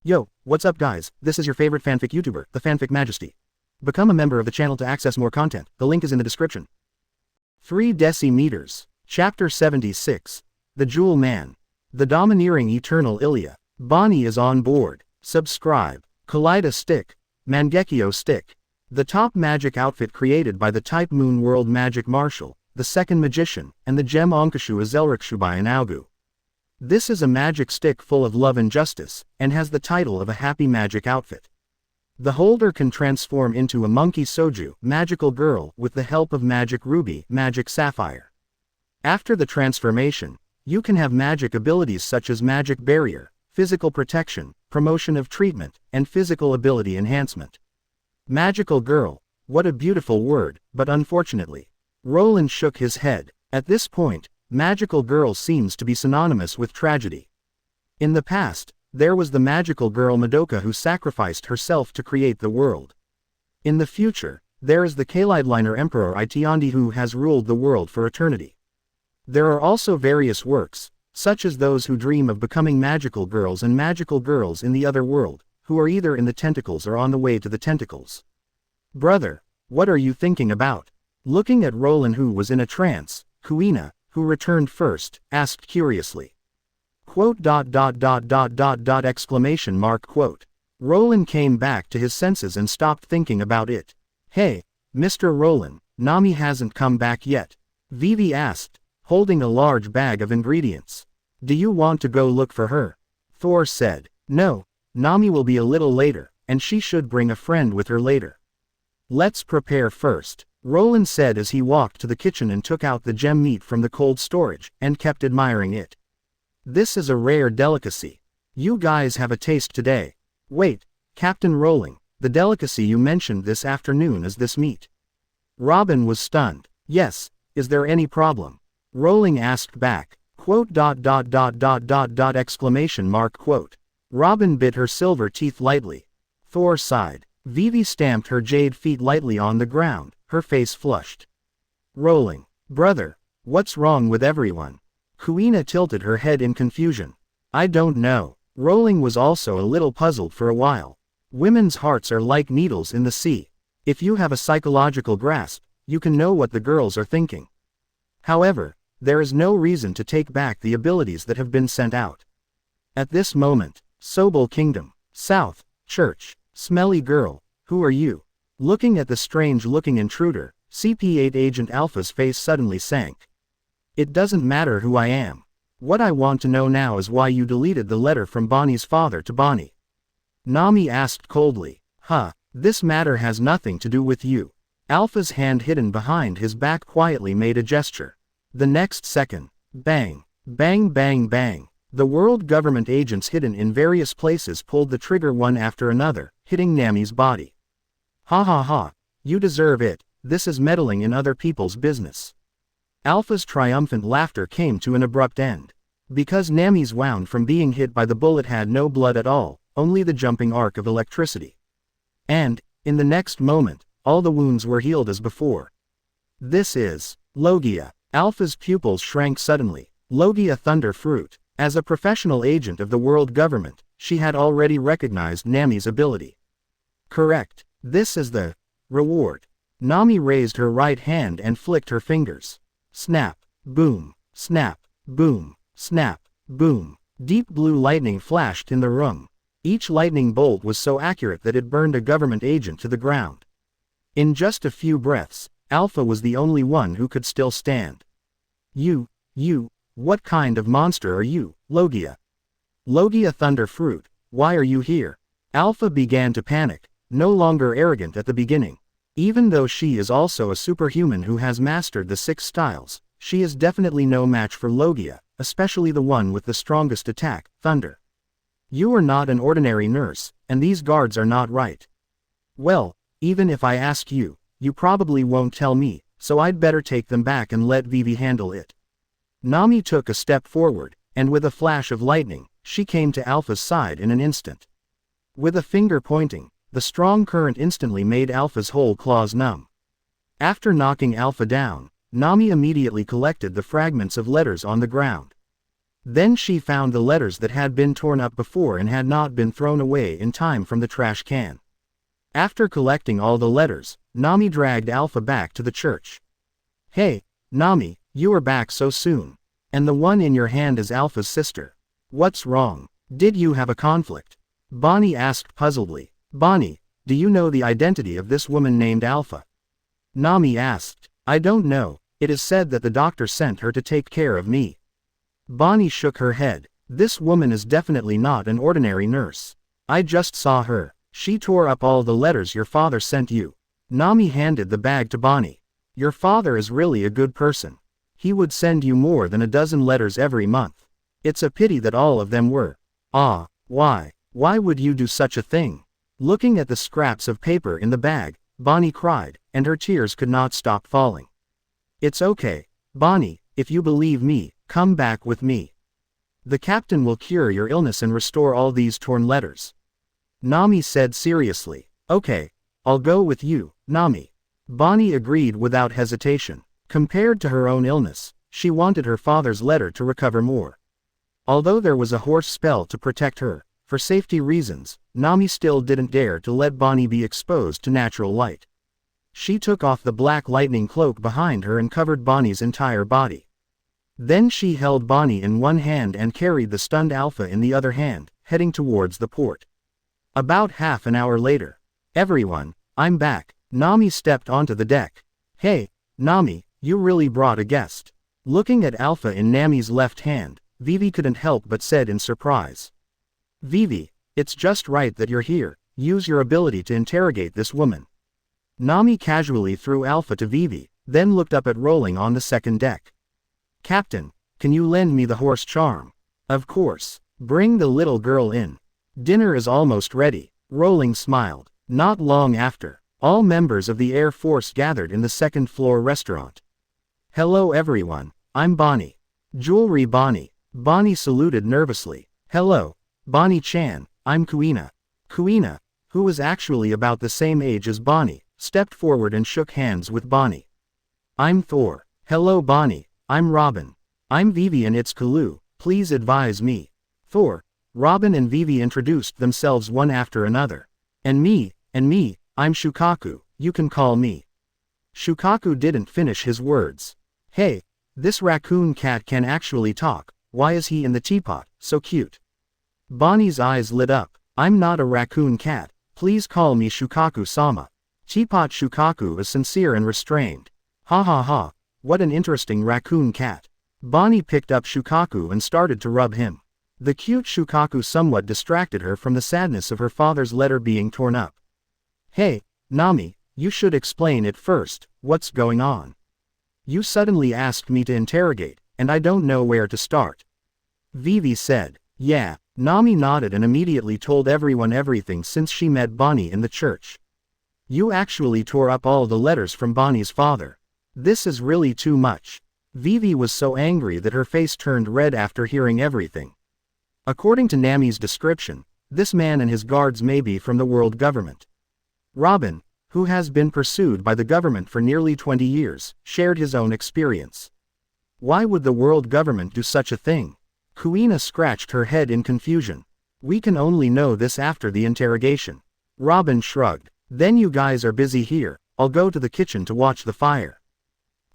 Yo, what's up guys, this is your favorite fanfic YouTuber, the Fanfic Majesty. Become a member of the channel to access more content, the link is in the description. 3 decimeters. Chapter 76. The Jewel Man. The Domineering Eternal Ilya. Bonnie is on board. Subscribe. Kaleido Stick. Mangekyo Stick. The top magic outfit created by the Type Moon World Magic Marshal, the Second Magician, and the Gem Onkashu Azelrikshubai and Augu. This is a magic stick full of love and justice, and has the title of a happy magic outfit. The holder can transform into a monkey soju, magical girl, with the help of magic ruby, magic sapphire. After the transformation, you can have magic abilities such as magic barrier, physical protection, promotion of treatment, and physical ability enhancement. Magical girl, what a beautiful word, but unfortunately. Roland shook his head. At this point, magical girl seems to be synonymous with tragedy. In the past, there was the magical girl Madoka who sacrificed herself to create the world. In the future, there is the Kaleidliner Emperor Itiandi who has ruled the world for eternity. There are also various works, such as those who dream of becoming magical girls and magical girls in the other world, who are either in the tentacles or on the way to the tentacles. Brother, what are you thinking about? Looking at Roland who was in a trance, Kuina, who returned first, asked curiously. Exclamation mark quote. Roland came back to his senses and stopped thinking about it. Hey, Mr. Roland, Nami hasn't come back yet. Vivi asked, holding a large bag of ingredients. Do you want to go look for her? Thor said, no, Nami will be a little later, and she should bring a friend with her later. Let's prepare first. Roland said as he walked to the kitchen and took out the gem meat from the cold storage, and kept admiring it. This is a rare delicacy. You guys have a taste today. Wait, Captain Rowling, the delicacy you mentioned this afternoon is this meat. Robin was stunned. Yes, is there any problem? Rowling asked back. Exclamation mark quote. Robin bit her silver teeth lightly. Thor sighed. Vivi stamped her jade feet lightly on the ground. Her face flushed. Rowling, brother, what's wrong with everyone? Kuina tilted her head in confusion. I don't know. Rowling was also a little puzzled for a while. Women's hearts are like needles in the sea. If you have a psychological grasp, you can know what the girls are thinking. However, there is no reason to take back the abilities that have been sent out. At this moment, Sobol Kingdom, South, Church, Smelly Girl, who are you? Looking at the strange-looking intruder, CP8 Agent Alpha's face suddenly sank. It doesn't matter who I am. What I want to know now is why you deleted the letter from Bonnie's father to Bonnie. Nami asked coldly. This matter has nothing to do with you. Alpha's hand hidden behind his back quietly made a gesture. The next second, bang, bang bang bang. The world government agents hidden in various places pulled the trigger one after another, hitting Nami's body. Ha ha ha, you deserve it, this is meddling in other people's business. Alpha's triumphant laughter came to an abrupt end. Because Nami's wound from being hit by the bullet had no blood at all, only the jumping arc of electricity. And, in the next moment, all the wounds were healed as before. This is Logia. Alpha's pupils shrank suddenly. Logia Thunder Fruit. As a professional agent of the world government, she had already recognized Nami's ability. Correct. This is the reward. Nami raised her right hand and flicked her fingers. Snap, boom, snap, boom, snap, boom. Deep blue lightning flashed in the room. Each lightning bolt was so accurate that it burned a government agent to the ground. In just a few breaths, Alpha was the only one who could still stand. What kind of monster are you, Logia? Logia Thunder Fruit, why are you here? Alpha began to panic. No longer arrogant at the beginning. Even though she is also a superhuman who has mastered the 6 styles, she is definitely no match for Logia, especially the one with the strongest attack, Thunder. You are not an ordinary nurse, and these guards are not right. Well, even if I ask you, you probably won't tell me, so I'd better take them back and let Vivi handle it. Nami took a step forward, and with a flash of lightning, she came to Alpha's side in an instant. With a finger pointing, the strong current instantly made Alpha's whole claws numb. After knocking Alpha down, Nami immediately collected the fragments of letters on the ground. Then she found the letters that had been torn up before and had not been thrown away in time from the trash can. After collecting all the letters, Nami dragged Alpha back to the church. Hey, Nami, you are back so soon. And the one in your hand is Alpha's sister. What's wrong? Did you have a conflict? Bonnie asked puzzledly. Bonnie, do you know the identity of this woman named Alpha? Nami asked. I don't know, it is said that the doctor sent her to take care of me. Bonnie shook her head. This woman is definitely not an ordinary nurse. I just saw her. She tore up all the letters your father sent you. Nami handed the bag to Bonnie. Your father is really a good person. He would send you more than a dozen letters every month. It's a pity that all of them were. Ah, why? Why would you do such a thing? Looking at the scraps of paper in the bag, Bonnie cried, and her tears could not stop falling. It's okay, Bonnie, if you believe me, come back with me. The captain will cure your illness and restore all these torn letters. Nami said seriously. Okay, I'll go with you, Nami. Bonnie agreed without hesitation. Compared to her own illness, she wanted her father's letter to recover more. Although there was a horse spell to protect her, for safety reasons, Nami still didn't dare to let Bonnie be exposed to natural light. She took off the black lightning cloak behind her and covered Bonnie's entire body. Then she held Bonnie in one hand and carried the stunned Alpha in the other hand, heading towards the port. About half an hour later. Everyone, I'm back. Nami stepped onto the deck. Hey, Nami, you really brought a guest. Looking at Alpha in Nami's left hand, Vivi couldn't help but said in surprise. Vivi, it's just right that you're here. Use your ability to interrogate this woman. Nami casually threw Alpha to Vivi, then looked up at Rowling on the second deck. Captain, can you lend me the horse charm? Of course. Bring the little girl in. Dinner is almost ready. Rowling smiled. Not long after, all members of the Air Force gathered in the second-floor restaurant. Hello everyone, I'm Bonnie. Jewelry Bonnie. Bonnie saluted nervously. Hello, Bonnie-chan, I'm Kuina. Kuina, who was actually about the same age as Bonnie, stepped forward and shook hands with Bonnie. I'm Thor. Hello Bonnie, I'm Robin. I'm Vivi and it's Kalu, please advise me. Thor, Robin and Vivi introduced themselves one after another. And me, I'm Shukaku, you can call me. Shukaku didn't finish his words. Hey, this raccoon cat can actually talk, why is he in the teapot, so cute. Bonnie's eyes lit up. I'm not a raccoon cat, please call me Shukaku-sama. Teapot Shukaku is sincere and restrained. Ha ha ha, what an interesting raccoon cat. Bonnie picked up Shukaku and started to rub him. The cute Shukaku somewhat distracted her from the sadness of her father's letter being torn up. Hey, Nami, you should explain it first, what's going on? You suddenly asked me to interrogate, and I don't know where to start. Vivi said. Yeah, Nami nodded and immediately told everyone everything since she met Bonnie in the church. You actually tore up all the letters from Bonnie's father. This is really too much. Vivi was so angry that her face turned red after hearing everything. According to Nami's description, this man and his guards may be from the world government. Robin, who has been pursued by the government for nearly 20 years, shared his own experience. Why would the world government do such a thing? Kuina scratched her head in confusion. We can only know this after the interrogation. Robin shrugged. Then you guys are busy here, I'll go to the kitchen to watch the fire.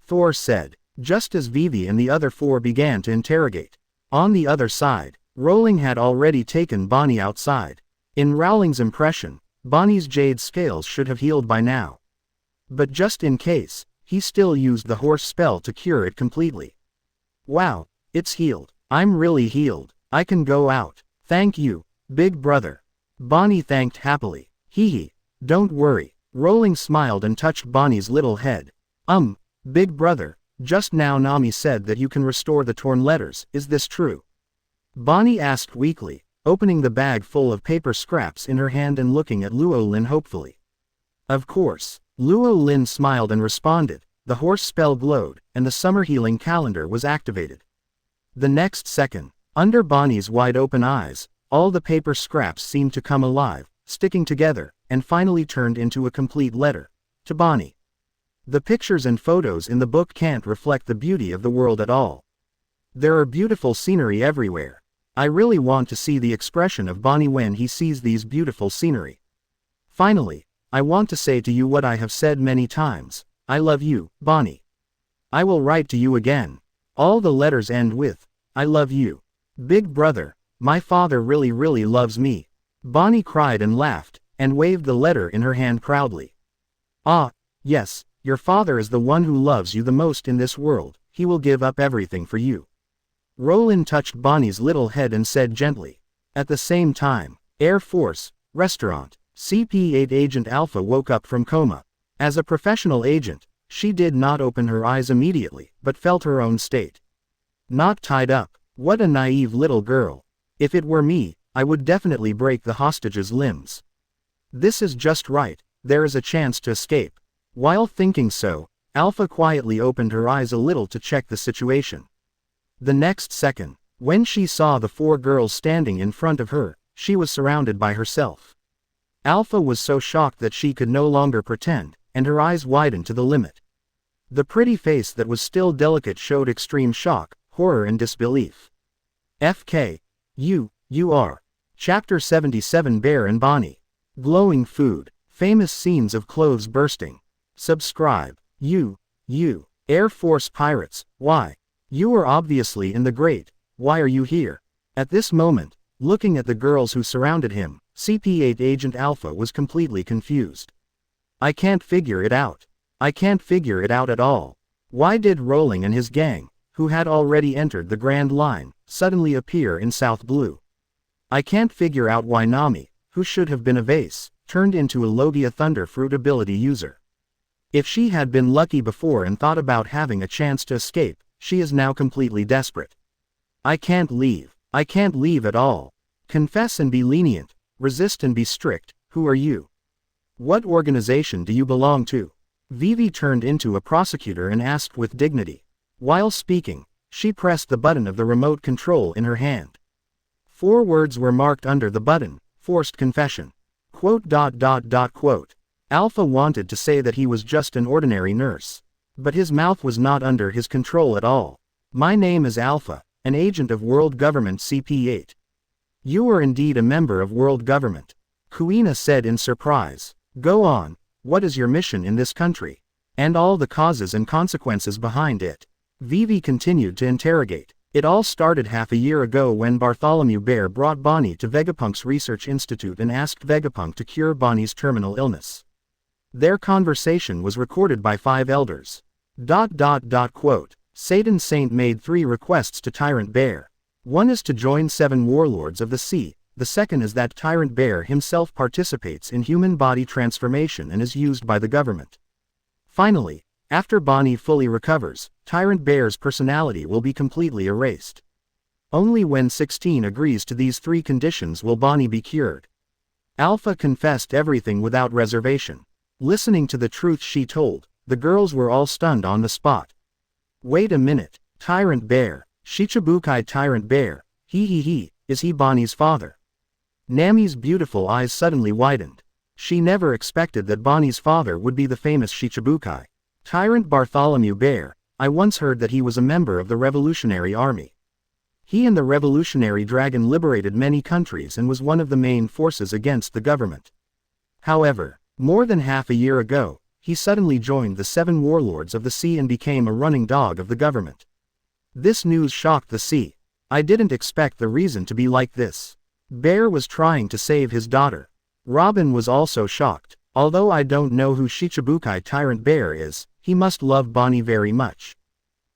Thor said, just as Vivi and the other four began to interrogate. On the other side, Rowling had already taken Bonnie outside. In Rowling's impression, Bonnie's jade scales should have healed by now. But just in case, he still used the horse spell to cure it completely. Wow, it's healed. I'm really healed. I can go out. Thank you, big brother. Bonnie thanked happily. Hee, don't worry. Rowling smiled and touched Bonnie's little head. Big brother, just now Nami said that you can restore the torn letters, is this true? Bonnie asked weakly, opening the bag full of paper scraps in her hand and looking at Luo Lin hopefully. Of course. Luo Lin smiled and responded, the horse spell glowed, and the summer healing calendar was activated. The next second, under Bonnie's wide-open eyes, all the paper scraps seemed to come alive, sticking together, and finally turned into a complete letter. To Bonnie. The pictures and photos in the book can't reflect the beauty of the world at all. There are beautiful scenery everywhere. I really want to see the expression of Bonnie when he sees these beautiful scenery. Finally, I want to say to you what I have said many times. I love you, Bonnie. I will write to you again. All the letters end with, I love you. Big brother, my father really loves me. Bonnie cried and laughed, and waved the letter in her hand proudly. Ah, yes, your father is the one who loves you the most in this world, he will give up everything for you. Rowling touched Bonnie's little head and said gently. At the same time, Air Force, restaurant, CP-8 Agent Alpha woke up from coma. As a professional agent, she did not open her eyes immediately, but felt her own state. Not tied up. What a naive little girl. If it were me, I would definitely break the hostage's limbs. This is just right, there is a chance to escape. While thinking so, Alpha quietly opened her eyes a little to check the situation. The next second, when she saw the 4 girls standing in front of her, she was surrounded by herself. Alpha was so shocked that she could no longer pretend, and her eyes widened to the limit. The pretty face that was still delicate showed extreme shock, horror and disbelief. FK. You are. Chapter 77 Bear and Bonnie. Glowing food. Famous scenes of clothes bursting. Subscribe. You. Air Force Pirates, why? You are obviously in the Great. Why are you here? At this moment, looking at the girls who surrounded him, CP-8 Agent Alpha was completely confused. I can't figure it out. I can't figure it out at all. Why did Rowling and his gang, who had already entered the Grand Line, suddenly appear in South Blue? I can't figure out why Nami, who should have been a vase, turned into a Logia Thunderfruit ability user. If she had been lucky before and thought about having a chance to escape, she is now completely desperate. I can't leave. I can't leave at all. Confess and be lenient, resist and be strict. Who are you? What organization do you belong to? Vivi turned into a prosecutor and asked with dignity. While speaking, she pressed the button of the remote control in her hand. 4 words were marked under the button, forced confession. Quote. Alpha wanted to say that he was just an ordinary nurse. But his mouth was not under his control at all. My name is Alpha, an agent of World Government CP-8. You are indeed a member of World Government. Kuina said in surprise. Go on, what is your mission in this country? And all the causes and consequences behind it. Vivi continued to interrogate. It all started half a year ago when Bartholomew Bear brought Bonnie to Vegapunk's research institute and asked Vegapunk to cure Bonnie's terminal illness. Their conversation was recorded by 5 elders. Satan Saint made 3 requests to Tyrant Bear. One is to join 7 warlords of the sea, the second is that Tyrant Bear himself participates in human body transformation and is used by the government. Finally, after Bonnie fully recovers, Tyrant Bear's personality will be completely erased. Only when 16 agrees to these 3 conditions will Bonnie be cured. Alpha confessed everything without reservation. Listening to the truth she told, the girls were all stunned on the spot. Wait a minute, Tyrant Bear, Shichibukai Tyrant Bear, is he Bonnie's father? Nami's beautiful eyes suddenly widened. She never expected that Bonnie's father would be the famous Shichibukai. Tyrant Bartholomew Bear, I once heard that he was a member of the Revolutionary Army. He and the Revolutionary Dragon liberated many countries and was one of the main forces against the government. However, more than half a year ago, he suddenly joined the 7 warlords of the sea and became a running dog of the government. This news shocked the sea. I didn't expect the reason to be like this. Bear was trying to save his daughter. Robin was also shocked. Although I don't know who Shichibukai Tyrant Bear is, he must love Bonnie very much.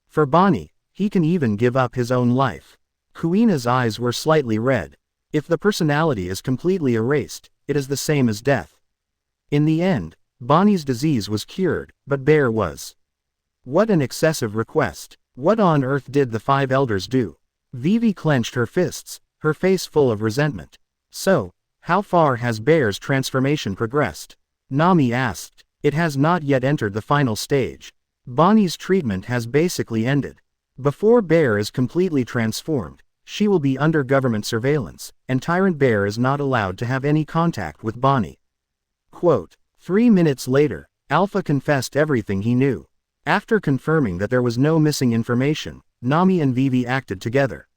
For Bonnie, he can even give up his own life. Kuina's eyes were slightly red. If the personality is completely erased, it is the same as death. In the end, Bonnie's disease was cured, but Bear was. What an excessive request. What on earth did the 5 elders do? Vivi clenched her fists, her face full of resentment. So, how far has Bear's transformation progressed? Nami asked. It has not yet entered the final stage. Bonnie's treatment has basically ended. Before Bear is completely transformed, she will be under government surveillance, and Tyrant Bear is not allowed to have any contact with Bonnie. Quote, 3 minutes later, Alpha confessed everything he knew. After confirming that there was no missing information, Nami and Vivi acted together.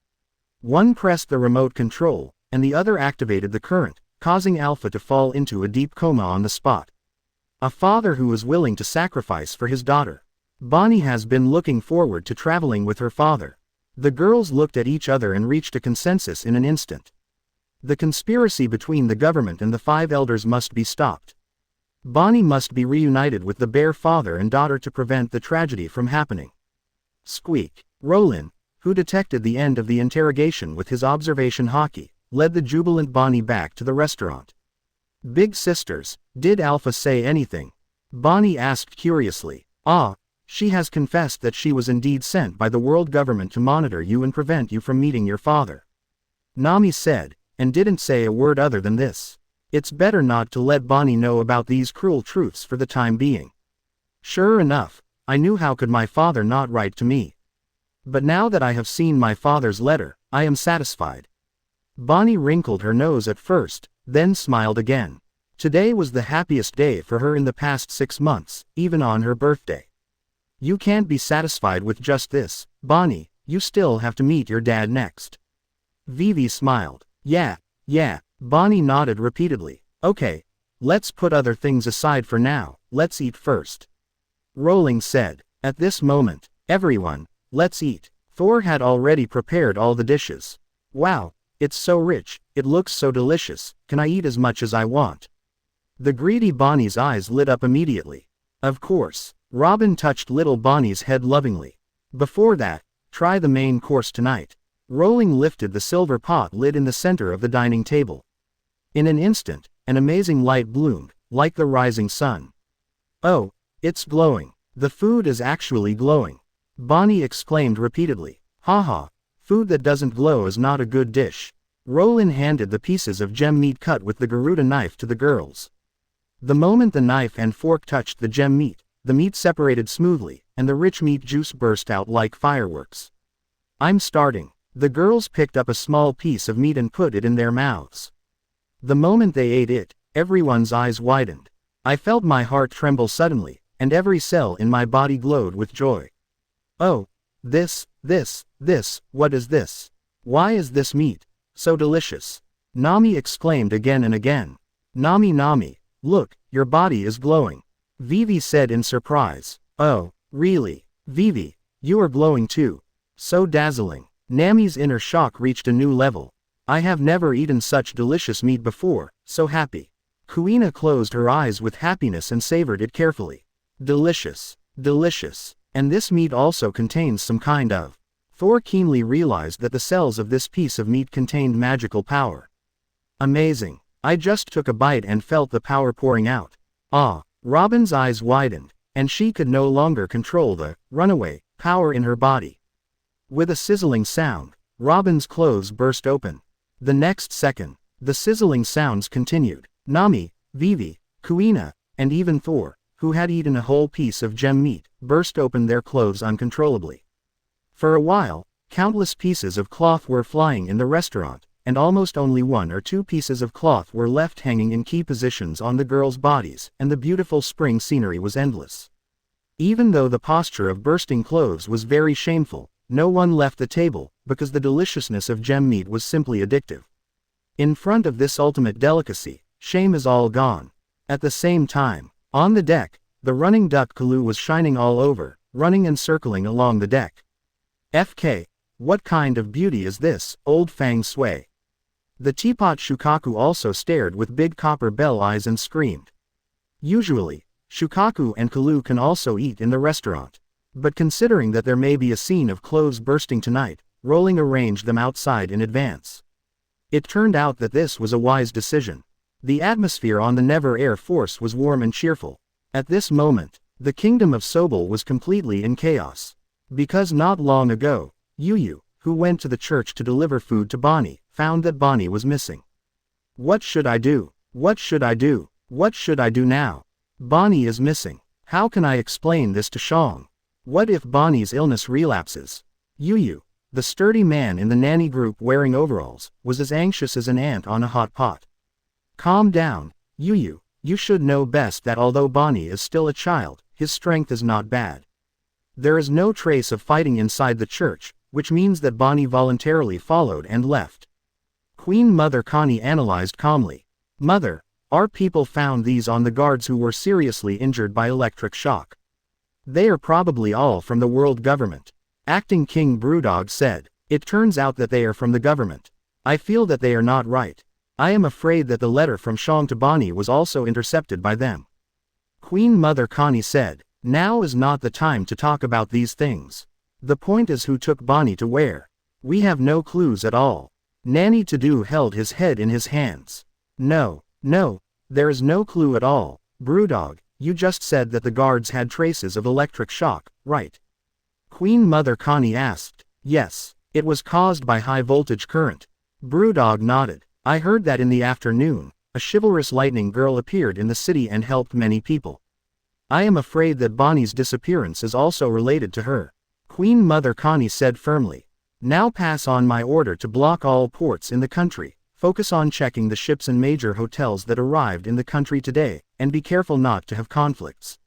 One pressed the remote control, and the other activated the current, causing Alpha to fall into a deep coma on the spot. A father who was willing to sacrifice for his daughter. Bonnie has been looking forward to traveling with her father. The girls looked at each other and reached a consensus in an instant. The conspiracy between the government and the 5 elders must be stopped. Bonnie must be reunited with the bear father and daughter to prevent the tragedy from happening. Squeak. Rowling, who detected the end of the interrogation with his observation Haki, led the jubilant Bonnie back to the restaurant. Big sisters, did Alpha say anything? Bonnie asked curiously. She has confessed that she was indeed sent by the world government to monitor you and prevent you from meeting your father. Nami said, and didn't say a word other than this. It's better not to let Bonnie know about these cruel truths for the time being. Sure enough, I knew how could my father not write to me. But now that I have seen my father's letter, I am satisfied. Bonnie wrinkled her nose at first, then smiled again. Today was the happiest day for her in the past 6 months, even on her birthday. You can't be satisfied with just this, Bonnie, you still have to meet your dad next. Vivi smiled. Yeah. Bonnie nodded repeatedly. Okay, let's put other things aside for now, let's eat first. Rowling said. At this moment, everyone, let's eat. Thor had already prepared all the dishes. Wow, it's so rich, it looks so delicious, can I eat as much as I want? The greedy Bonnie's eyes lit up immediately. Of course. Robin touched little Bonnie's head lovingly. Before that, try the main course tonight. Rowling lifted the silver pot lid in the center of the dining table. In an instant, an amazing light bloomed, like the rising sun. Oh, it's glowing. The food is actually glowing. Bonnie exclaimed repeatedly. Haha, food that doesn't glow is not a good dish. Rowling handed the pieces of gem meat cut with the Garuda knife to the girls. The moment the knife and fork touched the gem meat, the meat separated smoothly, and the rich meat juice burst out like fireworks. I'm starting. The girls picked up a small piece of meat and put it in their mouths. The moment they ate it, everyone's eyes widened. I felt my heart tremble suddenly, and every cell in my body glowed with joy. Oh, this, what is this? Why is this meat so delicious? Nami exclaimed again and again. Nami, look, your body is glowing. Vivi said in surprise. Oh, really? Vivi, you are glowing too. So dazzling. Nami's inner shock reached a new level. I have never eaten such delicious meat before, so happy. Kuina closed her eyes with happiness and savored it carefully. Delicious. And this meat also contains some kind of. Thor keenly realized that the cells of this piece of meat contained magical power. Amazing. I just took a bite and felt the power pouring out. Robin's eyes widened, and she could no longer control the runaway power in her body. With a sizzling sound, Robin's clothes burst open. The next second, the sizzling sounds continued. Nami, Vivi, Kuina, and even Thor, who had eaten a whole piece of gem meat, burst open their clothes uncontrollably. For a while, countless pieces of cloth were flying in the restaurant, and almost only 1 or 2 pieces of cloth were left hanging in key positions on the girls' bodies, and the beautiful spring scenery was endless. Even though the posture of bursting clothes was very shameful, no one left the table, because the deliciousness of gem meat was simply addictive. In front of this ultimate delicacy, shame is all gone. At the same time, on the deck, the running duck Kalu was shining all over, running and circling along the deck. FK, what kind of beauty is this, old feng shui? The teapot Shukaku also stared with big copper bell eyes and screamed. Usually, Shukaku and Kalu can also eat in the restaurant. But considering that there may be a scene of clothes bursting tonight, Rowling arranged them outside in advance. It turned out that this was a wise decision. The atmosphere on the Never Air Force was warm and cheerful. At this moment, the kingdom of Sobel was completely in chaos. Because not long ago, Yu, who went to the church to deliver food to Bonnie, found that Bonnie was missing. What should I do? What should I do? What should I do now? Bonnie is missing. How can I explain this to Shang? What if Bonnie's illness relapses? Yu, the sturdy man in the nanny group wearing overalls, was as anxious as an ant on a hot pot. Calm down, you should know best that although Bonnie is still a child, his strength is not bad. There is no trace of fighting inside the church, which means that Bonnie voluntarily followed and left. Queen Mother Connie analyzed calmly. Mother, our people found these on the guards who were seriously injured by electric shock. They are probably all from the world government. Acting King Brewdog said. It turns out that they are from the government. I feel that they are not right. I am afraid that the letter from Shang to Bonnie was also intercepted by them. Queen Mother Connie said. Now is not the time to talk about these things. The point is who took Bonnie to where. We have no clues at all. Nanny To-Do held his head in his hands. No, there is no clue at all. Brewdog, you just said that the guards had traces of electric shock, right? Queen Mother Connie asked. Yes, it was caused by high voltage current. Brewdog nodded. I heard that in the afternoon, a chivalrous lightning girl appeared in the city and helped many people. I am afraid that Bonnie's disappearance is also related to her. Queen Mother Connie said firmly. Now pass on my order to block all ports in the country, focus on checking the ships and major hotels that arrived in the country today, and be careful not to have conflicts.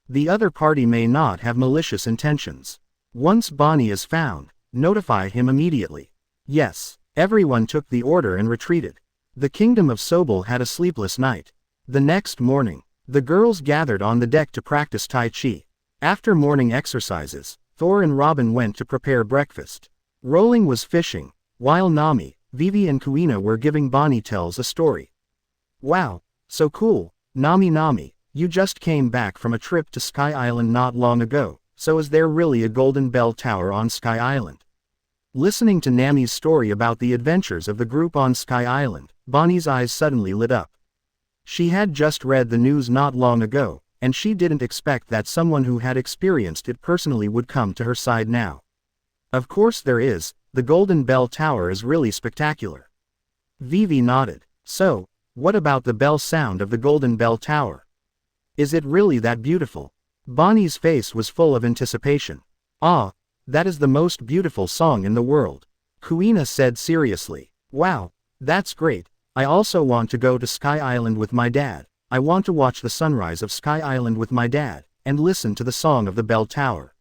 The other party may not have malicious intentions. Once Bonnie is found, notify him immediately. Yes, everyone took the order and retreated. The kingdom of Sobel had a sleepless night. The next morning, the girls gathered on the deck to practice Tai Chi. After morning exercises, Thor and Robin went to prepare breakfast. Rowling was fishing, while Nami, Vivi and Kuina were giving Bonnie tells a story. Wow, so cool, Nami, you just came back from a trip to Sky Island not long ago, so is there really a golden bell tower on Sky Island? Listening to Nami's story about the adventures of the group on Sky Island, Bonnie's eyes suddenly lit up. She had just read the news not long ago, and she didn't expect that someone who had experienced it personally would come to her side now. Of course there is, the Golden Bell Tower is really spectacular. Vivi nodded. So, what about the bell sound of the Golden Bell Tower? Is it really that beautiful? Bonnie's face was full of anticipation. Ah, that is the most beautiful song in the world. Kuina said seriously. Wow, that's great. I also want to go to Sky Island with my dad. I want to watch the sunrise of Sky Island with my dad, and listen to the song of the bell tower.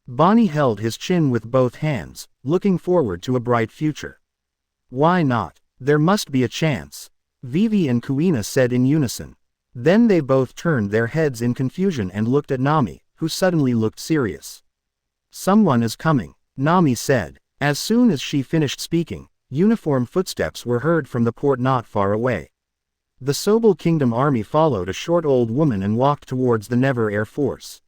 Bonnie held his chin with both hands, looking forward to a bright future. Why not? There must be a chance. Vivi and Kuina said in unison. Then they both turned their heads in confusion and looked at Nami, who suddenly looked serious. Someone is coming, Nami said. As soon as she finished speaking, uniform footsteps were heard from the port not far away. The Sobel Kingdom army followed a short old woman and walked towards the Never Air Force.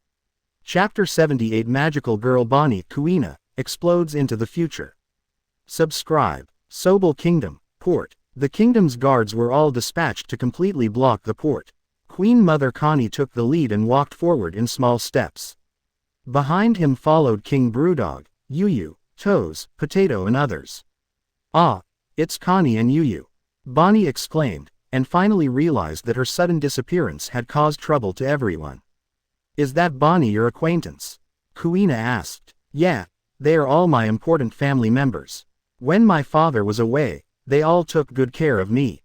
Chapter 78 Magical Girl Bonnie Kuina explodes into the future. Subscribe. Sobel Kingdom, port. The kingdom's guards were all dispatched to completely block the port. Queen Mother Connie took the lead and walked forward in small steps. Behind him followed King Brewdog, Yuyu, Toes, Potato and others. Ah, it's Connie and Yuyu. Bonnie exclaimed, and finally realized that her sudden disappearance had caused trouble to everyone. Is that Bonnie your acquaintance? Kuina asked. Yeah, they are all my important family members. When my father was away, they all took good care of me.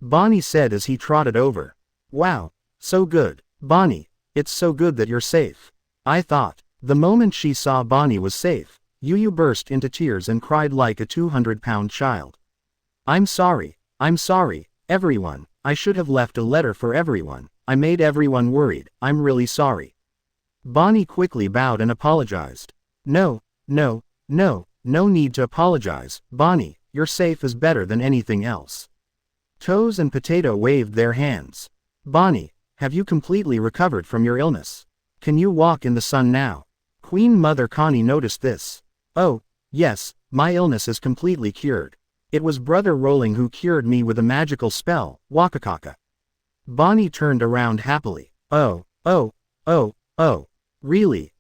Bonnie said as he trotted over. Wow, so good, Bonnie, it's so good that you're safe. I thought. The moment she saw Bonnie was safe, Yuyu burst into tears and cried like a 200-pound child. I'm sorry, everyone, I should have left a letter for everyone. I made everyone worried, I'm really sorry. Bonnie quickly bowed and apologized. No need to apologize, Bonnie, you're safe is better than anything else. Toes and Potato waved their hands. Bonnie, have you completely recovered from your illness? Can you walk in the sun now? Queen Mother Connie noticed this. Oh, yes, my illness is completely cured. It was Brother Rowling who cured me with a magical spell, Wakakaka. Bonnie turned around happily. Oh, really,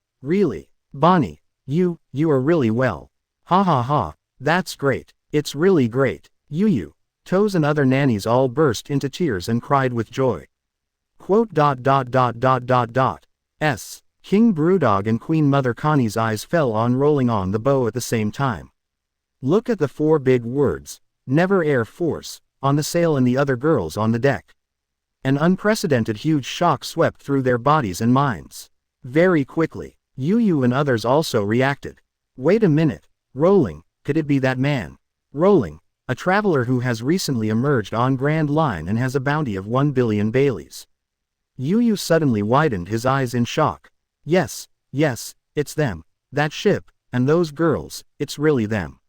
Bonnie, you are really well. Ha, that's great, it's really great. Yuyu, Toes and other nannies all burst into tears and cried with joy. Quote. S. King Brewdog and Queen Mother Connie's eyes fell on Rolling on the bow at the same time. Look at the 4 big words, Never Air Force, on the sail and the other girls on the deck. An unprecedented huge shock swept through their bodies and minds. Very quickly, Yu and others also reacted. Wait a minute, Rowling, could it be that man? Rowling, a traveler who has recently emerged on Grand Line and has a bounty of 1 billion Baileys. Yu suddenly widened his eyes in shock. Yes, it's them. That ship, and those girls, it's really them.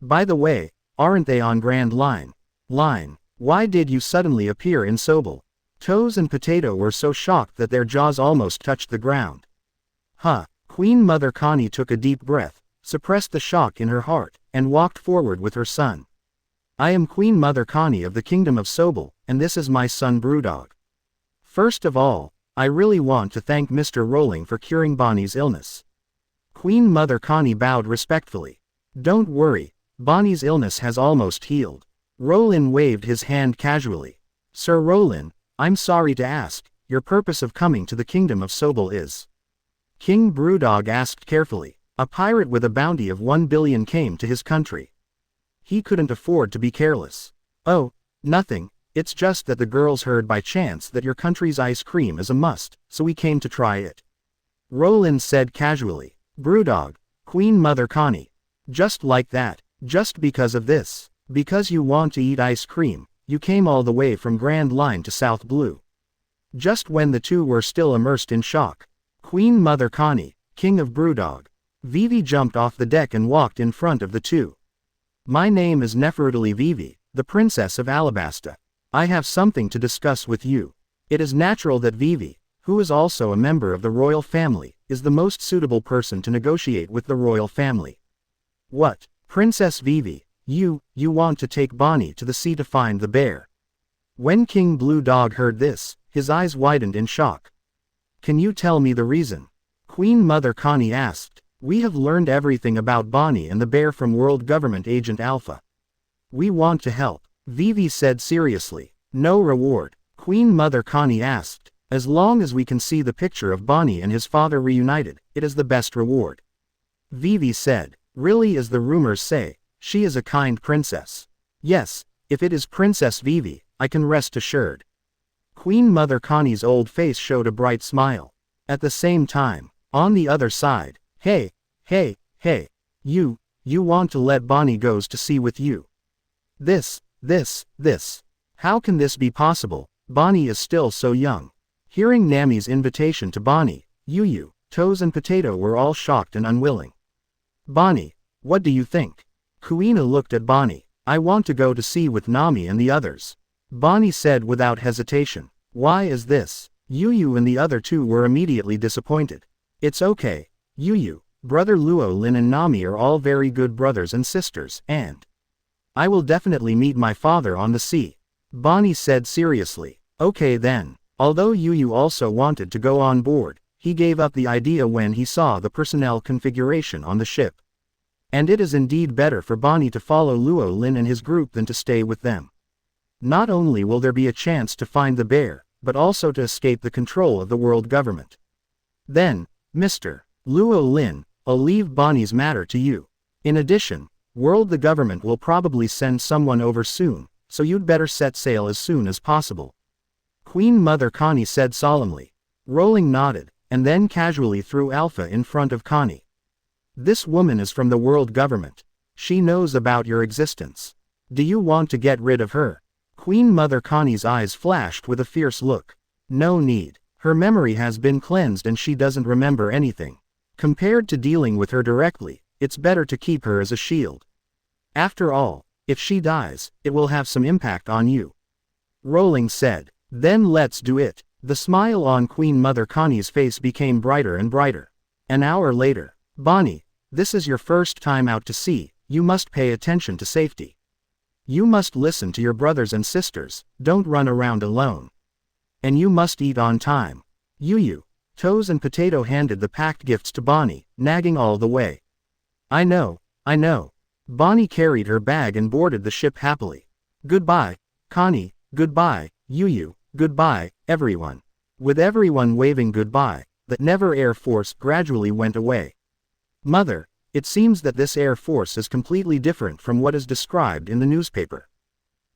By the way, aren't they on Grand Line? Why did you suddenly appear in Sobel? Toes and Potato were so shocked that their jaws almost touched the ground. Queen Mother Connie took a deep breath, suppressed the shock in her heart, and walked forward with her son. I am Queen Mother Connie of the Kingdom of Sobel, and this is my son Brewdog. First of all, I really want to thank Mr. Rowling for curing Bonnie's illness. Queen Mother Connie bowed respectfully. Don't worry, Bonnie's illness has almost healed. Rowling waved his hand casually. Sir Rowling, I'm sorry to ask, your purpose of coming to the Kingdom of Sobel is? King Brewdog asked carefully. A pirate with a bounty of 1 billion came to his country. He couldn't afford to be careless. Oh, nothing, it's just that the girls heard by chance that your country's ice cream is a must, so we came to try it. Rowling said casually. Brewdog, Queen Mother Connie. Just like that, just because of this, because you want to eat ice cream, you came all the way from Grand Line to South Blue. Just when the two were still immersed in shock, Queen Mother Connie, King of Brewdog, Vivi jumped off the deck and walked in front of the two. My name is Nefertiti Vivi, the Princess of Alabasta. I have something to discuss with you. It is natural that Vivi, who is also a member of the royal family, is the most suitable person to negotiate with the royal family. What, Princess Vivi, you want to take Bonnie to the sea to find the bear? When King Blue Dog heard this, his eyes widened in shock. Can you tell me the reason? Queen Mother Connie asked. We have learned everything about Bonnie and the bear from World Government Agent Alpha. We want to help, Vivi said seriously. No reward, Queen Mother Connie asked. As long as we can see the picture of Bonnie and his father reunited, it is the best reward. Vivi said. Really, as the rumors say, she is a kind princess. Yes, if it is Princess Vivi, I can rest assured. Queen Mother Connie's old face showed a bright smile. At the same time, on the other side, Hey, you want to let Bonnie goes to sea with you. This. How can this be possible? Bonnie is still so young. Hearing Nami's invitation to Bonnie, Yu, Toes and Potato were all shocked and unwilling. Bonnie, what do you think? Kuina looked at Bonnie. I want to go to sea with Nami and the others. Bonnie said without hesitation. Why is this? Yu and the other two were immediately disappointed. It's okay, Yu, Brother Luo Lin and Nami are all very good brothers and sisters, and I will definitely meet my father on the sea. Bonnie said seriously. Okay then. Although Yu also wanted to go on board, he gave up the idea when he saw the personnel configuration on the ship. And it is indeed better for Bonnie to follow Luo Lin and his group than to stay with them. Not only will there be a chance to find the bear, but also to escape the control of the world government. Then, Mr. Luo Lin, I'll leave Bonnie's matter to you. In addition, the government will probably send someone over soon, so you'd better set sail as soon as possible. Queen Mother Connie said solemnly. Rowling nodded, and then casually threw Alpha in front of Connie. This woman is from the world government. She knows about your existence. Do you want to get rid of her? Queen Mother Connie's eyes flashed with a fierce look. No need. Her memory has been cleansed and she doesn't remember anything. Compared to dealing with her directly, it's better to keep her as a shield. After all, if she dies, it will have some impact on you. Rowling said. Then let's do it. The smile on Queen Mother Connie's face became brighter and brighter. An hour later. Bonnie, this is your first time out to sea, you must pay attention to safety. You must listen to your brothers and sisters, don't run around alone. And you must eat on time. Yu, Toes and Potato handed the packed gifts to Bonnie, nagging all the way. I know. Bonnie carried her bag and boarded the ship happily. Goodbye, Connie, goodbye, Yu, goodbye, everyone. With everyone waving goodbye, the Never Air Force gradually went away. Mother, it seems that this Air Force is completely different from what is described in the newspaper.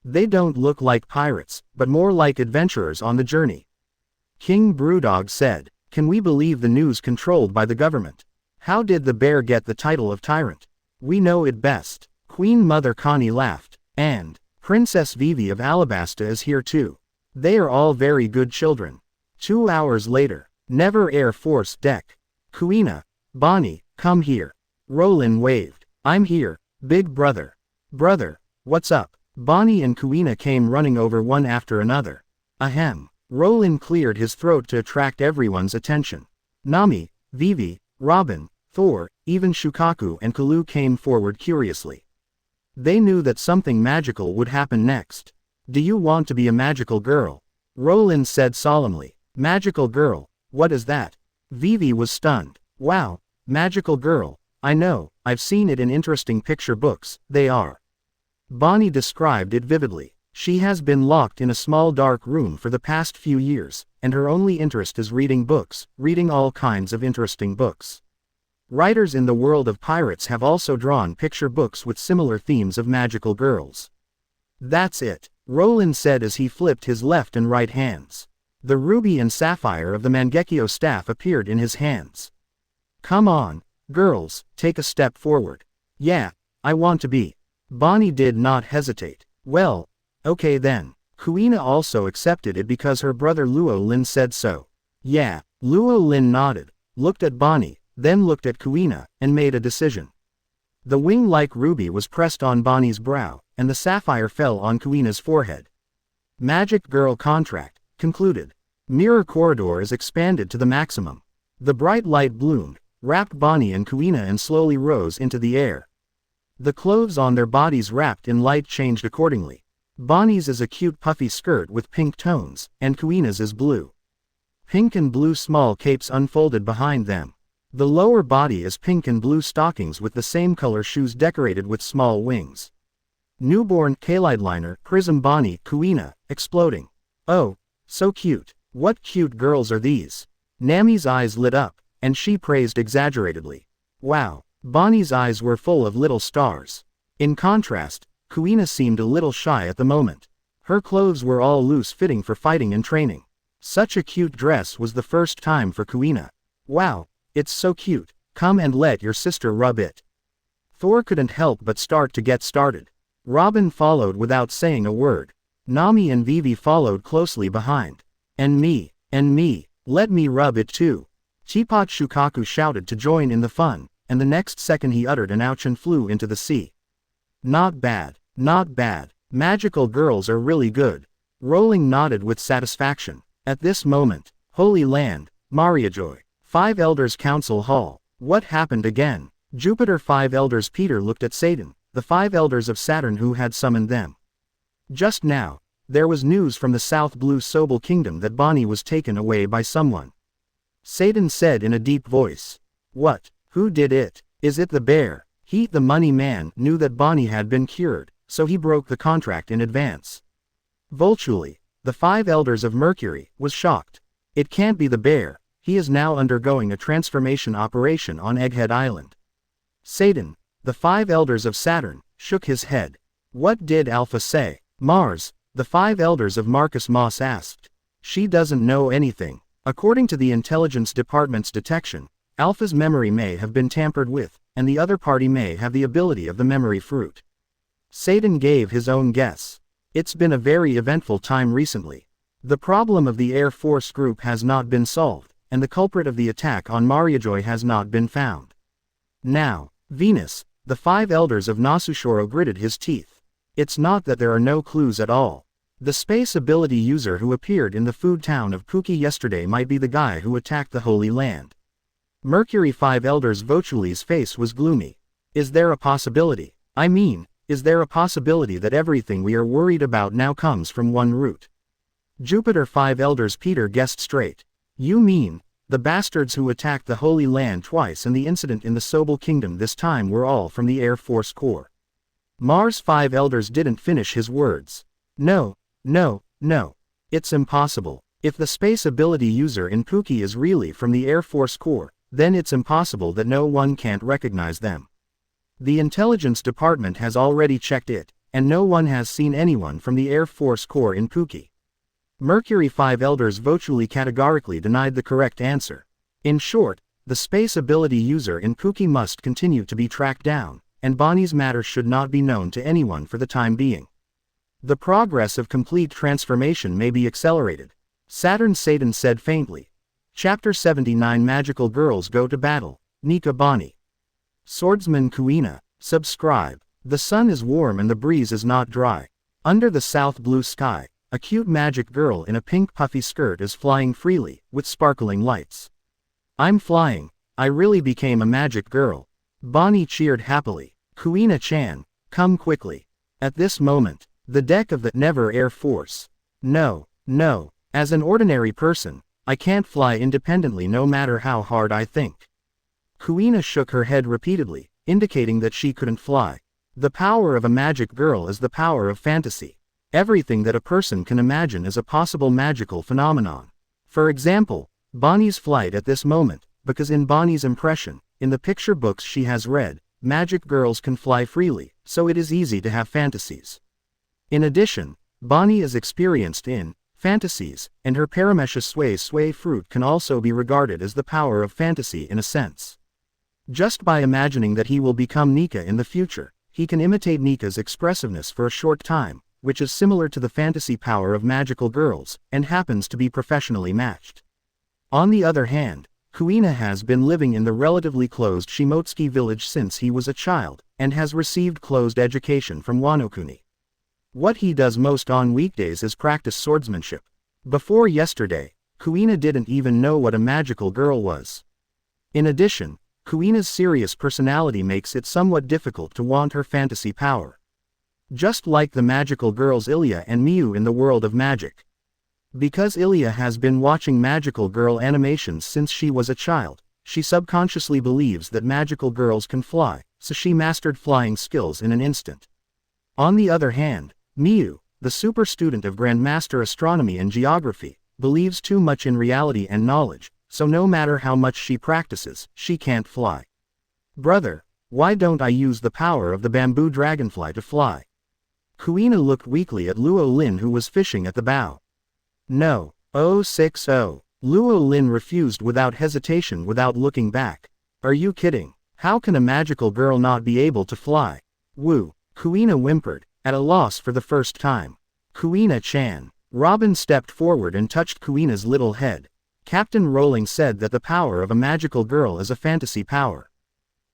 They don't look like pirates, but more like adventurers on the journey. King Brewdog said. Can we believe the news controlled by the government? How did the bear get the title of tyrant? We know it best. Queen Mother Connie laughed. And Princess Vivi of Alabasta is here too. They are all very good children. 2 hours later. Never Air Force deck. Kuina. Bonnie, come here. Rowling waved. I'm here, big brother. Brother, what's up? Bonnie and Kuina came running over one after another. Ahem. Rowling cleared his throat to attract everyone's attention. Nami, Vivi, Robin, Thor, even Shukaku and Kalu came forward curiously. They knew that something magical would happen next. Do you want to be a magical girl? Rowling said solemnly. Magical girl, what is that? Vivi was stunned. Wow, magical girl, I know, I've seen it in interesting picture books, they are. Bonnie described it vividly. She has been locked in a small dark room for the past few years, and her only interest is reading books, reading all kinds of interesting books. Writers in the world of pirates have also drawn picture books with similar themes of magical girls. That's it, Rowling said as he flipped his left and right hands. The ruby and sapphire of the Mangekyo staff appeared in his hands. Come on, girls, take a step forward. Yeah, I want to be. Bonnie did not hesitate. Well, okay then. Kuina also accepted it because her brother Luo Lin said so. Yeah, Luo Lin nodded, looked at Bonnie, then looked at Kuina, and made a decision. The wing-like ruby was pressed on Bonnie's brow, and the sapphire fell on Kuina's forehead. Magic Girl contract, concluded. Mirror corridor is expanded to the maximum. The bright light bloomed, wrapped Bonnie and Kuina and slowly rose into the air. The clothes on their bodies wrapped in light changed accordingly. Bonnie's is a cute puffy skirt with pink tones, and Kuina's is blue. Pink and blue small capes unfolded behind them. The lower body is pink and blue stockings with the same color shoes decorated with small wings. Newborn K-Lidliner, Prism Bonnie, Kuina, exploding. Oh, so cute. What cute girls are these? Nami's eyes lit up, and she praised exaggeratedly. Wow. Bonnie's eyes were full of little stars. In contrast, Kuina seemed a little shy at the moment. Her clothes were all loose-fitting for fighting and training. Such a cute dress was the first time for Kuina. Wow, it's so cute. Come and let your sister rub it. Thor couldn't help but start to get started. Robin followed without saying a word. Nami and Vivi followed closely behind. And me, let me rub it too. Teapot Shukaku shouted to join in the fun, and the next second he uttered an ouch and flew into the sea. Not bad, not bad. Magical girls are really good. Rowling nodded with satisfaction. At this moment, Holy Land, Mariajoy, 5 Elders Council Hall. What happened again? Jupiter 5 Elders Peter looked at Satan, the 5 Elders of Saturn who had summoned them. Just now, there was news from the South Blue Sobel Kingdom that Bonnie was taken away by someone. Satan said in a deep voice. What? Who did it? Is it the bear? He, the money man, knew that Bonnie had been cured, so he broke the contract in advance. Voltuli, the 5 Elders of Mercury, was shocked. It can't be the bear, he is now undergoing a transformation operation on Egghead Island. Satan, the 5 Elders of Saturn, shook his head. What did Alpha say? Mars, the 5 Elders of Marcus Moss asked. She doesn't know anything. According to the Intelligence Department's detection, Alpha's memory may have been tampered with, and the other party may have the ability of the memory fruit. Satan gave his own guess. It's been a very eventful time recently. The problem of the Air Force group has not been solved, and the culprit of the attack on Mariajoy has not been found. Now, Venus, the 5 Elders of Nasushoro gritted his teeth. It's not that there are no clues at all. The space ability user who appeared in the food town of Puki yesterday might be the guy who attacked the Holy Land. Mercury 5 Elders Vochuli's face was gloomy. Is there a possibility? Is there a possibility that everything we are worried about now comes from one root? Jupiter 5 Elders Peter guessed straight. You mean, the bastards who attacked the Holy Land twice and the incident in the Sobel Kingdom this time were all from the Air Force Corps? Mars 5 Elders didn't finish his words. No. It's impossible. If the space ability user in Puki is really from the Air Force Corps, then it's impossible that no one can't recognize them. The Intelligence Department has already checked it, and no one has seen anyone from the Air Force Corps in Puki. Mercury 5 Elders Vochuli categorically denied the correct answer. In short, the space ability user in Kuki must continue to be tracked down, and Bonnie's matter should not be known to anyone for the time being. The progress of complete transformation may be accelerated. Saturn Satan said faintly. Chapter 79 Magical Girls Go to Battle, Nika Bonnie. Swordsman Kuina, subscribe. The sun is warm and the breeze is not dry. Under the south blue sky, a cute magic girl in a pink puffy skirt is flying freely, with sparkling lights. I'm flying. I really became a magic girl. Bonnie cheered happily. Kuina-chan, come quickly. At this moment, the deck of the Never Air Force. No, as an ordinary person, I can't fly independently no matter how hard I think. Kuina shook her head repeatedly, indicating that she couldn't fly. The power of a magic girl is the power of fantasy. Everything that a person can imagine is a possible magical phenomenon. For example, Bonnie's flight at this moment, because in Bonnie's impression, in the picture books she has read, magic girls can fly freely, so it is easy to have fantasies. In addition, Bonnie is experienced in fantasies, and her Paramesha sway fruit can also be regarded as the power of fantasy in a sense. Just by imagining that he will become Nika in the future, he can imitate Nika's expressiveness for a short time, which is similar to the fantasy power of magical girls, and happens to be professionally matched. On the other hand, Kuina has been living in the relatively closed Shimotsuki Village since he was a child, and has received closed education from Wanokuni. What he does most on weekdays is practice swordsmanship. Before yesterday, Kuina didn't even know what a magical girl was. In addition, Kuina's serious personality makes it somewhat difficult to want her fantasy power. Just like the magical girls Ilya and Miu in the world of magic. Because Ilya has been watching magical girl animations since she was a child, she subconsciously believes that magical girls can fly, so she mastered flying skills in an instant. On the other hand, Miu, the super student of Grandmaster Astronomy and Geography, believes too much in reality and knowledge, so no matter how much she practices, she can't fly. Brother, why don't I use the power of the bamboo dragonfly to fly? Kuina looked weakly at Luo Lin who was fishing at the bow. No, 060. Luo Lin refused without hesitation without looking back. Are you kidding? How can a magical girl not be able to fly? Woo, Kuina whimpered, at a loss for the first time. Kuina-chan. Robin stepped forward and touched Kuina's little head. Captain Rowling said that the power of a magical girl is a fantasy power.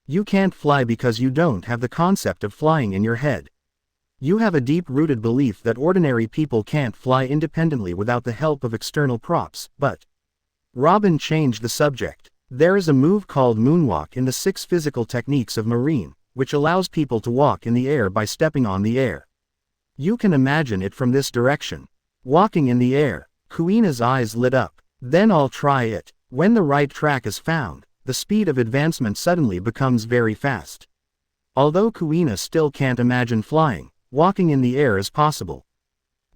You can't fly because you don't have the concept of flying in your head. You have a deep-rooted belief that ordinary people can't fly independently without the help of external props, but... Robin changed the subject. There is a move called moonwalk in the 6 physical techniques of Marine, which allows people to walk in the air by stepping on the air. You can imagine it from this direction. Walking in the air. Kuina's eyes lit up. Then I'll try it. When the right track is found, the speed of advancement suddenly becomes very fast. Although Kuina still can't imagine flying, walking in the air is possible.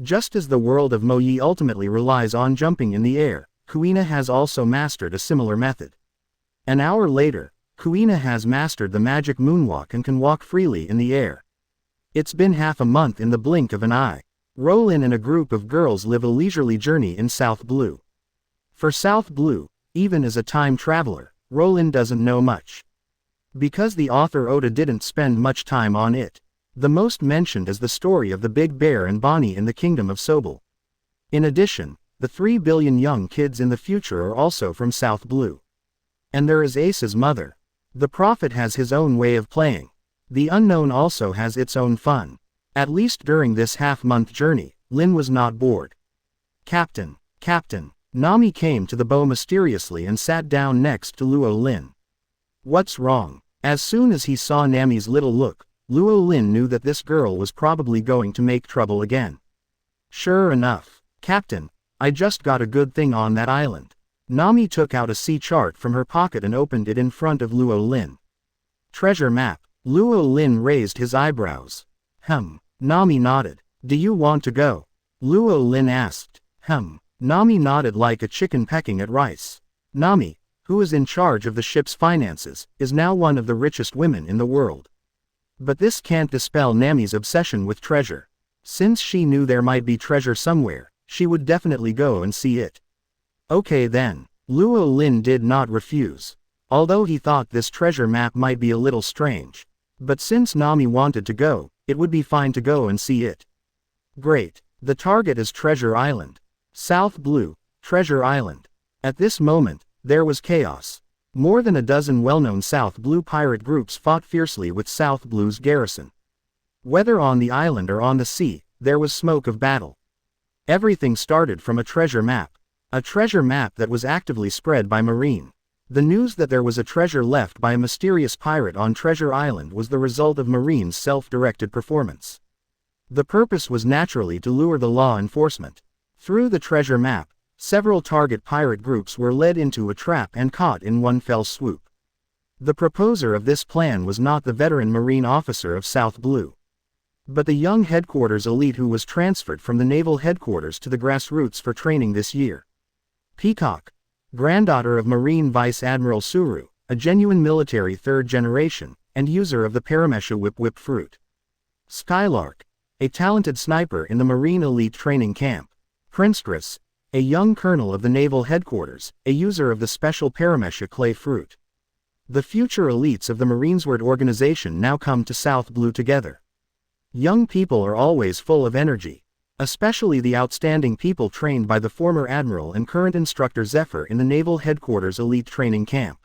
Just as the world of Moye ultimately relies on jumping in the air, Kuina has also mastered a similar method. An hour later, Kuina has mastered the magic moonwalk and can walk freely in the air. It's been half a month in the blink of an eye. Rowling and a group of girls live a leisurely journey in South Blue. For South Blue, even as a time traveler, Rowling doesn't know much. Because the author Oda didn't spend much time on it. The most mentioned is the story of the Big Bear and Bonnie in the Kingdom of Sobel. In addition, the 3 billion young kids in the future are also from South Blue. And there is Ace's mother. The Prophet has his own way of playing. The unknown also has its own fun. At least during this half-month journey, Lin was not bored. Captain. Nami came to the bow mysteriously and sat down next to Luo Lin. What's wrong? As soon as he saw Nami's little look, Luo Lin knew that this girl was probably going to make trouble again. Sure enough, Captain, I just got a good thing on that island. Nami took out a sea chart from her pocket and opened it in front of Luo Lin. Treasure map. Luo Lin raised his eyebrows. Nami nodded. Do you want to go? Luo Lin asked. Nami nodded like a chicken pecking at rice. Nami, who is in charge of the ship's finances, is now one of the richest women in the world. But this can't dispel Nami's obsession with treasure. Since she knew there might be treasure somewhere, she would definitely go and see it. Okay then, Luo Lin did not refuse. Although he thought this treasure map might be a little strange. But since Nami wanted to go, it would be fine to go and see it. Great. The target is Treasure Island. South Blue, Treasure Island. At this moment, there was chaos. More than a dozen well-known South Blue pirate groups fought fiercely with South Blue's garrison. Whether on the island or on the sea, there was smoke of battle. Everything started from a treasure map. A treasure map that was actively spread by Marine. The news that there was a treasure left by a mysterious pirate on Treasure Island was the result of Marine's self-directed performance. The purpose was naturally to lure the law enforcement. Through the treasure map, several target pirate groups were led into a trap and caught in one fell swoop. The proposer of this plan was not the veteran Marine officer of South Blue, but the young headquarters elite who was transferred from the naval headquarters to the grassroots for training this year. Peacock, granddaughter of Marine Vice Admiral Suru, a genuine military third generation, and user of the Paramesha Whip fruit. Skylark, a talented sniper in the Marine elite training camp. Prince, a young colonel of the naval headquarters, a user of the special Paramesha clay fruit. The future elites of the Marinesward organization now come to South Blue together. Young people are always full of energy, especially the outstanding people trained by the former admiral and current instructor Zephyr in the naval headquarters elite training camp.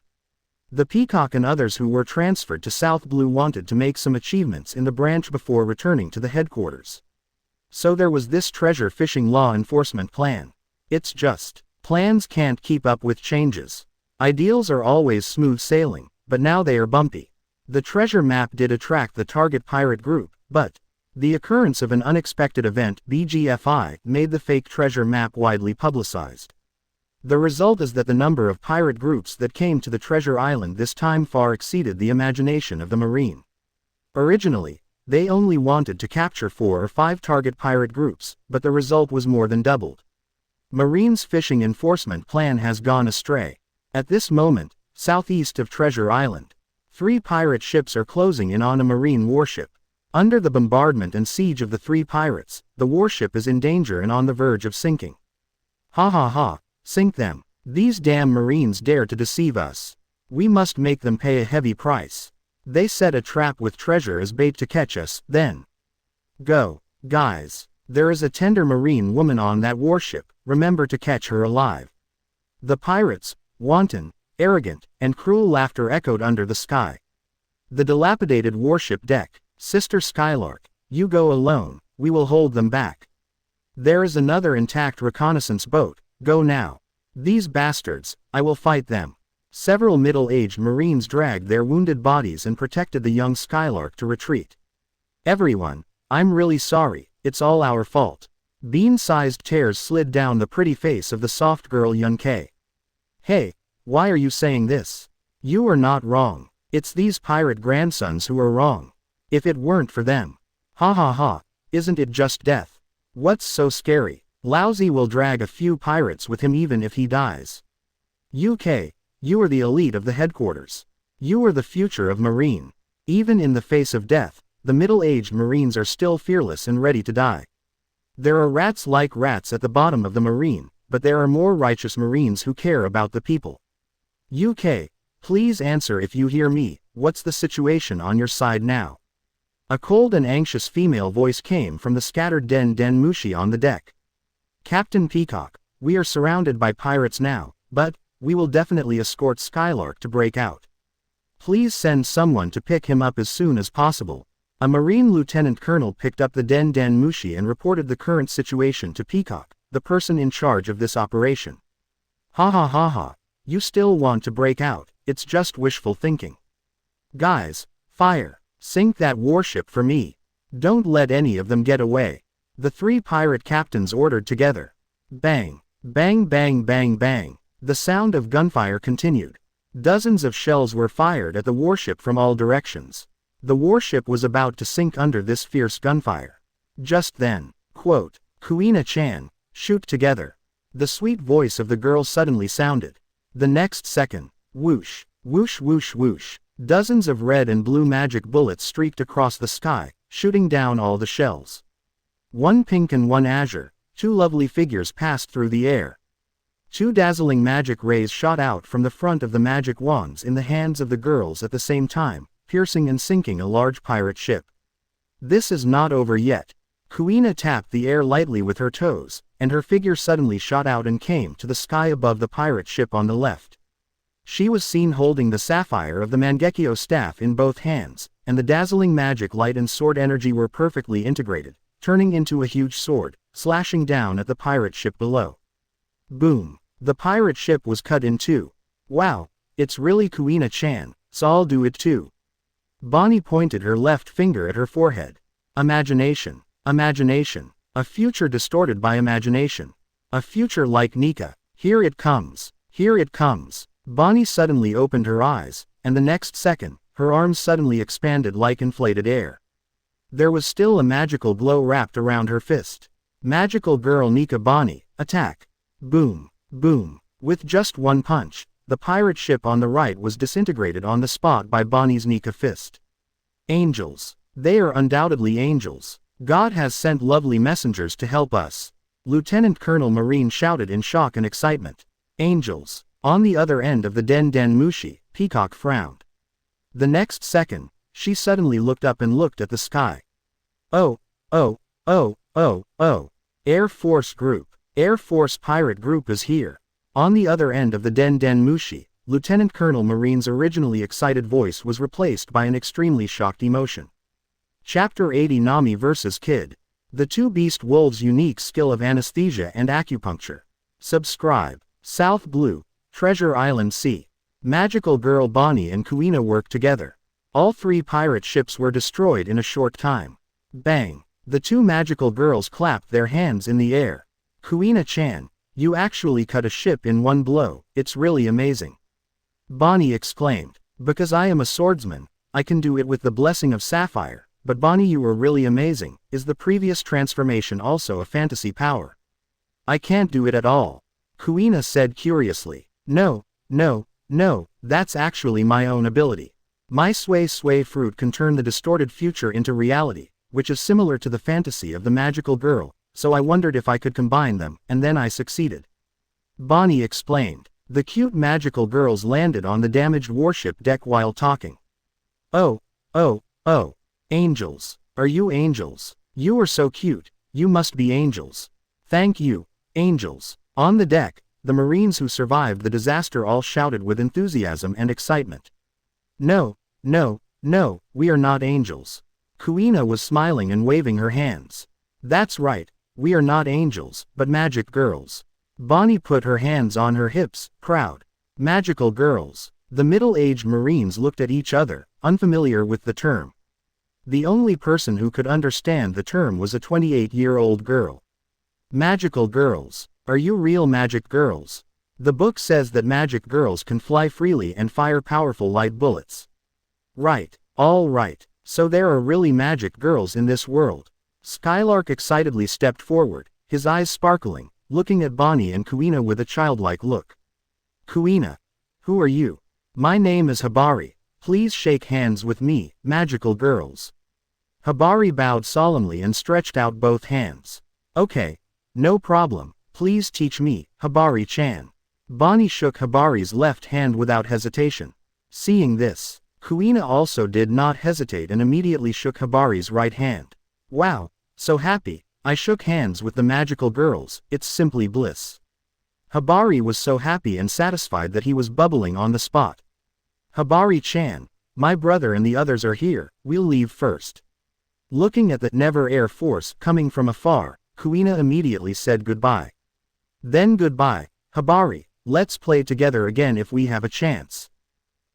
The Peacock and others who were transferred to South Blue wanted to make some achievements in the branch before returning to the headquarters. So there was this treasure fishing law enforcement plan. It's just, plans can't keep up with changes. Ideals are always smooth sailing, but now they are bumpy. The treasure map did attract the target pirate group, but the occurrence of an unexpected event, BGFI, made the fake treasure map widely publicized. The result is that the number of pirate groups that came to the treasure island this time far exceeded the imagination of the Marine. Originally, they only wanted to capture 4 or 5 target pirate groups, but the result was more than doubled. Marine's fishing enforcement plan has gone astray. At this moment, southeast of Treasure Island, 3 pirate ships are closing in on a Marine warship. Under the bombardment and siege of the 3 pirates, the warship is in danger and on the verge of sinking. Ha ha ha, sink them. These damn Marines dare to deceive us. We must make them pay a heavy price. They set a trap with treasure as bait to catch us, then. Go, guys. There is a tender Marine woman on that warship, remember to catch her alive. The pirates, wanton, arrogant, and cruel laughter echoed under the sky. The dilapidated warship deck. Sister Skylark, you go alone, we will hold them back. There is another intact reconnaissance boat, go now. These bastards, I will fight them. Several middle-aged Marines dragged their wounded bodies and protected the young Skylark to retreat. Everyone, I'm really sorry, it's all our fault. Bean-sized tears slid down the pretty face of the soft girl Yun-Kei. Hey, why are you saying this? You are not wrong. It's these pirate grandsons who are wrong. If it weren't for them. Ha ha ha, isn't it just death? What's so scary? Lousy will drag a few pirates with him even if he dies. UK, you are the elite of the headquarters. You are the future of Marine. Even in the face of death, the middle-aged Marines are still fearless and ready to die. There are rats like rats at the bottom of the Marine, but there are more righteous Marines who care about the people. UK, please answer if you hear me, what's the situation on your side now? A cold and anxious female voice came from the scattered Den Mushi on the deck. Captain Peacock, we are surrounded by pirates now, but we will definitely escort Skylark to break out. Please send someone to pick him up as soon as possible. A Marine lieutenant colonel picked up the Den Mushi and reported the current situation to Peacock, the person in charge of this operation. Ha ha ha ha, you still want to break out, it's just wishful thinking. Guys, fire. Sink that warship for me. Don't let any of them get away. The 3 pirate captains ordered together. Bang, bang bang bang bang. The sound of gunfire continued. Dozens of shells were fired at the warship from all directions. The warship was about to sink under this fierce gunfire. Just then, quote, Kuina-chan, shoot together. The sweet voice of the girl suddenly sounded. The next second, whoosh, whoosh whoosh whoosh. Dozens of red and blue magic bullets streaked across the sky, shooting down all the shells. One pink and one azure, 2 lovely figures passed through the air. Two dazzling magic rays shot out from the front of the magic wands in the hands of the girls at the same time, piercing and sinking a large pirate ship. This is not over yet. Kuina tapped the air lightly with her toes, and her figure suddenly shot out and came to the sky above the pirate ship on the left. She was seen holding the sapphire of the Mangekyo staff in both hands, and the dazzling magic light and sword energy were perfectly integrated, turning into a huge sword, slashing down at the pirate ship below. Boom! The pirate ship was cut in two. Wow, it's really Kuina-chan, so I'll do it too. Bonnie pointed her left finger at her forehead. Imagination. Imagination. A future distorted by imagination. A future like Nika. Here it comes. Here it comes. Bonnie suddenly opened her eyes, and the next second, her arms suddenly expanded like inflated air. There was still a magical glow wrapped around her fist. Magical girl Nika Bonnie, attack. Boom. Boom. With just one punch, the pirate ship on the right was disintegrated on the spot by Bonnie's Nika fist. Angels. They are undoubtedly angels. God has sent lovely messengers to help us. Lieutenant Colonel Marine shouted in shock and excitement. Angels. On the other end of the Den Den Mushi, Peacock frowned. The next second, she suddenly looked up and looked at the sky. Oh, oh, oh, oh, oh. Air Force Group. Air Force Pirate Group is here. On the other end of the Den Den Mushi, Lieutenant Colonel Marine's originally excited voice was replaced by an extremely shocked emotion. Chapter 80 Nami vs. Kid. The Two Beast Wolves' unique skill of anesthesia and acupuncture. Subscribe. South Blue. Treasure Island Sea. Magical girl Bonnie and Kuina work together. All three pirate ships were destroyed in a short time. Bang. The two magical girls clapped their hands in the air. Kuina-chan, you actually cut a ship in one blow, it's really amazing. Bonnie exclaimed. Because I am a swordsman, I can do it with the blessing of Sapphire, but Bonnie, you are really amazing. Is the previous transformation also a fantasy power? I can't do it at all. Kuina said curiously. No, no, no, that's actually my own ability. My sway fruit can turn the distorted future into reality, which is similar to the fantasy of the magical girl, so I wondered if I could combine them, and then I succeeded. Bonnie explained. The cute magical girls landed on the damaged warship deck while talking. Oh, oh, oh. Angels. Are you angels? You are so cute, you must be angels. Thank you, angels. On the deck, the Marines who survived the disaster all shouted with enthusiasm and excitement. No, no, no, we are not angels. Kuina was smiling and waving her hands. That's right, we are not angels, but magic girls. Bonnie put her hands on her hips, proud. Magical girls. The middle-aged Marines looked at each other, unfamiliar with the term. The only person who could understand the term was a 28-year-old girl. Magical girls. Are you real magic girls? The book says that magic girls can fly freely and fire powerful light bullets. Right, all right, so there are really magic girls in this world. Skylark excitedly stepped forward, his eyes sparkling, looking at Bonnie and Kuina with a childlike look. Kuina. Who are you? My name is Hibari. Please shake hands with me, magical girls. Hibari bowed solemnly and stretched out both hands. Okay. No problem. Please teach me, Hibari-chan. Bonnie shook Hibari's left hand without hesitation. Seeing this, Kuina also did not hesitate and immediately shook Hibari's right hand. Wow, so happy. I shook hands with the magical girls, it's simply bliss. Hibari was so happy and satisfied that he was bubbling on the spot. Hibari-chan, my brother and the others are here, we'll leave first. Looking at the Never Air Force coming from afar, Kuina immediately said goodbye. Then goodbye, Hibari, let's play together again if we have a chance.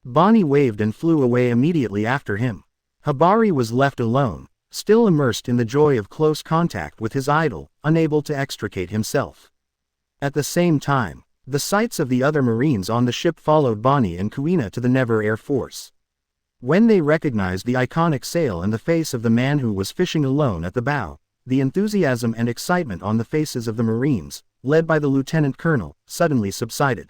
Bonnie waved and flew away immediately after him. Hibari was left alone, still immersed in the joy of close contact with his idol, unable to extricate himself. At the same time, the sights of the other Marines on the ship followed Bonnie and Kuina to the Never Air Force. When they recognized the iconic sail and the face of the man who was fishing alone at the bow, the enthusiasm and excitement on the faces of the Marines, led by the lieutenant colonel, suddenly subsided.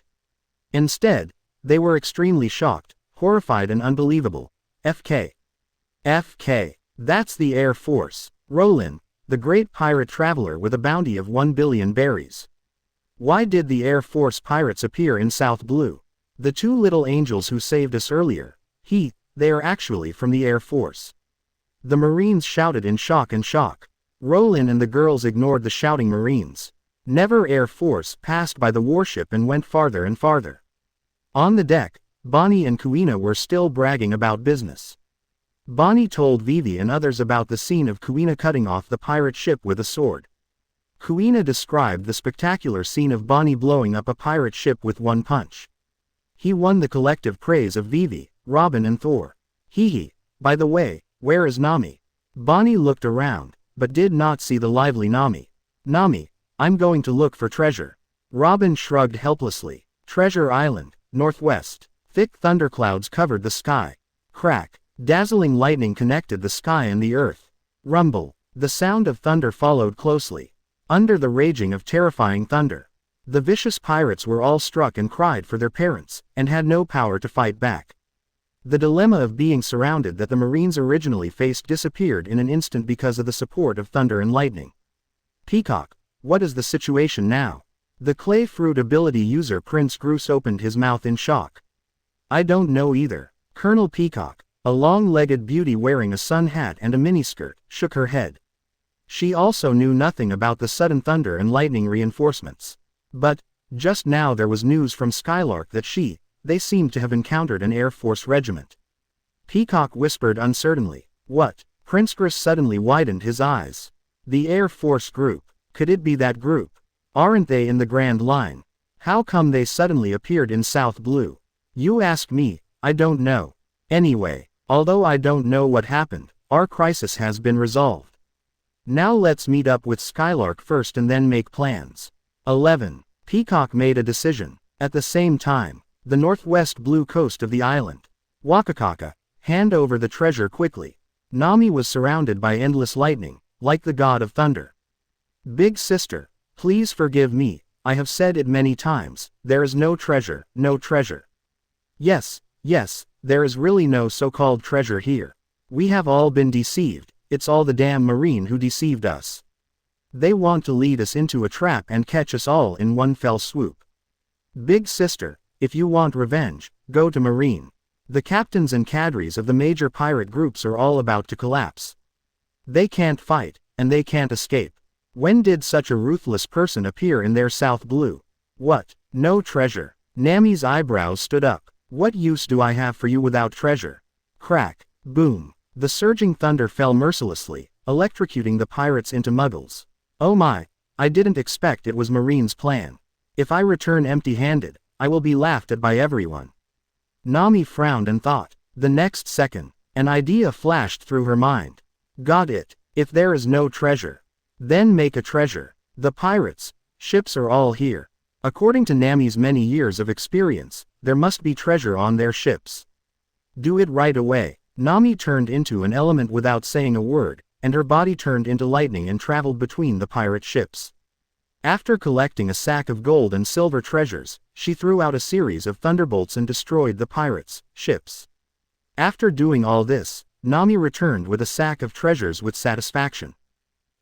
Instead, they were extremely shocked, horrified and unbelievable. FK. FK. That's the Air Force. Rowling, the great pirate traveler with a bounty of 1 billion berries. Why did the Air Force pirates appear in South Blue? The two little angels who saved us earlier. They are actually from the Air Force. The Marines shouted in shock and shock. Rowling and the girls ignored the shouting Marines. Never Air Force passed by the warship and went farther and farther. On the deck, Bonnie and Kuina were still bragging about business. Bonnie told Vivi and others about the scene of Kuina cutting off the pirate ship with a sword. Kuina described the spectacular scene of Bonnie blowing up a pirate ship with one punch. He won the collective praise of Vivi, Robin and Thor. By the way, where is Nami? Bonnie looked around, but did not see the lively Nami. Nami, I'm going to look for treasure. Robin shrugged helplessly. Treasure Island, northwest. Thick thunderclouds covered the sky. Crack. Dazzling lightning connected the sky and the earth. Rumble. The sound of thunder followed closely. Under the raging of terrifying thunder, the vicious pirates were all struck and cried for their parents, and had no power to fight back. The dilemma of being surrounded that the Marines originally faced disappeared in an instant because of the support of thunder and lightning. Peacock, what is the situation now? The clay fruit ability user Prince Groose opened his mouth in shock. I don't know either. Colonel Peacock, a long-legged beauty wearing a sun hat and a miniskirt, shook her head. She also knew nothing about the sudden thunder and lightning reinforcements. But, just now there was news from Skylark that they seemed to have encountered an Air Force regiment. Peacock whispered uncertainly. What? Prince Groose suddenly widened his eyes. The Air Force group. Could it be that group? Aren't they in the Grand Line? How come they suddenly appeared in South Blue? You ask me, I don't know. Anyway, although I don't know what happened, our crisis has been resolved. Now let's meet up with Skylark first and then make plans. 11. Peacock made a decision. At the same time, the northwest blue coast of the island. Wakakaka, hand over the treasure quickly. Nami was surrounded by endless lightning, like the god of thunder. Big sister, please forgive me, I have said it many times, there is no treasure, no treasure. Yes, there is really no so-called treasure here. We have all been deceived. It's all the damn Marine who deceived us. They want to lead us into a trap and catch us all in one fell swoop. Big sister, if you want revenge, go to Marine. The captains and cadres of the major pirate groups are all about to collapse. They can't fight, and they can't escape. When did such a ruthless person appear in their South Blue? What? No treasure. Nami's eyebrows stood up. What use do I have for you without treasure? Crack. Boom. The surging thunder fell mercilessly, electrocuting the pirates into muggles. Oh my, I didn't expect it was Marine's plan. If I return empty-handed, I will be laughed at by everyone. Nami frowned and thought. The next second, an idea flashed through her mind. Got it. If there is no treasure, then make a treasure. The pirates' ships are all here. According to Nami's many years of experience, there must be treasure on their ships. Do it right away. Nami turned into an element without saying a word, and her body turned into lightning and traveled between the pirate ships. After collecting a sack of gold and silver treasures, she threw out a series of thunderbolts and destroyed the pirates' ships. After doing all this, Nami returned with a sack of treasures with satisfaction.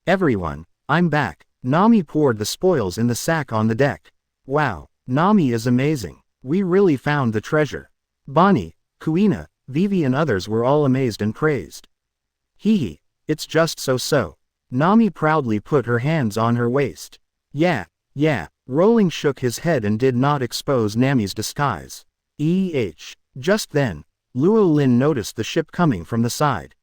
Everyone, I'm back. Nami poured the spoils in the sack on the deck. Wow, Nami is amazing. We really found the treasure. Bonnie, Kuina, Vivi and others were all amazed and praised. It's just so. Nami proudly put her hands on her waist. Yeah. Rowling shook his head and did not expose Nami's disguise. Just then, Luo Lin noticed the ship coming from the side.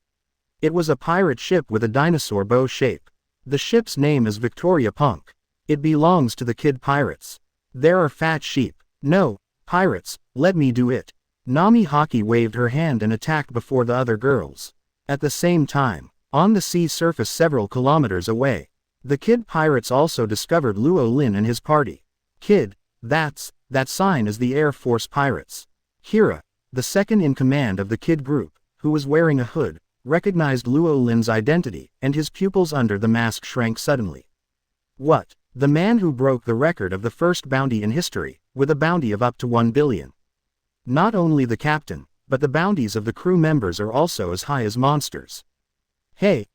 It was a pirate ship with a dinosaur bow shape. The ship's name is Victoria Punk. It belongs to the Kid Pirates. There are fat sheep. No, pirates, let me do it. Nami Haki waved her hand and attacked before the other girls. At the same time, on the sea surface several kilometers away, the Kid Pirates also discovered Luo Lin and his party. Kid, that sign is the Air Force Pirates. Kira, the second in command of the Kid group, who was wearing a hood, recognized Luo Lin's identity, and his pupils under the mask shrank suddenly. What? The man who broke the record of the first bounty in history, with a bounty of up to 1 billion. Not only the captain, but the bounties of the crew members are also as high as monsters. Hey,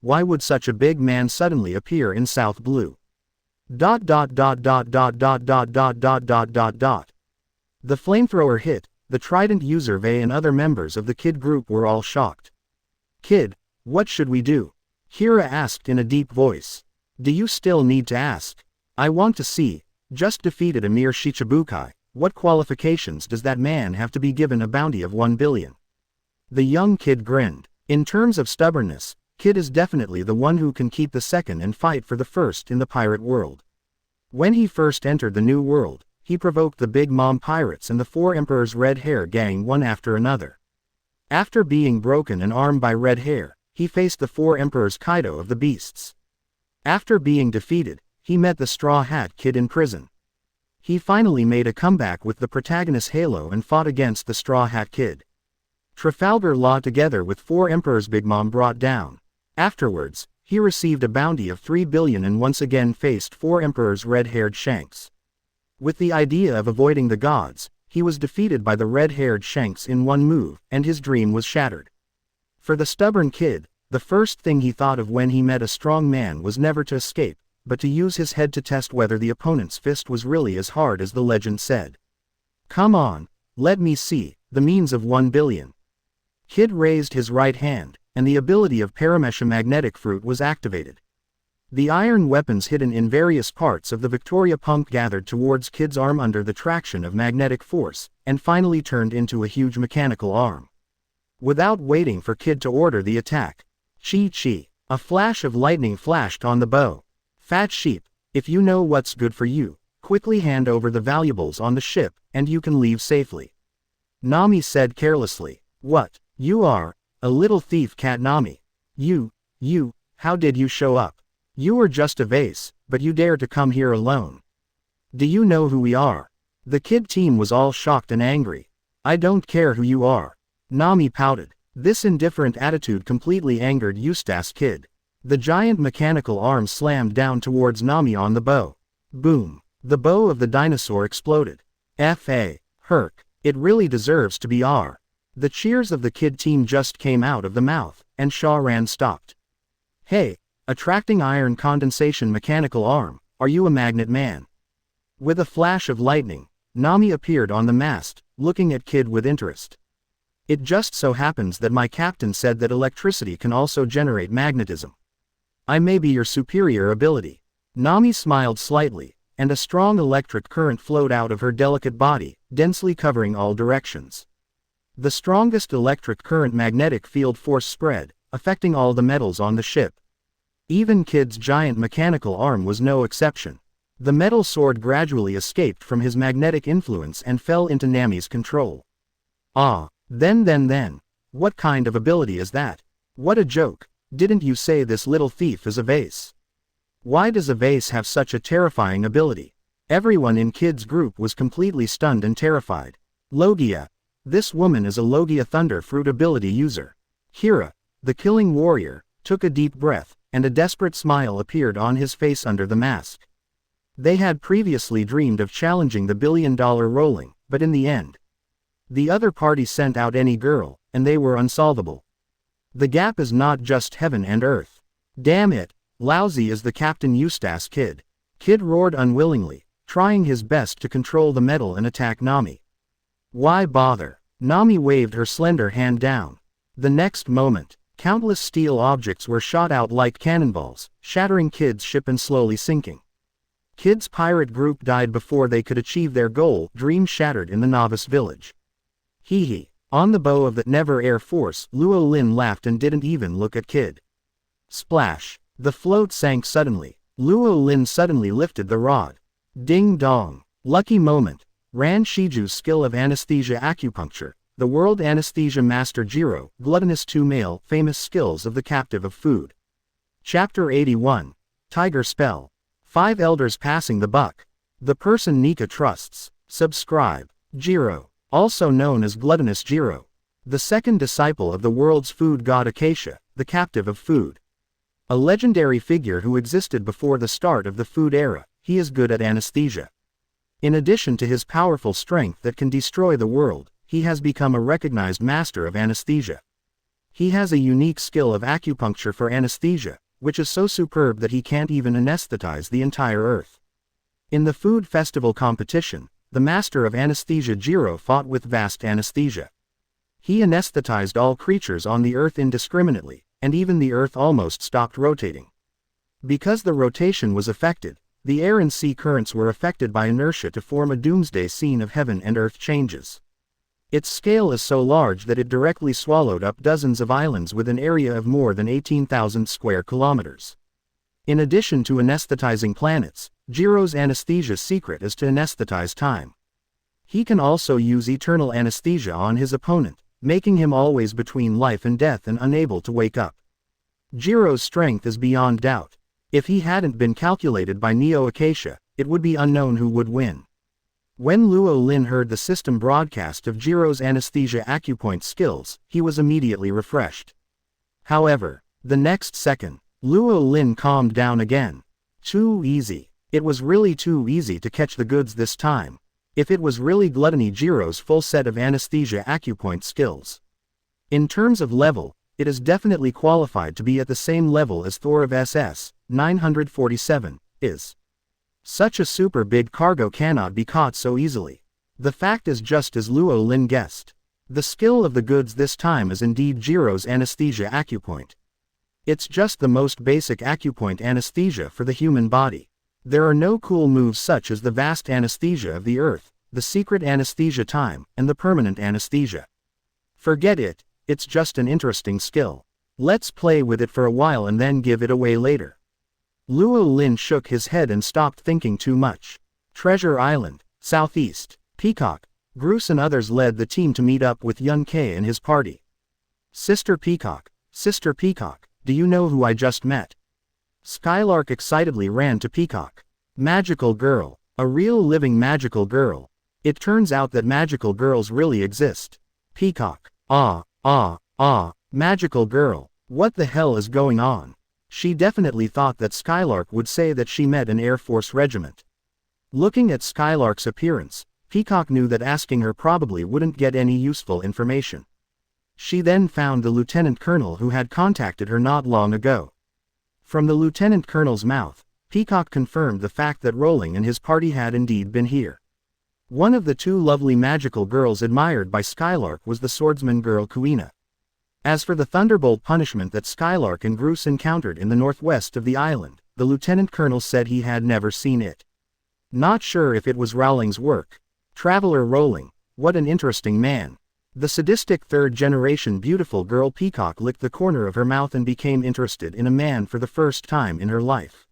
why would such a big man suddenly appear in South Blue? Dot dot dot dot dot dot dot dot dot dot dot dot. The flamethrower hit, the Trident user Vey and other members of the Kid group were all shocked. Kid, what should we do? Hira asked in a deep voice. Do you still need to ask? I want to see. Just defeated a mere Shichibukai, what qualifications does that man have to be given a bounty of 1 billion? The young Kid grinned. In terms of stubbornness, Kid is definitely the one who can keep the second and fight for the first in the pirate world. When he first entered the new world, he provoked the Big Mom pirates and the 4 Emperors Red Hair gang one after another. After being broken and armed by Red Hair, he faced the 4 Emperors Kaido of the Beasts. After being defeated, he met the Straw Hat Kid in prison. He finally made a comeback with the protagonist Halo and fought against the Straw Hat Kid. Trafalgar Law together with 4 Emperors Big Mom brought down. Afterwards, he received a bounty of 3 billion and once again faced 4 Emperors Red-Haired Shanks. With the idea of avoiding the gods, he was defeated by the red-haired Shanks in one move, and his dream was shattered. For the stubborn Kid, the first thing he thought of when he met a strong man was never to escape, but to use his head to test whether the opponent's fist was really as hard as the legend said. Come on, let me see, the means of 1 billion. Kid raised his right hand, and the ability of Paramesha Magnetic Fruit was activated. The iron weapons hidden in various parts of the Victoria pump gathered towards Kid's arm under the traction of magnetic force, and finally turned into a huge mechanical arm. Without waiting for Kid to order the attack, Chi-Chi, a flash of lightning flashed on the bow. Fat sheep, if you know what's good for you, quickly hand over the valuables on the ship, and you can leave safely. Nami said carelessly. What, you are, a little thief cat Nami. You, how did you show up? You were just a vase, but you dare to come here alone. Do you know who we are? The Kid team was all shocked and angry. I don't care who you are. Nami pouted. This indifferent attitude completely angered Eustace Kid. The giant mechanical arm slammed down towards Nami on the bow. Boom. The bow of the dinosaur exploded. F.A. Herc. It really deserves to be R. The cheers of the Kid team just came out of the mouth, and Shawran stopped. Hey, attracting iron condensation mechanical arm, are you a magnet man? With a flash of lightning, Nami appeared on the mast, looking at Kid with interest. It just so happens that my captain said that electricity can also generate magnetism. I may be your superior ability. Nami smiled slightly, and a strong electric current flowed out of her delicate body, densely covering all directions. The strongest electric current magnetic field force spread, affecting all the metals on the ship. Even Kid's giant mechanical arm was no exception. The metal sword gradually escaped from his magnetic influence and fell into Nami's control. Ah, then. What kind of ability is that? What a joke. Didn't you say this little thief is a vase? Why does a vase have such a terrifying ability? Everyone in Kid's group was completely stunned and terrified. Logia. This woman is a Logia Thunder Fruit ability user. Hira, the killing warrior, took a deep breath, and a desperate smile appeared on his face under the mask. They had previously dreamed of challenging the billion-dollar Rowling, but in the end, the other party sent out any girl, and they were unsolvable. The gap is not just heaven and earth. Damn it, lousy is the Captain Eustace Kid. Kid roared unwillingly, trying his best to control the metal and attack Nami. Why bother? Nami waved her slender hand down. The next moment, countless steel objects were shot out like cannonballs, shattering Kid's ship and slowly sinking. Kid's pirate group died before they could achieve their goal, dream shattered in the novice village. Hee. On the bow of the Never Air Force, Luo Lin laughed and didn't even look at Kid. Splash. The float sank suddenly. Luo Lin suddenly lifted the rod. Ding dong. Lucky moment. Ran Shiju's skill of anesthesia acupuncture, the world anesthesia master Jiro, gluttonous 2 male, famous skills of the captive of food. Chapter 81. Tiger Spell. 5 elders passing the buck. The person Nika trusts. Subscribe. Jiro, also known as gluttonous Jiro. The second disciple of the world's food god Acacia, the captive of food. A legendary figure who existed before the start of the food era, he is good at anesthesia. In addition to his powerful strength that can destroy the world, he has become a recognized master of anesthesia. He has a unique skill of acupuncture for anesthesia, which is so superb that he can't even anesthetize the entire earth. In the food festival competition, the master of anesthesia Jiro fought with vast anesthesia. He anesthetized all creatures on the earth indiscriminately, and even the earth almost stopped rotating. Because the rotation was affected, the air and sea currents were affected by inertia to form a doomsday scene of heaven and earth changes. Its scale is so large that it directly swallowed up dozens of islands with an area of more than 18,000 square kilometers. In addition to anesthetizing planets, Jiro's anesthesia secret is to anesthetize time. He can also use eternal anesthesia on his opponent, making him always between life and death and unable to wake up. Jiro's strength is beyond doubt. If he hadn't been calculated by Neo Acacia, it would be unknown who would win. When Luo Lin heard the system broadcast of Jiro's anesthesia acupoint skills, he was immediately refreshed. However, the next second, Luo Lin calmed down again. Too easy. It was really too easy to catch the goods this time. If it was really gluttony Jiro's full set of anesthesia acupoint skills. In terms of level, it is definitely qualified to be at the same level as Thor of SS-947 is. Such a super big cargo cannot be caught so easily. The fact is just as Luo Lin guessed. The skill of the goods this time is indeed Jiro's anesthesia acupoint. It's just the most basic acupoint anesthesia for the human body. There are no cool moves such as the vast anesthesia of the earth, the secret anesthesia time, and the permanent anesthesia. Forget it, it's just an interesting skill. Let's play with it for a while and then give it away later. Luo Lin shook his head and stopped thinking too much. Treasure Island, Southeast, Peacock, Bruce and others led the team to meet up with Yun Kei and his party. Sister Peacock, do you know who I just met? Skylark excitedly ran to Peacock. Magical girl, a real living magical girl. It turns out that magical girls really exist. Peacock, magical girl, what the hell is going on? She definitely thought that Skylark would say that she met an Air Force regiment. Looking at Skylark's appearance, Peacock knew that asking her probably wouldn't get any useful information. She then found the lieutenant colonel who had contacted her not long ago. From the lieutenant colonel's mouth, Peacock confirmed the fact that Rowling and his party had indeed been here. One of the two lovely magical girls admired by Skylark was the swordsman girl Kuina. As for the thunderbolt punishment that Skylark and Bruce encountered in the northwest of the island, the lieutenant colonel said he had never seen it. Not sure if it was Rowling's work. Traveler Rowling, what an interesting man. The sadistic third-generation beautiful girl Peacock licked the corner of her mouth and became interested in a man for the first time in her life.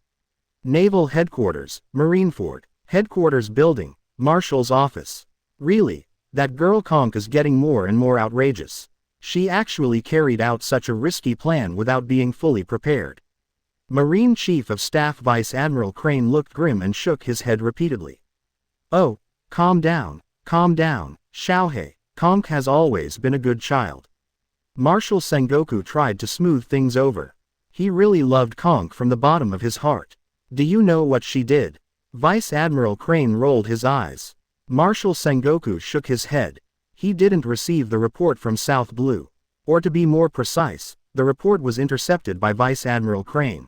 Naval Headquarters, Marineford, Headquarters Building, Marshal's Office. Really, that girl Conk is getting more and more outrageous. She actually carried out such a risky plan without being fully prepared. Marine Chief of Staff Vice Admiral Crane looked grim and shook his head repeatedly. Oh, calm down, Xiaohei. Conk has always been a good child. Marshal Sengoku tried to smooth things over. He really loved Conk from the bottom of his heart. Do you know what she did? Vice Admiral Crane rolled his eyes. Marshal Sengoku shook his head. He didn't receive the report from South Blue. Or to be more precise, the report was intercepted by Vice Admiral Crane.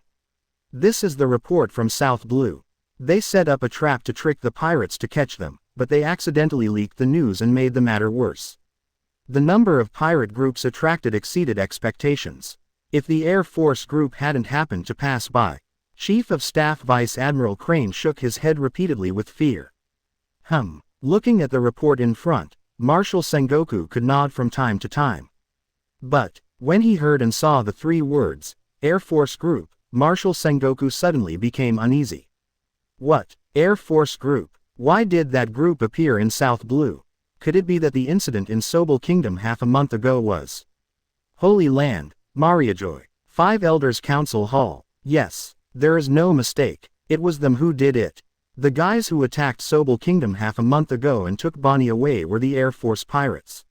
This is the report from South Blue. They set up a trap to trick the pirates to catch them, but they accidentally leaked the news and made the matter worse. The number of pirate groups attracted exceeded expectations. If the Air Force group hadn't happened to pass by, Chief of Staff Vice Admiral Crane shook his head repeatedly with fear. Looking at the report in front, Marshal Sengoku could nod from time to time. But, when he heard and saw the three words, Air Force Group, Marshal Sengoku suddenly became uneasy. What, Air Force Group? Why did that group appear in South Blue? Could it be that the incident in Sobel Kingdom half a month ago was Holy Land, Mariajoy, Five Elders Council Hall? Yes, there is no mistake, it was them who did it. The guys who attacked Sobel Kingdom half a month ago and took Bonnie away were the Air Force pirates.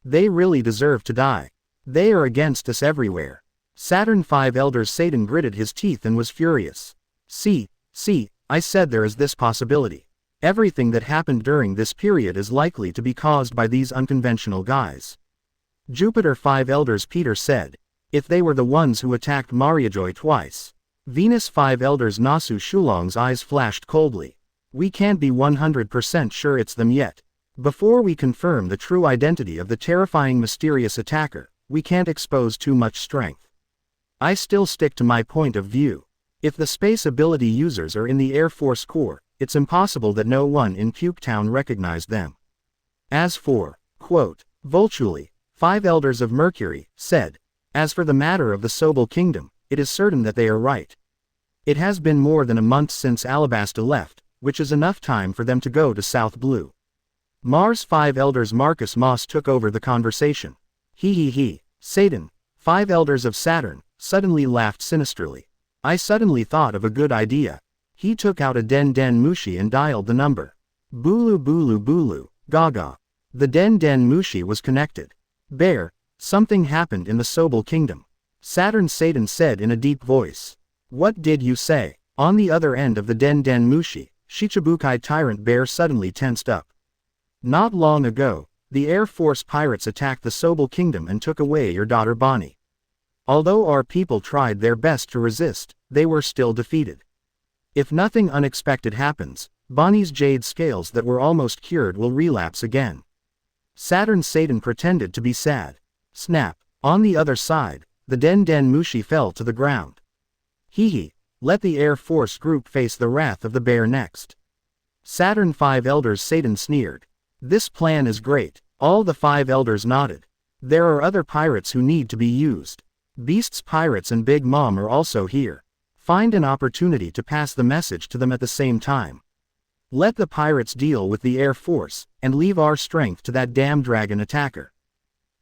They really deserve to die. They are against us everywhere. Saturn Five Elders Satan gritted his teeth and was furious. See, I said there is this possibility. Everything that happened during this period is likely to be caused by these unconventional guys. Jupiter Five Elders Peter said, If they were the ones who attacked Mariajoy twice. Venus 5 Elders Nasu Shulong's eyes flashed coldly. We can't be 100% sure it's them yet. Before we confirm the true identity of the terrifying mysterious attacker, we can't expose too much strength. I still stick to my point of view. If the space ability users are in the Air Force Corps, it's impossible that no one in Puke Town recognized them. As for, quote, Voltuli, 5 Elders of Mercury, said. As for the matter of the Sobel Kingdom, it is certain that they are right. It has been more than a month since Alabasta left, which is enough time for them to go to South Blue. Mars 5 Elders Marcus Moss took over the conversation. He. Satan, 5 Elders of Saturn, suddenly laughed sinisterly. I suddenly thought of a good idea. He took out a Den Mushi and dialed the number. Bulu, gaga. The Den Mushi was connected. Bear, something happened in the Sobel Kingdom. Saturn Satan said in a deep voice. What did you say? On the other end of the Den Mushi, Shichibukai Tyrant Bear suddenly tensed up. Not long ago, the Air Force pirates attacked the Sobel Kingdom and took away your daughter Bonnie. Although our people tried their best to resist, they were still defeated. If nothing unexpected happens, Bonnie's jade scales that were almost cured will relapse again. Saturn Satan pretended to be sad. Snap. On the other side, the Den Mushi fell to the ground. Let the Air Force group face the wrath of the bear next. Saturn 5 Elders Satan sneered. This plan is great. All the 5 Elders nodded. There are other pirates who need to be used. Beast's Pirates and Big Mom are also here. Find an opportunity to pass the message to them at the same time. Let the pirates deal with the Air Force, and leave our strength to that damn dragon attacker.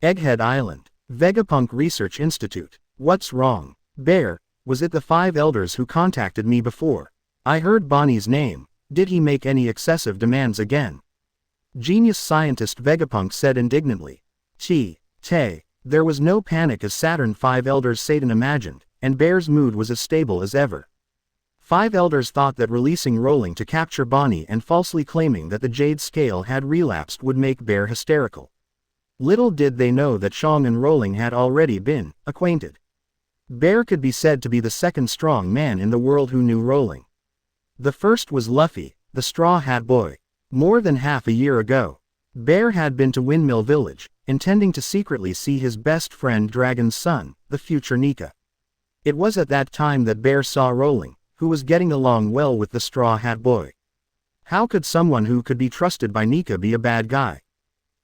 Egghead Island. Vegapunk Research Institute. What's wrong? Bear, was it the 5 Elders who contacted me before? I heard Bonnie's name. Did he make any excessive demands again? Genius Scientist Vegapunk said indignantly. There was no panic as Saturn 5 Elders Satan imagined, and Bear's mood was as stable as ever. 5 Elders thought that releasing Rowling to capture Bonnie and falsely claiming that the Jade Scale had relapsed would make Bear hysterical. Little did they know that Shang and Rowling had already been acquainted. Bear could be said to be the second strong man in the world who knew Rowling. The first was Luffy, the Straw Hat Boy. More than half a year ago, Bear had been to Windmill Village, intending to secretly see his best friend Dragon's son, the future Nika. It was at that time that Bear saw Rowling, who was getting along well with the Straw Hat Boy. How could someone who could be trusted by Nika be a bad guy?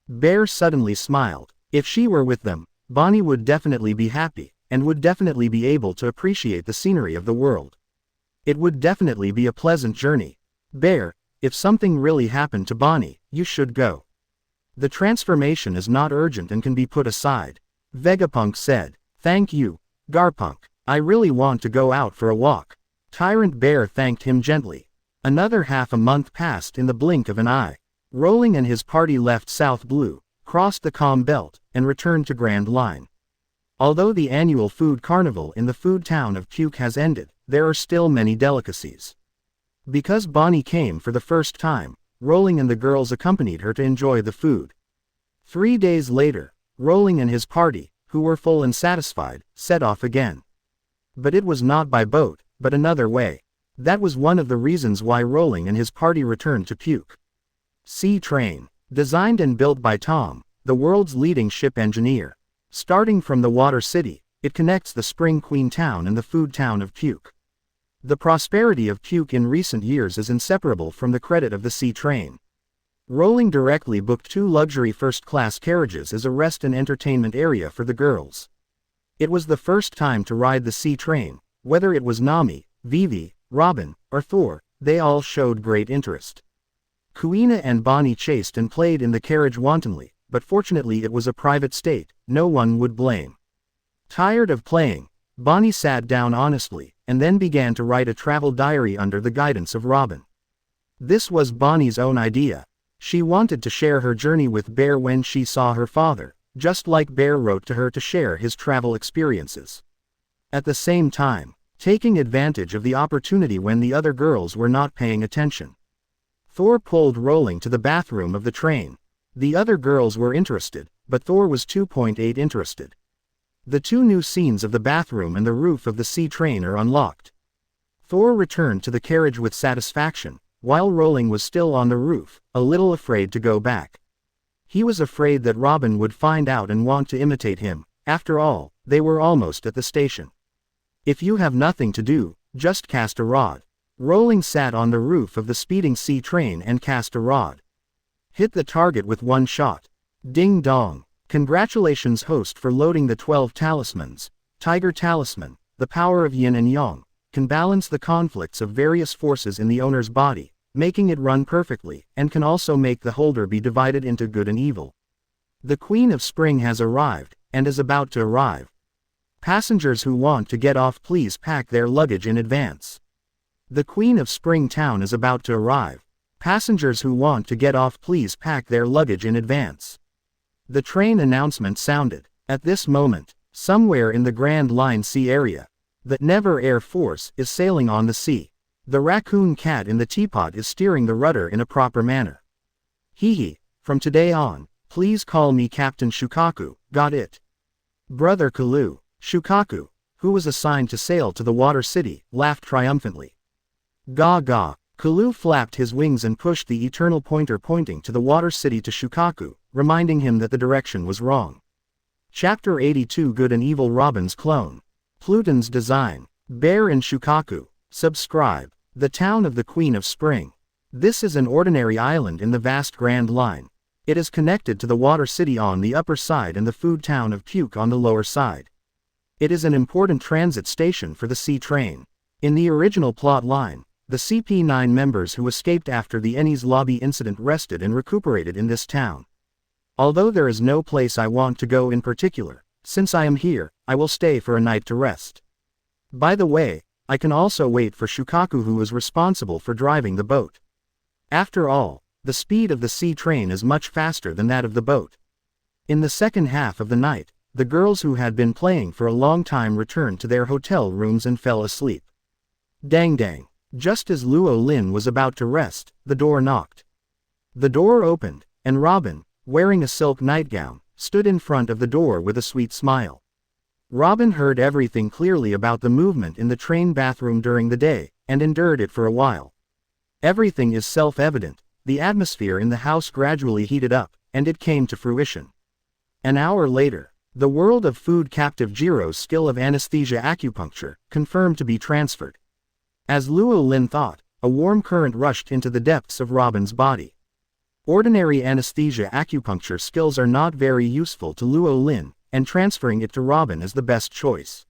Bear suddenly smiled. If she were with them, Bonnie would definitely be happy, and would definitely be able to appreciate the scenery of the world. It would definitely be a pleasant journey. Bear, if something really happened to Bonnie, you should go. The transformation is not urgent and can be put aside. Vegapunk said. Thank you, Garpunk. I really want to go out for a walk. Tyrant Bear thanked him gently. Another half a month passed in the blink of an eye. Rowling and his party left South Blue, crossed the Calm Belt, and returned to Grand Line. Although the annual food carnival in the food town of Puke has ended, there are still many delicacies. Because Bonnie came for the first time, Rowling and the girls accompanied her to enjoy the food. 3 days later, Rowling and his party, who were full and satisfied, set off again. But it was not by boat, but another way. That was one of the reasons why Rowling and his party returned to Puke. Sea Train. Designed and built by Tom, the world's leading ship engineer. Starting from the Water City, it connects the Spring Queen town and the food town of Puke. The prosperity of Puke in recent years is inseparable from the credit of the Sea Train. Rowling directly booked 2 luxury first-class carriages as a rest and entertainment area for the girls. It was the first time to ride the Sea Train. Whether it was Nami, Vivi, Robin, or Thor, they all showed great interest. Kuina and Bonnie chased and played in the carriage wantonly, but fortunately it was a private state, no one would blame. Tired of playing, Bonnie sat down honestly, and then began to write a travel diary under the guidance of Robin. This was Bonnie's own idea. She wanted to share her journey with Bear when she saw her father, just like Bear wrote to her to share his travel experiences. At the same time, taking advantage of the opportunity when the other girls were not paying attention. Thor pulled Rowling to the bathroom of the train. The other girls were interested, but Thor was 2.8 interested. The 2 new scenes of the bathroom and the roof of the sea train are unlocked. Thor returned to the carriage with satisfaction, while Rowling was still on the roof, a little afraid to go back. He was afraid that Robin would find out and want to imitate him. After all, they were almost at the station. If you have nothing to do, just cast a rod. Rowling sat on the roof of the speeding sea train and cast a rod. Hit the target with 1 shot. Ding dong. Congratulations host for loading the 12 talismans. Tiger Talisman, the power of yin and yang, can balance the conflicts of various forces in the owner's body, making it run perfectly, and can also make the holder be divided into good and evil. The Queen of Spring has arrived, and is about to arrive. Passengers who want to get off please pack their luggage in advance. The Queen of Spring Town is about to arrive. Passengers who want to get off please pack their luggage in advance. The train announcement sounded. At this moment, somewhere in the Grand Line Sea area, the Never Air Force is sailing on the sea. The raccoon cat in the teapot is steering the rudder in a proper manner. Hee hee, from today on, please call me Captain Shukaku, got it? Brother Kalu. Shukaku, who was assigned to sail to the Water City, laughed triumphantly. Ga ga. Kalu flapped his wings and pushed the eternal pointer pointing to the Water City to Shukaku, reminding him that the direction was wrong. Chapter 82 Good and Evil Robin's Clone. Pluton's Design. Bear and Shukaku. Subscribe. The Town of the Queen of Spring. This is an ordinary island in the vast Grand Line. It is connected to the Water City on the upper side and the food town of Puke on the lower side. It is an important transit station for the sea train. In the original plot line, the CP9 members who escaped after the Enies Lobby incident rested and recuperated in this town. Although there is no place I want to go in particular, since I am here, I will stay for a night to rest. By the way, I can also wait for Shukaku who is responsible for driving the boat. After all, the speed of the sea train is much faster than that of the boat. In the second half of the night, the girls who had been playing for a long time returned to their hotel rooms and fell asleep. Dang dang. Just as Luo Lin was about to rest, the door knocked. The door opened, and Robin, wearing a silk nightgown, stood in front of the door with a sweet smile. Robin heard everything clearly about the movement in the train bathroom during the day, and endured it for a while. Everything is self-evident. The atmosphere in the house gradually heated up, and it came to fruition. An hour later, the world of food captive Jiro's skill of anesthesia acupuncture, confirmed to be transferred. As Luo Lin thought, a warm current rushed into the depths of Robin's body. Ordinary anesthesia acupuncture skills are not very useful to Luo Lin, and transferring it to Robin is the best choice.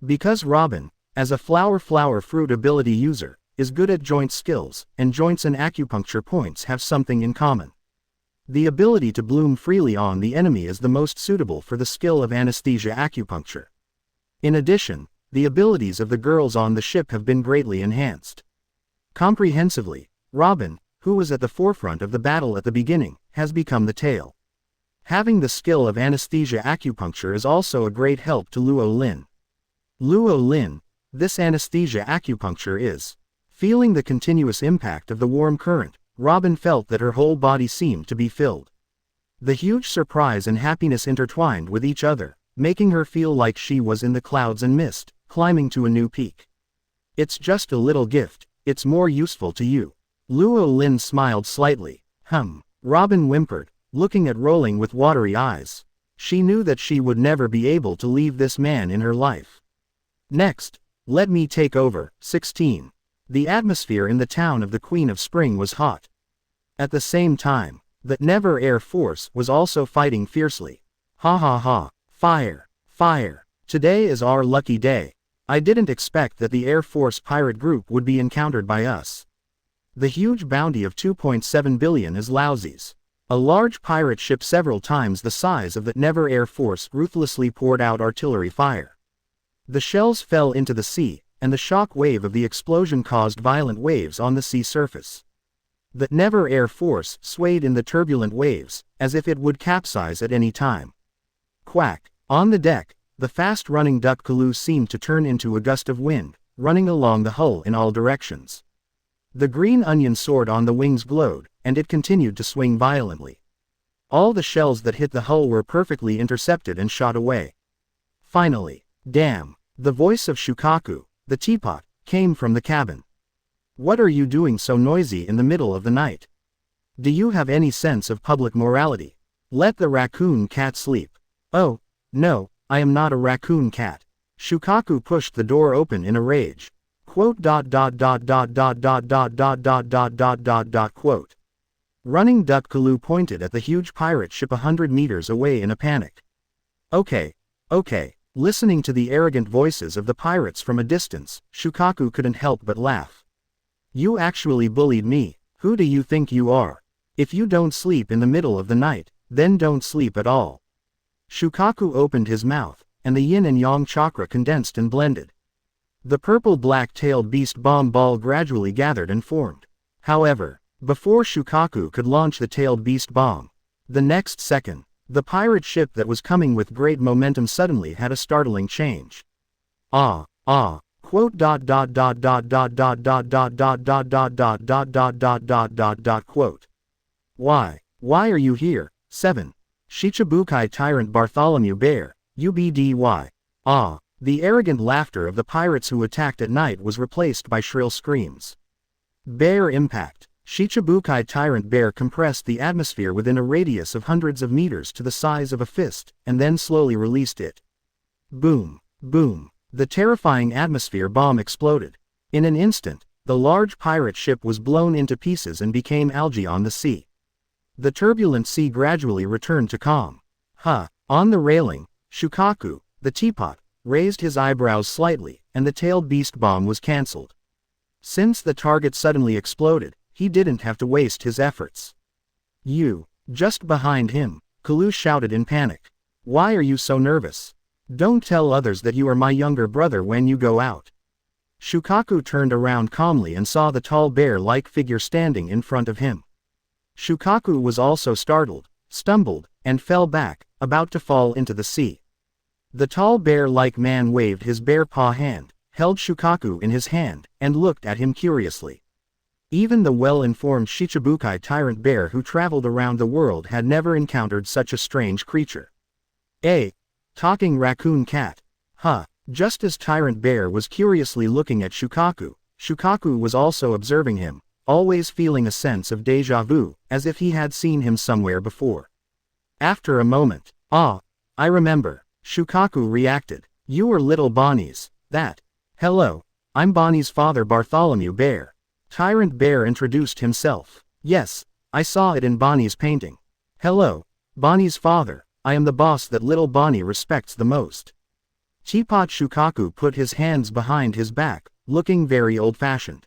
Because Robin, as a flower fruit ability user, is good at joint skills, and joints and acupuncture points have something in common. The ability to bloom freely on the enemy is the most suitable for the skill of anesthesia acupuncture. In addition, the abilities of the girls on the ship have been greatly enhanced. Comprehensively, Robin, who was at the forefront of the battle at the beginning, has become the tail. Having the skill of anesthesia acupuncture is also a great help to Luo Lin. Luo Lin, this anesthesia acupuncture is. Feeling the continuous impact of the warm current, Robin felt that her whole body seemed to be filled. The huge surprise and happiness intertwined with each other, making her feel like she was in the clouds and mist, climbing to a new peak. It's just a little gift, it's more useful to you. Luo Lin smiled slightly. Robin whimpered, looking at Rowling with watery eyes. She knew that she would never be able to leave this man in her life. Next, let me take over. 16. The atmosphere in the town of the Queen of Spring was hot. At the same time, the Never Air Force was also fighting fiercely. Ha ha ha. Fire. Fire. Today is our lucky day. I didn't expect that the Air Force pirate group would be encountered by us. The huge bounty of 2.7 billion is Lousies. A large pirate ship several times the size of the Never Air Force ruthlessly poured out artillery fire. The shells fell into the sea, and the shock wave of the explosion caused violent waves on the sea surface. The Never Air Force swayed in the turbulent waves, as if it would capsize at any time. Quack. On the deck, the fast-running duck Kalu seemed to turn into a gust of wind, running along the hull in all directions. The green onion sword on the wings glowed, and it continued to swing violently. All the shells that hit the hull were perfectly intercepted and shot away. Finally. Damn. The voice of Shukaku, the teapot, came from the cabin. What are you doing so noisy in the middle of the night? Do you have any sense of public morality? Let the raccoon cat sleep. Oh, no, I am not a raccoon cat. Shukaku pushed the door open in a rage. Quote. Running Duck Kalu pointed at the huge pirate ship 100 meters away in a panic. Okay. Listening to the arrogant voices of the pirates from a distance, Shukaku couldn't help but laugh. You actually bullied me. Who do you think you are? If you don't sleep in the middle of the night, then don't sleep at all. Shukaku opened his mouth, and the yin and yang chakra condensed and blended. The purple black-tailed beast bomb ball gradually gathered and formed. However, before Shukaku could launch the tailed beast bomb, the next second, the pirate ship that was coming with great momentum suddenly had a startling change. Quote. Why are you here? 7. Shichibukai Tyrant Bartholomew Bear, UBDY. The arrogant laughter of the pirates who attacked at night was replaced by shrill screams. Bear impact. Shichibukai Tyrant Bear compressed the atmosphere within a radius of hundreds of meters to the size of a fist, and then slowly released it. Boom. Boom. The terrifying atmosphere bomb exploded. In an instant, the large pirate ship was blown into pieces and became algae on the sea. The turbulent sea gradually returned to calm. On the railing, Shukaku, the teapot, raised his eyebrows slightly, and the tailed beast bomb was cancelled. Since the target suddenly exploded, he didn't have to waste his efforts. You. Just behind him, Kalu shouted in panic. Why are you so nervous? Don't tell others that you are my younger brother when you go out. Shukaku turned around calmly and saw the tall bear-like figure standing in front of him. Shukaku was also startled, stumbled, and fell back, about to fall into the sea. The tall bear-like man waved his bear paw hand, held Shukaku in his hand, and looked at him curiously. Even the well-informed Shichibukai Tyrant Bear who traveled around the world had never encountered such a strange creature. Talking raccoon cat. Just as Tyrant Bear was curiously looking at Shukaku, Shukaku was also observing him, always feeling a sense of déjà vu, as if he had seen him somewhere before. After a moment, I remember, Shukaku reacted. You were little Bonnie's, that. Hello, I'm Bonnie's father Bartholomew Bear. Tyrant Bear introduced himself. Yes, I saw it in Bonnie's painting. Hello, Bonnie's father, I am the boss that little Bonnie respects the most. Teapot Shukaku put his hands behind his back, looking very old-fashioned.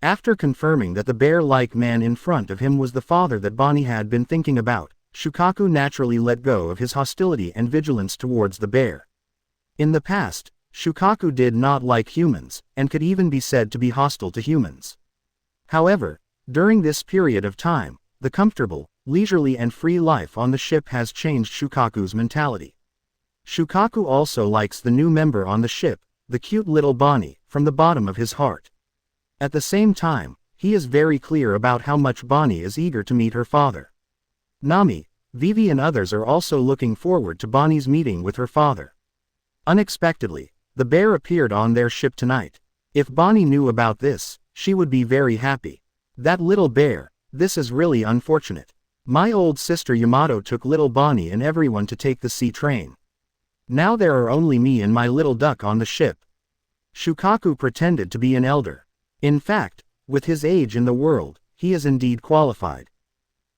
After confirming that the bear-like man in front of him was the father that Bonnie had been thinking about, Shukaku naturally let go of his hostility and vigilance towards the bear. In the past, Shukaku did not like humans, and could even be said to be hostile to humans. However, during this period of time, the comfortable, leisurely and free life on the ship has changed Shukaku's mentality. Shukaku also likes the new member on the ship, the cute little Bonnie, from the bottom of his heart. At the same time, he is very clear about how much Bonnie is eager to meet her father. Nami, Vivi and others are also looking forward to Bonnie's meeting with her father. Unexpectedly, the bear appeared on their ship tonight. If Bonnie knew about this, she would be very happy. That little bear, this is really unfortunate. My old sister Yamato took little Bonnie and everyone to take the sea train. Now there are only me and my little duck on the ship. Shukaku pretended to be an elder. In fact, with his age in the world, he is indeed qualified.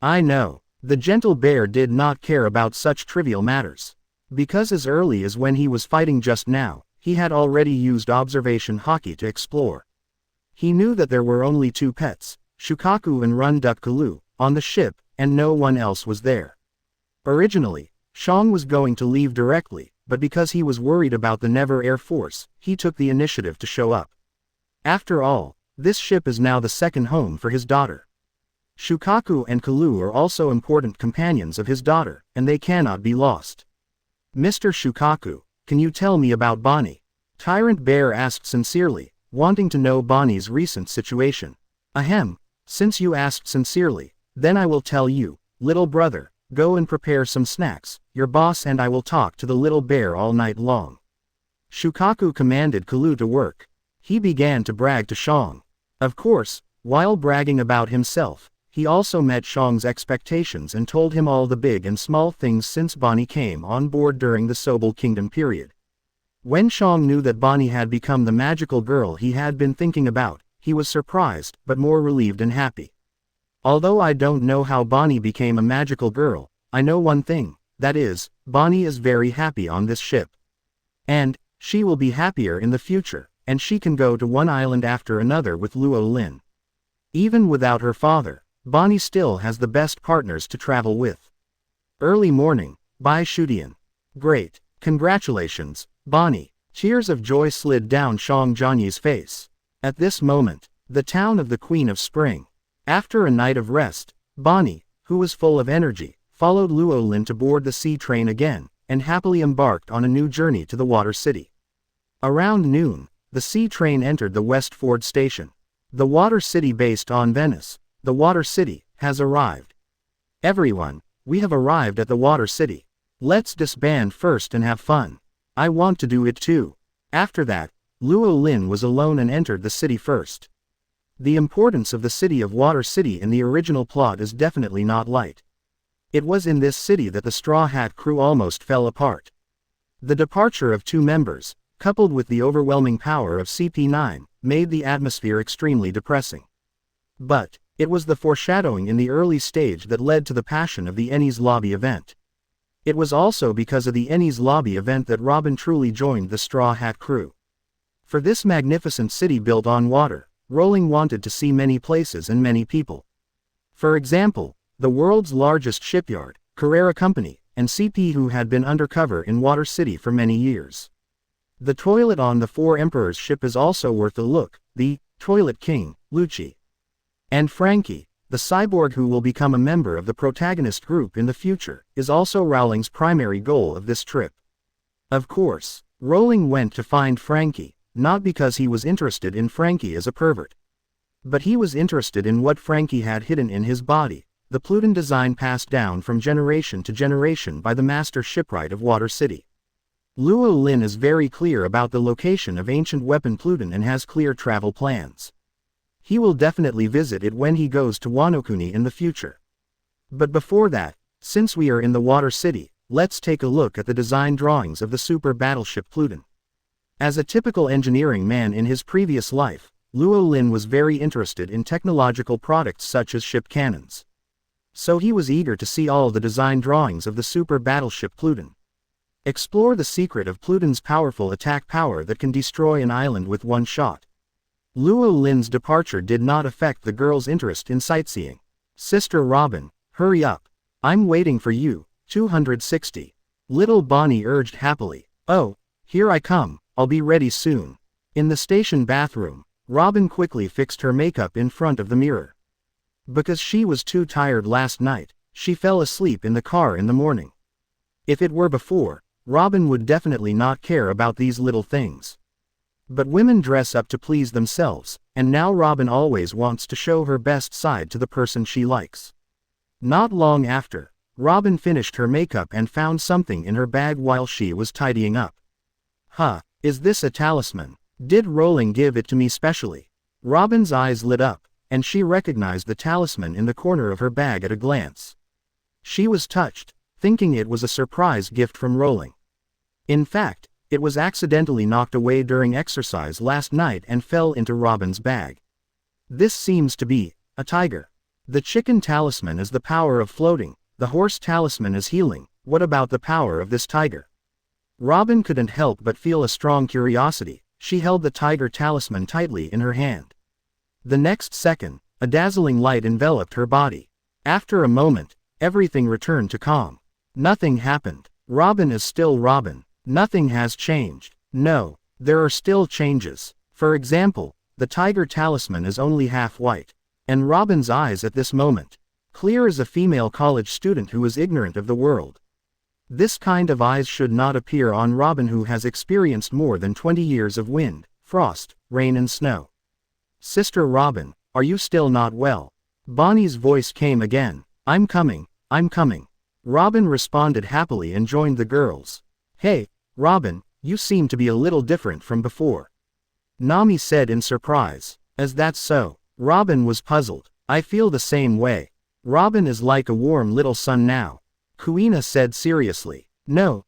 I know, the gentle bear did not care about such trivial matters. Because as early as when he was fighting just now, he had already used observation Haki to explore. He knew that there were only two pets, Shukaku and Run Duck Kalu, on the ship, and no one else was there. Originally, Shang was going to leave directly, but because he was worried about the Never Air Force, he took the initiative to show up. After all, this ship is now the second home for his daughter. Shukaku and Kalu are also important companions of his daughter, and they cannot be lost. Mr. Shukaku, can you tell me about Bonnie? Tyrant Bear asked sincerely, wanting to know Bonnie's recent situation. Ahem, since you asked sincerely, then I will tell you, little brother. go and prepare some snacks, your boss and I will talk to the little bear all night long. Shukaku commanded Kalu to work. He began to brag to Shang. Of course, while bragging about himself, he also met Shang's expectations and told him all the big and small things since Bonnie came on board during the Sobel Kingdom period. When Shang knew that Bonnie had become the magical girl he had been thinking about, he was surprised, but more relieved and happy. Although I don't know how Bonnie became a magical girl, I know one thing, that is, Bonnie is very happy on this ship. And she will be happier in the future, and she can go to one island after another with Luo Lin. Even without her father, Bonnie still has the best partners to travel with. Early morning, Bai Shudian. Great, congratulations, Bonnie. Tears of joy slid down Shang Jianyi's face. At this moment, the town of the Queen of Spring. After a night of rest, Bonnie, who was full of energy, followed Luo Lin to board the sea train again, and happily embarked on a new journey to the Water City. Around noon, the sea train entered the West Ford station. The Water City based on Venice, the Water City, has arrived. Everyone, we have arrived at the Water City. Let's disband first and have fun. I want to do it too. After that, Luo Lin was alone and entered the city first. The importance of the city of Water City in the original plot is definitely not light. It was in this city that the Straw Hat crew almost fell apart. The departure of 2 members, coupled with the overwhelming power of CP9, made the atmosphere extremely depressing. But it was the foreshadowing in the early stage that led to the passion of the Enies Lobby event. It was also because of the Enies Lobby event that Robin truly joined the Straw Hat crew. For this magnificent city built on water, Rowling wanted to see many places and many people. For example, the world's largest shipyard, Carrera Company, and CP who had been undercover in Water City for many years. The toilet on the 4 Emperors ship is also worth a look, the Toilet King, Lucci. And Frankie, the cyborg who will become a member of the protagonist group in the future, is also Rowling's primary goal of this trip. Of course, Rowling went to find Frankie, not because he was interested in Frankie as a pervert. But he was interested in what Frankie had hidden in his body, the Pluton design passed down from generation to generation by the master shipwright of Water City. Luo Lin is very clear about the location of ancient weapon Pluton and has clear travel plans. He will definitely visit it when he goes to Wano-kuni in the future. But before that, since we are in the Water City, let's take a look at the design drawings of the super battleship Pluton. As a typical engineering man in his previous life, Luo Lin was very interested in technological products such as ship cannons. So he was eager to see all the design drawings of the super battleship Pluton. Explore the secret of Pluton's powerful attack power that can destroy an island with one shot. Luo Lin's departure did not affect the girl's interest in sightseeing. Sister Robin, hurry up. I'm waiting for you, 260. Little Bonnie urged happily. Oh, here I come, I'll be ready soon. In the station bathroom, Robin quickly fixed her makeup in front of the mirror. Because she was too tired last night, she fell asleep in the car in the morning. If it were before, Robin would definitely not care about these little things. But women dress up to please themselves, and now Robin always wants to show her best side to the person she likes. Not long after, Robin finished her makeup and found something in her bag while she was tidying up. Huh, is this a talisman? Did Rowling give it to me specially? Robin's eyes lit up, and she recognized the talisman in the corner of her bag at a glance. She was touched, thinking it was a surprise gift from Rowling. In fact, it was accidentally knocked away during exercise last night and fell into Robin's bag. This seems to be a tiger. The chicken talisman is the power of floating, the horse talisman is healing. What about the power of this tiger? Robin couldn't help but feel a strong curiosity. She held the tiger talisman tightly in her hand. The next second, a dazzling light enveloped her body. After a moment, everything returned to calm. Nothing happened. Robin is still Robin. Nothing has changed. No, there are still changes. For example, the tiger talisman is only half white. And Robin's eyes at this moment, clear as a female college student who is ignorant of the world. This kind of eyes should not appear on Robin who has experienced more than 20 years of wind, frost, rain and snow. Sister Robin, are you still not well? Bonnie's voice came again. I'm coming, I'm coming. Robin responded happily and joined the girls. Hey, Robin, you seem to be a little different from before. Nami said in surprise. Is that so? Robin was puzzled. I feel the same way. Robin is like a warm little sun now. Kuina said seriously. No,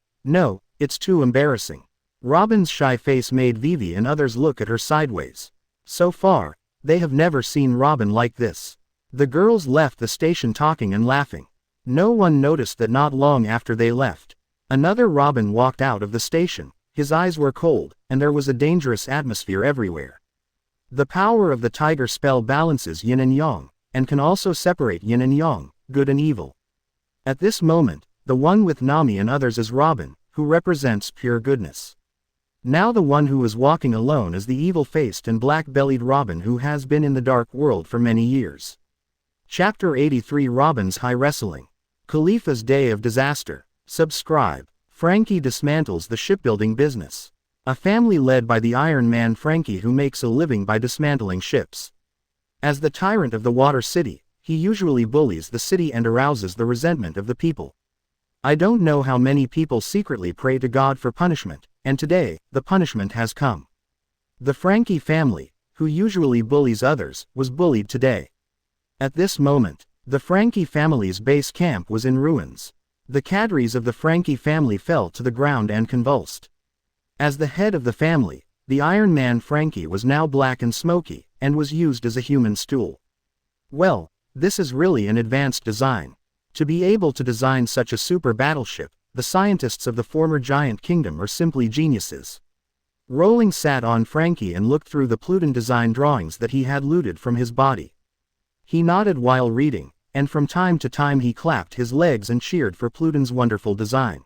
it's too embarrassing. Robin's shy face made Vivi and others look at her sideways. So far, they have never seen Robin like this. The girls left the station talking and laughing. No one noticed that not long after they left. Another Robin walked out of the station. His eyes were cold, and there was a dangerous atmosphere everywhere. The power of the tiger spell balances yin and yang, and can also separate yin and yang, good and evil. At this moment, the one with Nami and others is Robin, who represents pure goodness. Now the one who is walking alone is the evil-faced and black-bellied Robin who has been in the dark world for many years. Chapter 83 Robin's High Wrestling. Khalifa's Day of Disaster. Subscribe. Frankie dismantles the shipbuilding business. A family led by the Iron Man Frankie who makes a living by dismantling ships. As the tyrant of the Water City, he usually bullies the city and arouses the resentment of the people. I don't know how many people secretly pray to God for punishment, and today, the punishment has come. The Frankie family, who usually bullies others, was bullied today. At this moment, the Frankie family's base camp was in ruins. The cadres of the Frankie family fell to the ground and convulsed. As the head of the family, the Iron Man Frankie was now black and smoky, and was used as a human stool. Well, this is really an advanced design. To be able to design such a super battleship, the scientists of the former Giant Kingdom are simply geniuses. Rowling sat on Frankie and looked through the Pluton design drawings that he had looted from his body. He nodded while reading, and from time to time he clapped his legs and cheered for Pluton's wonderful design.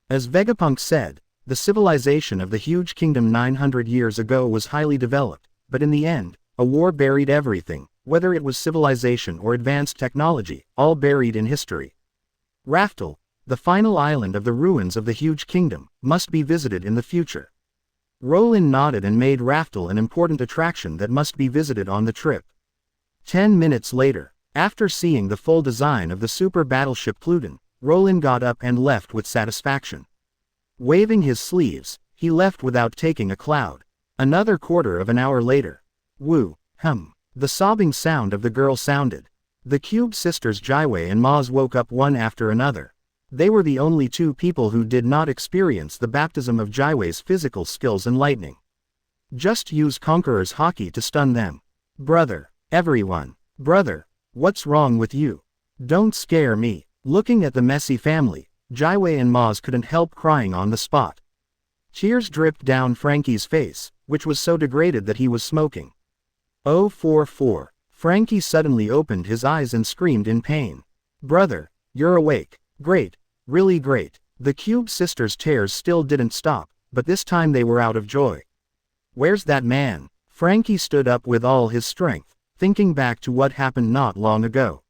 As Vegapunk said, the civilization of the huge kingdom 900 years ago was highly developed, but in the end, a war buried everything, whether it was civilization or advanced technology, all buried in history. Raftel, the final island of the ruins of the huge kingdom, must be visited in the future. Rowling nodded and made Raftel an important attraction that must be visited on the trip. 10 minutes later, after seeing the full design of the super battleship Pluton, Rowling got up and left with satisfaction. Waving his sleeves, he left without taking a cloud. Another quarter of an hour later. Woo, hum. The sobbing sound of the girl sounded. The Cube sisters Jiwei and Maz woke up one after another. They were the only two people who did not experience the baptism of Jiwei's physical skills and lightning. Just use Conqueror's Haki to stun them. Brother, everyone. Brother, what's wrong with you? Don't scare me. Looking at the messy family, Jiwei and Maz couldn't help crying on the spot. Tears dripped down Frankie's face, which was so degraded that he was smoking. 044. Frankie suddenly opened his eyes and screamed in pain. Brother, you're awake. Great, really great. The Cube sisters' tears still didn't stop, but this time they were out of joy. Where's that man? Frankie stood up with all his strength, thinking back to what happened not long ago.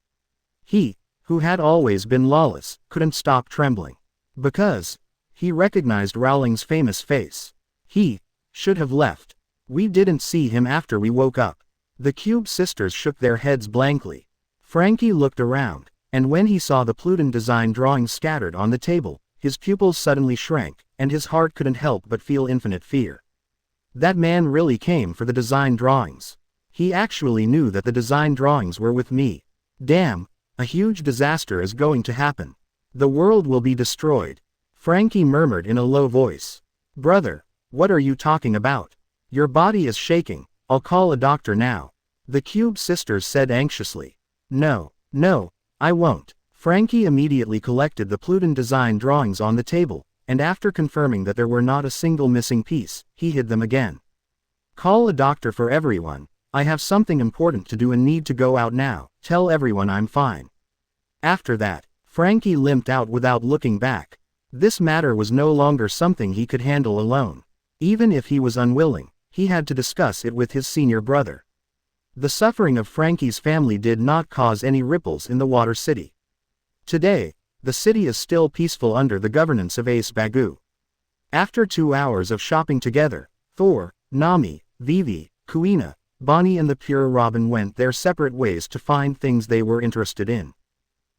He, who had always been lawless, couldn't stop trembling. Because he recognized Rowling's famous face. He should have left. We didn't see him after we woke up. The Cube sisters shook their heads blankly. Frankie looked around, and when he saw the Pluton design drawings scattered on the table, his pupils suddenly shrank, and his heart couldn't help but feel infinite fear. That man really came for the design drawings. He actually knew that the design drawings were with me. Damn, a huge disaster is going to happen. The world will be destroyed. Frankie murmured in a low voice. Brother, what are you talking about? Your body is shaking. I'll call a doctor now. The Cube sisters said anxiously. No, I won't. Frankie immediately collected the Pluton design drawings on the table, and after confirming that there were not a single missing piece, he hid them again. Call a doctor for everyone. I have something important to do and need to go out now. Tell everyone I'm fine. After that, Frankie limped out without looking back. This matter was no longer something he could handle alone. Even if he was unwilling, he had to discuss it with his senior brother. The suffering of Frankie's family did not cause any ripples in the Water City. Today, the city is still peaceful under the governance of Ace Bagu. After 2 hours of shopping together, Thor, Nami, Vivi, Kuina, Bonnie and the pure Robin went their separate ways to find things they were interested in.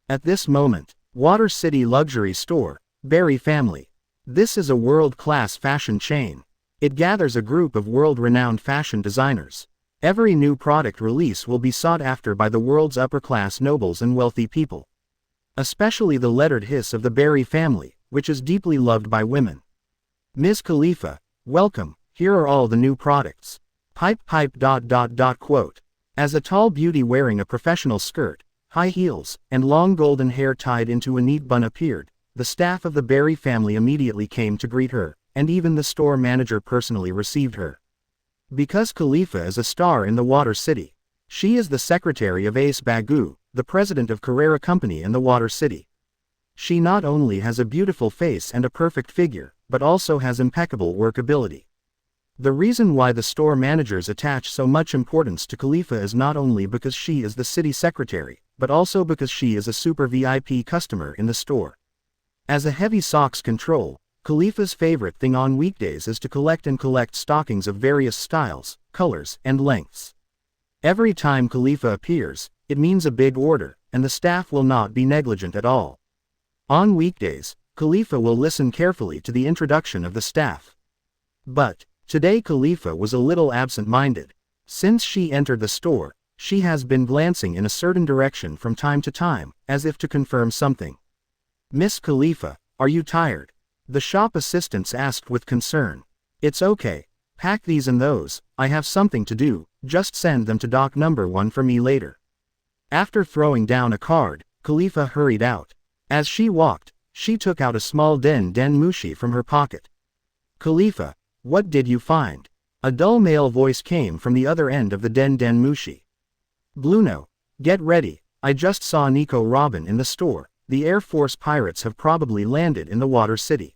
At this moment, Water City Luxury Store, Berry Family. This is a world-class fashion chain. It gathers a group of world-renowned fashion designers. Every new product release will be sought after by the world's upper-class nobles and wealthy people. Especially the lettered hiss of the Berry family, which is deeply loved by women. Ms. Khalifa, welcome, here are all the new products. Pipe. Quote. As a tall beauty wearing a professional skirt, high heels, and long golden hair tied into a neat bun appeared, the staff of the Berry family immediately came to greet her, and even the store manager personally received her. Because Khalifa is a star in the Water City. She is the secretary of Ace Bagu, the president of Carrera Company in the Water City. She not only has a beautiful face and a perfect figure, but also has impeccable workability. The reason why the store managers attach so much importance to Khalifa is not only because she is the city secretary, but also because she is a super VIP customer in the store. As a heavy socks control, Khalifa's favorite thing on weekdays is to collect stockings of various styles, colors, and lengths. Every time Khalifa appears, it means a big order, and the staff will not be negligent at all. On weekdays, Khalifa will listen carefully to the introduction of the staff. But today Khalifa was a little absent-minded. Since she entered the store, she has been glancing in a certain direction from time to time, as if to confirm something. Miss Khalifa, are you tired? The shop assistants asked with concern. It's okay. Pack these and those, I have something to do, just send them to dock number 1 for me later. After throwing down a card, Khalifa hurried out. As she walked, she took out a small den mushi from her pocket. Khalifa, what did you find? A dull male voice came from the other end of the den mushi. Bluno, get ready, I just saw Nico Robin in the store, the Air Force pirates have probably landed in the Water City.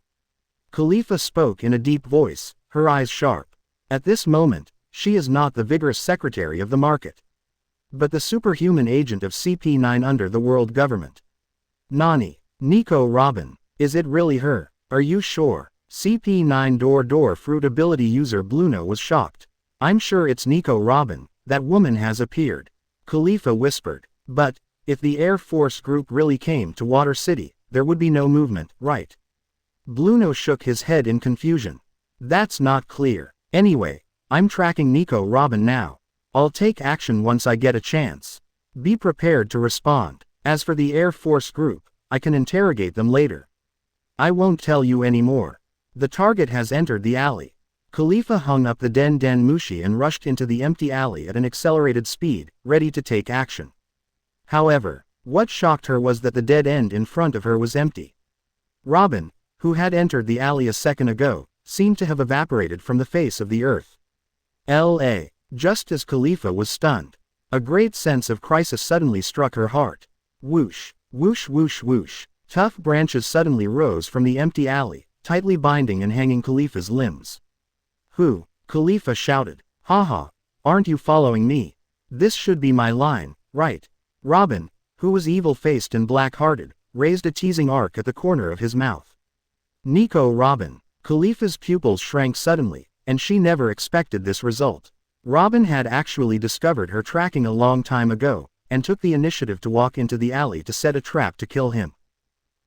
Khalifa spoke in a deep voice, her eyes sharp. At this moment, she is not the vigorous secretary of the market, but the superhuman agent of CP9 under the world government. Nani, Nico Robin, is it really her? Are you sure? CP9 door fruit ability user Bluno was shocked. I'm sure it's Nico Robin, that woman has appeared. Khalifa whispered. But, if the Air Force group really came to Water City, there would be no movement, right? Bluno shook his head in confusion. That's not clear. Anyway, I'm tracking Nico Robin now. I'll take action once I get a chance. Be prepared to respond. As for the Air Force group, I can interrogate them later. I won't tell you anymore. The target has entered the alley. Khalifa hung up the den mushi and rushed into the empty alley at an accelerated speed, ready to take action. However, what shocked her was that the dead end in front of her was empty. Robin, who had entered the alley a second ago, seemed to have evaporated from the face of the earth. Just as Khalifa was stunned, a great sense of crisis suddenly struck her heart. Whoosh, whoosh whoosh whoosh. Tough branches suddenly rose from the empty alley, tightly binding and hanging Khalifa's limbs. Who? Khalifa shouted. Haha, aren't you following me? This should be my line, right? Robin, who was evil-faced and black-hearted, raised a teasing arc at the corner of his mouth. Nico Robin. Khalifa's pupils shrank suddenly, and she never expected this result. Robin had actually discovered her tracking a long time ago, and took the initiative to walk into the alley to set a trap to kill him.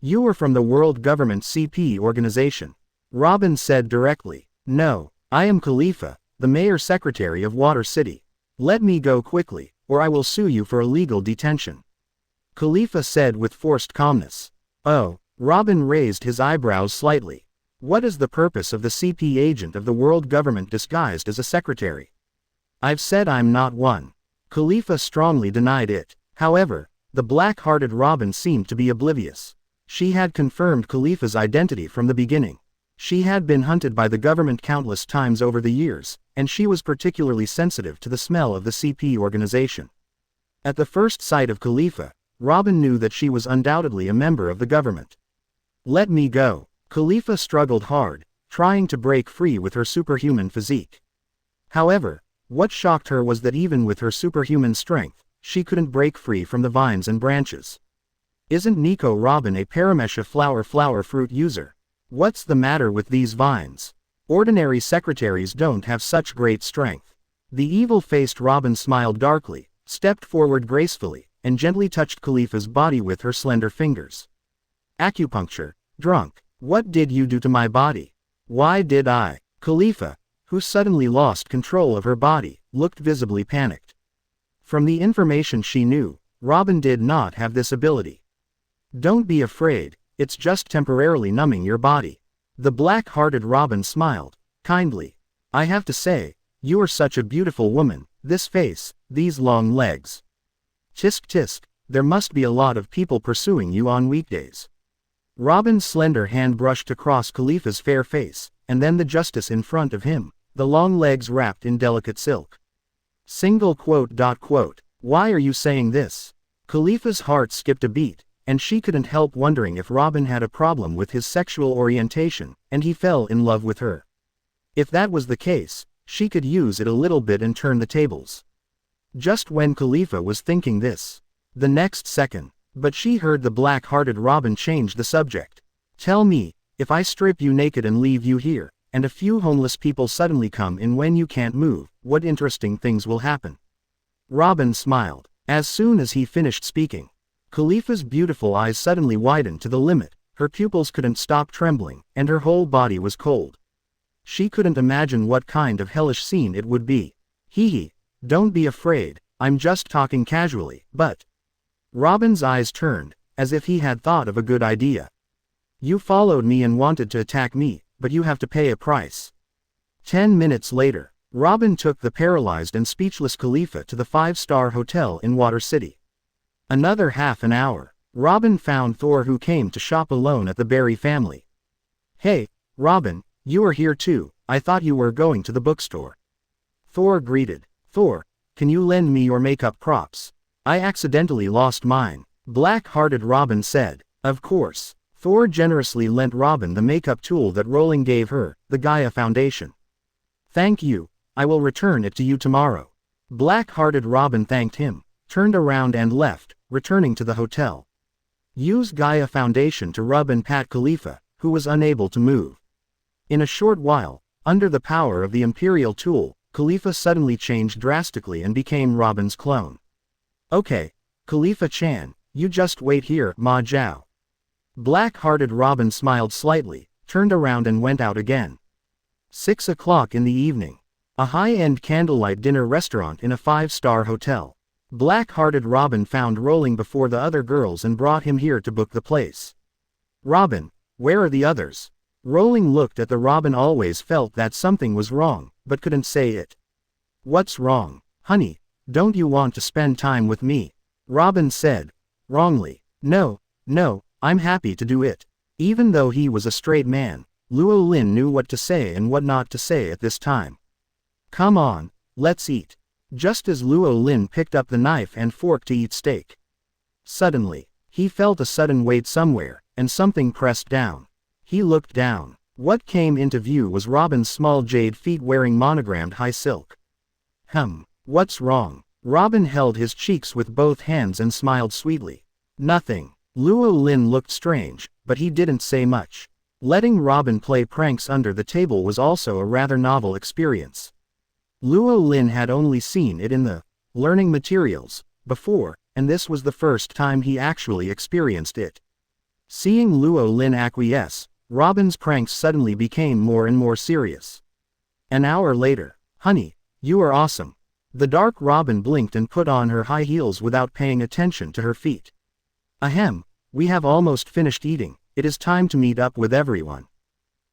You are from the World Government CP organization. Robin said directly. No, I am Khalifa, the mayor secretary of Water City. Let me go quickly, or I will sue you for illegal detention. Khalifa said with forced calmness. Oh, Robin raised his eyebrows slightly. What is the purpose of the CP agent of the world government disguised as a secretary? I've said I'm not one. Khalifa strongly denied it. However, the black-hearted Robin seemed to be oblivious. She had confirmed Khalifa's identity from the beginning. She had been hunted by the government countless times over the years, and she was particularly sensitive to the smell of the CP organization. At the first sight of Khalifa, Robin knew that she was undoubtedly a member of the government. Let me go. Khalifa struggled hard, trying to break free with her superhuman physique. However, what shocked her was that even with her superhuman strength, she couldn't break free from the vines and branches. Isn't Nico Robin a Paramecia flower fruit user? What's the matter with these vines? Ordinary secretaries don't have such great strength. The evil-faced Robin smiled darkly, stepped forward gracefully, and gently touched Khalifa's body with her slender fingers. Acupuncture. Drunk. What did you do to my body? Why did I? Khalifa, who suddenly lost control of her body, looked visibly panicked. From the information she knew, Robin did not have this ability. Don't be afraid, it's just temporarily numbing your body. The black-hearted Robin smiled, kindly. I have to say, you are such a beautiful woman, this face, these long legs. Tisk tisk, there must be a lot of people pursuing you on weekdays. Robin's slender hand brushed across Khalifa's fair face, and then the justice in front of him, the long legs wrapped in delicate silk. Single quote. Why are you saying this? Khalifa's heart skipped a beat, and she couldn't help wondering if Robin had a problem with his sexual orientation, and he fell in love with her. If that was the case, she could use it a little bit and turn the tables. Just when Khalifa was thinking this, the next second, but she heard the black-hearted Robin change the subject. Tell me, if I strip you naked and leave you here, and a few homeless people suddenly come in when you can't move, what interesting things will happen? Robin smiled. As soon as he finished speaking, Khalifa's beautiful eyes suddenly widened to the limit, her pupils couldn't stop trembling, and her whole body was cold. She couldn't imagine what kind of hellish scene it would be. Hee, don't be afraid, I'm just talking casually, but... Robin's eyes turned, as if he had thought of a good idea. You followed me and wanted to attack me, but you have to pay a price. 10 minutes later, Robin took the paralyzed and speechless Khalifa to the 5-star hotel in Water City. Another half an hour, Robin found Thor, who came to shop alone at the Berry family. Hey, Robin, you are here too, I thought you were going to the bookstore. Thor greeted. Thor, can you lend me your makeup props? I accidentally lost mine. Black-hearted Robin said. Of course. Thor generously lent Robin the makeup tool that Rowling gave her, the Gaia Foundation. Thank you, I will return it to you tomorrow. Black-hearted Robin thanked him, turned around and left, returning to the hotel. Use Gaia Foundation to rub and pat Khalifa, who was unable to move. In a short while, under the power of the Imperial tool, Khalifa suddenly changed drastically and became Robin's clone. Okay, Khalifa-chan, you just wait here, Ma Jiao. Black-hearted Robin smiled slightly, turned around and went out again. 6 o'clock in the evening. A high-end candlelight dinner restaurant in a 5-star hotel. Black-hearted Robin found Rowling before the other girls and brought him here to book the place. Robin, where are the others? Rowling looked at the Robin, always felt that something was wrong, but couldn't say it. What's wrong, honey? Don't you want to spend time with me? Robin said, wrongly. No, I'm happy to do it. Even though he was a straight man, Luo Lin knew what to say and what not to say at this time. Come on, let's eat. Just as Luo Lin picked up the knife and fork to eat steak. Suddenly, he felt a sudden weight somewhere, and something pressed down. He looked down. What came into view was Robin's small jade feet wearing monogrammed high silk. What's wrong? Robin held his cheeks with both hands and smiled sweetly. Nothing. Luo Lin looked strange, but he didn't say much. Letting Robin play pranks under the table was also a rather novel experience. Luo Lin had only seen it in the learning materials before, and this was the first time he actually experienced it. Seeing Luo Lin acquiesce, Robin's pranks suddenly became more and more serious. An hour later. Honey, you are awesome. The dark Robin blinked and put on her high heels without paying attention to her feet. Ahem, we have almost finished eating, it is time to meet up with everyone.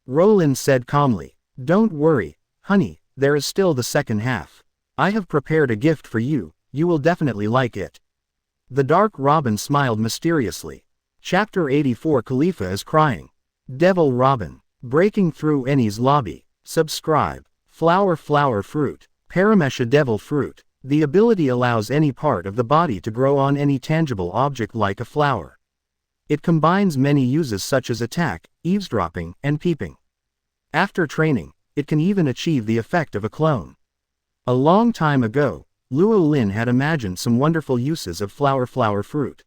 Rowling said calmly. Don't worry, honey, there is still the second half. I have prepared a gift for you, you will definitely like it. The dark Robin smiled mysteriously. Chapter 84. Khalifa is crying. Devil Robin. Breaking through Annie's lobby. Subscribe. Flower fruit. Paramesha devil fruit. The ability allows any part of the body to grow on any tangible object like a flower. It combines many uses such as attack, eavesdropping, and peeping. After training, it can even achieve the effect of a clone. A long time ago, Luo Lin had imagined some wonderful uses of flower fruit.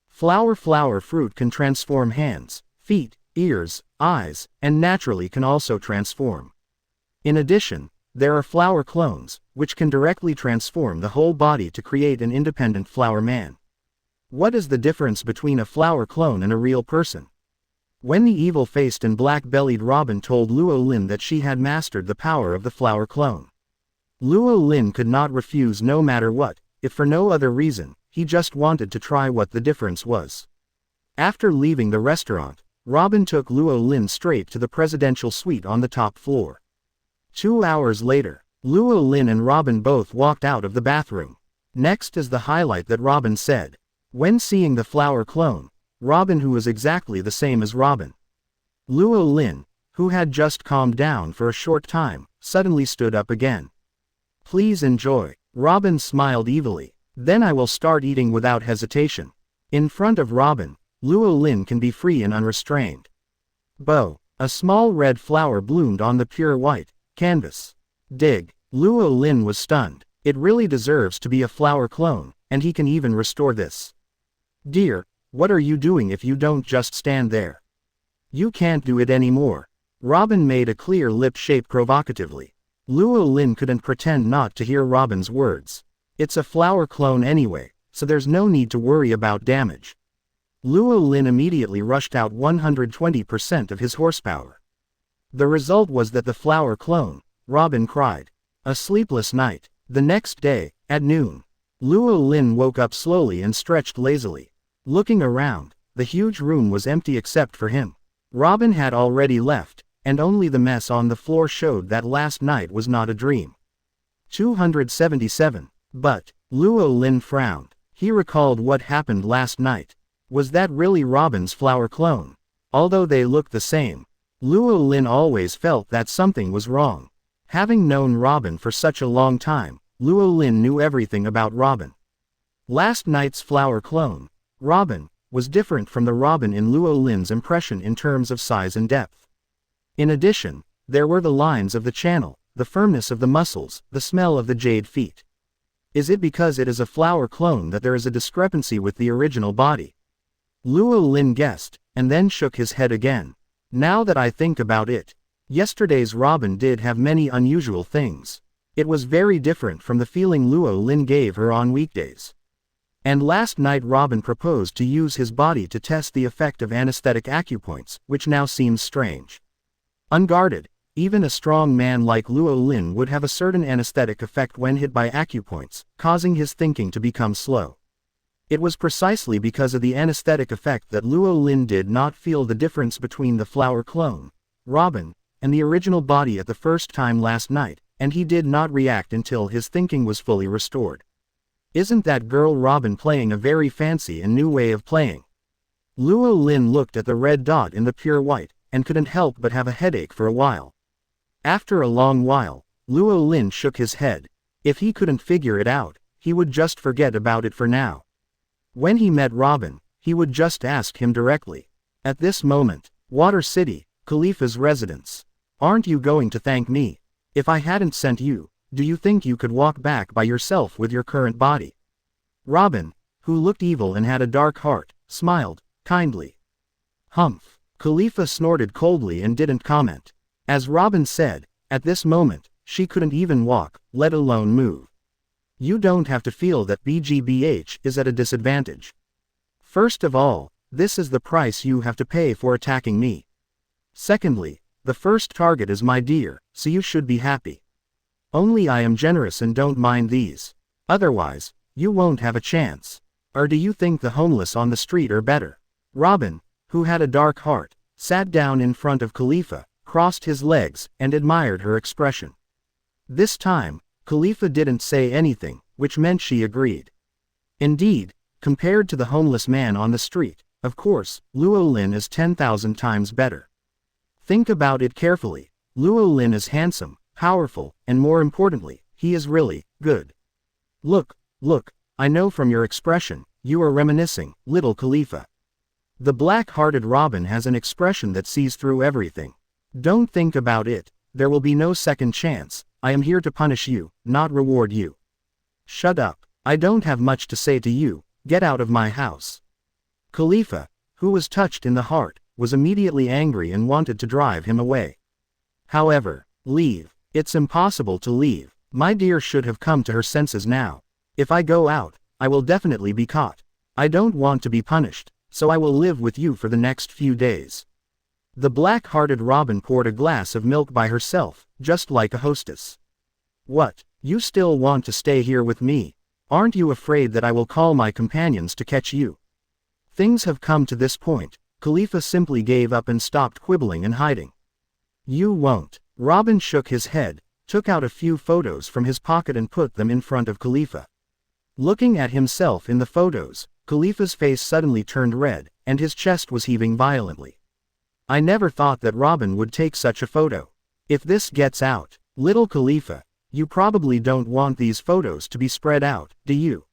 Flower fruit can transform hands, feet, ears, eyes, and naturally can also transform. In addition, there are flower clones, which can directly transform the whole body to create an independent flower man. What is the difference between a flower clone and a real person? When the evil-faced and black-bellied Robin told Luo Lin that she had mastered the power of the flower clone, Luo Lin could not refuse no matter what, if for no other reason, he just wanted to try what the difference was. After leaving the restaurant, Robin took Luo Lin straight to the presidential suite on the top floor. 2 hours later, Luo Lin and Robin both walked out of the bathroom. Next is the highlight that Robin said. When seeing the flower clone, Robin, who was exactly the same as Robin, Luo Lin, who had just calmed down for a short time, suddenly stood up again. Please enjoy. Robin smiled evilly. Then I will start eating without hesitation. In front of Robin, Luo Lin can be free and unrestrained. Bo. A small red flower bloomed on the pure white canvas. Dig. Luo Lin was stunned. It really deserves to be a flower clone, and he can even restore this. Dear, what are you doing if you don't just stand there? You can't do it anymore. Robin made a clear lip shape provocatively. Luo Lin couldn't pretend not to hear Robin's words. It's a flower clone anyway, so there's no need to worry about damage. Luo Lin immediately rushed out 120% of his horsepower. The result was that the flower clone, Robin cried. A sleepless night. The next day, at noon, Luo Lin woke up slowly and stretched lazily. Looking around, the huge room was empty except for him. Robin had already left, and only the mess on the floor showed that last night was not a dream. 277. But, Luo Lin frowned. He recalled what happened last night. Was that really Robin's flower clone? Although they looked the same, Luo Lin always felt that something was wrong. Having known Robin for such a long time, Luo Lin knew everything about Robin. Last night's flower clone, Robin, was different from the Robin in Luo Lin's impression in terms of size and depth. In addition, there were the lines of the channel, the firmness of the muscles, the smell of the jade feet. Is it because it is a flower clone that there is a discrepancy with the original body? Luo Lin guessed, and then shook his head again. Now that I think about it, yesterday's Robin did have many unusual things. It was very different from the feeling Luo Lin gave her on weekdays. And last night Robin proposed to use his body to test the effect of anesthetic acupoints, which now seems strange. Unguarded, even a strong man like Luo Lin would have a certain anesthetic effect when hit by acupoints, causing his thinking to become slow. It was precisely because of the anesthetic effect that Luo Lin did not feel the difference between the flower clone, Robin, and the original body at the first time last night, and he did not react until his thinking was fully restored. Isn't that girl Robin playing a very fancy and new way of playing? Luo Lin looked at the red dot in the pure white, and couldn't help but have a headache for a while. After a long while, Luo Lin shook his head. If he couldn't figure it out, he would just forget about it for now. When he met Robin, he would just ask him directly. At this moment, Water City, Khalifa's residence. Aren't you going to thank me? If I hadn't sent you, do you think you could walk back by yourself with your current body? Robin, who looked evil and had a dark heart, smiled kindly. Humph. Khalifa snorted coldly and didn't comment. As Robin said, at this moment, she couldn't even walk, let alone move. You don't have to feel that BGBH is at a disadvantage. First of all, this is the price you have to pay for attacking me. Secondly, the first target is my deer, so you should be happy. Only I am generous and don't mind these. Otherwise, you won't have a chance. Or do you think the homeless on the street are better? Robin, who had a dark heart, sat down in front of Khalifa, crossed his legs, and admired her expression. This time, Khalifa didn't say anything, which meant she agreed. Indeed, compared to the homeless man on the street, of course, Luo Lin is 10,000 times better. Think about it carefully. Luo Lin is handsome, powerful, and more importantly, he is really good. Look, I know from your expression, you are reminiscing, little Khalifa. The black-hearted Robin has an expression that sees through everything. Don't think about it, there will be no second chance. I am here to punish you, not reward you. Shut up. I don't have much to say to you, get out of my house. Khalifa, who was touched in the heart, was immediately angry and wanted to drive him away. However, leave. It's impossible to leave. My dear should have come to her senses now. If I go out, I will definitely be caught. I don't want to be punished, so I will live with you for the next few days. The black-hearted Robin poured a glass of milk by herself, just like a hostess. What, you still want to stay here with me? Aren't you afraid that I will call my companions to catch you? Things have come to this point. Khalifa simply gave up and stopped quibbling and hiding. You won't. Robin shook his head, took out a few photos from his pocket and put them in front of Khalifa. Looking at himself in the photos, Khalifa's face suddenly turned red, and his chest was heaving violently. I never thought that Robin would take such a photo. If this gets out, little Khalifa, you probably don't want these photos to be spread out, do you?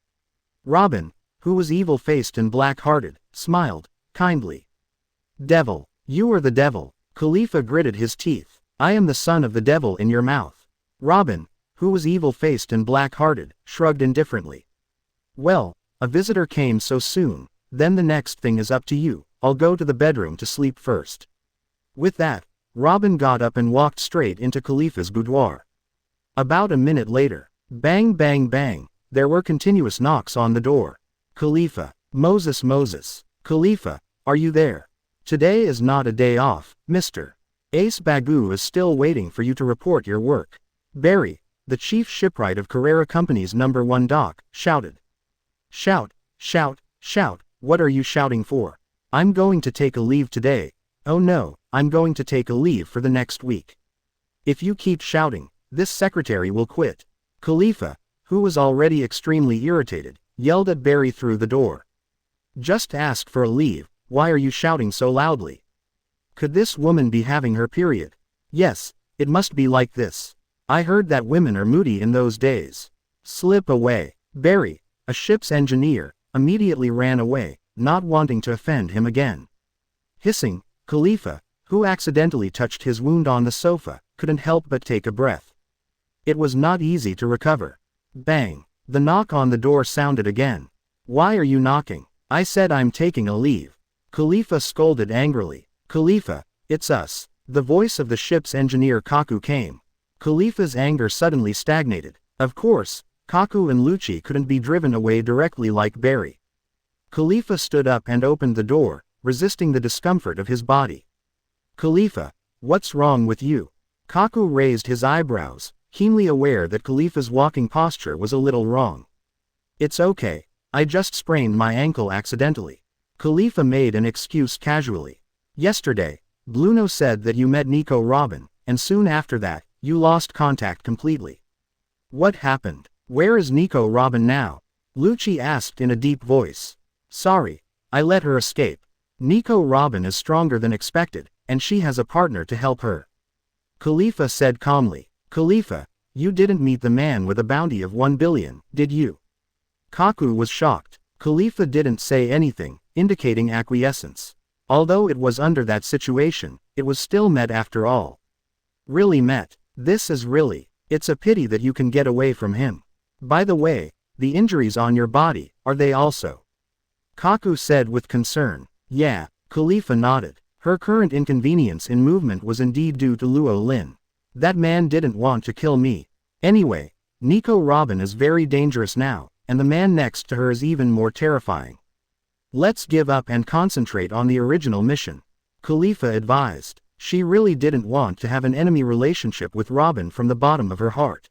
Robin, who was evil-faced and black-hearted, smiled, kindly. Devil, you are the devil. Khalifa gritted his teeth. I am the son of the devil in your mouth. Robin, who was evil-faced and black-hearted, shrugged indifferently. Well, a visitor came so soon, then the next thing is up to you. I'll go to the bedroom to sleep first. With that, Robin got up and walked straight into Khalifa's boudoir. About a minute later, bang bang bang, there were continuous knocks on the door. Khalifa, Moses. Khalifa, are you there? Today is not a day off, Mr. Ace Bagu is still waiting for you to report your work. Barry, the chief shipwright of Carrera Company's #1 dock, shouted. Shout, what are you shouting for? I'm going to take a leave today. Oh no, I'm going to take a leave for the next week. If you keep shouting, this secretary will quit. Khalifa, who was already extremely irritated, yelled at Barry through the door. Just ask for a leave, why are you shouting so loudly? Could this woman be having her period? Yes, it must be like this. I heard that women are moody in those days. Slip away. Barry, a ship's engineer, immediately ran away, not wanting to offend him again. Hissing, Khalifa, who accidentally touched his wound on the sofa, couldn't help but take a breath. It was not easy to recover. Bang! The knock on the door sounded again. Why are you knocking? I said I'm taking a leave. Khalifa scolded angrily. Khalifa, it's us. The voice of the ship's engineer Kaku came. Khalifa's anger suddenly stagnated. Of course, Kaku and Lucci couldn't be driven away directly like Barry. Khalifa stood up and opened the door, resisting the discomfort of his body. Khalifa, what's wrong with you? Kaku raised his eyebrows, keenly aware that Khalifa's walking posture was a little wrong. It's okay, I just sprained my ankle accidentally. Khalifa made an excuse casually. Yesterday, Bluno said that you met Nico Robin, and soon after that, you lost contact completely. What happened? Where is Nico Robin now? Lucci asked in a deep voice. Sorry, I let her escape. Nico Robin is stronger than expected, and she has a partner to help her. Khalifa said calmly. Khalifa, you didn't meet the man with a bounty of 1 billion, did you? Kaku was shocked. Khalifa didn't say anything, indicating acquiescence. Although it was under that situation, it was still met after all. Really met. This is really. It's a pity that you can get away from him. By the way, the injuries on your body, are they also? Kaku said with concern. Yeah, Khalifa nodded. Her current inconvenience in movement was indeed due to Luo Lin. That man didn't want to kill me. Anyway, Nico Robin is very dangerous now, and the man next to her is even more terrifying. Let's give up and concentrate on the original mission. Khalifa advised. She really didn't want to have an enemy relationship with Robin from the bottom of her heart.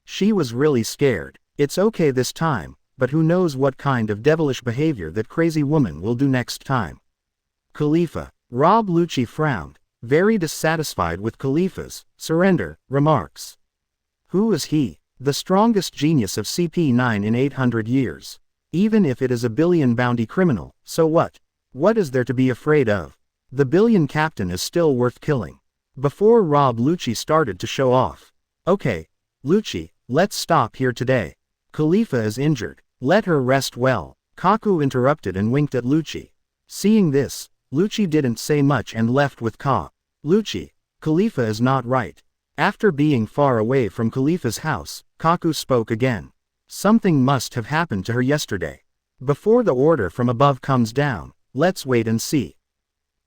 She was really scared. It's okay this time, but who knows what kind of devilish behavior that crazy woman will do next time. Khalifa. Rob Lucci frowned, very dissatisfied with Khalifa's surrender remarks. Who is he? The strongest genius of CP9 in 800 years. Even if it is a billion bounty criminal, so what? What is there to be afraid of? The billion captain is still worth killing. Before Rob Lucci started to show off. Okay, Lucci, let's stop here today. Khalifa is injured. Let her rest well. Kaku interrupted and winked at Lucci. Seeing this, Lucci didn't say much and left with Ka. Lucci, Khalifa is not right. After being far away from Khalifa's house, Kaku spoke again. Something must have happened to her yesterday. Before the order from above comes down, let's wait and see.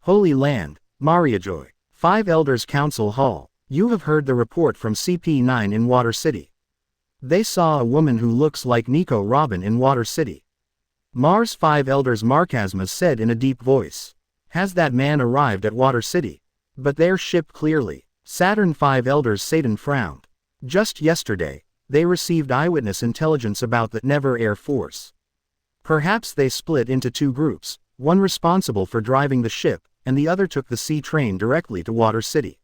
Holy Land, Mariajoy. 5 Elders Council Hall. You have heard the report from CP9 in Water City. They saw a woman who looks like Nico Robin in Water City. Mars 5 Elders Markasma said in a deep voice. Has that man arrived at Water City? But their ship clearly. Saturn 5 Elders Satan frowned. Just yesterday, they received eyewitness intelligence about the Never Air Force. Perhaps they split into two groups, one responsible for driving the ship, and the other took the sea train directly to Water City.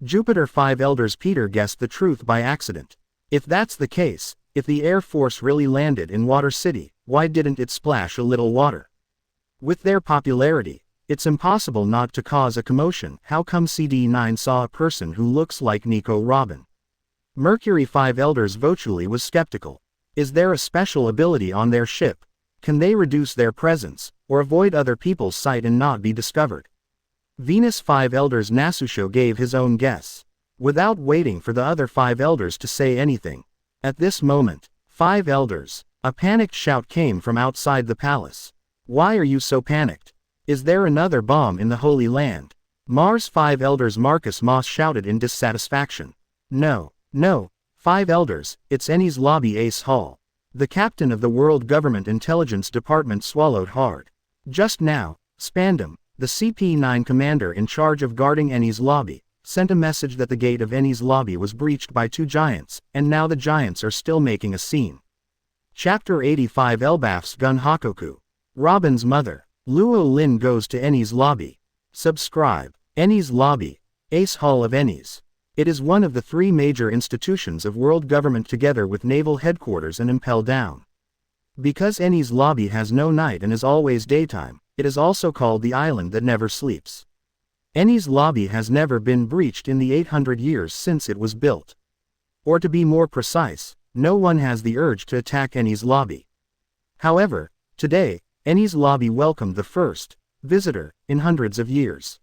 Jupiter 5 Elders Peter guessed the truth by accident. If that's the case, if the Air Force really landed in Water City, why didn't it splash a little water? With their popularity, it's impossible not to cause a commotion. How come CD9 saw a person who looks like Nico Robin? Mercury 5 Elders Voculi was skeptical. Is there a special ability on their ship? Can they reduce their presence, or avoid other people's sight and not be discovered? Venus 5 Elders Nasusho gave his own guess. Without waiting for the other 5 elders to say anything. At this moment, 5 elders, a panicked shout came from outside the palace. Why are you so panicked? Is there another bomb in the Holy Land? Mars 5 Elders Marcus Moss shouted in dissatisfaction. No, 5 elders, it's Eni's lobby Ace Hall. The captain of the World Government Intelligence Department swallowed hard. Just now, Spandam, the CP9 commander in charge of guarding Eni's lobby, sent a message that the gate of Eni's lobby was breached by 2 giants, and now the giants are still making a scene. Chapter 85 Elbaf's Gun Hakoku. Robin's mother. Luo Lin goes to Eni's lobby. Subscribe. Eni's lobby. Ace Hall of Eni's. It is one of the 3 major institutions of world government together with naval headquarters and Impel Down. Because Eni's lobby has no night and is always daytime, it is also called the island that never sleeps. Eni's lobby has never been breached in the 800 years since it was built. Or to be more precise, no one has the urge to attack Eni's lobby. However, today, Eni's lobby welcomed the first visitor in hundreds of years.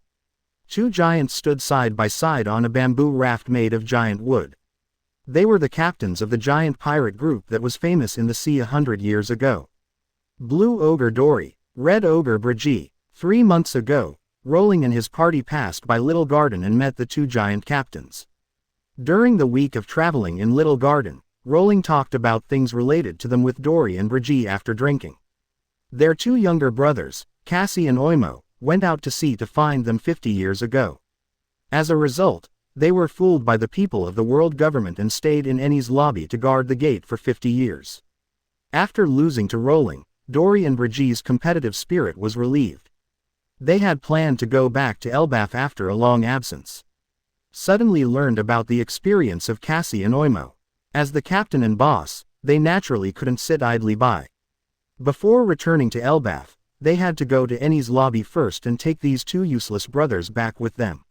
2 giants stood side by side on a bamboo raft made of giant wood. They were the captains of the giant pirate group that was famous in the sea 100 years ago. Blue Ogre Dory, Red Ogre Brigitte. 3 months ago, Rowling and his party passed by Little Garden and met the 2 giant captains. During the week of traveling in Little Garden, Rowling talked about things related to them with Dory and Brigitte after drinking. Their 2 younger brothers, Cassie and Oimo, went out to sea to find them 50 years ago. As a result, they were fooled by the people of the world government and stayed in Eni's lobby to guard the gate for 50 years. After losing to Rowling, Dory and Brigitte's competitive spirit was relieved. They had planned to go back to Elbaf after a long absence. Suddenly learned about the experience of Cassie and Oimo. As the captain and boss, they naturally couldn't sit idly by. Before returning to Elbaf, they had to go to Eni's lobby first and take these 2 useless brothers back with them.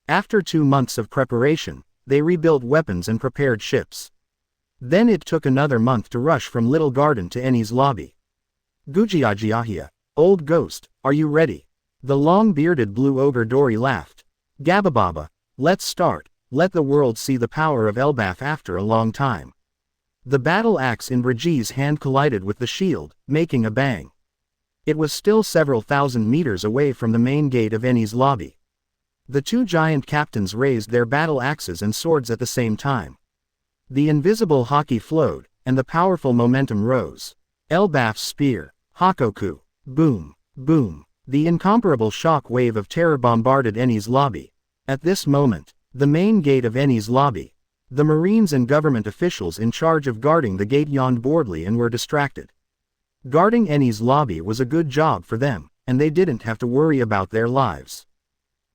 After 2 months of preparation, they rebuilt weapons and prepared ships. Then it took another month to rush from Little Garden to Eni's lobby. Gujiajiahia, old ghost, are you ready? The long-bearded Blue Ogre Dory laughed. Gabababa, let's start, let the world see the power of Elbaf after a long time. The battle axe in Brigitte's hand collided with the shield, making a bang. It was still several thousand meters away from the main gate of Eni's lobby. The 2 giant captains raised their battle axes and swords at the same time. The invisible Haki flowed, and the powerful momentum rose. Elbaf's spear. Hakoku. Boom, boom. The incomparable shock wave of terror bombarded Eni's lobby. At this moment, the main gate of Eni's lobby. The Marines and government officials in charge of guarding the gate yawned boredly and were distracted. Guarding Eni's lobby was a good job for them, and they didn't have to worry about their lives.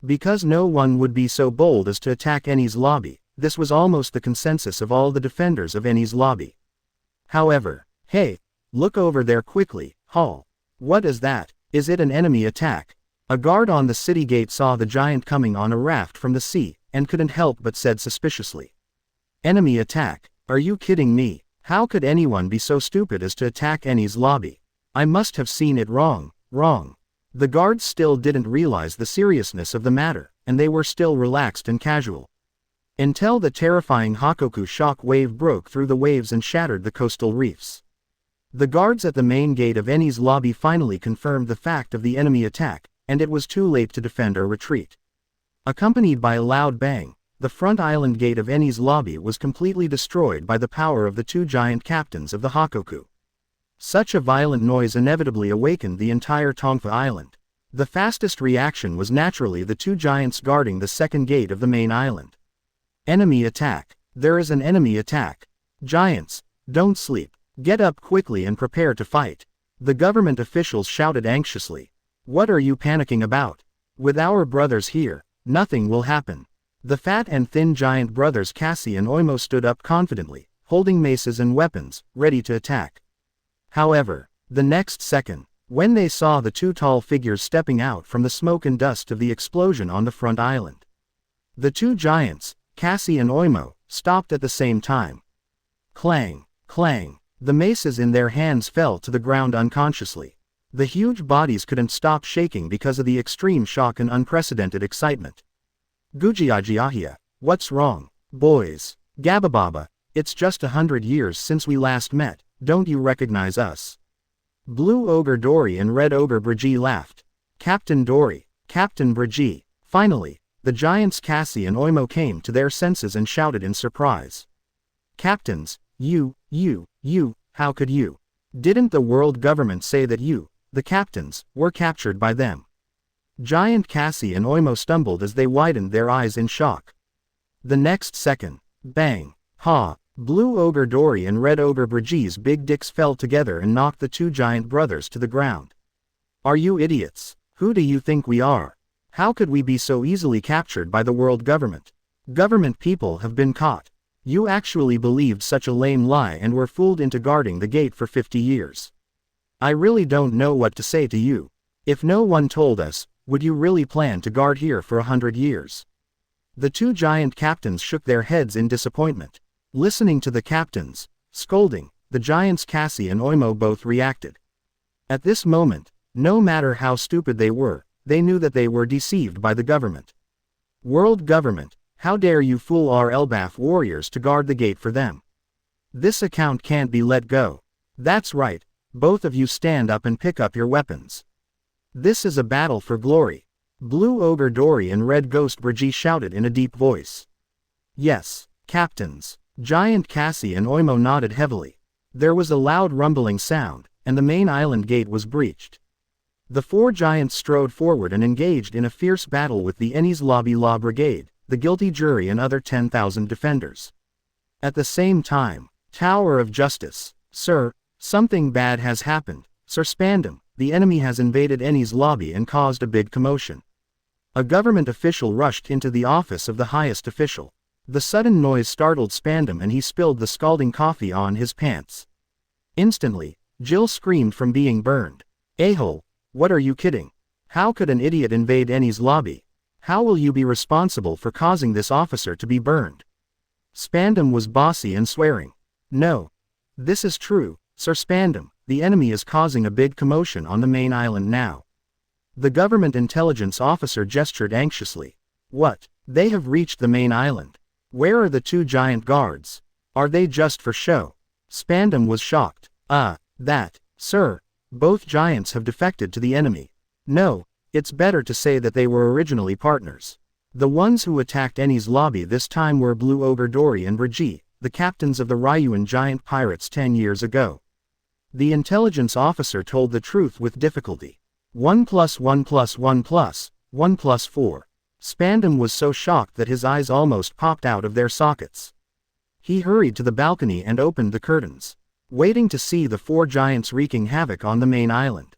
Because no one would be so bold as to attack Eni's lobby, this was almost the consensus of all the defenders of Eni's lobby. However, hey, look over there quickly, Hall. What is that? Is it an enemy attack? A guard on the city gate saw the giant coming on a raft from the sea, and couldn't help but said suspiciously. Enemy attack? Are you kidding me? How could anyone be so stupid as to attack Eni's lobby? I must have seen it wrong. The guards still didn't realize the seriousness of the matter, and they were still relaxed and casual. Until the terrifying Hakoku shock wave broke through the waves and shattered the coastal reefs. The guards at the main gate of Eni's lobby finally confirmed the fact of the enemy attack, and it was too late to defend or retreat. Accompanied by a loud bang, the front island gate of Eni's lobby was completely destroyed by the power of the 2 giant captains of the Hakoku. Such a violent noise inevitably awakened the entire Tongfa Island. The fastest reaction was naturally the two giants guarding the second gate of the main island. Enemy attack. There is an enemy attack. Giants, don't sleep. Get up quickly and prepare to fight. The government officials shouted anxiously. What are you panicking about? With our brothers here, nothing will happen. The fat and thin giant brothers Cassie and Oimo stood up confidently, holding maces and weapons, ready to attack. However, the next second, when they saw the two tall figures stepping out from the smoke and dust of the explosion on the front island, the two giants, Cassie and Oimo, stopped at the same time. Clang, clang. The maces in their hands fell to the ground unconsciously. The huge bodies couldn't stop shaking because of the extreme shock and unprecedented excitement. Gujiajiahia, what's wrong, boys? Gabababa, it's just 100 years since we last met, don't you recognize us? Blue Ogre Dory and Red Ogre Brigi laughed. Captain Dory, Captain Brigi. Finally, the giants Cassie and Oimo came to their senses and shouted in surprise. Captains, you, how could you? Didn't the world government say that you, the captains, were captured by them? Giant Cassie and Oimo stumbled as they widened their eyes in shock. The next second, bang, ha, Blue Ogre Dory and Red Ogre Brigi's big dicks fell together and knocked the two giant brothers to the ground. Are you idiots? Who do you think we are? How could we be so easily captured by the world government? Government people have been caught. You actually believed such a lame lie and were fooled into guarding the gate for 50 years. I really don't know what to say to you. If no one told us, would you really plan to guard here for 100 years? The two giant captains shook their heads in disappointment. Listening to the captains, scolding, the giants Cassie and Oimo both reacted. At this moment, no matter how stupid they were, they knew that they were deceived by the government. World government, how dare you fool our Elbaf warriors to guard the gate for them? This account can't be let go. That's right, both of you stand up and pick up your weapons. This is a battle for glory. Blue Ogre Dory and Red Ghost Brigi shouted in a deep voice. Yes, captains. Giant Cassie and Oimo nodded heavily. There was a loud rumbling sound, and the main island gate was breached. The four giants strode forward and engaged in a fierce battle with the Ennis Lobby Law Brigade, the guilty jury and other 10,000 defenders. At the same time, Tower of Justice. Sir, something bad has happened. Sir Spandam, the enemy has invaded Ennis Lobby and caused a big commotion. A government official rushed into the office of the highest official. The sudden noise startled Spandam and he spilled the scalding coffee on his pants. Instantly, Jill screamed from being burned. A-hole, what are you kidding? How could an idiot invade Ennis Lobby? How will you be responsible for causing this officer to be burned? Spandam was bossy and swearing. No. This is true, Sir Spandam, the enemy is causing a big commotion on the main island now. The government intelligence officer gestured anxiously. What? They have reached the main island. Where are the two giant guards? Are they just for show? Spandam was shocked. Sir, both giants have defected to the enemy. No, it's better to say that they were originally partners. The ones who attacked Ennis Lobby this time were Blue Ogre Dory and Brigi, the captains of the Ryuan giant pirates 10 years ago. The intelligence officer told the truth with difficulty. 1 + 1 + 1 + 1 + 4. Spandam was so shocked that his eyes almost popped out of their sockets. He hurried to the balcony and opened the curtains, waiting to see the four giants wreaking havoc on the main island.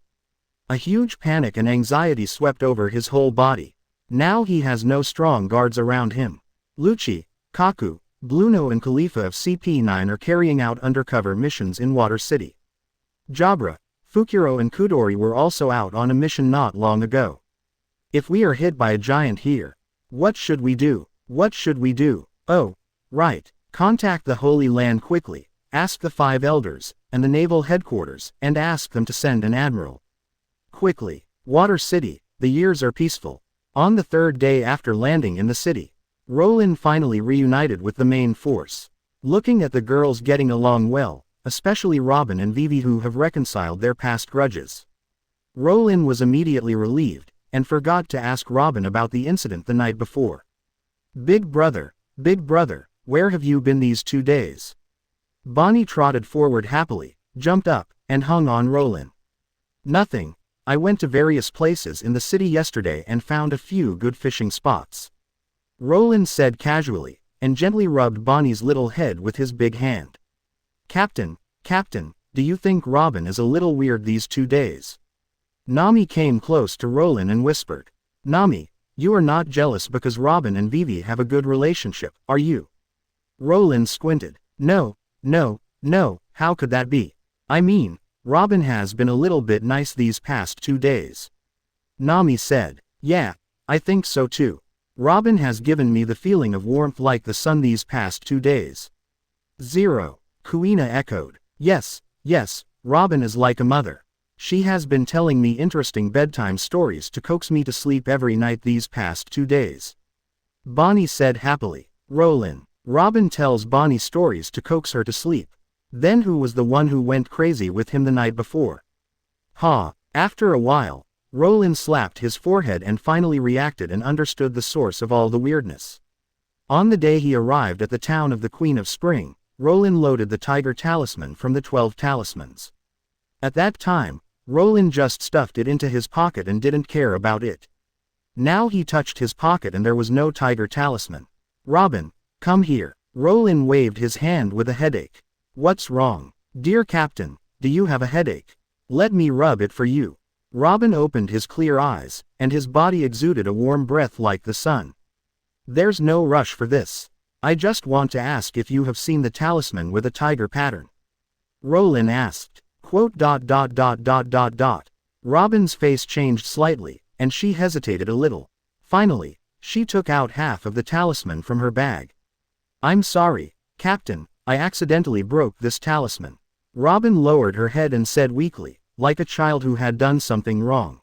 A huge panic and anxiety swept over his whole body. Now he has no strong guards around him. Lucci, Kaku, Bluno and Khalifa of CP9 are carrying out undercover missions in Water City. Jabra, Fukuro and Kudori were also out on a mission not long ago. If we are hit by a giant here, what should we do? What should we do? Oh, right, contact the Holy Land quickly, ask the 5 elders, and the naval headquarters, and ask them to send an admiral. Quickly. Water City, the years are peaceful. On the 3rd day after landing in the city, Rowling finally reunited with the main force. Looking at the girls getting along well, especially Robin and Vivi who have reconciled their past grudges, Rowling was immediately relieved, and forgot to ask Robin about the incident the night before. Big brother, where have you been these 2 days? Bonnie trotted forward happily, jumped up, and hung on Rowling. Nothing. I went to various places in the city yesterday and found a few good fishing spots. Rowling said casually, and gently rubbed Bonnie's little head with his big hand. Captain, do you think Robin is a little weird these 2 days? Nami came close to Rowling and whispered. Nami, you are not jealous because Robin and Vivi have a good relationship, are you? Rowling squinted. No, how could that be? I mean, Robin has been a little bit nice these past 2 days. Nami said. Yeah, I think so too. Robin has given me the feeling of warmth like the sun these past 2 days. Zero. Kuina echoed. Yes, Robin is like a mother. She has been telling me interesting bedtime stories to coax me to sleep every night these past 2 days. Bonnie said happily. Rowling. Robin tells Bonnie stories to coax her to sleep. Then who was the one who went crazy with him the night before? After a while, Rowling slapped his forehead and finally reacted and understood the source of all the weirdness. On the day he arrived at the town of the Queen of Spring, Rowling loaded the tiger talisman from the 12 talismans. At that time, Rowling just stuffed it into his pocket and didn't care about it. Now he touched his pocket and there was no tiger talisman. Robin, come here. Rowling waved his hand with a headache. What's wrong? Dear Captain, do you have a headache? Let me rub it for you. Robin opened his clear eyes, and his body exuded a warm breath like the sun. There's no rush for this. I just want to ask if you have seen the talisman with a tiger pattern. Rowling asked. Robin's face changed slightly, and she hesitated a little. Finally, she took out half of the talisman from her bag. I'm sorry, Captain, I accidentally broke this talisman. Robin lowered her head and said weakly, like a child who had done something wrong.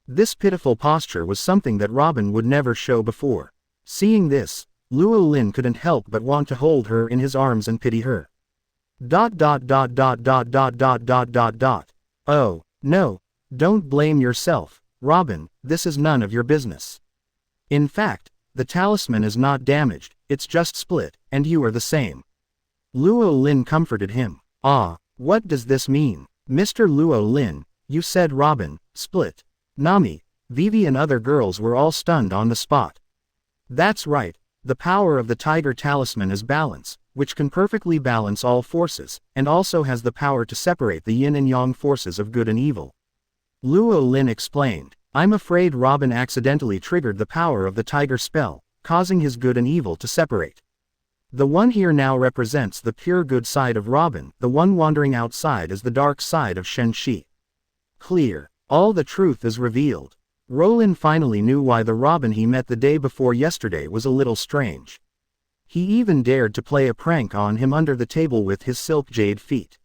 This pitiful posture was something that Robin would never show before. Seeing this, Luo Lin couldn't help but want to hold her in his arms and pity her. Oh, no, don't blame yourself, Robin, this is none of your business. In fact, the talisman is not damaged, it's just split, and you are the same. Luo Lin comforted him. What does this mean? Mr. Luo Lin, you said Robin, split. Nami, Vivi and other girls were all stunned on the spot. That's right, the power of the tiger talisman is balance, which can perfectly balance all forces, and also has the power to separate the yin and yang forces of good and evil. Luo Lin explained. I'm afraid Robin accidentally triggered the power of the tiger spell, causing his good and evil to separate. The one here now represents the pure good side of Robin, the one wandering outside is the dark side of Shen Shi. Clear. All the truth is revealed. Rowling finally knew why the Robin he met the day before yesterday was a little strange. He even dared to play a prank on him under the table with his silk jade feet.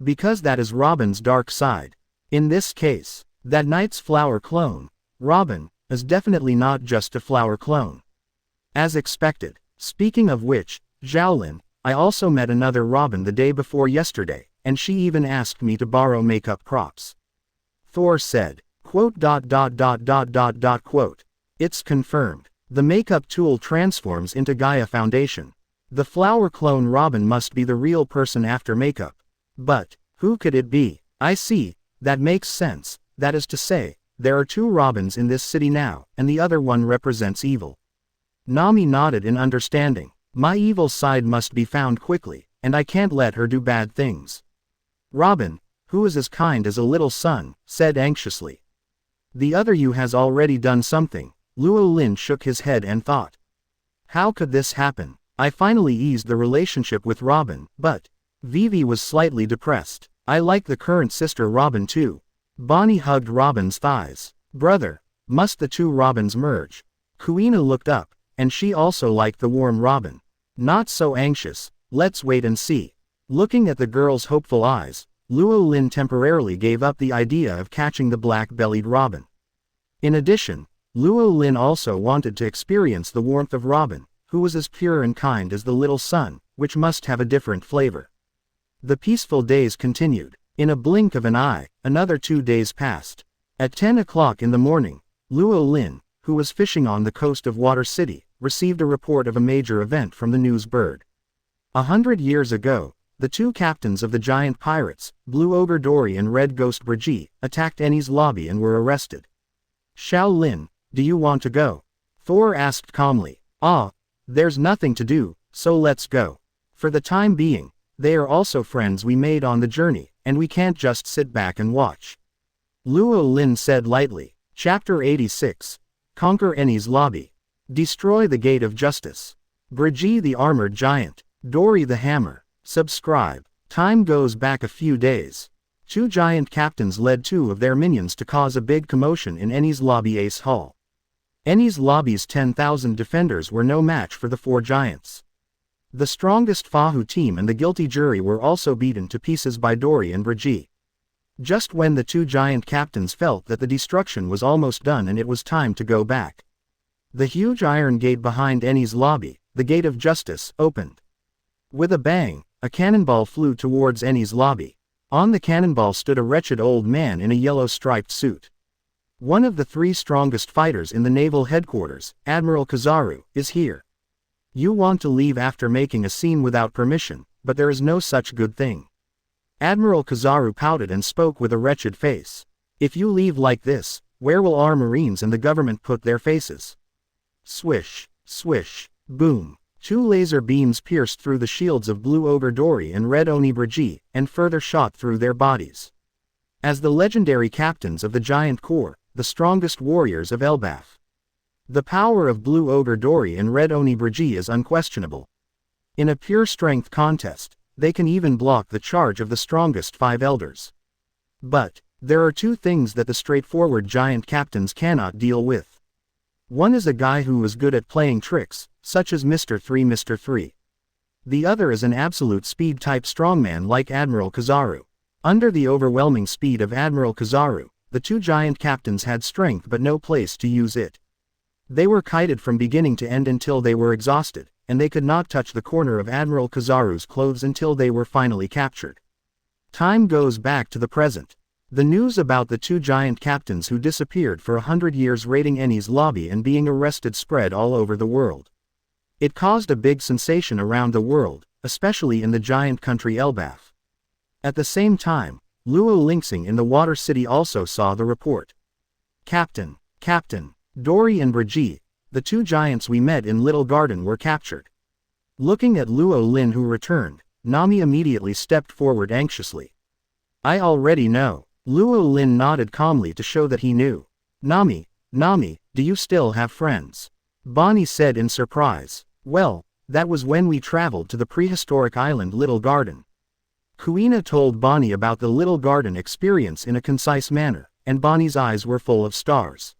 Because that is Robin's dark side. In this case, that night's flower clone, Robin, is definitely not just a flower clone. As expected. Speaking of which, Xiaolin, I also met another Robin the day before yesterday, and she even asked me to borrow makeup props. Thor said. It's confirmed. The makeup tool transforms into Gaia Foundation. The flower clone Robin must be the real person after makeup. But, who could it be? I see, that makes sense, that is to say, there are 2 Robins in this city now, and the other one represents evil. Nami nodded in understanding. My evil side must be found quickly, and I can't let her do bad things. Robin, who is as kind as a little son, said anxiously. The other you has already done something. Luo Lin shook his head and thought. How could this happen? I finally eased the relationship with Robin, but Vivi was slightly depressed. I like the current sister Robin too. Bonnie hugged Robin's thighs. Brother, must the 2 Robins merge? Kuina looked up, and she also liked the warm Robin. Not so anxious, let's wait and see. Looking at the girl's hopeful eyes, Luo Lin temporarily gave up the idea of catching the black-bellied Robin. In addition, Luo Lin also wanted to experience the warmth of Robin, who was as pure and kind as the little sun, which must have a different flavor. The peaceful days continued. In a blink of an eye, another 2 days passed. At 10 o'clock in the morning, Luo Lin, who was fishing on the coast of Water City, received a report of a major event from the news bird. 100 years ago, the two captains of the giant pirates, Blue Ogre Dory and Red Ghost Brigitte, attacked Eni's lobby and were arrested. Xiao Lin, do you want to go? Thor asked calmly. Ah, there's nothing to do, so let's go. For the time being, they are also friends we made on the journey, and we can't just sit back and watch. Luo Lin said lightly. Chapter 86. Conquer Eni's Lobby. Destroy the Gate of Justice. Brigitte the Armored Giant. Dory the Hammer. Subscribe. Time goes back a few days. Two giant captains led two of their minions to cause a big commotion in Eni's lobby Ace Hall. Eni's lobby's 10,000 defenders were no match for the four giants. The strongest Fahu team and the guilty jury were also beaten to pieces by Dory and Brigitte. Just when the two giant captains felt that the destruction was almost done and it was time to go back, the huge iron gate behind Eni's lobby, the Gate of Justice, opened. With a bang, a cannonball flew towards Eni's lobby. On the cannonball stood a wretched old man in a yellow striped suit. One of the three strongest fighters in the naval headquarters, Admiral Kizaru, is here. You want to leave after making a scene without permission, but there is no such good thing. Admiral Kizaru pouted and spoke with a wretched face. If you leave like this, where will our Marines and the government put their faces? Swish, swish, boom. Two laser beams pierced through the shields of Blue Ogre Dory and Red Oni Brigitte, and further shot through their bodies. As the legendary captains of the Giant Corps, the strongest warriors of Elbaf. The power of Blue Ogre Dory and Red Oni Brigitte is unquestionable. In a pure strength contest, they can even block the charge of the strongest five elders. But, there are two things that the straightforward giant captains cannot deal with. One is a guy who is good at playing tricks, such as Mr. 3. The other is an absolute speed-type strongman like Admiral Kizaru. Under the overwhelming speed of Admiral Kizaru, the two giant captains had strength but no place to use it. They were kited from beginning to end until they were exhausted, and they could not touch the corner of Admiral Kizaru's clothes until they were finally captured. Time goes back to the present. The news about the two giant captains who disappeared for 100 years raiding Eni's lobby and being arrested spread all over the world. It caused a big sensation around the world, especially in the giant country Elbaf. At the same time, Luo Lingxing in the Water City also saw the report. Captain, Dory and Brigitte, the two giants we met in Little Garden were captured. Looking at Luo Lin who returned, Nami immediately stepped forward anxiously. I already know. Luo Lin nodded calmly to show that he knew. Nami, do you still have friends? Bonnie said in surprise. Well, that was when we traveled to the prehistoric island Little Garden. Kuina told Bonnie about the Little Garden experience in a concise manner, and Bonnie's eyes were full of stars.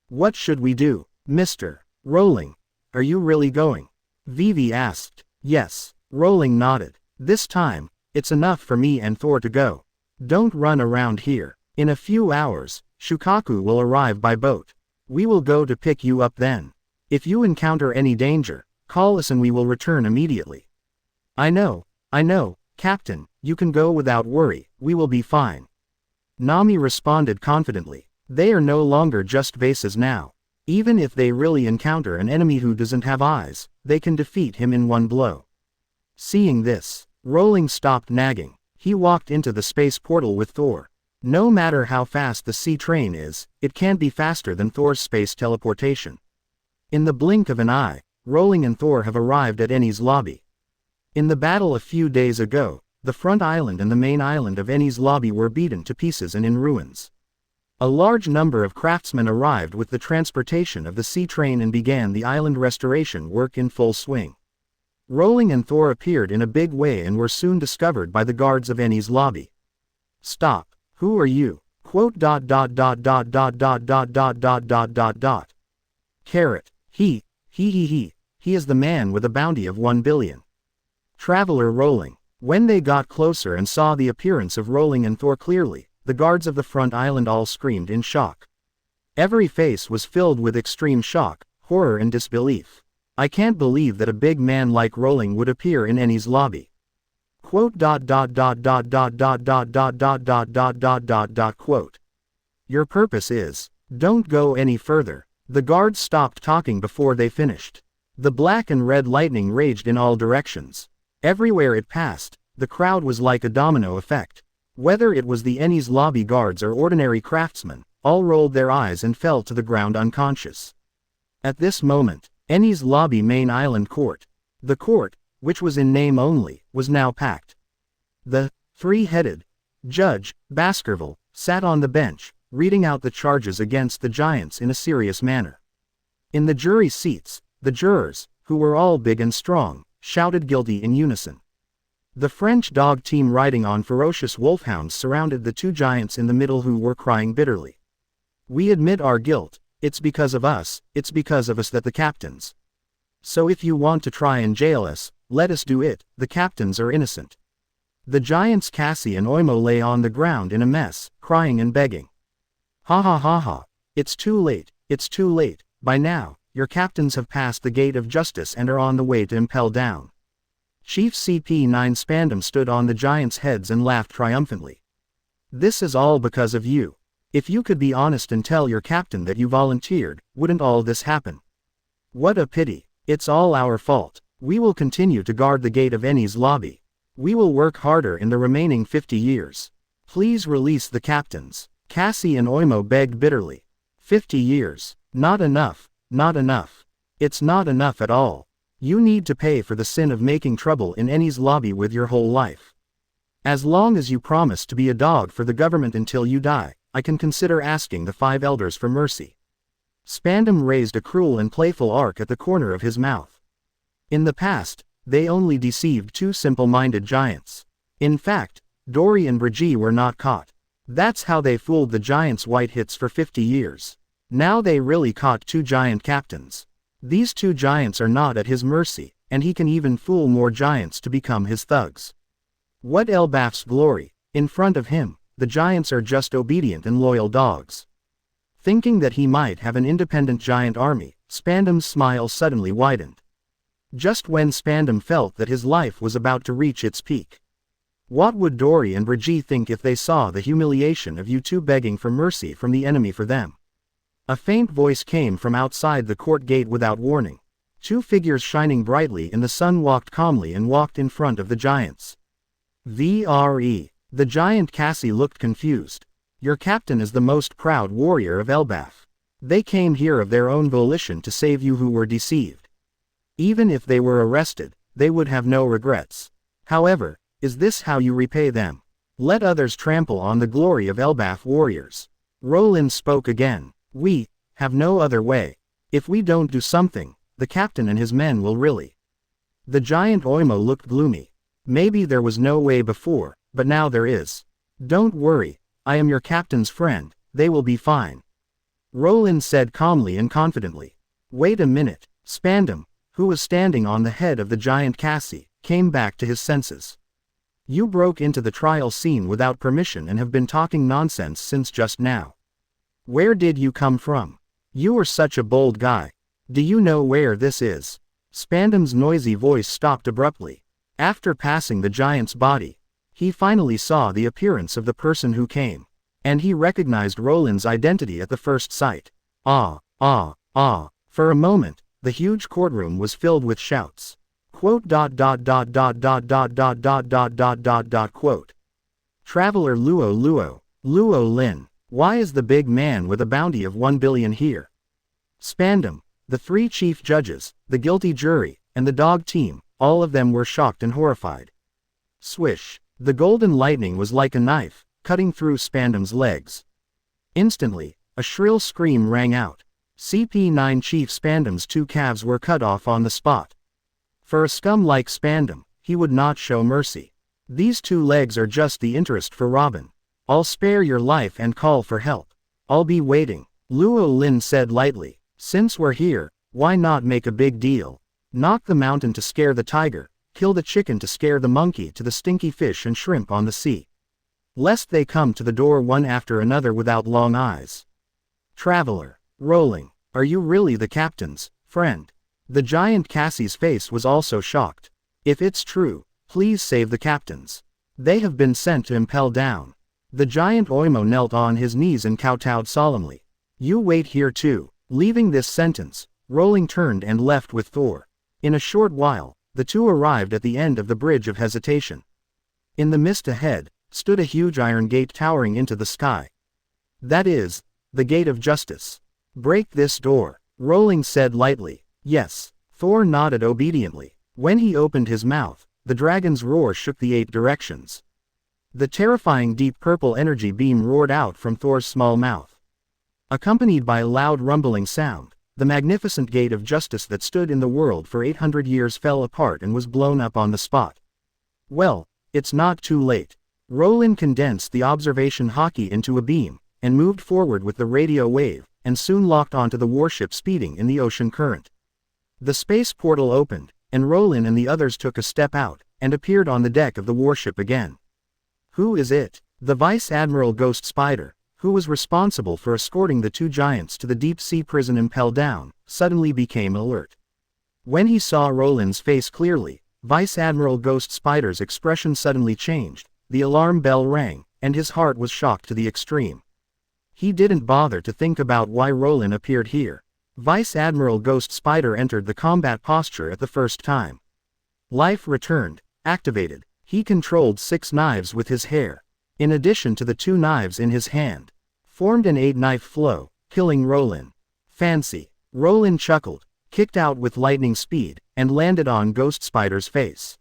What should we do, Mr. Rowling? Are you really going? Vivi asked. Yes, Rowling nodded. This time, it's enough for me and Thor to go. Don't run around here. In a few hours, Shukaku will arrive by boat. We will go to pick you up then. If you encounter any danger, call us and we will return immediately. I know, Captain, you can go without worry, we will be fine. Nami responded confidently. They are no longer just vases now. Even if they really encounter an enemy who doesn't have eyes, they can defeat him in one blow. Seeing this, Rowling stopped nagging. He walked into the space portal with Thor. No matter how fast the sea train is, it can't be faster than Thor's space teleportation. In the blink of an eye, Rowling and Thor have arrived at Eni's lobby. In the battle a few days ago, the front island and the main island of Eni's lobby were beaten to pieces and in ruins. A large number of craftsmen arrived with the transportation of the sea train and began the island restoration work in full swing. Rowling and Thor appeared in a big way and were soon discovered by the guards of Eni's lobby. Stop, who are you? Carrot, he is the man with a bounty of 1 billion. Traveler Rowling. When they got closer and saw the appearance of Rowling and Thor clearly, the guards of the front island all screamed in shock. Every face was filled with extreme shock, horror and disbelief. I can't believe that a big man like Rowling would appear in Eni's lobby. Your purpose is, don't go any further. The guards stopped talking before they finished. The black and red lightning raged in all directions. Everywhere it passed, the crowd was like a domino effect. Whether it was the Ennie's lobby guards or ordinary craftsmen, all rolled their eyes and fell to the ground unconscious. At this moment, Ennie's lobby main island court. The court, which was in name only, was now packed. The three-headed Judge, Baskerville, sat on the bench, reading out the charges against the giants in a serious manner. In the jury seats, the jurors, who were all big and strong, shouted guilty in unison. The French dog team riding on ferocious wolfhounds surrounded the two giants in the middle who were crying bitterly. We admit our guilt, it's because of us that the captains. So if you want to try and jail us, let us do it, the captains are innocent. The giants Cassie and Oimo lay on the ground in a mess, crying and begging. Ha ha ha ha, it's too late, by now, your captains have passed the gate of justice and are on the way to impel down. Chief CP9 Spandam stood on the giants' heads and laughed triumphantly. This is all because of you. If you could be honest and tell your captain that you volunteered, wouldn't all this happen? What a pity, it's all our fault. We will continue to guard the gate of Ennie's lobby. We will work harder in the remaining 50 years. Please release the captains. Cassie and Oimo begged bitterly. 50 years. Not enough. Not enough. It's not enough at all. You need to pay for the sin of making trouble in Ennie's lobby with your whole life. As long as you promise to be a dog for the government until you die, I can consider asking the 5 elders for mercy. Spandam raised a cruel and playful arc at the corner of his mouth. In the past, they only deceived 2 simple-minded giants. In fact, Dory and Brigitte were not caught. That's how they fooled the giants' white hits for 50 years. Now they really caught 2 giant captains. These 2 giants are not at his mercy, and he can even fool more giants to become his thugs. What Elbaf's glory? In front of him, the giants are just obedient and loyal dogs. Thinking that he might have an independent giant army, Spandam's smile suddenly widened. Just when Spandam felt that his life was about to reach its peak. What would Dory and Brigitte think if they saw the humiliation of you 2 begging for mercy from the enemy for them? A faint voice came from outside the court gate without warning. 2 figures shining brightly in the sun walked calmly and walked in front of the giants. VRE. The giant Cassie looked confused. Your captain is the most proud warrior of Elbaf. They came here of their own volition to save you who were deceived. Even if they were arrested, they would have no regrets. However, is this how you repay them? Let others trample on the glory of Elbaf warriors. Rowling spoke again. We have no other way. If we don't do something, the captain and his men will really. The giant Oimo looked gloomy. Maybe there was no way before, but now there is. Don't worry, I am your captain's friend, they will be fine. Rowling said calmly and confidently. Wait a minute. Spandam, who was standing on the head of the giant Cassie, came back to his senses. You broke into the trial scene without permission and have been talking nonsense since just now. Where did you come from? You are such a bold guy. Do you know where this is? Spandam's noisy voice stopped abruptly. After passing the giant's body, he finally saw the appearance of the person who came. And he recognized Rowling's identity at the first sight. Ah. For a moment, the huge courtroom was filled with shouts. Quote. Traveler Luo Lin. Why is the big man with a bounty of 1 billion here? Spandam, the 3 chief judges, the guilty jury, and the dog team, all of them were shocked and horrified. Swish. The golden lightning was like a knife, cutting through Spandam's legs. Instantly, a shrill scream rang out. CP9 Chief Spandam's 2 calves were cut off on the spot. For a scum like Spandam, he would not show mercy. These 2 legs are just the interest for Robin. I'll spare your life and call for help. I'll be waiting, Luo Lin said lightly. Since we're here, why not make a big deal? Knock the mountain to scare the tiger, kill the chicken to scare the monkey to the stinky fish and shrimp on the sea. Lest they come to the door one after another without long eyes. Traveler, Rowling, are you really the captain's friend? The giant Cassie's face was also shocked. If it's true, please save the captains. They have been sent to impel down. The giant Oimo knelt on his knees and kowtowed solemnly. You wait here too. Leaving this sentence, Rowling turned and left with Thor. In a short while, the 2 arrived at the end of the Bridge of Hesitation. In the mist ahead, stood a huge iron gate towering into the sky. That is, the Gate of Justice. Break this door, Rowling said lightly. Yes. Thor nodded obediently. When he opened his mouth, the dragon's roar shook the 8 directions. The terrifying deep purple energy beam roared out from Thor's small mouth. Accompanied by a loud rumbling sound, the magnificent Gate of Justice that stood in the world for 800 years fell apart and was blown up on the spot. Well, it's not too late. Rowling condensed the observation Haki into a beam, and moved forward with the radio wave, and soon locked onto the warship speeding in the ocean current. The space portal opened, and Rowling and the others took a step out, and appeared on the deck of the warship again. Who is it? The Vice Admiral Ghost Spider, who was responsible for escorting the 2 giants to the deep-sea prison Impel Down, suddenly became alert. When he saw Rowling's face clearly, Vice Admiral Ghost Spider's expression suddenly changed, the alarm bell rang, and his heart was shocked to the extreme. He didn't bother to think about why Rowling appeared here. Vice Admiral Ghost Spider entered the combat posture at the first time. Life returned, activated. He controlled 6 knives with his hair. In addition to the 2 knives in his hand, formed an 8-knife flow, killing Rowling. Fancy. Rowling chuckled, kicked out with lightning speed, and landed on Ghost Spider's face.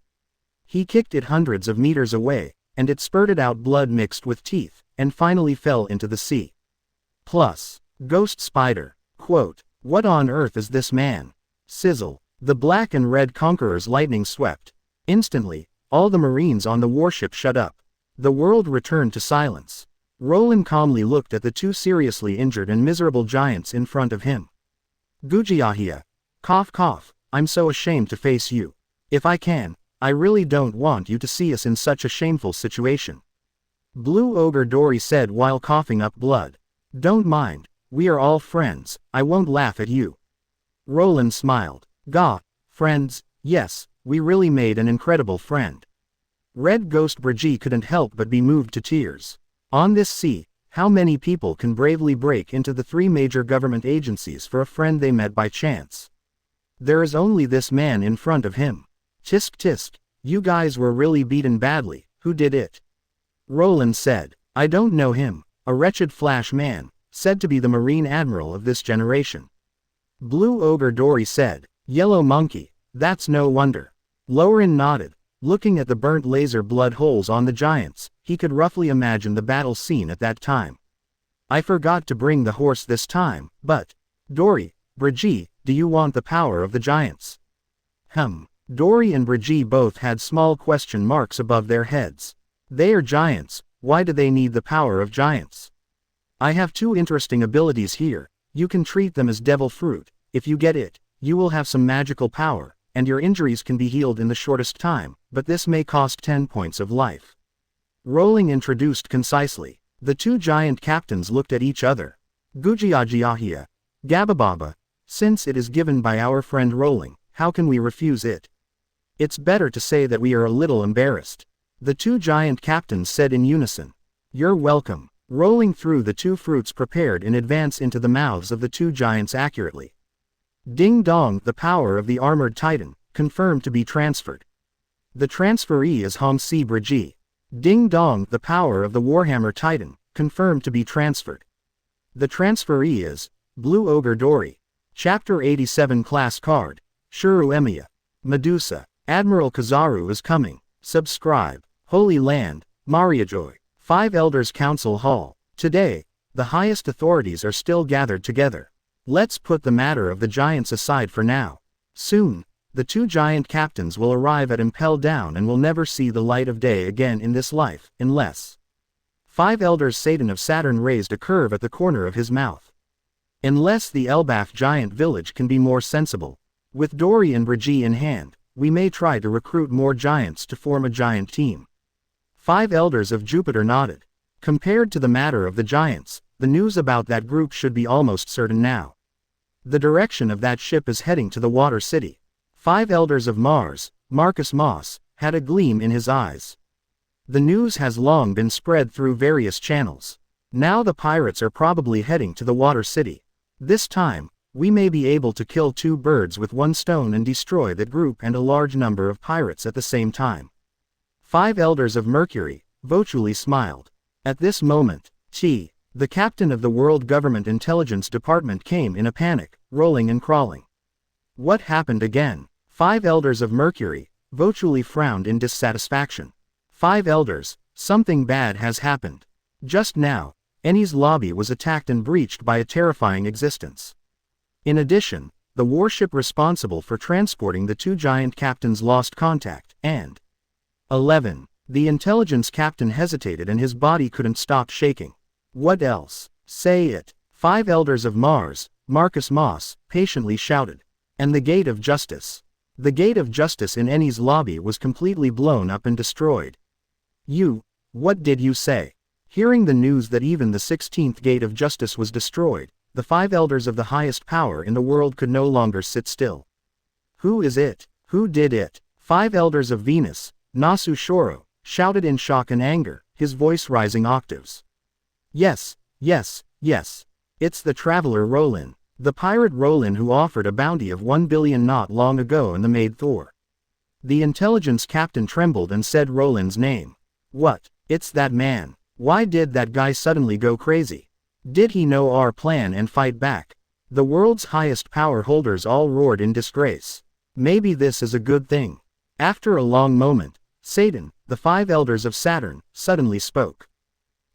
He kicked it hundreds of meters away, and it spurted out blood mixed with teeth, and finally fell into the sea. Plus, Ghost Spider, quote, "What on earth is this man?" Sizzle. The black and red Conqueror's lightning swept. Instantly, all the Marines on the warship shut up. The world returned to silence. Rowling calmly looked at the 2 seriously injured and miserable giants in front of him. Gujiahia. Cough cough, I'm so ashamed to face you. If I can, I really don't want you to see us in such a shameful situation. Blue Ogre Dory said while coughing up blood. Don't mind, we are all friends, I won't laugh at you. Rowling smiled. Gah, friends, yes, we really made an incredible friend. Red Ghost Brigitte couldn't help but be moved to tears. On this sea, how many people can bravely break into the 3 major government agencies for a friend they met by chance? There is only this man in front of him. Tisk tisk, you guys were really beaten badly, who did it? Rowling said, I don't know him, a wretched flash man, said to be the Marine Admiral of this generation. Blue Ogre Dory said, Yellow Monkey, that's no wonder. Lorin nodded. Looking at the burnt laser blood holes on the giants, he could roughly imagine the battle scene at that time. I forgot to bring the horse this time, but, Dory, Brigitte, do you want the power of the giants? Dory and Brigitte both had small question marks above their heads. They are giants, why do they need the power of giants? I have 2 interesting abilities here, you can treat them as devil fruit, if you get it, you will have some magical power, and your injuries can be healed in the shortest time, but this may cost 10 points of life. Rowling introduced concisely. The 2 giant captains looked at each other. Gujiajiahia. Gabababa. Since it is given by our friend Rowling, how can we refuse it? It's better to say that we are a little embarrassed. The 2 giant captains said in unison. You're welcome. Rowling threw the 2 fruits prepared in advance into the mouths of the 2 giants accurately. Ding dong, the power of the armored titan, confirmed to be transferred. The transferee is Homsi Brigitte. Ding dong, the power of the Warhammer Titan, confirmed to be transferred. The transferee is Blue Ogre Dory. Chapter 87 Class Card. Shuru Emiya. Medusa. Admiral Kizaru is coming. Subscribe. Holy Land. Mariajoy. 5 Elders Council Hall. Today, the highest authorities are still gathered together. Let's put the matter of the giants aside for now. Soon, the 2 giant captains will arrive at Impel Down and will never see the light of day again in this life, unless... 5 Elders Satan of Saturn raised a curve at the corner of his mouth. Unless the Elbaf giant village can be more sensible. With Dory and Brigitte in hand, we may try to recruit more giants to form a giant team. 5 Elders of Jupiter nodded. Compared to the matter of the giants, the news about that group should be almost certain now. The direction of that ship is heading to the Water City. 5 Elders of Mars, Marcus Moss, had a gleam in his eyes. The news has long been spread through various channels. Now the pirates are probably heading to the Water City. This time, we may be able to kill 2 birds with 1 stone and destroy that group and a large number of pirates at the same time. 5 Elders of Mercury, Vochuli smiled. At this moment, the captain of the World Government Intelligence Department came in a panic, rolling and crawling. What happened again? 5 Elders of Mercury, Vochuli frowned in dissatisfaction. 5 Elders, something bad has happened. Just now, Eni's lobby was attacked and breached by a terrifying existence. In addition, the warship responsible for transporting the 2 giant captains lost contact, and 11. The intelligence captain hesitated and his body couldn't stop shaking. What else? Say it. 5 Elders of Mars, Marcus Moss, patiently shouted. And the Gate of Justice. The Gate of Justice in Eni's lobby was completely blown up and destroyed. What did you say? Hearing the news that even the 16th Gate of Justice was destroyed, the 5 Elders of the highest power in the world could no longer sit still. Who is it? Who did it? 5 Elders of Venus, Nasu Shoro, shouted in shock and anger, his voice rising octaves. Yes. It's the traveler Rowling. The pirate Rowling who offered a bounty of 1 billion not long ago in the Maid Thor. The intelligence captain trembled and said Rowling's name. What? It's that man. Why did that guy suddenly go crazy? Did he know our plan and fight back? The world's highest power holders all roared in disgrace. Maybe this is a good thing. After a long moment, Satan, the 5 Elders of Saturn, suddenly spoke.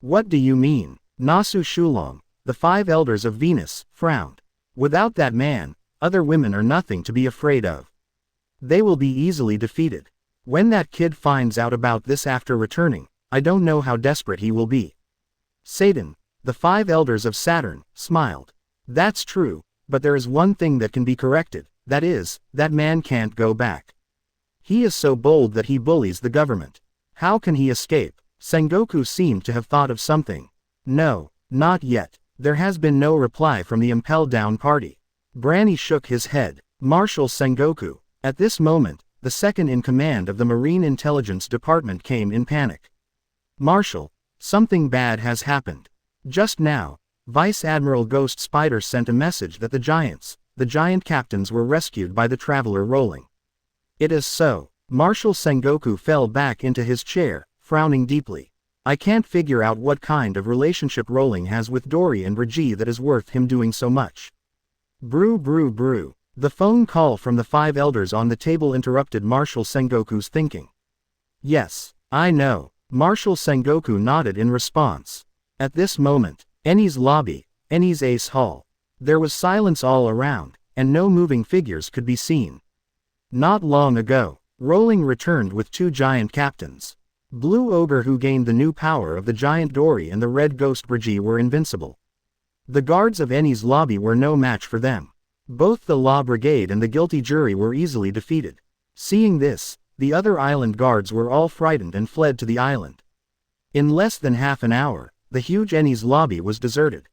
What do you mean? Nasu Shulong, the 5 Elders of Venus, frowned. Without that man, other women are nothing to be afraid of. They will be easily defeated. When that kid finds out about this after returning, I don't know how desperate he will be. Satan, the 5 Elders of Saturn, smiled. That's true, but there is one thing that can be corrected, that is, that man can't go back. He is so bold that he bullies the government. How can he escape? Sengoku seemed to have thought of something. No, not yet. There has been no reply from the Impel Down party. Branny shook his head. Marshal Sengoku, at this moment, the second in command of the Marine Intelligence Department came in panic. Marshal, something bad has happened. Just now, Vice Admiral Ghost Spider sent a message that the giant captains were rescued by the traveler Rowling. It is so. Marshal Sengoku fell back into his chair, frowning deeply. I can't figure out what kind of relationship Rowling has with Dory and Brigitte that is worth him doing so much. Brew. The phone call from the 5 Elders on the table interrupted Marshal Sengoku's thinking. Yes, I know. Marshal Sengoku nodded in response. At this moment, Eni's lobby, Eni's Ace Hall. There was silence all around, and no moving figures could be seen. Not long ago, Rowling returned with 2 giant captains. Blue Ogre, who gained the new power of the giant Dory, and the red ghost Brigitte were invincible. The guards of Eni's lobby were no match for them. Both the Law Brigade and the guilty jury were easily defeated. Seeing this, the other island guards were all frightened and fled to the island. In less than half an hour, the huge Eni's lobby was deserted.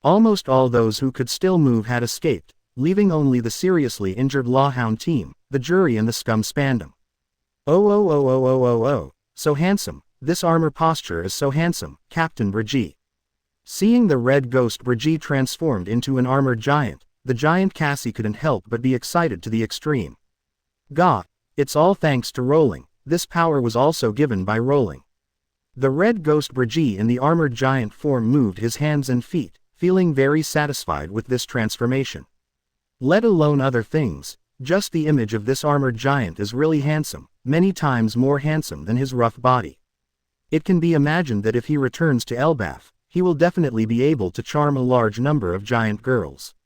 Almost all those who could still move had escaped, leaving only the seriously injured Lawhound team, the jury and the scum spandom. Oh. So handsome, this armor posture is so handsome, Captain Brigitte. Seeing the red ghost Brigitte transformed into an armored giant, the giant Cassie couldn't help but be excited to the extreme. Gah, it's all thanks to Rowling. This power was also given by Rowling. The red ghost Brigitte in the armored giant form moved his hands and feet, feeling very satisfied with this transformation. Let alone other things, just the image of this armored giant is really handsome, many times more handsome than his rough body. It can be imagined that if he returns to Elbaf, he will definitely be able to charm a large number of giant girls.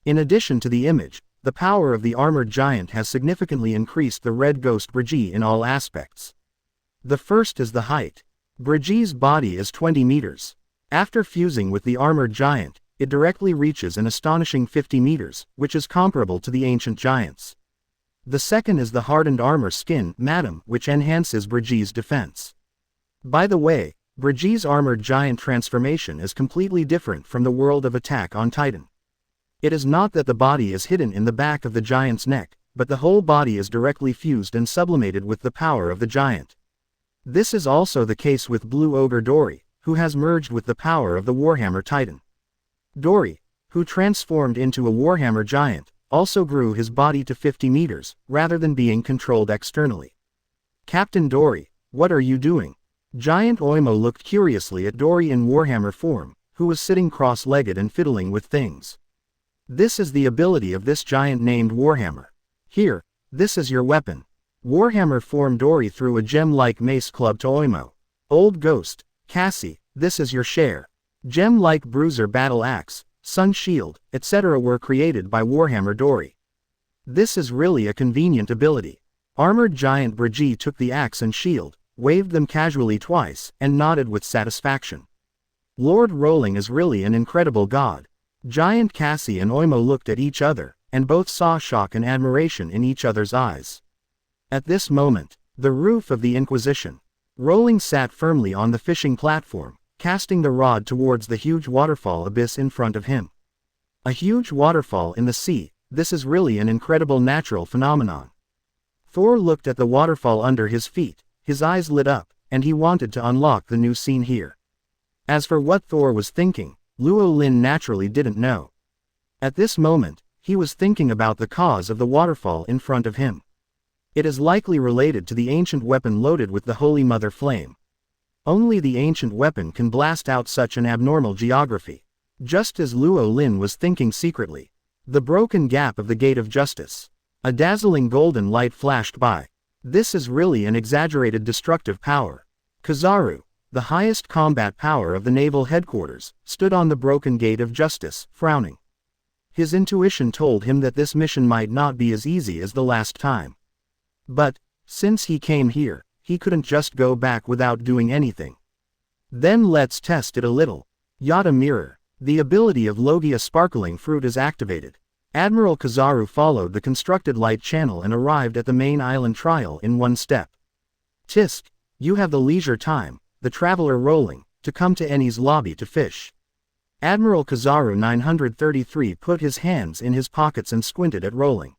In addition to the image, the power of the armored giant has significantly increased the red ghost Brigitte in all aspects. The first is the height. Brigitte's body is 20 meters. After fusing with the armored giant, it directly reaches an astonishing 50 meters, which is comparable to the ancient giants. The second is the hardened armor skin, Madam, which enhances Brigitte's defense. By the way, Brigitte's armored giant transformation is completely different from the world of Attack on Titan. It is not that the body is hidden in the back of the giant's neck, but the whole body is directly fused and sublimated with the power of the giant. This is also the case with Blue Ogre Dory, who has merged with the power of the Warhammer Titan. Dory, who transformed into a Warhammer giant, also grew his body to 50 meters, rather than being controlled externally. Captain Dory, What are you doing? Giant Oimo looked curiously at Dory in Warhammer form, who was sitting cross-legged and fiddling with things. This is the ability of this giant named Warhammer. Here, this is your weapon. Warhammer form Dory threw a gem-like mace club to Oimo. Old Ghost, Cassie, this is your share. Gem-like bruiser battle axe, sun shield, etc. were created by Warhammer Dory. This is really a convenient ability. Armored giant Brigitte took the axe and shield, waved them casually twice, and nodded with satisfaction. Lord Rowling is really an incredible god. Giant Cassie and Oimo looked at each other, and both saw shock and admiration in each other's eyes. At this moment, the roof of the Inquisition. Rowling sat firmly on the fishing platform, casting the rod towards the huge waterfall abyss in front of him. A huge waterfall in the sea, this is really an incredible natural phenomenon. Thor looked at the waterfall under his feet, his eyes lit up, and he wanted to unlock the new scene here. As for what Thor was thinking, Luo Lin naturally didn't know. At this moment, he was thinking about the cause of the waterfall in front of him. It is likely related to the ancient weapon loaded with the Holy Mother Flame. Only the ancient weapon can blast out such an abnormal geography. Just as Luo Lin was thinking secretly. The broken gap of the Gate of Justice. A dazzling golden light flashed by. This is really an exaggerated destructive power. Kizaru, the highest combat power of the naval headquarters, stood on the broken Gate of Justice, frowning. His intuition told him that this mission might not be as easy as the last time. But, since he came here, he couldn't just go back without doing anything. Then let's test it a little. Yata Mirror. The ability of Logia Sparkling Fruit is activated. Admiral Kizaru followed the constructed light channel and arrived at the main island trial in one step. Tisk, you have the leisure time, the traveler Rowling, to come to Eni's lobby to fish. Admiral Kizaru 933 put his hands in his pockets and squinted at Rowling.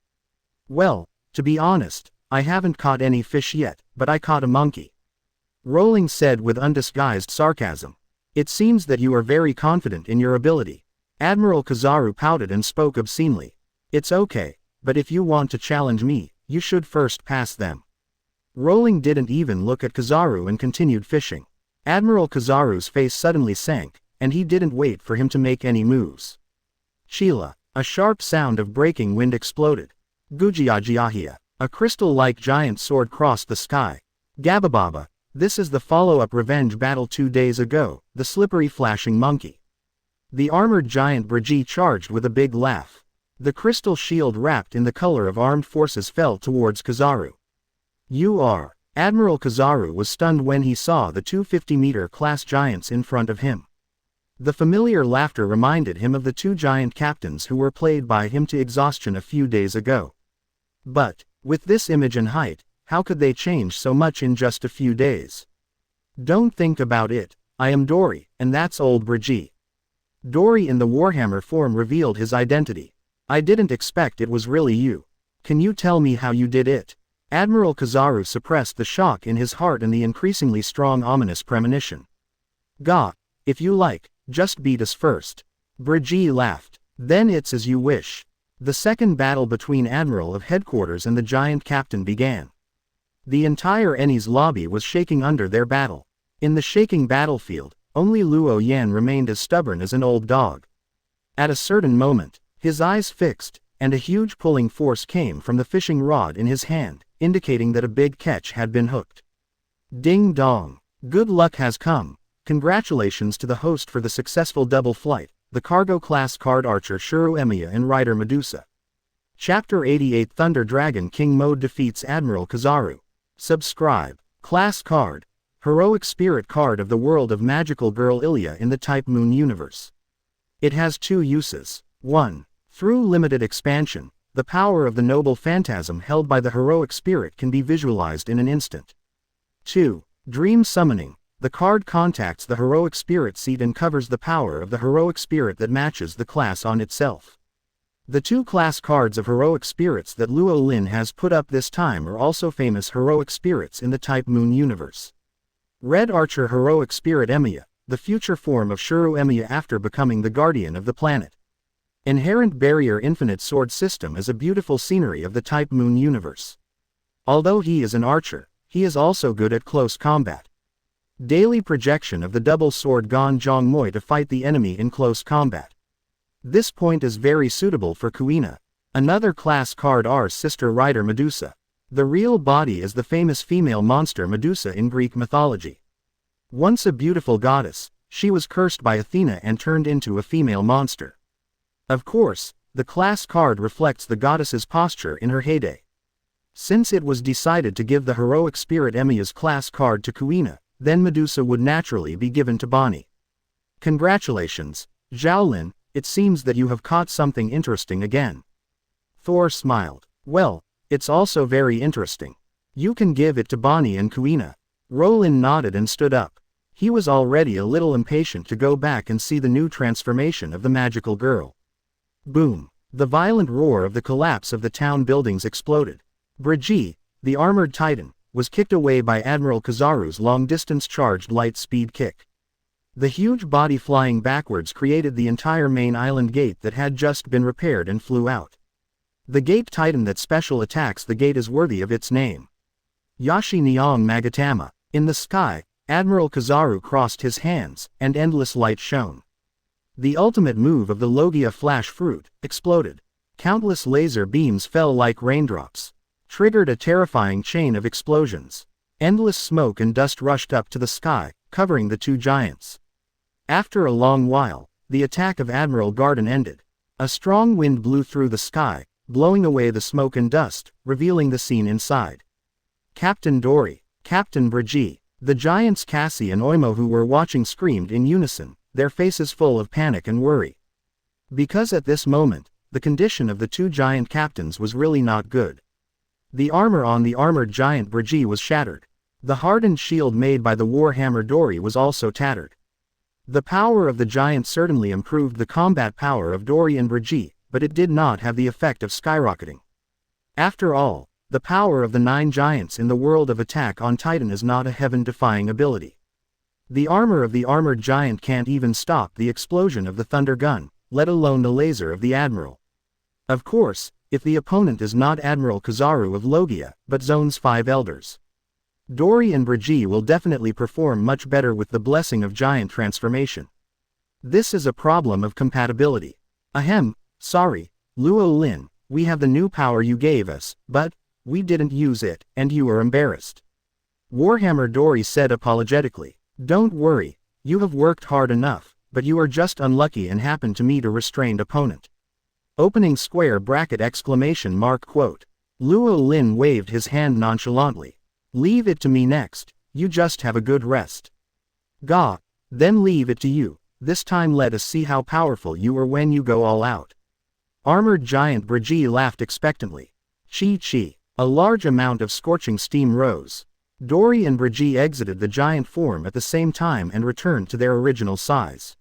Well, to be honest, I haven't caught any fish yet, but I caught a monkey. Rowling said with undisguised sarcasm. It seems that you are very confident in your ability. Admiral Kizaru pouted and spoke obscenely. It's okay, but if you want to challenge me, you should first pass them. Rowling didn't even look at Kizaru and continued fishing. Admiral Kizaru's face suddenly sank, and he didn't wait for him to make any moves. Sheila, a sharp sound of breaking wind exploded. Gujiajiahia, a crystal-like giant sword crossed the sky. Gabababa, this is the follow-up revenge battle 2 days ago, the slippery flashing monkey. The armored giant Brigitte charged with a big laugh. The crystal shield wrapped in the color of armed forces fell towards Kizaru. You are. Admiral Kizaru was stunned when he saw the 250-meter class giants in front of him. The familiar laughter reminded him of the 2 giant captains who were played by him to exhaustion a few days ago. But, with this image and height, how could they change so much in just a few days? Don't think about it, I am Dory, and that's old Brigitte. Dory in the Warhammer form revealed his identity. I didn't expect it was really you. Can you tell me how you did it? Admiral Kizaru suppressed the shock in his heart and the increasingly strong ominous premonition. Gah, if you like, just beat us first. Brigitte laughed. Then it's as you wish. The second battle between Admiral of Headquarters and the giant captain began. The entire Eni's lobby was shaking under their battle. In the shaking battlefield, only Luo Yan remained as stubborn as an old dog. At a certain moment, his eyes fixed, and a huge pulling force came from the fishing rod in his hand, indicating that a big catch had been hooked. Ding dong! Good luck has come. Congratulations to the host for the successful double flight, the cargo class card archer Shuru Emiya and rider Medusa. Chapter 88 Thunder Dragon King Mode defeats Admiral Kizaru. Subscribe. Class card. Heroic spirit card of the world of magical girl Ilya in the Type Moon universe. It has 2 uses. 1. Through limited expansion, the power of the noble phantasm held by the heroic spirit can be visualized in an instant. 2. Dream summoning. The card contacts the heroic spirit seat and covers the power of the heroic spirit that matches the class on itself. The 2 class cards of heroic spirits that Luo Lin has put up this time are also famous heroic spirits in the Type Moon universe. Red Archer Heroic Spirit Emiya, the future form of Shuru Emiya after becoming the guardian of the planet. Inherent Barrier Infinite Sword System is a beautiful scenery of the Type Moon universe. Although he is an archer, he is also good at close combat. Daily projection of the double sword Gan Jiang Moye to fight the enemy in close combat. This point is very suitable for Kuina. Another class card R's sister rider Medusa. The real body is the famous female monster Medusa in Greek mythology. Once a beautiful goddess, she was cursed by Athena and turned into a female monster. Of course, the class card reflects the goddess's posture in her heyday. Since it was decided to give the heroic spirit Emiya's class card to Kuina, then Medusa would naturally be given to Bonnie. Congratulations, Xiaolin, it seems that you have caught something interesting again. Thor smiled. Well, it's also very interesting. You can give it to Bonnie and Kuina. Rowling nodded and stood up. He was already a little impatient to go back and see the new transformation of the magical girl. Boom! The violent roar of the collapse of the town buildings exploded. Brigitte, the armored titan, was kicked away by Admiral Kizaru's long-distance charged light-speed kick. The huge body flying backwards created the entire main island gate that had just been repaired and flew out. The gate titan that special attacks the gate is worthy of its name. Yashi Nyang Magatama. In the sky, Admiral Kizaru crossed his hands, and endless light shone. The ultimate move of the Logia flash fruit exploded. Countless laser beams fell like raindrops. Triggered a terrifying chain of explosions. Endless smoke and dust rushed up to the sky, covering the two giants. After a long while, the attack of Admiral Garden ended. A strong wind blew through the sky, blowing away the smoke and dust, revealing the scene inside. Captain Dory, Captain Brigitte, the giants Cassie and Oimo who were watching screamed in unison, their faces full of panic and worry. Because at this moment, the condition of the two giant captains was really not good. The armor on the armored giant Brigitte was shattered. The hardened shield made by the warhammer Dory was also tattered. The power of the giant certainly improved the combat power of Dory and Brigitte, but it did not have the effect of skyrocketing. After all, the power of the 9 giants in the world of Attack on Titan is not a heaven-defying ability. The armor of the armored giant can't even stop the explosion of the thunder gun, let alone the laser of the admiral. Of course, if the opponent is not Admiral Kizaru of Logia, but Zone's 5 elders. Dory and Brigitte will definitely perform much better with the blessing of giant transformation. This is a problem of compatibility. Ahem, sorry, Luo Lin, we have the new power you gave us, but we didn't use it, and you are embarrassed. Warhammer Dory said apologetically. Don't worry, you have worked hard enough, but you are just unlucky and happen to meet a restrained opponent. Opening square bracket exclamation mark quote. Luo Lin waved his hand nonchalantly. Leave it to me next, you just have a good rest. Gah, then leave it to you, this time let us see how powerful you are when you go all out. Armored giant Brigitte laughed expectantly. Chi. A large amount of scorching steam rose. Dory and Brigitte exited the giant form at the same time and returned to their original size.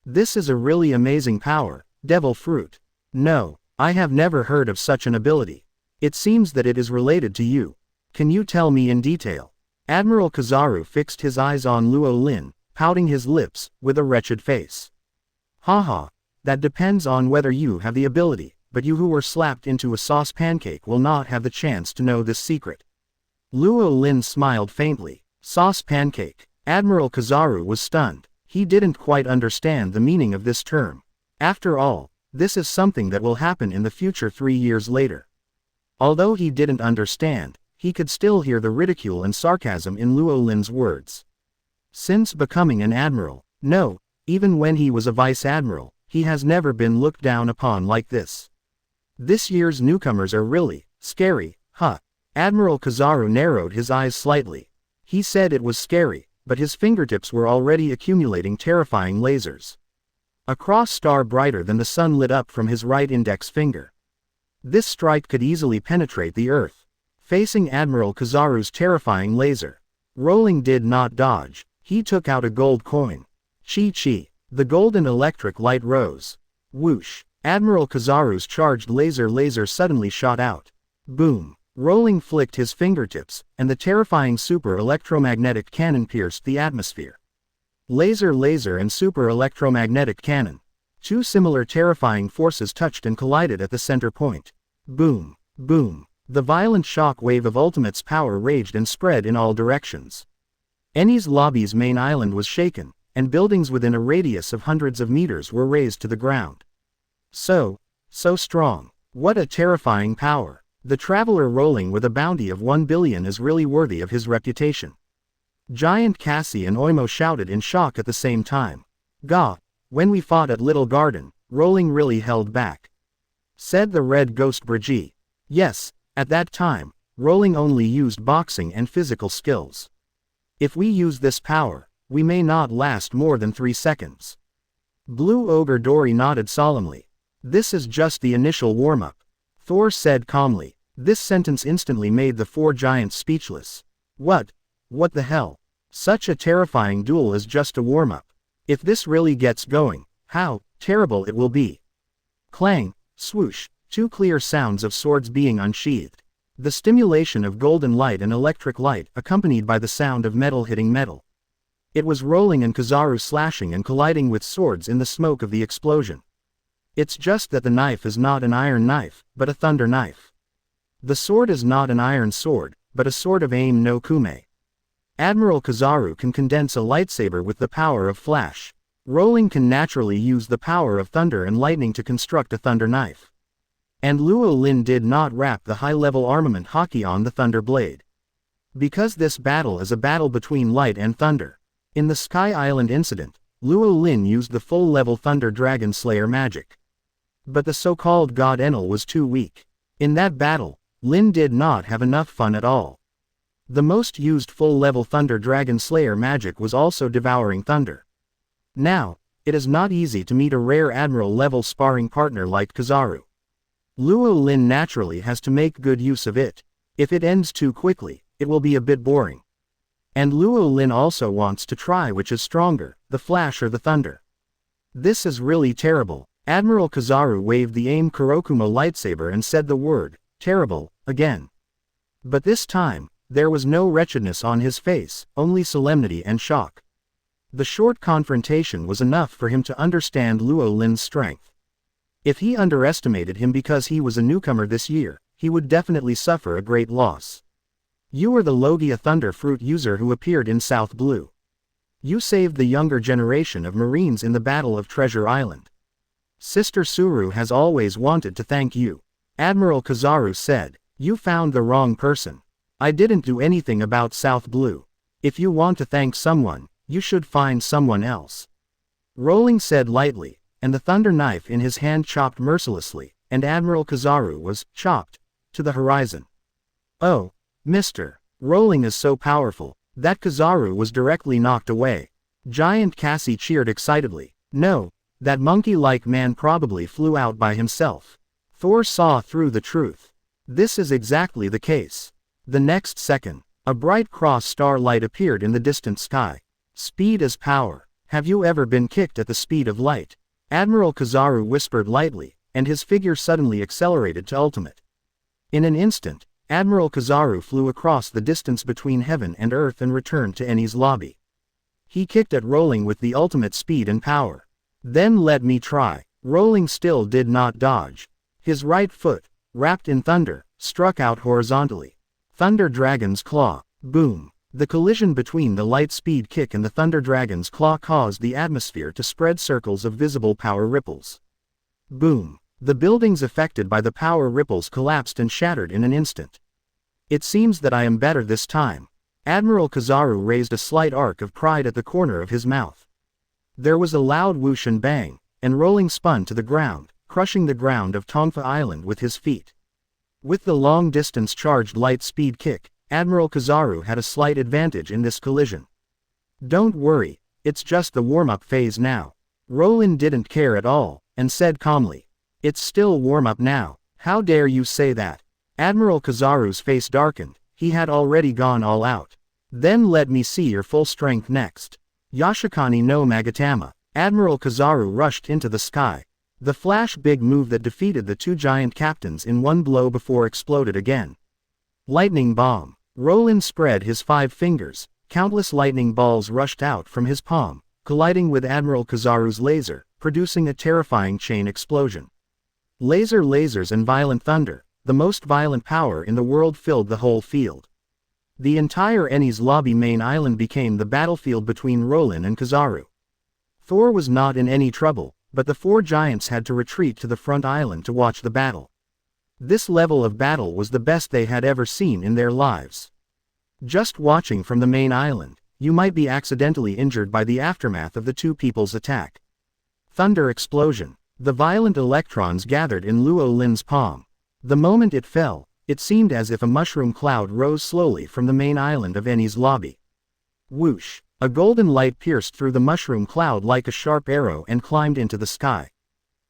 This is a really amazing power, Devil Fruit. No, I have never heard of such an ability. It seems that it is related to you. Can you tell me in detail? Admiral Kizaru fixed his eyes on Luo Lin, pouting his lips, with a wretched face. Haha, that depends on whether you have the ability, but you who were slapped into a sauce pancake will not have the chance to know this secret. Luo Lin smiled faintly. Sauce pancake. Admiral Kizaru was stunned. He didn't quite understand the meaning of this term. After all, this is something that will happen in the future 3 years later. Although he didn't understand, he could still hear the ridicule and sarcasm in Luo Lin's words. Since becoming an admiral, no, even when he was a vice admiral, he has never been looked down upon like this. This year's newcomers are really scary, huh? Admiral Kizaru narrowed his eyes slightly. He said it was scary, but his fingertips were already accumulating terrifying lasers. A cross star brighter than the sun lit up from his right index finger. This strike could easily penetrate the earth. Facing Admiral Kizaru's terrifying laser, Rowling did not dodge. He took out a gold coin. Chi. The golden electric light rose. Whoosh. Admiral Kizaru's charged laser suddenly shot out. Boom. Rowling flicked his fingertips, and the terrifying super electromagnetic cannon pierced the atmosphere. Laser and super electromagnetic cannon. Two similar terrifying forces touched and collided at the center point. Boom. Boom. The violent shock wave of Ultimate's power raged and spread in all directions. Eni's lobby's main island was shaken, and buildings within a radius of hundreds of meters were razed to the ground. So strong. What a terrifying power. The traveler Rowling with a bounty of 1 billion is really worthy of his reputation. Giant Cassie and Oimo shouted in shock at the same time. Gah, when we fought at Little Garden, Rowling really held back. Said the red ghost Brigitte. Yes, at that time, Rowling only used boxing and physical skills. If we use this power, we may not last more than 3 seconds. Blue Ogre Dory nodded solemnly. This is just the initial warm-up. Thor said calmly. This sentence instantly made the 4 giants speechless. What the hell? Such a terrifying duel is just a warm-up. If this really gets going, how terrible it will be. Clang, swoosh, 2 clear sounds of swords being unsheathed. The stimulation of golden light and electric light accompanied by the sound of metal hitting metal. It was Rowling and Kizaru slashing and colliding with swords in the smoke of the explosion. It's just that the knife is not an iron knife, but a thunder knife. The sword is not an iron sword, but a sword of aim no kume. Admiral Kizaru can condense a lightsaber with the power of flash. Rowling can naturally use the power of thunder and lightning to construct a thunder knife. And Luo Lin did not wrap the high-level armament Haki on the thunder blade. Because this battle is a battle between light and thunder. In the Sky Island incident, Luo Lin used the full-level Thunder Dragon Slayer magic. But the so-called God Enel was too weak. In that battle, Lin did not have enough fun at all. The most used full-level Thunder Dragon Slayer magic was also Devouring Thunder. Now, it is not easy to meet a rare Admiral-level sparring partner like Kizaru. Luo Lin naturally has to make good use of it. If it ends too quickly, it will be a bit boring. And Luo Lin also wants to try which is stronger, the flash or the thunder. This is really terrible. Admiral Kizaru waved the AIM Kurokuma lightsaber and said the word, terrible, again. But this time, there was no wretchedness on his face, only solemnity and shock. The short confrontation was enough for him to understand Luo Lin's strength. If he underestimated him because he was a newcomer this year, he would definitely suffer a great loss. You are the Logia Thunder Fruit user who appeared in South Blue. You saved the younger generation of Marines in the Battle of Treasure Island. Sister Suru has always wanted to thank you. Admiral Kizaru said, you found the wrong person. I didn't do anything about South Blue. If you want to thank someone, you should find someone else. Rowling said lightly, and the thunder knife in his hand chopped mercilessly, and Admiral Kizaru was chopped to the horizon. Oh, Mr. Rowling is so powerful that Kizaru was directly knocked away. Giant Cassie cheered excitedly. No, that monkey-like man probably flew out by himself. Thor saw through the truth. This is exactly the case. The next second, a bright cross star light appeared in the distant sky. Speed is power. Have you ever been kicked at the speed of light? Admiral Kizaru whispered lightly, and his figure suddenly accelerated to ultimate. In an instant, Admiral Kizaru flew across the distance between heaven and earth and returned to Eni's lobby. He kicked at Rowling with the ultimate speed and power. Then let me try. Rowling still did not dodge. His right foot, wrapped in thunder, struck out horizontally. Thunder Dragon's Claw. Boom. The collision between the light speed kick and the Thunder Dragon's Claw caused the atmosphere to spread circles of visible power ripples. Boom. The buildings affected by the power ripples collapsed and shattered in an instant. It seems that I am better this time. Admiral Kizaru raised a slight arc of pride at the corner of his mouth. There was a loud whoosh and bang, and Rowling spun to the ground, crushing the ground of Tongfa Island with his feet. With the long-distance charged light speed kick, Admiral Kizaru had a slight advantage in this collision. Don't worry, it's just the warm-up phase now. Rowling didn't care at all, and said calmly. It's still warm-up now. How dare you say that? Admiral Kizaru's face darkened. He had already gone all out. Then let me see your full strength next. Yashikani no Magatama. Admiral Kizaru rushed into the sky. The flash big move that defeated the 2 giant captains in one blow before exploded again. Lightning Bomb. Rowling spread his 5 fingers. Countless lightning balls rushed out from his palm, colliding with Admiral Kizaru's laser, producing a terrifying chain explosion. Lasers and violent thunder, the most violent power in the world filled the whole field. The entire Enies Lobby main island became the battlefield between Rowling and Kizaru. Thor was not in any trouble, but the four giants had to retreat to the front island to watch the battle. This level of battle was the best they had ever seen in their lives. Just watching from the main island, you might be accidentally injured by the aftermath of the two people's attack. Thunder explosion. The violent electrons gathered in Luo Lin's palm. The moment it fell, it seemed as if a mushroom cloud rose slowly from the main island of Enies Lobby. Whoosh! A golden light pierced through the mushroom cloud like a sharp arrow and climbed into the sky.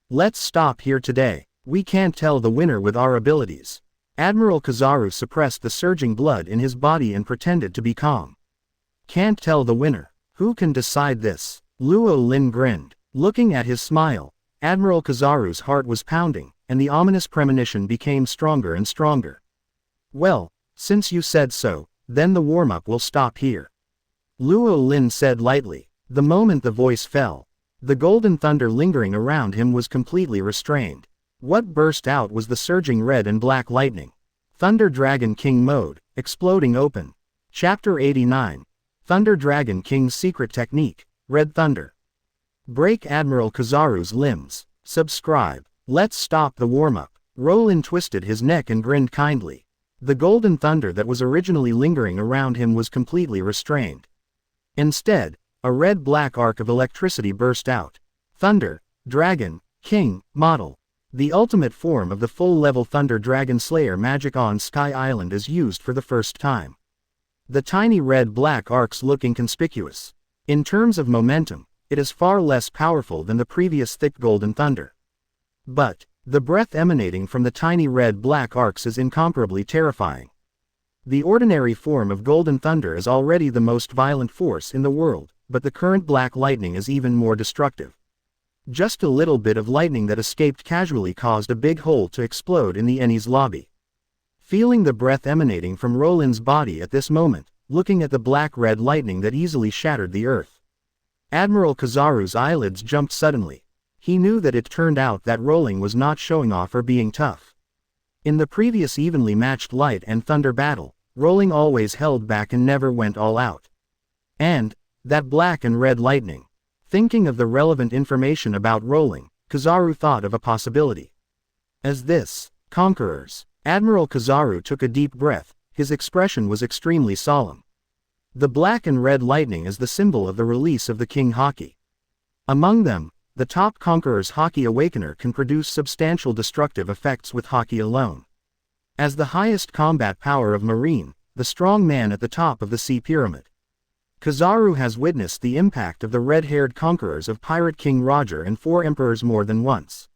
Let's stop here today. We can't tell the winner with our abilities. Admiral Kizaru suppressed the surging blood in his body and pretended to be calm. Can't tell the winner. Who can decide this? Luo Lin grinned. Looking at his smile, Admiral Kizaru's heart was pounding, and the ominous premonition became stronger and stronger. Well, since you said so, then the warm-up will stop here. Luo Lin said lightly. The moment the voice fell, the golden thunder lingering around him was completely restrained. What burst out was the surging red and black lightning. Thunder Dragon King Mode, exploding open. Chapter 89. Thunder Dragon King's Secret Technique, Red Thunder. Break Admiral Kizaru's limbs. Subscribe. Let's stop the warm-up. Rowling twisted his neck and grinned kindly. The golden thunder that was originally lingering around him was completely restrained. Instead, a red-black arc of electricity burst out. Thunder, Dragon, King, Model. The ultimate form of the full-level Thunder Dragon Slayer magic on Sky Island is used for the first time. The tiny red-black arcs look inconspicuous. In terms of momentum, it is far less powerful than the previous thick golden thunder. But, the breath emanating from the tiny red-black arcs is incomparably terrifying. The ordinary form of golden thunder is already the most violent force in the world, but the current black lightning is even more destructive. Just a little bit of lightning that escaped casually caused a big hole to explode in the Enies Lobby. Feeling the breath emanating from Rowling's body at this moment, looking at the black-red lightning that easily shattered the earth, Admiral Kizaru's eyelids jumped suddenly. He knew that it turned out that Rowling was not showing off or being tough. In the previous evenly matched light and thunder battle, Rowling always held back and never went all out. And, that black and red lightning. Thinking of the relevant information about Rowling, Kizaru thought of a possibility. As this, Conquerors. Admiral Kizaru took a deep breath, his expression was extremely solemn. The black and red lightning is the symbol of the release of the King Haki. Among them, the top Conqueror's Haki Awakener can produce substantial destructive effects with Haki alone. As the highest combat power of Marine, the strong man at the top of the sea pyramid, Kizaru has witnessed the impact of the red-haired conquerors of Pirate King Roger and four emperors more than once.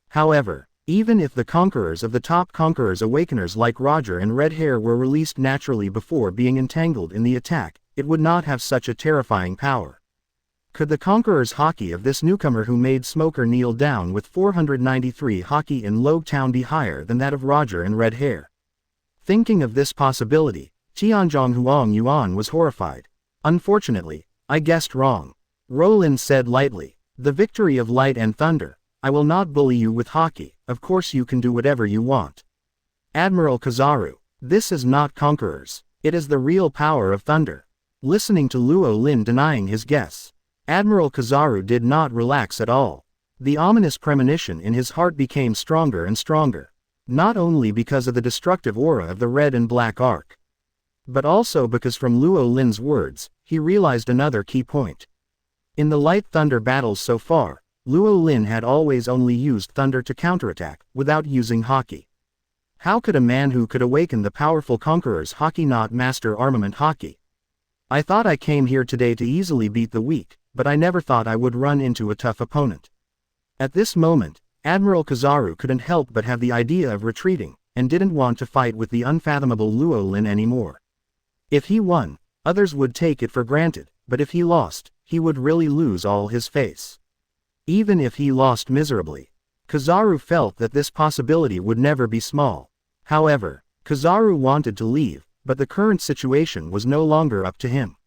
However, even if the conquerors of the top Conqueror's Awakeners like Roger and Red Hair were released naturally before being entangled in the attack, it would not have such a terrifying power. Could the Conqueror's Haki of this newcomer who made Smoker kneel down with 493 Haki in Logue Town be higher than that of Roger and Red Hair? Thinking of this possibility, Tianzhong Huang Yuan was horrified. Unfortunately, I guessed wrong. Rowling said lightly. The victory of light and thunder. I will not bully you with Haki, of course you can do whatever you want. Admiral Kizaru, this is not Conquerors. It is the real power of thunder. Listening to Luo Lin denying his guess, Admiral Kizaru did not relax at all. The ominous premonition in his heart became stronger and stronger. Not only because of the destructive aura of the red and black arc, but also because from Luo Lin's words, he realized another key point. In the light thunder battles so far, Luo Lin had always only used thunder to counterattack, without using Haki. How could a man who could awaken the powerful Conqueror's Haki not master armament Haki? I thought I came here today to easily beat the weak, but I never thought I would run into a tough opponent. At this moment, Admiral Kizaru couldn't help but have the idea of retreating, and didn't want to fight with the unfathomable Luo Lin anymore. If he won, others would take it for granted, but if he lost, he would really lose all his face. Even if he lost miserably, Kizaru felt that this possibility would never be small. However, Kizaru wanted to leave, but the current situation was no longer up to him.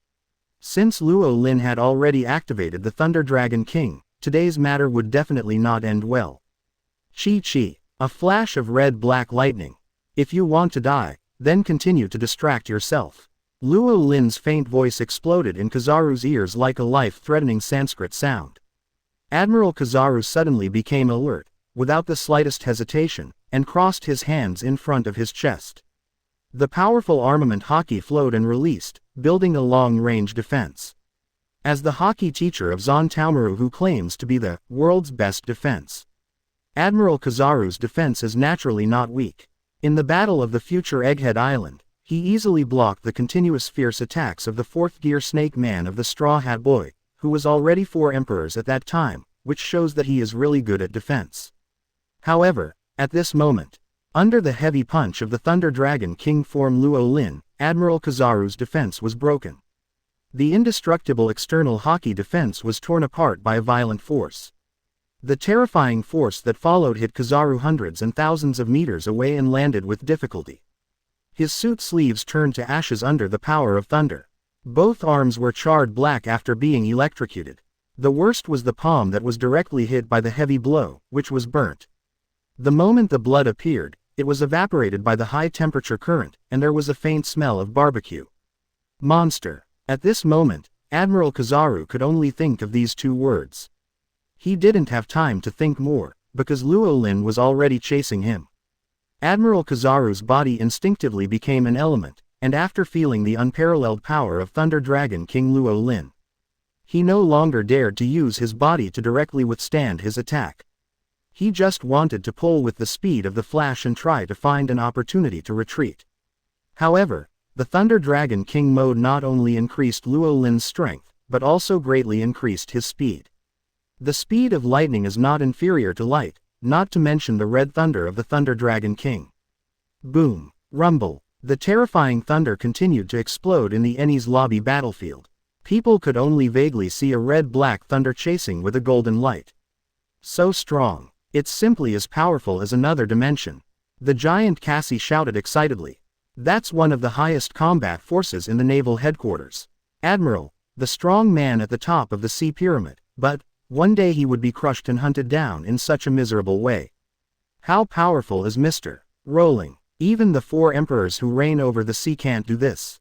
Since Luo Lin had already activated the Thunder Dragon King, today's matter would definitely not end well. Chi. A flash of red-black lightning. If you want to die, then continue to distract yourself. Luo Lin's faint voice exploded in Kizaru's ears like a life-threatening Sanskrit sound. Admiral Kizaru suddenly became alert, without the slightest hesitation, and crossed his hands in front of his chest. The powerful armament Haki flowed and released, building a long-range defense. As the Haki teacher of Zon Taomaru who claims to be the world's best defense, Admiral Kizaru's defense is naturally not weak. In the battle of the future Egghead Island, he easily blocked the continuous fierce attacks of the fourth-gear Snake Man of the Straw Hat Boy, who was already 4 emperors at that time, which shows that he is really good at defense. However, at this moment, under the heavy punch of the Thunder Dragon King form Luo Lin, Admiral Kizaru's defense was broken. The indestructible external Haki defense was torn apart by a violent force. The terrifying force that followed hit Kizaru hundreds and thousands of meters away and landed with difficulty. His suit sleeves turned to ashes under the power of thunder. Both arms were charred black after being electrocuted. The worst was the palm that was directly hit by the heavy blow, which was burnt. The moment the blood appeared, it was evaporated by the high-temperature current, and there was a faint smell of barbecue. Monster. At this moment, Admiral Kizaru could only think of these 2 words. He didn't have time to think more, because Luo Lin was already chasing him. Admiral Kizaru's body instinctively became an element, and after feeling the unparalleled power of Thunder Dragon King Luo Lin, he no longer dared to use his body to directly withstand his attack. He just wanted to pull with the speed of the flash and try to find an opportunity to retreat. However, the Thunder Dragon King mode not only increased Luo Lin's strength, but also greatly increased his speed. The speed of lightning is not inferior to light, not to mention the red thunder of the Thunder Dragon King. Boom. Rumble. The terrifying thunder continued to explode in the Enies lobby battlefield. People could only vaguely see a red-black thunder chasing with a golden light. So strong. It's simply as powerful as another dimension. The giant Cassie shouted excitedly. That's one of the highest combat forces in the naval headquarters. Admiral, the strong man at the top of the sea pyramid, but one day he would be crushed and hunted down in such a miserable way. How powerful is Mr. Rowling? Even the 4 emperors who reign over the sea can't do this.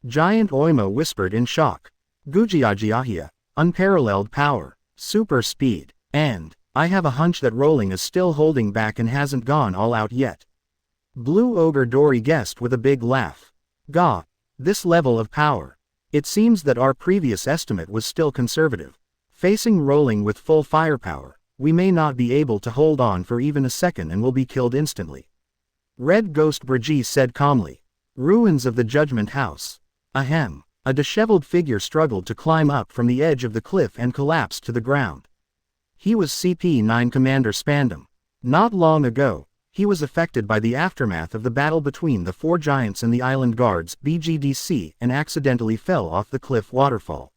Giant Oimo whispered in shock. Gujiajiahia, unparalleled power, super speed, and I have a hunch that Rowling is still holding back and hasn't gone all out yet. Blue Ogre Dory guessed with a big laugh. Gah! This level of power. It seems that our previous estimate was still conservative. Facing Rowling with full firepower, we may not be able to hold on for even a second and will be killed instantly. Red Ghost Brigitte said calmly. Ruins of the Judgment House. Ahem. A disheveled figure struggled to climb up from the edge of the cliff and collapsed to the ground. He was CP-9 Commander Spandam. Not long ago, he was affected by the aftermath of the battle between the 4 giants and the island guards BGDC and accidentally fell off the cliff waterfall.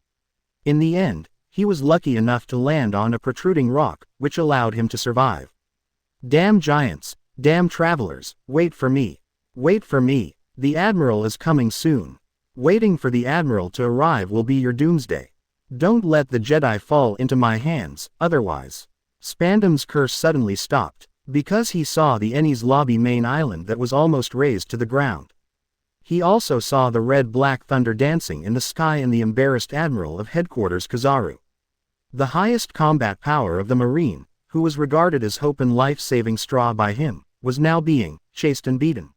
In the end, he was lucky enough to land on a protruding rock, which allowed him to survive. Damn giants, damn travelers, wait for me. Wait for me. The Admiral is coming soon. Waiting for the Admiral to arrive will be your doomsday. Don't let the Jedi fall into my hands, otherwise. Spandam's curse suddenly stopped, because he saw the Enies lobby main island that was almost razed to the ground. He also saw the red-black thunder dancing in the sky and the embarrassed Admiral of Headquarters Kizaru. The highest combat power of the Marine, who was regarded as hope and life-saving straw by him, was now being chased and beaten.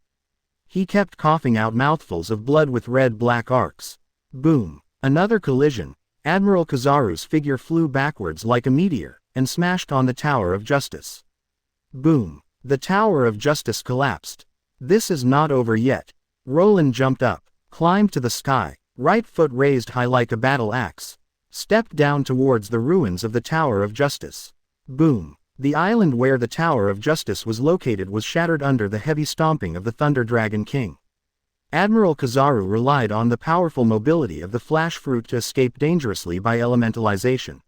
He kept coughing out mouthfuls of blood with red-black arcs. Boom. Another collision. Admiral Kizaru's figure flew backwards like a meteor, and smashed on the Tower of Justice. Boom. The Tower of Justice collapsed. This is not over yet. Roland jumped up, climbed to the sky, right foot raised high like a battle axe, stepped down towards the ruins of the Tower of Justice. Boom. The island where the Tower of Justice was located was shattered under the heavy stomping of the Thunder Dragon King. Admiral Kizaru relied on the powerful mobility of the flash fruit to escape dangerously by elementalization.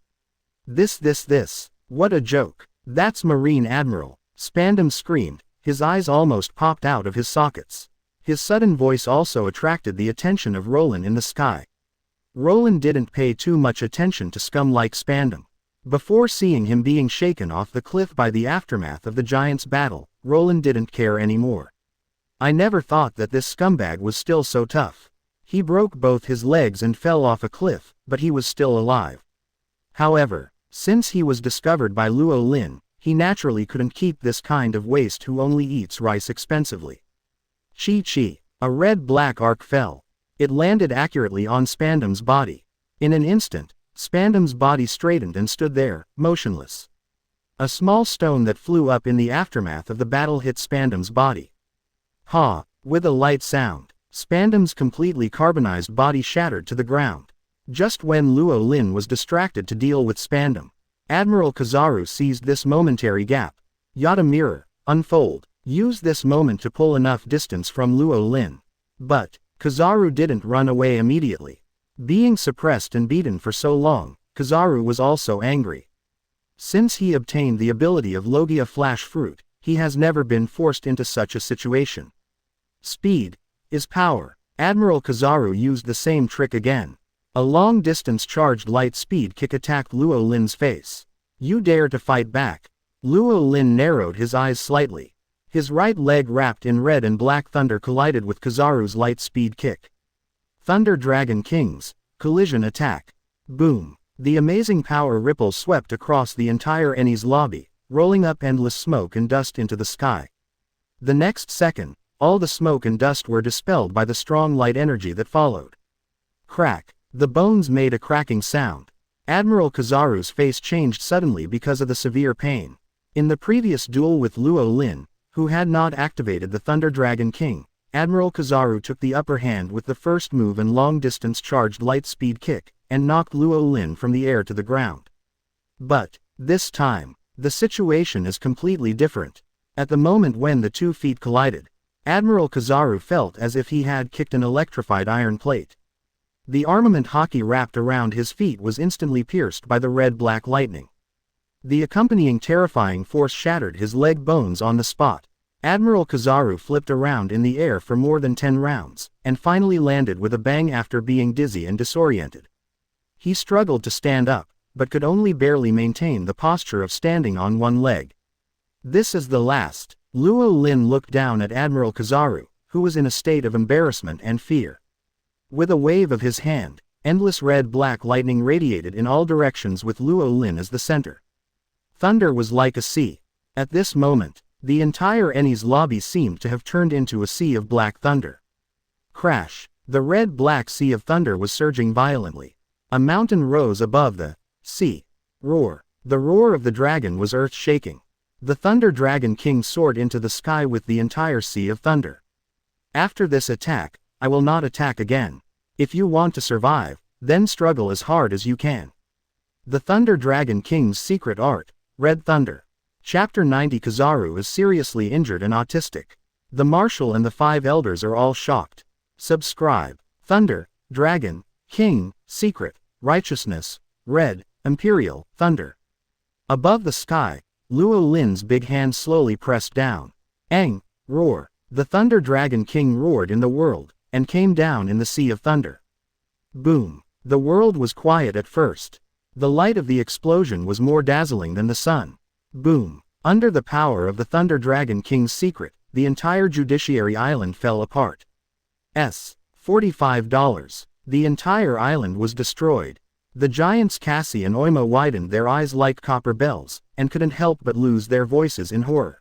This. What a joke. That's Marine Admiral. Spandam screamed, his eyes almost popped out of his sockets. His sudden voice also attracted the attention of Roland in the sky. Roland didn't pay too much attention to scum like Spandam. Before seeing him being shaken off the cliff by the aftermath of the giants' battle, Roland didn't care anymore. I never thought that this scumbag was still so tough. He broke both his legs and fell off a cliff, but he was still alive. However, since he was discovered by Luo Lin, he naturally couldn't keep this kind of waste who only eats rice expensively. Chi. A red-black arc fell. It landed accurately on Spandam's body. In an instant, Spandam's body straightened and stood there, motionless. A small stone that flew up in the aftermath of the battle hit Spandam's body. Ha! With a light sound, Spandam's completely carbonized body shattered to the ground. Just when Luo Lin was distracted to deal with Spandam, Admiral Kizaru seized this momentary gap. Yada mirror, unfold. Use this moment to pull enough distance from Luo Lin. But Kizaru didn't run away immediately. Being suppressed and beaten for so long, Kizaru was also angry. Since he obtained the ability of Logia Flash Fruit, he has never been forced into such a situation. Speed is power. Admiral Kizaru used the same trick again. A long-distance charged light speed kick attacked Luo Lin's face. You dare to fight back? Luo Lin narrowed his eyes slightly. His right leg wrapped in red and black thunder collided with Kizaru's light speed kick. Thunder Dragon Kings, collision attack. Boom. The amazing power ripple swept across the entire Eni's lobby, rolling up endless smoke and dust into the sky. The next second, all the smoke and dust were dispelled by the strong light energy that followed. Crack. The bones made a cracking sound. Admiral Kizaru's face changed suddenly because of the severe pain. In the previous duel with Luo Lin, who had not activated the Thunder Dragon King, Admiral Kizaru took the upper hand with the first move and long-distance charged light speed kick, and knocked Luo Lin from the air to the ground. But, this time, the situation is completely different. At the moment when the 2 feet collided, Admiral Kizaru felt as if he had kicked an electrified iron plate. The armament Haki wrapped around his feet was instantly pierced by the red-black lightning. The accompanying terrifying force shattered his leg bones on the spot. Admiral Kizaru flipped around in the air for more than 10 rounds, and finally landed with a bang after being dizzy and disoriented. He struggled to stand up, but could only barely maintain the posture of standing on one leg. This is the last. Luo Lin looked down at Admiral Kizaru, who was in a state of embarrassment and fear. With a wave of his hand, endless red-black lightning radiated in all directions with Luo Lin as the center. Thunder was like a sea. At this moment, the entire Eni's lobby seemed to have turned into a sea of black thunder. Crash! The red-black sea of thunder was surging violently. A mountain rose above the sea. Roar! The roar of the dragon was earth-shaking. The Thunder Dragon King soared into the sky with the entire sea of thunder. After this attack, I will not attack again. If you want to survive, then struggle as hard as you can. The Thunder Dragon King's secret art, Red Thunder. Chapter 90. Kizaru is seriously injured and autistic. The Marshal and the 5 elders are all shocked. Subscribe. Thunder, Dragon, King, Secret, Righteousness, Red, Imperial, Thunder. Above the sky, Luo Lin's big hand slowly pressed down. Ang, roar. The Thunder Dragon King roared in the world, and came down in the sea of thunder. Boom. The world was quiet at first. The light of the explosion was more dazzling than the sun. Boom. Under the power of the Thunder Dragon King's secret, the entire Judiciary Island fell apart. $45. The entire island was destroyed. The giants Cassie and Oima widened their eyes like copper bells, and couldn't help but lose their voices in horror.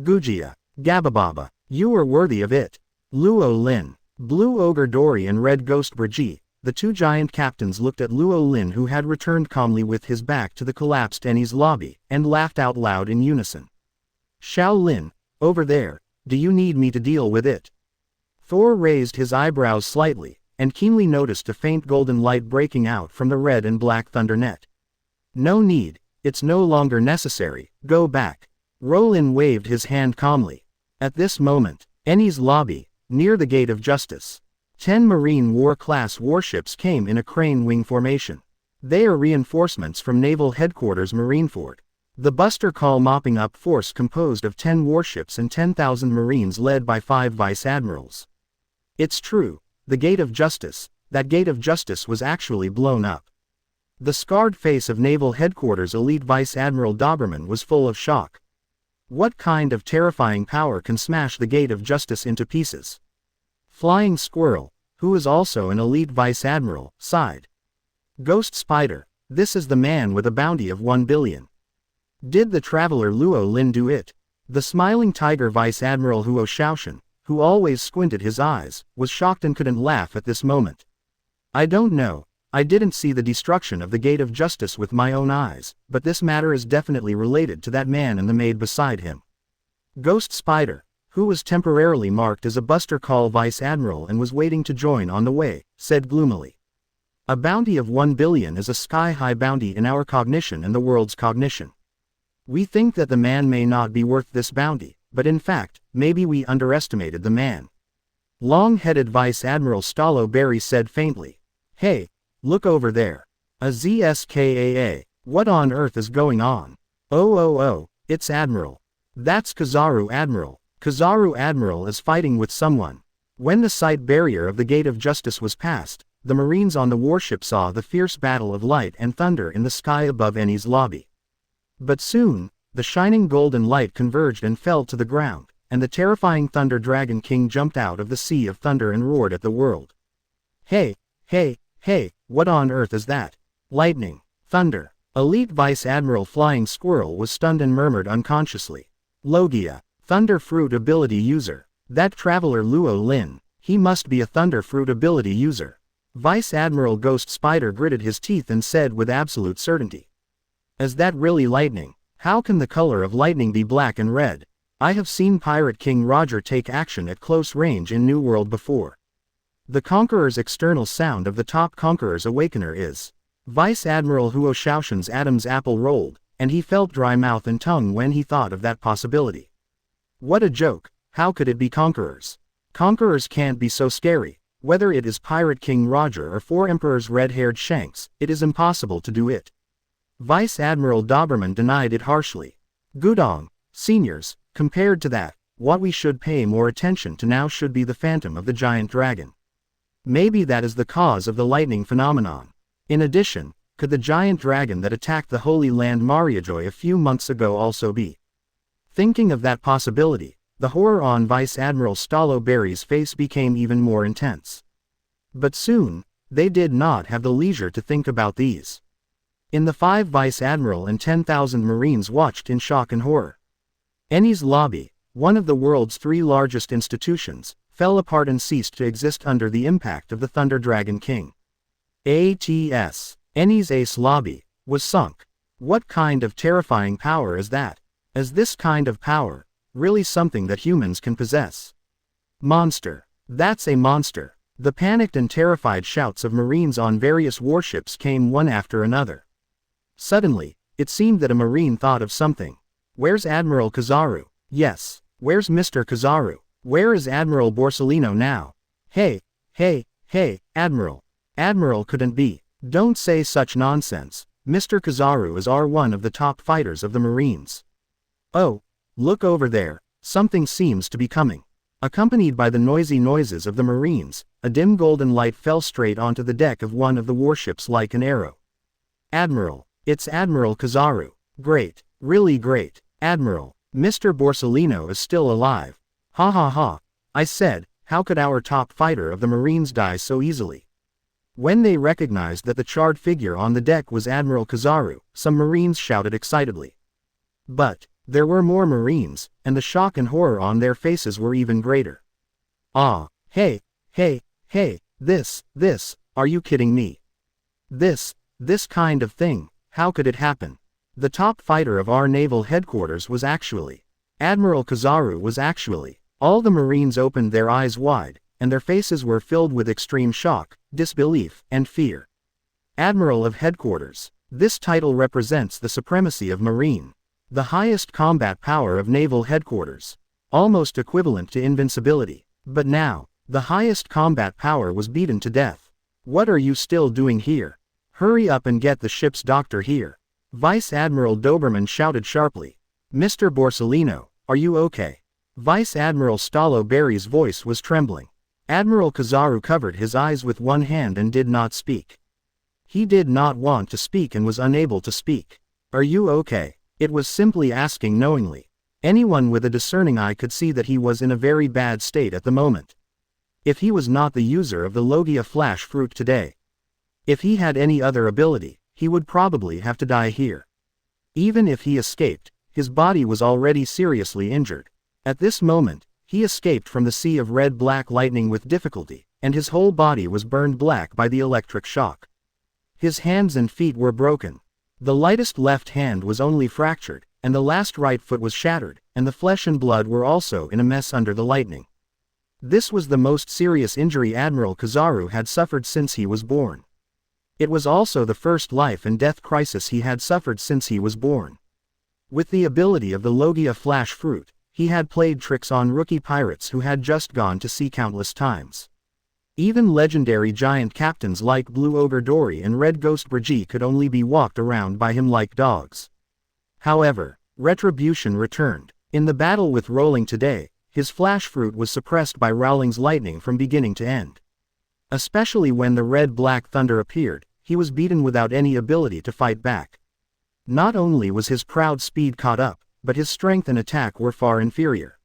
Gujia. Gabababa. You are worthy of it. Luo Lin. Blue Ogre Dory and Red Ghost Brigitte, the 2 giant captains looked at Luo Lin, who had returned calmly with his back to the collapsed Eni's lobby, and laughed out loud in unison. Xiao Lin, over there, do you need me to deal with it? Thor raised his eyebrows slightly, and keenly noticed a faint golden light breaking out from the red and black thunder net. No need, it's no longer necessary, go back. Rowling waved his hand calmly. At this moment, Eni's lobby, near the Gate of Justice, 10 Marine War-class warships came in a crane wing formation. They are reinforcements from Naval Headquarters Marineford. The Buster Call mopping up force composed of 10 warships and 10,000 Marines led by 5 Vice Admirals. It's true, the Gate of Justice, that Gate of Justice was actually blown up. The scarred face of Naval Headquarters Elite Vice Admiral Doberman was full of shock. What kind of terrifying power can smash the gate of justice into pieces? Flying Squirrel, who is also an elite vice admiral, sighed. Ghost Spider, this is the man with a bounty of 1 billion. Did the traveler Luo Lin do it? The smiling tiger Vice Admiral Huo Shaoshan, who always squinted his eyes, was shocked and couldn't laugh at this moment. I don't know, I didn't see the destruction of the Gate of Justice with my own eyes, but this matter is definitely related to that man and the maid beside him. Ghost Spider, who was temporarily marked as a Buster Call Vice Admiral and was waiting to join on the way, said gloomily. A bounty of 1 billion is a sky-high bounty in our cognition and the world's cognition. We think that the man may not be worth this bounty, but in fact, maybe we underestimated the man. Long-headed Vice Admiral Stallo Berry said faintly. Hey, look over there. A ZSKAA, what on earth is going on? Oh, it's Admiral. That's Kizaru Admiral. Kizaru Admiral is fighting with someone. When the sight barrier of the Gate of Justice was passed, the Marines on the warship saw the fierce battle of light and thunder in the sky above Eni's lobby. But soon, the shining golden light converged and fell to the ground, and the terrifying Thunder Dragon King jumped out of the sea of thunder and roared at the world. Hey, what on earth is that? Lightning, thunder. Elite Vice Admiral Flying Squirrel was stunned and murmured unconsciously. Logia, Thunder Fruit ability user. That traveler Luo Lin, he must be a Thunder Fruit ability user. Vice Admiral Ghost Spider gritted his teeth and said with absolute certainty. Is that really lightning? How can the color of lightning be black and red? I have seen Pirate King Roger take action at close range in New World before. The Conqueror's external sound of the top Conqueror's Awakener is. Vice Admiral Huo Shaoshan's Adam's apple rolled, and he felt dry mouth and tongue when he thought of that possibility. What a joke, how could it be Conquerors? Conquerors can't be so scary, whether it is Pirate King Roger or 4 Emperors red-haired Shanks, it is impossible to do it. Vice Admiral Doberman denied it harshly. Gudong, seniors, compared to that, what we should pay more attention to now should be the phantom of the giant dragon. Maybe that is the cause of the lightning phenomenon. In addition, could the giant dragon that attacked the Holy Land Mariajoy a few months ago also be? Thinking of that possibility, the horror on Vice Admiral Stallo Berry's face became even more intense. But soon, they did not have the leisure to think about these. In the 5 Vice Admiral and 10,000 Marines watched in shock and horror. Eni's lobby, one of the world's 3 largest institutions, fell apart and ceased to exist under the impact of the Thunder Dragon King. ATS, Eni's Ace lobby, was sunk. What kind of terrifying power is that? Is this kind of power really something that humans can possess? Monster. That's a monster. The panicked and terrified shouts of Marines on various warships came one after another. Suddenly, it seemed that a Marine thought of something. Where's Admiral Kizaru? Yes, where's Mr. Kizaru? Where is Admiral Borsellino now? Hey, Admiral. Admiral couldn't be. Don't say such nonsense. Mr. Kizaru is one of the top fighters of the Marines. Oh, look over there, something seems to be coming. Accompanied by the noisy noises of the Marines, a dim golden light fell straight onto the deck of one of the warships like an arrow. Admiral, it's Admiral Kizaru. Great, really great. Admiral, Mr. Borsellino is still alive. Ha. I said, how could our top fighter of the Marines die so easily? When they recognized that the charred figure on the deck was Admiral Kizaru, some Marines shouted excitedly. But there were more Marines, and the shock and horror on their faces were even greater. Hey, this, are you kidding me? This kind of thing, how could it happen? The top fighter of our naval headquarters was actually. Admiral Kizaru was actually. All the Marines opened their eyes wide, and their faces were filled with extreme shock, disbelief, and fear. Admiral of Headquarters. This title represents the supremacy of Marine. The highest combat power of naval headquarters. Almost equivalent to invincibility. But now, the highest combat power was beaten to death. What are you still doing here? Hurry up and get the ship's doctor here. Vice Admiral Doberman shouted sharply. Mr. Borsellino, are you okay? Vice Admiral Stallo Berry's voice was trembling. Admiral Kizaru covered his eyes with one hand and did not speak. He did not want to speak and was unable to speak. Are you okay? It was simply asking knowingly. Anyone with a discerning eye could see that he was in a very bad state at the moment. If he was not the user of the Logia flash fruit today. If he had any other ability, he would probably have to die here. Even if he escaped, his body was already seriously injured. At this moment, he escaped from the sea of red-black lightning with difficulty, and his whole body was burned black by the electric shock. His hands and feet were broken. The lightest left hand was only fractured, and the last right foot was shattered, and the flesh and blood were also in a mess under the lightning. This was the most serious injury Admiral Kizaru had suffered since he was born. It was also the first life and death crisis he had suffered since he was born. With the ability of the Logia flash fruit, he had played tricks on rookie pirates who had just gone to sea countless times. Even legendary giant captains like Blue Ogre Dory and Red Ghost Brigitte could only be walked around by him like dogs. However, retribution returned. In the battle with Rowling today, his flash fruit was suppressed by Rowling's lightning from beginning to end. Especially when the red-black thunder appeared, he was beaten without any ability to fight back. Not only was his proud speed caught up, but his strength and attack were far inferior.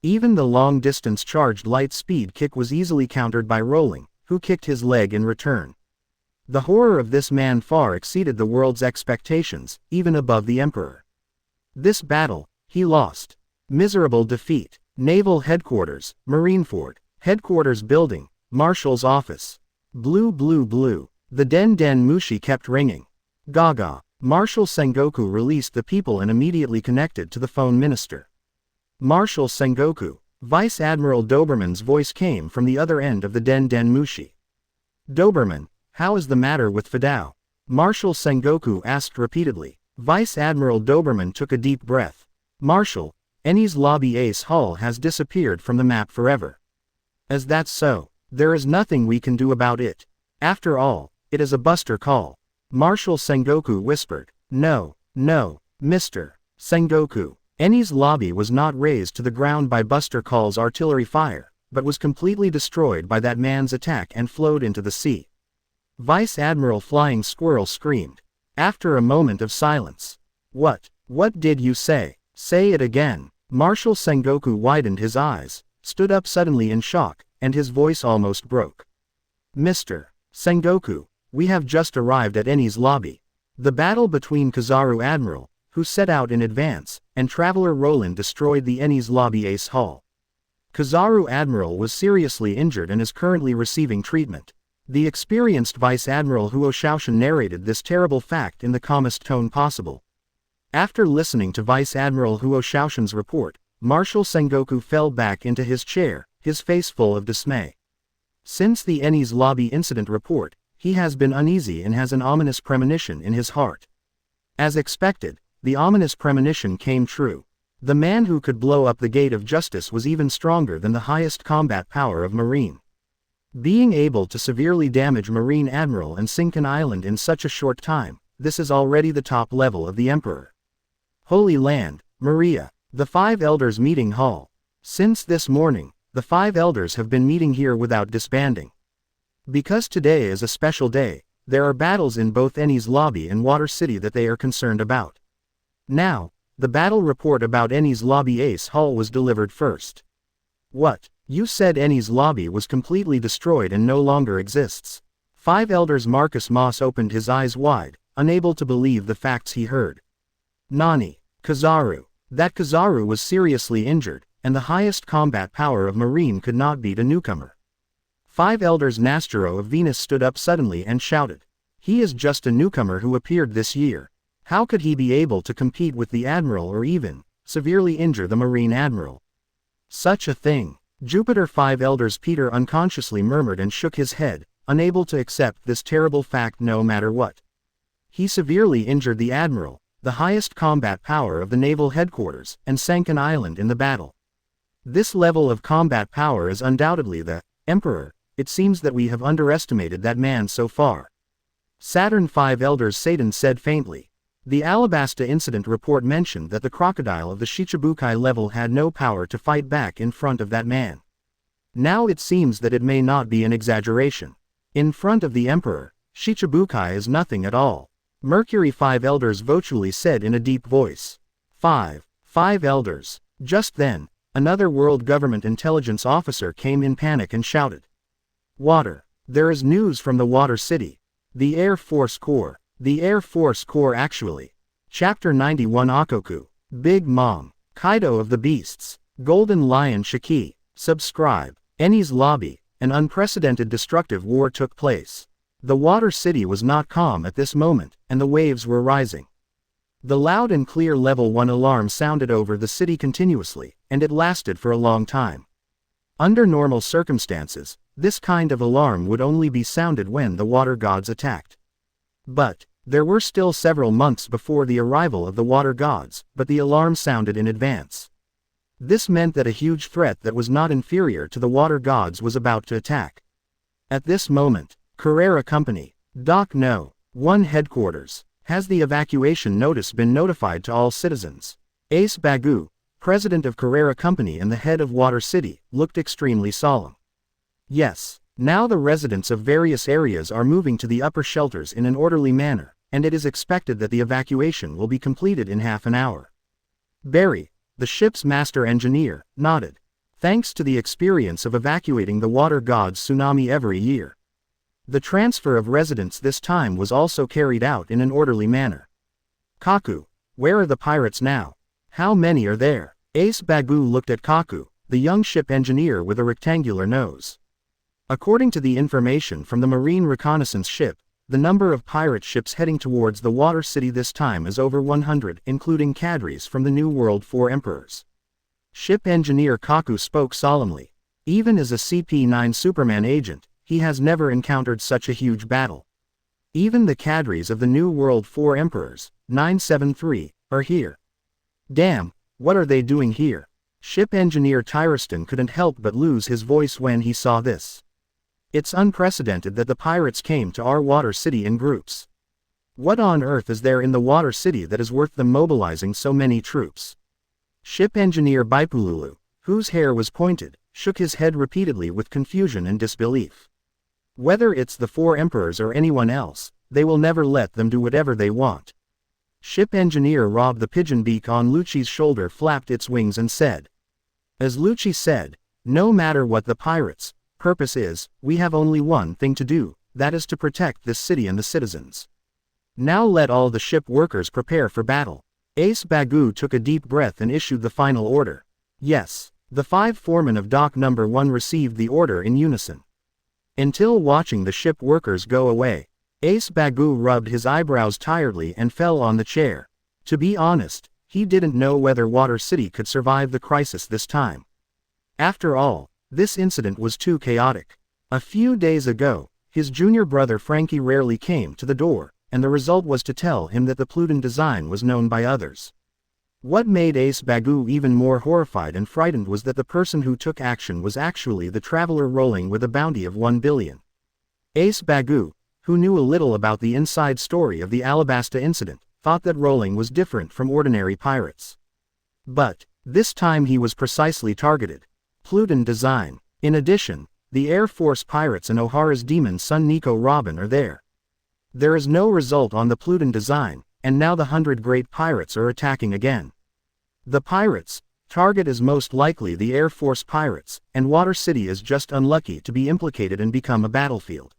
Even the long-distance charged light speed kick was easily countered by Rowling, who kicked his leg in return. The horror of this man far exceeded the world's expectations, even above the Emperor. This battle, he lost. Miserable defeat. Naval Headquarters, Marineford, Headquarters Building, Marshal's Office. Blue blue blue. The Den Den Mushi kept ringing. Gaga. Marshal Sengoku released the people and immediately connected to the phone minister. Marshal Sengoku. Vice Admiral Doberman's voice came from the other end of the Den Den Mushi. Doberman, how is the matter with Fidao? Marshal Sengoku asked repeatedly. Vice Admiral Doberman took a deep breath. Marshal, Enies Lobby Ace Hall has disappeared from the map forever. As that's so, there is nothing we can do about it. After all, it is a buster call. Marshal Sengoku whispered. No, Mr. Sengoku. Enies Lobby was not razed to the ground by Buster Call's artillery fire, but was completely destroyed by that man's attack and flowed into the sea. Vice Admiral Flying Squirrel screamed. After a moment of silence. What did you say? Say it again. Marshal Sengoku widened his eyes, stood up suddenly in shock, and his voice almost broke. Mr. Sengoku, we have just arrived at Enies Lobby. The battle between Kizaru Admiral, who set out in advance, and Traveler Roland destroyed the Enies Lobby Ace Hall. Kizaru Admiral was seriously injured and is currently receiving treatment. The experienced Vice Admiral Huo Shaoshan narrated this terrible fact in the calmest tone possible. After listening to Vice Admiral Huo Shaoshan's report, Marshal Sengoku fell back into his chair, his face full of dismay. Since the Enies Lobby incident report, he has been uneasy and has an ominous premonition in his heart. As expected, the ominous premonition came true. The man who could blow up the gate of justice was even stronger than the highest combat power of Marine. Being able to severely damage Marine Admiral and sink an island in such a short time, this is already the top level of the Emperor. Holy Land, Maria, the Five Elders Meeting Hall. Since this morning, the Five Elders have been meeting here without disbanding. Because today is a special day, there are battles in both Enies Lobby and Water City that they are concerned about. Now, the battle report about Enies Lobby Ace Hall was delivered first. What? You said Enies Lobby was completely destroyed and no longer exists. Five Elders Marcus Moss opened his eyes wide, unable to believe the facts he heard. Nani. Kizaru. That Kizaru was seriously injured, and the highest combat power of Marine could not beat a newcomer. Five Elders Nastro of Venus stood up suddenly and shouted. He is just a newcomer who appeared this year. How could he be able to compete with the Admiral or even severely injure the Marine Admiral? Such a thing. Jupiter Five Elders Peter unconsciously murmured and shook his head, unable to accept this terrible fact no matter what. He severely injured the Admiral, the highest combat power of the naval headquarters, and sank an island in the battle. This level of combat power is undoubtedly the Emperor. It seems that we have underestimated that man so far. Saturn Five Elders Satan said faintly. The Alabasta incident report mentioned that the crocodile of the Shichibukai level had no power to fight back in front of that man. Now it seems that it may not be an exaggeration. In front of the Emperor, Shichibukai is nothing at all. Mercury 5 Elders virtually said in a deep voice. Five Elders. Just then, another world government intelligence officer came in panic and shouted. Water. There is news from the Water City. The Air Force Corps. The Air Force Corps actually. Chapter 91 Akoku. Big Mom. Kaido of the Beasts. Golden Lion Shiki. Subscribe. Eni's Lobby. An unprecedented destructive war took place. The Water City was not calm at this moment, and the waves were rising. The loud and clear Level 1 alarm sounded over the city continuously, and it lasted for a long time. Under normal circumstances, this kind of alarm would only be sounded when the water gods attacked. But there were still several months before the arrival of the water gods, but the alarm sounded in advance. This meant that a huge threat that was not inferior to the water gods was about to attack. At this moment, Carrera Company, Dock No. 1 Headquarters. Has the evacuation notice been notified to all citizens? Ace Bagu, president of Carrera Company and the head of Water City, looked extremely solemn. Yes, now the residents of various areas are moving to the upper shelters in an orderly manner, and it is expected that the evacuation will be completed in half an hour. Barry, the ship's master engineer, nodded. Thanks to the experience of evacuating the water gods tsunami every year. The transfer of residents this time was also carried out in an orderly manner. Kaku, where are the pirates now? How many are there? Ace Bagu looked at Kaku, the young ship engineer with a rectangular nose. According to the information from the Marine reconnaissance ship, the number of pirate ships heading towards the Water City this time is over 100, including cadres from the New World 4 Emperors. Ship engineer Kaku spoke solemnly. Even as a CP-9 Superman agent, he has never encountered such a huge battle. Even the cadres of the New World 4 Emperors, 973, are here. Damn, what are they doing here? Ship engineer Tyriston couldn't help but lose his voice when he saw this. It's unprecedented that the pirates came to our Water City in groups. What on earth is there in the Water City that is worth them mobilizing so many troops? Ship engineer Baipululu, whose hair was pointed, shook his head repeatedly with confusion and disbelief. Whether it's the 4 Emperors or anyone else, they will never let them do whatever they want. Ship engineer Rob the pigeon beak on Lucci's shoulder flapped its wings and said. As Lucci said, no matter what the pirates' purpose is, we have only one thing to do, that is to protect this city and the citizens. Now let all the ship workers prepare for battle. Ace Bagu took a deep breath and issued the final order. Yes, the 5 foremen of Dock No. 1 received the order in unison. Until watching the ship workers go away, Ace Bagu rubbed his eyebrows tiredly and fell on the chair. To be honest, he didn't know whether Water City could survive the crisis this time. After all, this incident was too chaotic. A few days ago, his junior brother Frankie rarely came to the door, and the result was to tell him that the Pluton design was known by others. What made Ace Bagu even more horrified and frightened was that the person who took action was actually the traveler Rowling with a bounty of 1 billion. Ace Bagu, who knew a little about the inside story of the Alabasta incident, thought that Rowling was different from ordinary pirates. But, this time he was precisely targeted. Pluton design. In addition, the Air Force pirates and O'Hara's demon son Nico Robin are there. There is no result on the Pluton design, and now the 100 great pirates are attacking again. The pirates' target is most likely the Air Force pirates, and Water City is just unlucky to be implicated and become a battlefield.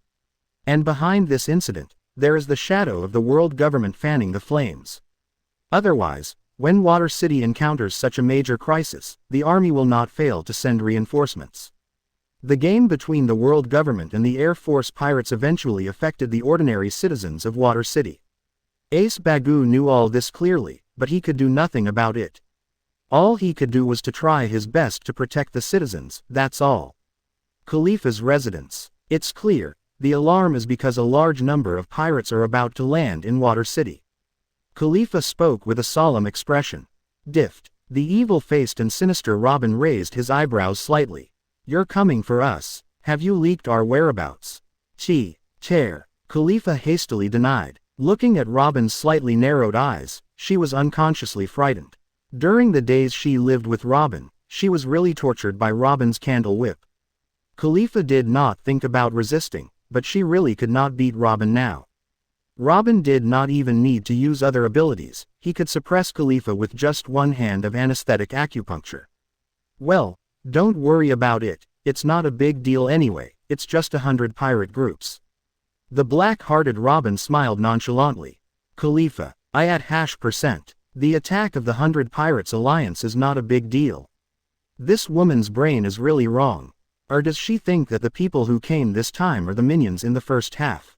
And behind this incident, there is the shadow of the world government fanning the flames. Otherwise, when Water City encounters such a major crisis, the army will not fail to send reinforcements. The game between the world government and the Air Force pirates eventually affected the ordinary citizens of Water City. Ace Bagu knew all this clearly, but he could do nothing about it. All he could do was to try his best to protect the citizens, that's all. Khalifa's residence. It's clear, the alarm is because a large number of pirates are about to land in Water City. Khalifa spoke with a solemn expression. Dift. The evil-faced and sinister Robin raised his eyebrows slightly. You're coming for us. Have you leaked our whereabouts? Tear. Khalifa hastily denied. Looking at Robin's slightly narrowed eyes, she was unconsciously frightened. During the days she lived with Robin, she was really tortured by Robin's candle whip. Khalifa did not think about resisting, but she really could not beat Robin now. Robin did not even need to use other abilities, he could suppress Khalifa with just one hand of anesthetic acupuncture. Well, don't worry about it, it's not a big deal anyway, it's just 100 pirate groups. The black-hearted Robin smiled nonchalantly. Khalifa, I at %. The attack of the 100 Pirates Alliance is not a big deal. This woman's brain is really wrong. Or does she think that the people who came this time are the minions in the first half?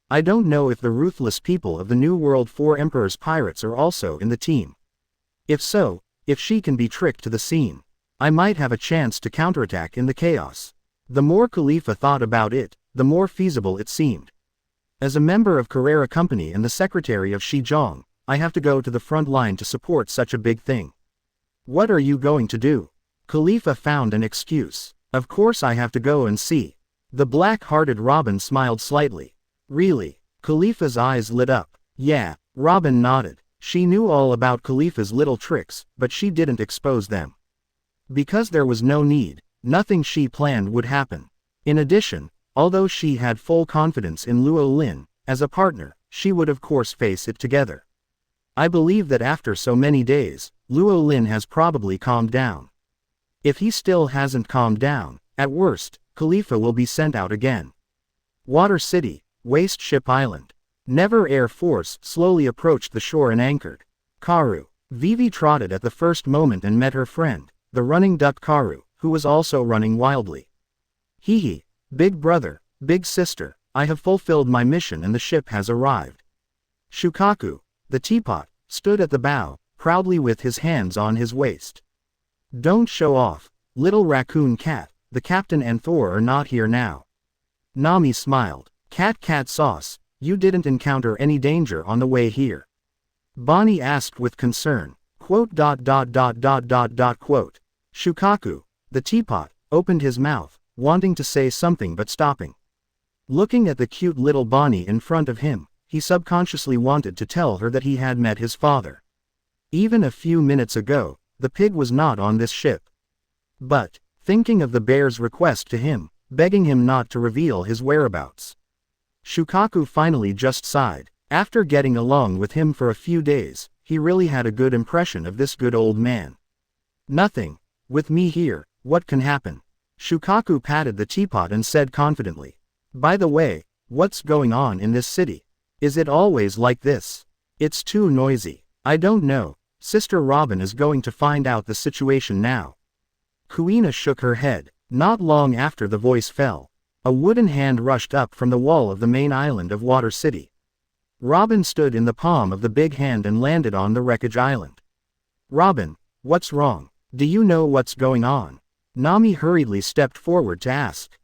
I don't know if the ruthless people of the New World 4 Emperor's pirates are also in the team. If so, if she can be tricked to the scene, I might have a chance to counterattack in the chaos. The more Khalifa thought about it, the more feasible it seemed. As a member of Carrera Company and the secretary of Xizhong, I have to go to the front line to support such a big thing. What are you going to do? Khalifa found an excuse. Of course I have to go and see. The black-hearted Robin smiled slightly. Really? Khalifa's eyes lit up. Yeah, Robin nodded. She knew all about Khalifa's little tricks, but she didn't expose them. Because there was no need, nothing she planned would happen. In addition, although she had full confidence in Luo Lin, as a partner, she would of course face it together. I believe that after so many days, Luo Lin has probably calmed down. If he still hasn't calmed down, at worst, Khalifa will be sent out again. Water City, Waste Ship Island. Never Air Force slowly approached the shore and anchored. Karu. Vivi trotted at the first moment and met her friend, the running duck Karu, who was also running wildly. Hee, big brother, big sister, I have fulfilled my mission and the ship has arrived. Shukaku, the teapot, stood at the bow, proudly with his hands on his waist. Don't show off, little raccoon cat, the captain and Thor are not here now. Nami smiled. Cat sauce, you didn't encounter any danger on the way here? Bonnie asked with concern. Quote. Shukaku, the teapot, opened his mouth, wanting to say something but stopping. Looking at the cute little Bonnie in front of him, he subconsciously wanted to tell her that he had met his father. Even a few minutes ago, the pig was not on this ship. But, thinking of the bear's request to him, begging him not to reveal his whereabouts, Shukaku finally just sighed. After getting along with him for a few days, he really had a good impression of this good old man. Nothing. With me here, what can happen? Shukaku patted the teapot and said confidently. By the way, what's going on in this city? Is it always like this? It's too noisy. I don't know. Sister Robin is going to find out the situation now. Kuina shook her head. Not long after the voice fell, a wooden hand rushed up from the wall of the main island of Water City. Robin stood in the palm of the big hand and landed on the wreckage island. Robin, what's wrong? Do you know what's going on? Nami hurriedly stepped forward to ask.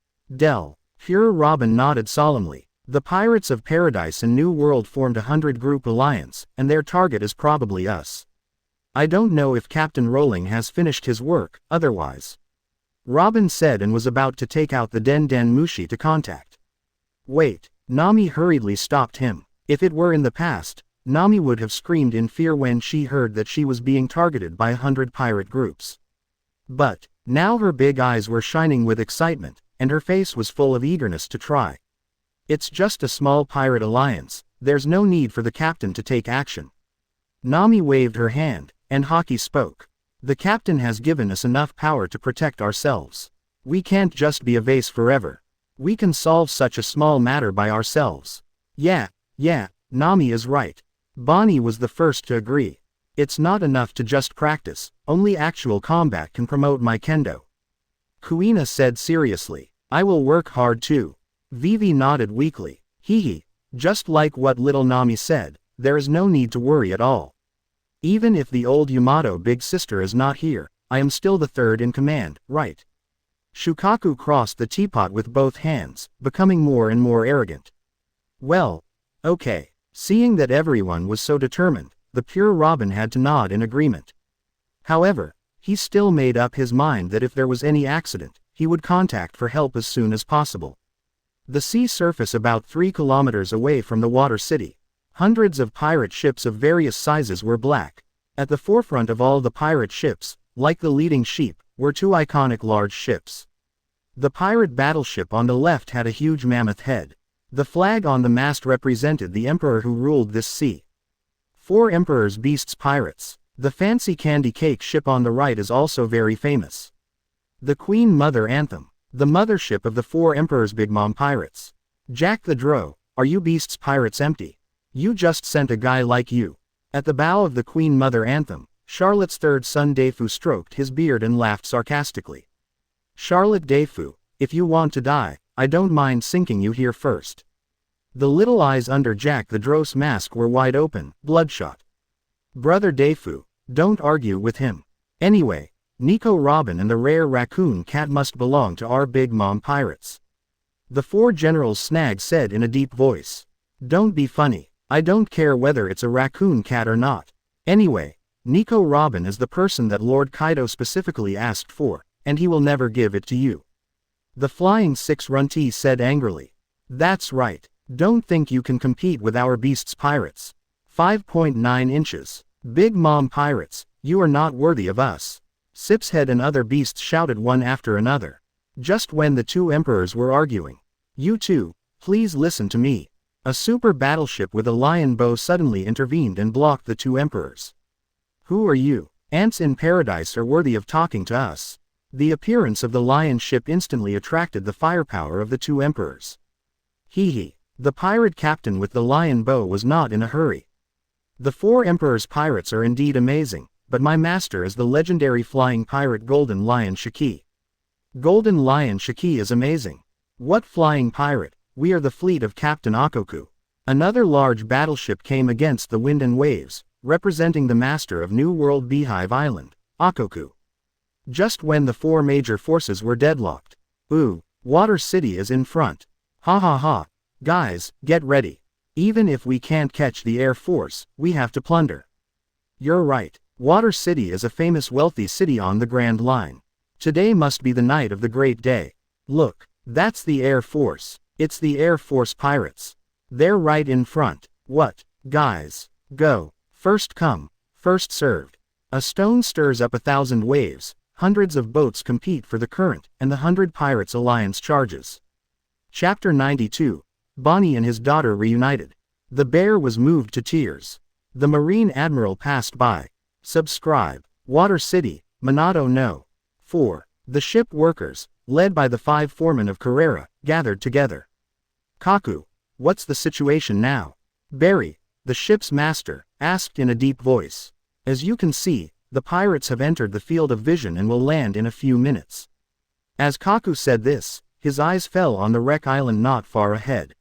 Pure Robin nodded solemnly. The Pirates of Paradise and New World formed a 100-group alliance, and their target is probably us. I don't know if Captain Rowling has finished his work, otherwise. Robin said and was about to take out the Den Mushi to contact. Wait, Nami hurriedly stopped him. If it were in the past, Nami would have screamed in fear when she heard that she was being targeted by 100 pirate groups. But, now her big eyes were shining with excitement, and her face was full of eagerness to try. It's just a small pirate alliance, there's no need for the captain to take action. Nami waved her hand, and Haki spoke. The captain has given us enough power to protect ourselves. We can't just be a vase forever. We can solve such a small matter by ourselves. Yeah, Nami is right. Bonnie was the first to agree. It's not enough to just practice, only actual combat can promote my kendo. Kuina said seriously. I will work hard too. Vivi nodded weakly. Just like what little Nami said, there is no need to worry at all. Even if the old Yamato big sister is not here, I am still the third in command, right? Shukaku crossed the teapot with both hands, becoming more and more arrogant. Well, okay. Seeing that everyone was so determined, the pure Robin had to nod in agreement. However, he still made up his mind that if there was any accident, he would contact for help as soon as possible. The sea surface about 3 kilometers away from the Water City. Hundreds of pirate ships of various sizes were black. At the forefront of all the pirate ships, like the leading sheep, were two iconic large ships. The pirate battleship on the left had a huge mammoth head. The flag on the mast represented the emperor who ruled this sea. 4 emperors beasts pirates. The fancy candy cake ship on the right is also very famous. The Queen Mother Anthem. The mothership of the 4 emperors Big Mom pirates. Jack the Dro, are you beasts pirates empty? You just sent a guy like you. At the bow of the Queen Mother Anthem, Charlotte's third son Defu stroked his beard and laughed sarcastically. Charlotte Defu, if you want to die, I don't mind sinking you here first. The little eyes under Jack the Dro's mask were wide open, bloodshot. Brother Defu, don't argue with him. Anyway, Nico Robin and the rare raccoon cat must belong to our Big Mom pirates. The 4 generals Snag said in a deep voice. Don't be funny. I don't care whether it's a raccoon cat or not. Anyway, Nico Robin is the person that Lord Kaido specifically asked for, and he will never give it to you. The Flying Six Runty said angrily. That's right. Don't think you can compete with our beasts pirates. 5.9 inches. Big Mom pirates, you are not worthy of us. Sipshead and other beasts shouted one after another. Just when the 2 emperors were arguing. You two, please listen to me. A super battleship with a lion bow suddenly intervened and blocked the 2 emperors. Who are you? Ants in paradise are worthy of talking to us. The appearance of the lion ship instantly attracted the firepower of the 2 emperors. Hee hee. The pirate captain with the lion bow was not in a hurry. The 4 emperors pirates are indeed amazing, but my master is the legendary flying pirate Golden Lion Shiki. Golden Lion Shiki is amazing. What flying pirate? We are the fleet of Captain Akoku. Another large battleship came against the wind and waves, representing the master of New World Beehive Island, Akoku. Just when the 4 major forces were deadlocked. Ooh, Water City is in front. Ha ha ha. Guys, get ready. Even if we can't catch the Air Force, we have to plunder. You're right. Water City is a famous wealthy city on the Grand Line. Today must be the night of the great day. Look, that's the Air Force. It's the Air Force pirates. They're right in front. What, guys? Go. First come, first served. A stone stirs up 1,000 waves, hundreds of boats compete for the current, and the 100 Pirates Alliance charges. Chapter 92. Bonnie and his daughter reunited. The bear was moved to tears. The Marine Admiral passed by. Subscribe. Water City, Minato no. 4. The ship workers, led by the 5 foremen of Carrera, gathered together. Kaku, what's the situation now? Barry, the ship's master, asked in a deep voice. As you can see, the pirates have entered the field of vision and will land in a few minutes. As Kaku said this, his eyes fell on the wreck island not far ahead.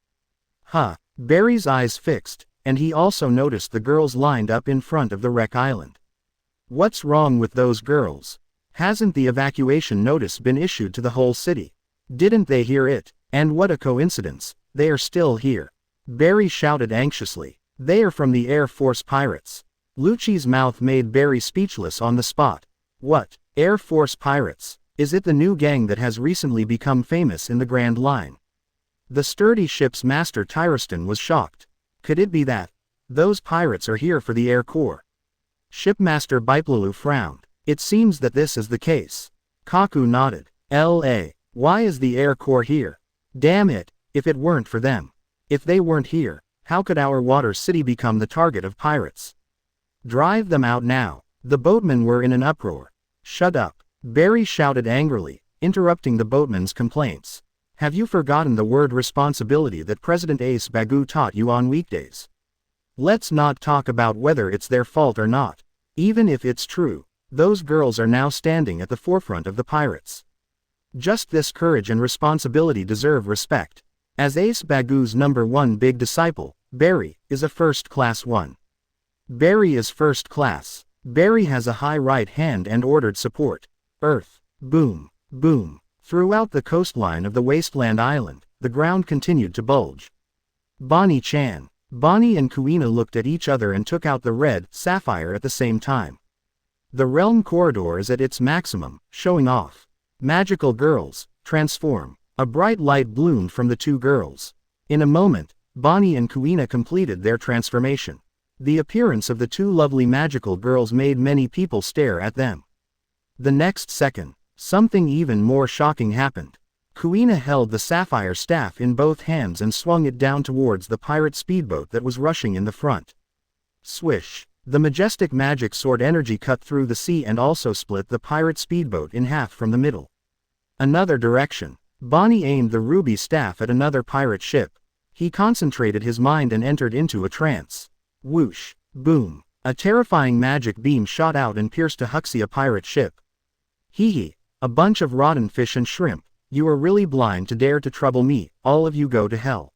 Huh, Barry's eyes fixed, and he also noticed the girls lined up in front of the wreck island. What's wrong with those girls? Hasn't the evacuation notice been issued to the whole city? Didn't they hear it? And what a coincidence, they are still here. Barry shouted anxiously. They are from the Air Force pirates. Lucci's mouth made Barry speechless on the spot. What, Air Force pirates? Is it the new gang that has recently become famous in the Grand Line? The sturdy ship's master Tyroston was shocked. Could it be that? Those pirates are here for the Air Corps. Shipmaster Biplalu frowned. It seems that this is the case. Kaku nodded. L.A. Why is the Air Corps here? Damn it, if it weren't for them. If they weren't here, how could our Water City become the target of pirates? Drive them out now. The boatmen were in an uproar. Shut up. Barry shouted angrily, interrupting the boatmen's complaints. Have you forgotten the word responsibility that President Ace Bagu taught you on weekdays? Let's not talk about whether it's their fault or not. Even if it's true, those girls are now standing at the forefront of the pirates. Just this courage and responsibility deserve respect. As Ace Bagu's #1 big disciple, Barry is a first-class one. Barry is first class. Barry has a high right hand and ordered support. Earth. Boom. Boom. Throughout the coastline of the wasteland island, the ground continued to bulge. Bonnie-chan. Bonnie and Kuina looked at each other and took out the red sapphire at the same time. The realm corridor is at its maximum, showing off. Magical girls, transform. A bright light bloomed from the 2 girls. In a moment, Bonnie and Kuina completed their transformation. The appearance of the two lovely magical girls made many people stare at them. The next second, something even more shocking happened. Kuina held the sapphire staff in both hands and swung it down towards the pirate speedboat that was rushing in the front. Swish! The majestic magic sword energy cut through the sea and also split the pirate speedboat in half from the middle. Another direction. Bonnie aimed the ruby staff at another pirate ship. He concentrated his mind and entered into a trance. Whoosh! Boom! A terrifying magic beam shot out and pierced a Huxia pirate ship. Hee hee! A bunch of rotten fish and shrimp. You are really blind to dare to trouble me, all of you go to hell.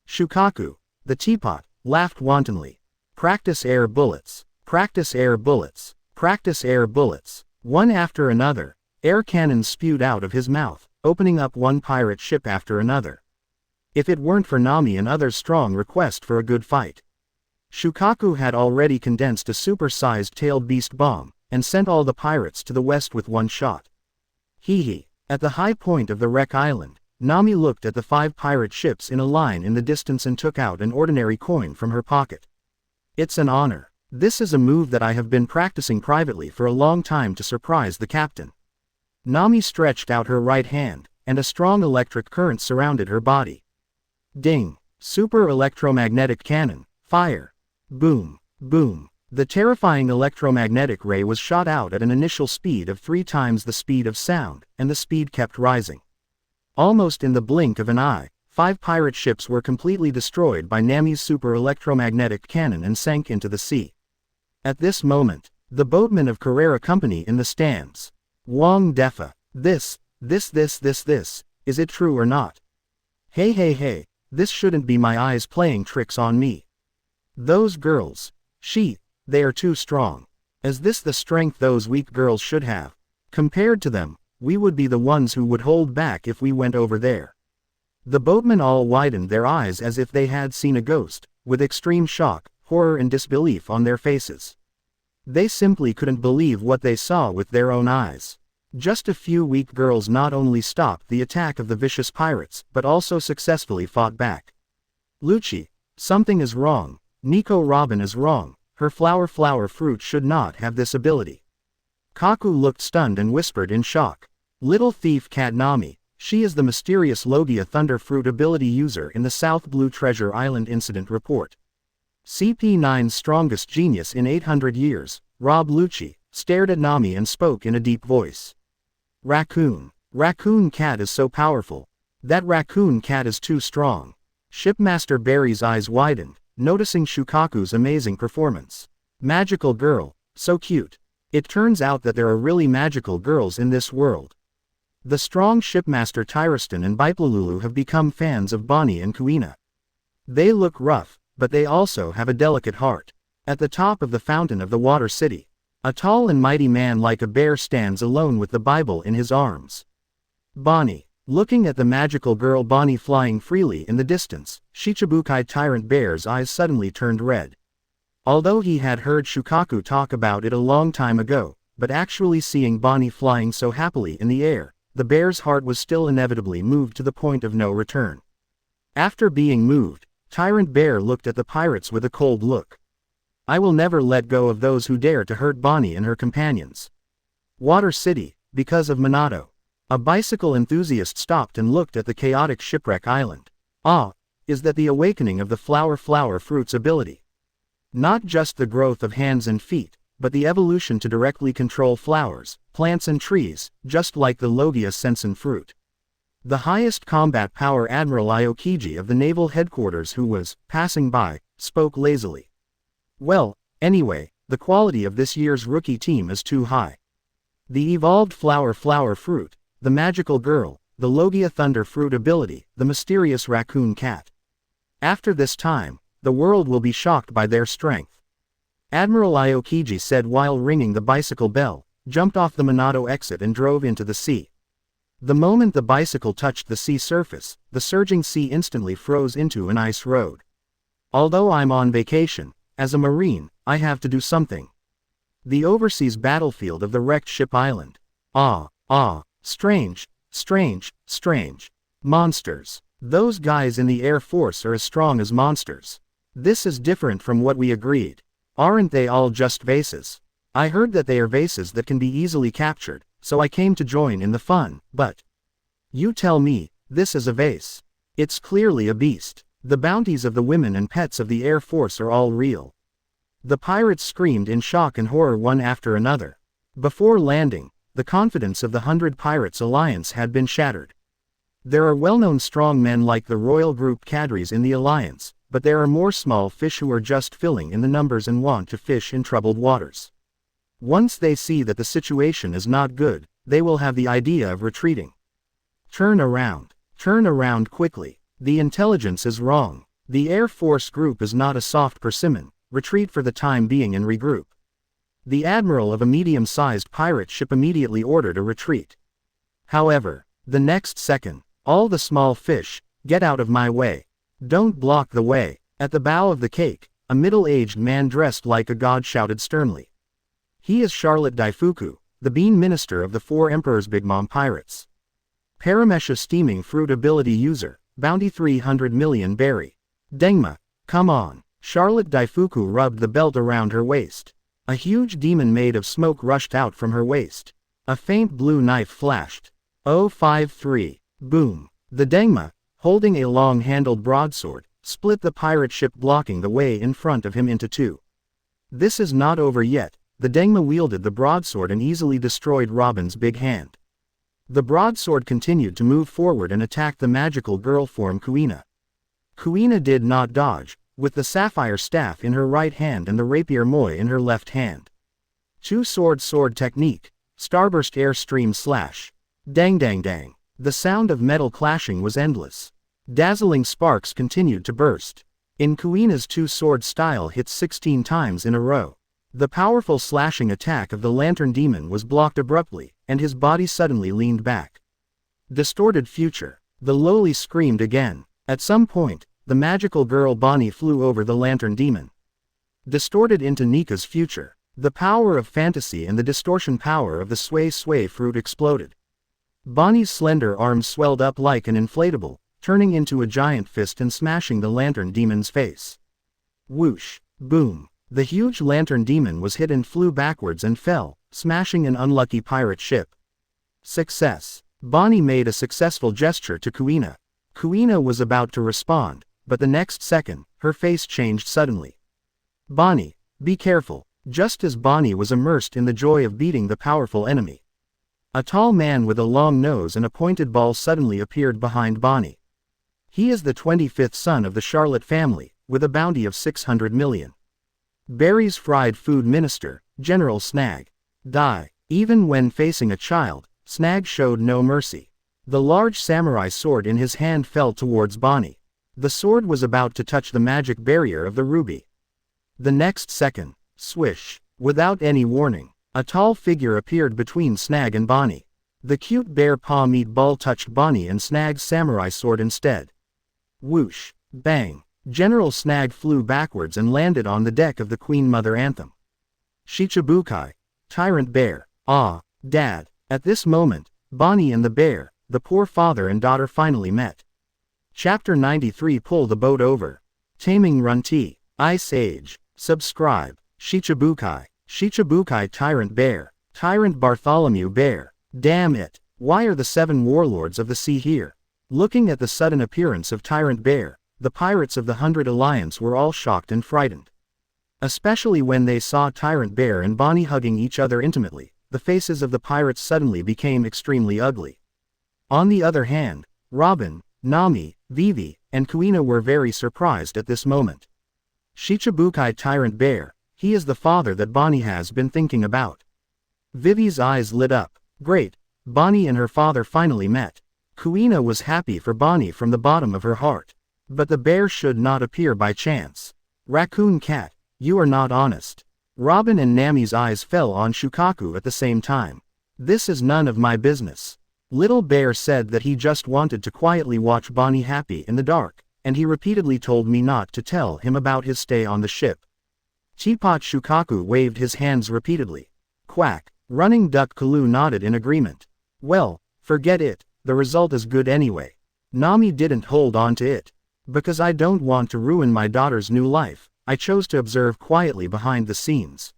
Shukaku, the teapot, laughed wantonly. Practice air bullets. Practice air bullets. Practice air bullets. One after another, air cannons spewed out of his mouth, opening up one pirate ship after another. If it weren't for Nami and others' strong request for a good fight. Shukaku had already condensed a super-sized tailed beast bomb, and sent all the pirates to the west with one shot. Hee hee. At the high point of the wreck island, Nami looked at the 5 pirate ships in a line in the distance and took out an ordinary coin from her pocket. It's an honor. This is a move that I have been practicing privately for a long time to surprise the captain. Nami stretched out her right hand, and a strong electric current surrounded her body. Ding! Super electromagnetic cannon, fire! Boom! Boom! The terrifying electromagnetic ray was shot out at an initial speed of 3 times the speed of sound, and the speed kept rising. Almost in the blink of an eye, 5 pirate ships were completely destroyed by Nami's super electromagnetic cannon and sank into the sea. At this moment, the boatman of Carrera Company in the stands. Wong Defa. This, is it true or not? Hey, this shouldn't be my eyes playing tricks on me. Those girls. They are too strong. Is this the strength those weak girls should have? Compared to them, we would be the ones who would hold back if we went over there. The boatmen all widened their eyes as if they had seen a ghost, with extreme shock, horror and disbelief on their faces. They simply couldn't believe what they saw with their own eyes. Just a few weak girls not only stopped the attack of the vicious pirates, but also successfully fought back. Lucci, something is wrong. Nico Robin is wrong. Her flower fruit should not have this ability. Kaku looked stunned and whispered in shock. Little thief cat Nami, she is the mysterious Logia thunder fruit ability user in the South Blue Treasure Island incident report. CP9's strongest genius in 800 years, Rob Lucci, stared at Nami and spoke in a deep voice. Raccoon. Raccoon cat is so powerful. That raccoon cat is too strong. Shipmaster Barry's eyes widened, noticing Shukaku's amazing performance. Magical girl, so cute. It turns out that there are really magical girls in this world. The strong shipmaster Tyroston and Biplalulu have become fans of Bonnie and Kuina. They look rough, but they also have a delicate heart. At the top of the fountain of the water city, a tall and mighty man like a bear stands alone with the Bible in his arms. Bonnie. Looking at the magical girl Bonnie flying freely in the distance, Shichibukai Tyrant Bear's eyes suddenly turned red. Although he had heard Shukaku talk about it a long time ago, but actually seeing Bonnie flying so happily in the air, the bear's heart was still inevitably moved to the point of no return. After being moved, Tyrant Bear looked at the pirates with a cold look. I will never let go of those who dare to hurt Bonnie and her companions. Water City, because of Minato. A bicycle enthusiast stopped and looked at the chaotic shipwreck island. Is that the awakening of the flower fruit's ability? Not just the growth of hands and feet, but the evolution to directly control flowers, plants and trees, just like the Logia Sensen fruit. The highest combat power Admiral Aokiji of the Naval Headquarters, who was passing by, spoke lazily. Well, anyway, the quality of this year's rookie team is too high. The evolved flower fruit, the magical girl, the Logia thunder fruit ability, the mysterious raccoon cat. After this time, the world will be shocked by their strength. Admiral Aokiji said while ringing the bicycle bell, jumped off the Minato exit and drove into the sea. The moment the bicycle touched the sea surface, the surging sea instantly froze into an ice road. Although I'm on vacation, as a Marine, I have to do something. The overseas battlefield of the wrecked ship island. Strange. Monsters. Those guys in the Air Force are as strong as monsters. This is different from what we agreed. Aren't they all just vases? I heard that they are vases that can be easily captured, so I came to join in the fun, but... You tell me, this is a vase. It's clearly a beast. The bounties of the women and pets of the Air Force are all real. The pirates screamed in shock and horror one after another. Before landing, the confidence of the 100 Pirates Alliance had been shattered. There are well-known strong men like the royal group cadres in the Alliance, but there are more small fish who are just filling in the numbers and want to fish in troubled waters. Once they see that the situation is not good, they will have the idea of retreating. Turn around quickly. The intelligence is wrong. The Air Force group is not a soft persimmon. Retreat for the time being and regroup. The admiral of a medium-sized pirate ship immediately ordered a retreat. However, the next second, all the small fish, get out of my way. Don't block the way. At the bow of the cake, a middle-aged man dressed like a god shouted sternly. He is Charlotte Daifuku, the bean minister of the 4 Emperors Big Mom Pirates. Paramesha steaming fruit ability user, bounty 300 million berry. Dengma, come on. Charlotte Daifuku rubbed the belt around her waist. A huge demon made of smoke rushed out from her waist. A faint blue knife flashed. 053. Boom. The Dengma, holding a long-handled broadsword, split the pirate ship blocking the way in front of him into two. This is not over yet. The Dengma wielded the broadsword and easily destroyed Robin's big hand. The broadsword continued to move forward and attacked the magical girl form Kuina. Kuina did not dodge, with the sapphire staff in her right hand and the rapier moy in her left hand. Two-sword technique, starburst airstream slash. Dang dang dang. The sound of metal clashing was endless. Dazzling sparks continued to burst. In Kuina's two-sword style hit 16 times in a row. The powerful slashing attack of the lantern demon was blocked abruptly, and his body suddenly leaned back. Distorted future. The lowly screamed again. At some point, the magical girl Bonnie flew over the lantern demon. Distorted into Nika's future. The power of fantasy and the distortion power of the sway fruit exploded. Bonnie's slender arms swelled up like an inflatable, turning into a giant fist and smashing the lantern demon's face. Whoosh. Boom. The huge lantern demon was hit and flew backwards and fell, smashing an unlucky pirate ship. Success. Bonnie made a successful gesture to Kuina. Kuina was about to respond, but the next second, her face changed suddenly. Bonnie, be careful. Just as Bonnie was immersed in the joy of beating the powerful enemy, a tall man with a long nose and a pointed ball suddenly appeared behind Bonnie. He is the 25th son of the Charlotte family, with a bounty of 600 million. Barry's fried food minister, General Snag. Die. Even when facing a child, Snag showed no mercy. The large samurai sword in his hand fell towards Bonnie. The sword was about to touch the magic barrier of the ruby. The next second, swish. Without any warning, a tall figure appeared between Snag and Bonnie. The cute bear paw meatball touched Bonnie and Snag's samurai sword instead. Whoosh. Bang. General Snag flew backwards and landed on the deck of the Queen Mother Anthem. Shichibukai. Tyrant Bear. Ah, Dad. At this moment, Bonnie and the bear, the poor father and daughter finally met. Chapter 93. Pull the boat over. Taming Runti. Ice Age. Subscribe. Shichibukai. Shichibukai Tyrant Bear. Tyrant Bartholomew Bear. Damn it. Why are the 7 warlords of the sea here? Looking at the sudden appearance of Tyrant Bear, the pirates of the 100 Alliance were all shocked and frightened. Especially when they saw Tyrant Bear and Bonnie hugging each other intimately, the faces of the pirates suddenly became extremely ugly. On the other hand, Robin, Nami, Vivi, and Kuina were very surprised at this moment. Shichibukai Tyrant Bear, he is the father that Bonnie has been thinking about. Vivi's eyes lit up. Great, Bonnie and her father finally met. Kuina was happy for Bonnie from the bottom of her heart. But the bear should not appear by chance. Raccoon Cat, you are not honest. Robin and Nami's eyes fell on Shukaku at the same time. This is none of my business. Little Bear said that he just wanted to quietly watch Bonnie happy in the dark, and he repeatedly told me not to tell him about his stay on the ship. Teapot Shukaku waved his hands repeatedly. Quack. Running Duck Kalu nodded in agreement. Well, forget it, the result is good anyway. Nami didn't hold on to it. Because I don't want to ruin my daughter's new life, I chose to observe quietly behind the scenes.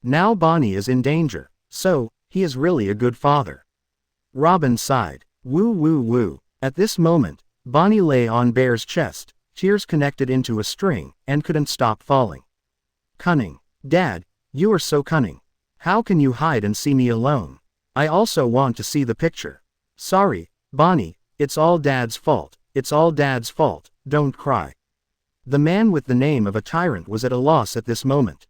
Now Bonnie is in danger, so, he is really a good father. Robin sighed. Woo woo woo. At this moment, Bonnie lay on Bear's chest, tears connected into a string, and couldn't stop falling. Cunning. Dad, you are so cunning. How can you hide and see me alone? I also want to see the picture. Sorry, Bonnie, it's all Dad's fault, it's all Dad's fault, don't cry. The man with the name of a tyrant was at a loss at this moment.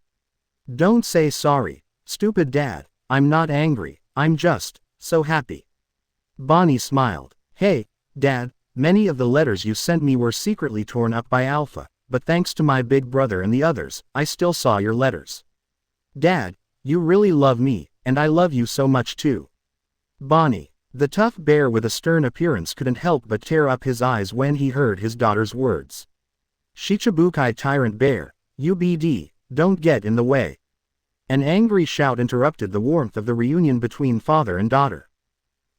Don't say sorry, stupid Dad, I'm not angry, I'm just so happy. Bonnie smiled. Hey, Dad, many of the letters you sent me were secretly torn up by Alpha, but thanks to my big brother and the others, I still saw your letters. Dad, you really love me, and I love you so much too. Bonnie. The tough bear with a stern appearance couldn't help but tear up his eyes when he heard his daughter's words. Shichibukai Tyrant Bear, UBD, don't get in the way. An angry shout interrupted the warmth of the reunion between father and daughter.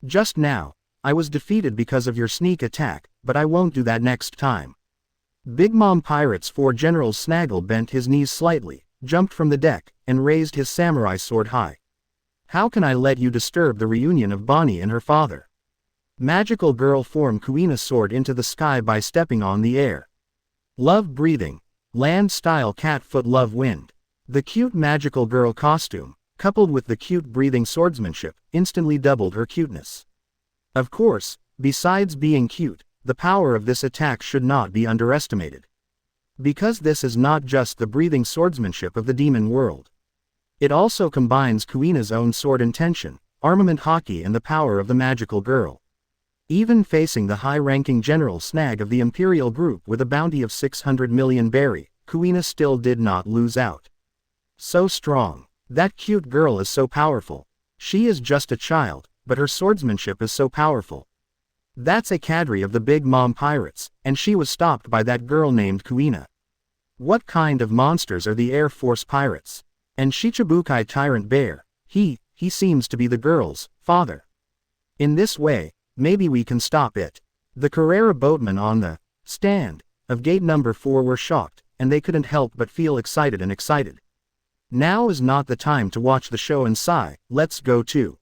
Just now, I was defeated because of your sneak attack, but I won't do that next time. Big Mom Pirate's 4 General Snaggle bent his knees slightly, jumped from the deck, and raised his samurai sword high. How can I let you disturb the reunion of Bonnie and her father? Magical girl form Kuina soared into the sky by stepping on the air. Love breathing. Land style cat foot love wind. The cute magical girl costume, coupled with the cute breathing swordsmanship, instantly doubled her cuteness. Of course, besides being cute, the power of this attack should not be underestimated. Because this is not just the breathing swordsmanship of the demon world. It also combines Kuina's own sword intention, armament Haki and the power of the magical girl. Even facing the high-ranking General Snag of the Imperial Group with a bounty of 600 million berry, Kuina still did not lose out. So strong. That cute girl is so powerful. She is just a child, but her swordsmanship is so powerful. That's a cadre of the Big Mom Pirates, and she was stopped by that girl named Kuina. What kind of monsters are the Air Force Pirates? And Shichibukai Tyrant Bear, he seems to be the girl's father. In this way, maybe we can stop it. The Carrera boatmen on the stand of gate number 4 were shocked, and they couldn't help but feel excited and excited. Now is not the time to watch the show and sigh, let's go too.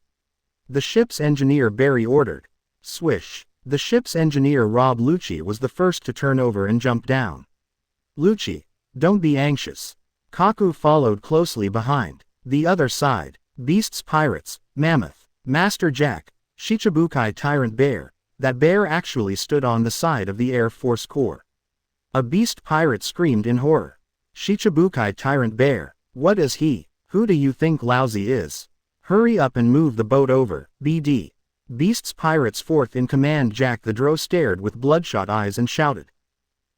The ship's engineer Barry ordered. Swish. The ship's engineer Rob Lucci was the first to turn over and jump down. Lucci, don't be anxious. Kaku followed closely behind. The other side, Beasts Pirates, Mammoth, Master Jack, Shichibukai Tyrant Bear. That bear actually stood on the side of the Air Force Corps. A beast pirate screamed in horror. Shichibukai Tyrant Bear, what is he? Who do you think Lousy is? Hurry up and move the boat over, BD. Beasts Pirates fourth in command Jack the Drow stared with bloodshot eyes and shouted.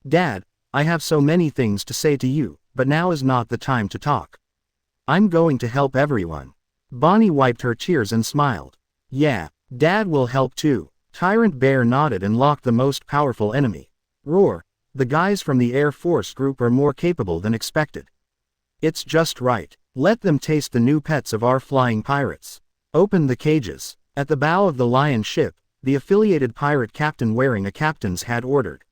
Dad, I have so many things to say to you, but now is not the time to talk. I'm going to help everyone. Bonnie wiped her tears and smiled. Yeah, Dad will help too. Tyrant Bear nodded and locked the most powerful enemy. Roar. The guys from the Air Force group are more capable than expected. It's just right. Let them taste the new pets of our flying pirates. Open the cages. At the bow of the Lion ship, the affiliated pirate captain wearing a captain's hat ordered.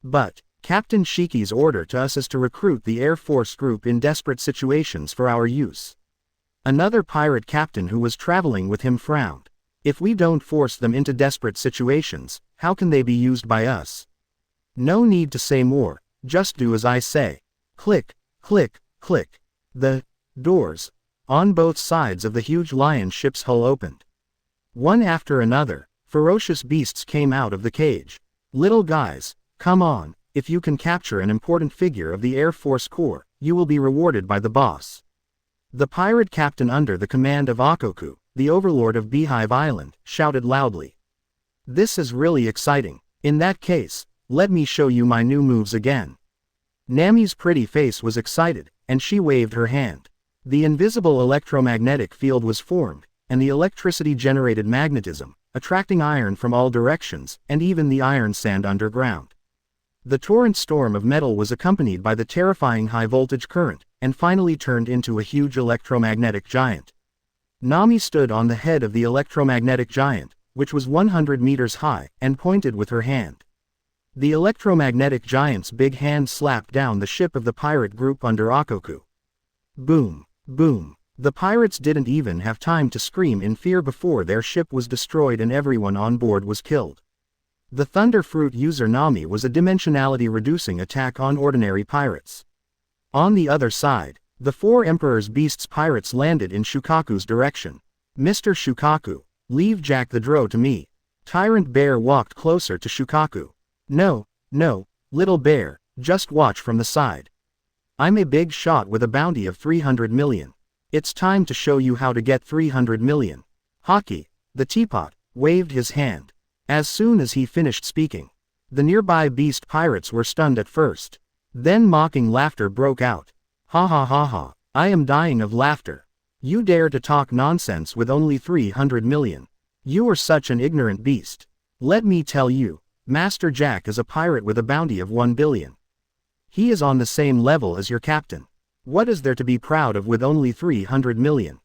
But, Captain Shiki's order to us is to recruit the Air Force group in desperate situations for our use. Another pirate captain who was traveling with him frowned. If we don't force them into desperate situations, how can they be used by us? No need to say more, just do as I say. Click, click, click. The doors on both sides of the huge lion ship's hull opened. One after another, ferocious beasts came out of the cage. Little guys, come on, if you can capture an important figure of the Air Force Corps, you will be rewarded by the boss. The pirate captain under the command of Akoku, the overlord of Beehive Island, shouted loudly. This is really exciting. In that case, let me show you my new moves again. Nami's pretty face was excited, and she waved her hand. The invisible electromagnetic field was formed, and the electricity generated magnetism, attracting iron from all directions, and even the iron sand underground. The torrent storm of metal was accompanied by the terrifying high-voltage current, and finally turned into a huge electromagnetic giant. Nami stood on the head of the electromagnetic giant, which was 100 meters high, and pointed with her hand. The electromagnetic giant's big hand slapped down the ship of the pirate group under Akoku. Boom, boom. The pirates didn't even have time to scream in fear before their ship was destroyed and everyone on board was killed. The Thunder Fruit user Nami was a dimensionality-reducing attack on ordinary pirates. On the other side, the 4 Emperor's Beasts pirates landed in Shukaku's direction. Mr. Shukaku, leave Jack the Drow to me. Tyrant Bear walked closer to Shukaku. No, no, little bear, just watch from the side. I'm a big shot with a bounty of 300 million. It's time to show you how to get 300 million. Haki, the teapot, waved his hand. As soon as he finished speaking, the nearby beast pirates were stunned at first. Then mocking laughter broke out. Ha ha ha ha, I am dying of laughter. You dare to talk nonsense with only 300 million. You are such an ignorant beast. Let me tell you, Master Jack is a pirate with a bounty of 1 billion. He is on the same level as your captain. What is there to be proud of with only 300 million?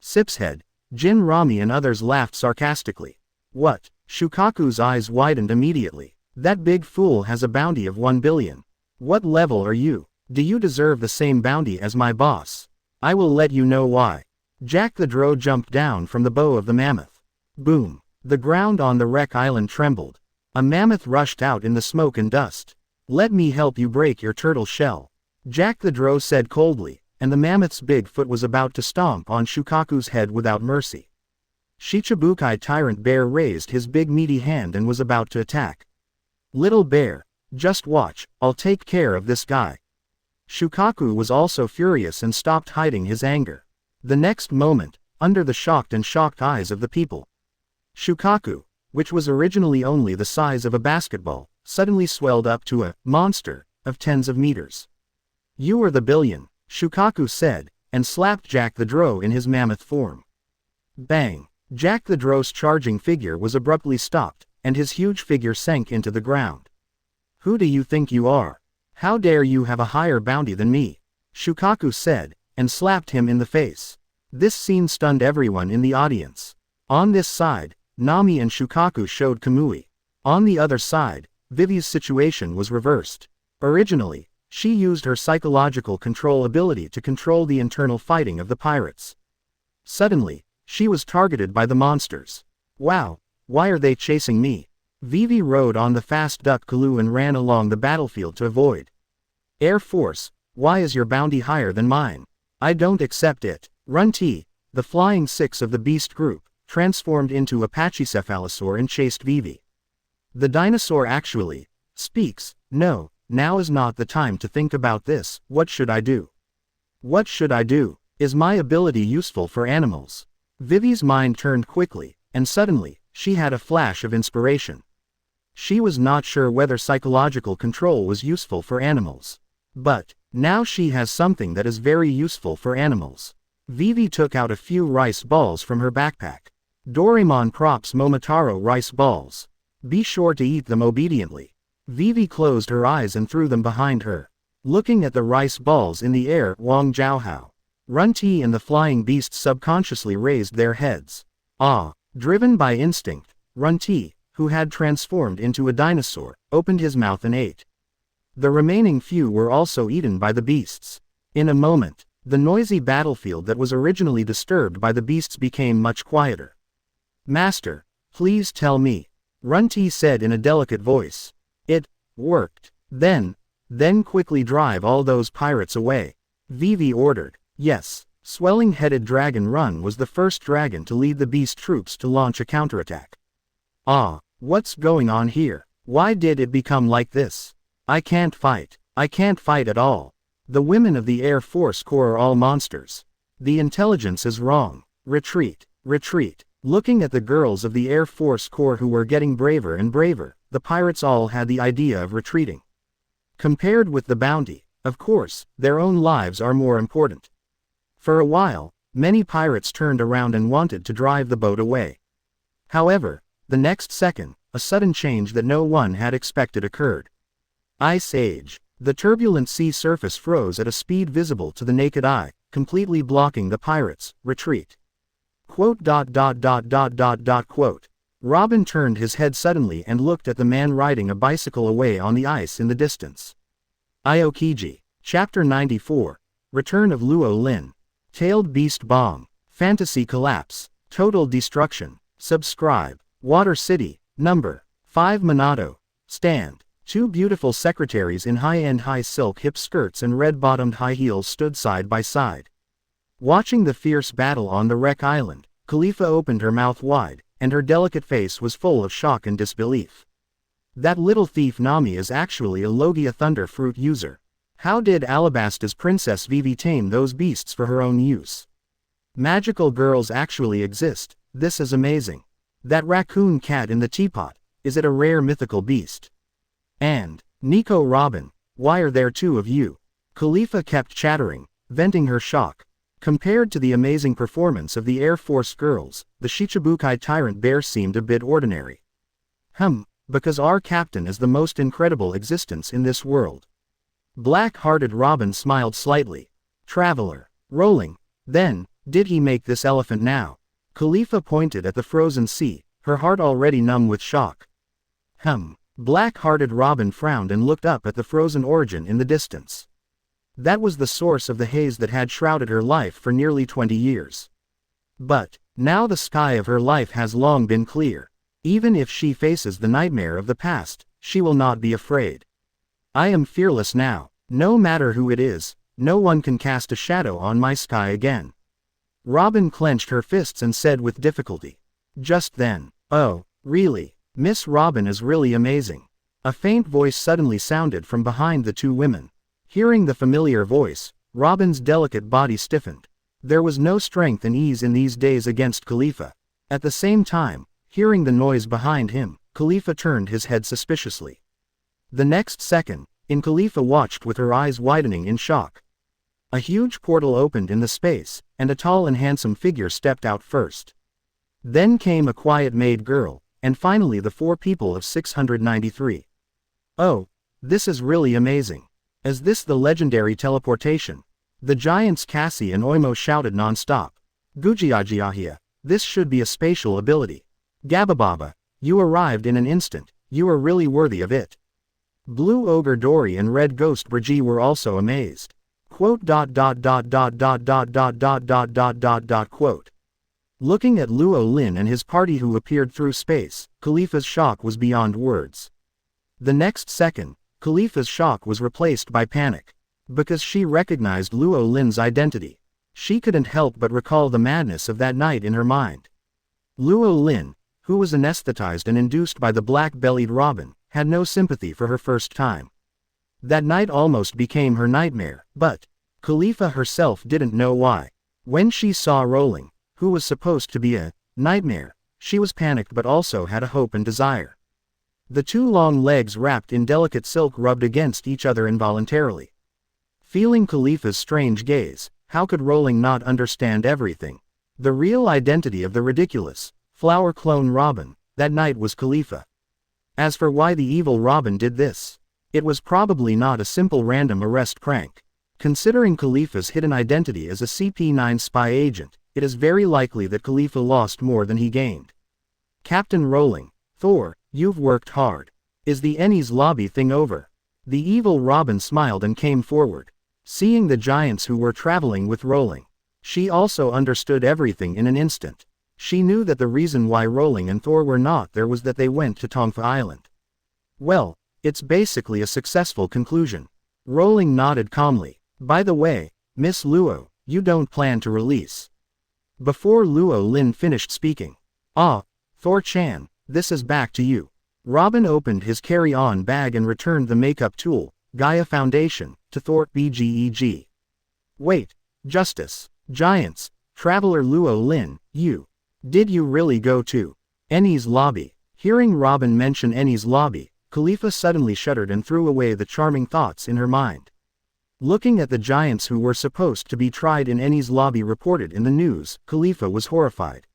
Sipshead, Jin Rami and others laughed sarcastically. What? Shukaku's eyes widened immediately. That big fool has a bounty of 1 billion. What level are you? Do you deserve the same bounty as my boss? I will let you know why. Jack the Drow jumped down from the bow of the mammoth. Boom. The ground on the wreck island trembled. A mammoth rushed out in the smoke and dust. Let me help you break your turtle shell. Jack the Drow said coldly, and the mammoth's big foot was about to stomp on Shukaku's head without mercy. Shichibukai Tyrant Bear raised his big meaty hand and was about to attack. Little bear, just watch, I'll take care of this guy. Shukaku was also furious and stopped hiding his anger. The next moment, under the shocked eyes of the people, Shukaku, which was originally only the size of a basketball, suddenly swelled up to a monster of tens of meters. You are the billion, Shukaku said, and slapped Jack the Drow in his mammoth form. Bang! Jack the Drow's charging figure was abruptly stopped, and his huge figure sank into the ground. Who do you think you are? How dare you have a higher bounty than me? Shukaku said, and slapped him in the face. This scene stunned everyone in the audience. On this side, Nami and Shukaku showed Kamui. On the other side, Vivi's situation was reversed. Originally, she used her psychological control ability to control the internal fighting of the pirates. Suddenly, she was targeted by the monsters. Wow, why are they chasing me? Vivi rode on the fast duck canoe and ran along the battlefield to avoid. Air Force, why is your bounty higher than mine? I don't accept it. Runti, the flying six of the beast group, transformed into a Pachycephalosaur and chased Vivi. The dinosaur actually speaks. No, now is not the time to think about this. What should I do? What should I do? Is my ability useful for animals? Vivi's mind turned quickly, and suddenly, she had a flash of inspiration. She was not sure whether psychological control was useful for animals. But, now she has something that is very useful for animals. Vivi took out a few rice balls from her backpack. Doraemon props Momotaro rice balls. Be sure to eat them obediently. Vivi closed her eyes and threw them behind her. Looking at the rice balls in the air, Wang Zhaohao, Runti and the flying beasts subconsciously raised their heads. Ah! Driven by instinct, Runti, who had transformed into a dinosaur, opened his mouth and ate. The remaining few were also eaten by the beasts. In a moment, the noisy battlefield that was originally disturbed by the beasts became much quieter. Master, please tell me, Runti said in a delicate voice. It worked. Then quickly drive all those pirates away. Vivi ordered. Yes, Swelling-Headed Dragon Run was the first dragon to lead the beast troops to launch a counterattack. Ah, what's going on here? Why did it become like this? I can't fight. I can't fight at all. The women of the Air Force Corps are all monsters. The intelligence is wrong. Retreat, retreat. Looking at the girls of the Air Force Corps who were getting braver and braver, the pirates all had the idea of retreating. Compared with the bounty, of course, their own lives are more important. For a while, many pirates turned around and wanted to drive the boat away. However, the next second, a sudden change that no one had expected occurred. Ice Age. The turbulent sea surface froze at a speed visible to the naked eye, completely blocking the pirates' retreat. Quote. Robin turned his head suddenly and looked at the man riding a bicycle away on the ice in the distance. Aokiji. Chapter 94. Return of Luo Lin. Tailed Beast Bomb. Fantasy Collapse. Total Destruction. Subscribe. Water City. Number 5 Minato. Stand. Two beautiful secretaries in high-end high silk hip skirts and red-bottomed high heels stood side by side. Watching the fierce battle on the wreck island, Khalifa opened her mouth wide, and her delicate face was full of shock and disbelief. That little thief Nami is actually a Logia thunder fruit user. How did Alabasta's Princess Vivi tame those beasts for her own use? Magical girls actually exist, this is amazing. That raccoon cat in the teapot, is it a rare mythical beast? And, Nico Robin, why are there two of you? Khalifa kept chattering, venting her shock. Compared to the amazing performance of the Air Force girls, the Shichibukai tyrant bear seemed a bit ordinary. Because our captain is the most incredible existence in this world. Black-hearted Robin smiled slightly. Traveler. Rowling. Then, did he make this elephant now? Khalifa pointed at the frozen sea, her heart already numb with shock. Black-hearted Robin frowned and looked up at the frozen origin in the distance. That was the source of the haze that had shrouded her life for nearly 20 years. But, now the sky of her life has long been clear. Even if she faces the nightmare of the past, she will not be afraid. I am fearless now. No matter who it is, no one can cast a shadow on my sky again. Robin clenched her fists and said with difficulty. Just then, oh, really, Miss Robin is really amazing. A faint voice suddenly sounded from behind the two women. Hearing the familiar voice, Robin's delicate body stiffened. There was no strength and ease in these days against Khalifa. At the same time, hearing the noise behind him, Khalifa turned his head suspiciously. The next second, Khalifa watched with her eyes widening in shock. A huge portal opened in the space, and a tall and handsome figure stepped out first. Then came a quiet maid girl, and finally the four people of 693. Oh, this is really amazing. Is this the legendary teleportation? The giants Cassie and Oimo shouted non-stop. Gujiajiahia, this should be a spatial ability. Gabababa, you arrived in an instant, you are really worthy of it. Blue Ogre Dory and Red Ghost Brigitte were also amazed. Quote. Looking at Luo Lin and his party who appeared through space, Khalifa's shock was beyond words. The next second, Khalifa's shock was replaced by panic. Because she recognized Luo Lin's identity. She couldn't help but recall the madness of that night in her mind. Luo Lin, who was anesthetized and induced by the black-bellied Robin, had no sympathy for her first time. That night almost became her nightmare, but Khalifa herself didn't know why. When she saw Rowling, who was supposed to be a nightmare, she was panicked but also had a hope and desire. The two long legs wrapped in delicate silk rubbed against each other involuntarily. Feeling Khalifa's strange gaze, how could Rowling not understand everything? The real identity of the ridiculous, flower clone Robin, that night was Khalifa. As for why the evil Robin did this, it was probably not a simple random arrest prank. Considering Khalifa's hidden identity as a CP9 spy agent, it is very likely that Khalifa lost more than he gained. Captain Rowling, Thor, you've worked hard. Is the Ennies lobby thing over? The evil Robin smiled and came forward. Seeing the giants who were traveling with Rowling, she also understood everything in an instant. She knew that the reason why Rowling and Thor were not there was that they went to Tongfa Island. Well, it's basically a successful conclusion. Rowling nodded calmly. By the way, Miss Luo, you don't plan to release. Before Luo Lin finished speaking. Thor-chan, this is back to you. Robin opened his carry-on bag and returned the makeup tool, Gaia Foundation, to Thor Bgeg. Wait, Justice, Giants, Traveler Luo Lin, did you really go to Ennies lobby? Hearing Robin mention Ennies lobby, Khalifa suddenly shuddered and threw away the charming thoughts in her mind. Looking at the giants who were supposed to be tried in Ennies lobby reported in the news, Khalifa was horrified.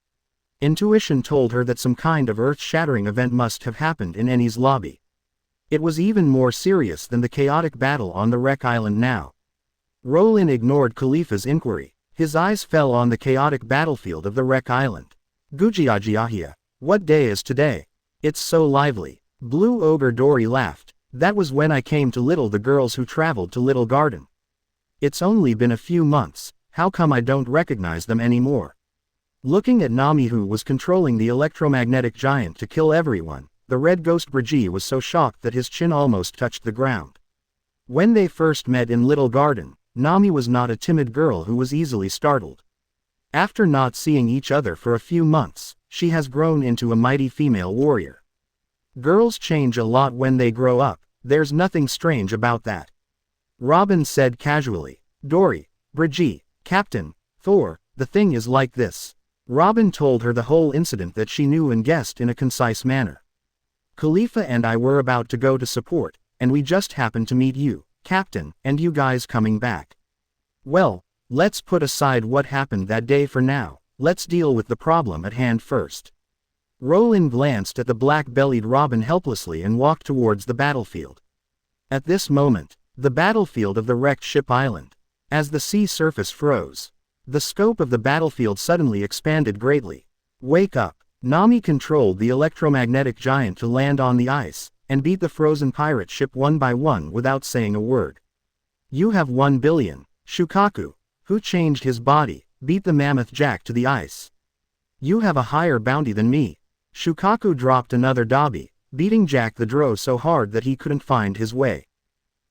Intuition told her that some kind of earth-shattering event must have happened in Ennies lobby. It was even more serious than the chaotic battle on the wreck island now. Rowling ignored Khalifa's inquiry. His eyes fell on the chaotic battlefield of the wreck island. Gujiajiahia, What day is today? It's so lively. Blue Ogre Dory laughed. That was when I came to Little the girls who traveled to Little Garden. It's only been a few months, how come I don't recognize them anymore? Looking at Nami who was controlling the electromagnetic giant to kill everyone, the red ghost Brigitte was so shocked that his chin almost touched the ground. When they first met in Little Garden, Nami was not a timid girl who was easily startled. After not seeing each other for a few months, she has grown into a mighty female warrior. Girls change a lot when they grow up, there's nothing strange about that. Robin said casually. Dory, Brigitte, Captain, Thor, the thing is like this. Robin told her the whole incident that she knew and guessed in a concise manner. Khalifa and I were about to go to support, and we just happened to meet you, Captain, and you guys coming back. Well, let's put aside what happened that day for now, let's deal with the problem at hand first. Rowling glanced at the black-bellied Robin helplessly and walked towards the battlefield. At this moment, the battlefield of the wrecked ship island. As the sea surface froze, the scope of the battlefield suddenly expanded greatly. Wake up! Nami controlled the electromagnetic giant to land on the ice, and beat the frozen pirate ship one by one without saying a word. You have 1 billion, Shukaku, who changed his body, beat the mammoth Jack to the ice. You have a higher bounty than me. Shukaku dropped another Dabi, beating Jack the Drow so hard that he couldn't find his way.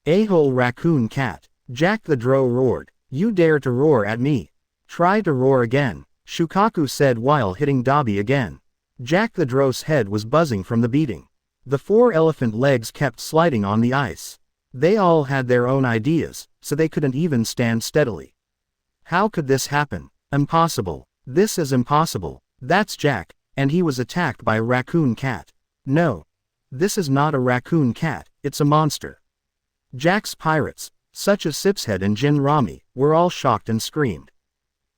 A-hole raccoon cat, Jack the Drow roared, you dare to roar at me. Try to roar again, Shukaku said while hitting Dabi again. Jack the Drow's head was buzzing from the beating. The 4 elephant legs kept sliding on the ice. They all had their own ideas, so they couldn't even stand steadily. How could this happen? Impossible. This is impossible. That's Jack, and he was attacked by a raccoon cat. No. This is not a raccoon cat, it's a monster. Jack's pirates, such as Sipshead and Jin Rami, were all shocked and screamed.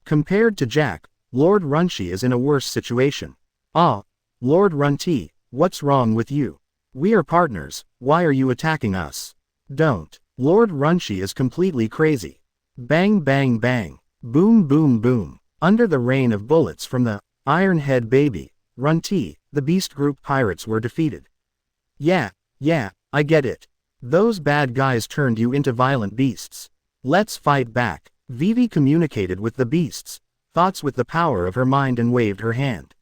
Compared to Jack, Lord Runchi is in a worse situation. Ah, Lord Runti, what's wrong with you? We are partners, why are you attacking us? Don't. Lord Runchi is completely crazy. Bang bang bang, boom boom boom. Under the rain of bullets from the Ironhead baby, Runti, the Beast Group pirates were defeated. Yeah, I get it. Those bad guys turned you into violent beasts. Let's fight back. Vivi communicated with the beasts, thoughts with the power of her mind and waved her hand.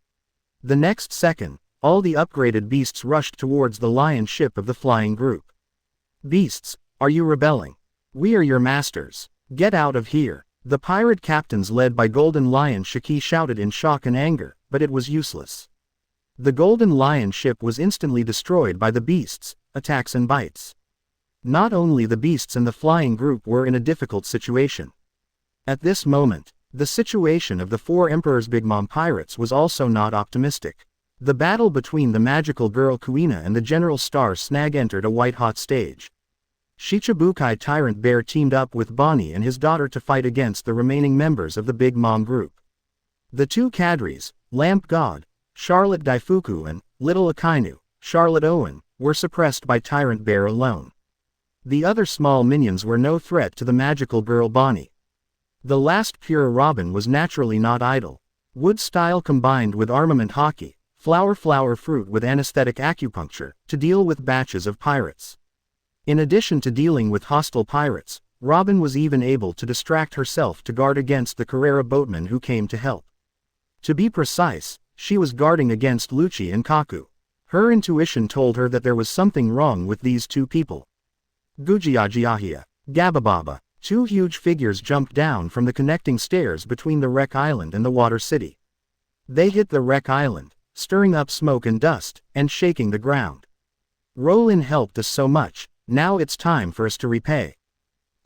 The next second, all the upgraded beasts rushed towards the lion ship of the flying group. Beasts, are you rebelling? We are your masters. Get out of here. The pirate captains led by Golden Lion Shiki shouted in shock and anger, but it was useless. The Golden Lion ship was instantly destroyed by the beasts, attacks and bites. Not only the beasts and the flying group were in a difficult situation. At this moment, the situation of the 4 Emperor's Big Mom pirates was also not optimistic. The battle between the magical girl Kuina and the General Star Snag entered a white-hot stage. Shichibukai Tyrant Bear teamed up with Bonnie and his daughter to fight against the remaining members of the Big Mom group. The 2 Cadres, Lamp God, Charlotte Daifuku and Little Akainu, Charlotte Owen, were suppressed by Tyrant Bear alone. The other small minions were no threat to the magical girl Bonnie. The last pure Robin was naturally not idle. Wood style combined with armament Haki, flower fruit with anesthetic acupuncture, to deal with batches of pirates. In addition to dealing with hostile pirates, Robin was even able to distract herself to guard against the Carrera boatmen who came to help. To be precise, she was guarding against Lucci and Kaku. Her intuition told her that there was something wrong with these 2 people. Gujiajiahia, Gabababa, 2 huge figures jumped down from the connecting stairs between the wreck island and the water city. They hit the wreck island, stirring up smoke and dust, and shaking the ground. Rowling helped us so much, now it's time for us to repay.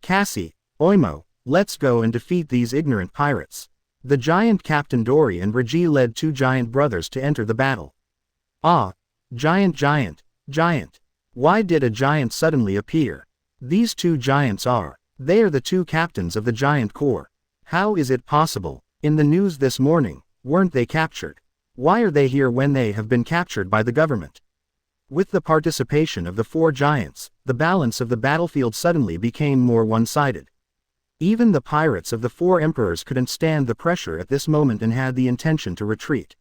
Cassie, Oimo, let's go and defeat these ignorant pirates. The giant Captain Dory and Brigitte led 2 giant brothers to enter the battle. Ah, giant. Why did a giant suddenly appear? These 2 giants they are the 2 captains of the giant corps. How is it possible? In the news this morning, weren't they captured? Why are they here when they have been captured by the government? With the participation of the 4 giants, the balance of the battlefield suddenly became more one-sided. Even the pirates of the 4 emperors couldn't stand the pressure at this moment and had the intention to retreat.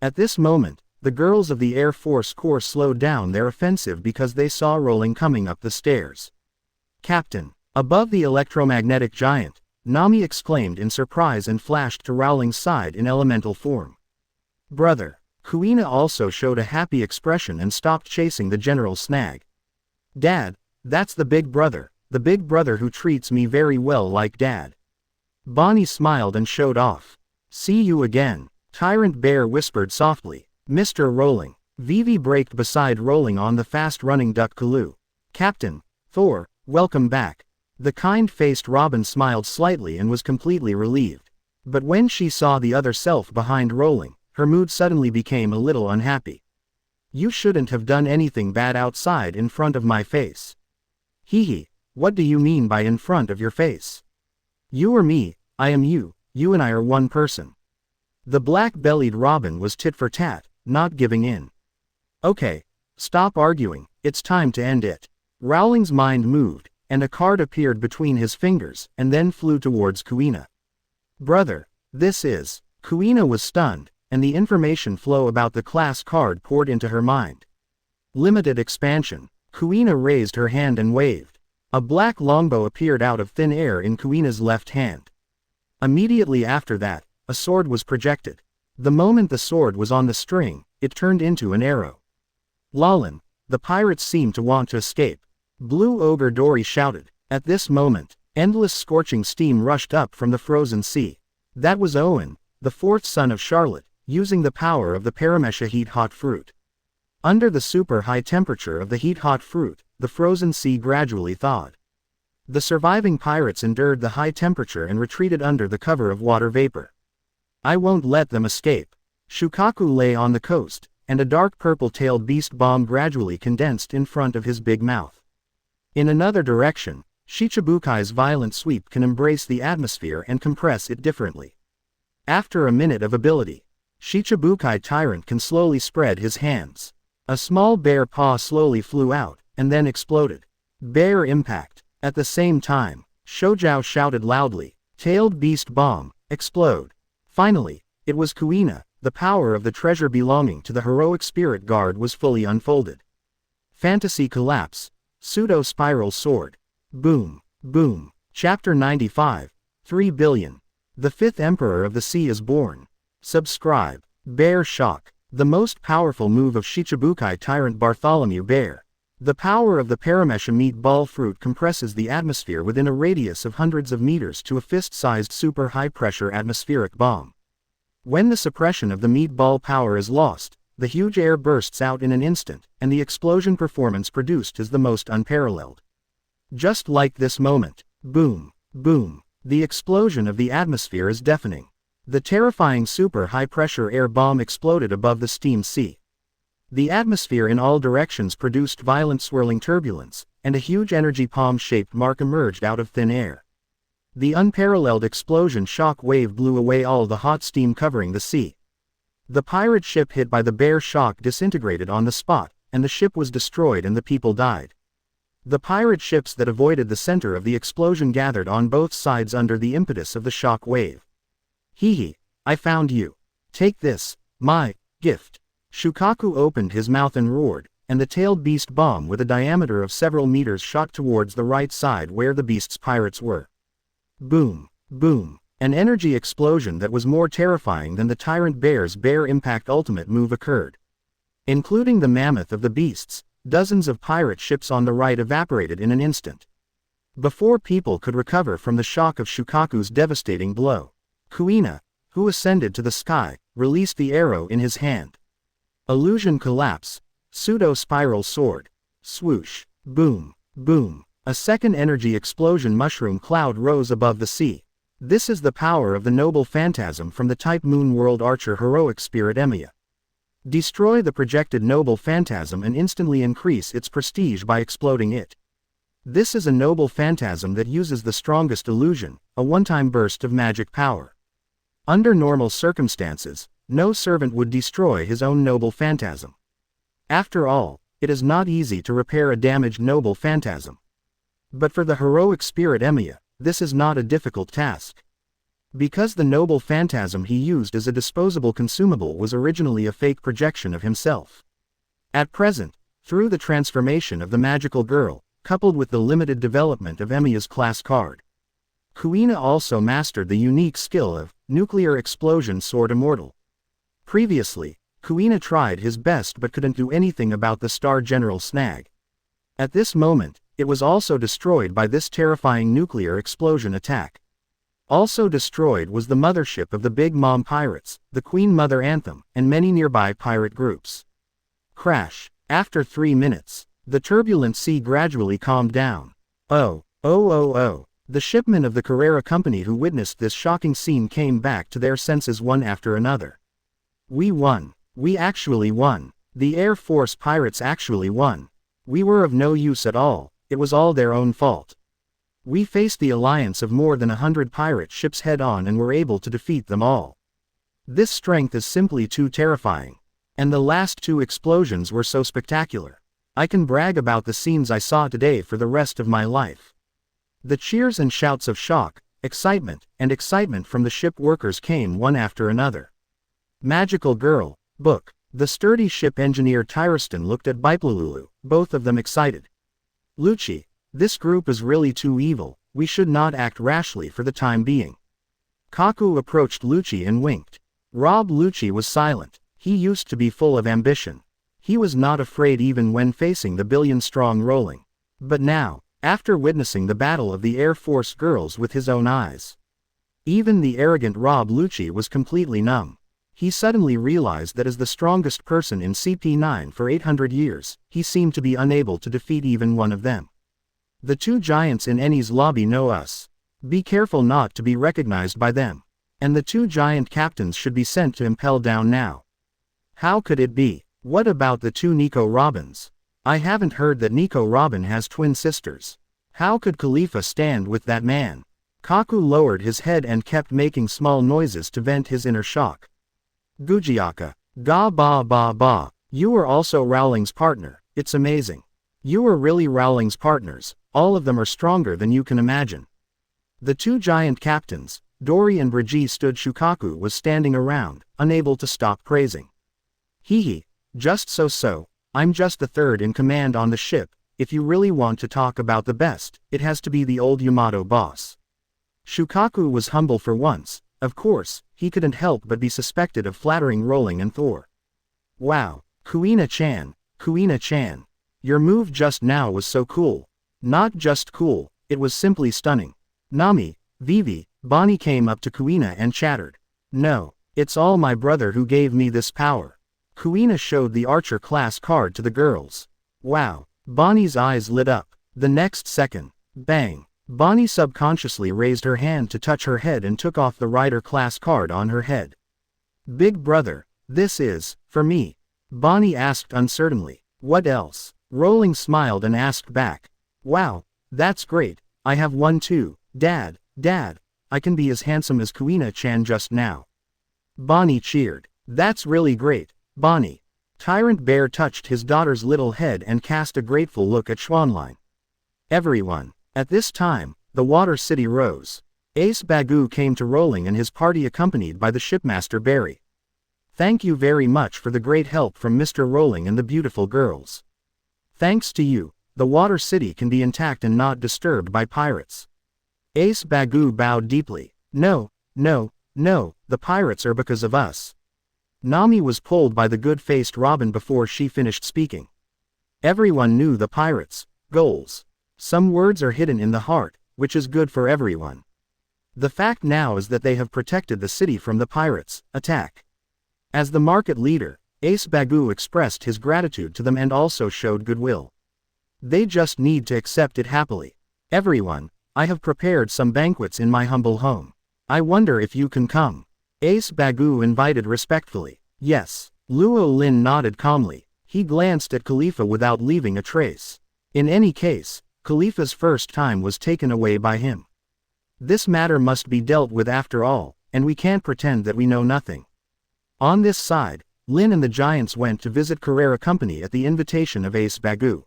At this moment, the girls of the Air Force Corps slowed down their offensive because they saw Rowling coming up the stairs. "Captain!" Above the electromagnetic giant, Nami exclaimed in surprise and flashed to Rowling's side in elemental form. "Brother!" Kuina also showed a happy expression and stopped chasing the general snag. "Dad, that's the big brother who treats me very well like dad." Bonnie smiled and showed off. "See you again," Tyrant Bear whispered softly. "Mr. Rowling." Vivi braked beside Rowling on the fast-running duck canoe. "Captain Thor, welcome back." The kind-faced Robin smiled slightly and was completely relieved. But when she saw the other self behind Rowling, her mood suddenly became a little unhappy. "You shouldn't have done anything bad outside in front of my face." "Hee, what do you mean by in front of your face?" "You are me, I am you, you and I are one person." The black-bellied Robin was tit for tat, not giving in. "Okay, stop arguing, it's time to end it." Rowling's mind moved, and a card appeared between his fingers, and then flew towards Kuina. "Brother, this is..." Kuina was stunned, and the information flow about the class card poured into her mind. Limited expansion. Kuina raised her hand and waved. A black longbow appeared out of thin air in Kuina's left hand. Immediately after that, a sword was projected. The moment the sword was on the string, it turned into an arrow. "Lolin, the pirates seem to want to escape." Blue Ogre Dory shouted. At this moment, endless scorching steam rushed up from the frozen sea. That was Owen, the fourth son of Charlotte, using the power of the Paramesha heat-hot fruit. Under the super-high temperature of the heat-hot fruit, the frozen sea gradually thawed. The surviving pirates endured the high temperature and retreated under the cover of water vapor. "I won't let them escape." Shukaku lay on the coast, and a dark purple-tailed beast bomb gradually condensed in front of his big mouth. In another direction, Shichibukai's violent sweep can embrace the atmosphere and compress it differently. After a minute of ability, Shichibukai Tyrant can slowly spread his hands. A small bear paw slowly flew out, and then exploded. Bear impact. At the same time, Shoujiao shouted loudly, "Tailed beast bomb, explode." Finally, it was Kuina, the power of the treasure belonging to the heroic spirit guard was fully unfolded. Fantasy collapse. Pseudo-spiral sword. Boom, boom. Chapter 95, 3 billion. The fifth emperor of the sea is born. Subscribe. Bear Shock. The most powerful move of Shichibukai Tyrant Bartholomew Bear. The power of the Paramesha meat ball fruit compresses the atmosphere within a radius of hundreds of meters to a fist-sized super high-pressure atmospheric bomb. When the suppression of the meat ball power is lost, the huge air bursts out in an instant, and the explosion performance produced is the most unparalleled. Just like this moment. Boom, boom. The explosion of the atmosphere is deafening. The terrifying super high-pressure air bomb exploded above the steam sea. The atmosphere in all directions produced violent swirling turbulence, and a huge energy palm-shaped mark emerged out of thin air. The unparalleled explosion shock wave blew away all the hot steam covering the sea. The pirate ship hit by the bear shock disintegrated on the spot, and the ship was destroyed and the people died. The pirate ships that avoided the center of the explosion gathered on both sides under the impetus of the shock wave. "Hee, I found you. Take this, my gift." Shukaku opened his mouth and roared, and the tailed beast bomb with a diameter of several meters shot towards the right side where the beast's pirates were. Boom, boom. An energy explosion that was more terrifying than the Tyrant Bear's bear impact ultimate move occurred. Including the mammoth of the beasts, dozens of pirate ships on the right evaporated in an instant. Before people could recover from the shock of Shukaku's devastating blow, Kuina, who ascended to the sky, released the arrow in his hand. Illusion collapse. Pseudo-spiral sword. Swoosh. Boom. Boom. A second energy explosion mushroom cloud rose above the sea. This is the power of the noble phantasm from the type Moon World Archer heroic spirit Emiya. Destroy the projected noble phantasm and instantly increase its prestige by exploding it. This is a noble phantasm that uses the strongest illusion, a one-time burst of magic power. Under normal circumstances, no servant would destroy his own noble phantasm. After all, it is not easy to repair a damaged noble phantasm. But for the heroic spirit Emiya, this is not a difficult task. Because the noble phantasm he used as a disposable consumable was originally a fake projection of himself. At present, through the transformation of the magical girl, coupled with the limited development of Emiya's class card, Kuina also mastered the unique skill of Nuclear Explosion Sword Immortal. Previously, Kuina tried his best but couldn't do anything about the Star General snag. At this moment, it was also destroyed by this terrifying nuclear explosion attack. Also destroyed was the mothership of the Big Mom Pirates, the Queen Mother Anthem, and many nearby pirate groups. Crash. After 3 minutes, the turbulent sea gradually calmed down. Oh. The shipmen of the Carrera Company who witnessed this shocking scene came back to their senses one after another. We won. We actually won. The Air Force pirates actually won. We were of no use at all, it was all their own fault. We faced the alliance of more than 100 pirate ships head-on and were able to defeat them all. This strength is simply too terrifying. And the last 2 explosions were so spectacular. I can brag about the scenes I saw today for the rest of my life. The cheers and shouts of shock, excitement from the ship workers came one after another. Magical Girl, Book. The sturdy ship engineer Tyriston looked at Biplululu, both of them excited. Lucci, this group is really too evil, we should not act rashly for the time being. Kaku approached Lucci and winked. Rob Lucci was silent, he used to be full of ambition. He was not afraid even when facing the billion-strong Rowling. But now, after witnessing the battle of the Air Force girls with his own eyes, even the arrogant Rob Lucci was completely numb. He suddenly realized that as the strongest person in CP9 for 800 years, he seemed to be unable to defeat even one of them. The 2 giants in Eni's lobby know us. Be careful not to be recognized by them. And the 2 giant captains should be sent to Impel Down now. How could it be? What about the 2 Nico Robins? I haven't heard that Nico Robin has twin sisters. How could Khalifa stand with that man? Kaku lowered his head and kept making small noises to vent his inner shock. Gujiaka. Ga ba ba ba. You were also Rowling's partner, it's amazing. You were really Rowling's partners, all of them are stronger than you can imagine. The 2 giant captains, Dory and Brigitte stood. Shukaku was standing around, unable to stop praising. Hehe, just so, I'm just the 3rd in command on the ship. If you really want to talk about the best, it has to be the old Yamato boss. Shukaku was humble for once. Of course, he couldn't help but be suspected of flattering Rowling and Thor. Wow, Kuina-chan, your move just now was so cool. Not just cool, it was simply stunning. Nami, Vivi, Bonnie came up to Kuina and chattered. No, it's all my brother who gave me this power. Kuina showed the Archer class card to the girls. Wow, Bonnie's eyes lit up. The next second, bang. Bonnie subconsciously raised her hand to touch her head and took off the Rider class card on her head. Big brother, this is, for me. Bonnie asked uncertainly. What else? Rowling smiled and asked back. Wow, that's great, I have one too, Dad, I can be as handsome as Kuina-chan just now. Bonnie cheered. That's really great, Bonnie. Tyrant Bear touched his daughter's little head and cast a grateful look at Schwanlein. Everyone. At this time, the Water City rose. Ace Bagu came to Rowling and his party accompanied by the shipmaster Barry. Thank you very much for the great help from Mr. Rowling and the beautiful girls. Thanks to you, the Water City can be intact and not disturbed by pirates. Ace Bagu bowed deeply. No, the pirates are because of us. Nami was pulled by the good-faced Robin before she finished speaking. Everyone knew the pirates' goals. Some words are hidden in the heart, which is good for everyone. The fact now is that they have protected the city from the pirates' attack. As the market leader, Ace Bagu expressed his gratitude to them and also showed goodwill. They just need to accept it happily. Everyone, I have prepared some banquets in my humble home. I wonder if you can come. Ace Bagu invited respectfully. Yes. Luo Lin nodded calmly. He glanced at Khalifa without leaving a trace. In any case, Khalifa's first time was taken away by him. This matter must be dealt with after all, and we can't pretend that we know nothing. On this side, Lin and the Giants went to visit Carrera Company at the invitation of Ace Bagu.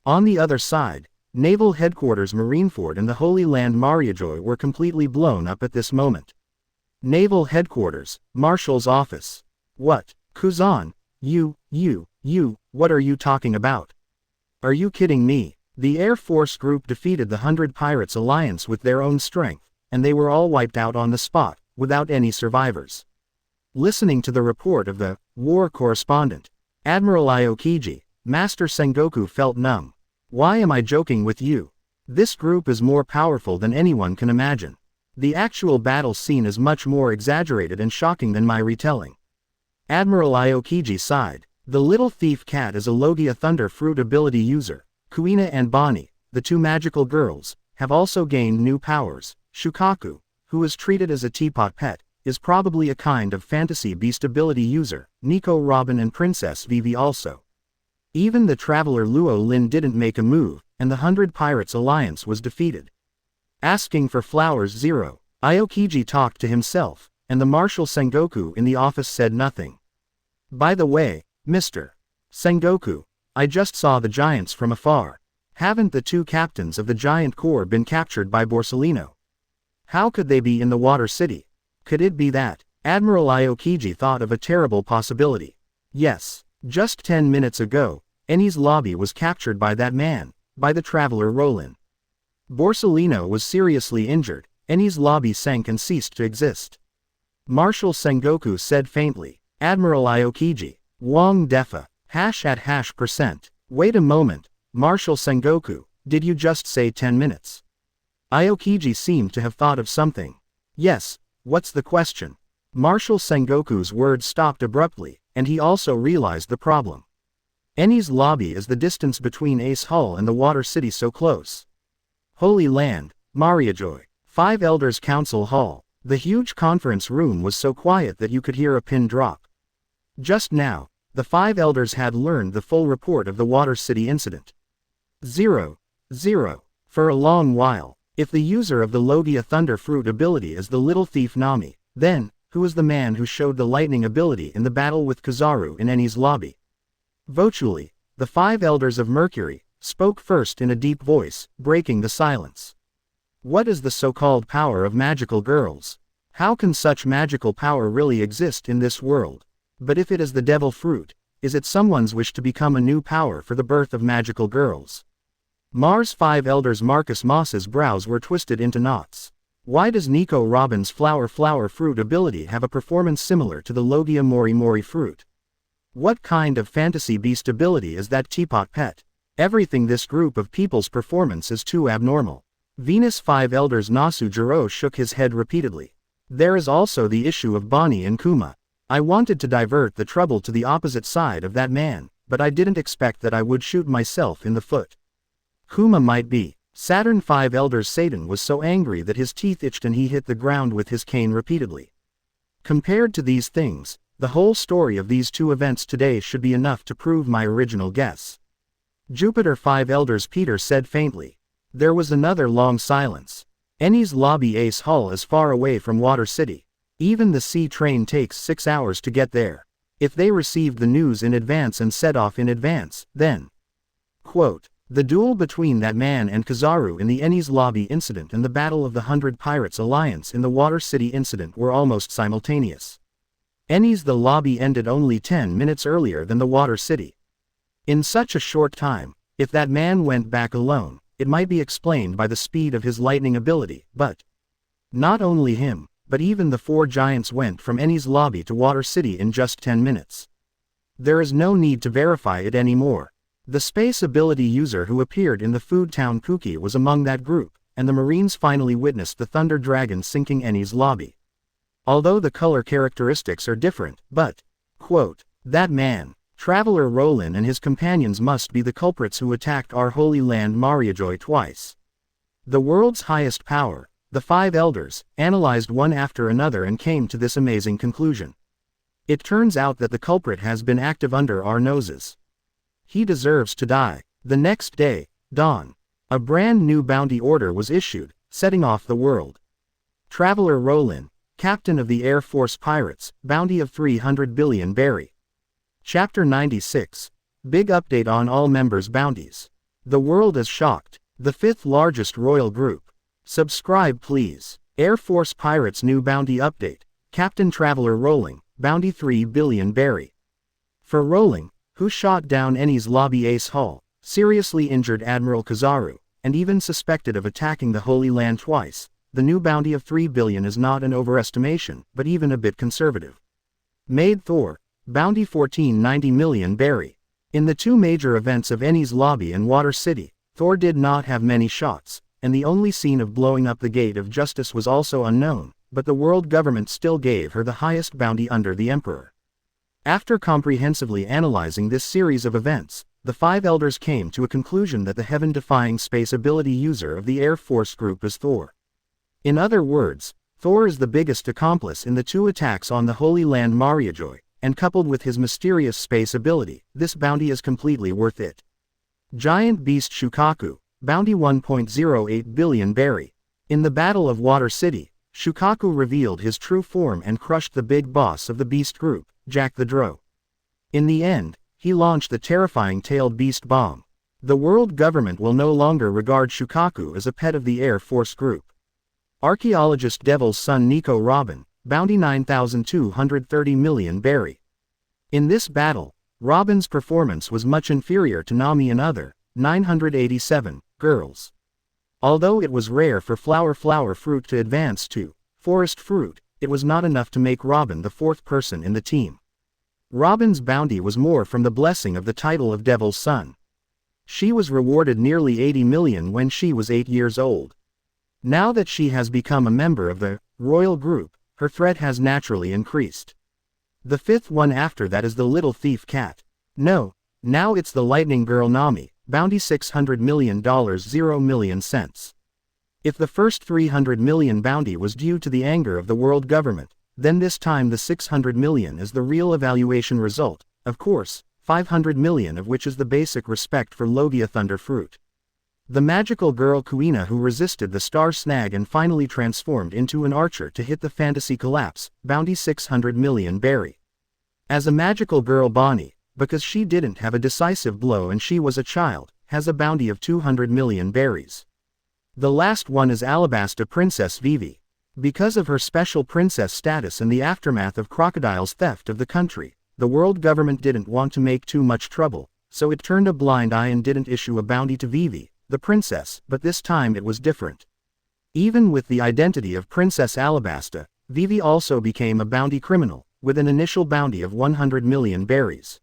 On the other side, Naval Headquarters Marineford and the Holy Land Mariajoy were completely blown up at this moment. Naval Headquarters, Marshal's Office. What? Kuzan, what are you talking about? Are you kidding me? The Air Force group defeated the 100 Pirates Alliance with their own strength, and they were all wiped out on the spot, without any survivors. Listening to the report of the war correspondent, Admiral Aokiji, Master Sengoku felt numb. Why am I joking with you? This group is more powerful than anyone can imagine. The actual battle scene is much more exaggerated and shocking than my retelling. Admiral Aokiji sighed. The little thief cat is a Logia Thunder Fruit ability user. Kuina and Bonnie, the two magical girls, have also gained new powers. Shukaku, who is treated as a teapot pet, is probably a kind of fantasy beast ability user. Nico, Robin and Princess Vivi also. Even the traveler Luo Lin didn't make a move, and the 100 Pirates Alliance was defeated. Asking for flowers 0. Aokiji talked to himself, and the Marshal Sengoku in the office said nothing. By the way, Mr. Sengoku, I just saw the giants from afar. Haven't the two captains of the giant corps been captured by Borsellino? How could they be in the Water City? Could it be that? Admiral Aokiji thought of a terrible possibility. Yes, just 10 minutes ago, Eni's lobby was captured by that man, by the traveler Rowling. Borsellino was seriously injured, Eni's lobby sank and ceased to exist. Marshal Sengoku said faintly. Admiral Aokiji, Wong Defa, #%. Wait a moment, Marshal Sengoku, did you just say 10 minutes? Aokiji seemed to have thought of something. Yes, what's the question? Marshal Sengoku's words stopped abruptly, and he also realized the problem. Eni's lobby is the distance between Ace Hall and the Water City so close. Holy Land, Mariajoy, 5 Elders Council Hall. The huge conference room was so quiet that you could hear a pin drop. Just now, the 5 elders had learned the full report of the Water City incident. 0. For a long while, if the user of the Logia Thunder Fruit ability is the little thief Nami, then, who is the man who showed the lightning ability in the battle with Kizaru in Eni's lobby? Virtually, the 5 elders of Mercury spoke first in a deep voice, breaking the silence. What is the so-called power of magical girls? How can such magical power really exist in this world? But if it is the devil fruit, is it someone's wish to become a new power for the birth of magical girls? Mars 5 elders Marcus Moss's brows were twisted into knots. Why does Nico Robin's flower fruit ability have a performance similar to the Logia Mori fruit? What kind of fantasy beast ability is that teapot pet? Everything this group of people's performance is too abnormal. Venus 5 elders Nasu Jiro shook his head repeatedly. There is also the issue of Bonnie and Kuma. I wanted to divert the trouble to the opposite side of that man, but I didn't expect that I would shoot myself in the foot. Kuma might be. Saturn 5 elders Satan was so angry that his teeth itched and he hit the ground with his cane repeatedly. Compared to these things, the whole story of these two events today should be enough to prove my original guess. Jupiter 5 elders Peter said faintly. There was another long silence. Eni's lobby Ace Hall is far away from Water City. Even the sea train takes 6 hours to get there. If they received the news in advance and set off in advance, then, quote, the duel between that man and Kizaru in the Eni's lobby incident and the Battle of the 100 Pirates Alliance in the Water City incident were almost simultaneous. Eni's the lobby ended only 10 minutes earlier than the Water City. In such a short time, if that man went back alone, it might be explained by the speed of his lightning ability, but not only him, but even the 4 giants went from Eni's lobby to Water City in just 10 minutes. There is no need to verify it anymore. The space ability user who appeared in the Food Town Cookie was among that group, and the Marines finally witnessed the Thunder Dragon sinking Eni's lobby. Although the color characteristics are different, but, quote, that man, Traveler Rowling and his companions must be the culprits who attacked our holy land Mariajoy twice. The world's highest power, the 5 elders, analyzed one after another and came to this amazing conclusion. It turns out that the culprit has been active under our noses. He deserves to die. The next day, dawn, a brand new bounty order was issued, setting off the world. Traveler Rowling, Captain of the Air Force Pirates, bounty of 300 billion berry. Chapter 96. Big update on all members' bounties. The world is shocked. The 5th largest royal group. Subscribe please. Air Force Pirates new bounty update. Captain Traveler Rowling, bounty 3 billion berry. For Rowling, who shot down Enies lobby Ace Hall, seriously injured Admiral Kizaru, and even suspected of attacking the Holy Land twice, the new bounty of 3 billion is not an overestimation, but even a bit conservative. Maid Thor, bounty 1490 million berry. In the two major events of Enies lobby and Water City, Thor did not have many shots, and the only scene of blowing up the Gate of Justice was also unknown, but the world government still gave her the highest bounty under the Emperor. After comprehensively analyzing this series of events, the five elders came to a conclusion that the heaven-defying space ability user of the Air Force group is Thor. In other words, Thor is the biggest accomplice in the two attacks on the Holy Land Mariajoy, and coupled with his mysterious space ability, this bounty is completely worth it. Giant Beast Shukaku, bounty 1.08 billion berry. In the Battle of Water City, Shukaku revealed his true form and crushed the big boss of the Beast group, Jack the Drow. In the end, he launched the terrifying tailed beast bomb. The world government will no longer regard Shukaku as a pet of the Air Force group. Archaeologist Devil's Son Nico Robin, bounty 9,230 million berry. In this battle, Robin's performance was much inferior to Nami and other, 987, girls. Although it was rare for flower fruit to advance to forest fruit, it was not enough to make Robin the fourth person in the team. Robin's bounty was more from the blessing of the title of Devil's Son. She was rewarded nearly 80 million when she was 8 years old. Now that she has become a member of the royal group, her threat has naturally increased. The fifth one after that is the little thief cat. No, now it's the lightning girl Nami, bounty $600 million 0 million cents. If the first 300 million bounty was due to the anger of the world government, then this time the 600 million is the real evaluation result, of course, 500 million of which is the basic respect for Logia Thunderfruit. The magical girl Kuina who resisted the star snag and finally transformed into an archer to hit the fantasy collapse, bounty 600 million berry. As a magical girl Bonnie, because she didn't have a decisive blow and she was a child, has a bounty of 200 million berries. The last one is Alabasta Princess Vivi. Because of her special princess status and the aftermath of Crocodile's theft of the country, the world government didn't want to make too much trouble, so it turned a blind eye and didn't issue a bounty to Vivi, the princess, but this time it was different. Even with the identity of Princess Alabasta, Vivi also became a bounty criminal, with an initial bounty of 100 million berries.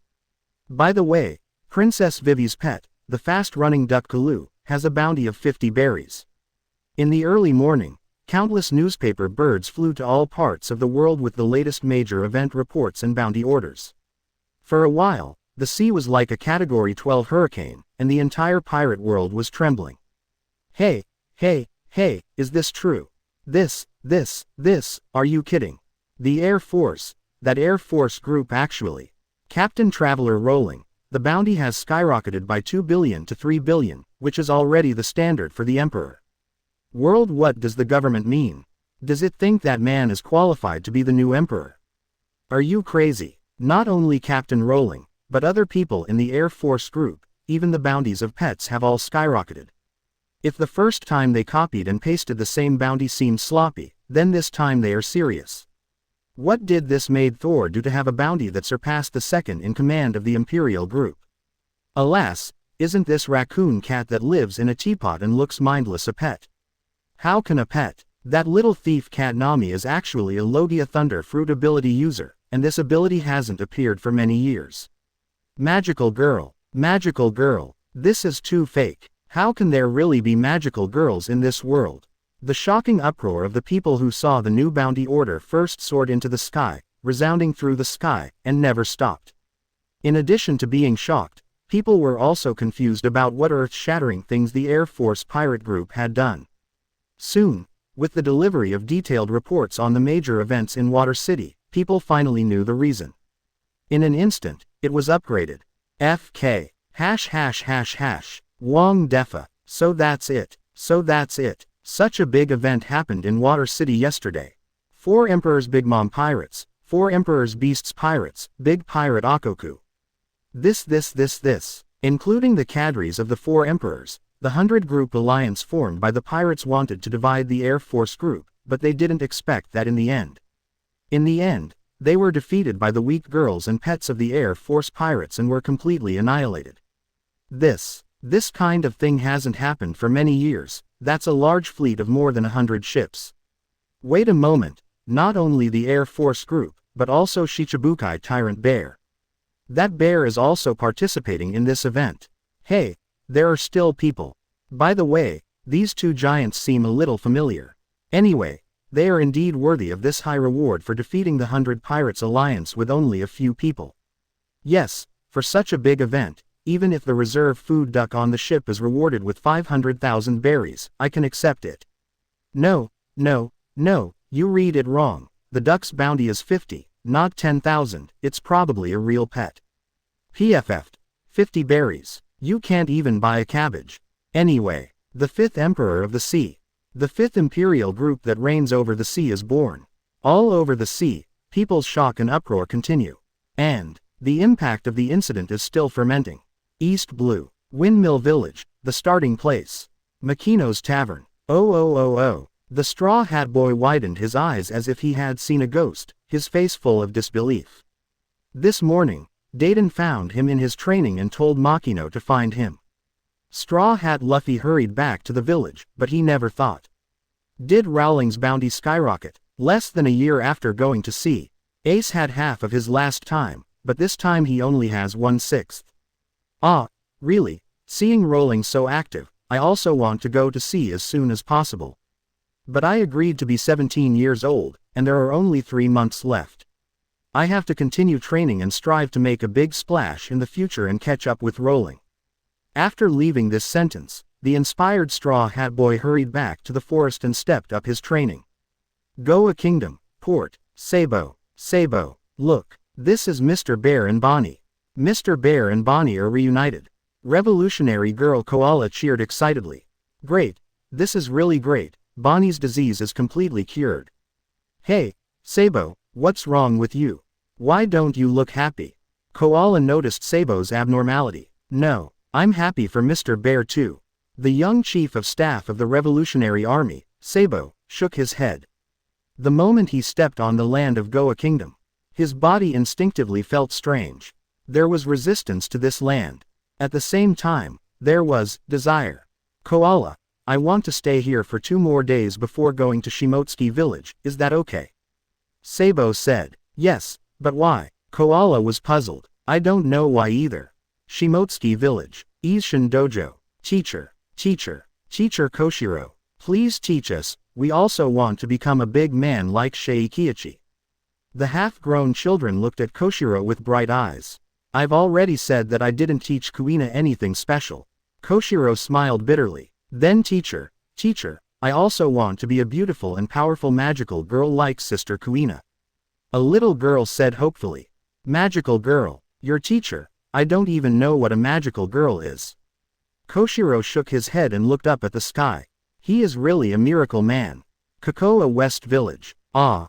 By the way, Princess Vivi's pet, the fast-running duck Kalu, has a bounty of 50 berries. In the early morning, countless newspaper birds flew to all parts of the world with the latest major event reports and bounty orders. For a while, the sea was like a Category 12 hurricane, and the entire pirate world was trembling. Hey, is this true? This, are you kidding? The Air Force, that Air Force group actually. Captain Traveler Rowling, the bounty has skyrocketed by 2 billion to 3 billion, which is already the standard for the Emperor. World, what does the government mean? Does it think that man is qualified to be the new Emperor? Are you crazy? Not only Captain Rowling, but other people in the Air Force group, even the bounties of pets have all skyrocketed. If the first time they copied and pasted the same bounty seemed sloppy, then this time they are serious. What did this Maid Thor do to have a bounty that surpassed the second in command of the Imperial group? Alas, isn't this raccoon cat that lives in a teapot and looks mindless a pet? How can a pet? That little thief cat Nami is actually a Logia Thunder Fruit ability user, and this ability hasn't appeared for many years. Magical girl, this is too fake. How can there really be magical girls in this world? The shocking uproar of the people who saw the new bounty order first soared into the sky, resounding through the sky, and never stopped. In addition to being shocked, people were also confused about what earth-shattering things the Air Force pirate group had done. Soon, with the delivery of detailed reports on the major events in Water City, people finally knew the reason. In an instant, it was upgraded. FK. #. Wong Defa. So that's it. Such a big event happened in Water City yesterday. 4 Emperors Big Mom Pirates, 4 Emperors Beasts Pirates, Big Pirate Akoku. This. Including the cadres of the 4 Emperors, the 100-group alliance formed by the pirates wanted to divide the Air Force group, but they didn't expect that in the end. In the end, they were defeated by the weak girls and pets of the Air Force pirates and were completely annihilated. This kind of thing hasn't happened for many years. That's a large fleet of more than 100 ships. Wait a moment, not only the Air Force group, but also Shichibukai Tyrant Bear. That bear is also participating in this event. Hey, there are still people. By the way, these two giants seem a little familiar. Anyway, they are indeed worthy of this high reward for defeating the 100 Pirates Alliance with only a few people. Yes, for such a big event, even if the reserve food duck on the ship is rewarded with 500,000 berries, I can accept it. No, you read it wrong. The duck's bounty is 50, not 10,000, it's probably a real pet. PFF, 50 berries. You can't even buy a cabbage. Anyway, the 5th Emperor of the Sea. The 5th Imperial group that reigns over the sea is born. All over the sea, people's shock and uproar continue. And the impact of the incident is still fermenting. East Blue. Windmill Village, the starting place. Makino's Tavern. Oh. The Straw Hat Boy widened his eyes as if he had seen a ghost, his face full of disbelief. This morning, Dayton found him in his training and told Makino to find him. Straw Hat Luffy hurried back to the village, but he never thought. Did Rowling's bounty skyrocket? Less than a year after going to sea, Ace had half of his last time, but this time he only has 1/6. Ah, really? Seeing Rowling so active, I also want to go to sea as soon as possible. But I agreed to be 17 years old, and there are only 3 months left. I have to continue training and strive to make a big splash in the future and catch up with Rowling. After leaving this sentence, the inspired Straw Hat Boy hurried back to the forest and stepped up his training. Goa Kingdom, Port, Sabo, look, this is Mr. Bear and Bonnie. Mr. Bear and Bonnie are reunited. Revolutionary Girl Koala cheered excitedly. Great, this is really great, Bonnie's disease is completely cured. Hey, Sabo, what's wrong with you? Why don't you look happy? Koala noticed Sabo's abnormality. No, I'm happy for Mr. Bear too. The young chief of staff of the Revolutionary Army, Sabo, shook his head. The moment he stepped on the land of Goa Kingdom, his body instinctively felt strange. There was resistance to this land. At the same time, there was desire. Koala, I want to stay here for 2 more days before going to Shimotsuki Village, is that okay? Sabo said. Yes, but why? Koala was puzzled. I don't know why either. Shimotsuki Village. Ishin Dojo. Teacher Koshiro, please teach us, we also want to become a big man like Sheikiichi. The half-grown children looked at Koshiro with bright eyes. I've already said that I didn't teach Kuina anything special. Koshiro smiled bitterly. Then teacher, I also want to be a beautiful and powerful magical girl like Sister Kuina. A little girl said hopefully. Magical girl, your teacher, I don't even know what a magical girl is. Koshiro shook his head and looked up at the sky. He is really a miracle man. Kokoa West Village. Ah.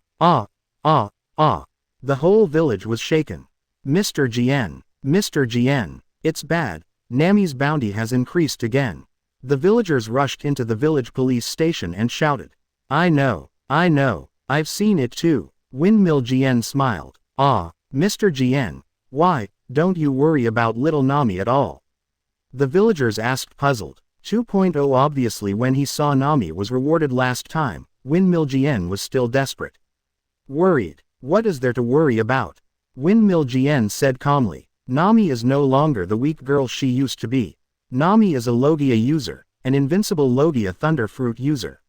The whole village was shaken. Mr. Gien, it's bad. Nami's bounty has increased again. The villagers rushed into the village police station and shouted. I know, I've seen it too. Windmill Gien smiled. Ah, Mr. Gien, why, don't you worry about little Nami at all? The villagers asked puzzled. 2.0 Obviously when he saw Nami was rewarded last time, Windmill Gien was still desperate. Worried? What is there to worry about? Windmill Gien said calmly. Nami is no longer the weak girl she used to be. Nami is a Logia user, an invincible Logia Thunder Fruit user.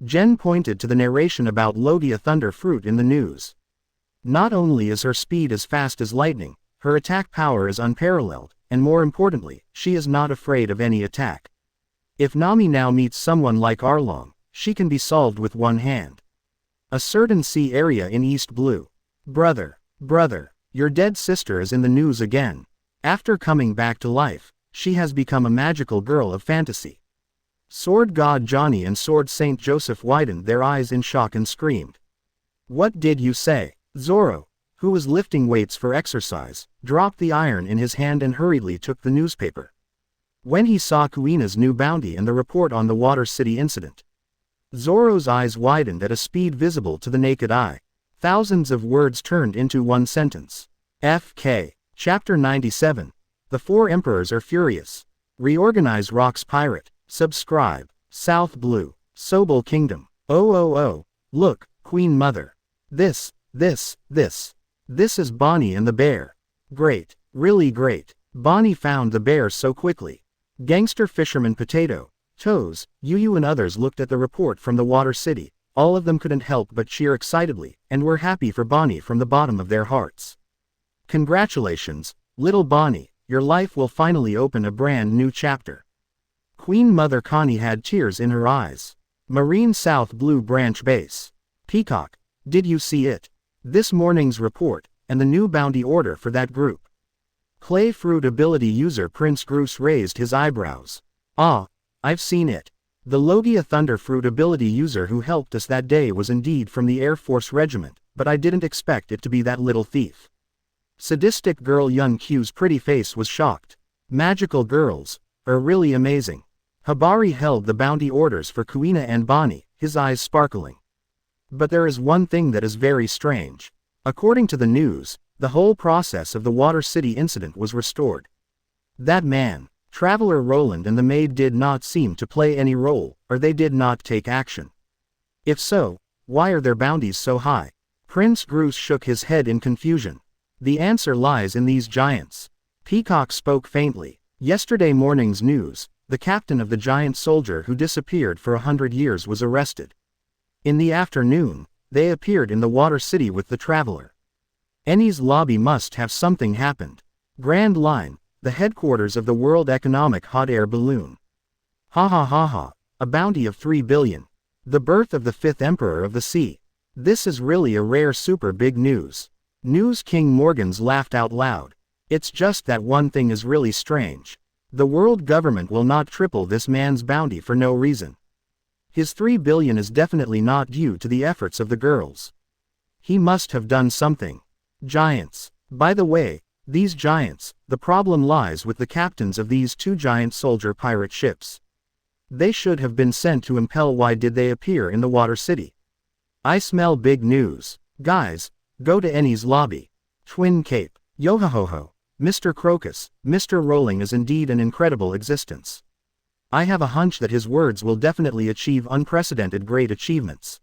Jen pointed to the narration about Logia Thunder Fruit in the news. Not only is her speed as fast as lightning, her attack power is unparalleled, and more importantly, she is not afraid of any attack. If Nami now meets someone like Arlong, she can be solved with one hand. A certain sea area in East Blue. Brother, your dead sister is in the news again. After coming back to life, she has become a magical girl of fantasy. Sword God Johnny and Sword Saint Joseph widened their eyes in shock and screamed. What did you say? Zoro, who was lifting weights for exercise, dropped the iron in his hand and hurriedly took the newspaper. When he saw Kuina's new bounty and the report on the Water City incident, Zoro's eyes widened at a speed visible to the naked eye. Thousands of words turned into one sentence. FK. Chapter 97. The Four Emperors are furious. Reorganize Rock's Pirate. Subscribe. South Blue. Sobel Kingdom. Oh. Look, Queen Mother. This is Bonnie and the bear. Great. Really great. Bonnie found the bear so quickly. Gangster Fisherman Potato, Toes, Yu and others looked at the report from the Water City. All of them couldn't help but cheer excitedly, and were happy for Bonnie from the bottom of their hearts. Congratulations, little Bonnie, your life will finally open a brand new chapter. Queen Mother Connie had tears in her eyes. Marine South Blue Branch Base. Peacock, did you see it? This morning's report, and the new bounty order for that group. Clay Fruit Ability User Prince Groose raised his eyebrows. Ah, I've seen it. The Logia Thunderfruit ability user who helped us that day was indeed from the Air Force Regiment, but I didn't expect it to be that little thief. Sadistic girl Yun Q's pretty face was shocked. Magical girls are really amazing. Habari held the bounty orders for Kuina and Bonnie, his eyes sparkling. But there is one thing that is very strange. According to the news, the whole process of the Water City incident was restored. That man, Traveler Roland and the maid did not seem to play any role, or they did not take action. If so, why are their bounties so high? Prince Groose shook his head in confusion. The answer lies in these giants. Peacock spoke faintly. Yesterday morning's news, the captain of the giant soldier who disappeared for 100 years was arrested. In the afternoon, they appeared in the Water City with the traveler. Eni's lobby must have something happened. Grand Line, the headquarters of the World Economic Hot Air Balloon. Ha, a bounty of 3 billion. The birth of the 5th Emperor of the Sea. This is really a rare super big news. News King Morgans laughed out loud. It's just that one thing is really strange. The world government will not triple this man's bounty for no reason. His 3 billion is definitely not due to the efforts of the girls. He must have done something. Giants. By the way, these giants, the problem lies with the captains of these 2 giant soldier pirate ships. They should have been sent to impel. Why did they appear in the Water City? I smell big news. Guys, go to Eni's lobby. Twin Cape. Yo-ho-ho-ho. Mr. Crocus, Mr. Rowling is indeed an incredible existence. I have a hunch that his words will definitely achieve unprecedented great achievements.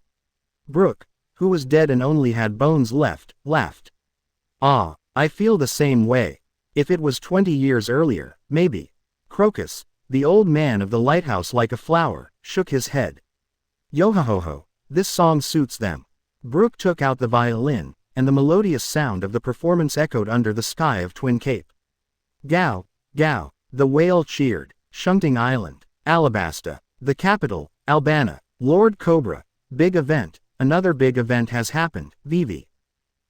Brooke, who was dead and only had bones left, laughed. Ah, I feel the same way. If it was 20 years earlier, maybe. Crocus, the old man of the lighthouse like a flower, shook his head. Yo-ho-ho-ho, this song suits them. Brooke took out the violin, and the melodious sound of the performance echoed under the sky of Twin Cape. Gao, gao, the whale cheered. Shunting Island, Alabasta, the capital, Albana, Lord Cobra, big event, another big event has happened, Vivi.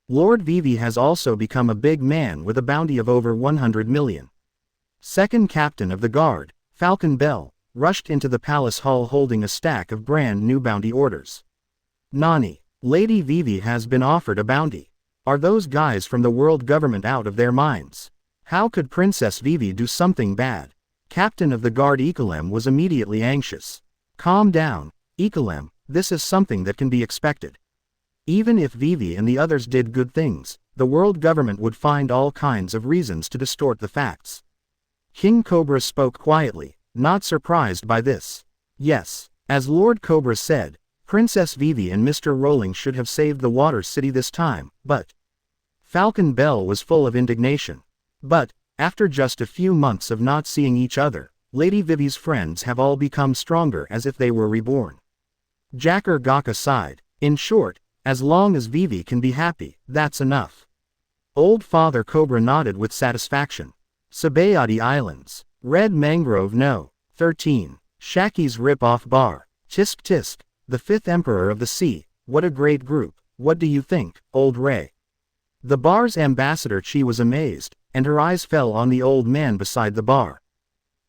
Lord Vivi has also become a big man with a bounty of over 100 million. Second captain of the guard, Falcon Bell, rushed into the palace hall holding a stack of brand new bounty orders. Nani, Lady Vivi has been offered a bounty. Are those guys from the world government out of their minds? How could Princess Vivi do something bad? Captain of the guard Ecolem was immediately anxious. Calm down, Ecolem, this is something that can be expected. Even if Vivi and the others did good things, the world government would find all kinds of reasons to distort the facts. King Cobra spoke quietly, not surprised by this. Yes, as Lord Cobra said, Princess Vivi and Mr. Rowling should have saved the Water City this time, but... Falcon Bell was full of indignation. But, after just a few months of not seeing each other, Lady Vivi's friends have all become stronger as if they were reborn. Jacker Gaka sighed. In short, as long as Vivi can be happy, that's enough. Old Father Cobra nodded with satisfaction. Sabayati Islands. Red Mangrove No. 13. Shaki's Rip-Off Bar. Tisk Tisk, the 5th Emperor of the Sea. What a great group. What do you think, Old Ray? The bar's ambassador Chi was amazed, and her eyes fell on the old man beside the bar.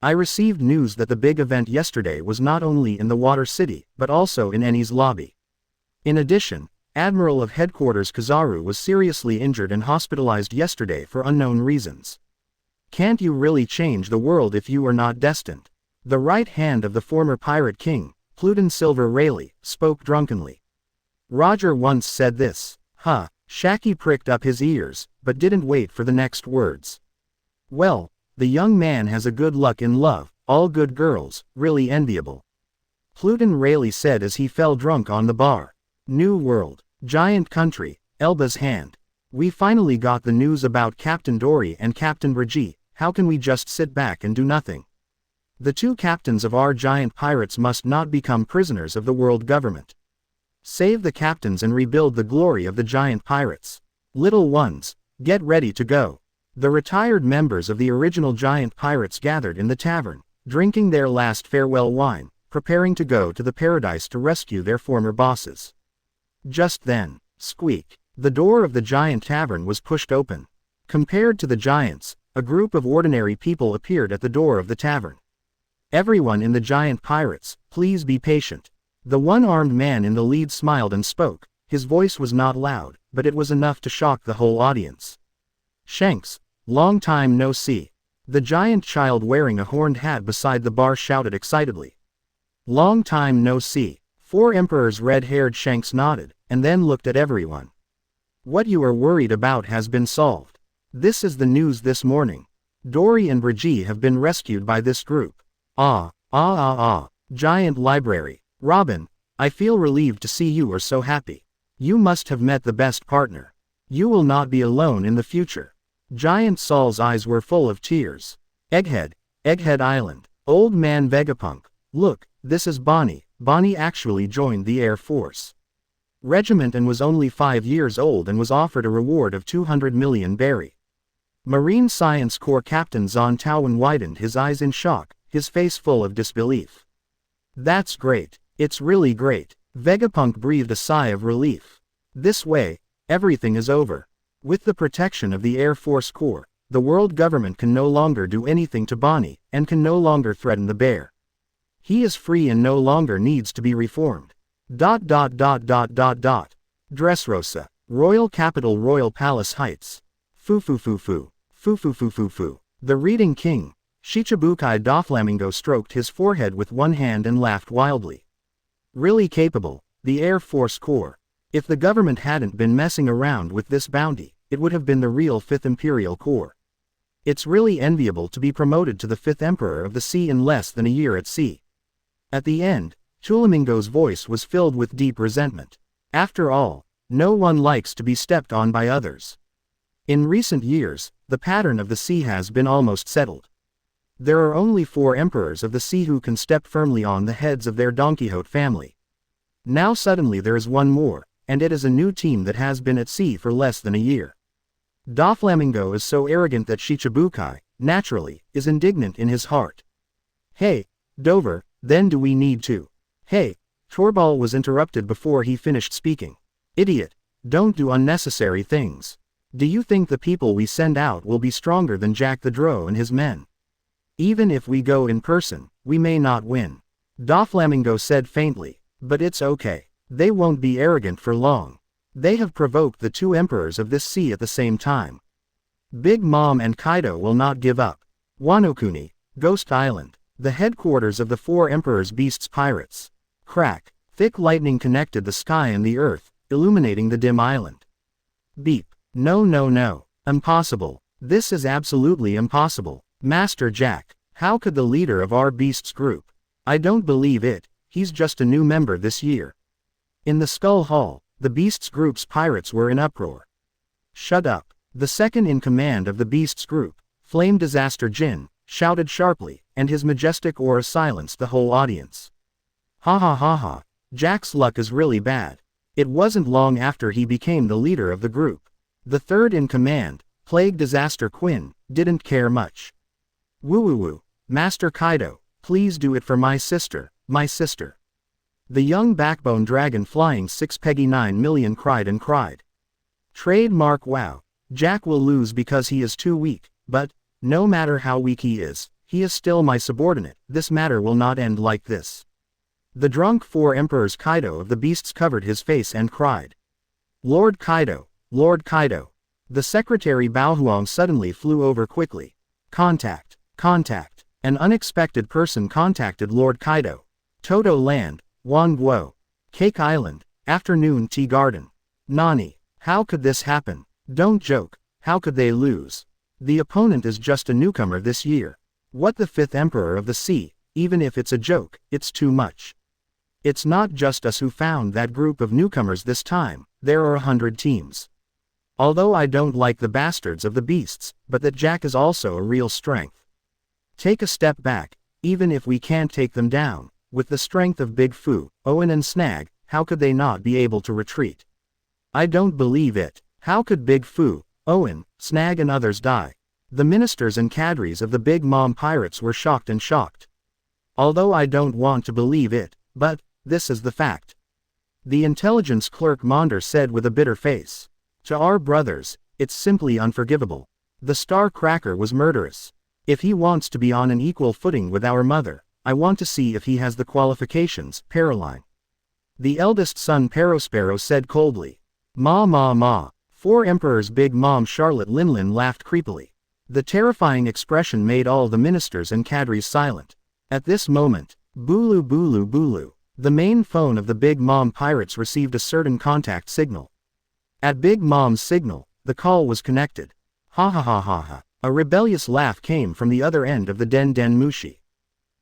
I received news that the big event yesterday was not only in the Water City, but also in Eni's lobby. In addition, Admiral of Headquarters Kizaru was seriously injured and hospitalized yesterday for unknown reasons. Can't you really change the world if you are not destined? The right hand of the former pirate king, Pluton Silver Rayleigh, spoke drunkenly. Roger once said this. Huh, Shaki pricked up his ears, but didn't wait for the next words. Well, the young man has a good luck in love, all good girls, really enviable. Pluton Rayleigh said as he fell drunk on the bar. New world, giant country, Elba's hand. We finally got the news about Captain Dory and Captain Brigitte. How can we just sit back and do nothing? The two captains of our giant pirates must not become prisoners of the world government. Save the captains and rebuild the glory of the giant pirates. Little ones, get ready to go. The retired members of the original giant pirates gathered in the tavern, drinking their last farewell wine, preparing to go to the paradise to rescue their former bosses. Just then, squeak, the door of the giant tavern was pushed open. Compared to the giants, a group of ordinary people appeared at the door of the tavern. Everyone in the giant pirates, please be patient. The one-armed man in the lead smiled and spoke. His voice was not loud, but it was enough to shock the whole audience. Shanks, long time no see. The giant child wearing a horned hat beside the bar shouted excitedly. Long time no see. 4 Emperor's red-haired Shanks nodded, and then looked at everyone. What you are worried about has been solved. This is the news this morning. Dory and Brigitte have been rescued by this group. Giant library. Robin, I feel relieved to see you are so happy. You must have met the best partner. You will not be alone in the future. Giant Saul's eyes were full of tears. Egghead, Egghead Island. Old man Vegapunk, look, this is Bonnie. Bonnie actually joined the Air Force Regiment and was only 5 years old and was offered a reward of 200 million berry. Marine Science Corps Captain Zon Towan widened his eyes in shock, his face full of disbelief. That's great. It's really great. Vegapunk breathed a sigh of relief. This way, everything is over. With the protection of the Air Force Corps, the world government can no longer do anything to Bonnie, and can no longer threaten the bear. He is free and no longer needs to be reformed. Dressrosa. Royal Capital Royal Palace Heights. Foo. The Reading King, Shichibukai Doflamingo stroked his forehead with one hand and laughed wildly. Really capable, the Air Force Corps. If the government hadn't been messing around with this bounty, it would have been the real 5th Imperial Corps. It's really enviable to be promoted to the 5th Emperor of the Sea in less than a year at sea. At the end, Tulamingo's voice was filled with deep resentment. After all, no one likes to be stepped on by others. In recent years, the pattern of the sea has been almost settled. There are only 4 emperors of the sea who can step firmly on the heads of their Don Quixote family. Now suddenly there is one more, and it is a new team that has been at sea for less than a year. Doflamingo is so arrogant that Shichibukai, naturally, is indignant in his heart. Hey, Dover, then do we need to? Hey, Torbal was interrupted before he finished speaking. Idiot, don't do unnecessary things. Do you think the people we send out will be stronger than Jack the Drow and his men? Even if we go in person, we may not win. Doflamingo said faintly, but it's okay. They won't be arrogant for long. They have provoked the 2 emperors of this sea at the same time. Big Mom and Kaido will not give up. Wanokuni, Ghost Island, the headquarters of the 4 emperors beasts pirates. Crack, thick lightning connected the sky and the earth, illuminating the dim island. Beep, no. Impossible. This is absolutely impossible. Master Jack, how could the leader of our beasts group? I don't believe it, he's just a new member this year. In the Skull Hall, the beasts group's pirates were in uproar. Shut up. The second in command of the beasts group, Flame Disaster Jin, shouted sharply, and his majestic aura silenced the whole audience. Ha. Jack's luck is really bad. It wasn't long after he became the leader of the group. The third in command, Plague Disaster Quinn, didn't care much. Woo. Master Kaido, please do it for my sister. The young backbone dragon flying 6 Peggy 9 million cried. Trademark wow. Jack will lose because he is too weak, but, no matter how weak he is still my subordinate. This matter will not end like this. The drunk 4 emperors Kaido of the beasts covered his face and cried. Lord Kaido. The secretary Baohuang suddenly flew over quickly. Contact. An unexpected person contacted Lord Kaido. Toto Land, Wanguo. Cake Island, Afternoon Tea Garden. Nani, How could this happen? Don't joke, how could they lose? The opponent is just a newcomer this year. What, the 5th Emperor of the Sea? Even if it's a joke, it's too much. It's not just us who found that group of newcomers this time, there are 100 teams. Although I don't like the bastards of the beasts, but that Jack is also a real strength. Take a step back, even if we can't take them down, with the strength of Big Fu, Owen and Snag, how could they not be able to retreat? I don't believe it. How could Big Fu, Owen, Snag and others die? The ministers and cadres of the Big Mom pirates were shocked and shocked. Although I don't want to believe it, but this is the fact. The intelligence clerk Monder said with a bitter face. To our brothers, it's simply unforgivable. The Star Cracker was murderous. If he wants to be on an equal footing with our mother, I want to see if he has the qualifications. Paroline. The eldest son Perospero said coldly. Ma. 4 Emperor's Big Mom Charlotte Linlin laughed creepily. The terrifying expression made all the ministers and cadres silent. At this moment, Bulu, the main phone of the Big Mom pirates received a certain contact signal. At Big Mom's signal, the call was connected. Ha. A rebellious laugh came from the other end of the Den Mushi.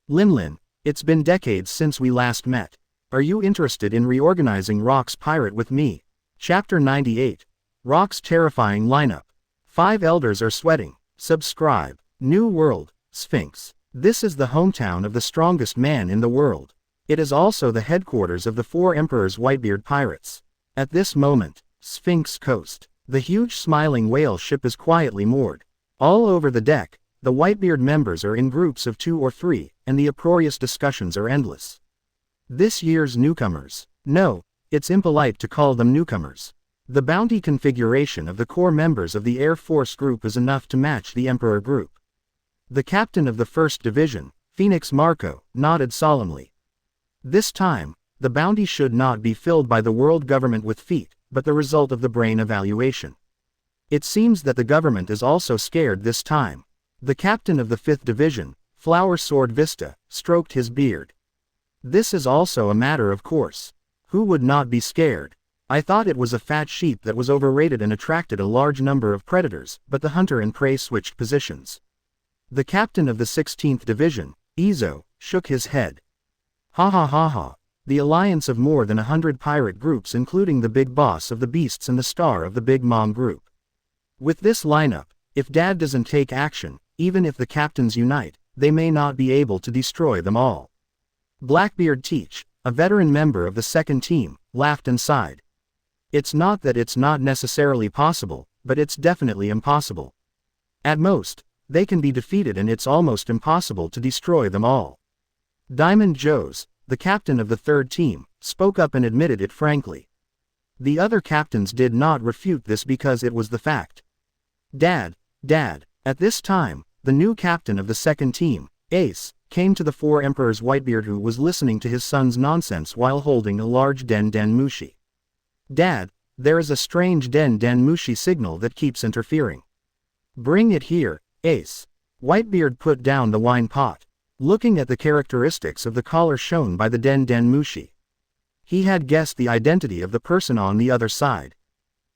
Linlin, it's been decades since we last met. Are you interested in reorganizing Rock's pirate with me? Chapter 98. Rock's terrifying lineup. 5 elders are sweating. Subscribe. New World, Sphinx. This is the hometown of the strongest man in the world. It is also the headquarters of the 4 Emperors Whitebeard pirates. At this moment, Sphinx Coast. The huge smiling whale ship is quietly moored. All over the deck, the Whitebeard members are in groups of 2 or 3, and the uproarious discussions are endless. This year's newcomers. No, it's impolite to call them newcomers. The bounty configuration of the core members of the Air Force group is enough to match the Emperor group. The captain of the 1st Division, Phoenix Marco, nodded solemnly. This time, the bounty should not be filled by the world government with feet, but the result of the brain evaluation. It seems that the government is also scared this time. The captain of the 5th Division, Flower Sword Vista, stroked his beard. This is also a matter of course. Who would not be scared? I thought it was a fat sheep that was overrated and attracted a large number of predators, but the hunter and prey switched positions. The captain of the 16th Division, Izo, shook his head. Ha. The alliance of more than 100 pirate groups including the Big Boss of the Beasts and the Star of the Big Mom group. With this lineup, if Dad doesn't take action, even if the captains unite, they may not be able to destroy them all. Blackbeard Teach, a veteran member of the 2nd team, laughed and sighed. It's not that it's not necessarily possible, but it's definitely impossible. At most, they can be defeated and it's almost impossible to destroy them all. Diamond Joes, the captain of the 3rd team, spoke up and admitted it frankly. The other captains did not refute this because it was the fact. Dad. At this time, the new captain of the 2nd team, Ace, came to the 4 Emperors Whitebeard who was listening to his son's nonsense while holding a large Den Mushi. Dad, there is a strange Den Mushi signal that keeps interfering. Bring it here, Ace. Whitebeard put down the wine pot, looking at the characteristics of the collar shown by the Den Mushi. He had guessed the identity of the person on the other side.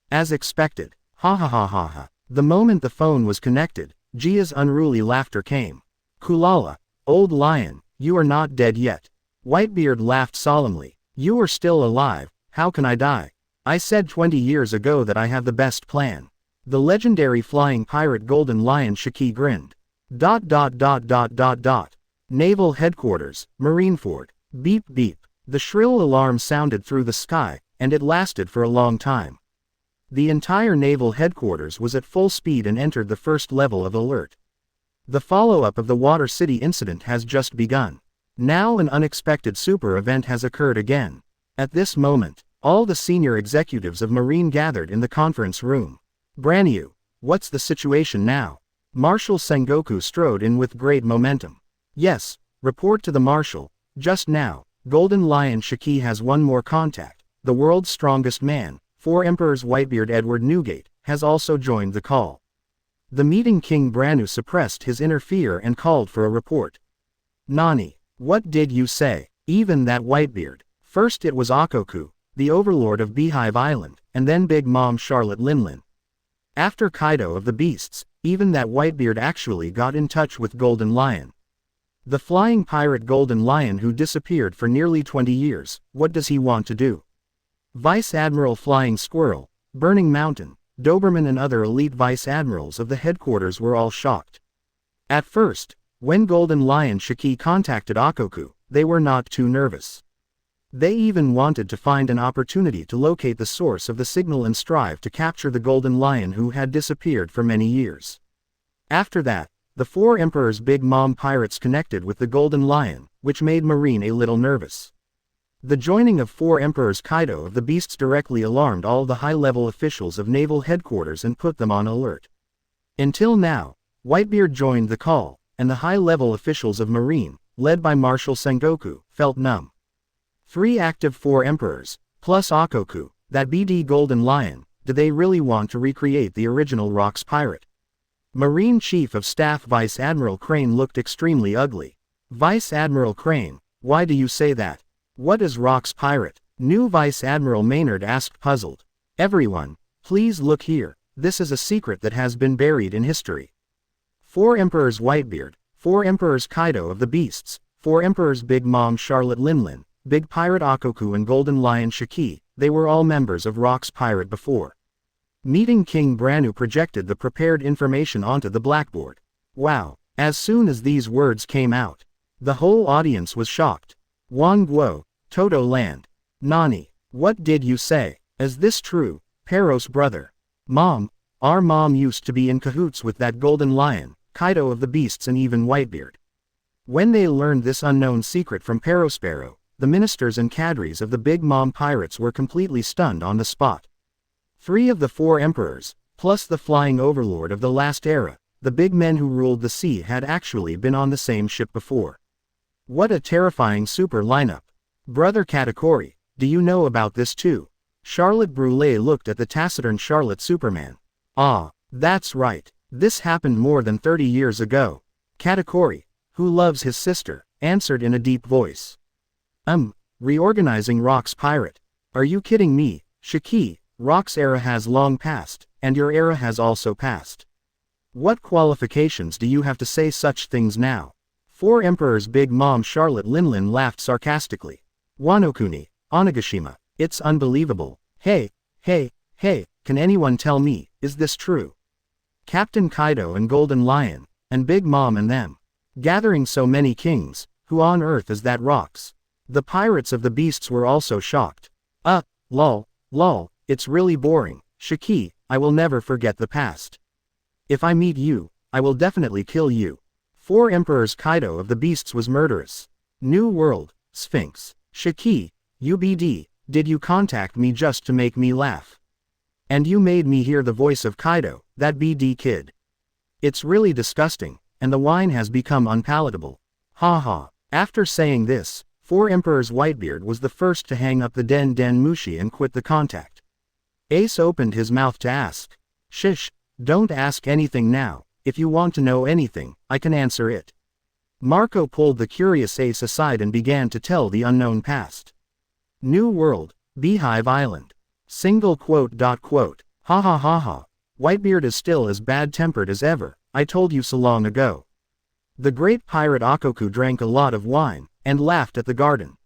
As expected. Ha. The moment the phone was connected, Gia's unruly laughter came. Kulala, old lion, you are not dead yet. Whitebeard laughed solemnly. You are still alive, how can I die? I said 20 years ago that I have the best plan. The legendary flying pirate Golden Lion Shiki grinned. ... Naval Headquarters, Marineford. Beep. The shrill alarm sounded through the sky, and it lasted for a long time. The entire Naval Headquarters was at full speed and entered the 1st level of alert. The follow-up of the Water City incident has just begun. Now an unexpected super event has occurred again. At this moment, all the senior executives of Marine gathered in the conference room. Branyu, what's the situation now? Marshal Sengoku strode in with great momentum. Yes, report to the Marshal. Just now, Golden Lion Shiki has one more contact. The world's strongest man, 4 Emperors Whitebeard Edward Newgate, has also joined the call. The meeting King Branyu suppressed his inner fear and called for a report. Nani, what did you say? Even that Whitebeard. First it was Akoku, the overlord of Beehive Island, and then Big Mom Charlotte Linlin. After Kaido of the Beasts, even that Whitebeard actually got in touch with Golden Lion. The flying pirate Golden Lion who disappeared for nearly 20 years, what does he want to do? Vice Admiral Flying Squirrel, Burning Mountain, Doberman and other elite vice admirals of the headquarters were all shocked. At first, when Golden Lion Shiki contacted Akoku, they were not too nervous. They even wanted to find an opportunity to locate the source of the signal and strive to capture the Golden Lion who had disappeared for many years. After that, the four Emperor's Big Mom pirates connected with the Golden Lion, which made Marine a little nervous. The joining of four Emperors Kaido of the Beasts directly alarmed all the high-level officials of naval headquarters and put them on alert. Until now, Whitebeard joined the call, and the high-level officials of Marine, led by Marshal Sengoku, felt numb. 3 active 4 Emperors, plus Akoku, that BD Golden Lion, did they really want to recreate the original Rocks pirate? Marine Chief of Staff Vice Admiral Crane looked extremely ugly. Vice Admiral Crane, why do you say that? What is Rocks pirate? New Vice Admiral Maynard asked puzzled. Everyone, please look here, this is a secret that has been buried in history. 4 Emperors Whitebeard, 4 Emperors Kaido of the Beasts, 4 Emperors Big Mom Charlotte Linlin, Big Pirate Akoku and Golden Lion Shiki, they were all members of Rocks pirate before. Meeting King Branu projected the prepared information onto the blackboard. Wow, as soon as these words came out, the whole audience was shocked. Wan Guo, Toto Land. Nani, what did you say? Is this true, Peros brother? Mom, our mom used to be in cahoots with that Golden Lion, Kaido of the Beasts and even Whitebeard. When they learned this unknown secret from Perospero, the ministers and cadres of the Big Mom pirates were completely stunned on the spot. 3 of the 4 emperors, plus the flying overlord of the last era, the big men who ruled the sea had actually been on the same ship before. What a terrifying super lineup. Brother Katakuri, do you know about this too? Charlotte Brûlé looked at the taciturn Charlotte Superman. Ah, that's right. This happened more than 30 years ago. Katakuri, who loves his sister, answered in a deep voice. Reorganizing Rock's pirate. Are you kidding me, Shiki? Rock's era has long passed, and your era has also passed. What qualifications do you have to say such things now? 4 Emperors Big Mom Charlotte Linlin laughed sarcastically. Wanokuni, Onigashima, it's unbelievable. Hey, can anyone tell me, is this true? Captain Kaido and Golden Lion, and Big Mom and them. Gathering so many kings, who on earth is that Rocks? The pirates of the Beasts were also shocked. Lol, it's really boring, Shiki, I will never forget the past. If I meet you, I will definitely kill you. 4 Emperors Kaido of the Beasts was murderous. New World, Sphinx. Shiki, UBD, did you contact me just to make me laugh? And you made me hear the voice of Kaido, that BD kid. It's really disgusting, and the wine has become unpalatable. Haha. After saying this, 4 Emperors Whitebeard was the first to hang up the Den Mushi and quit the contact. Ace opened his mouth to ask. Shish, don't ask anything now. If you want to know anything, I can answer it. Marco pulled the curious Ace aside and began to tell the unknown past. New World, Beehive Island. Single quote. Ha ha ha ha. Whitebeard is still as bad-tempered as ever, I told you so long ago. The great pirate Akoku drank a lot of wine, and laughed at the garden.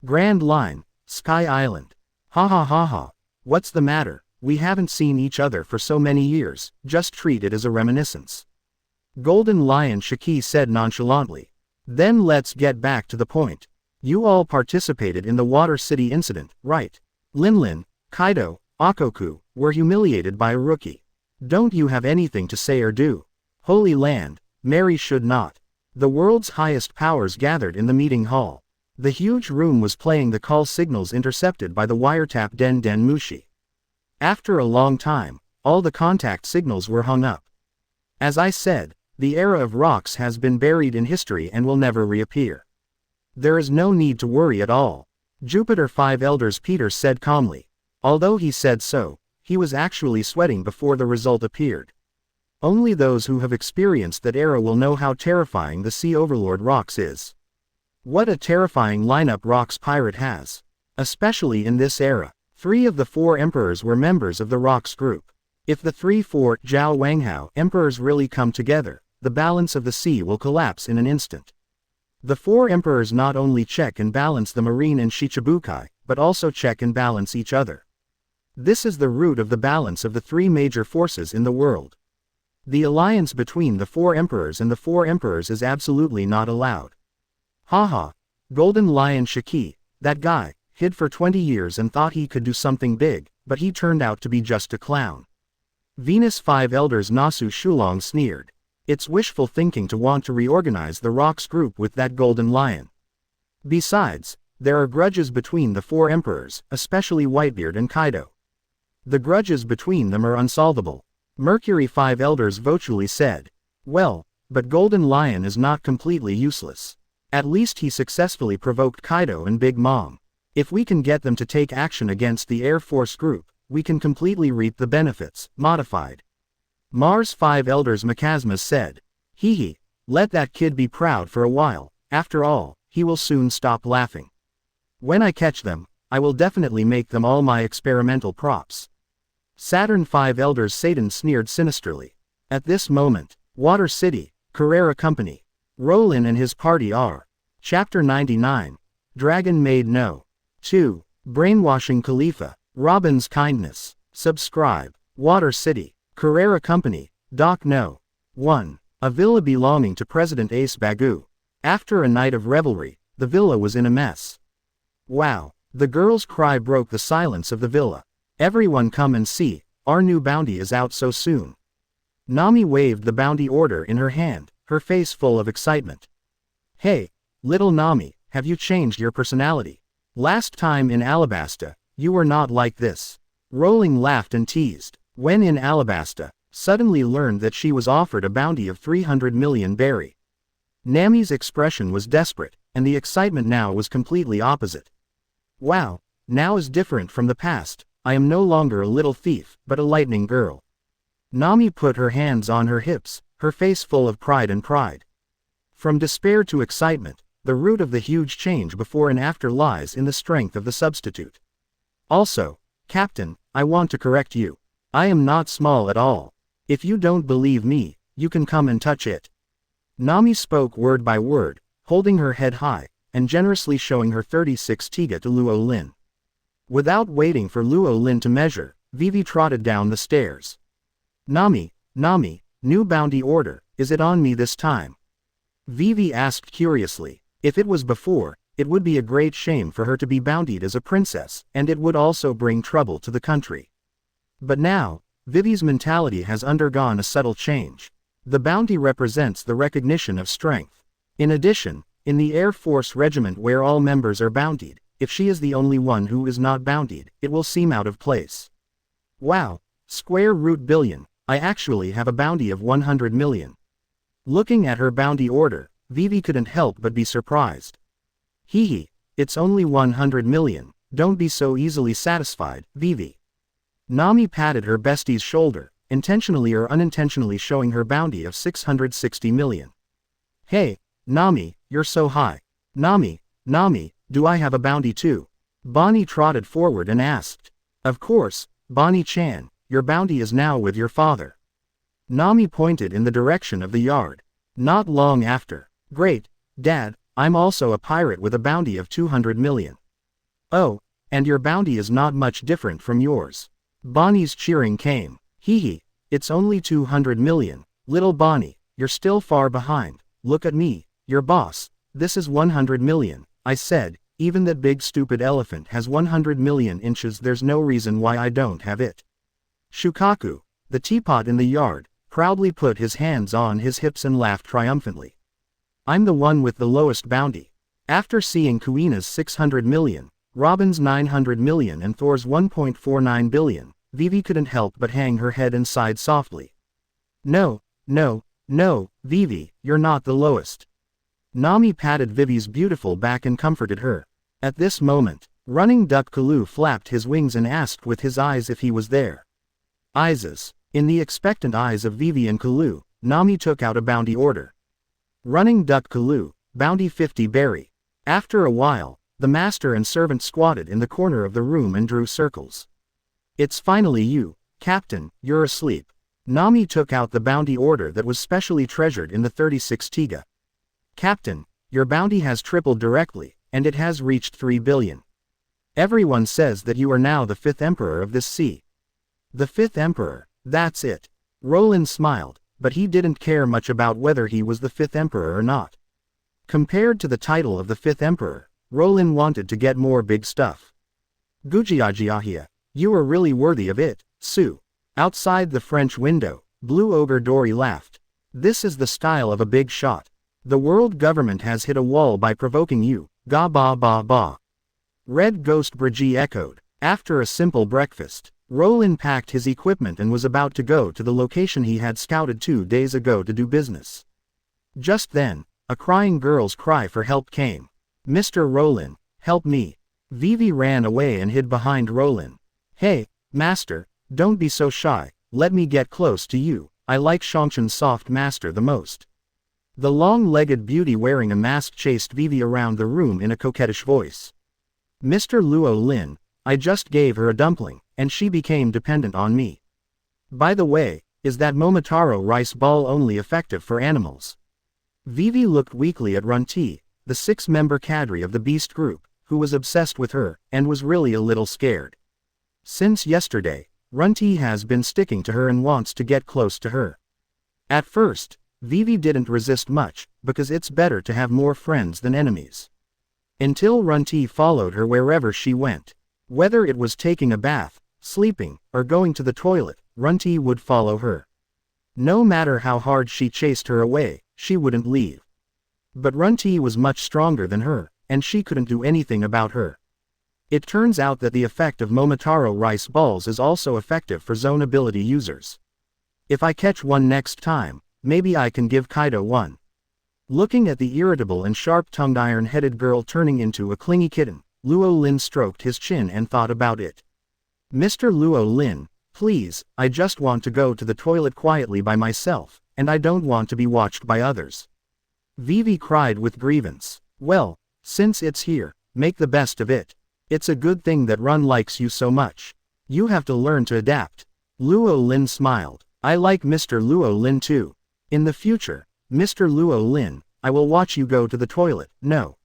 Grand Line, Sky Island. Ha ha ha ha. What's the matter? We haven't seen each other for so many years, just treat it as a reminiscence. Golden Lion Shiki said nonchalantly. Then let's get back to the point. You all participated in the Water City incident, right? Linlin, Kaido, Akoku, were humiliated by a rookie. Don't you have anything to say or do? Holy Land, Mary should not. The world's highest powers gathered in the meeting hall. The huge room was playing the call signals intercepted by the wiretap Den Mushi. After a long time, all the contact signals were hung up. As I said, the era of Rocks has been buried in history and will never reappear. There is no need to worry at all. Jupiter 5 Elders Peter said calmly. Although he said so, he was actually sweating before the result appeared. Only those who have experienced that era will know how terrifying the Sea Overlord Rocks is. What a terrifying lineup Rocks pirate has. Especially in this era, 3 of the 4 emperors were members of the Rocks group. If the 3-4 Zhao Wanghao emperors really come together, the balance of the sea will collapse in an instant. The 4 emperors not only check and balance the Marine and Shichibukai, but also check and balance each other. This is the root of the balance of the 3 major forces in the world. The alliance between the 4 emperors and the 4 emperors is absolutely not allowed. Haha. Golden Lion Shiki, that guy, hid for 20 years and thought he could do something big, but he turned out to be just a clown. Venus 5 Elders Nasu Shulong sneered. It's wishful thinking to want to reorganize the Rocks group with that golden lion. Besides, there are grudges between the 4 emperors, especially Whitebeard and Kaido. The grudges between them are unsolvable. Mercury 5 Elders vocally said. Well, but Golden Lion is not completely useless. At least he successfully provoked Kaido and Big Mom. If we can get them to take action against the Air Force group, we can completely reap the benefits. Modified. Mars 5 Elders Macasmas said. Hee, let that kid be proud for a while, after all, he will soon stop laughing. When I catch them, I will definitely make them all my experimental props. Saturn 5 Elders Satan sneered sinisterly. At this moment, Water City, Carrera Company. Rowling and his party are. Chapter 99. Dragon Maid No. 2. Brainwashing Khalifa. Robin's Kindness. Subscribe. Water City, Carrera Company, Doc No. 1. A villa belonging to President Ace Bagu. After a night of revelry, the villa was in a mess. Wow. The girl's cry broke the silence of the villa. Everyone come and see, our new bounty is out so soon. Nami waved the bounty order in her hand, her face full of excitement. Hey, little Nami, have you changed your personality? Last time in Alabasta, you were not like this. Rowling laughed and teased. When in Alabasta, suddenly learned that she was offered a bounty of 300 million berry. Nami's expression was desperate, and the excitement now was completely opposite. Wow, now is different from the past, I am no longer a little thief, but a lightning girl. Nami put her hands on her hips, her face full of pride and pride. From despair to excitement, the root of the huge change before and after lies in the strength of the substitute. Also, Captain, I want to correct you. I am not small at all. If you don't believe me, you can come and touch it. Nami spoke word by word, holding her head high, and generously showing her 36 tiga to Luo Lin. Without waiting for Luo Lin to measure, Vivi trotted down the stairs. Nami, new bounty order, is it on me this time? Vivi asked curiously. If it was before, it would be a great shame for her to be bountied as a princess, and it would also bring trouble to the country. But now, Vivi's mentality has undergone a subtle change. The bounty represents the recognition of strength. In addition, in the Air Force regiment where all members are bountied, if she is the only one who is not bountied, it will seem out of place. Wow, square root billion, I actually have a bounty of 100 million. Looking at her bounty order, Vivi couldn't help but be surprised. Hee, it's only 100 million, don't be so easily satisfied, Vivi. Nami patted her bestie's shoulder, intentionally or unintentionally showing her bounty of 660 million. Hey, Nami, you're so high. Nami, do I have a bounty too? Bonnie trotted forward and asked. Of course, Bonnie-chan, your bounty is now with your father. Nami pointed in the direction of the yard. Not long after. Great, Dad, I'm also a pirate with a bounty of 200 million. Oh, and your bounty is not much different from yours. Bonnie's cheering came. Hee, it's only 200 million, little Bonnie, you're still far behind. Look at me, your boss, this is 100 million, I said, even that big stupid elephant has 100 million inches, there's no reason why I don't have it. Shukaku, the teapot in the yard, proudly put his hands on his hips and laughed triumphantly. I'm the one with the lowest bounty. After seeing Kuina's 600 million, Robin's 900 million and Thor's 1.49 billion, Vivi couldn't help but hang her head and sighed softly. No, Vivi, you're not the lowest. Nami patted Vivi's beautiful back and comforted her. At this moment, running duck Kalu flapped his wings and asked with his eyes if he was there. Eyes. In the expectant eyes of Vivi and Kalu, Nami took out a bounty order. Running duck Kalu, bounty 50 berry. After a while, The master and servant squatted in the corner of the room and drew circles. It's finally you, Captain, you're asleep. Nami took out the bounty order that was specially treasured in the 36 Tiga. Captain, your bounty has tripled directly, and it has reached 3 billion. Everyone says that you are now the 5th emperor of this sea. The 5th emperor, that's it. Roland smiled, but he didn't care much about whether he was the 5th emperor or not. Compared to the title of the 5th emperor, Roland wanted to get more big stuff. Gujiajiahia, you are really worthy of it, Sue. Outside the French window, Blue Ogre Dory laughed. This is the style of a big shot. The world government has hit a wall by provoking you, ga ba ba ba. Red Ghost Brigitte echoed. After a simple breakfast, Roland packed his equipment and was about to go to the location he had scouted 2 days ago to do business. Just then, a crying girl's cry for help came. Mr. Roland, help me. Vivi ran away and hid behind Roland. Hey, master, don't be so shy, let me get close to you, I like Shongshan's soft master the most. The long-legged beauty wearing a mask chased Vivi around the room in a coquettish voice. Mr. Luo Lin, I just gave her a dumpling, and she became dependent on me. By the way, is that Momotaro rice ball only effective for animals? Vivi looked weakly at Runti, the 6-member cadre of the beast group, who was obsessed with her, and was really a little scared. Since yesterday, Runti has been sticking to her and wants to get close to her. At first, Vivi didn't resist much, because it's better to have more friends than enemies. Until Runti followed her wherever she went. Whether it was taking a bath, sleeping, or going to the toilet, Runti would follow her. No matter how hard she chased her away, she wouldn't leave. But Runti was much stronger than her, and she couldn't do anything about her. It turns out that the effect of Momotaro rice balls is also effective for zone ability users. If I catch one next time, maybe I can give Kaido one. Looking at the irritable and sharp-tongued iron-headed girl turning into a clingy kitten, Luo Lin stroked his chin and thought about it. Mr. Luo Lin, please, I just want to go to the toilet quietly by myself, and I don't want to be watched by others. Vivi cried with grievance. Well, since it's here, make the best of it. It's a good thing that Run likes you so much. You have to learn to adapt. Luo Lin smiled. I like Mr. Luo Lin too. In the future, Mr. Luo Lin, I will watch you go to the toilet. No.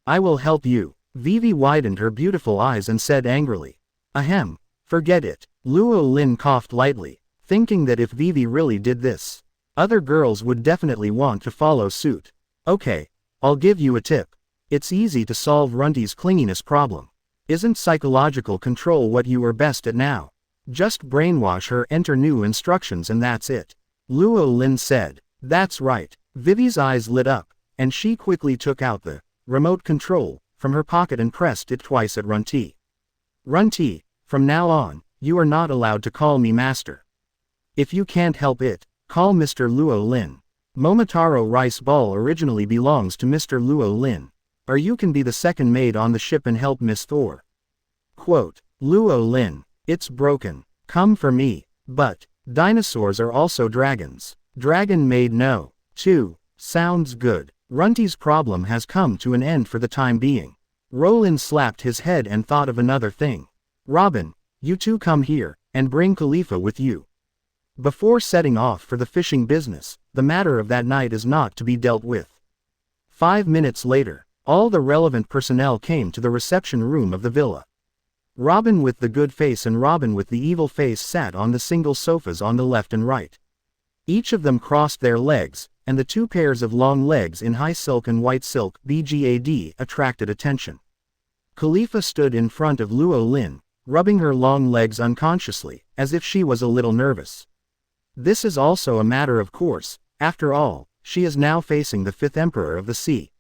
I will help you. Vivi widened her beautiful eyes and said angrily. Ahem, forget it. Luo Lin coughed lightly, thinking that if Vivi really did this, other girls would definitely want to follow suit. Okay, I'll give you a tip. It's easy to solve Runti's clinginess problem. Isn't psychological control what you are best at now? Just brainwash her, enter new instructions, and that's it. Luo Lin said. That's right. Vivi's eyes lit up, and she quickly took out the remote control from her pocket and pressed it twice at Runti. Runti, from now on, you are not allowed to call me master. If you can't help it, call Mr. Luo Lin. Momotaro rice ball originally belongs to Mr. Luo Lin. Or you can be the second maid on the ship and help Miss Thor. Quote, Luo Lin, it's broken. Come for me. But, dinosaurs are also dragons. Dragon Maid no. 2. Sounds good. Runti's problem has come to an end for the time being. Roland slapped his head and thought of another thing. Robin, you two come here, and bring Khalifa with you. Before setting off for the fishing business, the matter of that night is not to be dealt with. 5 minutes later, all the relevant personnel came to the reception room of the villa. Robin with the good face and Robin with the evil face sat on the single sofas on the left and right. Each of them crossed their legs, and the 2 pairs of long legs in high silk and white silk (BGAD) attracted attention. Khalifa stood in front of Luo Lin, rubbing her long legs unconsciously, as if she was a little nervous. This is also a matter of course, after all, she is now facing the 5th Emperor of the Sea.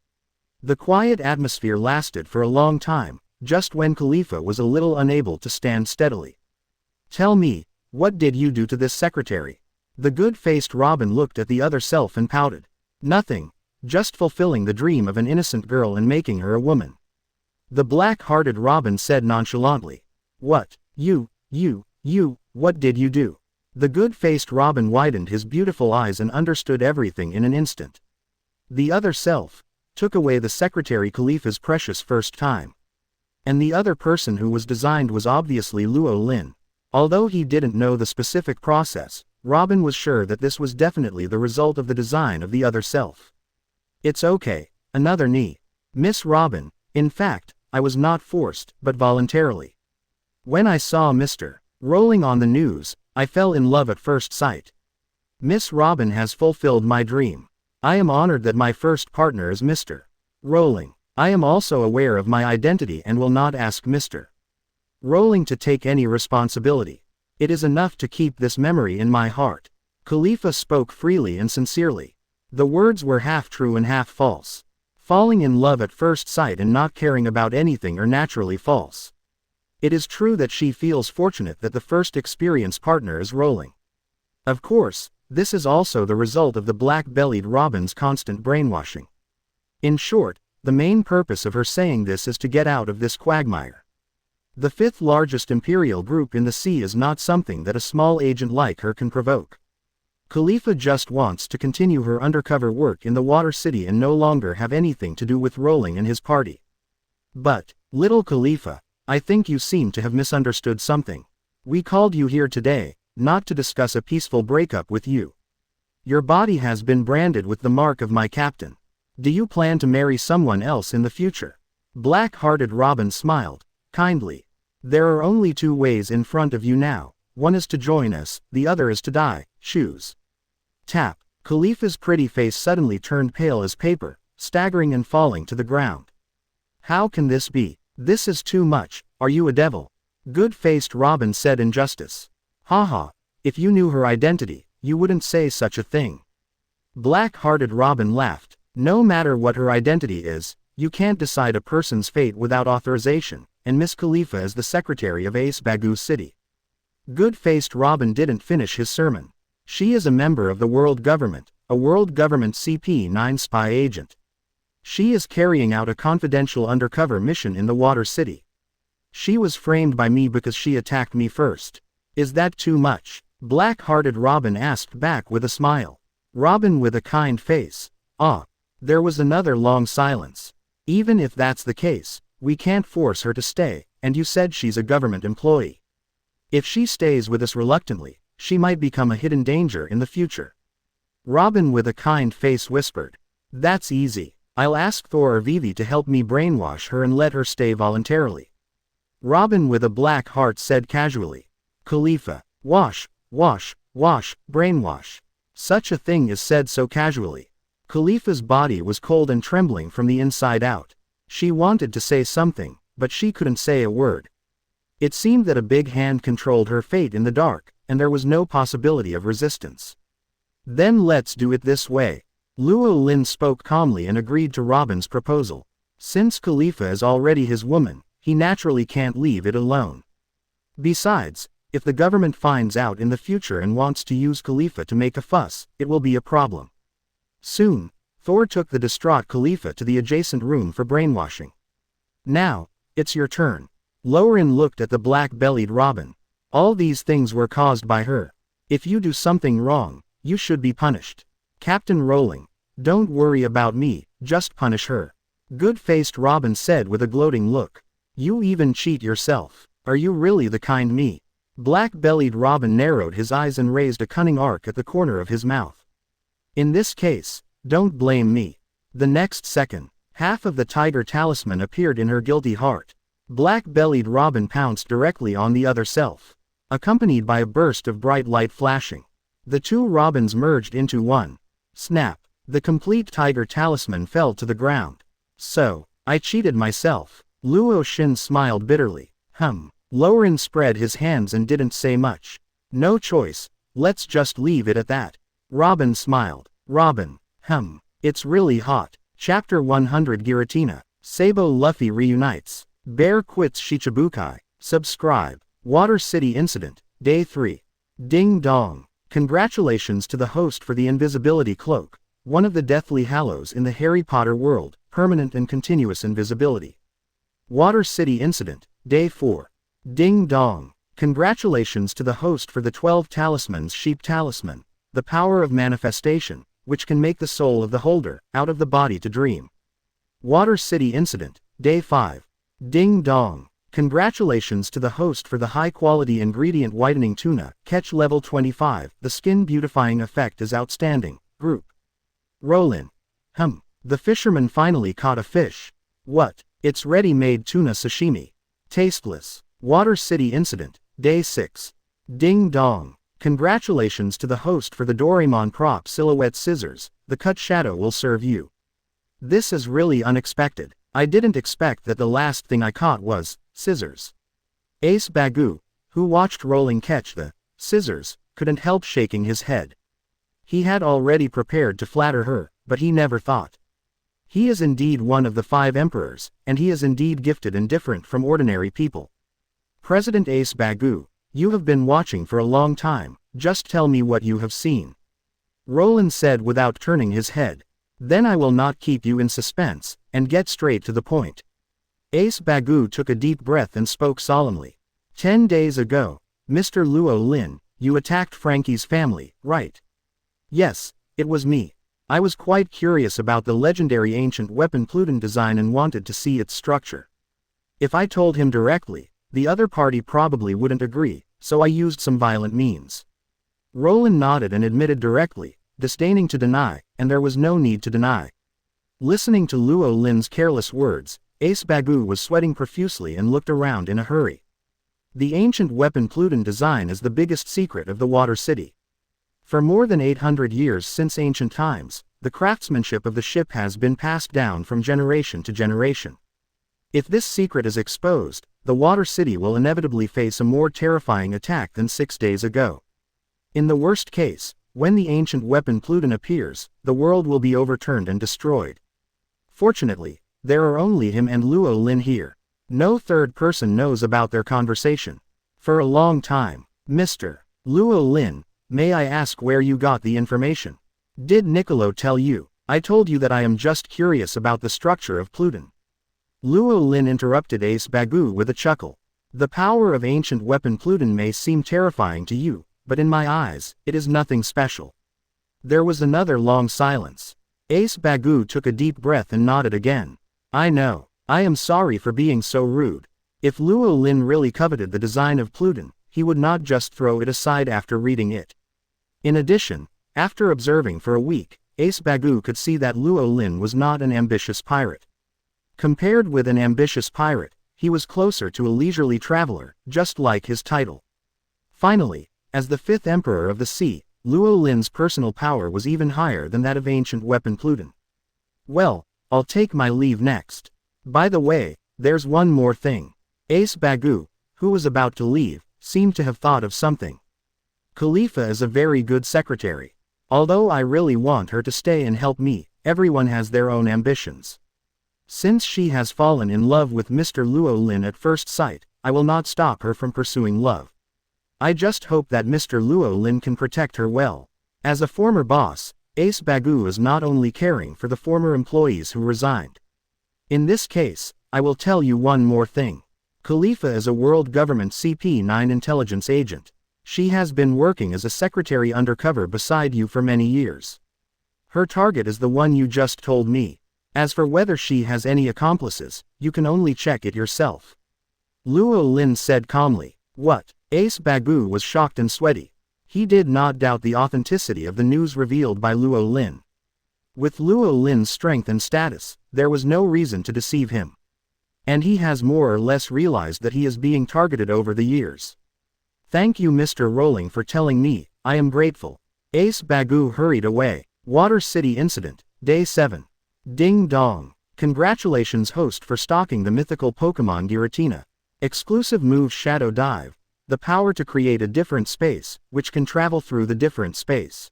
The quiet atmosphere lasted for a long time, just when Khalifa was a little unable to stand steadily. Tell me, what did you do to this secretary? The good-faced Robin looked at the other self and pouted. Nothing, just fulfilling the dream of an innocent girl and making her a woman. The black-hearted Robin said nonchalantly. What, what did you do? The good-faced Robin widened his beautiful eyes and understood everything in an instant. The other self, took away the Secretary Khalifa's precious first time. And the other person who was designed was obviously Luo Lin. Although he didn't know the specific process, Robin was sure that this was definitely the result of the design of the other self. It's okay, another knee. Miss Robin, in fact, I was not forced, but voluntarily. When I saw Mr. Rowling on the news, I fell in love at first sight. Miss Robin has fulfilled my dream. I am honored that my first partner is Mr. Rowling. I am also aware of my identity and will not ask Mr. Rowling to take any responsibility. It is enough to keep this memory in my heart. Khalifa spoke freely and sincerely. The words were half true and half false. Falling in love at first sight and not caring about anything are naturally false. It is true that she feels fortunate that the first experienced partner is Rowling. Of course, this is also the result of the black-bellied Robin's constant brainwashing. In short, the main purpose of her saying this is to get out of this quagmire. The fifth largest imperial group in the sea is not something that a small agent like her can provoke. Khalifa just wants to continue her undercover work in the Water City and no longer have anything to do with Rowling and his party. But, little Khalifa, I think you seem to have misunderstood something. We called you here today, not to discuss a peaceful breakup with you. Your body has been branded with the mark of my captain. Do you plan to marry someone else in the future? Black-hearted Robin smiled, kindly. There are only two ways in front of you now. One is to join us, the other is to die. Choose. Tap. Khalifa's pretty face suddenly turned pale as paper, staggering and falling to the ground. How can this be? This is too much. Are you a devil? Good-faced Robin said in justice. Haha, if you knew her identity, you wouldn't say such a thing. Black-hearted Robin laughed. No matter what her identity is, you can't decide a person's fate without authorization, and Miss Khalifa is the secretary of Ace Bagu City. Good-faced Robin didn't finish his sermon. She is a member of the world government, a world government CP9 spy agent. She is carrying out a confidential undercover mission in the Water City. She was framed by me because she attacked me first. Is that too much? Black-hearted Robin asked back with a smile. Robin with a kind face. Ah. There was another long silence. Even if that's the case, we can't force her to stay, and you said she's a government employee. If she stays with us reluctantly, she might become a hidden danger in the future. Robin with a kind face whispered. That's easy. I'll ask Thor or Vivi to help me brainwash her and let her stay voluntarily. Robin with a black heart said casually. Khalifa. Wash, brainwash. Such a thing is said so casually. Khalifa's body was cold and trembling from the inside out. She wanted to say something, but she couldn't say a word. It seemed that a big hand controlled her fate in the dark, and there was no possibility of resistance. Then let's do it this way. Luo Lin spoke calmly and agreed to Robin's proposal. Since Khalifa is already his woman, he naturally can't leave it alone. Besides, if the government finds out in the future and wants to use Khalifa to make a fuss, it will be a problem. Soon, Thor took the distraught Khalifa to the adjacent room for brainwashing. Now, it's your turn. Lorin looked at the black-bellied Robin. All these things were caused by her. If you do something wrong, you should be punished. Captain Rowling, don't worry about me, just punish her. Good-faced Robin said with a gloating look. You even cheat yourself. Are you really the kind me? Black-bellied Robin narrowed his eyes and raised a cunning arc at the corner of his mouth. In this case, don't blame me. The next second, half of the tiger talisman appeared in her guilty heart. Black-bellied Robin pounced directly on the other self, accompanied by a burst of bright light flashing. The two Robins merged into one. Snap! The complete tiger talisman fell to the ground. So, I cheated myself. Luo Xin smiled bitterly. Lorin spread his hands and didn't say much. No choice, let's just leave it at that. Robin smiled. Robin, it's really hot. Chapter 100 Giratina. Sabo Luffy reunites. Bear quits Shichibukai. Subscribe. Water City Incident. Day 3. Ding dong. Congratulations to the host for the invisibility cloak, one of the Deathly Hallows in the Harry Potter world, permanent and continuous invisibility. Water City Incident. Day 4. Ding dong. Congratulations to the host for the 12 Talismans Sheep Talisman, the power of manifestation, which can make the soul of the holder, out of the body to dream. Water City Incident, Day 5. Ding dong. Congratulations to the host for the high-quality ingredient whitening tuna, catch level 25, the skin beautifying effect is outstanding, group. Rowling. The fisherman finally caught a fish. What? It's ready-made tuna sashimi. Tasteless. Water City Incident, Day 6. Ding dong. Congratulations to the host for the Doraemon prop silhouette scissors, the cut shadow will serve you. This is really unexpected. I didn't expect that the last thing I caught was scissors. Ace Bagu, who watched Rowling catch the scissors, couldn't help shaking his head. He had already prepared to flatter her, but he never thought. He is indeed one of the 5 emperors, and he is indeed gifted and different from ordinary people. President Ace Bagu, you have been watching for a long time, just tell me what you have seen. Rowling said without turning his head. Then I will not keep you in suspense, and get straight to the point. Ace Bagu took a deep breath and spoke solemnly. 10 days ago, Mr. Luo Lin, you attacked Frankie's family, right? Yes, it was me. I was quite curious about the legendary ancient weapon Pluton design and wanted to see its structure. If I told him directly, the other party probably wouldn't agree, so I used some violent means. Rowling nodded and admitted directly, disdaining to deny, and there was no need to deny. Listening to Luo Lin's careless words, Ace Bagu was sweating profusely and looked around in a hurry. The ancient weapon Pluton design is the biggest secret of the Water City. For more than 800 years since ancient times, the craftsmanship of the ship has been passed down from generation to generation. If this secret is exposed, the Water City will inevitably face a more terrifying attack than 6 days ago. In the worst case, when the ancient weapon Pluton appears, the world will be overturned and destroyed. Fortunately, there are only him and Luo Lin here. No third person knows about their conversation. For a long time, Mr. Luo Lin, may I ask where you got the information? Did Nicolo tell you? I told you that I am just curious about the structure of Pluton. Luo Lin interrupted Ace Bagu with a chuckle. The power of ancient weapon Pluton may seem terrifying to you, but in my eyes, it is nothing special. There was another long silence. Ace Bagu took a deep breath and nodded again. I know. I am sorry for being so rude. If Luo Lin really coveted the design of Pluton, he would not just throw it aside after reading it. In addition, after observing for a week, Ace Bagu could see that Luo Lin was not an ambitious pirate. Compared with an ambitious pirate, he was closer to a leisurely traveler, just like his title. Finally, as the 5th Emperor of the Sea, Luo Lin's personal power was even higher than that of ancient weapon Pluton. Well, I'll take my leave next. By the way, there's one more thing. Ace Bagu, who was about to leave, seemed to have thought of something. Khalifa is a very good secretary. Although I really want her to stay and help me, everyone has their own ambitions. Since she has fallen in love with Mr. Luo Lin at first sight, I will not stop her from pursuing love. I just hope that Mr. Luo Lin can protect her well. As a former boss, Ace Bagu is not only caring for the former employees who resigned. In this case, I will tell you one more thing. Khalifa is a world government CP9 intelligence agent. She has been working as a secretary undercover beside you for many years. Her target is the one you just told me. As for whether she has any accomplices, you can only check it yourself. Luo Lin said calmly. What? Ace Bagu was shocked and sweaty. He did not doubt the authenticity of the news revealed by Luo Lin. With Luo Lin's strength and status, there was no reason to deceive him. And he has more or less realized that he is being targeted over the years. Thank you Mr. Rowling for telling me, I am grateful. Ace Bagu hurried away. Water City Incident, Day 7. Ding dong. Congratulations host for stalking the mythical Pokemon Giratina. Exclusive move Shadow Dive. The power to create a different space, which can travel through the different space.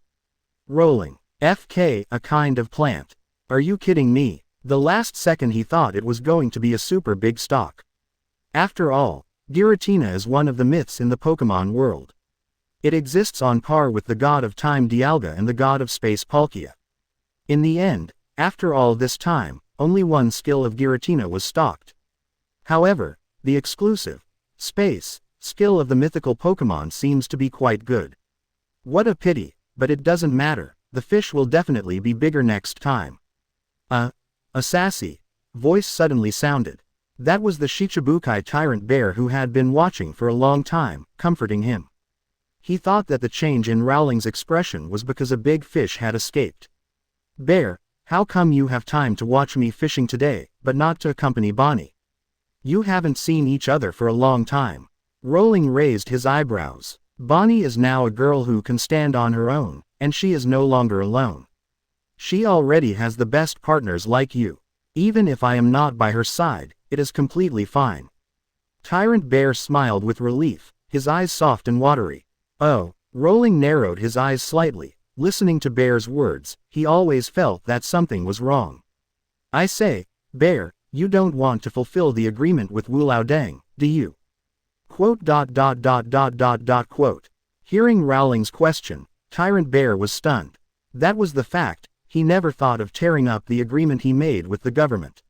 Rowling. FK, a kind of plant. Are you kidding me? The last second he thought it was going to be a super big stock. After all, Giratina is one of the myths in the Pokemon world. It exists on par with the god of time Dialga and the god of space Palkia. In the end, after all this time, only one skill of Giratina was stocked. However, the exclusive space skill of the mythical Pokemon seems to be quite good. What a pity, but it doesn't matter, the fish will definitely be bigger next time. A sassy voice suddenly sounded. That was the Shichibukai tyrant bear who had been watching for a long time, comforting him. He thought that the change in Rowling's expression was because a big fish had escaped. Bear, how come you have time to watch me fishing today, but not to accompany Bonnie? You haven't seen each other for a long time. Rowling raised his eyebrows. Bonnie is now a girl who can stand on her own, and she is no longer alone. She already has the best partners like you. Even if I am not by her side, it is completely fine. Tyrant Bear smiled with relief, his eyes soft and watery. Oh, Rowling narrowed his eyes slightly. Listening to Bear's words, he always felt that something was wrong. I say, Bear, you don't want to fulfill the agreement with Wu Lao Deng, do you? Quote. Hearing Rowling's question, Tyrant Bear was stunned. That was the fact, he never thought of tearing up the agreement he made with the government.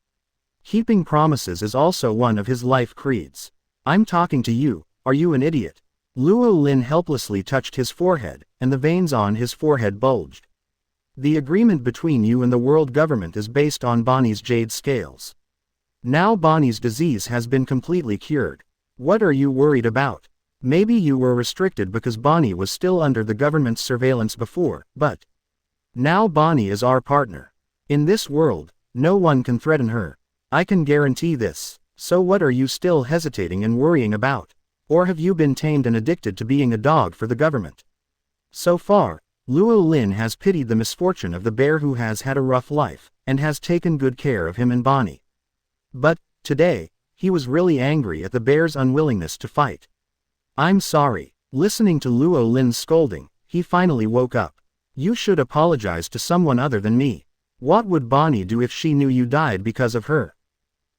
Keeping promises is also one of his life creeds. I'm talking to you, are you an idiot? Luo Lin helplessly touched his forehead, and the veins on his forehead bulged. The agreement between you and the world government is based on Bonnie's jade scales. Now Bonnie's disease has been completely cured. What are you worried about? Maybe you were restricted because Bonnie was still under the government's surveillance before, but now Bonnie is our partner. In this world, no one can threaten her. I can guarantee this. So what are you still hesitating and worrying about? Or have you been tamed and addicted to being a dog for the government? So far, Luo Lin has pitied the misfortune of the bear who has had a rough life, and has taken good care of him and Bonnie. But, today, he was really angry at the bear's unwillingness to fight. I'm sorry. Listening to Luo Lin's scolding, he finally woke up. You should apologize to someone other than me. What would Bonnie do if she knew you died because of her?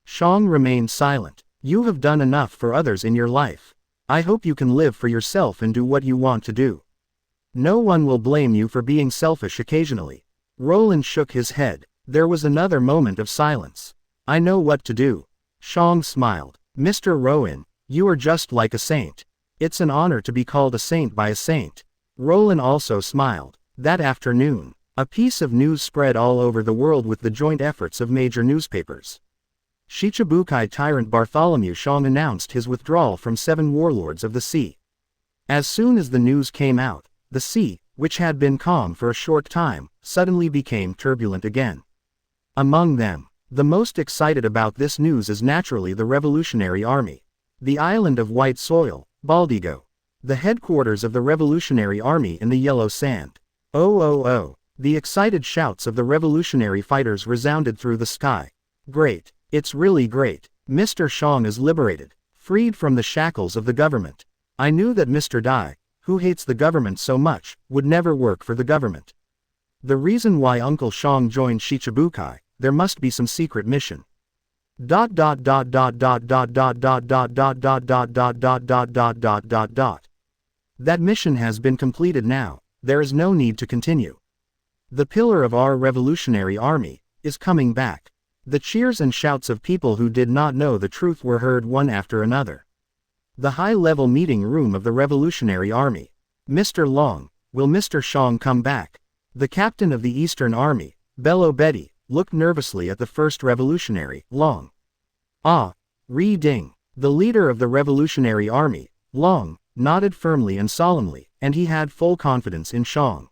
Shang remained silent. You have done enough for others in your life. I hope you can live for yourself and do what you want to do. No one will blame you for being selfish occasionally. Roland shook his head. There was another moment of silence. I know what to do. Shang smiled. Mr. Rowan, you are just like a saint. It's an honor to be called a saint by a saint. Roland also smiled. That afternoon, a piece of news spread all over the world with the joint efforts of major newspapers. Shichibukai tyrant Bartholomew Shang announced his withdrawal from 7 warlords of the sea. As soon as the news came out, the sea, which had been calm for a short time, suddenly became turbulent again. Among them, the most excited about this news is naturally the Revolutionary Army. The island of white soil, Baldigo. The headquarters of the Revolutionary Army in the yellow sand. Oh oh oh. The excited shouts of the revolutionary fighters resounded through the sky. Great. It's really great. Mr. Shang is liberated, freed from the shackles of the government. I knew that Mr. Dai, who hates the government so much, would never work for the government. The reason why Uncle Shang joined Shichibukai, there must be some secret mission. That mission has been completed now, there is no need to continue. The pillar of our revolutionary army is coming back. The cheers and shouts of people who did not know the truth were heard one after another. The high-level meeting room of the Revolutionary Army. Mr. Long, will Mr. Shang come back? The captain of the Eastern Army, Bello Betty, looked nervously at the first revolutionary, Long. Ah, Ri Ding. The leader of the Revolutionary Army, Long, nodded firmly and solemnly, and he had full confidence in Shang.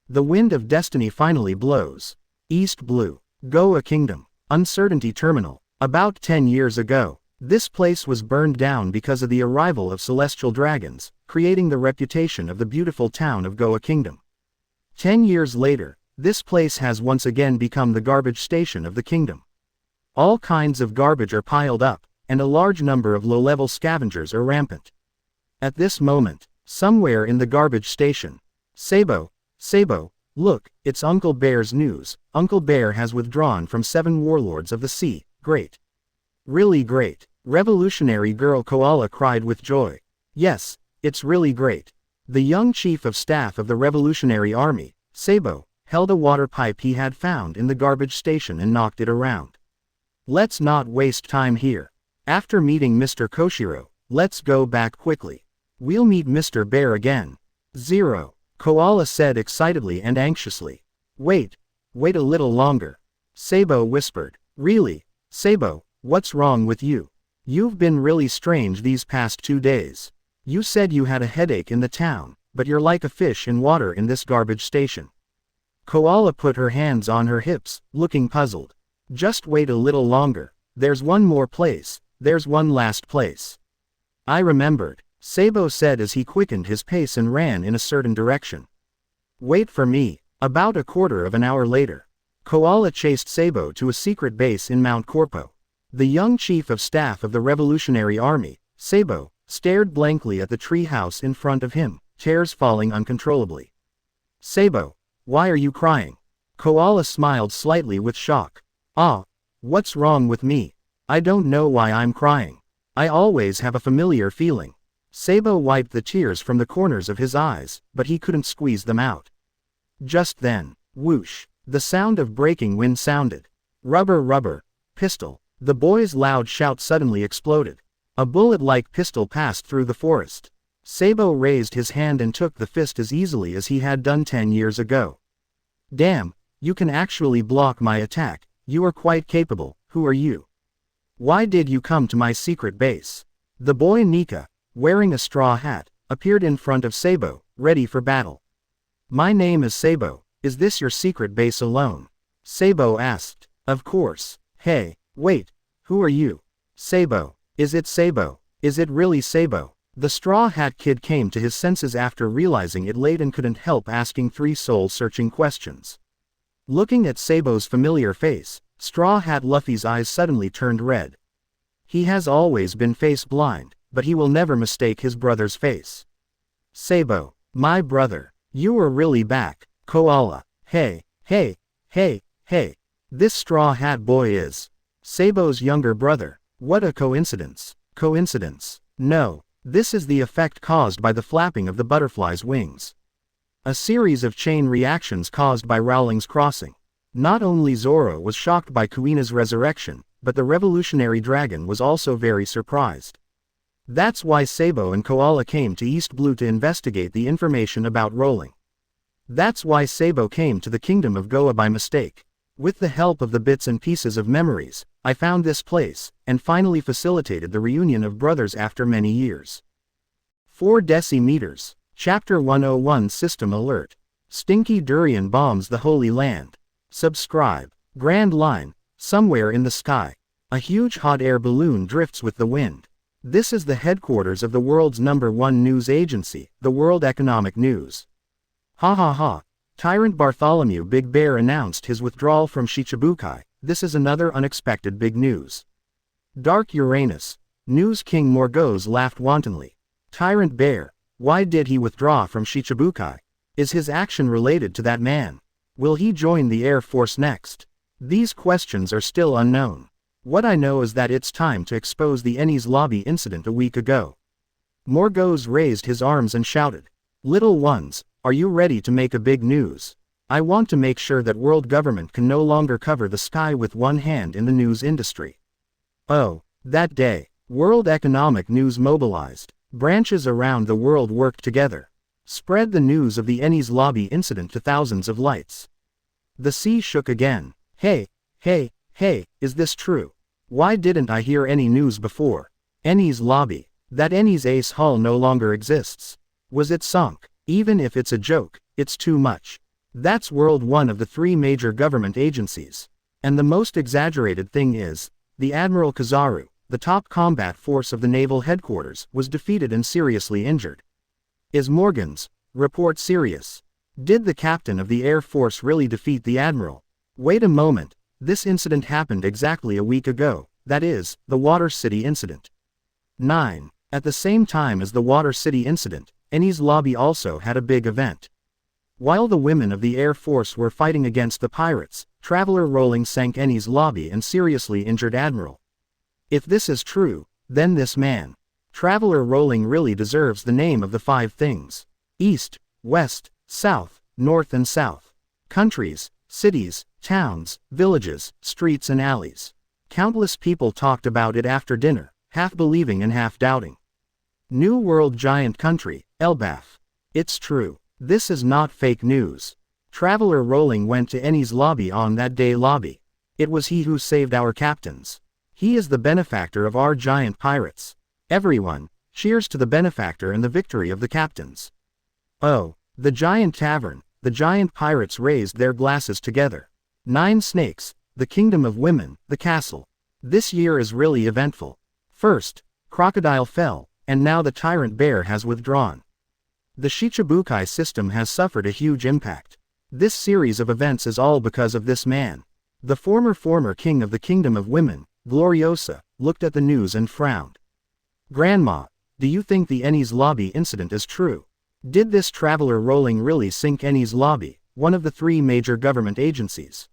The wind of destiny finally blows. East Blue. Goa Kingdom. Uncertainty Terminal. About 10 years ago, this place was burned down because of the arrival of celestial dragons, creating the reputation of the beautiful town of Goa Kingdom. 10 years later, this place has once again become the garbage station of the kingdom. All kinds of garbage are piled up, and a large number of low-level scavengers are rampant. At this moment, somewhere in the garbage station, Sabo, look, it's Uncle Bear's news. Uncle Bear has withdrawn from 7 warlords of the sea. Great. Really great. Revolutionary girl Koala cried with joy. Yes, it's really great. The young chief of staff of the Revolutionary Army, Sabo, held a water pipe he had found in the garbage station and knocked it around. Let's not waste time here. After meeting Mr. Koshiro, let's go back quickly. We'll meet Mr. Bear again. 0. Koala said excitedly and anxiously. Wait a little longer. Sabo whispered. Really? Sabo, what's wrong with you? You've been really strange these past 2 days. You said you had a headache in the town, but you're like a fish in water in this garbage station. Koala put her hands on her hips, looking puzzled. Just wait a little longer. There's one more place. There's one last place. I remembered, Sabo said as he quickened his pace and ran in a certain direction. Wait for me. About a quarter of an hour later, Koala chased Sabo to a secret base in Mount Corpo. The young chief of staff of the Revolutionary Army, Sabo, stared blankly at the tree house in front of him, tears falling uncontrollably. Sabo, why are you crying? Koala smiled slightly with shock. Ah, what's wrong with me? I don't know why I'm crying. I always have a familiar feeling. Sabo wiped the tears from the corners of his eyes, but he couldn't squeeze them out. Just then, whoosh, the sound of breaking wind sounded. Rubber, rubber, pistol. The boy's loud shout suddenly exploded. A bullet-like pistol passed through the forest. Sabo raised his hand and took the fist as easily as he had done 10 years ago. Damn, you can actually block my attack. You are quite capable. Who are you? Why did you come to my secret base? The boy Nika, wearing a straw hat, appeared in front of Sabo, ready for battle. My name is Sabo. Is this your secret base alone? Sabo asked. Of course. Hey, wait, who are you? Sabo. Is it Sabo? Is it really Sabo? The Straw Hat Kid came to his senses after realizing it late and couldn't help asking 3 soul-searching questions. Looking at Sabo's familiar face, Straw Hat Luffy's eyes suddenly turned red. He has always been face-blind, but he will never mistake his brother's face. Sabo, my brother, you are really back. Koala, hey, hey, hey, hey. This Straw Hat boy is Sabo's younger brother. What a coincidence. Coincidence. No, this is the effect caused by the flapping of the butterfly's wings. A series of chain reactions caused by Rowling's crossing. Not only Zoro was shocked by Kuina's resurrection, but the revolutionary dragon was also very surprised. That's why Sabo and Koala came to East Blue to investigate the information about Rowling. That's why Sabo came to the kingdom of Goa by mistake. With the help of the bits and pieces of memories, I found this place, and finally facilitated the reunion of brothers after many years. 4 decimeters. Chapter 101 System Alert. Stinky Durian bombs the Holy Land. Subscribe. Grand Line. Somewhere in the sky, a huge hot air balloon drifts with the wind. This is the headquarters of the world's #1 news agency, the World Economic News. Ha ha ha. Tyrant Bartholomew Big Bear announced his withdrawal from Shichibukai. This is another unexpected big news. Dark Uranus. News King Morgause laughed wantonly. Tyrant Bear, why did he withdraw from Shichibukai? Is his action related to that man? Will he join the Air Force next? These questions are still unknown. What I know is that it's time to expose the Enies Lobby incident a week ago. Morgause raised his arms and shouted. Little ones, are you ready to make a big news? I want to make sure that world government can no longer cover the sky with one hand in the news industry. Oh, that day, World Economic News mobilized. Branches around the world worked together. Spread the news of the Enies Lobby incident to thousands of lights. The sea shook again. Hey, hey, hey, is this true? Why didn't I hear any news before? Enies Lobby. That Enies Ace Hall no longer exists. Was it sunk? Even if it's a joke, it's too much. That's World 1 of the 3 major government agencies. And the most exaggerated thing is, the Admiral Kizaru, the top combat force of the naval headquarters, was defeated and seriously injured. Is Morgan's report serious? Did the captain of the Air Force really defeat the Admiral? Wait a moment, this incident happened exactly a week ago, that is, the Water City incident. 9. At the same time as the Water City incident, Enies Lobby also had a big event. While the women of the Air Force were fighting against the pirates, Traveler Rowling sank Enies Lobby and seriously injured Admiral. If this is true, then this man, Traveler Rowling, really deserves the name of the 5 things. East, West, South, North and South. Countries, cities, towns, villages, streets and alleys. Countless people talked about it after dinner, half believing and half doubting. New World Giant Country, Elbaf. It's true. This is not fake news. Traveler Rowling went to Enies Lobby on that day. Lobby. It was he who saved our captains. He is the benefactor of our giant pirates. Everyone, cheers to the benefactor and the victory of the captains. Oh, the giant tavern, the giant pirates raised their glasses together. 9 snakes, the kingdom of women, the castle. This year is really eventful. First, Crocodile fell, and now the tyrant bear has withdrawn. The Shichibukai system has suffered a huge impact. This series of events is all because of this man. The former king of the kingdom of women, Gloriosa, looked at the news and frowned. Grandma, do you think the Enies Lobby incident is true? Did this traveler Rowling really sink Enies Lobby, one of the 3 major government agencies?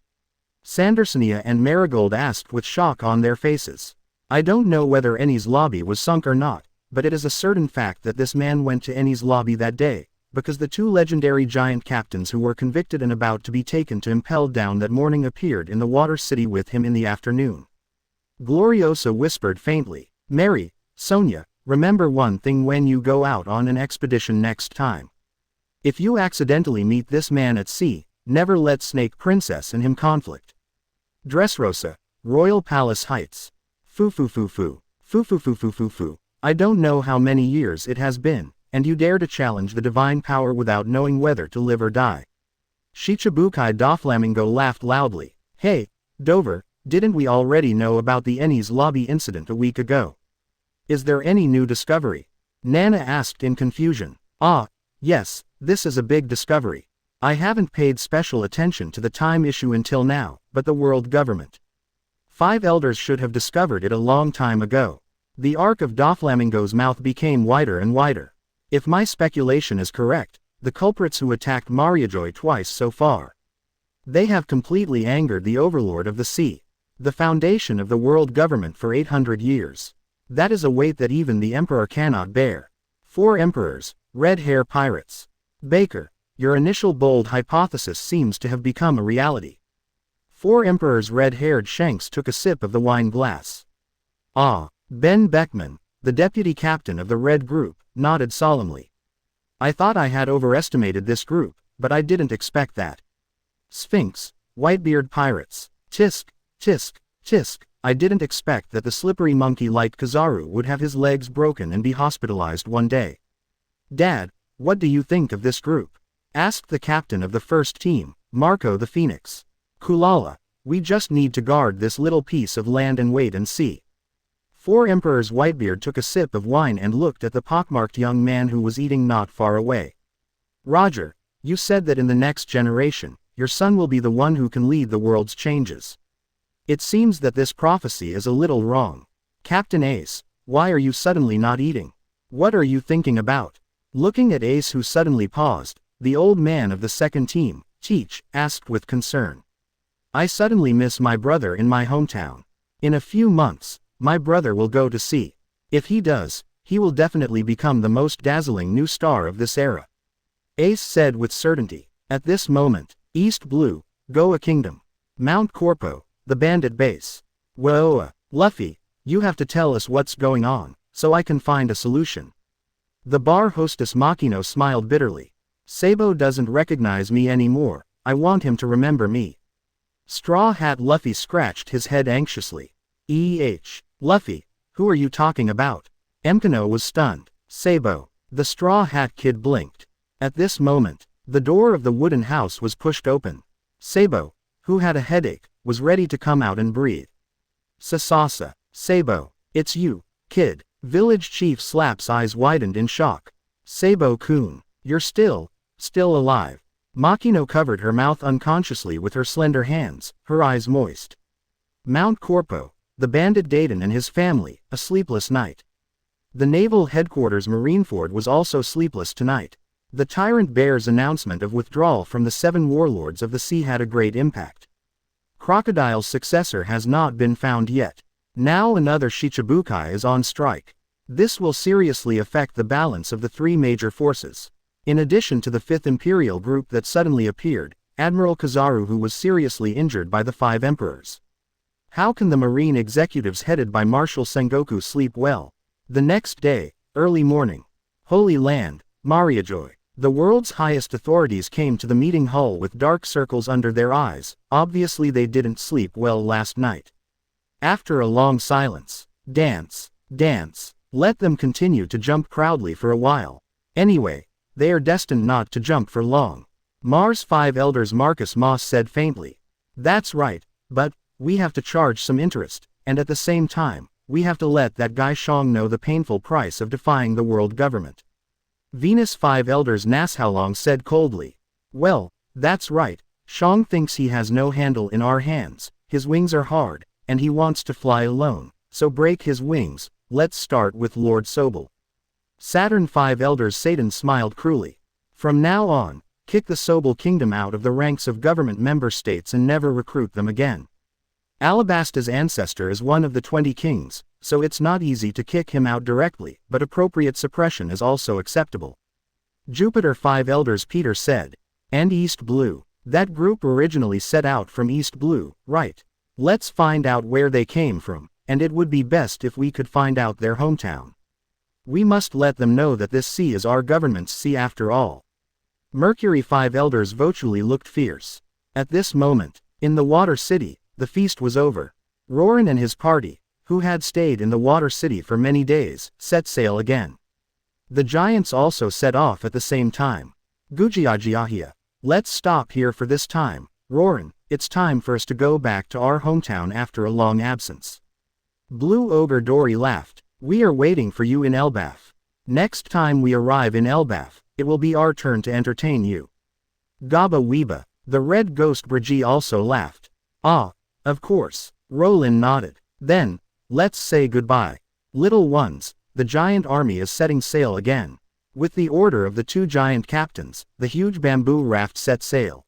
Sandersonia and Marigold asked with shock on their faces. I don't know whether Enies Lobby was sunk or not, but it is a certain fact that this man went to Enies Lobby that day, because the 2 legendary giant captains who were convicted and about to be taken to impelled down that morning appeared in the Water City with him in the afternoon. Gloriosa whispered faintly, Mary, Sonia, remember one thing when you go out on an expedition next time. If you accidentally meet this man at sea, never let Snake Princess and him conflict. Dressrosa, Royal Palace Heights. Foo. I don't know how many years it has been, and you dare to challenge the divine power without knowing whether to live or die. Shichibukai Doflamingo laughed loudly. Hey, Dover, didn't we already know about the Enies Lobby incident a week ago? Is there any new discovery? Nana asked in confusion. Ah, yes, this is a big discovery. I haven't paid special attention to the time issue until now, but the world government. 5 elders should have discovered it a long time ago. The arc of Doflamingo's mouth became wider and wider. If my speculation is correct, the culprits who attacked Mariajoy twice so far. They have completely angered the overlord of the sea. The foundation of the world government for 800 years. That is a weight that even the emperor cannot bear. 4 emperors, red hair pirates. Baker, your initial bold hypothesis seems to have become a reality. 4 emperors red-haired Shanks took a sip of the wine glass. Ah, Ben Beckman, the deputy captain of the Red Group, nodded solemnly. I thought I had overestimated this group, but I didn't expect that. Sphinx, Whitebeard pirates. Tisk, tisk, tisk. I didn't expect that the slippery monkey like Kizaru would have his legs broken and be hospitalized one day. Dad, what do you think of this group? Asked the captain of the first team, Marco the Phoenix. Kulala, we just need to guard this little piece of land and wait and see. 4 emperors Whitebeard took a sip of wine and looked at the pockmarked young man who was eating not far away. Roger, you said that in the next generation, your son will be the one who can lead the world's changes. It seems that this prophecy is a little wrong. Captain Ace, why are you suddenly not eating? What are you thinking about? Looking at Ace who suddenly paused, the old man of the second team, Teach, asked with concern. I suddenly miss my brother in my hometown. In a few months, my brother will go to sea. If he does, he will definitely become the most dazzling new star of this era. Ace said with certainty. At this moment, East Blue, Goa Kingdom. Mount Corpo, the bandit base. Whoa, Luffy, you have to tell us what's going on, so I can find a solution. The bar hostess Makino smiled bitterly. Sabo doesn't recognize me anymore, I want him to remember me. Straw Hat Luffy scratched his head anxiously. Luffy, who are you talking about? Emkano was stunned. Sabo. The Straw Hat Kid blinked. At this moment, the door of the wooden house was pushed open. Sabo, who had a headache, was ready to come out and breathe. Sasasa. Sabo, it's you, kid. Village chief Slap's eyes widened in shock. Sabo-kun, you're still alive. Makino covered her mouth unconsciously with her slender hands, her eyes moist. Mount Corpo, the bandit Dayton and his family, a sleepless night. The naval headquarters Marineford was also sleepless tonight. The tyrant bear's announcement of withdrawal from the 7 warlords of the sea had a great impact. Crocodile's successor has not been found yet. Now another Shichibukai is on strike. This will seriously affect the balance of the 3 major forces. In addition to the 5th Imperial Group that suddenly appeared, Admiral Kizaru who was seriously injured by the 5 emperors. How can the Marine executives headed by Marshal Sengoku sleep well? The next day, early morning. Holy Land, Mariajoy. The world's highest authorities came to the meeting hall with dark circles under their eyes, obviously they didn't sleep well last night. After a long silence, dance, dance. Let them continue to jump proudly for a while. Anyway, they are destined not to jump for long. Mars 5 Elders Marcus Moss said faintly. That's right, but we have to charge some interest, and at the same time, we have to let that guy Shang know the painful price of defying the world government. Venus 5 Elders Nashaolong said coldly. Well, that's right, Shang thinks he has no handle in our hands, his wings are hard, and he wants to fly alone, so break his wings. Let's start with Lord Sobel. Saturn 5 Elders Satan smiled cruelly. From now on, kick the Sobel kingdom out of the ranks of government member states and never recruit them again. Alabasta's ancestor is one of the 20 kings, so it's not easy to kick him out directly, but appropriate suppression is also acceptable. Jupiter 5 Elders Peter said. And East Blue. That group originally set out from East Blue, right? Let's find out where they came from, and it would be best if we could find out their hometown. We must let them know that this sea is our government's sea after all. Mercury 5 Elders Voculi looked fierce. At this moment, in the Water City, the feast was over. Roran and his party, who had stayed in the Water City for many days, set sail again. The giants also set off at the same time. Gujiajiahia. Let's stop here for this time, Roran, it's time for us to go back to our hometown after a long absence. Blue Ogre Dory laughed. We are waiting for you in Elbaf. Next time we arrive in Elbaf, it will be our turn to entertain you. Gaba Weeba, the red ghost Brigitte also laughed. Ah, of course, Roland nodded. Then, let's say goodbye. Little ones, the giant army is setting sail again. With the order of the two giant captains, the huge bamboo raft set sail.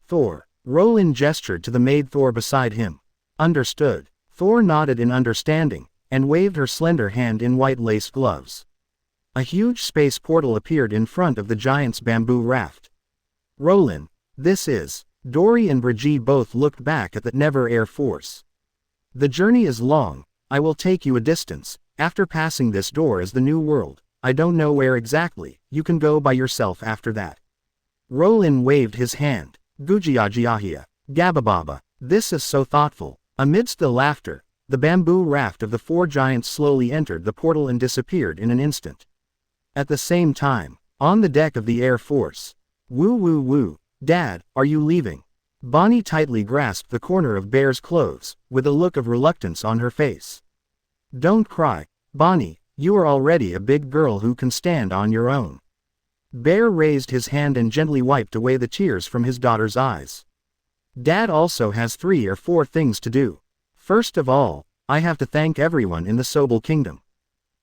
Thor. Roland gestured to the maid Thor beside him. Understood. Thor nodded in understanding, and waved her slender hand in white lace gloves. A huge space portal appeared in front of the giant's bamboo raft. Roland, this is. Dory and Brigitte both looked back at the Never Air Force. The journey is long, I will take you a distance, after passing this door is the new world. I don't know where exactly, you can go by yourself after that. Roland waved his hand. Gujiajiahia. Gabababa. This is so thoughtful. Amidst the laughter, the bamboo raft of the four giants slowly entered the portal and disappeared in an instant. At the same time, on the deck of the Air Force. Woo woo woo. Dad, are you leaving? Bonnie tightly grasped the corner of Bear's clothes, with a look of reluctance on her face. Don't cry, Bonnie. You are already a big girl who can stand on your own. Bear raised his hand and gently wiped away the tears from his daughter's eyes. Dad also has 3 or 4 things to do. First of all, I have to thank everyone in the Sobel Kingdom.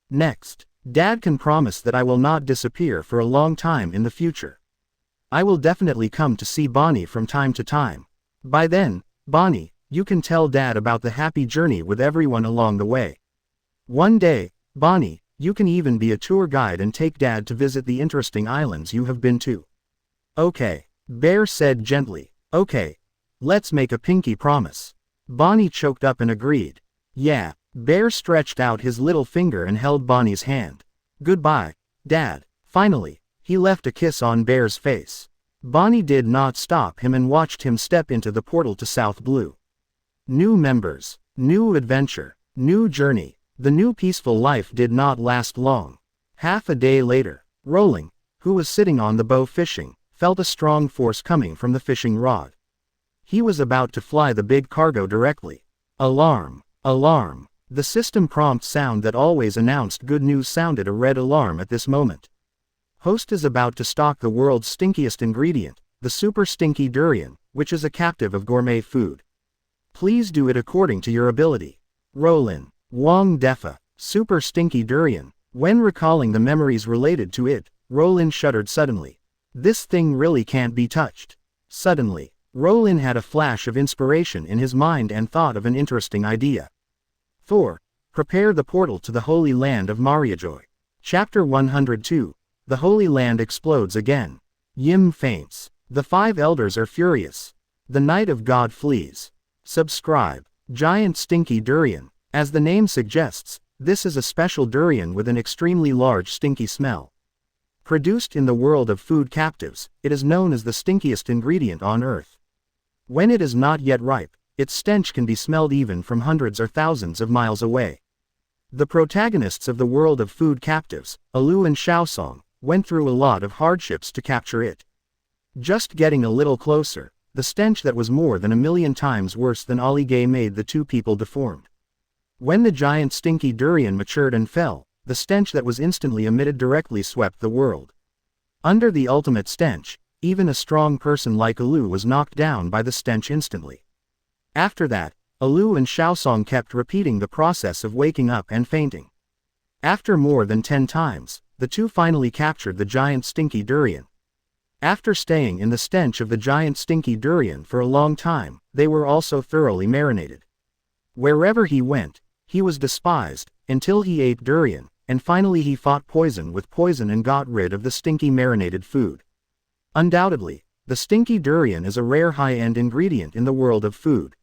Next, Dad can promise that I will not disappear for a long time in the future. I will definitely come to see Bonnie from time to time. By then, Bonnie, you can tell Dad about the happy journey with everyone along the way. One day, Bonnie, you can even be a tour guide and take Dad to visit the interesting islands you have been to. Okay, Bear said gently. Okay, let's make a pinky promise. Bonnie choked up and agreed. Yeah, Bear stretched out his little finger and held Bonnie's hand. Goodbye, Dad. Finally, he left a kiss on Bear's face. Bonnie did not stop him and watched him step into the portal to South Blue. New members, new adventure, new journey. The new peaceful life did not last long. Half a day later, Rowling, who was sitting on the bow fishing, felt a strong force coming from the fishing rod. He was about to fly the big cargo directly. Alarm! Alarm! The system prompt sound that always announced good news sounded a red alarm at this moment. Host is about to stock the world's stinkiest ingredient, the super stinky durian, which is a captive of gourmet food. Please do it according to your ability. Rowling. Wong Defa, super stinky durian. When recalling the memories related to it, Roland shuddered suddenly. This thing really can't be touched. Suddenly, Roland had a flash of inspiration in his mind and thought of an interesting idea. Thor, prepare the portal to the Holy Land of Mariajoy. Chapter 102. The Holy Land explodes again. Yim faints. The 5 elders are furious. The Night of God flees. Subscribe. Giant stinky durian. As the name suggests, this is a special durian with an extremely large stinky smell. Produced in the world of food captives, it is known as the stinkiest ingredient on Earth. When it is not yet ripe, its stench can be smelled even from hundreds or thousands of miles away. The protagonists of the world of food captives, Alu and Xiaosong, went through a lot of hardships to capture it. Just getting a little closer, the stench that was more than 1,000,000 times worse than Olige made the two people deformed. When the giant stinky durian matured and fell, the stench that was instantly emitted directly swept the world. Under the ultimate stench, even a strong person like Alu was knocked down by the stench instantly. After that, Alu and Xiaosong kept repeating the process of waking up and fainting. After more than 10 times, the two finally captured the giant stinky durian. After staying in the stench of the giant stinky durian for a long time, they were also thoroughly marinated. Wherever he went, he was despised, until he ate durian, and finally he fought poison with poison and got rid of the stinky marinated food. Undoubtedly, the stinky durian is a rare high-end ingredient in the world of food.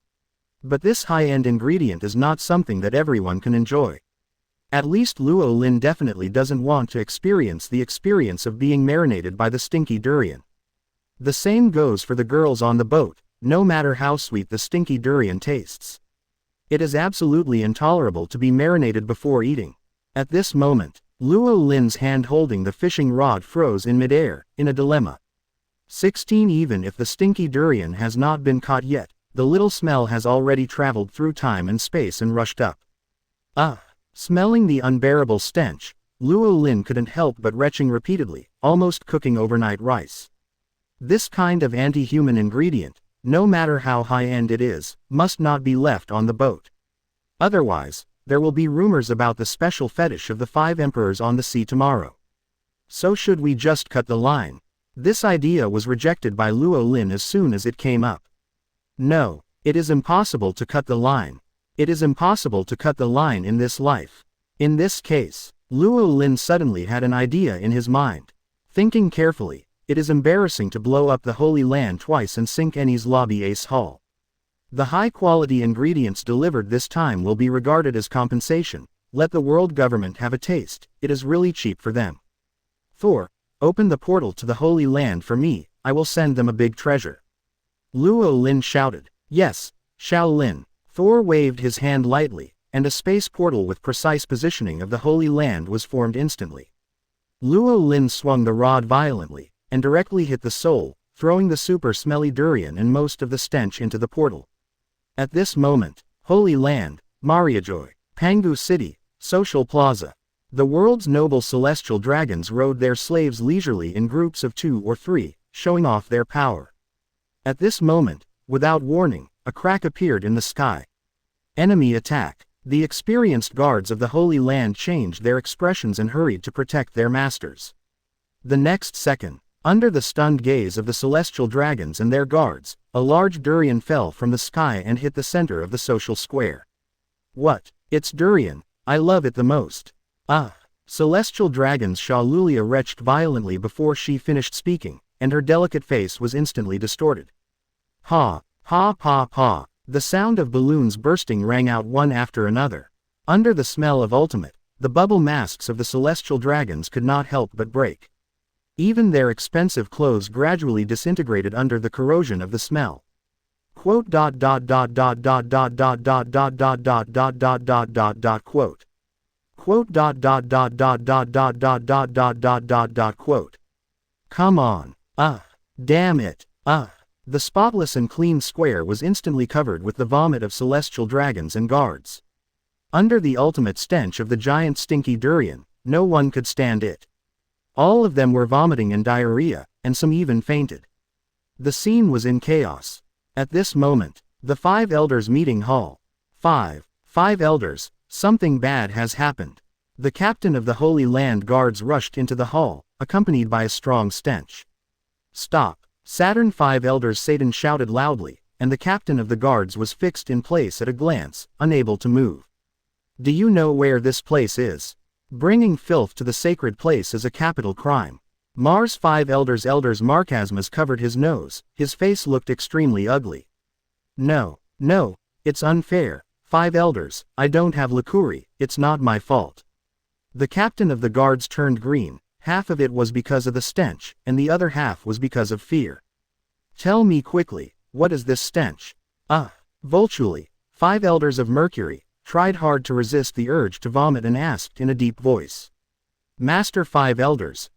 But this high-end ingredient is not something that everyone can enjoy. At least Luo Lin definitely doesn't want to experience the experience of being marinated by the stinky durian. The same goes for the girls on the boat, no matter how sweet the stinky durian tastes. It is absolutely intolerable to be marinated before eating. At this moment, Luo Lin's hand holding the fishing rod froze in midair, in a dilemma. 16 Even if the stinky durian has not been caught yet, the little smell has already traveled through time and space and rushed up. Smelling the unbearable stench, Luo Lin couldn't help but retching repeatedly, almost cooking overnight rice. This kind of anti-human ingredient, no matter how high-end it is, must not be left on the boat. Otherwise, there will be rumors about the special fetish of the 5 emperors on the sea tomorrow. So should we just cut the line? This idea was rejected by Luo Lin as soon as it came up. No, it is impossible to cut the line. It is impossible to cut the line in this life. In this case, Luo Lin suddenly had an idea in his mind. Thinking carefully, it is embarrassing to blow up the Holy Land twice and sink Eni's lobby Ace Hall. The high-quality ingredients delivered this time will be regarded as compensation. Let the world government have a taste, it is really cheap for them. Thor, open the portal to the Holy Land for me, I will send them a big treasure. Luo Lin shouted. Yes, Xiao Lin. Thor waved his hand lightly, and a space portal with precise positioning of the Holy Land was formed instantly. Luo Lin swung the rod violently, and directly hit the soul, throwing the super smelly durian and most of the stench into the portal. At this moment, Holy Land, Mariajoy, Pangu City, Social Plaza. The world's noble celestial dragons rode their slaves leisurely in groups of 2 or 3, showing off their power. At this moment, without warning, a crack appeared in the sky. Enemy attack. The experienced guards of the Holy Land changed their expressions and hurried to protect their masters. The next second, under the stunned gaze of the celestial dragons and their guards, a large durian fell from the sky and hit the center of the social square. What? It's durian, I love it the most. Celestial dragons Sha Lulia retched violently before she finished speaking, and her delicate face was instantly distorted. Ha, ha pa pa. The sound of balloons bursting rang out one after another. Under the smell of ultimate, the bubble masks of the celestial dragons could not help but break. Even their expensive clothes gradually disintegrated under the corrosion of the smell. Quote. Come on. Damn it. The spotless and clean square was instantly covered with the vomit of celestial dragons and guards. Under the ultimate stench of the giant stinky durian, no one could stand it. All of them were vomiting and diarrhea, and some even fainted. The scene was in chaos. At this moment, the 5 elders meeting hall. 5 elders, something bad has happened. The captain of the Holy Land guards rushed into the hall, accompanied by a strong stench. Stop. Saturn 5 elders Satan shouted loudly, and the captain of the guards was fixed in place at a glance, unable to move. Do you know where this place is? Bringing filth to the sacred place is a capital crime. Mars 5 elders Markasmas covered his nose, his face looked extremely ugly. No, it's unfair. 5 elders, I don't have Lakuri, it's not my fault. The captain of the guards turned green. Half of it was because of the stench, and the other half was because of fear. Tell me quickly, what is this stench? Voltuli, 5 elders of Mercury, tried hard to resist the urge to vomit and asked in a deep voice. Master 5 elders,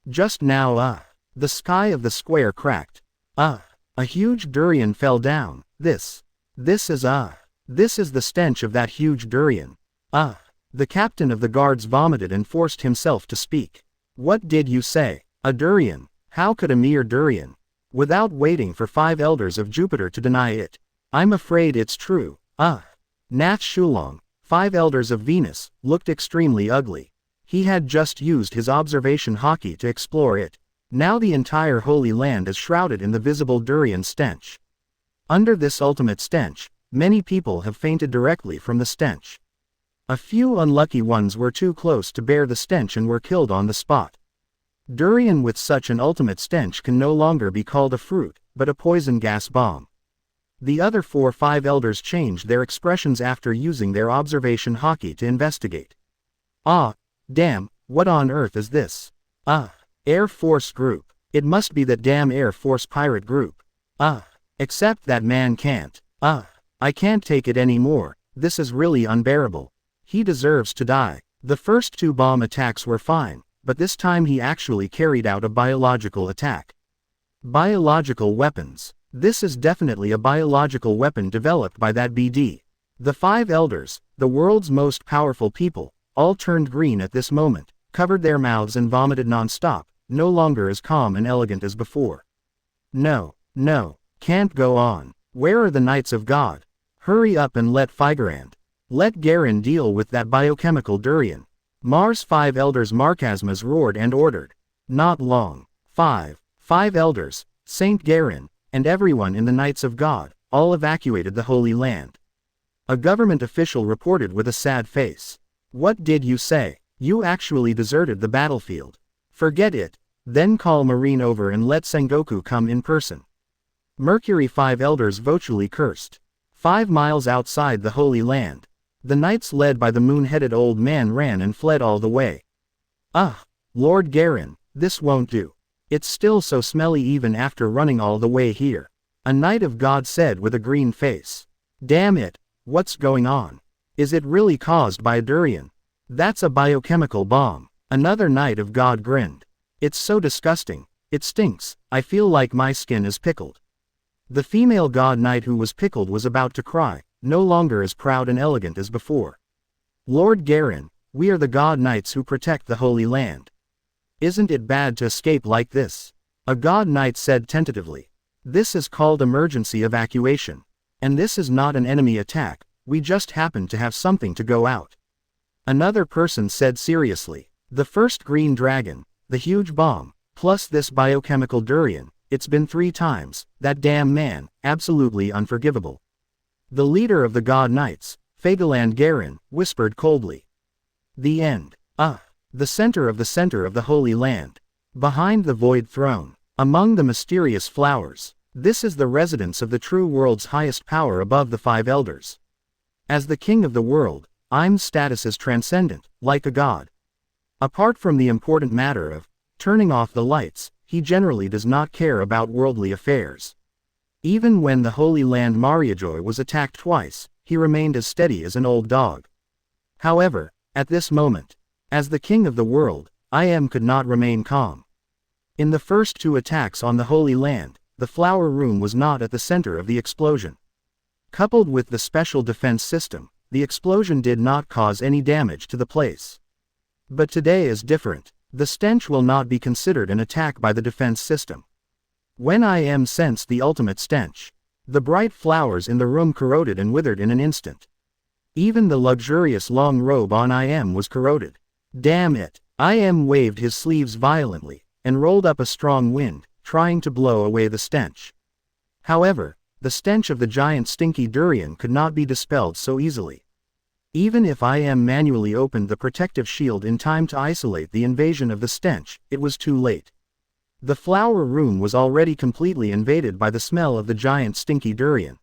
just now, the sky of the square cracked. A huge durian fell down. This is the stench of that huge durian. The captain of the guards vomited and forced himself to speak. What did you say? A durian? How could a mere durian? Without waiting for 5 elders of Jupiter to deny it. I'm afraid it's true. Nath Shulong, 5 elders of Venus, looked extremely ugly. He had just used his observation Haki to explore it. Now the entire Holy Land is shrouded in the visible durian stench. Under this ultimate stench, many people have fainted directly from the stench. A few unlucky ones were too close to bear the stench and were killed on the spot. Durian with such an ultimate stench can no longer be called a fruit, but a poison gas bomb. The other 5 elders changed their expressions after using their observation Haki to investigate. Damn, what on earth is this? Air Force Group. It must be that damn Air Force pirate group. Except that man can't. I can't take it anymore. This is really unbearable. He deserves to die. The first 2 bomb attacks were fine, but this time he actually carried out a biological attack. Biological weapons. This is definitely a biological weapon developed by that BD. The 5 elders, the world's most powerful people, all turned green at this moment, covered their mouths and vomited non-stop, no longer as calm and elegant as before. No, can't go on. Where are the Knights of God? Hurry up and let Garen deal with that biochemical durian. Mars 5 elders Markasmas roared and ordered. Not long. 5 elders, Saint Garen, and everyone in the Knights of God, all evacuated the Holy Land. A government official reported with a sad face. What did you say? You actually deserted the battlefield. Forget it. Then call Marine over and let Sengoku come in person. Mercury 5 elders vocally cursed. 5 miles outside the Holy Land, the knights led by the moon-headed old man ran and fled all the way. Lord Garen, this won't do. It's still so smelly even after running all the way here. A knight of God said with a green face. Damn it, what's going on? Is it really caused by a durian? That's a biochemical bomb. Another knight of God grinned. It's so disgusting. It stinks. I feel like my skin is pickled. The female god knight who was pickled was about to cry, no longer as proud and elegant as before. Lord Garen, we are the god knights who protect the Holy Land. Isn't it bad to escape like this? A god knight said tentatively. This is called emergency evacuation. And this is not an enemy attack, we just happen to have something to go out. Another person said seriously. The first green dragon, the huge bomb, plus this biochemical durian, it's been 3 times, that damn man, absolutely unforgivable. The leader of the god knights, Phagoland Garen, whispered coldly. The end. The center of the Holy Land. Behind the void throne, among the mysterious flowers, this is the residence of the true world's highest power above the 5 elders. As the king of the world, I'm status is transcendent, like a god. Apart from the important matter of turning off the lights, he generally does not care about worldly affairs. Even when the Holy Land Mariajoy was attacked twice, he remained as steady as an old dog. However, at this moment, as the king of the world, could not remain calm. In the first 2 attacks on the Holy Land, the flower room was not at the center of the explosion. Coupled with the special defense system, the explosion did not cause any damage to the place. But today is different. The stench will not be considered an attack by the defense system. When sensed the ultimate stench, the bright flowers in the room corroded and withered in an instant. Even the luxurious long robe on was corroded. Damn it! Waved his sleeves violently, and rolled up a strong wind, trying to blow away the stench. However, the stench of the giant stinky durian could not be dispelled so easily. Even if manually opened the protective shield in time to isolate the invasion of the stench, it was too late. The flower room was already completely invaded by the smell of the giant stinky durian.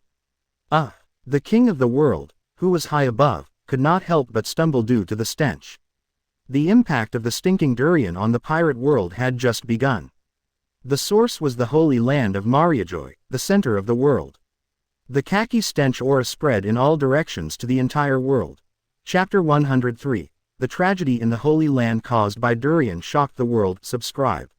The king of the world, who was high above, could not help but stumble due to the stench. The impact of the stinking durian on the pirate world had just begun. The source was the Holy Land of Mariajoy, the center of the world. The khaki stench aura spread in all directions to the entire world. Chapter 103. The tragedy in the Holy Land caused by durian shocked the world. Subscribe.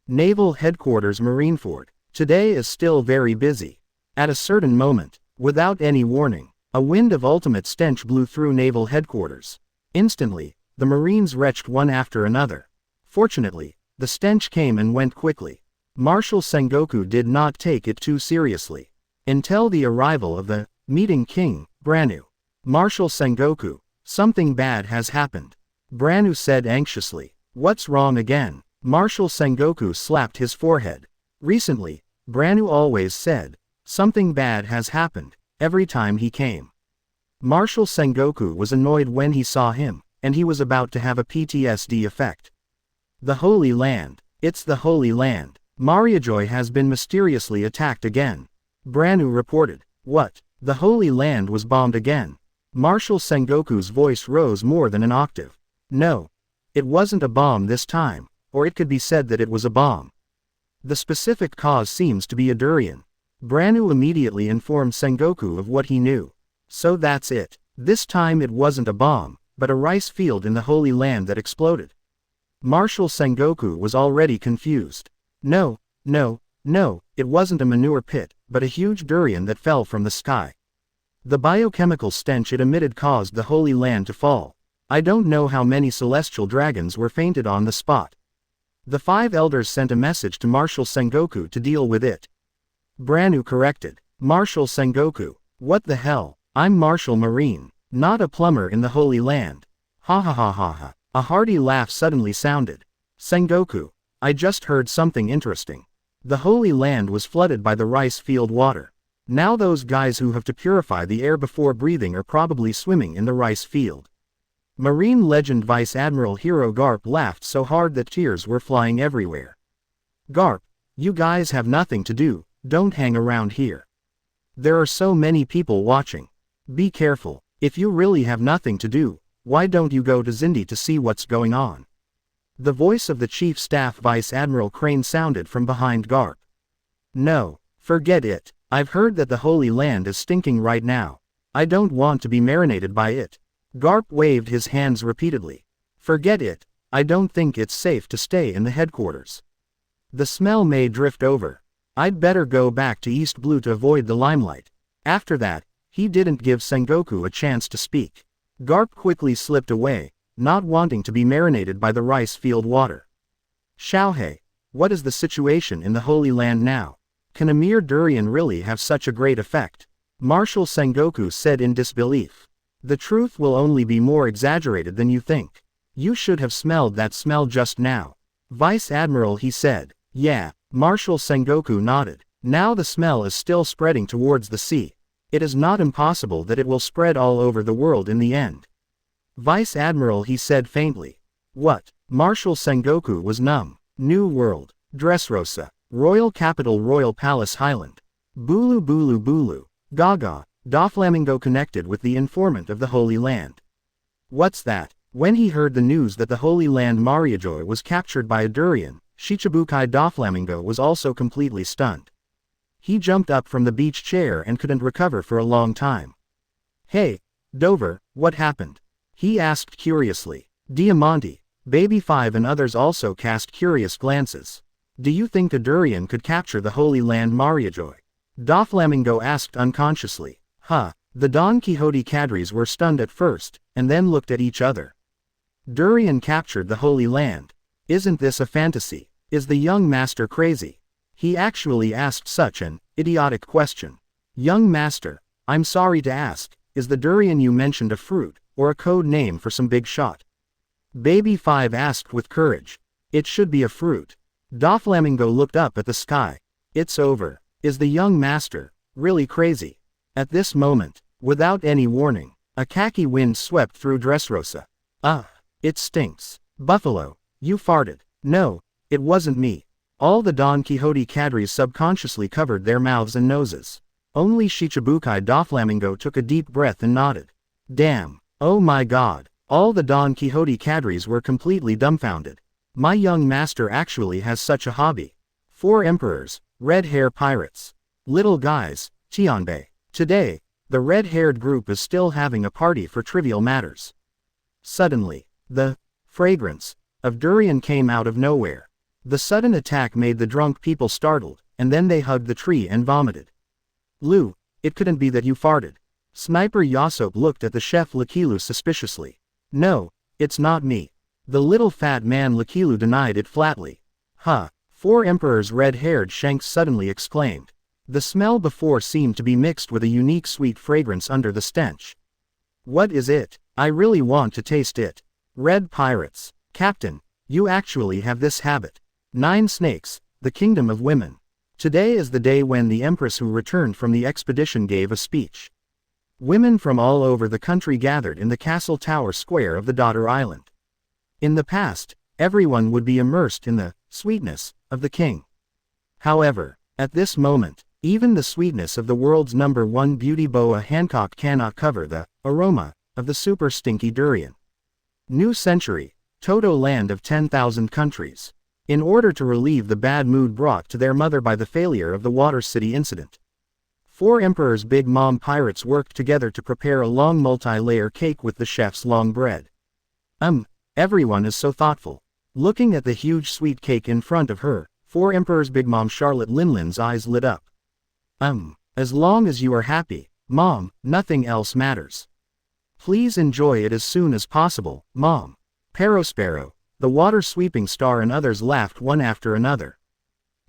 Naval Headquarters Marineford. Today is still very busy. At a certain moment, without any warning, a wind of ultimate stench blew through Naval Headquarters. Instantly, the Marines retched one after another. Fortunately, the stench came and went quickly. Marshal Sengoku did not take it too seriously. Until the arrival of the meeting king, Branu. Marshal Sengoku, something bad has happened. Branu said anxiously. What's wrong again? Marshal Sengoku slapped his forehead. Recently, Branu always said, something bad has happened, every time he came. Marshal Sengoku was annoyed when he saw him, and he was about to have a PTSD effect. The Holy Land. It's the Holy Land. Mariajoy has been mysteriously attacked again. Branu reported. What? The Holy Land was bombed again. Marshal Sengoku's voice rose more than an octave. No. It wasn't a bomb this time, or it could be said that it was a bomb. The specific cause seems to be a durian. Branu immediately informed Sengoku of what he knew. So that's it. This time it wasn't a bomb, but a rice field in the Holy Land that exploded. Marshal Sengoku was already confused. No, it wasn't a manure pit, but a huge durian that fell from the sky. The biochemical stench it emitted caused the Holy Land to fall. I don't know how many celestial dragons were fainted on the spot. The 5 elders sent a message to Marshal Sengoku to deal with it. Branu corrected. Marshal Sengoku, what the hell? I'm Marshal Marine, not a plumber in the Holy Land. Ha ha ha ha ha. A hearty laugh suddenly sounded. Sengoku, I just heard something interesting. The Holy Land was flooded by the rice field water. Now those guys who have to purify the air before breathing are probably swimming in the rice field. Marine legend Vice Admiral Hero Garp laughed so hard that tears were flying everywhere. Garp, you guys have nothing to do, don't hang around here. There are so many people watching. Be careful, if you really have nothing to do, why don't you go to Zindi to see what's going on? The voice of the Chief Staff Vice Admiral Crane sounded from behind Garp. No, forget it. I've heard that the Holy Land is stinking right now. I don't want to be marinated by it. Garp waved his hands repeatedly. Forget it, I don't think it's safe to stay in the headquarters. The smell may drift over. I'd better go back to East Blue to avoid the limelight. After that, he didn't give Sengoku a chance to speak. Garp quickly slipped away, not wanting to be marinated by the rice field water. Xiaohei, what is the situation in the Holy Land now? Can a mere durian really have such a great effect? Marshal Sengoku said in disbelief. The truth will only be more exaggerated than you think. You should have smelled that smell just now. Vice Admiral, he said. Yeah, Marshal Sengoku nodded. Now the smell is still spreading towards the sea. It is not impossible that it will spread all over the world in the end. Vice Admiral, he said faintly. What? Marshal Sengoku was numb. New World. Dressrosa. Royal Capital, Royal Palace Highland. Bulu Bulu Bulu. Gaga. Doflamingo connected with the informant of the Holy Land. What's that? When he heard the news that the Holy Land Mariajoy was captured by a durian, Shichibukai Doflamingo was also completely stunned. He jumped up from the beach chair and couldn't recover for a long time. Hey, Dover, what happened? He asked curiously. Diamante, Baby 5 and others also cast curious glances. Do you think a durian could capture the Holy Land Mariajoy? Doflamingo asked unconsciously. Huh. The Don Quixote cadres were stunned at first, and then looked at each other. Durian captured the Holy Land. Isn't this a fantasy? Is the young master crazy? He actually asked such an idiotic question. Young master, I'm sorry to ask, is the durian you mentioned a fruit, or a code name for some big shot? Baby 5 asked with courage. It should be a fruit. Doflamingo looked up at the sky. It's over. Is the young master really crazy? At this moment, without any warning, a khaki wind swept through Dressrosa. It stinks. Buffalo, you farted. No, it wasn't me. All the Don Quixote cadres subconsciously covered their mouths and noses. Only Shichibukai Doflamingo took a deep breath and nodded. Damn. Oh my god. All the Don Quixote cadres were completely dumbfounded. My young master actually has such a hobby. 4 emperors, red hair pirates. Little guys, Tianbei. Today, the red-haired group is still having a party for trivial matters. Suddenly, the fragrance of durian came out of nowhere. The sudden attack made the drunk people startled, and then they hugged the tree and vomited. Lu, it couldn't be that you farted. Sniper Yasop looked at the chef Lakilu suspiciously. No, it's not me. The little fat man Lakilu denied it flatly. Huh, 4 Emperor's red-haired Shanks suddenly exclaimed. The smell before seemed to be mixed with a unique sweet fragrance under the stench. What is it? I really want to taste it. Red pirates. Captain, you actually have this habit. 9 snakes, the kingdom of women. Today is the day when the empress who returned from the expedition gave a speech. Women from all over the country gathered in the castle tower square of the daughter island. In the past, everyone would be immersed in the sweetness of the king. However, at this moment, even the sweetness of the world's #1 beauty Boa Hancock cannot cover the aroma of the super stinky durian. New century, Toto land of 10,000 countries. In order to relieve the bad mood brought to their mother by the failure of the Water City incident, 4 Emperor's Big Mom pirates worked together to prepare a long multi-layer cake with the chef's long bread. Everyone is so thoughtful. Looking at the huge sweet cake in front of her, 4 Emperor's Big Mom Charlotte Linlin's eyes lit up. As long as you are happy, Mom, nothing else matters. Please enjoy it as soon as possible, Mom. Perospero, the water-sweeping star and others laughed one after another.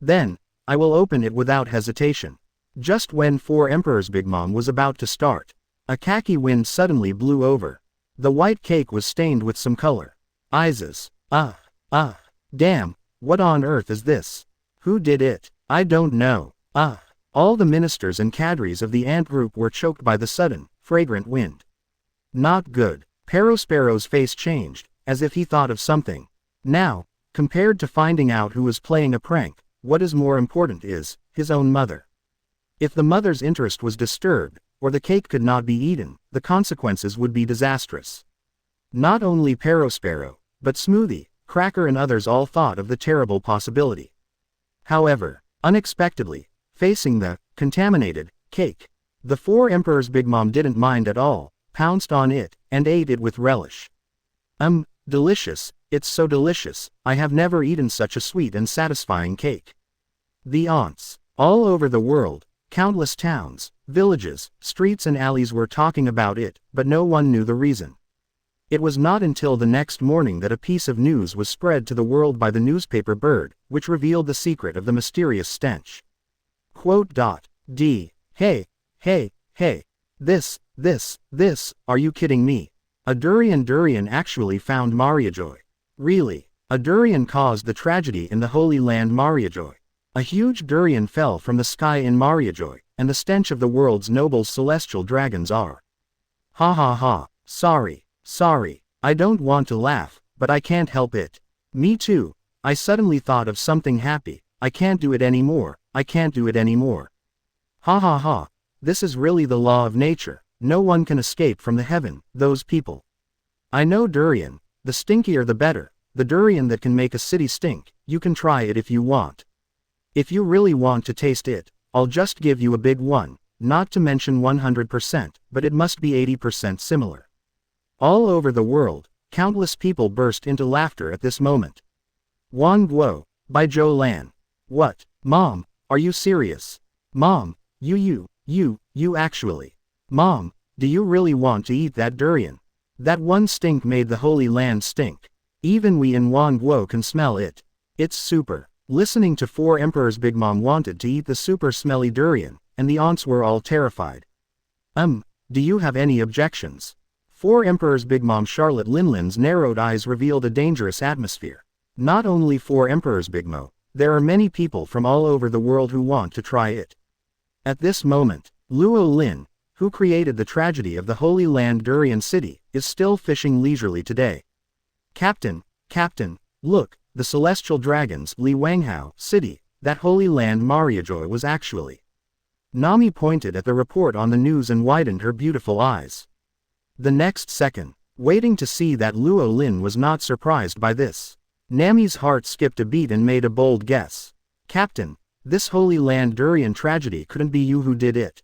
Then, I will open it without hesitation. Just when 4 Emperor's Big Mom was about to start, a khaki wind suddenly blew over. The white cake was stained with some color. Isis. Damn, what on earth is this? Who did it? I don't know. All the ministers and cadres of the ant group were choked by the sudden, fragrant wind. Not good. Perospero's face changed, as if he thought of something. Now, compared to finding out who was playing a prank, what is more important is his own mother. If the mother's interest was disturbed, or the cake could not be eaten, the consequences would be disastrous. Not only Perospero, but Smoothie, Cracker and others all thought of the terrible possibility. However, unexpectedly, facing the contaminated cake, the 4 Emperor's Big Mom didn't mind at all, pounced on it, and ate it with relish. Delicious, it's so delicious, I have never eaten such a sweet and satisfying cake. The aunts, all over the world, countless towns, villages, streets and alleys were talking about it, but no one knew the reason. It was not until the next morning that a piece of news was spread to the world by the newspaper Bird, which revealed the secret of the mysterious stench. Hey, this, are you kidding me? A durian actually found Mariajoy. Really, a durian caused the tragedy in the Holy Land Mariajoy. A huge durian fell from the sky in Mariajoy, and the stench of the world's noble celestial dragons are. Ha. Sorry, I don't want to laugh, but I can't help it. Me too, I suddenly thought of something happy. I can't do it anymore. Ha. This is really the law of nature. No one can escape from the heaven, those people. I know durian, the stinkier the better, the durian that can make a city stink. You can try it if you want. If you really want to taste it, I'll just give you a big one, not to mention 100%, but it must be 80% similar. All over the world, countless people burst into laughter at this moment. Wan Guo, by Zhou Lan. What, Mom, are you serious? Mom, you actually. Mom, do you really want to eat that durian? That one stink made the Holy Land stink. Even we in Wan Guo can smell it. It's super. Listening to 4 Emperor's Big Mom wanted to eat the super smelly durian, and the aunts were all terrified. Do you have any objections? 4 Emperor's Big Mom Charlotte Linlin's narrowed eyes revealed a dangerous atmosphere. Not only 4 Emperor's Big Mo, there are many people from all over the world who want to try it. At this moment, Luo Lin, who created the tragedy of the Holy Land Durian City, is still fishing leisurely today. Captain, look, the celestial dragons, Li Wanghao City, that Holy Land Mariajoy was actually. Nami pointed at the report on the news and widened her beautiful eyes. The next second, waiting to see that Luo Lin was not surprised by this. Nami's heart skipped a beat and made a bold guess. Captain, this Holy Land Durian tragedy couldn't be you who did it.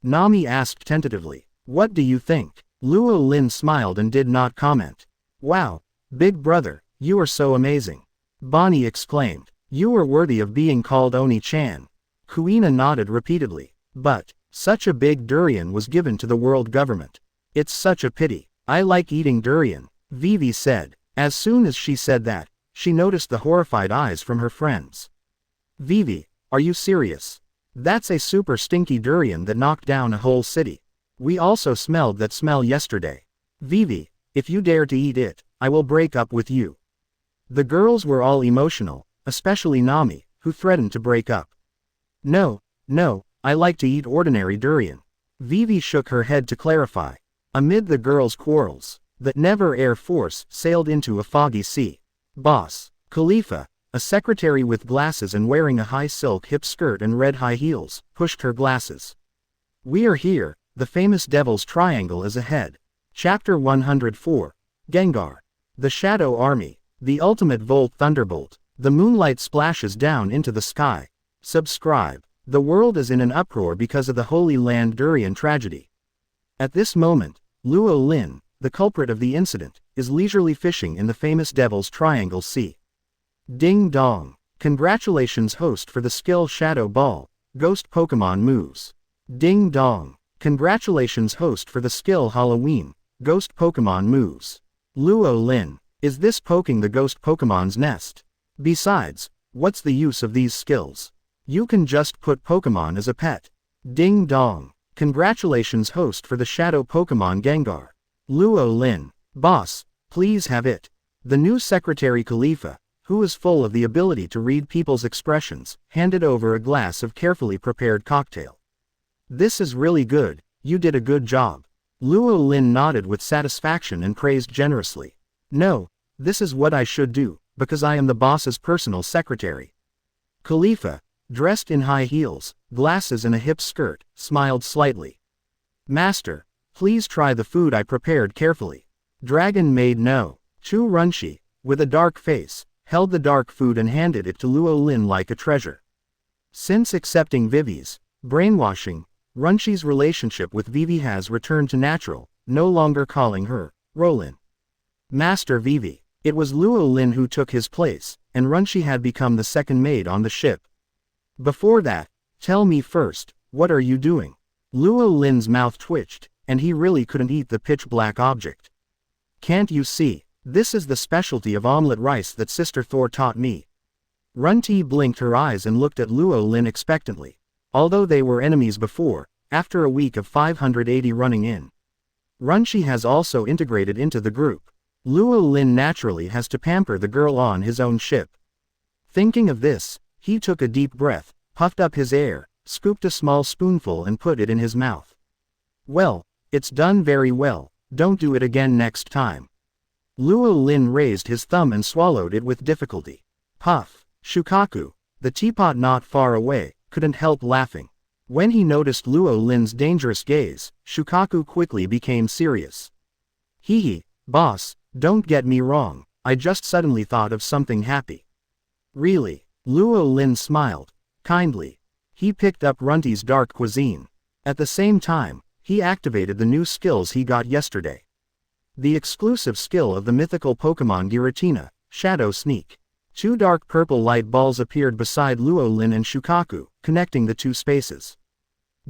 Nami asked tentatively. What do you think? Luo Lin smiled and did not comment. Wow, big brother, you are so amazing. Bonnie exclaimed. You are worthy of being called Oni-chan. Kuina nodded repeatedly. But, such a big durian was given to the world government. It's such a pity. I like eating durian, Vivi said. As soon as she said that, she noticed the horrified eyes from her friends. Vivi, are you serious? That's a super stinky durian that knocked down a whole city. We also smelled that smell yesterday. Vivi, if you dare to eat it, I will break up with you. The girls were all emotional, especially Nami, who threatened to break up. No, I like to eat ordinary durian. Vivi shook her head to clarify. Amid the girls' quarrels, the Never Air Force sailed into a foggy sea. Boss, Khalifa, a secretary with glasses and wearing a high silk hip skirt and red high heels, pushed her glasses. We are here, the famous Devil's Triangle is ahead. Chapter 104. Gengar. The Shadow Army, the ultimate Volt Thunderbolt. The moonlight splashes down into the sky. Subscribe. The world is in an uproar because of the Holy Land Durian tragedy. At this moment, Luo Lin, the culprit of the incident, is leisurely fishing in the famous Devil's Triangle Sea. Ding dong. Congratulations host for the skill Shadow Ball, Ghost Pokemon moves. Ding dong. Congratulations host for the skill Halloween, Ghost Pokemon moves. Luo Lin, is this poking the Ghost Pokemon's nest? Besides, what's the use of these skills? You can just put Pokemon as a pet. Ding dong. Congratulations host for the Shadow Pokemon Gengar. Luo Lin, boss, please have it. The new secretary Khalifa, who is full of the ability to read people's expressions, handed over a glass of carefully prepared cocktail. This is really good, you did a good job. Luo Lin nodded with satisfaction and praised generously. No, this is what I should do, because I am the boss's personal secretary. Khalifa, dressed in high heels, glasses and a hip skirt, smiled slightly. Master, please try the food I prepared carefully. Dragon Maid No. Chu Runshi, with a dark face, held the dark food and handed it to Luo Lin like a treasure. Since accepting Vivi's brainwashing, Runshi's relationship with Vivi has returned to natural, no longer calling her Rowling. Master Vivi. It was Luo Lin who took his place, and Runshi had become the second maid on the ship. Before that, tell me first, what are you doing? Luo Lin's mouth twitched, and he really couldn't eat the pitch-black object. Can't you see? This is the specialty of omelette rice that Sister Thor taught me. Runti blinked her eyes and looked at Luo Lin expectantly. Although they were enemies before, after a week of 580 running in, Runshi has also integrated into the group. Luo Lin naturally has to pamper the girl on his own ship. Thinking of this, he took a deep breath, puffed up his air, scooped a small spoonful and put it in his mouth. Well, it's done very well, don't do it again next time. Luo Lin raised his thumb and swallowed it with difficulty. Puff. Shukaku, the teapot not far away, couldn't help laughing. When he noticed Luo Lin's dangerous gaze, Shukaku quickly became serious. Hee, boss, don't get me wrong, I just suddenly thought of something happy. Really? Luo Lin smiled, kindly. He picked up Runti's dark cuisine. At the same time, he activated the new skills he got yesterday. The exclusive skill of the mythical Pokemon Giratina, Shadow Sneak. Two dark purple light balls appeared beside Luo Lin and Shukaku, connecting the two spaces.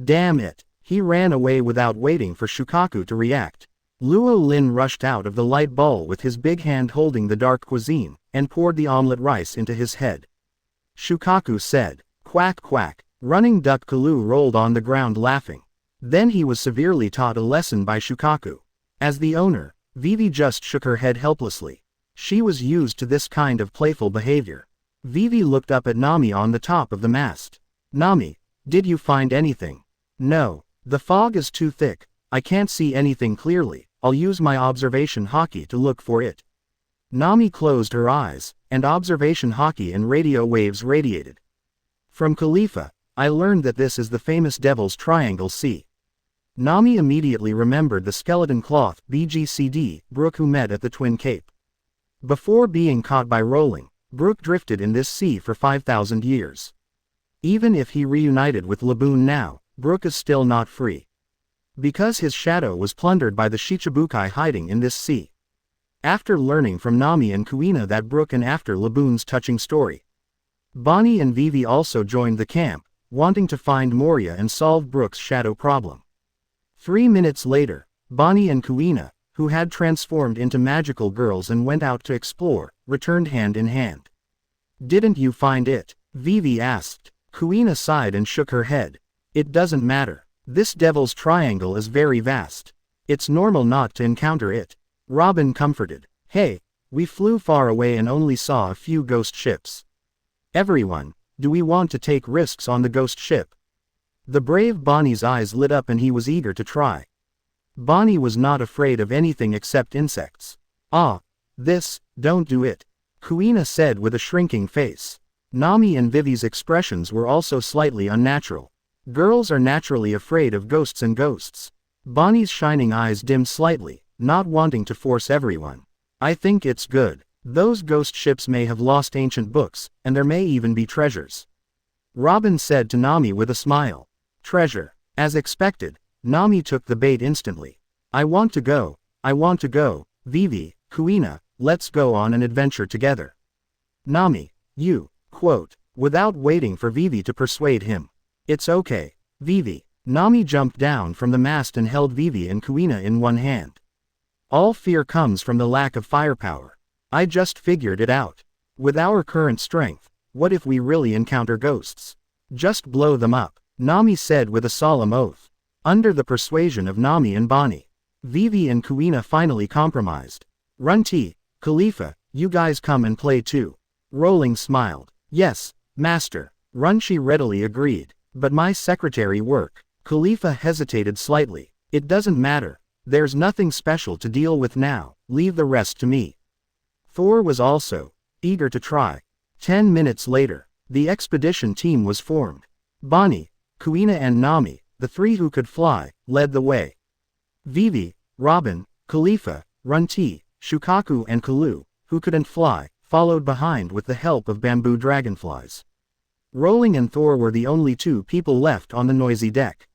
Damn it! He ran away without waiting for Shukaku to react. Luo Lin rushed out of the light ball with his big hand holding the dark cuisine, and poured the omelette rice into his head. Shukaku said, "Quack quack." Running Duck Kalu rolled on the ground laughing. Then he was severely taught a lesson by Shukaku. As the owner, Vivi just shook her head helplessly. She was used to this kind of playful behavior. Vivi looked up at Nami on the top of the mast. Nami, did you find anything? No, the fog is too thick, I can't see anything clearly, I'll use my observation Haki to look for it. Nami closed her eyes, and observation Haki and radio waves radiated. From Khalifa, I learned that this is the famous Devil's Triangle Sea. Nami immediately remembered the skeleton cloth BGCD Brook who met at the Twin Cape. Before being caught by Rowling, Brook drifted in this sea for 5,000 years. Even if he reunited with Laboon now, Brook is still not free. Because his shadow was plundered by the Shichibukai hiding in this sea. After learning from Nami and Kuina that Brook and after Laboon's touching story. Bonnie and Vivi also joined the camp, wanting to find Moria and solve Brook's shadow problem. 3 minutes later, Bonnie and Kuina, who had transformed into magical girls and went out to explore, returned hand in hand. Didn't you find it? Vivi asked. Kuina sighed and shook her head. It doesn't matter. This devil's triangle is very vast. It's normal not to encounter it. Robin comforted. Hey, we flew far away and only saw a few ghost ships. Everyone, do we want to take risks on the ghost ship? The brave Bonnie's eyes lit up and he was eager to try. Bonnie was not afraid of anything except insects. Don't do it. Kuina said with a shrinking face. Nami and Vivi's expressions were also slightly unnatural. Girls are naturally afraid of ghosts and ghosts. Bonnie's shining eyes dimmed slightly, not wanting to force everyone. I think it's good. Those ghost ships may have lost ancient books, and there may even be treasures. Robin said to Nami with a smile. Treasure. As expected, Nami took the bait instantly. I want to go. Vivi, Kuina, let's go on an adventure together. Nami, you, without waiting for Vivi to persuade him. It's okay, Vivi. Nami jumped down from the mast and held Vivi and Kuina in one hand. All fear comes from the lack of firepower. I just figured it out. With our current strength, what if we really encounter ghosts? Just blow them up, Nami said with a solemn oath. Under the persuasion of Nami and Bonnie, Vivi and Kuina finally compromised. Runti, Khalifa, you guys come and play too. Rowling smiled. Yes, master. Runchi readily agreed. But my secretary work. Khalifa hesitated slightly. It doesn't matter. There's nothing special to deal with now, leave the rest to me. Thor was also eager to try. 10 minutes later, the expedition team was formed. Bonnie, Kuina and Nami, the three who could fly, led the way. Vivi, Robin, Khalifa, Runti, Shukaku and Kalu, who couldn't fly, followed behind with the help of bamboo dragonflies. Rowling and Thor were the only two people left on the noisy deck.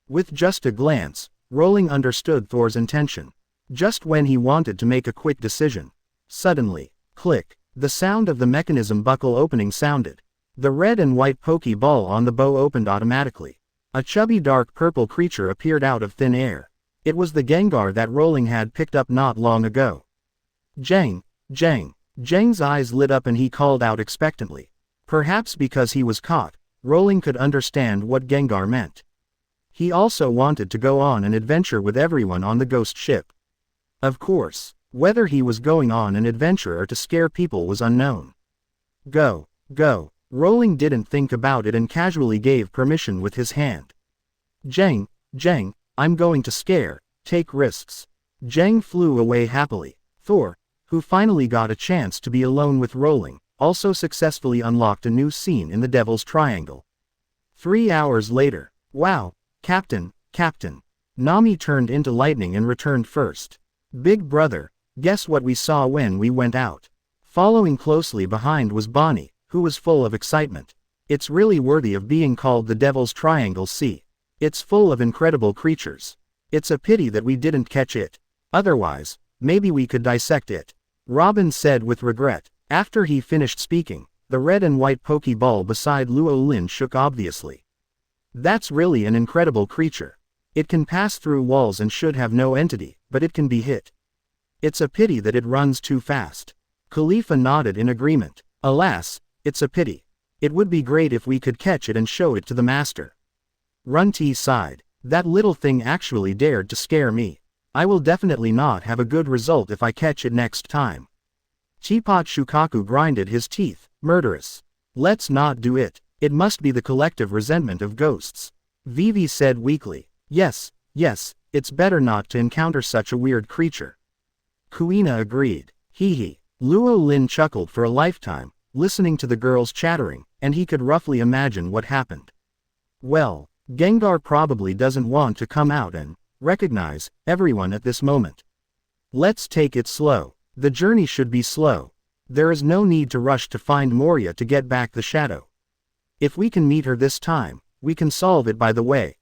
With just a glance, Rowling understood Thor's intention. Just when he wanted to make a quick decision. Suddenly, click, the sound of the mechanism buckle opening sounded. The red and white pokeball on the bow opened automatically. A chubby dark purple creature appeared out of thin air. It was the Gengar that Rowling had picked up not long ago. Jang. Jang's eyes lit up and he called out expectantly. Perhaps because he was caught, Rowling could understand what Gengar meant. He also wanted to go on an adventure with everyone on the ghost ship. Of course, whether he was going on an adventure or to scare people was unknown. Go. Rowling didn't think about it and casually gave permission with his hand. Jang, I'm going to scare, take risks. Jang flew away happily. Thor, who finally got a chance to be alone with Rowling, also successfully unlocked a new scene in the Devil's Triangle. 3 hours later. Wow, Captain. Nami turned into lightning and returned first. Big brother, guess what we saw when we went out? Following closely behind was Bonnie, who was full of excitement. It's really worthy of being called the Devil's Triangle Sea. It's full of incredible creatures. It's a pity that we didn't catch it. Otherwise, maybe we could dissect it. Robin said with regret. After he finished speaking, the red and white pokeball beside Luo Lin shook obviously. That's really an incredible creature. It can pass through walls and should have no entity, but it can be hit. It's a pity that it runs too fast. Khalifa nodded in agreement. Alas, it's a pity. It would be great if we could catch it and show it to the master. Runti sighed. That little thing actually dared to scare me. I will definitely not have a good result if I catch it next time. Teapot Shukaku grinded his teeth. Murderous. Let's not do it. It must be the collective resentment of ghosts. Vivi said weakly. Yes, it's better not to encounter such a weird creature. Kuina agreed. Hee. Luo Lin chuckled for a lifetime, listening to the girls chattering, and he could roughly imagine what happened. Well, Gengar probably doesn't want to come out and recognize everyone at this moment. Let's take it slow. The journey should be slow. There is no need to rush to find Moria to get back the shadow. If we can meet her this time, we can solve it by the way.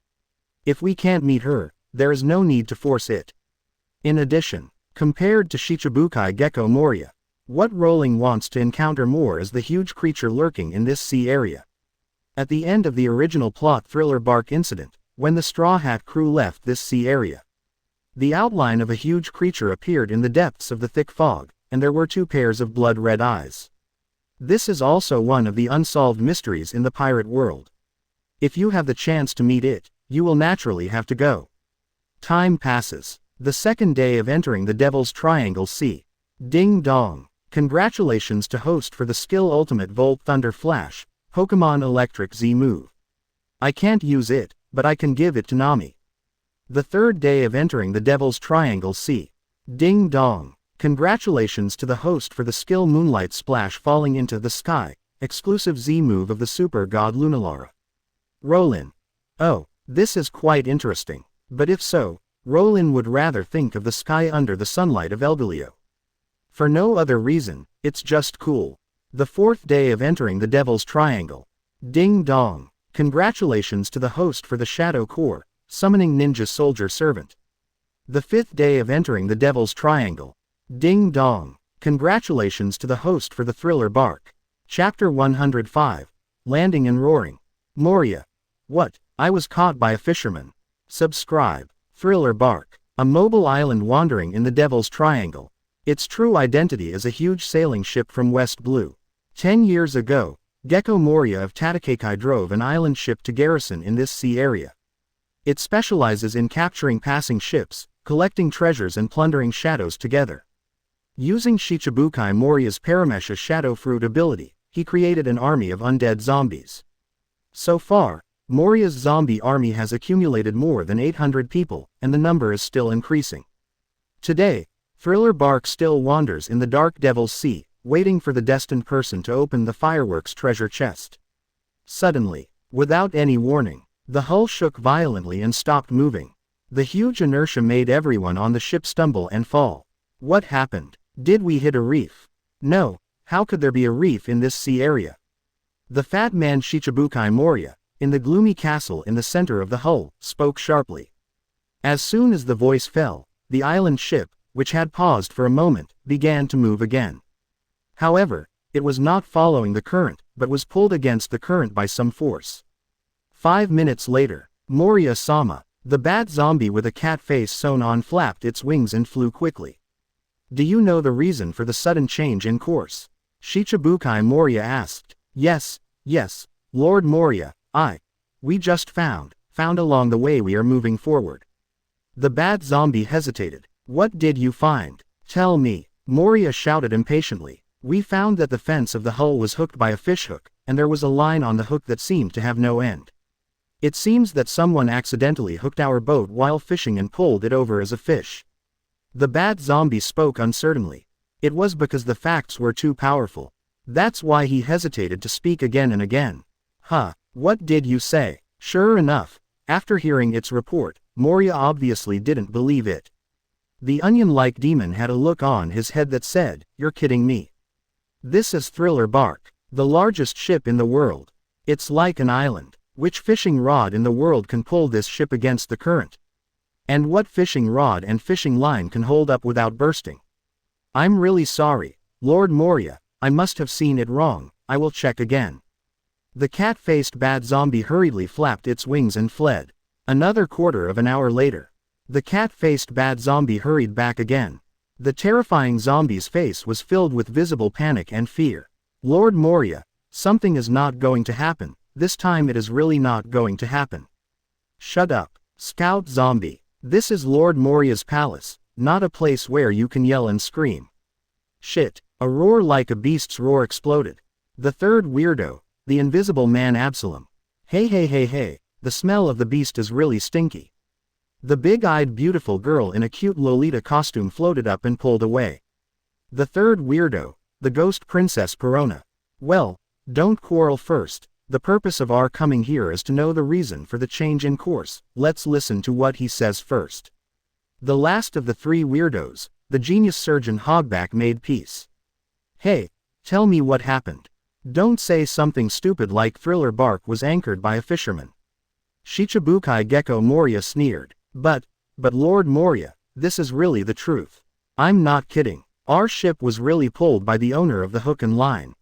If we can't meet her, there is no need to force it. In addition, compared to Shichibukai Gecko Moria, what Rowling wants to encounter more is the huge creature lurking in this sea area. At the end of the original plot thriller Bark incident, when the Straw Hat crew left this sea area, the outline of a huge creature appeared in the depths of the thick fog, and there were 2 pairs of blood-red eyes. This is also one of the unsolved mysteries in the pirate world. If you have the chance to meet it, you will naturally have to go. Time passes. The second day of entering the Devil's Triangle Sea. Ding dong. Congratulations to host for the skill Ultimate Volt Thunder Flash, Pokemon Electric Z move. I can't use it, but I can give it to Nami. The third day of entering the Devil's Triangle Sea. Ding dong. Congratulations to the host for the skill Moonlight Splash Falling into the Sky, exclusive Z move of the Super God Lunalara. Rowling. Oh, this is quite interesting, but if so, Rowling would rather think of the sky under the sunlight of Elgaleo. For no other reason, it's just cool. The fourth day of entering the Devil's Triangle. Ding dong. Congratulations to the host for the Shadow Core, Summoning Ninja Soldier Servant. The fifth day of entering the Devil's Triangle. Ding dong. Congratulations to the host for the thriller Bark. Chapter 105. Landing and Roaring. Moria. What? I was caught by a fisherman. Subscribe. Thriller Bark. A mobile island wandering in the Devil's Triangle. Its true identity is a huge sailing ship from West Blue. 10 years ago, Gecko Moria of Tatakekai drove an island ship to garrison in this sea area. It specializes in capturing passing ships, collecting treasures and plundering shadows together. Using Shichibukai Moria's Paramesha Shadow Fruit ability, he created an army of undead zombies. So far, Moria's zombie army has accumulated more than 800 people, and the number is still increasing. Today, Thriller Bark still wanders in the Dark Devil's Sea, waiting for the destined person to open the fireworks treasure chest. Suddenly, without any warning, the hull shook violently and stopped moving. The huge inertia made everyone on the ship stumble and fall. What happened? Did we hit a reef? No, how could there be a reef in this sea area? The fat man Shichibukai Moria, in the gloomy castle in the center of the hull, spoke sharply. As soon as the voice fell, the island ship, which had paused for a moment, began to move again. However, it was not following the current, but was pulled against the current by some force. 5 minutes later, Moria-sama, the bat zombie with a cat face sewn on, flapped its wings and flew quickly. Do you know the reason for the sudden change in course? Shichibukai Moria asked. Yes, Lord Moria, we just found along the way we are moving forward. The bat zombie hesitated. What did you find? Tell me, Moria shouted impatiently. We found that the fence of the hull was hooked by a fishhook, and there was a line on the hook that seemed to have no end. It seems that someone accidentally hooked our boat while fishing and pulled it over as a fish. The bat zombie spoke uncertainly. It was because the facts were too powerful. That's why he hesitated to speak again and again. What did you say? Sure enough, after hearing its report, Moria obviously didn't believe it. The onion-like demon had a look on his head that said, "You're kidding me. This is Thriller Bark, the largest ship in the world. It's like an island. Which fishing rod in the world can pull this ship against the current? And what fishing rod and fishing line can hold up without bursting? I'm really sorry, Lord Moria, I must have seen it wrong, I will check again." The cat-faced bat zombie hurriedly flapped its wings and fled. Another quarter of an hour later, the cat-faced bat zombie hurried back again. The terrifying zombie's face was filled with visible panic and fear. Lord Moria, something is not going to happen, this time it is really not going to happen. Shut up, Scout Zombie. This is Lord Moria's palace, not a place where you can yell and scream. Shit, a roar like a beast's roar exploded. The third weirdo, the invisible man Absalom. Hey, the smell of the beast is really stinky. The big-eyed beautiful girl in a cute Lolita costume floated up and pulled away. The third weirdo, the ghost princess Perona. Well, don't quarrel first, the purpose of our coming here is to know the reason for the change in course, let's listen to what he says first. The last of the three weirdos, the genius surgeon Hogback made peace. Hey, tell me what happened. Don't say something stupid like Thriller Bark was anchored by a fisherman. Shichibukai Gecko Moria sneered. But Lord Moria, this is really the truth. I'm not kidding. Our ship was really pulled by the owner of the hook and line.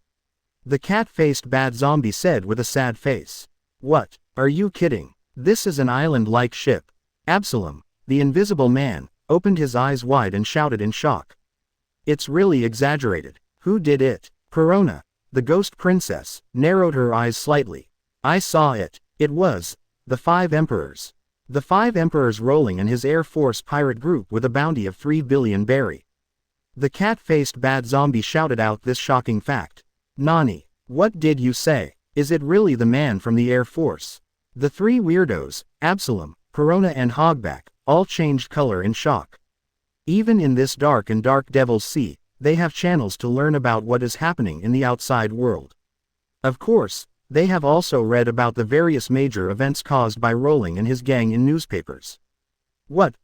The cat-faced bad zombie said with a sad face. What? Are you kidding? This is an island-like ship. Absalom, the invisible man, opened his eyes wide and shouted in shock. It's really exaggerated. Who did it? Corona, the ghost princess, narrowed her eyes slightly. I saw it. It was the 5 emperors. The 5 emperors Rowling and his Air Force pirate group with a bounty of 3 billion berry. The cat-faced bad zombie shouted out this shocking fact. Nani, what did you say? Is it really the man from the Air Force? The 3 weirdos, Absalom, Corona and Hogback, all changed color in shock. Even in this dark Devil's Sea, they have channels to learn about what is happening in the outside world. Of course, they have also read about the various major events caused by Rowling and his gang in newspapers. What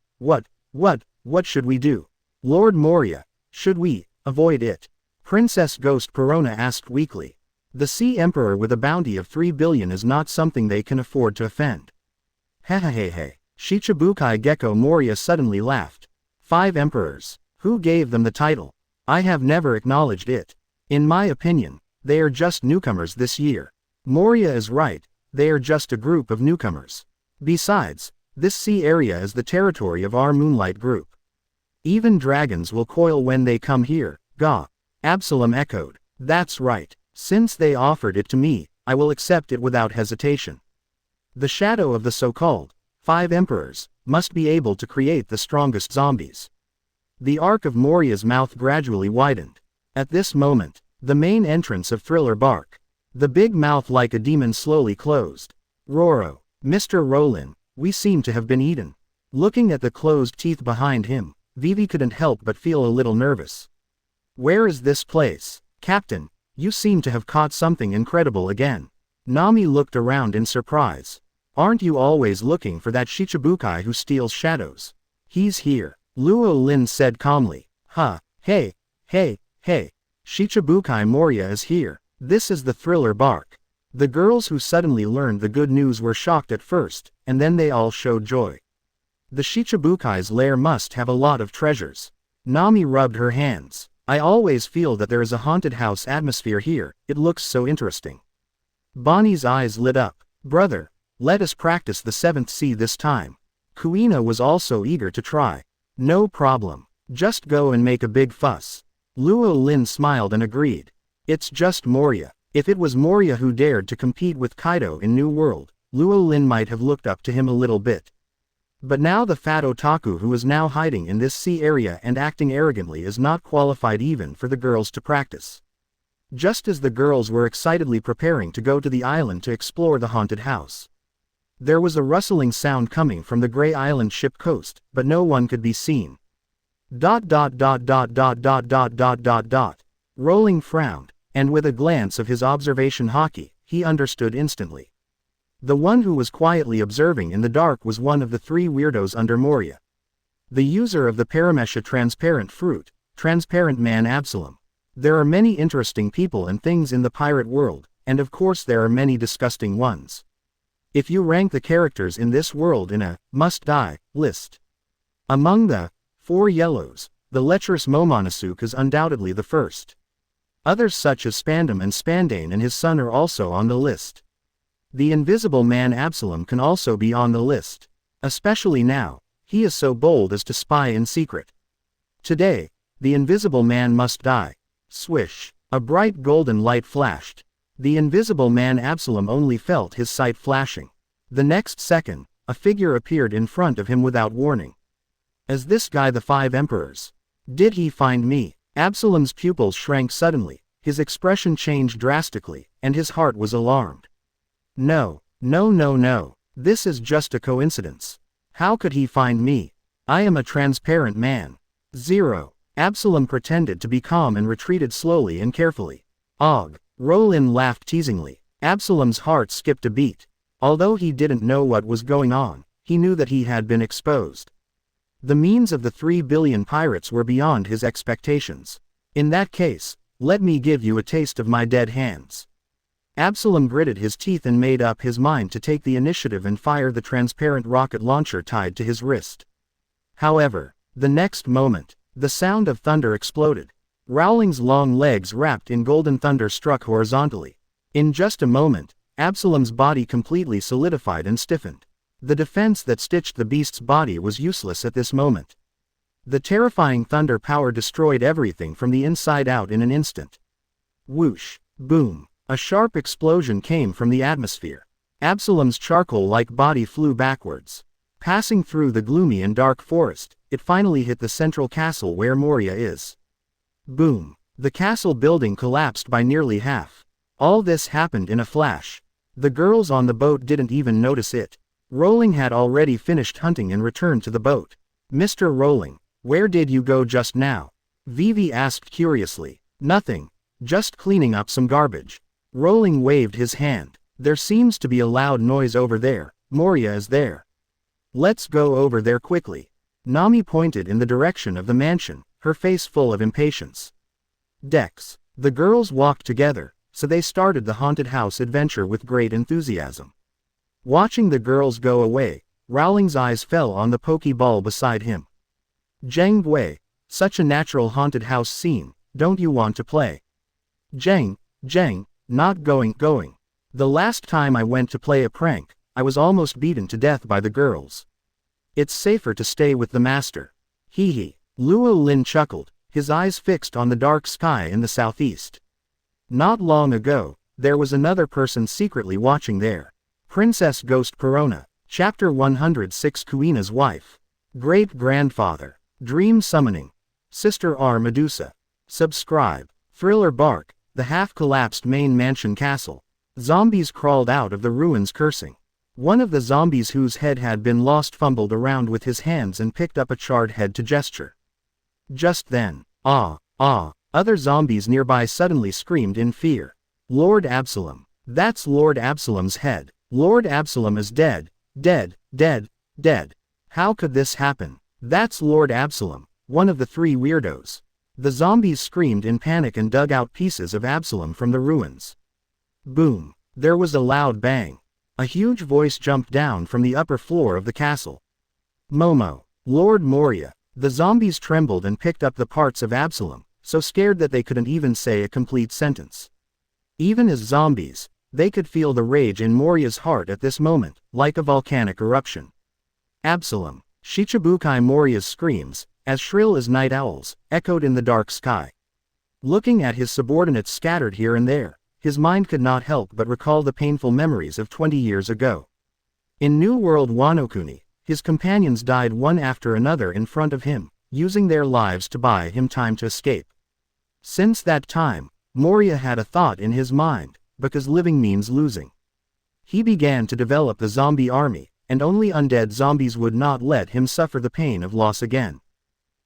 should we do? Lord Moria, should we avoid it? Princess Ghost Corona asked weakly. The Sea Emperor with a bounty of 3 billion is not something they can afford to offend. Hehehehe. Shichibukai Gecko Moria suddenly laughed. 5 emperors. Who gave them the title? I have never acknowledged it. In my opinion, they are just newcomers this year. Moria is right, they are just a group of newcomers. Besides, this sea area is the territory of our Moonlight group. Even dragons will coil when they come here, Gah. Absalom echoed. That's right. Since they offered it to me, I will accept it without hesitation. The shadow of the so-called 5 emperors must be able to create the strongest zombies. The arc of Moria's mouth gradually widened. At this moment, the main entrance of Thriller Bark. The big mouth like a demon slowly closed. Roro, Mr. Rowling, we seem to have been eaten. Looking at the closed teeth behind him, Vivi couldn't help but feel a little nervous. Where is this place? Captain, you seem to have caught something incredible again. Nami looked around in surprise. Aren't you always looking for that Shichibukai who steals shadows? He's here, Luo Lin said calmly. Huh, hey. Shichibukai Moria is here. This is the Thriller Bark. The girls who suddenly learned the good news were shocked at first, and then they all showed joy. The Shichibukai's lair must have a lot of treasures. Nami rubbed her hands. I always feel that there is a haunted house atmosphere here, it looks so interesting. Bonnie's eyes lit up. Brother, let us practice the 7th sea this time. Kuina was also eager to try. No problem. Just go and make a big fuss. Luo Lin smiled and agreed. It's just Moria. If it was Moria who dared to compete with Kaido in New World, Luo Lin might have looked up to him a little bit. But now the fat otaku who is now hiding in this sea area and acting arrogantly is not qualified even for the girls to practice. Just as the girls were excitedly preparing to go to the island to explore the haunted house, there was a rustling sound coming from the Grey Island ship coast, but no one could be seen. Rowling frowned, and with a glance of his observation Haki, he understood instantly. The one who was quietly observing in the dark was one of the 3 weirdos under Moria. The user of the Paramesha transparent fruit, Transparent Man Absalom. There are many interesting people and things in the pirate world, and of course there are many disgusting ones. If you rank the characters in this world in a must-die list, among the 4 yellows, the lecherous Momonosuke is undoubtedly the first. Others such as Spandam and Spandane and his son are also on the list. The invisible man Absalom can also be on the list. Especially now, he is so bold as to spy in secret. Today, the invisible man must die. Swish. A bright golden light flashed. The invisible man Absalom only felt his sight flashing. The next second, a figure appeared in front of him without warning. Is this guy the 5 emperors? Did he find me? Absalom's pupils shrank suddenly, his expression changed drastically, and his heart was alarmed. No. This is just a coincidence. How could he find me? I am a transparent man. 0. Absalom pretended to be calm and retreated slowly and carefully. Og. Rowling laughed teasingly. Absalom's heart skipped a beat. Although he didn't know what was going on, he knew that he had been exposed. The means of the 3 billion pirates were beyond his expectations. In that case, let me give you a taste of my dead hands. Absalom gritted his teeth and made up his mind to take the initiative and fire the transparent rocket launcher tied to his wrist. However, the next moment, the sound of thunder exploded. Rowling's long legs wrapped in golden thunder struck horizontally. In just a moment, Absalom's body completely solidified and stiffened. The defense that stitched the beast's body was useless at this moment. The terrifying thunder power destroyed everything from the inside out in an instant. Whoosh! Boom! A sharp explosion came from the atmosphere. Absalom's charcoal-like body flew backwards. Passing through the gloomy and dark forest, it finally hit the central castle where Moye is. Boom! The castle building collapsed by nearly half. All this happened in a flash. The girls on the boat didn't even notice it. Rowling had already finished hunting and returned to the boat. "Mr. Rowling, where did you go just now?" Vivi asked curiously. "Nothing. Just cleaning up some garbage." Rowling waved his hand. "There seems to be a loud noise over there. Moye is there. Let's go over there quickly." Nami pointed in the direction of the mansion, her face full of impatience. Dex. The girls walked together, so they started the haunted house adventure with great enthusiasm. Watching the girls go away, Rowling's eyes fell on the pokeball beside him. "Jiang Moye, such a natural haunted house scene, don't you want to play?" Jiang, not going. The last time I went to play a prank, I was almost beaten to death by the girls. It's safer to stay with the master. Hee hee. Luo Lin chuckled, his eyes fixed on the dark sky in the southeast. Not long ago, there was another person secretly watching there. Princess Ghost Perona, Chapter 106. Kuina's wife. Great-grandfather. Dream summoning. Sister R. Medusa. Subscribe. Thriller Bark. The half-collapsed main mansion castle. Zombies crawled out of the ruins cursing. One of the zombies whose head had been lost fumbled around with his hands and picked up a charred head to gesture. Just then, other zombies nearby suddenly screamed in fear. "Lord Absalom. That's Lord Absalom's head. Lord Absalom is dead. Dead. How could this happen? That's Lord Absalom, one of the three weirdos." The zombies screamed in panic and dug out pieces of Absalom from the ruins. Boom! There was a loud bang. A huge voice jumped down from the upper floor of the castle. "Momo, Lord Moye." The zombies trembled and picked up the parts of Absalom, so scared that they couldn't even say a complete sentence. Even as zombies, they could feel the rage in Moye's heart at this moment, like a volcanic eruption. "Absalom!" Shichibukai Moye's screams, as shrill as night owls, echoed in the dark sky. Looking at his subordinates scattered here and there, his mind could not help but recall the painful memories of 20 years ago. In New World Wano-kuni, his companions died one after another in front of him, using their lives to buy him time to escape. Since that time, Moye had a thought in his mind, because living means losing. He began to develop the zombie army, and only undead zombies would not let him suffer the pain of loss again.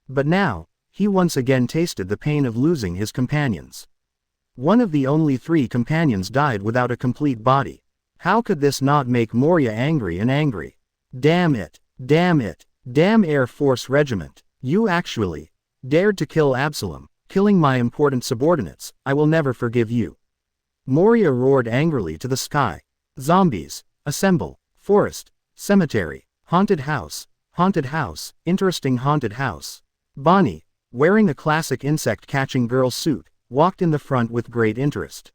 But now, he once again tasted the pain of losing his companions. One of the only 3 companions died without a complete body. How could this not make Moye angry and angry? Damn it! Damn Air Force Regiment! You actually dared to kill Absalom, killing my important subordinates. I will never forgive you. Moye roared angrily to the sky. Zombies, assemble. Forest, cemetery, haunted house, interesting haunted house. Bonnie, wearing a classic insect-catching girl suit, walked in the front with great interest.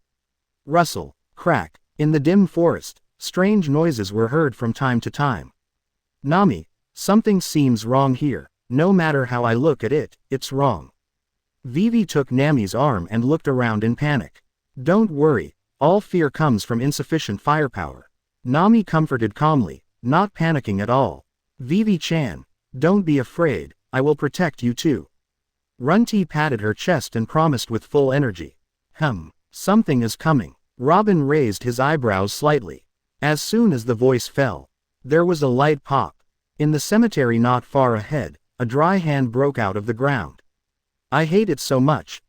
Rustle, crack, in the dim forest, strange noises were heard from time to time. Nami, something seems wrong here. No matter how I look at it, it's wrong. Vivi took Nami's arm and looked around in panic. Don't worry, all fear comes from insufficient firepower. Nami comforted calmly, not panicking at all. Vivi-chan, don't be afraid, I will protect you too. Runti patted her chest and promised with full energy. Something is coming. Robin raised his eyebrows slightly. As soon as the voice fell, there was a light pop. In the cemetery not far ahead, a dry hand broke out of the ground. I hate it so much.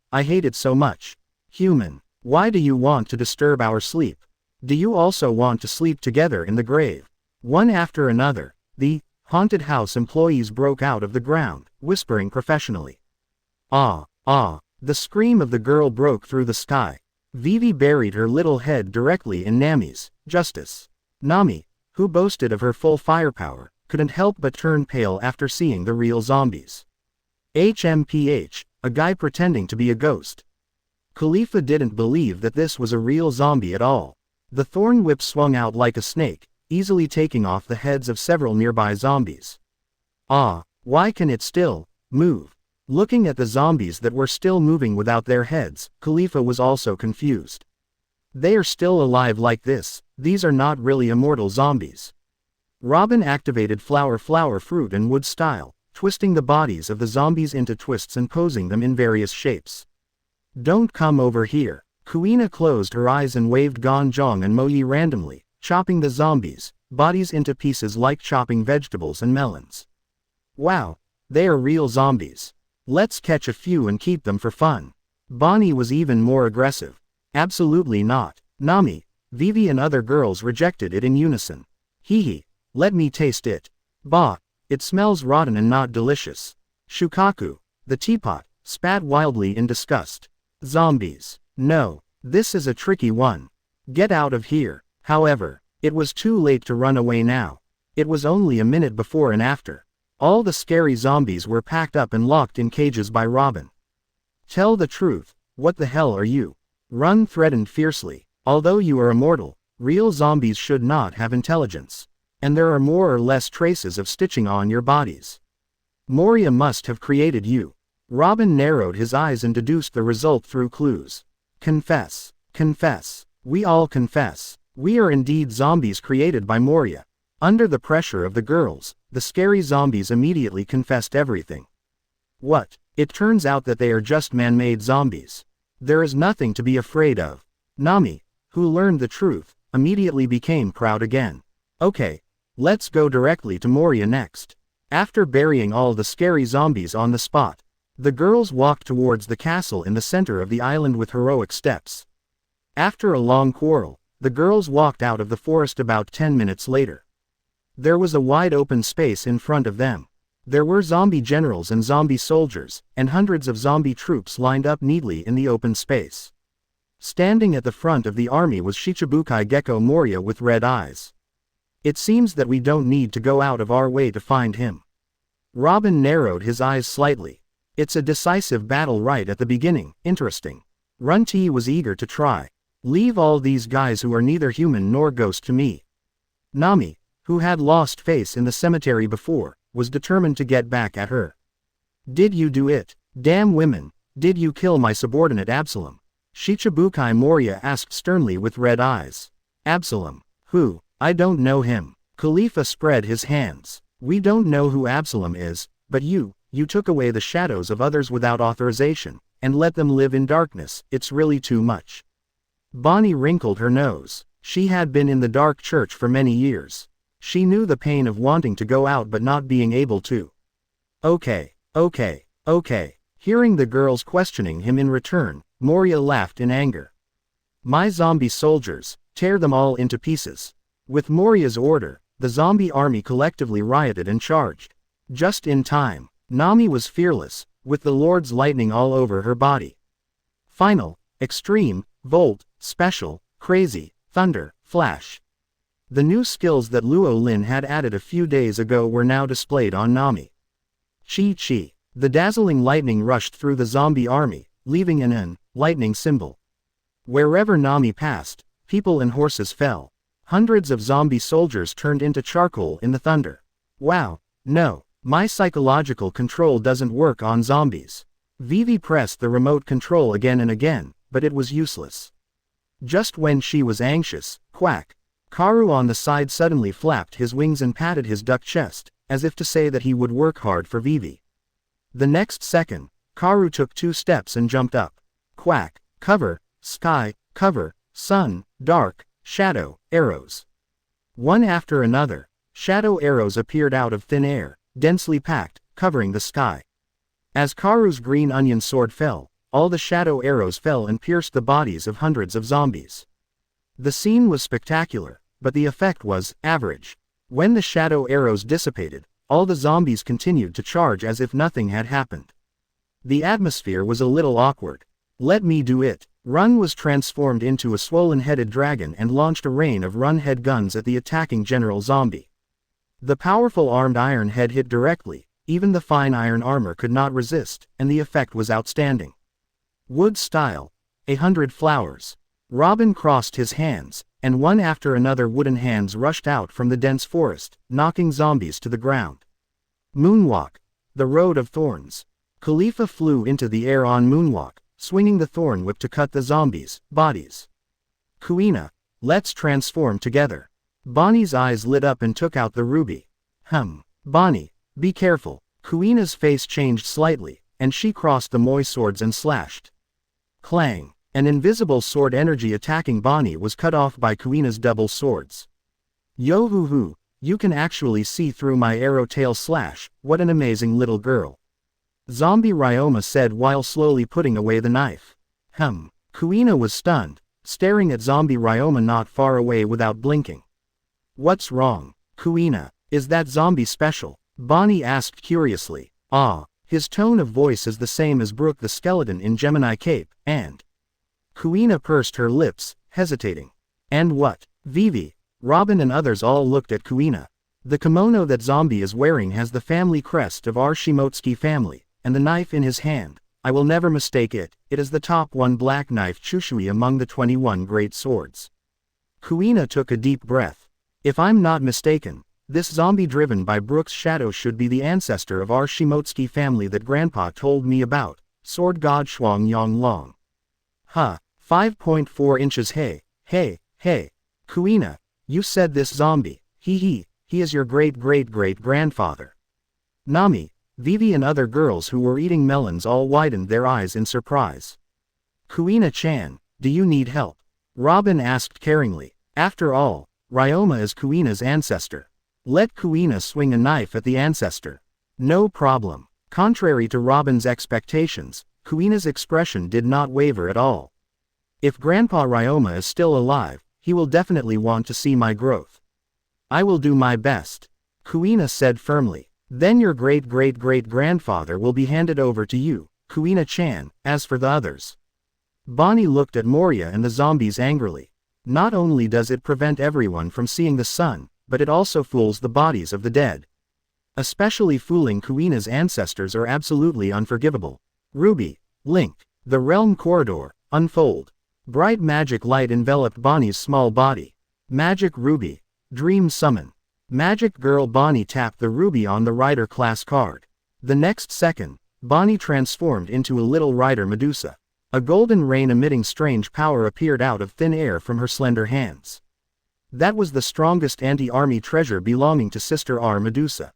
Human, why do you want to disturb our sleep? Do you also want to sleep together in the grave? One after another, the haunted house employees broke out of the ground, whispering professionally. The scream of the girl broke through the sky. Vivi buried her little head directly in Nami's. Justice. Nami, who boasted of her full firepower, couldn't help but turn pale after seeing the real zombies. HMPH, a guy pretending to be a ghost. Khalifa didn't believe that this was a real zombie at all. The thorn whip swung out like a snake, easily taking off the heads of several nearby zombies. Ah, why can it still move? Looking at the zombies that were still moving without their heads, Khalifa was also confused. They are still alive like this, these are not really immortal zombies. Robin activated flower fruit and wood style, twisting the bodies of the zombies into twists and posing them in various shapes. Don't come over here. Kuina closed her eyes and waved Gan Jiang Moye randomly, chopping the zombies' bodies into pieces like chopping vegetables and melons. Wow, they are real zombies. Let's catch a few and keep them for fun. Bonnie was even more aggressive. Absolutely not. Nami, Vivi and other girls rejected it in unison. Hee, let me taste it. Bah, it smells rotten and not delicious. Shukaku, the teapot, spat wildly in disgust. Zombies. No, this is a tricky one. Get out of here. However, it was too late to run away now. It was only a minute before and after. All the scary zombies were packed up and locked in cages by Robin. Tell the truth, what the hell are you? Run threatened fiercely. Although you are immortal, real zombies should not have intelligence. And there are more or less traces of stitching on your bodies. Moria must have created you. Robin narrowed his eyes and deduced the result through clues. Confess. Confess. We all confess. We are indeed zombies created by Moria. Under the pressure of the girls, the scary zombies immediately confessed everything. What? It turns out that they are just man-made zombies. There is nothing to be afraid of. Nami, who learned the truth, immediately became proud again. Okay, let's go directly to Moria next. After burying all the scary zombies on the spot, the girls walked towards the castle in the center of the island with heroic steps. After a long quarrel, the girls walked out of the forest about 10 minutes later. There was a wide open space in front of them. There were zombie generals and zombie soldiers, and hundreds of zombie troops lined up neatly in the open space. Standing at the front of the army was Shichibukai Gecko Moria with red eyes. It seems that we don't need to go out of our way to find him. Robin narrowed his eyes slightly. It's a decisive battle right at the beginning, interesting. Runti was eager to try. Leave all these guys who are neither human nor ghost to me. Nami, who had lost face in the cemetery before, was determined to get back at her. Did you do it? Damn women, did you kill my subordinate Absalom? Shichibukai Moria asked sternly with red eyes. Absalom? Who? I don't know him. Khalifa spread his hands. We don't know who Absalom is, but you took away the shadows of others without authorization, and let them live in darkness. It's really too much. Bonnie wrinkled her nose. She had been in the dark church for many years. She knew the pain of wanting to go out but not being able to. Okay. Hearing the girls questioning him in return, Moria laughed in anger. My zombie soldiers, tear them all into pieces. With Moria's order, the zombie army collectively rioted and charged. Just in time, Nami was fearless, with the Lord's lightning all over her body. Final, extreme, volt, special, crazy, thunder, flash. The new skills that Luo Lin had added a few days ago were now displayed on Nami. Chi. The dazzling lightning rushed through the zombie army, leaving an lightning symbol. Wherever Nami passed, people and horses fell. Hundreds of zombie soldiers turned into charcoal in the thunder. Wow, no, my psychological control doesn't work on zombies. Vivi pressed the remote control again and again, but it was useless. Just when she was anxious, quack. Karu on the side suddenly flapped his wings and patted his duck chest, as if to say that he would work hard for Vivi. The next second, Karu took 2 steps and jumped up. Quack, cover, sky, cover, sun, dark, shadow, arrows. One after another, shadow arrows appeared out of thin air, densely packed, covering the sky. As Karu's green onion sword fell, all the shadow arrows fell and pierced the bodies of hundreds of zombies. The scene was spectacular, but the effect was average. When the shadow arrows dissipated, all the zombies continued to charge as if nothing had happened. The atmosphere was a little awkward. Let me do it. Run was transformed into a swollen-headed dragon and launched a rain of run-head guns at the attacking General Zombie. The powerful armed iron head hit directly, even the fine iron armor could not resist, and the effect was outstanding. Wood style. 100 flowers. Robin crossed his hands, and one after another wooden hands rushed out from the dense forest, knocking zombies to the ground. Moonwalk. The Road of Thorns. Khalifa flew into the air on Moonwalk, swinging the thorn whip to cut the zombies' bodies. Kuina. Let's transform together. Bonnie's eyes lit up and took out the ruby. Bonnie, be careful. Kuina's face changed slightly, and she crossed the Moye swords and slashed. Clang. An invisible sword energy attacking Bonnie was cut off by Kuina's double swords. Yo hoo hoo, you can actually see through my arrow tail slash, what an amazing little girl. Zombie Ryoma said while slowly putting away the knife. Kuina was stunned, staring at Zombie Ryoma not far away without blinking. What's wrong, Kuina? Is that zombie special? Bonnie asked curiously. His tone of voice is the same as Brooke the skeleton in Gemini Cape, and... Kuina pursed her lips, hesitating. And what? Vivi, Robin and others all looked at Kuina. The kimono that Zombie is wearing has the family crest of our Shimotsuki family, and the knife in his hand, I will never mistake it, it is the top one black knife Chushui among the 21 great swords. Kuina took a deep breath. If I'm not mistaken, this zombie driven by Brooke's shadow should be the ancestor of our Shimotsuki family that Grandpa told me about, Sword God Shuang Yang Long. 5.4 inches. Hey. Kuina, you said this zombie, he is your great-great-great-grandfather. Nami, Vivi and other girls who were eating melons all widened their eyes in surprise. Kuina-chan, do you need help? Robin asked caringly. After all, Ryoma is Kuina's ancestor. Let Kuina swing a knife at the ancestor. No problem. Contrary to Robin's expectations, Kuina's expression did not waver at all. If Grandpa Ryoma is still alive, he will definitely want to see my growth. I will do my best, Kuina said firmly. Then your great-great-great-grandfather will be handed over to you, Kuina-chan. As for the others. Bonnie looked at Moria and the zombies angrily. Not only does it prevent everyone from seeing the sun, but it also fools the bodies of the dead. Especially fooling Kuina's ancestors are absolutely unforgivable. Ruby, Link, the realm corridor, unfold. Bright magic light enveloped Bonnie's small body. Magic ruby. Dream summon. Magic girl Bonnie tapped the ruby on the rider class card. The next second, Bonnie transformed into a little rider Medusa. A golden rain emitting strange power appeared out of thin air from her slender hands. That was the strongest anti-army treasure belonging to Sister R. Medusa.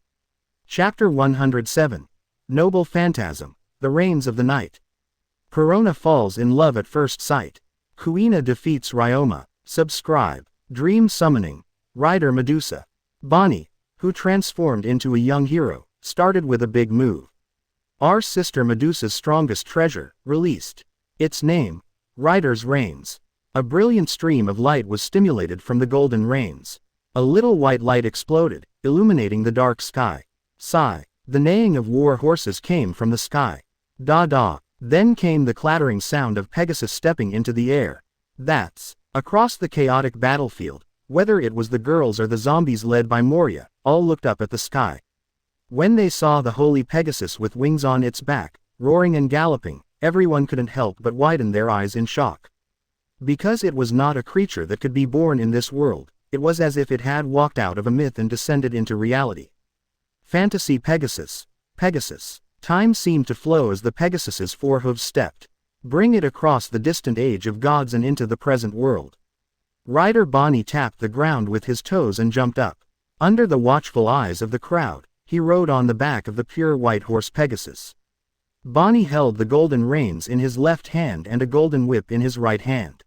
Chapter 107. Noble Phantasm. The Reigns of the Night. Perona falls in love at first sight. Kuina defeats Ryoma. Subscribe. Dream summoning. Rider Medusa. Bonnie, who transformed into a young hero, started with a big move. Our sister Medusa's strongest treasure, released. Its name, Rider's Reigns. A brilliant stream of light was stimulated from the golden reins. A little white light exploded, illuminating the dark sky. Sigh. The neighing of war horses came from the sky. Da. Then came the clattering sound of Pegasus stepping into the air. That's. Across the chaotic battlefield, whether it was the girls or the zombies led by Moria, all looked up at the sky. When they saw the holy Pegasus with wings on its back, roaring and galloping, everyone couldn't help but widen their eyes in shock. Because it was not a creature that could be born in this world, it was as if it had walked out of a myth and descended into reality. Fantasy Pegasus. Pegasus. Time seemed to flow as the Pegasus's four hooves stepped. Bring it across the distant age of gods and into the present world. Rider Bonnie tapped the ground with his toes and jumped up. Under the watchful eyes of the crowd, he rode on the back of the pure white horse Pegasus. Bonnie held the golden reins in his left hand and a golden whip in his right hand.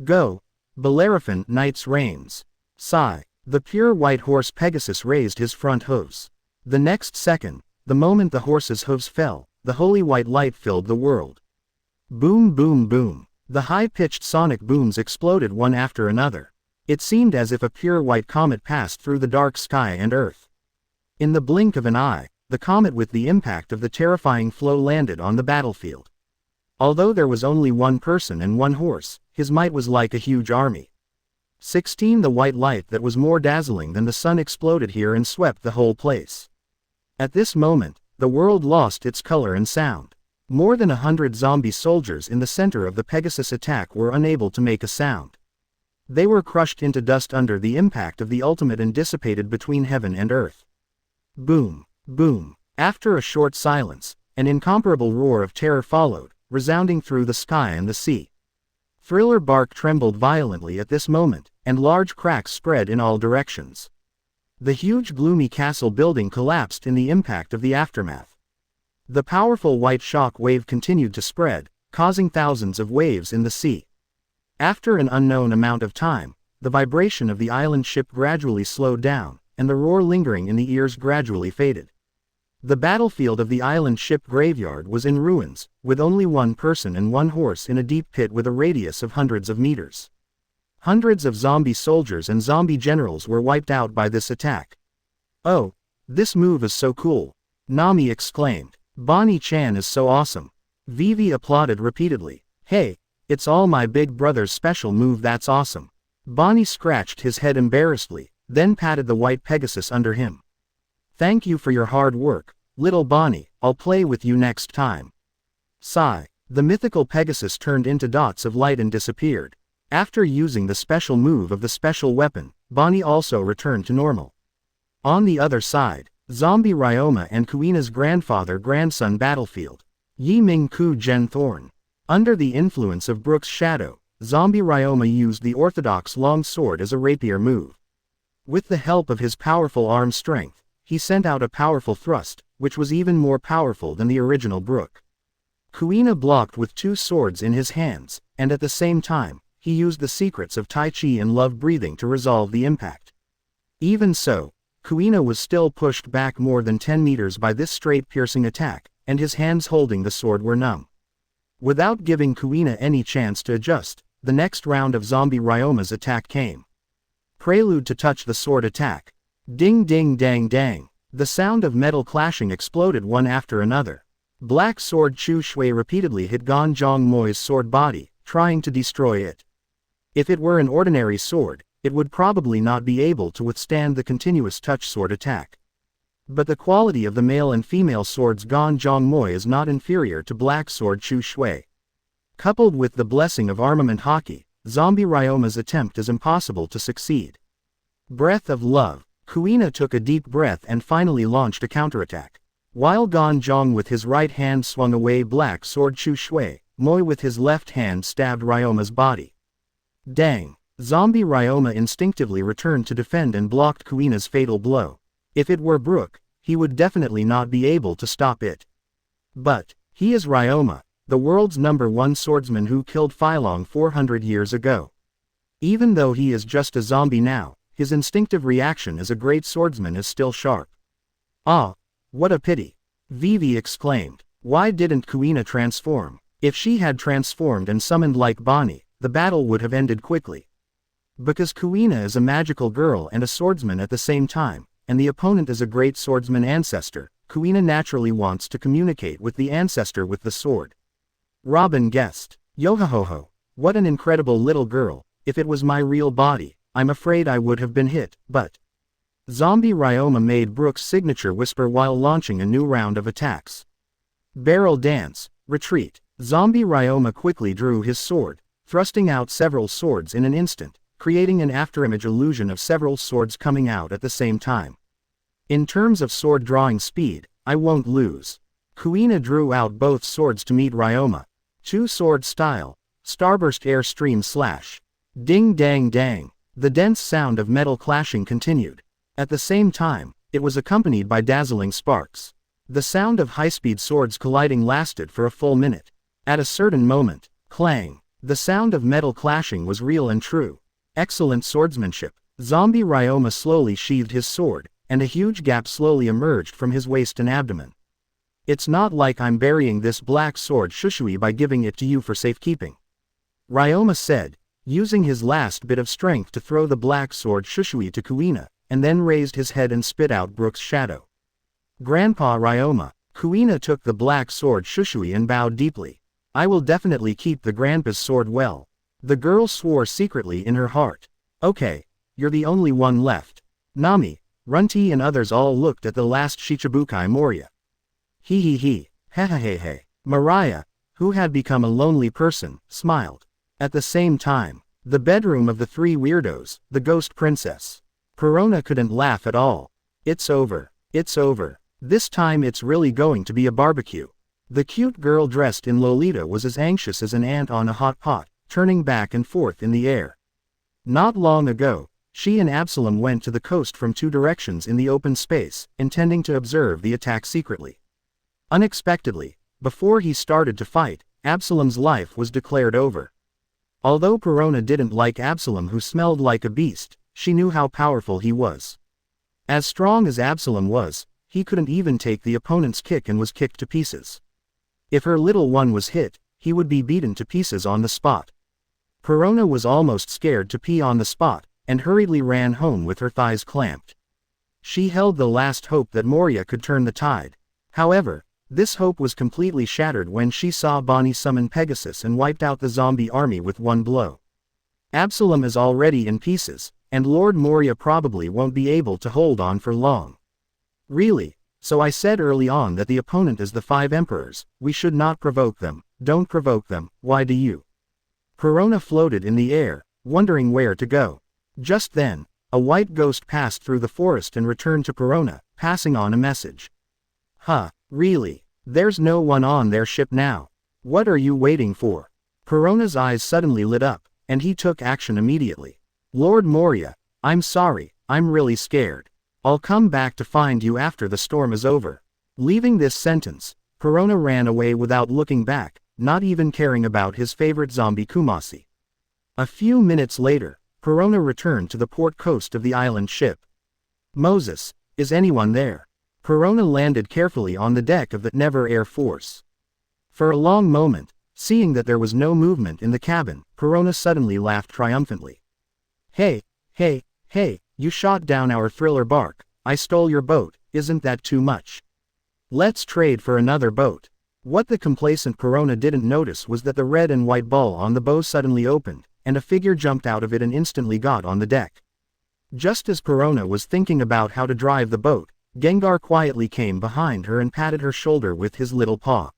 Go, Bellerophon Knight's reins. Sigh. The pure white horse Pegasus raised his front hooves. The next second, the moment the horse's hooves fell, the holy white light filled the world. Boom boom boom. The high-pitched sonic booms exploded one after another. It seemed as if a pure white comet passed through the dark sky and earth. In the blink of an eye, the comet with the impact of the terrifying flow landed on the battlefield. Although there was only one person and one horse, his might was like a huge army. 16 The white light that was more dazzling than the sun exploded here and swept the whole place. At this moment, the world lost its color and sound. More than 100 zombie soldiers in the center of the Pegasus attack were unable to make a sound. They were crushed into dust under the impact of the ultimate and dissipated between heaven and earth. Boom, boom. After a short silence, an incomparable roar of terror followed, resounding through the sky and the sea. Thriller bark trembled violently at this moment, and large cracks spread in all directions. The huge gloomy castle building collapsed in the impact of the aftermath. The powerful white shock wave continued to spread, causing thousands of waves in the sea. After an unknown amount of time, the vibration of the island ship gradually slowed down, and the roar lingering in the ears gradually faded. The battlefield of the island ship graveyard was in ruins, with only one person and one horse in a deep pit with a radius of hundreds of meters. Hundreds of zombie soldiers and zombie generals were wiped out by this attack. "Oh, this move is so cool," Nami exclaimed. "Bonnie-chan is so awesome." Vivi applauded repeatedly. "Hey, it's all my big brother's special move, that's awesome." Bonnie scratched his head embarrassedly, then patted the white Pegasus under him. "Thank you for your hard work, little Bonnie, I'll play with you next time." Sigh. The mythical Pegasus turned into dots of light and disappeared. After using the special move of the special weapon, Bonnie also returned to normal. On the other side, Zombie Ryoma and Kuina's grandfather-grandson battlefield. Yi Ming Ku Gen Thorn. Under the influence of Brook's shadow, Zombie Ryoma used the orthodox long sword as a rapier move. With the help of his powerful arm strength, he sent out a powerful thrust, which was even more powerful than the original Brook. Kuina blocked with two swords in his hands, and at the same time, he used the secrets of Tai Chi and love breathing to resolve the impact. Even so, Kuina was still pushed back more than 10 meters by this straight piercing attack, and his hands holding the sword were numb. Without giving Kuina any chance to adjust, the next round of Zombie Ryoma's attack came. Prelude to touch the sword attack. Ding ding dang dang. The sound of metal clashing exploded one after another. Black sword Chu Shui repeatedly hit Gan Jiang Moye's sword body, trying to destroy it. If it were an ordinary sword, it would probably not be able to withstand the continuous touch sword attack. But the quality of the male and female swords Gan Jiang Moye is not inferior to black sword Chu Shui. Coupled with the blessing of armament Haki, Zombie Ryoma's attempt is impossible to succeed. Breath of love. Kuina took a deep breath and finally launched a counterattack. While Gan Jiang with his right hand swung away black sword Chu Shui, Moye with his left hand stabbed Ryoma's body. Dang! Zombie Ryoma instinctively returned to defend and blocked Kuina's fatal blow. If it were Brook, he would definitely not be able to stop it. But, he is Ryoma, the world's #1 swordsman who killed Filong 400 years ago. Even though he is just a zombie now, his instinctive reaction as a great swordsman is still sharp. "Ah, what a pity!" Vivi exclaimed. Why didn't Kuina transform? If she had transformed and summoned like Bonnie, the battle would have ended quickly. Because Kuina is a magical girl and a swordsman at the same time, and the opponent is a great swordsman ancestor, Kuina naturally wants to communicate with the ancestor with the sword. Robin guessed. Yohohoho, what an incredible little girl. If it was my real body, I'm afraid I would have been hit, but... Zombie Ryoma made Brook's signature whisper while launching a new round of attacks. Barrel dance, retreat. Zombie Ryoma quickly drew his sword, thrusting out several swords in an instant, creating an afterimage illusion of several swords coming out at the same time. In terms of sword drawing speed, I won't lose. Kuina drew out both swords to meet Ryoma. Two-sword style, starburst air stream slash. Ding dang dang. The dense sound of metal clashing continued. At the same time, it was accompanied by dazzling sparks. The sound of high-speed swords colliding lasted for a full minute. At a certain moment, clang. The sound of metal clashing was real and true. Excellent swordsmanship. Zombie Ryoma slowly sheathed his sword, and a huge gap slowly emerged from his waist and abdomen. It's not like I'm burying this black sword Shushui by giving it to you for safekeeping. Ryoma said, using his last bit of strength to throw the black sword Shushui to Kuina, and then raised his head and spit out Brook's shadow. Grandpa Ryoma. Kuina took the black sword Shushui and bowed deeply. I will definitely keep the grandpa's sword well. The girl swore secretly in her heart. Okay, you're the only one left. Nami, Runty and others all looked at the last Shichibukai Moria. He. Hehehehe. Mariah, who had become a lonely person, smiled. At the same time, the bedroom of the three weirdos, the ghost princess. Perona couldn't laugh at all. It's over. It's over. This time it's really going to be a barbecue. The cute girl dressed in Lolita was as anxious as an ant on a hot pot, turning back and forth in the air. Not long ago, she and Absalom went to the coast from two directions in the open space, intending to observe the attack secretly. Unexpectedly, before he started to fight, Absalom's life was declared over. Although Perona didn't like Absalom, who smelled like a beast, she knew how powerful he was. As strong as Absalom was, he couldn't even take the opponent's kick and was kicked to pieces. If her little one was hit, he would be beaten to pieces on the spot. Perona was almost scared to pee on the spot, and hurriedly ran home with her thighs clamped. She held the last hope that Moria could turn the tide. However, this hope was completely shattered when she saw Bonnie summon Pegasus and wiped out the zombie army with one blow. Absalom is already in pieces, and Lord Moria probably won't be able to hold on for long. Really, so I said early on that the opponent is the five emperors. We should not provoke them. Don't provoke them, why do you? Perona floated in the air, wondering where to go. Just then, a white ghost passed through the forest and returned to Perona, passing on a message. Huh, really? There's no one on their ship now. What are you waiting for? Perona's eyes suddenly lit up, and he took action immediately. Lord Moria, I'm sorry, I'm really scared. I'll come back to find you after the storm is over. Leaving this sentence, Perona ran away without looking back, not even caring about his favorite zombie Kumasi. A few minutes later, Perona returned to the port coast of the island ship. Moses, is anyone there? Perona landed carefully on the deck of the Never Air Force. For a long moment, seeing that there was no movement in the cabin, Perona suddenly laughed triumphantly. Hey, you shot down our thriller bark. I stole your boat, isn't that too much? Let's trade for another boat. What the complacent Perona didn't notice was that the red and white ball on the bow suddenly opened, and a figure jumped out of it and instantly got on the deck. Just as Perona was thinking about how to drive the boat, Gengar quietly came behind her and patted her shoulder with his little paw.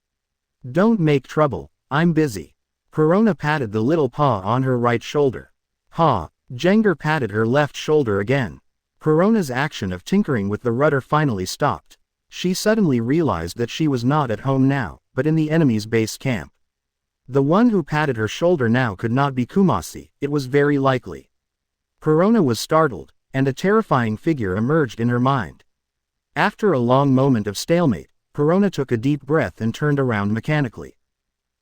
Don't make trouble, I'm busy. Perona patted the little paw on her right shoulder. Ha! Gengar patted her left shoulder again. Perona's action of tinkering with the rudder finally stopped. She suddenly realized that she was not at home now, but in the enemy's base camp. The one who patted her shoulder now could not be Kumasi, it was very likely. Perona was startled, and a terrifying figure emerged in her mind. After a long moment of stalemate, Perona took a deep breath and turned around mechanically.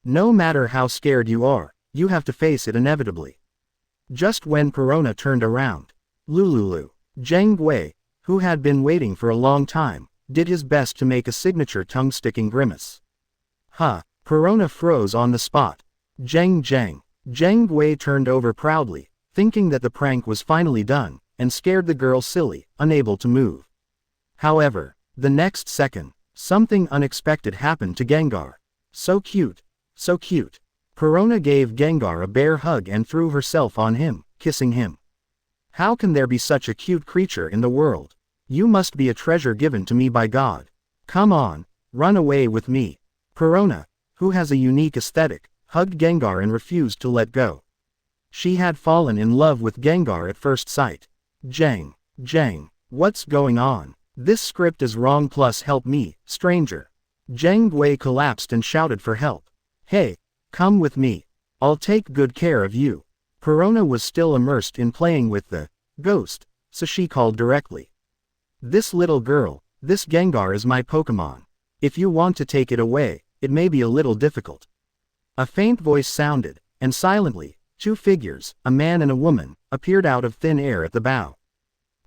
No matter how scared you are, you have to face it inevitably. Just when Perona turned around, Lululu, Jiang Moye, who had been waiting for a long time, did his best to make a signature tongue-sticking grimace. Perona froze on the spot. Jiang Moye turned over proudly, thinking that the prank was finally done, and scared the girl silly, unable to move. However, the next second, something unexpected happened to Gengar. So cute. Perona gave Gengar a bear hug and threw herself on him, kissing him. How can there be such a cute creature in the world? You must be a treasure given to me by God. Come on, run away with me. Perona, who has a unique aesthetic, hugged Gengar and refused to let go. She had fallen in love with Gengar at first sight. Jiang, what's going on? This script is wrong, plus help me, stranger. Jiang Moye collapsed and shouted for help. Hey, come with me. I'll take good care of you. Perona was still immersed in playing with the ghost, so she called directly. This little girl, this Gengar is my Pokemon. If you want to take it away, it may be a little difficult. A faint voice sounded, and silently, two figures, a man and a woman, appeared out of thin air at the bow.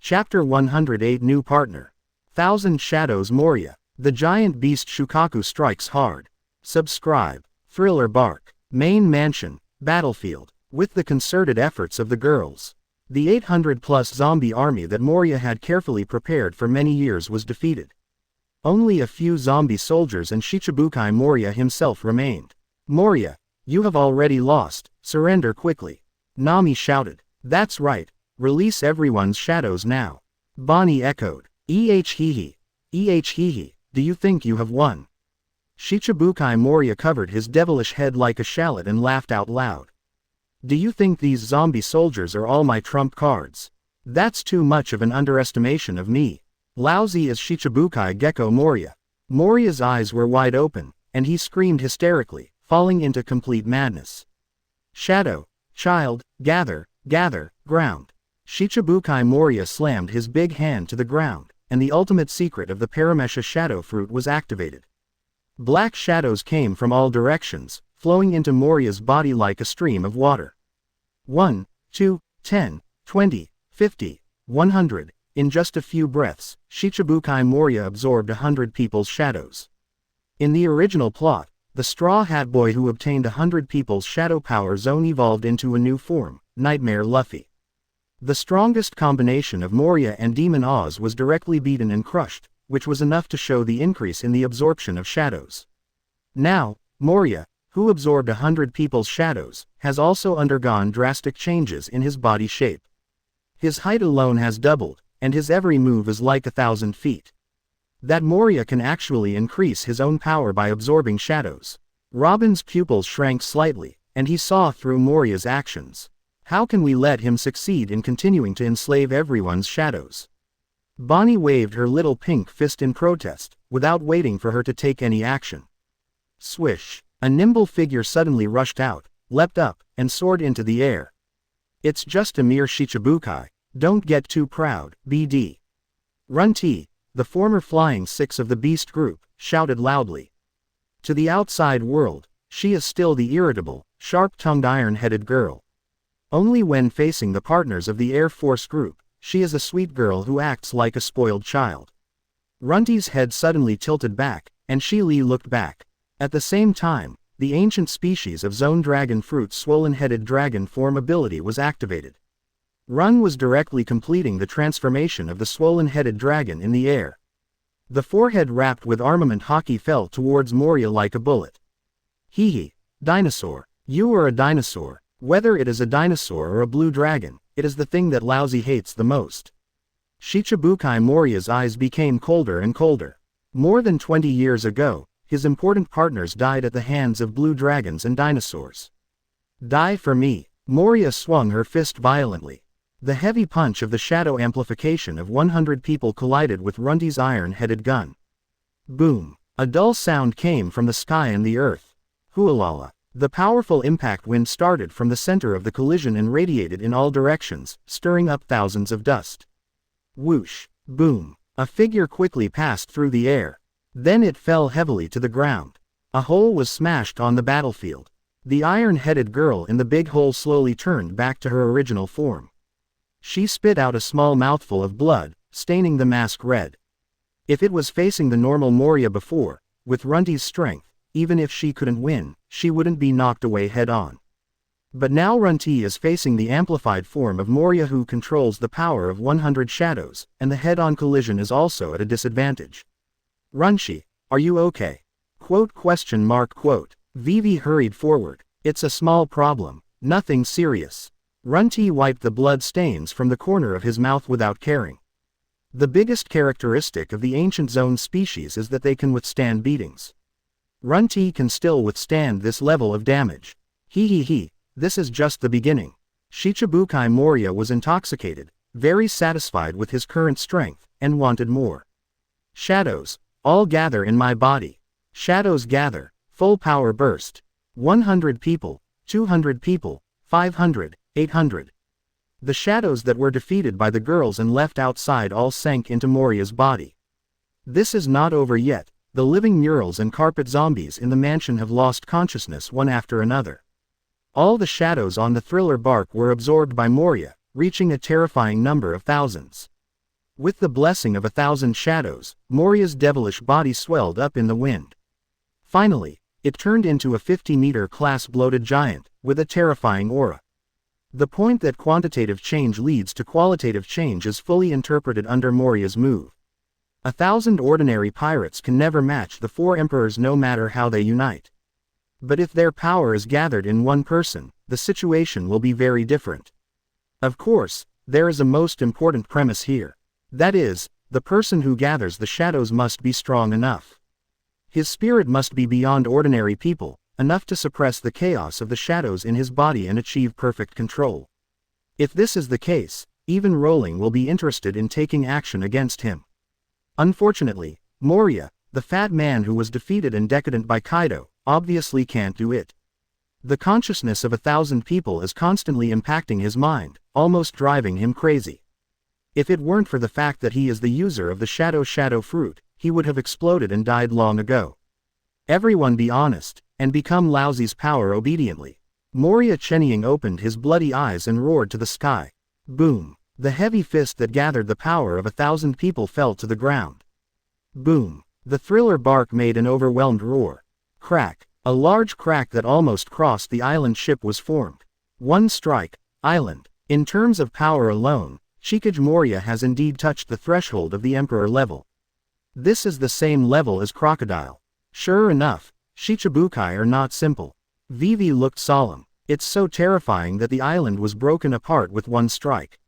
Chapter 108 New Partner. Thousand Shadows Moria. The giant beast Shukaku strikes hard. Subscribe. Thriller Bark. Main Mansion. Battlefield. With the concerted efforts of the girls, the 800-plus zombie army that Moria had carefully prepared for many years was defeated. Only a few zombie soldiers and Shichibukai Moria himself remained. Moria, you have already lost, surrender quickly. Nami shouted. That's right, release everyone's shadows now. Bonnie echoed. Hee hee, do you think you have won? Shichibukai Moria covered his devilish head like a shallot and laughed out loud. Do you think these zombie soldiers are all my trump cards? That's too much of an underestimation of me. Lousy as Shichibukai Gecko Moria. Moria's eyes were wide open, and he screamed hysterically, falling into complete madness. Shadow, child, gather, ground. Shichibukai Moria slammed his big hand to the ground, and the ultimate secret of the Paramesha shadow fruit was activated. Black shadows came from all directions, flowing into Moria's body like a stream of water. 1, 2, 10, 20, 50, 100. In just a few breaths, Shichibukai Moria absorbed 100 people's shadows. In the original plot, the Straw Hat Boy who obtained 100 people's shadow power zone evolved into a new form, Nightmare Luffy. The strongest combination of Moria and Demon Oz was directly beaten and crushed, which was enough to show the increase in the absorption of shadows. Now, Moria, who absorbed 100 people's shadows, has also undergone drastic changes in his body shape. His height alone has doubled, and his every move is like 1,000 feet. That Moria can actually increase his own power by absorbing shadows. Robin's pupils shrank slightly, and he saw through Moria's actions. How can we let him succeed in continuing to enslave everyone's shadows? Bonnie waved her little pink fist in protest, without waiting for her to take any action. Swish! A nimble figure suddenly rushed out, leapt up, and soared into the air. It's just a mere Shichibukai, don't get too proud, BD. Runti, the former Flying Six of the Beast Group, shouted loudly. To the outside world, she is still the irritable, sharp-tongued iron-headed girl. Only when facing the partners of the Air Force Group, she is a sweet girl who acts like a spoiled child. Runti's head suddenly tilted back, and Shi-Li looked back. At the same time, the ancient species of Zone Dragon Fruit's swollen-headed dragon form ability was activated. Run was directly completing the transformation of the swollen-headed dragon in the air. The forehead wrapped with armament Haki fell towards Moria like a bullet. Hee, dinosaur. You are a dinosaur. Whether it is a dinosaur or a blue dragon, it is the thing that Lousy hates the most. Shichibukai Moria's eyes became colder and colder. More than 20 years ago, his important partners died at the hands of blue dragons and dinosaurs. Die for me. Moria swung her fist violently. The heavy punch of the shadow amplification of 100 people collided with Runti's iron-headed gun. Boom! A dull sound came from the sky and the earth. Hualala! The powerful impact wind started from the center of the collision and radiated in all directions, stirring up thousands of dust. Whoosh! Boom! A figure quickly passed through the air. Then it fell heavily to the ground. A hole was smashed on the battlefield. The iron-headed girl in the big hole slowly turned back to her original form. She spit out a small mouthful of blood, staining the mask red. If it was facing the normal Moria before, with Runti's strength, even if she couldn't win, she wouldn't be knocked away head-on. But now Runti is facing the amplified form of Moria who controls the power of 100 shadows, and the head-on collision is also at a disadvantage. Runshi, are you okay? Quote? Vivi hurried forward. It's a small problem, nothing serious. Runti wiped the blood stains from the corner of his mouth without caring. The biggest characteristic of the ancient zone species is that they can withstand beatings. Runti can still withstand this level of damage. This is just the beginning. Shichibukai Moria was intoxicated, very satisfied with his current strength, and wanted more. Shadows, all gather in my body. Shadows gather, full power burst. 100 people, 200 people, 500, 800. The shadows that were defeated by the girls and left outside all sank into Moria's body. This is not over yet. The living murals and carpet zombies in the mansion have lost consciousness one after another. All the shadows on the thriller bark were absorbed by Moria, reaching a terrifying number of thousands. With the blessing of 1,000 shadows, Moria's devilish body swelled up in the wind. Finally, it turned into a 50-meter class bloated giant, with a terrifying aura. The point that quantitative change leads to qualitative change is fully interpreted under Moria's move. 1,000 ordinary pirates can never match the 4 emperors no matter how they unite. But if their power is gathered in one person, the situation will be very different. Of course, there is a most important premise here. That is, the person who gathers the shadows must be strong enough. His spirit must be beyond ordinary people, enough to suppress the chaos of the shadows in his body and achieve perfect control. If this is the case, even Rowling will be interested in taking action against him. Unfortunately, Moye, the fat man who was defeated and decadent by Kaido, obviously can't do it. The consciousness of 1,000 people is constantly impacting his mind, almost driving him crazy. If it weren't for the fact that he is the user of the shadow fruit, he would have exploded and died long ago. Everyone be honest, and become Laozi's power obediently. Moye Chenying opened his bloody eyes and roared to the sky. Boom! The heavy fist that gathered the power of 1,000 people fell to the ground. Boom! The thriller bark made an overwhelmed roar. Crack! A large crack that almost crossed the island ship was formed. One strike, island. In terms of power alone, Shikage Moye has indeed touched the threshold of the Emperor level. This is the same level as Crocodile. Sure enough, Shichibukai are not simple. Vivi looked solemn. It's so terrifying that the island was broken apart with one strike.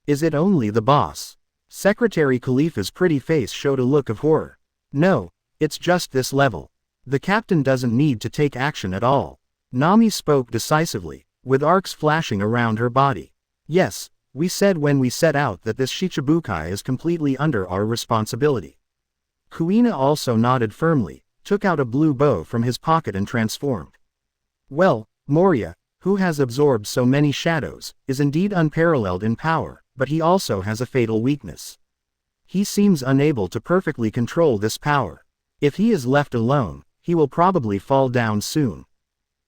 Is it only the boss? Secretary Khalifa's pretty face showed a look of horror. No, it's just this level. The captain doesn't need to take action at all. Nami spoke decisively, with arcs flashing around her body. Yes, we said when we set out that this Shichibukai is completely under our responsibility. Kuina also nodded firmly, took out a blue bow from his pocket and transformed. Well, Moye, who has absorbed so many shadows, is indeed unparalleled in power, but he also has a fatal weakness. He seems unable to perfectly control this power. If he is left alone, he will probably fall down soon.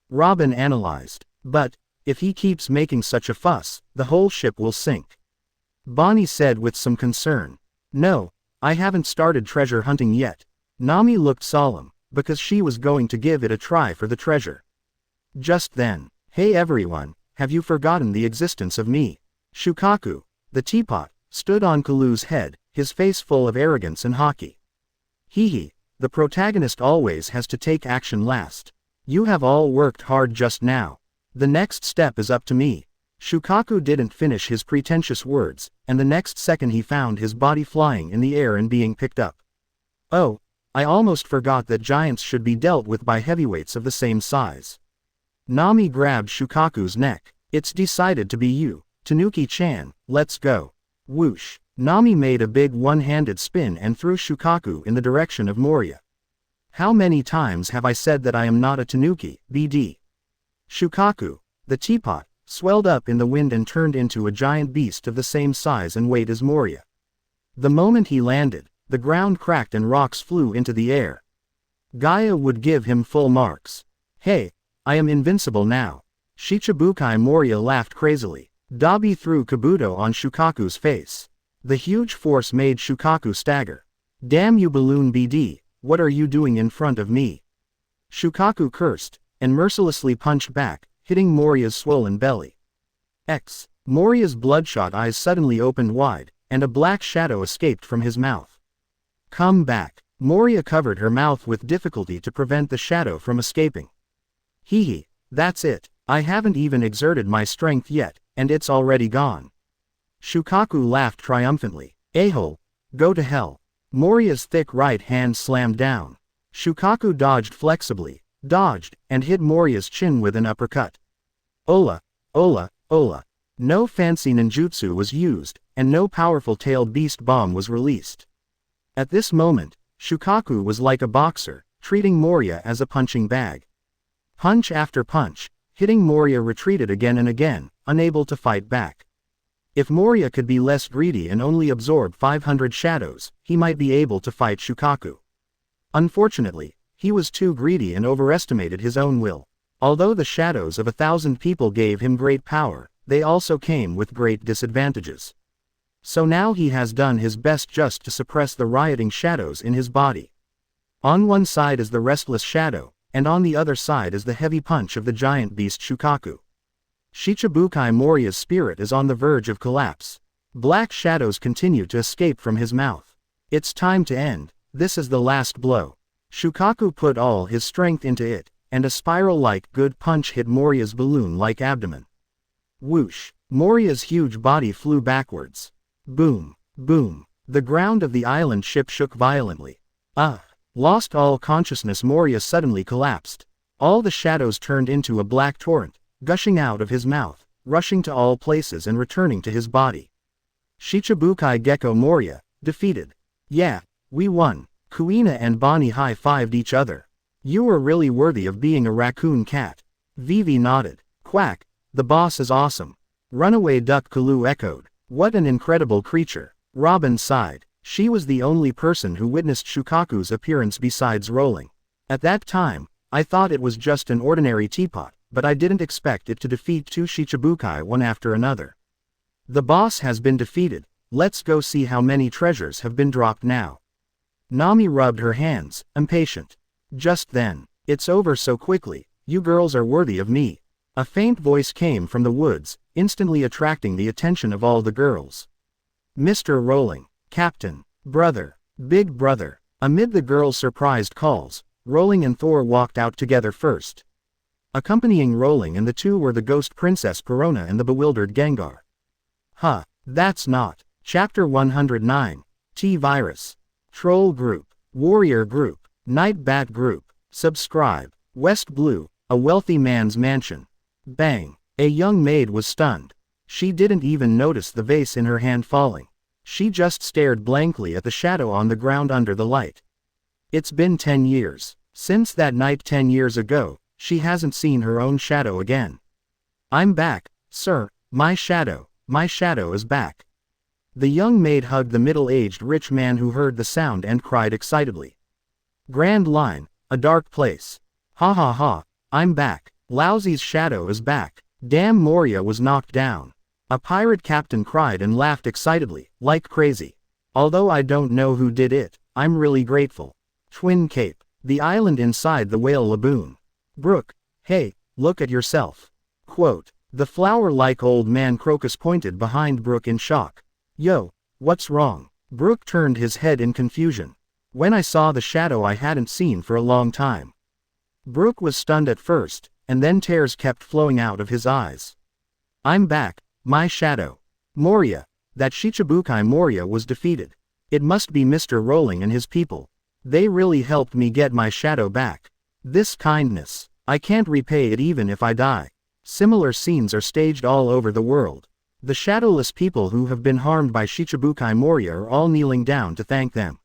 Robin analyzed. But, if he keeps making such a fuss, the whole ship will sink. Bonnie said with some concern. No, I haven't started treasure hunting yet. Nami looked solemn, because she was going to give it a try for the treasure. Just then, hey everyone, have you forgotten the existence of me? Shukaku, the teapot, stood on Kalu's head, his face full of arrogance and Haki. Hee. The protagonist always has to take action last. You have all worked hard just now. The next step is up to me. Shukaku didn't finish his pretentious words, and the next second he found his body flying in the air and being picked up. Oh, I almost forgot that giants should be dealt with by heavyweights of the same size. Nami grabbed Shukaku's neck. It's decided to be you, Tanuki-chan, let's go. Whoosh. Nami made a big one-handed spin and threw Shukaku in the direction of Moye. How many times have I said that I am not a Tanuki, BD? Shukaku, the teapot, swelled up in the wind and turned into a giant beast of the same size and weight as Moye. The moment he landed, the ground cracked and rocks flew into the air. Gaia would give him full marks. Hey, I am invincible now. Shichibukai Moye laughed crazily. Dabi threw Kabuto on Shukaku's face. The huge force made Shukaku stagger. Damn you balloon BD, what are you doing in front of me? Shukaku cursed, and mercilessly punched back, hitting Moriya's swollen belly. Moriya's bloodshot eyes suddenly opened wide, and a black shadow escaped from his mouth. Come back. Moye covered her mouth with difficulty to prevent the shadow from escaping. Hee, that's it, I haven't even exerted my strength yet, and it's already gone. Shukaku laughed triumphantly. A-hole, go to hell. Moriya's thick right hand slammed down. Shukaku dodged flexibly, and hit Moriya's chin with an uppercut. Ola. No fancy ninjutsu was used, and no powerful tailed beast bomb was released. At this moment, Shukaku was like a boxer, treating Moye as a punching bag. Punch after punch, hitting Moye retreated again and again, unable to fight back. If Moye could be less greedy and only absorb 500 shadows, he might be able to fight Shukaku. Unfortunately, he was too greedy and overestimated his own will. Although the shadows of 1,000 people gave him great power, they also came with great disadvantages. So now he has done his best just to suppress the rioting shadows in his body. On one side is the restless shadow, and on the other side is the heavy punch of the giant beast Shukaku. Shichibukai Moye's spirit is on the verge of collapse. Black shadows continue to escape from his mouth. It's time to end, this is the last blow. Shukaku put all his strength into it, and a spiral-like good punch hit Moriya's balloon-like abdomen. Whoosh! Moriya's huge body flew backwards. Boom! Boom! The ground of the island ship shook violently. Lost all consciousness, Moriya suddenly collapsed. All the shadows turned into a black torrent, gushing out of his mouth, rushing to all places and returning to his body. Shichibukai Gecko Moriya, defeated. Yeah, we won. Kuina and Bonnie high-fived each other. You were really worthy of being a raccoon cat. Vivi nodded. Quack, the boss is awesome. Runaway Duck Kalu echoed. What an incredible creature. Robin sighed. She was the only person who witnessed Shukaku's appearance besides Rowling. At that time, I thought it was just an ordinary teapot, but I didn't expect it to defeat two Shichibukai one after another. The boss has been defeated. Let's go see how many treasures have been dropped now. Nami rubbed her hands, impatient. Just then, it's over so quickly. You girls are worthy of me. A faint voice came from the woods, instantly attracting the attention of all the girls. Mr. Rowling, Captain, Brother, Big Brother. Amid the girls' surprised calls, Rowling and Thor walked out together first. Accompanying Rowling and the two were the Ghost Princess Perona and the bewildered Gengar. That's not. Chapter 109. T-Virus. Troll Group. Warrior Group. Night Bat Group. Subscribe. West Blue, a wealthy man's mansion. Bang. A young maid was stunned. She didn't even notice the vase in her hand falling. She just stared blankly at the shadow on the ground under the light. It's been 10 years. Since that night 10 years ago, she hasn't seen her own shadow again. I'm back, sir. My shadow is back. The young maid hugged the middle-aged rich man who heard the sound and cried excitedly. Grand Line, a dark place. Ha ha ha, I'm back. Lousy's shadow is back. Damn, Moriya was knocked down. A pirate captain cried and laughed excitedly, like crazy. Although I don't know who did it, I'm really grateful. Twin Cape, the island inside the whale lagoon. Brook, hey, look at yourself. Quote, the flower-like old man Crocus pointed behind Brook in shock. Yo, what's wrong? Brook turned his head in confusion. When I saw the shadow I hadn't seen for a long time. Brook was stunned at first, and then tears kept flowing out of his eyes. I'm back, my shadow. Moriya, that Shichibukai Moriya was defeated. It must be Mr. Rowling and his people. They really helped me get my shadow back. This kindness, I can't repay it even if I die. Similar scenes are staged all over the world. The shadowless people who have been harmed by Shichibukai Moriya are all kneeling down to thank them.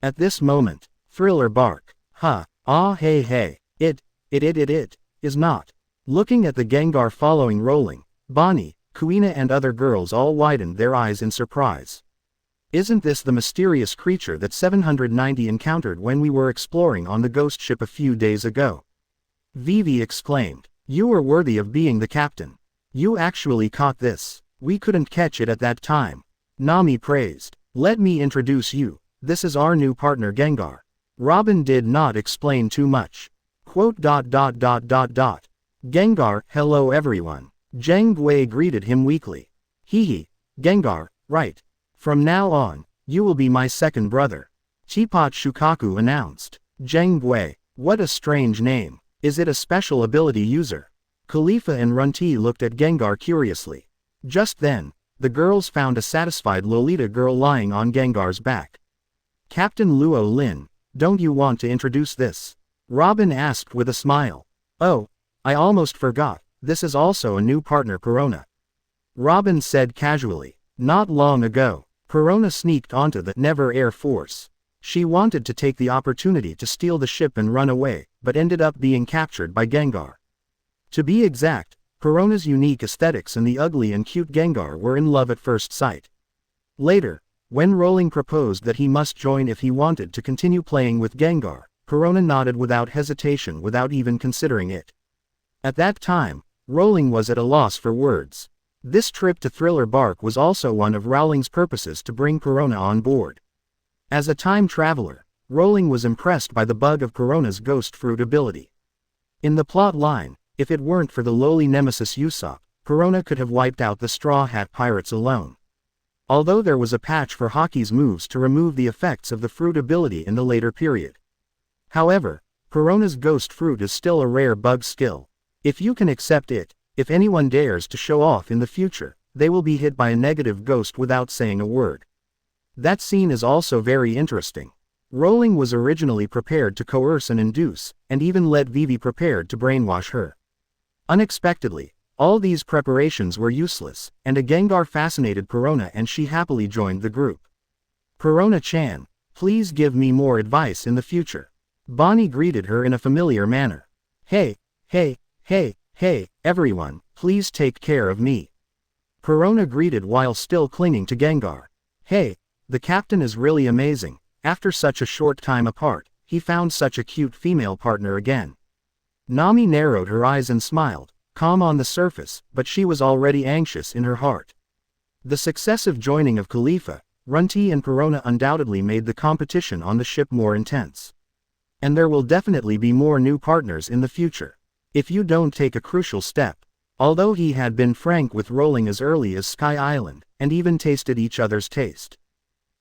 At this moment, Thriller bark. Hey, it is not. Looking at the Gengar following Rowling, Bonnie, Kuina and other girls all widened their eyes in surprise. Isn't this the mysterious creature that 790 encountered when we were exploring on the ghost ship a few days ago? Vivi exclaimed. You were worthy of being the captain. You actually caught this. We couldn't catch it at that time. Nami praised. Let me introduce you. This is our new partner Gengar. Robin did not explain too much. Quote. Gengar, hello everyone. Jiang Moye greeted him weakly. Hee, Gengar, right. From now on, you will be my second brother. Teapot Shukaku announced. Jiang Moye, what a strange name. Is it a special ability user? Khalifa and Runti looked at Gengar curiously. Just then, the girls found a satisfied Lolita girl lying on Gengar's back. Captain Luo Lin, don't you want to introduce this? Robin asked with a smile. Oh, I almost forgot, this is also a new partner Perona. Robin said casually. Not long ago, Perona sneaked onto the Never Air Force. She wanted to take the opportunity to steal the ship and run away, but ended up being captured by Gengar. To be exact, Perona's unique aesthetics and the ugly and cute Gengar were in love at first sight. Later, when Rowling proposed that he must join if he wanted to continue playing with Gengar, Perona nodded without hesitation without even considering it. At that time, Rowling was at a loss for words. This trip to Thriller Bark was also one of Rowling's purposes to bring Perona on board. As a time traveler, Rowling was impressed by the bug of Perona's ghost fruit ability. In the plot line, if it weren't for the lowly nemesis Usopp, Perona could have wiped out the Straw Hat Pirates alone. Although there was a patch for Haki's moves to remove the effects of the fruit ability in the later period. However, Perona's ghost fruit is still a rare bug skill. If you can accept it, if anyone dares to show off in the future, they will be hit by a negative ghost without saying a word. That scene is also very interesting. Rowling was originally prepared to coerce and induce, and even let Vivi prepared to brainwash her. Unexpectedly, all these preparations were useless, and a Gengar fascinated Perona and she happily joined the group. Perona-chan, please give me more advice in the future. Bonnie greeted her in a familiar manner. Hey, everyone, please take care of me. Perona greeted while still clinging to Gengar. Hey, the captain is really amazing. After such a short time apart, he found such a cute female partner again. Nami narrowed her eyes and smiled, calm on the surface, but she was already anxious in her heart. The successive joining of Khalifa, Runti and Perona undoubtedly made the competition on the ship more intense. And there will definitely be more new partners in the future. If you don't take a crucial step. Although he had been frank with Rowling as early as Sky Island, and even tasted each other's taste.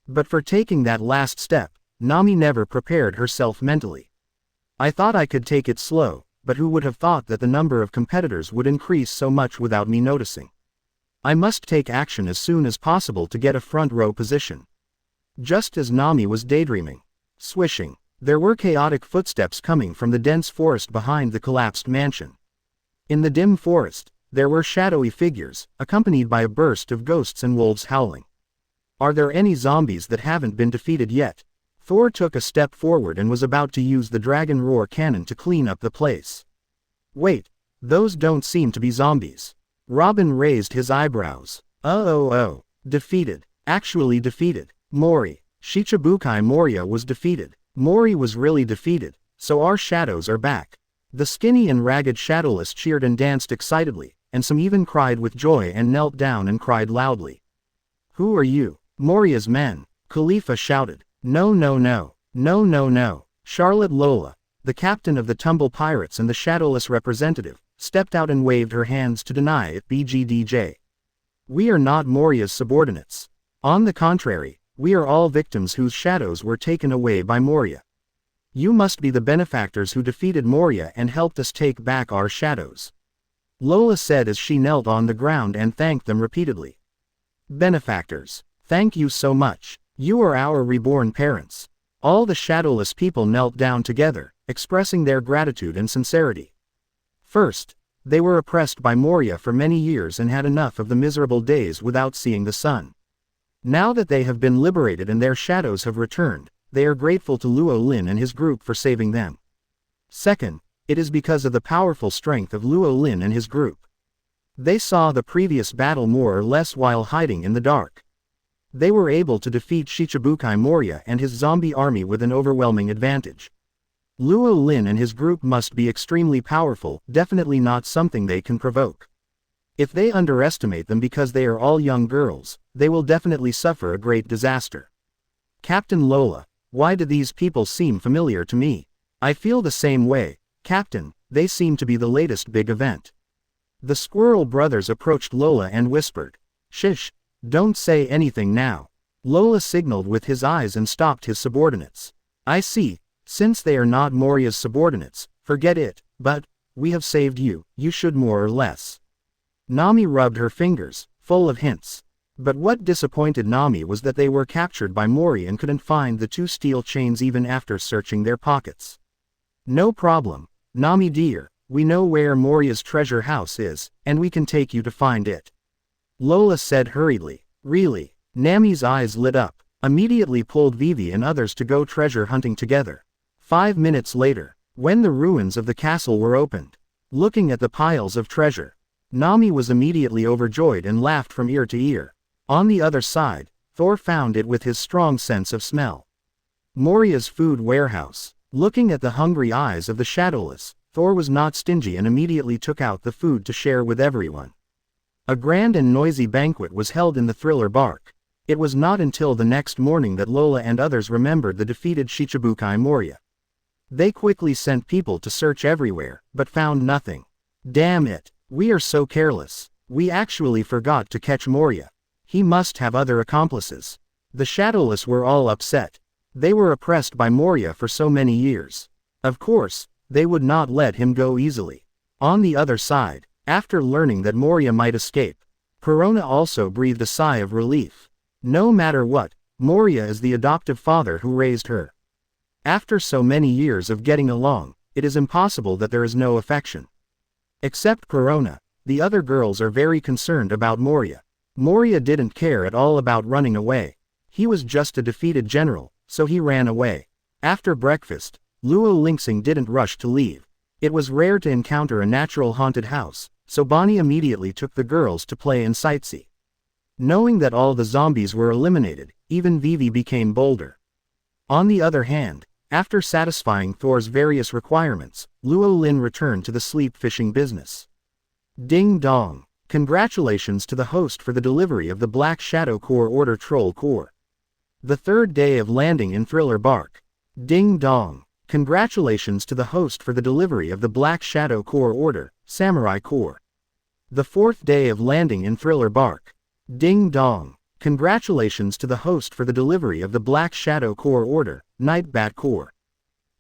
But for taking that last step, Nami never prepared herself mentally. I thought I could take it slow, but who would have thought that the number of competitors would increase so much without me noticing? I must take action as soon as possible to get a front row position. Just as Nami was daydreaming, swishing, there were chaotic footsteps coming from the dense forest behind the collapsed mansion. In the dim forest, there were shadowy figures, accompanied by a burst of ghosts and wolves howling. Are there any zombies that haven't been defeated yet? Thor took a step forward and was about to use the Dragon Roar cannon to clean up the place. Wait, those don't seem to be zombies. Robin raised his eyebrows. Oh. Defeated. Actually defeated. Mori. Shichibukai Moria was defeated. Mori was really defeated, so our shadows are back. The skinny and ragged shadowless cheered and danced excitedly, and some even cried with joy and knelt down and cried loudly. Who are you? Moria's men. Khalifa shouted. No. Charlotte Lola, the captain of the Tumble Pirates and the shadowless representative, stepped out and waved her hands to deny it. BGDJ. We are not Moria's subordinates. On the contrary, we are all victims whose shadows were taken away by Moria. You must be the benefactors who defeated Moria and helped us take back our shadows. Lola said as she knelt on the ground and thanked them repeatedly. Benefactors. Thank you so much. You are our reborn parents. All the shadowless people knelt down together, expressing their gratitude and sincerity. First, they were oppressed by Moria for many years and had enough of the miserable days without seeing the sun. Now that they have been liberated and their shadows have returned, they are grateful to Luo Lin and his group for saving them. Second, it is because of the powerful strength of Luo Lin and his group. They saw the previous battle more or less while hiding in the dark. They were able to defeat Shichibukai Moria and his zombie army with an overwhelming advantage. Luo Lin and his group must be extremely powerful, definitely not something they can provoke. If they underestimate them because they are all young girls, they will definitely suffer a great disaster. Captain Lola, why do these people seem familiar to me? I feel the same way, Captain, they seem to be the latest big event. The Squirrel brothers approached Lola and whispered. Shish, don't say anything now. Lola signaled with his eyes and stopped his subordinates. I see, since they are not Moria's subordinates, forget it, but, we have saved you, you should more or less. Nami rubbed her fingers, full of hints. But what disappointed Nami was that they were captured by Mori and couldn't find the two steel chains even after searching their pockets. No problem, Nami dear, we know where Moria's treasure house is, and we can take you to find it. Lola said hurriedly. Really? Nami's eyes lit up, immediately pulled Vivi and others to go treasure hunting together. 5 minutes later, when the ruins of the castle were opened, looking at the piles of treasure, Nami was immediately overjoyed and laughed from ear to ear. On the other side, Thor found it with his strong sense of smell. Moria's food warehouse. Looking at the hungry eyes of the shadowless, Thor was not stingy and immediately took out the food to share with everyone. A grand and noisy banquet was held in the Thriller Bark. It was not until the next morning that Lola and others remembered the defeated Shichibukai Moria. They quickly sent people to search everywhere, but found nothing. Damn it, we are so careless. We actually forgot to catch Moria. He must have other accomplices. The shadowless were all upset. They were oppressed by Moria for so many years. Of course, they would not let him go easily. On the other side, after learning that Moria might escape, Corona also breathed a sigh of relief. No matter what, Moria is the adoptive father who raised her. After so many years of getting along, it is impossible that there is no affection. Except Corona, the other girls are very concerned about Moria. Moria didn't care at all about running away. He was just a defeated general, so he ran away. After breakfast, Luo Lingxing didn't rush to leave. It was rare to encounter a natural haunted house, so Bonnie immediately took the girls to play and sightsee. Knowing that all the zombies were eliminated, even Vivi became bolder. On the other hand, after satisfying Thor's various requirements, Luo Lin returned to the sleep fishing business. Ding dong! Congratulations to the host for the delivery of the Black Shadow Core Order Troll Core. The third day of landing in Thriller Bark. Ding dong! Congratulations to the host for the delivery of the Black Shadow Core Order, Samurai Core. The fourth day of landing in Thriller Bark. Ding dong! Congratulations to the host for the delivery of the Black Shadow Core Order, Nightbat Core.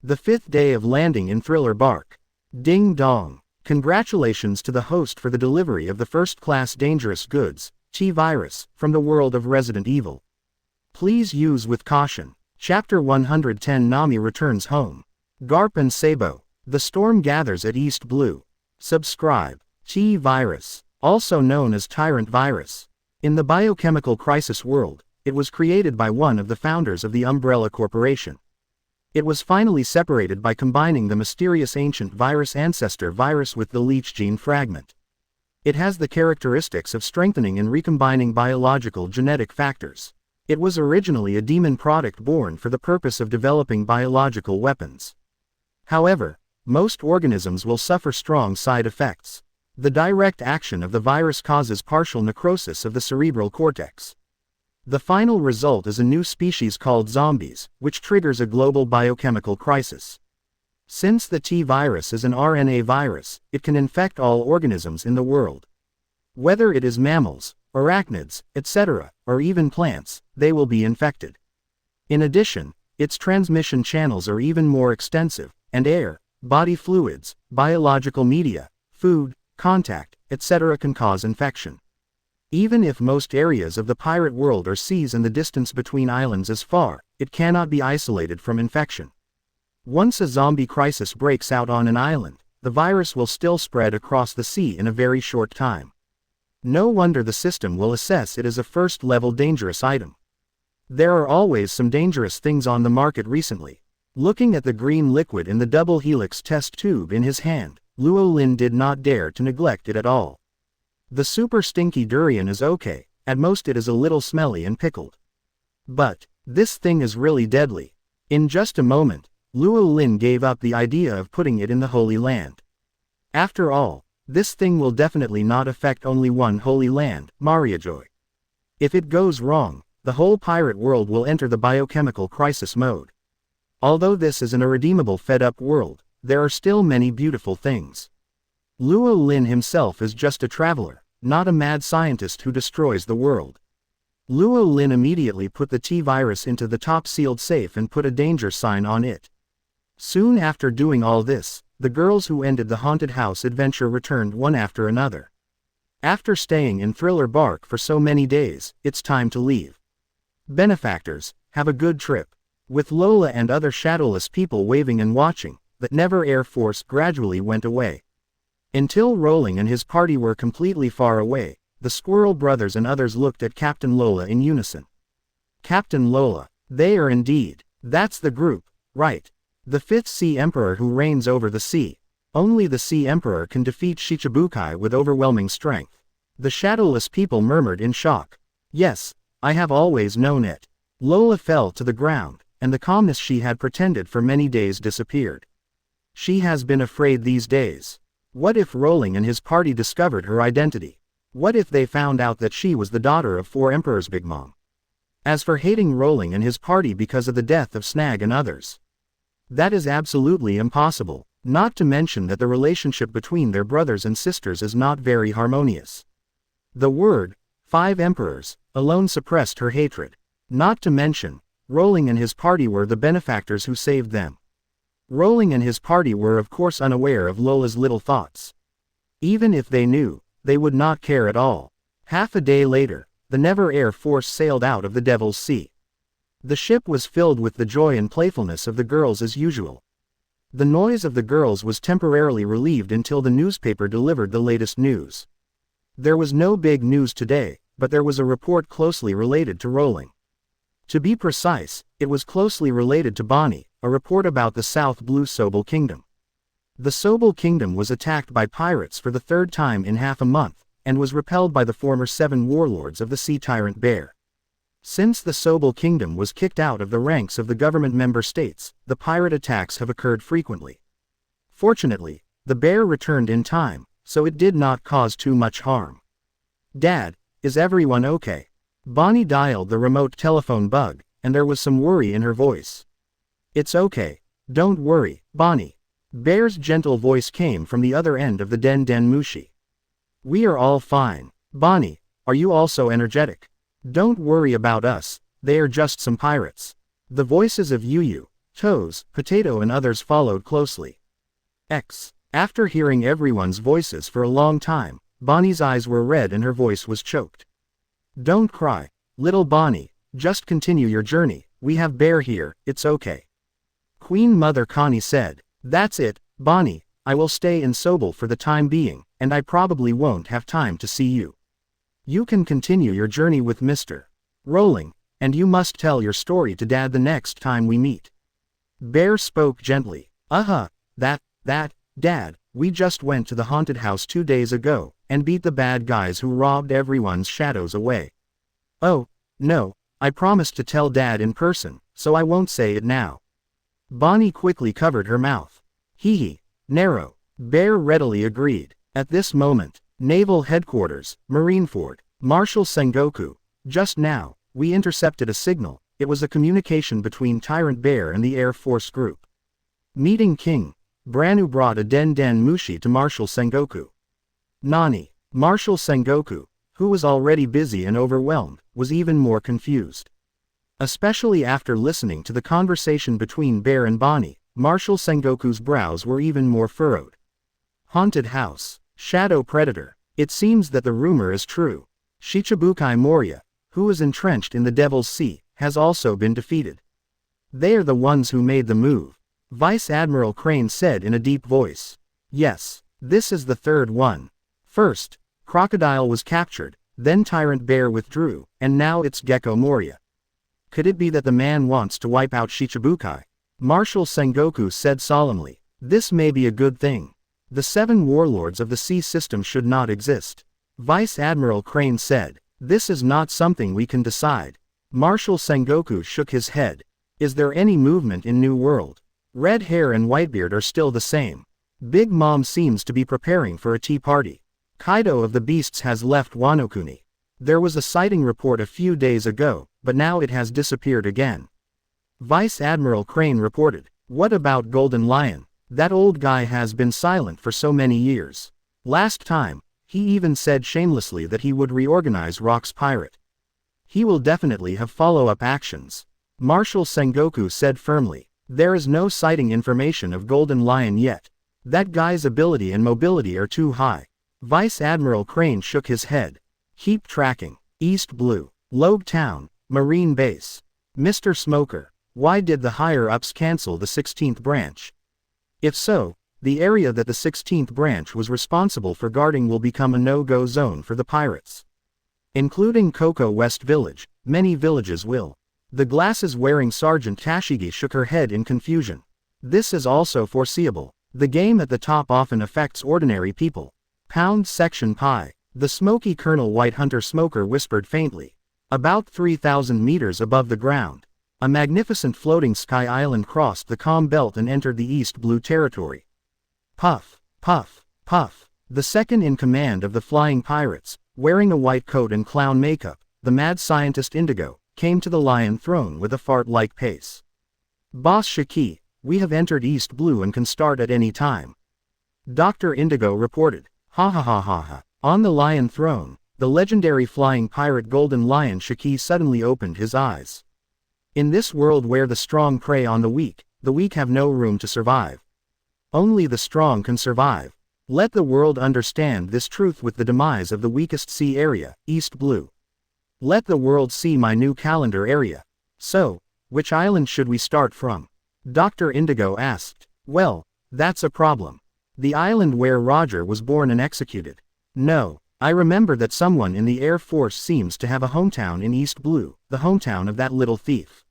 The fifth day of landing in Thriller Bark. Ding dong! Congratulations to the host for the delivery of the first-class dangerous goods, Chi Virus, from the world of Resident Evil. Please use with caution. Chapter 110 Nami returns home. Garp and Sabo. The storm gathers at East Blue. Subscribe. Chi Virus, also known as Tyrant Virus. In the biochemical crisis world, it was created by one of the founders of the Umbrella Corporation. It was finally separated by combining the mysterious ancient virus ancestor virus with the leech gene fragment. It has the characteristics of strengthening and recombining biological genetic factors. It was originally a demon product born for the purpose of developing biological weapons. However, most organisms will suffer strong side effects. The direct action of the virus causes partial necrosis of the cerebral cortex. The final result is a new species called zombies, which triggers a global biochemical crisis. Since the T-virus is an RNA virus, it can infect all organisms in the world. Whether it is mammals, arachnids, etc., or even plants, they will be infected. In addition, its transmission channels are even more extensive, and air, body fluids, biological media, food, contact, etc. can cause infection. Even if most areas of the pirate world are seas and the distance between islands is far, it cannot be isolated from infection. Once a zombie crisis breaks out on an island, the virus will still spread across the sea in a very short time. No wonder the system will assess it as a first-level dangerous item. There are always some dangerous things on the market recently. Looking at the green liquid in the double helix test tube in his hand, Luo Lin did not dare to neglect it at all. The super stinky durian is okay, at most it is a little smelly and pickled. But, this thing is really deadly. In just a moment, Luo Lin gave up the idea of putting it in the Holy Land. After all, this thing will definitely not affect only one Holy Land, Mariajoy. If it goes wrong, the whole pirate world will enter the biochemical crisis mode. Although this is an irredeemable fed-up world, there are still many beautiful things. Luo Lin himself is just a traveler, not a mad scientist who destroys the world. Luo Lin immediately put the T-virus into the top sealed safe and put a danger sign on it. Soon after doing all this, the girls who ended the haunted house adventure returned one after another. After staying in Thriller Bark for so many days, it's time to leave. Benefactors, have a good trip. With Lola and other shadowless people waving and watching, the Never Air Force gradually went away. Until Rowling and his party were completely far away, the Squirrel Brothers and others looked at Captain Lola in unison. Captain Lola, they are indeed. That's the group, right? The fifth Sea Emperor who reigns over the sea. Only the Sea Emperor can defeat Shichibukai with overwhelming strength. The shadowless people murmured in shock. Yes, I have always known it. Lola fell to the ground, and the calmness she had pretended for many days disappeared. She has been afraid these days. What if Rowling and his party discovered her identity? What if they found out that she was the daughter of 4 emperors Big Mom? As for hating Rowling and his party because of the death of Snag and others, that is absolutely impossible, not to mention that the relationship between their brothers and sisters is not very harmonious. The word, 5 emperors, alone suppressed her hatred. Not to mention, Rowling and his party were the benefactors who saved them. Rowling and his party were of course unaware of Lola's little thoughts. Even if they knew, they would not care at all. Half a day later, the Never Air Force sailed out of the Devil's Sea. The ship was filled with the joy and playfulness of the girls as usual. The noise of the girls was temporarily relieved until the newspaper delivered the latest news. There was no big news today, but there was a report closely related to Rowling. To be precise, it was closely related to Bonnie, a report about the South Blue Sobel Kingdom. The Sobel Kingdom was attacked by pirates for the third time in half a month, and was repelled by the former 7 warlords of the Sea Tyrant Bear. Since the Sobel Kingdom was kicked out of the ranks of the government member states, the pirate attacks have occurred frequently. Fortunately, the bear returned in time, so it did not cause too much harm. "Dad, is everyone okay?" Bonnie dialed the remote telephone bug, and there was some worry in her voice. "It's okay. Don't worry, Bonnie." Bear's gentle voice came from the other end of the Den Den Mushi. "We are all fine. Bonnie, are you also energetic? Don't worry about us, they are just some pirates." The voices of Yuyu, Toes, Potato and others followed closely. After hearing everyone's voices for a long time, Bonnie's eyes were red and her voice was choked. "Don't cry, little Bonnie, just continue your journey, we have Bear here, it's okay." Queen Mother Connie said, "That's it, Bonnie, I will stay in Sobel for the time being, and I probably won't have time to see you. You can continue your journey with Mr. Rowling, and you must tell your story to Dad the next time we meet." Bear spoke gently. Dad, we just went to the haunted house 2 days ago, and beat the bad guys who robbed everyone's shadows away." "Oh, no, I promised to tell Dad in person, so I won't say it now." Bonnie quickly covered her mouth. "Hee, narrow." Bear readily agreed. At this moment, Naval Headquarters, Marineford, Marshal Sengoku. "Just now, we intercepted a signal. It was a communication between Tyrant Bear and the Air Force Group. Meeting King." Branu brought a Den Den Mushi to Marshal Sengoku. Nani. Marshal Sengoku, who was already busy and overwhelmed, was even more confused. Especially after listening to the conversation between Bear and Bonnie, Marshal Sengoku's brows were even more furrowed. Haunted house. Shadow predator. It seems that the rumor is true. Shichibukai Moria, who is entrenched in the Devil's Sea, has also been defeated. They are the ones who made the move. Vice Admiral Crane said in a deep voice. "Yes, this is the third one. First, Crocodile was captured, then Tyrant Bear withdrew, and now it's Gecko Moria. Could it be that the man wants to wipe out Shichibukai?" Marshal Sengoku said solemnly. "This may be a good thing. The 7 warlords of the sea system should not exist." Vice Admiral Crane said. "This is not something we can decide." Marshal Sengoku shook his head. "Is there any movement in New World? Red Hair and Whitebeard are still the same. Big Mom seems to be preparing for a tea party. Kaido of the Beasts has left Wanokuni. There was a sighting report a few days ago, but now it has disappeared again." Vice Admiral Crane reported. "What about Golden Lion? That old guy has been silent for so many years. Last time, he even said shamelessly that he would reorganize Rock's Pirate. He will definitely have follow-up actions." Marshal Sengoku said firmly. "There is no sighting information of Golden Lion yet. That guy's ability and mobility are too high." Vice Admiral Crane shook his head. "Keep tracking. East Blue, Logue Town, Marine Base. Mr. Smoker, why did the higher-ups cancel the 16th branch? If so, the area that the 16th branch was responsible for guarding will become a no-go zone for the pirates. Including Cocoa West Village, many villages will." The glasses-wearing Sergeant Tashigi shook her head in confusion. "This is also foreseeable. The game at the top often affects ordinary people. Pound section pie." The smoky Colonel White Hunter Smoker whispered faintly. About 3,000 meters above the ground, a magnificent floating sky island crossed the calm belt and entered the East Blue territory. Puff, puff, puff. The second in command of the flying pirates, wearing a white coat and clown makeup, the mad scientist Indigo, came to the Lion Throne with a fart-like pace. "Boss Shiki, we have entered East Blue and can start at any time," Dr. Indigo reported. "Ha ha ha ha ha." On the Lion Throne, the legendary flying pirate Golden Lion Shiki suddenly opened his eyes. In this world where the strong prey on the weak, the weak have no room to survive. Only the strong can survive. Let the world understand this truth with the demise of the weakest sea area, East Blue. Let the world see my new calendar area. So, which island should we start from? Dr. Indigo asked. Well, that's a problem. The island where Roger was born and executed. No, I remember that someone in the Air Force seems to have a hometown in East Blue, the hometown of that little thief.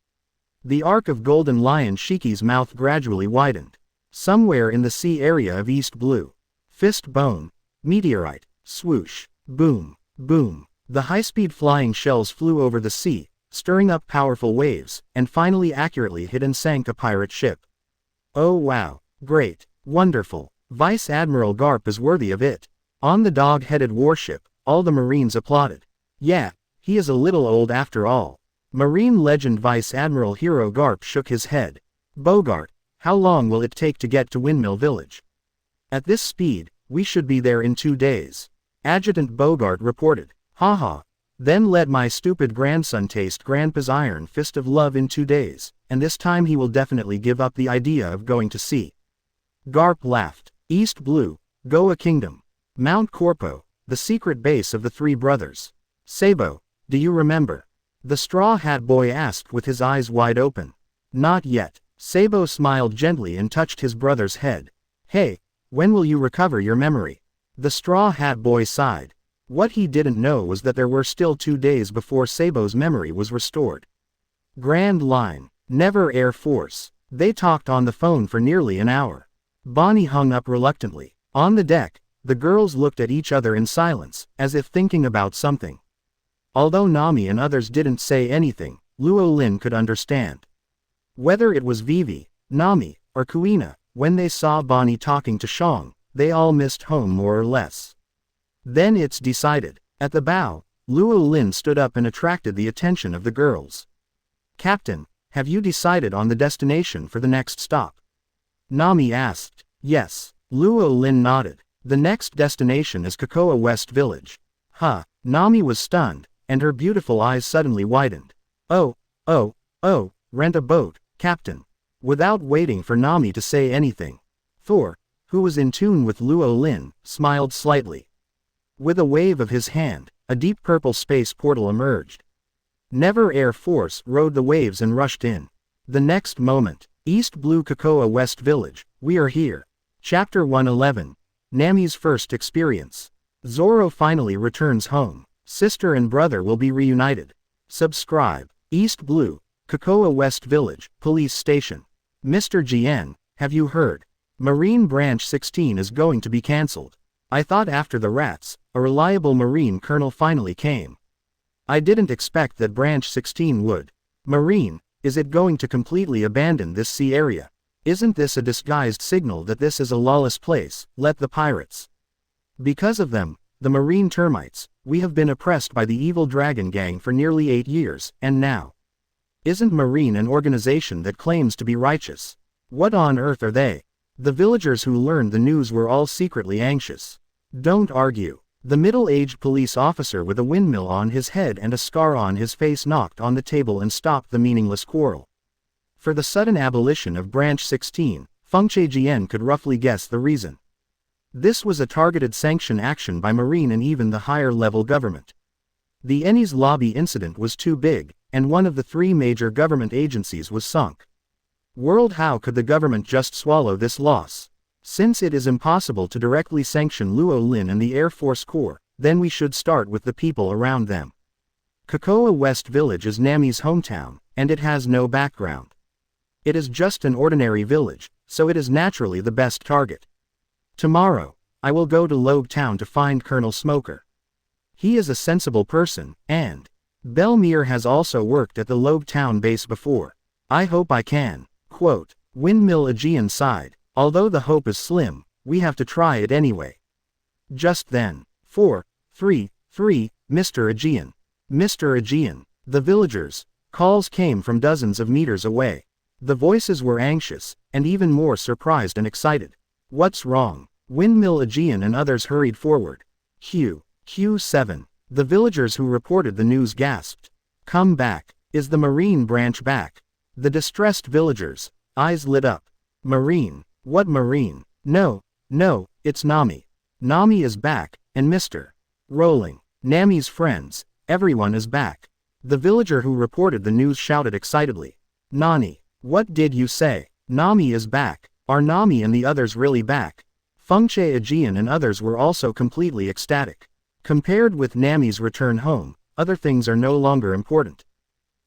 The arc of Golden Lion Shiki's mouth gradually widened. Somewhere in the sea area of East Blue. Fist bone. Meteorite. Swoosh. Boom. Boom. The high-speed flying shells flew over the sea, stirring up powerful waves, and finally accurately hit and sank a pirate ship. Oh wow. Great. Wonderful. Vice Admiral Garp is worthy of it. On the dog-headed warship, all the Marines applauded. Yeah, he is a little old after all. Marine legend Vice Admiral Hero Garp shook his head. Bogart, how long will it take to get to Windmill Village? At this speed, we should be there in 2 days. Adjutant Bogart reported. Haha. Then let my stupid grandson taste Grandpa's iron fist of love in 2 days, and this time he will definitely give up the idea of going to sea. Garp laughed. East Blue, Goa Kingdom. Mount Corpo, the secret base of the three brothers. Sabo, do you remember? The Straw Hat Boy asked with his eyes wide open. Not yet. Sabo smiled gently and touched his brother's head. Hey, when will you recover your memory? The Straw Hat Boy sighed. What he didn't know was that there were still 2 days before Sabo's memory was restored. Grand Line, Never Air Force. They talked on the phone for nearly an hour. Bonnie hung up reluctantly. On the deck, the girls looked at each other in silence, as if thinking about something. Although Nami and others didn't say anything, Luo Lin could understand. Whether it was Vivi, Nami, or Kuina, when they saw Bonnie talking to Shang, they all missed home more or less. Then it's decided. At the bow, Luo Lin stood up and attracted the attention of the girls. Captain, have you decided on the destination for the next stop? Nami asked. Yes. Luo Lin nodded. The next destination is Cocoa West Village. Huh. Nami was stunned, and her beautiful eyes suddenly widened. Oh, rent a boat, Captain. Without waiting for Nami to say anything, Thor, who was in tune with Luo Lin, smiled slightly. With a wave of his hand, a deep purple space portal emerged. Never Air Force rode the waves and rushed in. The next moment, East Blue Cocoa West Village, we are here. Chapter 111. Nami's first experience. Zoro finally returns home. Sister and brother will be reunited. Subscribe. East Blue, Cocoa West Village, Police Station. Mr. Jian, have you heard? Marine Branch 16 is going to be cancelled. I thought after the rats, a reliable Marine colonel finally came. I didn't expect that Branch 16 would. Marine, is it going to completely abandon this sea area? Isn't this a disguised signal that this is a lawless place? Let the pirates. Because of them, the Marine termites, we have been oppressed by the evil dragon gang for nearly 8 years, and now. Isn't Marine an organization that claims to be righteous? What on earth are they? The villagers who learned the news were all secretly anxious. Don't argue. The middle-aged police officer with a windmill on his head and a scar on his face knocked on the table and stopped the meaningless quarrel. For the sudden abolition of Branch 16, Fengche Jian could roughly guess the reason. This was a targeted sanction action by Marine and even the higher-level government. The Ennie's lobby incident was too big, and one of the 3 major government agencies was sunk. World, how could the government just swallow this loss? Since it is impossible to directly sanction Luo Lin and the Air Force Corps, then we should start with the people around them. Cocoa West Village is Nami's hometown, and it has no background. It is just an ordinary village, so it is naturally the best target. Tomorrow, I will go to Logue Town to find Colonel Smoker. He is a sensible person, and Belmere has also worked at the Logue Town base before. I hope I can. Quote, Windmill Aegean sighed. Although the hope is slim, we have to try it anyway. Just then, 4, 3, 3, Mr. Aegean. Mr. Aegean. The villagers. Calls came from dozens of meters away. The voices were anxious, and even more surprised and excited. What's wrong? Windmill Aegean and others hurried forward. Q7. The villagers who reported the news gasped. Come back. Is the Marine Branch back? The distressed villagers, eyes lit up. Marine? What Marine? No, no, it's Nami. Nami is back, and Mr. Rowling, Nami's friends, everyone is back. The villager who reported the news shouted excitedly. Nani, what did you say? Nami is back. Are Nami and the others really back? Fengche Aegean and others were also completely ecstatic. Compared with Nami's return home, other things are no longer important.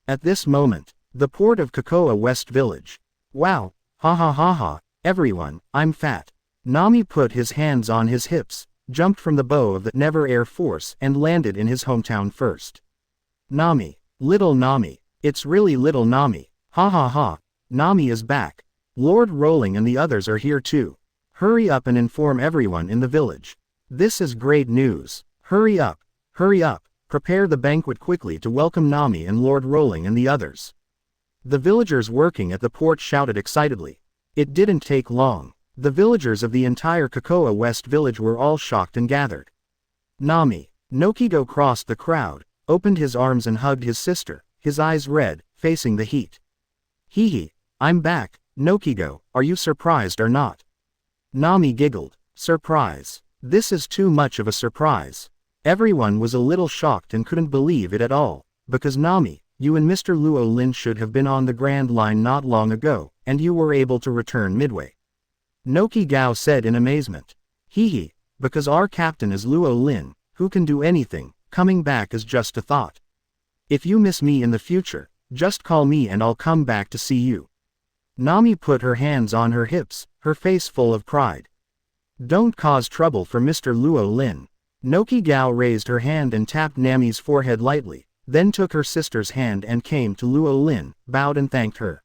At this moment, the port of Cocoa West Village. Wow, ha ha ha ha, everyone, I'm fat. Nami put his hands on his hips, jumped from the bow of the Never Air Force and landed in his hometown first. Nami, little Nami, it's really little Nami, ha ha ha, Nami is back. Lord Rowling and the others are here too. Hurry up and inform everyone in the village. This is great news. Hurry up, prepare the banquet quickly to welcome Nami and Lord Rowling and the others. The villagers working at the port shouted excitedly. It didn't take long. The villagers of the entire Cocoa West Village were all shocked and gathered. Nami, Nokigo crossed the crowd, opened his arms and hugged his sister, his eyes red, facing the heat. Hee, I'm back, Nokigo, are you surprised or not? Nami giggled. Surprise. This is too much of a surprise. Everyone was a little shocked and couldn't believe it at all, because Nami, you and Mr. Luo Lin should have been on the Grand Line not long ago, and you were able to return midway. Noki Gao said in amazement. Hee, because our captain is Luo Lin, who can do anything, coming back is just a thought. If you miss me in the future, just call me and I'll come back to see you. Nami put her hands on her hips, her face full of pride. Don't cause trouble for Mr. Luo Lin. Noki Gao raised her hand and tapped Nami's forehead lightly, then took her sister's hand and came to Luo Lin, bowed and thanked her.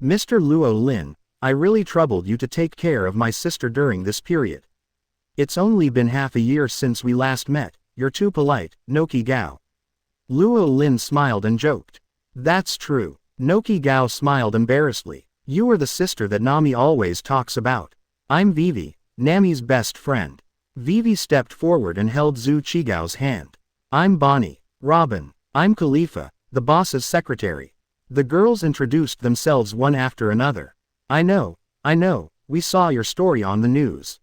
Mr. Luo Lin, I really troubled you to take care of my sister during this period. It's only been half a year since we last met, you're too polite, Noki Gao. Luo Lin smiled and joked. That's true. Noki Gao smiled embarrassedly. You are the sister that Nami always talks about. I'm Vivi, Nami's best friend. Vivi stepped forward and held Zhu Qigao's hand. I'm Bonnie, Robin. I'm Khalifa, the boss's secretary. The girls introduced themselves one after another. I know, we saw your story on the news.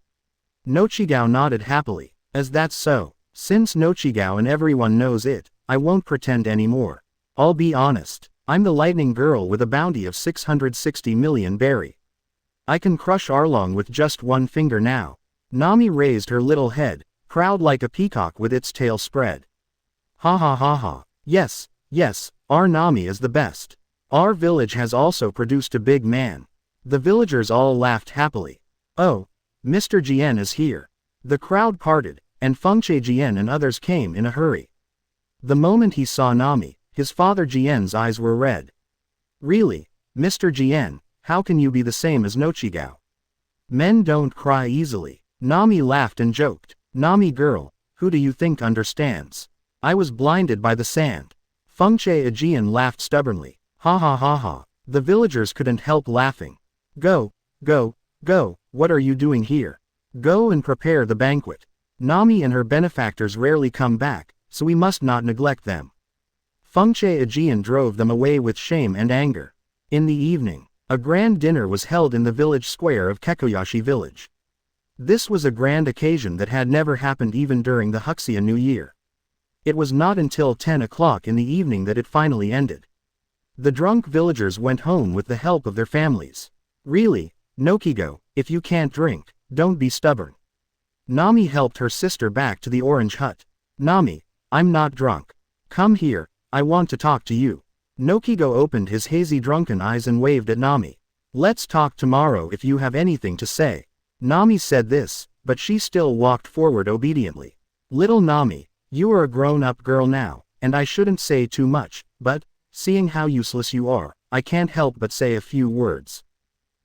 Nochigao nodded happily. As that's so, since Nochigao and everyone knows it, I won't pretend anymore. I'll be honest, I'm the lightning girl with a bounty of 660 million berry. I can crush Arlong with just one finger now. Nami raised her little head, proud like a peacock with its tail spread. Ha ha ha ha, yes, our Nami is the best. Our village has also produced a big man. The villagers all laughed happily. Oh, Mr. Jian is here. The crowd parted, and Fengche Jian and others came in a hurry. The moment he saw Nami, his father Jian's eyes were red. Really, Mr. Jian, how can you be the same as Nochigao? Men don't cry easily. Nami laughed and joked. Nami girl, who do you think understands? I was blinded by the sand. Fengche Aegean laughed stubbornly. Ha ha ha ha. The villagers couldn't help laughing. Go, what are you doing here? Go and prepare the banquet. Nami and her benefactors rarely come back, so we must not neglect them. Fengche Aegean drove them away with shame and anger. In the evening, a grand dinner was held in the village square of Kekoyashi Village. This was a grand occasion that had never happened even during the Huxia New Year. It was not until 10 o'clock in the evening that it finally ended. The drunk villagers went home with the help of their families. Really, Nokigo, if you can't drink, don't be stubborn. Nami helped her sister back to the orange hut. Nami, I'm not drunk. Come here, I want to talk to you. Nokigo opened his hazy drunken eyes and waved at Nami. Let's talk tomorrow if you have anything to say. Nami said this, but she still walked forward obediently. Little Nami, you are a grown-up girl now, and I shouldn't say too much, but, seeing how useless you are, I can't help but say a few words.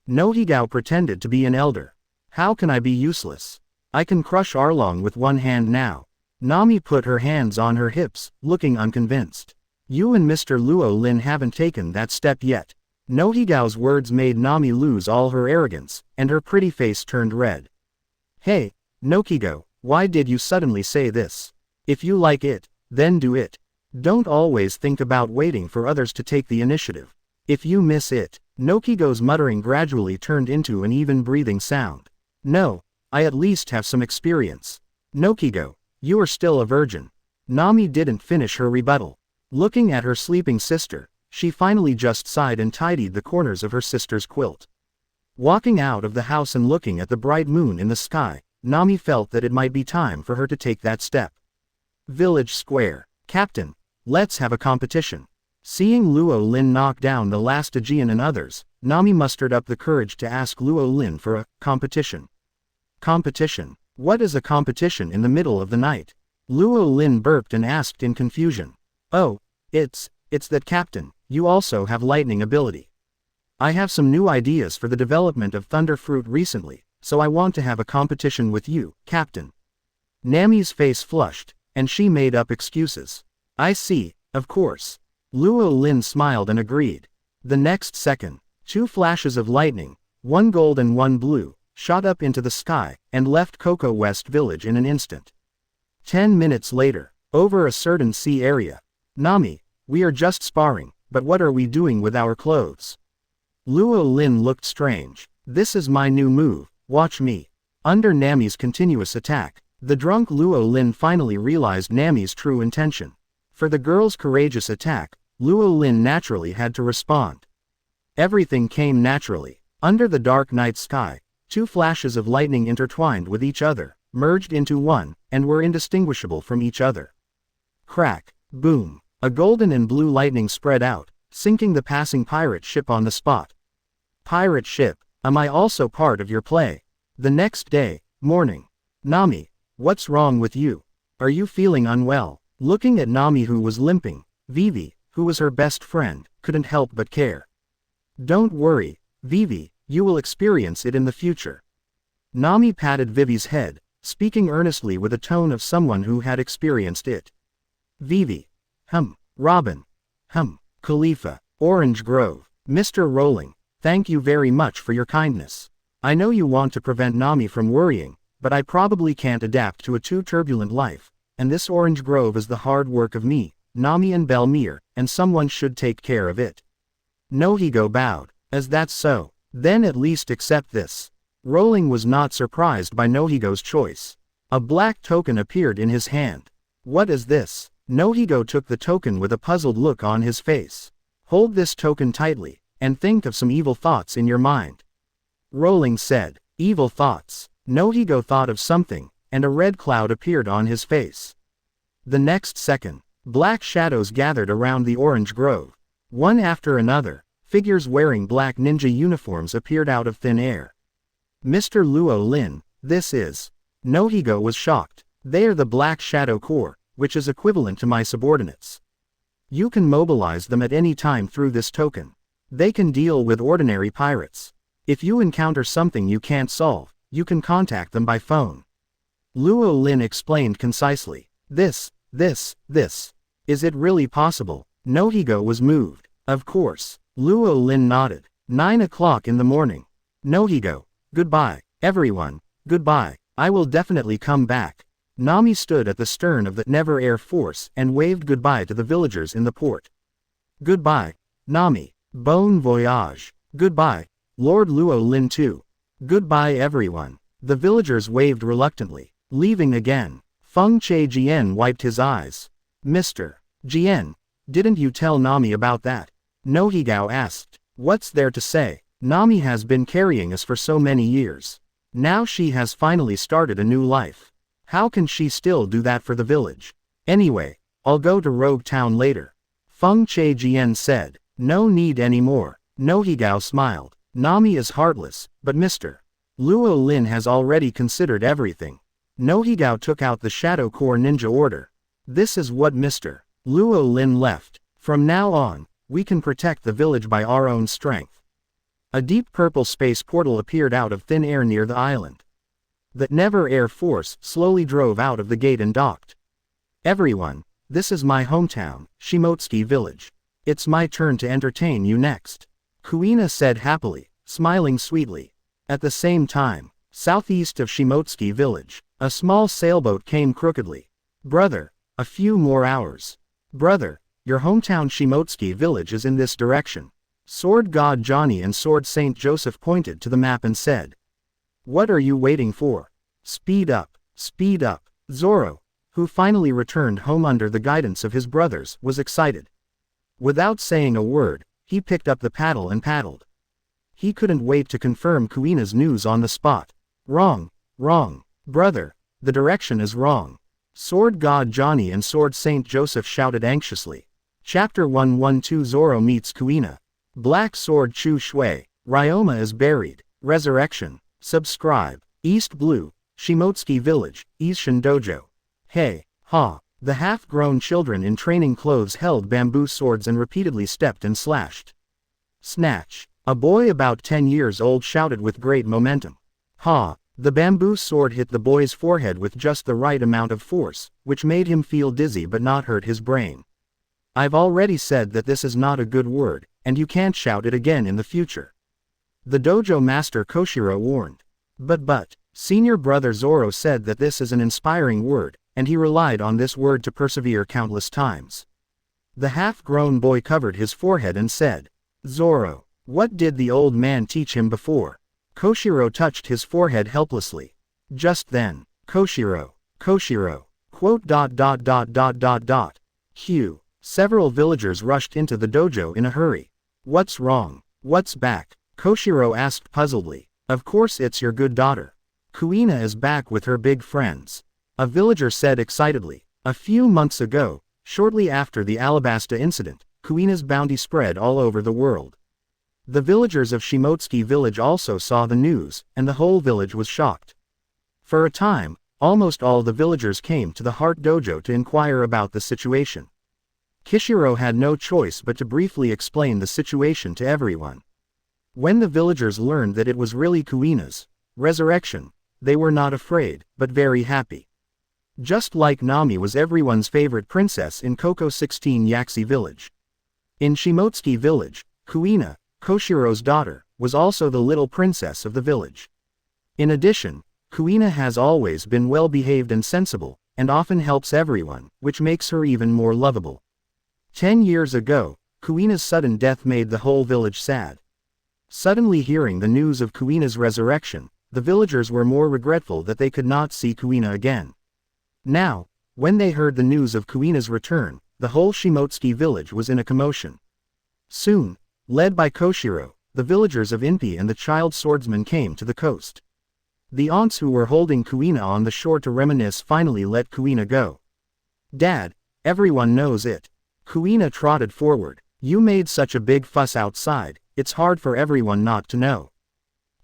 Nohigao pretended to be an elder. How can I be useless? I can crush Arlong with one hand now. Nami put her hands on her hips, looking unconvinced. You and Mr. Luo Lin haven't taken that step yet. Nohigao's words made Nami lose all her arrogance, and her pretty face turned red. Hey, Nokigo, why did you suddenly say this? If you like it, then do it. Don't always think about waiting for others to take the initiative. If you miss it, Nokigo's muttering gradually turned into an even breathing sound. No, I at least have some experience. Nokigo, you are still a virgin. Nami didn't finish her rebuttal. Looking at her sleeping sister, she finally just sighed and tidied the corners of her sister's quilt. Walking out of the house and looking at the bright moon in the sky, Nami felt that it might be time for her to take that step. Village Square. Captain, let's have a competition. Seeing Luo Lin knock down the last Aegean and others, Nami mustered up the courage to ask Luo Lin for a competition. Competition? What is a competition in the middle of the night? Luo Lin burped and asked in confusion. Oh, it's that Captain, you also have lightning ability. I have some new ideas for the development of Thunder Fruit recently, so I want to have a competition with you, Captain. Nami's face flushed, and she made up excuses. I see, of course. Luo Lin smiled and agreed. The next second, 2 flashes of lightning, one gold and one blue, shot up into the sky, and left Cocoa West Village in an instant. 10 minutes later, over a certain sea area. Nami, we are just sparring, but what are we doing with our clothes? Luo Lin looked strange. This is my new move, watch me. Under Nami's continuous attack, the drunk Luo Lin finally realized Nami's true intention. For the girl's courageous attack, Luo Lin naturally had to respond. Everything came naturally. Under the dark night sky, 2 flashes of lightning intertwined with each other, merged into one, and were indistinguishable from each other. Crack, boom, a golden and blue lightning spread out, sinking the passing pirate ship on the spot. Pirate ship, am I also part of your play? The next day, morning. Nami, what's wrong with you? Are you feeling unwell? Looking at Nami who was limping, Vivi, who was her best friend, couldn't help but care. Don't worry, Vivi, you will experience it in the future. Nami patted Vivi's head, speaking earnestly with a tone of someone who had experienced it. Vivi. Robin. Khalifa. Orange Grove. Mr. Rowling, thank you very much for your kindness. I know you want to prevent Nami from worrying, but I probably can't adapt to a too turbulent life, and this Orange Grove is the hard work of me, Nami and Belmere, and someone should take care of it. Nohigo bowed. As that's so, then at least accept this. Rowling was not surprised by Nohigo's choice. A black token appeared in his hand. What is this? Nohigo took the token with a puzzled look on his face. Hold this token tightly, and think of some evil thoughts in your mind. Rowling said. Evil thoughts. Nohigo thought of something, and a red cloud appeared on his face. The next second, black shadows gathered around the Orange Grove. One after another, figures wearing black ninja uniforms appeared out of thin air. Mr. Luo Lin, this is. Nohigo was shocked. They are the Black Shadow Corps, which is equivalent to my subordinates. You can mobilize them at any time through this token. They can deal with ordinary pirates. If you encounter something you can't solve, you can contact them by phone. Luo Lin explained concisely. This. Is it really possible? Nohigo was moved. Of course. Luo Lin nodded. 9 o'clock in the morning. Nohigo. Goodbye, everyone, goodbye, I will definitely come back. Nami stood at the stern of the Never Air Force and waved goodbye to the villagers in the port. Goodbye, Nami. Bon voyage. Goodbye, Lord Luo Lin too. Goodbye everyone. The villagers waved reluctantly, leaving again. Feng Che Jian wiped his eyes. Mr. Jian, didn't you tell Nami about that? Nohigao asked. What's there to say? Nami has been carrying us for so many years. Now she has finally started a new life. How can she still do that for the village? Anyway, I'll go to Rogue Town later. Feng Che Jian said. No need anymore. Nohigao smiled. Nami is heartless, but Mr. Luo Lin has already considered everything. Nohigao took out the Shadow Corps Ninja Order. This is what Mr. Luo Lin left. From now on, we can protect the village by our own strength. A deep purple space portal appeared out of thin air near the island. The Never Air Force slowly drove out of the gate and docked. Everyone, this is my hometown, Shimotsuki Village. It's my turn to entertain you next. Kuina said happily, smiling sweetly. At the same time, southeast of Shimotsuki Village, a small sailboat came crookedly. Brother, a few more hours. Brother, your hometown Shimotsuki Village is in this direction. Sword God Johnny and Sword Saint Joseph pointed to the map and said, "What are you waiting for? Speed up, speed up." Zoro, who finally returned home under the guidance of his brothers, was excited. Without saying a word, he picked up the paddle and paddled. He couldn't wait to confirm Kuina's news on the spot. Wrong, wrong, brother, the direction is wrong. Sword God Johnny and Sword Saint Joseph shouted anxiously. Chapter 112 Zoro meets Kuina. Black Sword Chu Shui, Ryoma is buried. Resurrection. Subscribe. East Blue, Shimotsuki Village, Ishin Dojo. Hey, ha. The half-grown children in training clothes held bamboo swords and repeatedly stepped and slashed. Snatch. A boy about 10 years old shouted with great momentum. Ha. The bamboo sword hit the boy's forehead with just the right amount of force, which made him feel dizzy but not hurt his brain. I've already said that this is not a good word, and you can't shout it again in the future. The dojo master Koshiro warned. But, senior brother Zoro said that this is an inspiring word, and he relied on this word to persevere countless times. The half-grown boy covered his forehead and said, "Zoro, what did the old man teach him before?" Koshiro touched his forehead helplessly. Just then, Koshiro, quote ... Hugh. Several villagers rushed into the dojo in a hurry. What's wrong? What's back? Koshiro asked puzzledly. Of course it's your good daughter. Kuina is back with her big friends. A villager said excitedly. A few months ago, shortly after the Alabasta incident, Kuina's bounty spread all over the world. The villagers of Shimotsuki Village also saw the news, and the whole village was shocked. For a time, almost all the villagers came to the Heart Dojo to inquire about the situation. Kishiro had no choice but to briefly explain the situation to everyone. When the villagers learned that it was really Kuina's resurrection, they were not afraid, but very happy. Just like Nami was everyone's favorite princess in Koko 16 Yaxi Village. In Shimotsuki Village, Kuina, Koshiro's daughter, was also the little princess of the village. In addition, Kuina has always been well-behaved and sensible, and often helps everyone, which makes her even more lovable. 10 years ago, Kuina's sudden death made the whole village sad. Suddenly hearing the news of Kuina's resurrection, the villagers were more regretful that they could not see Kuina again. Now, when they heard the news of Kuina's return, the whole Shimotsuki village was in a commotion. Soon, led by Koshiro, the villagers of Inpi and the child swordsman came to the coast. The aunts who were holding Kuina on the shore to reminisce finally let Kuina go. Dad, everyone knows it. Kuina trotted forward. You made such a big fuss outside, it's hard for everyone not to know.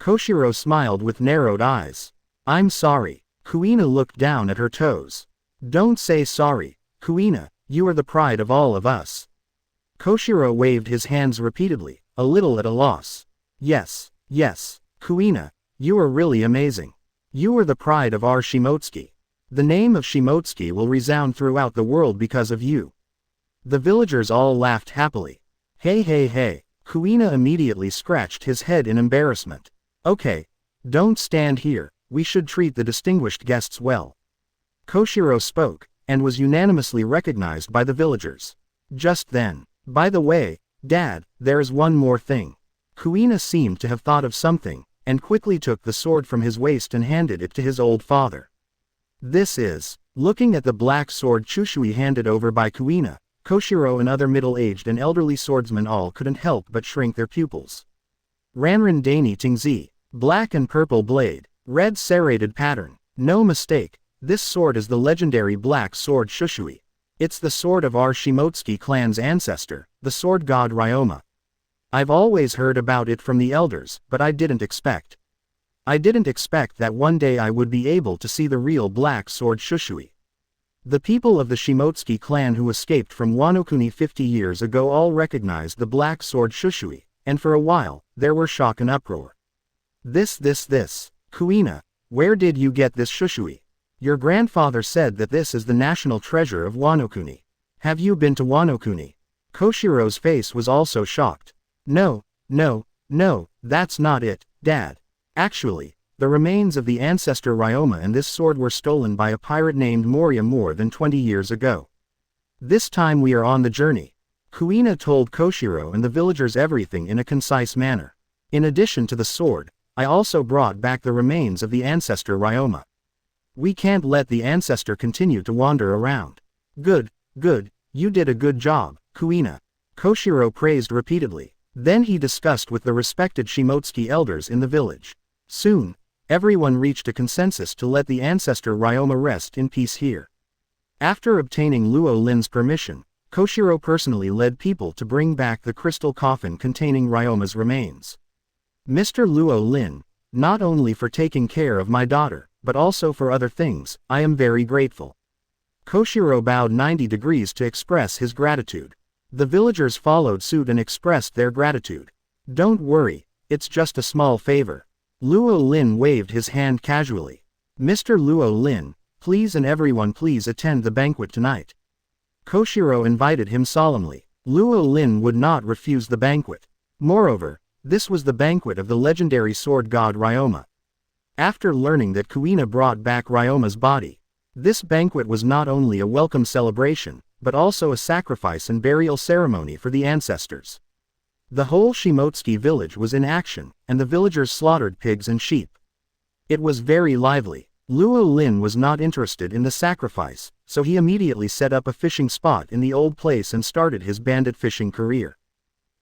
Koshiro smiled with narrowed eyes. I'm sorry. Kuina looked down at her toes. Don't say sorry, Kuina, you are the pride of all of us. Koshiro waved his hands repeatedly, a little at a loss. Yes, Kuina, you are really amazing. You are the pride of our Shimotsuki. The name of Shimotsuki will resound throughout the world because of you. The villagers all laughed happily. Hey. Kuina immediately scratched his head in embarrassment. Okay, don't stand here, we should treat the distinguished guests well. Koshiro spoke, and was unanimously recognized by the villagers. Just then, by the way, Dad, there is one more thing. Kuina seemed to have thought of something, and quickly took the sword from his waist and handed it to his old father. This is, looking at the black sword Chushui handed over by Kuina, Koshiro and other middle-aged and elderly swordsmen all couldn't help but shrink their pupils. Ranran Dani Tingzi, black and purple blade, red serrated pattern. No mistake, this sword is the legendary black sword Shushui. It's the sword of our Shimotsuki clan's ancestor, the sword god Ryoma. I've always heard about it from the elders, but I didn't expect that one day I would be able to see the real black sword Shushui. The people of the Shimotsuki clan who escaped from Wano-kuni 50 years ago all recognized the black sword Shushui, and for a while, there were shock and uproar. This. Kuina, where did you get this Shushui? Your grandfather said that this is the national treasure of Wano-kuni. Have you been to Wano-kuni? Koshiro's face was also shocked. No, that's not it, Dad. Actually, the remains of the ancestor Ryoma and this sword were stolen by a pirate named Moria more than 20 years ago. This time we are on the journey. Kuina told Koshiro and the villagers everything in a concise manner. In addition to the sword, I also brought back the remains of the ancestor Ryoma. We can't let the ancestor continue to wander around. Good, good, you did a good job, Kuina. Koshiro praised repeatedly. Then he discussed with the respected Shimotsuki elders in the village. Soon, everyone reached a consensus to let the ancestor Ryoma rest in peace here. After obtaining Luo Lin's permission, Koshiro personally led people to bring back the crystal coffin containing Ryoma's remains. Mr. Luo Lin, not only for taking care of my daughter, but also for other things, I am very grateful. Koshiro bowed 90 degrees to express his gratitude. The villagers followed suit and expressed their gratitude. Don't worry, it's just a small favor. Luo Lin waved his hand casually. Mr. Luo Lin, please and everyone please attend the banquet tonight. Koshiro invited him solemnly. Luo Lin would not refuse the banquet. Moreover, this was the banquet of the legendary sword god Ryoma. After learning that Kuina brought back Ryoma's body, this banquet was not only a welcome celebration, but also a sacrifice and burial ceremony for the ancestors. The whole Shimotsuki village was in action, and the villagers slaughtered pigs and sheep. It was very lively. Luo Lin was not interested in the sacrifice, so he immediately set up a fishing spot in the old place and started his bandit fishing career.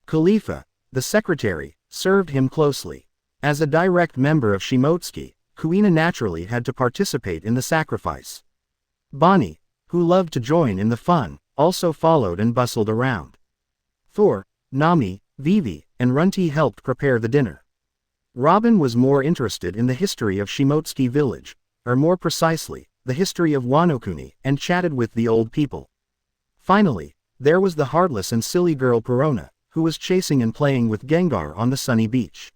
Khalifa, the secretary, served him closely. As a direct member of Shimotsuki, Kuina naturally had to participate in the sacrifice. Bonnie, who loved to join in the fun, also followed and bustled around. Thor, Nami, Vivi, and Runty helped prepare the dinner. Robin was more interested in the history of Shimotsuki village, or more precisely, the history of Wanokuni, and chatted with the old people. Finally, there was the heartless and silly girl Perona, who was chasing and playing with Gengar on the sunny beach.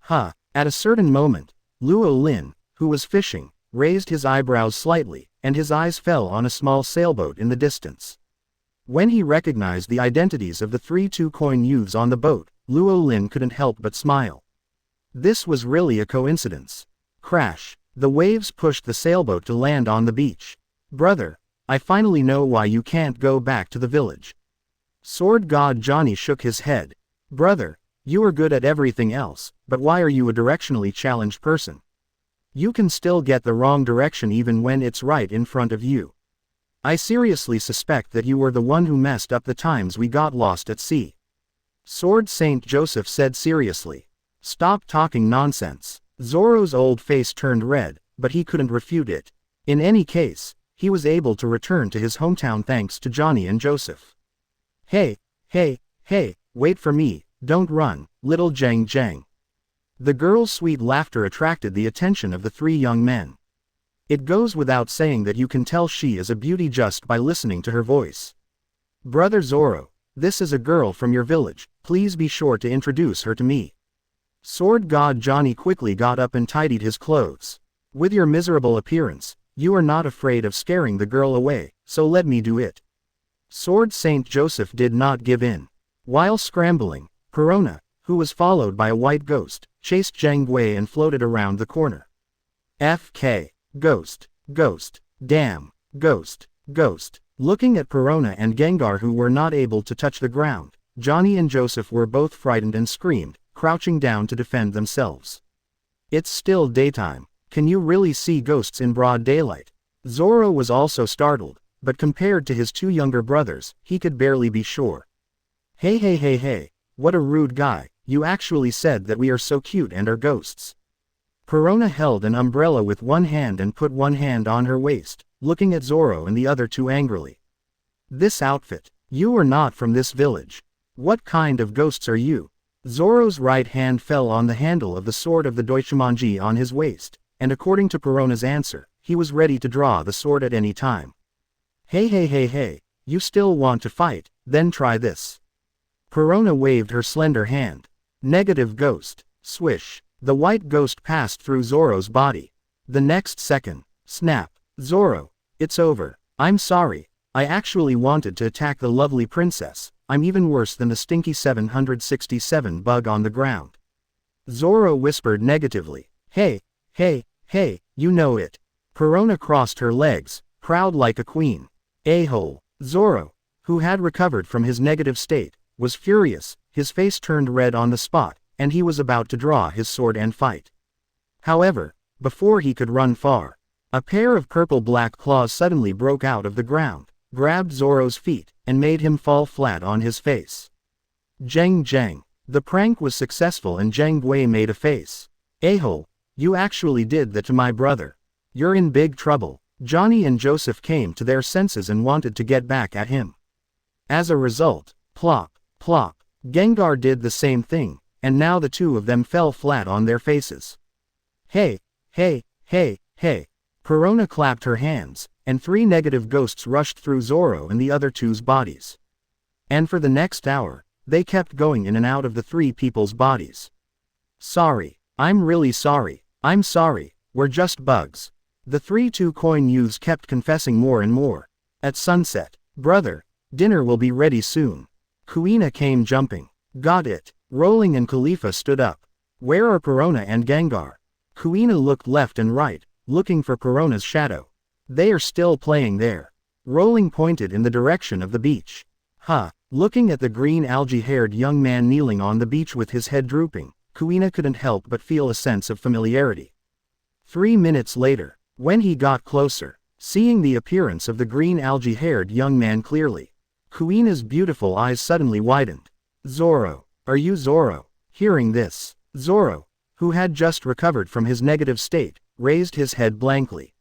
At a certain moment, Luo Lin, who was fishing, raised his eyebrows slightly, and his eyes fell on a small sailboat in the distance. When he recognized the identities of the 3 two-coin youths on the boat, Luo Lin couldn't help but smile. This was really a coincidence. Crash! The waves pushed the sailboat to land on the beach. Brother, I finally know why you can't go back to the village. Sword God Johnny shook his head. Brother, you are good at everything else, but why are you a directionally challenged person? You can still get the wrong direction even when it's right in front of you. I seriously suspect that you were the one who messed up the times we got lost at sea. Sword Saint Joseph said seriously. Stop talking nonsense. Zoro's old face turned red, but he couldn't refute it. In any case, he was able to return to his hometown thanks to Johnny and Joseph. Hey, wait for me, don't run, little Jiang Jiang. The girl's sweet laughter attracted the attention of the 3 young men. It goes without saying that you can tell she is a beauty just by listening to her voice. Brother Zoro, this is a girl from your village, please be sure to introduce her to me. Sword God Johnny quickly got up and tidied his clothes. With your miserable appearance, you are not afraid of scaring the girl away, so let me do it. Sword Saint Joseph did not give in. While scrambling, Perona, who was followed by a white ghost, chased Jiang Wei and floated around the corner. FK. Ghost. Damn. Ghost. Looking at Perona and Gengar who were not able to touch the ground, Johnny and Joseph were both frightened and screamed, crouching down to defend themselves. It's still daytime. Can you really see ghosts in broad daylight? Zoro was also startled, but compared to his 2 younger brothers, he could barely be sure. Hey, what a rude guy, you actually said that we are so cute and are ghosts. Perona held an umbrella with one hand and put one hand on her waist, looking at Zoro and the other 2 angrily. This outfit, you are not from this village. What kind of ghosts are you? Zoro's right hand fell on the handle of the sword of the Doichimonji on his waist, and according to Perona's answer, he was ready to draw the sword at any time. Hey, you still want to fight, then try this. Perona waved her slender hand. Negative ghost. Swish. The white ghost passed through Zoro's body. The next second, snap. Zoro, it's over. I'm sorry. I actually wanted to attack the lovely princess. I'm even worse than the stinky 767 bug on the ground. Zoro whispered negatively. Hey, you know it. Perona crossed her legs, proud like a queen. A-hole. Zoro, who had recovered from his negative state, was furious, his face turned red on the spot, and he was about to draw his sword and fight. However, before he could run far, a pair of purple-black claws suddenly broke out of the ground, grabbed Zoro's feet, and made him fall flat on his face. Zheng. The prank was successful and Jiang Moye made a face. "A-hole, you actually did that to my brother. You're in big trouble." Johnny and Joseph came to their senses and wanted to get back at him. As a result, plop, Gengar did the same thing, and now the two of them fell flat on their faces. Hey. Perona clapped her hands, and 3 negative ghosts rushed through Zoro and the other two's bodies. And for the next hour, they kept going in and out of the 3 people's bodies. "Sorry. I'm really sorry. I'm sorry. We're just bugs." The 3 two-coin youths kept confessing more and more. At sunset, "Brother, dinner will be ready soon." Kuina came jumping. "Got it." Rowling and Khalifa stood up. "Where are Perona and Gengar?" Kuina looked left and right, looking for Perona's shadow. "They are still playing there." Rowling pointed in the direction of the beach. "Huh." Looking at the green algae-haired young man kneeling on the beach with his head drooping, Kuina couldn't help but feel a sense of familiarity. 3 minutes later, when he got closer, seeing the appearance of the green algae-haired young man clearly, Kuina's beautiful eyes suddenly widened. "Zoro, are you Zoro?" Hearing this, Zoro, who had just recovered from his negative state, raised his head blankly.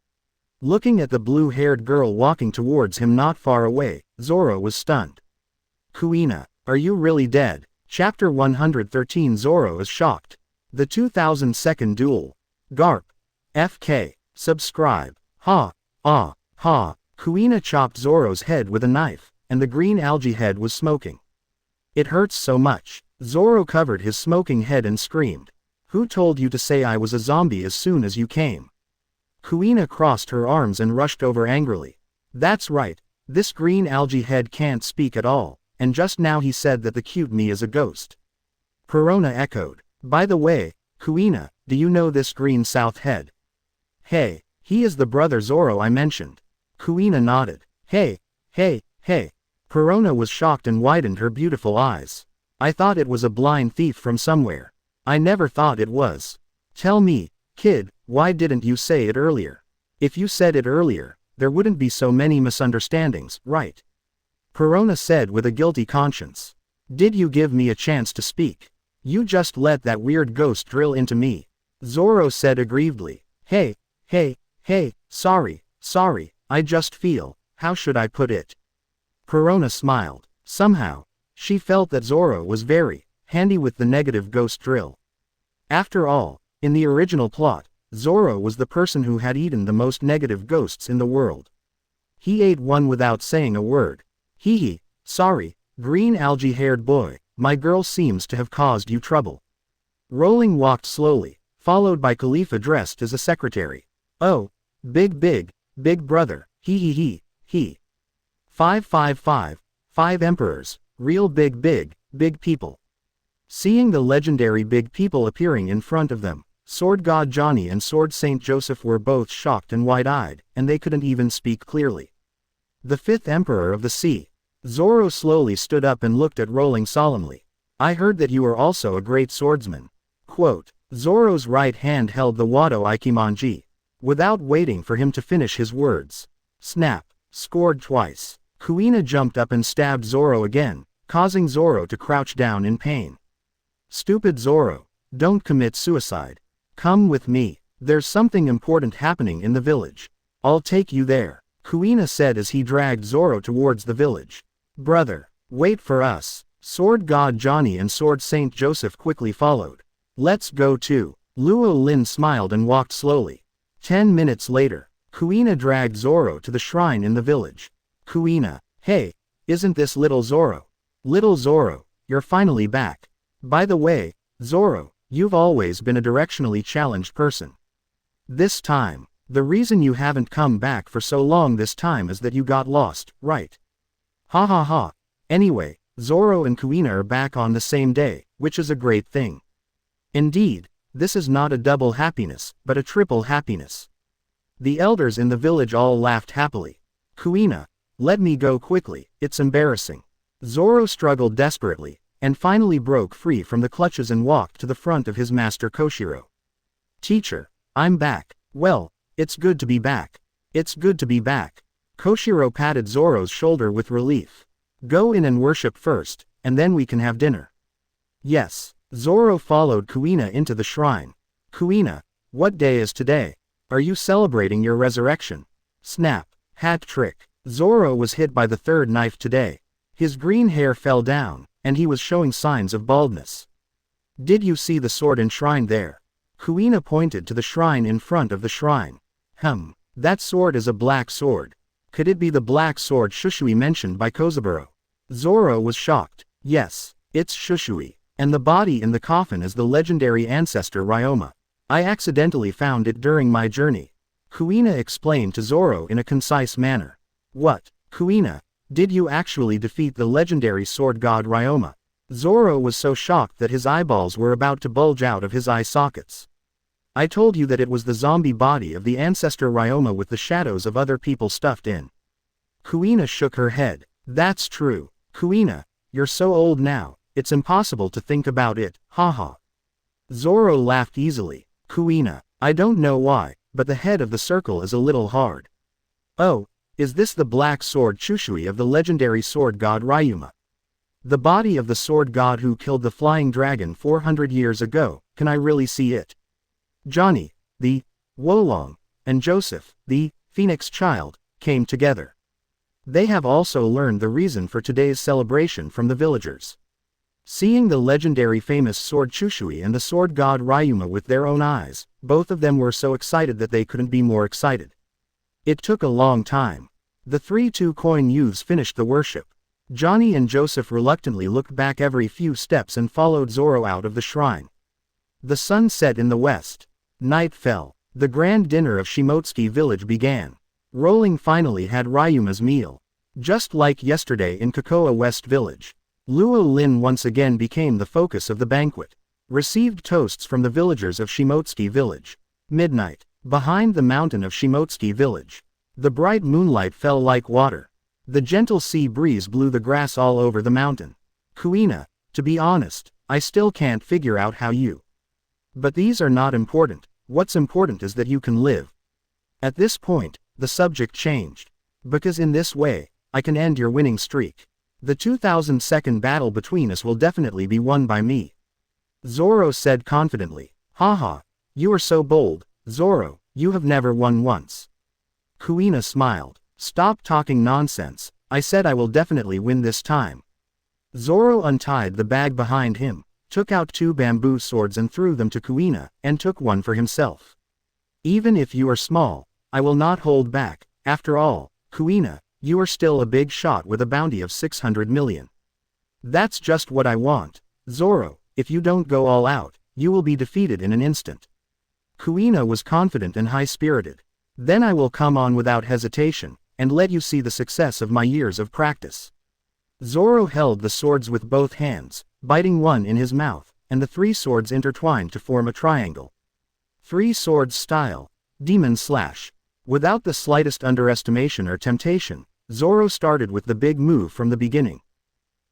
Looking at the blue-haired girl walking towards him not far away, Zoro was stunned. "Kuina, are you really dead?" Chapter 113. Zoro is shocked. The 2002nd duel. Garp. FK. Subscribe. Ha. Kuina chopped Zoro's head with a knife, and the green algae head was smoking. "It hurts so much." Zoro covered his smoking head and screamed. "Who told you to say I was a zombie as soon as you came?" Kuina crossed her arms and rushed over angrily. "That's right, this green algae head can't speak at all, and just now he said that the cute me is a ghost." Perona echoed. "By the way, Kuina, do you know this green south head?" "Hey, he is the brother Zoro I mentioned." Kuina nodded. Hey. Perona was shocked and widened her beautiful eyes. "I thought it was a blind thief from somewhere. I never thought it was. Tell me, kid, why didn't you say it earlier? If you said it earlier, there wouldn't be so many misunderstandings, right?" Perona said with a guilty conscience. "Did you give me a chance to speak? You just let that weird ghost drill into me." Zoro said aggrievedly. Hey, sorry, I just feel, how should I put it?" Perona smiled. Somehow, she felt that Zoro was very handy with the negative ghost drill. After all, in the original plot, Zoro was the person who had eaten the most negative ghosts in the world. He ate one without saying a word. Sorry, green algae-haired boy, my girl seems to have caused you trouble." Rowling walked slowly, followed by Khalifa dressed as a secretary. "Oh, big brother, he. 5 emperors, real big people." Seeing the legendary big people appearing in front of them, Sword God Johnny and Sword Saint Joseph were both shocked and wide-eyed, and they couldn't even speak clearly. "The 5th Emperor of the Sea." Zoro slowly stood up and looked at Rowling solemnly. "I heard that you are also a great swordsman." Quote. Zoro's right hand held the Wado Ikimonji. Without waiting for him to finish his words, snap, scored twice. Kuina jumped up and stabbed Zoro again, causing Zoro to crouch down in pain. "Stupid Zoro, don't commit suicide. Come with me. There's something important happening in the village. I'll take you there," Kuina said as he dragged Zoro towards the village. "Brother, wait for us." Sword God Johnny and Sword Saint Joseph quickly followed. "Let's go too." Luo Lin smiled and walked slowly. 10 minutes later, Kuina dragged Zoro to the shrine in the village. Kuina, hey, isn't this little Zoro? Little Zoro, you're finally back. By the way, Zoro, you've always been a directionally challenged person. This time, the reason you haven't come back for so long this time is that you got lost, right? Ha. Anyway, Zoro and Kuina are back on the same day, which is a great thing. Indeed, this is not a double happiness, but a triple happiness. The elders in the village all laughed happily. Kuina, Let me go quickly, it's embarrassing. Zoro struggled desperately, and finally broke free from the clutches and walked to the front of his master Koshiro. Teacher, I'm back. Well, it's good to be back. It's good to be back. Koshiro patted Zoro's shoulder with relief. Go in and worship first, and then we can have dinner. Yes. Zoro followed Kuina into the shrine. Kuina, what day is today? Are you celebrating your resurrection? Snap. Hat trick. Zoro was hit by the third knife today. His green hair fell down, and he was showing signs of baldness. Did you see the sword enshrined there? Kuina pointed to the shrine in front of the shrine. That sword is a black sword. Could it be the black sword Shushui mentioned by Kozaburo? Zoro was shocked. Yes, it's Shushui. And the body in the coffin is the legendary ancestor Ryoma. I accidentally found it during my journey. Kuina explained to Zoro in a concise manner. What, Kuina? Did you actually defeat the legendary sword god Ryoma? Zoro was so shocked that his eyeballs were about to bulge out of his eye sockets. I told you that it was the zombie body of the ancestor Ryoma with the shadows of other people stuffed in. Kuina shook her head. That's true. Kuina, you're so old now, it's impossible to think about it, haha. Zoro laughed easily. Kuina, I don't know why, but the head of the circle is a little hard. Oh, is this the black sword Shushui of the legendary sword god Ryoma? The body of the sword god who killed the flying dragon 400 years ago, can I really see it? Johnny, the Wolong, and Joseph, the Phoenix child, came together. They have also learned the reason for today's celebration from the villagers. Seeing the legendary famous sword Shushui and the sword god Ryoma with their own eyes, both of them were so excited that they couldn't be more excited. It took a long time. The 3 2-coin youths finished the worship. Johnny and Joseph reluctantly looked back every few steps and followed Zoro out of the shrine. The sun set in the west. Night fell. The grand dinner of Shimotsuki Village began. Rowling finally had Ryuma's meal. Just like yesterday in Kokoa West Village. Luo Lin once again became the focus of the banquet. Received toasts from the villagers of Shimotsuki Village. Midnight. Behind the mountain of Shimotsuki Village. The bright moonlight fell like water. The gentle sea breeze blew the grass all over the mountain. Kuina, to be honest, I still can't figure out how you. But these are not important. What's important is that you can live. At this point, the subject changed. Because in this way, I can end your winning streak. The 2002nd battle between us will definitely be won by me. Zoro said confidently. Haha, you are so bold, Zoro, you have never won once. Kuina smiled. Stop talking nonsense, I said I will definitely win this time. Zoro untied the bag behind him, took out 2 bamboo swords and threw them to Kuina, and took one for himself. Even if you are small, I will not hold back. After all, Kuina, you are still a big shot with a bounty of 600 million. That's just what I want. Zoro, if you don't go all out, you will be defeated in an instant. Kuina was confident and high-spirited. Then I will come on without hesitation, and let you see the success of my years of practice. Zoro held the swords with both hands, biting one in his mouth, and the 3 swords intertwined to form a triangle. 3 swords style. Demon slash. Without the slightest underestimation or temptation, Zoro started with the big move from the beginning.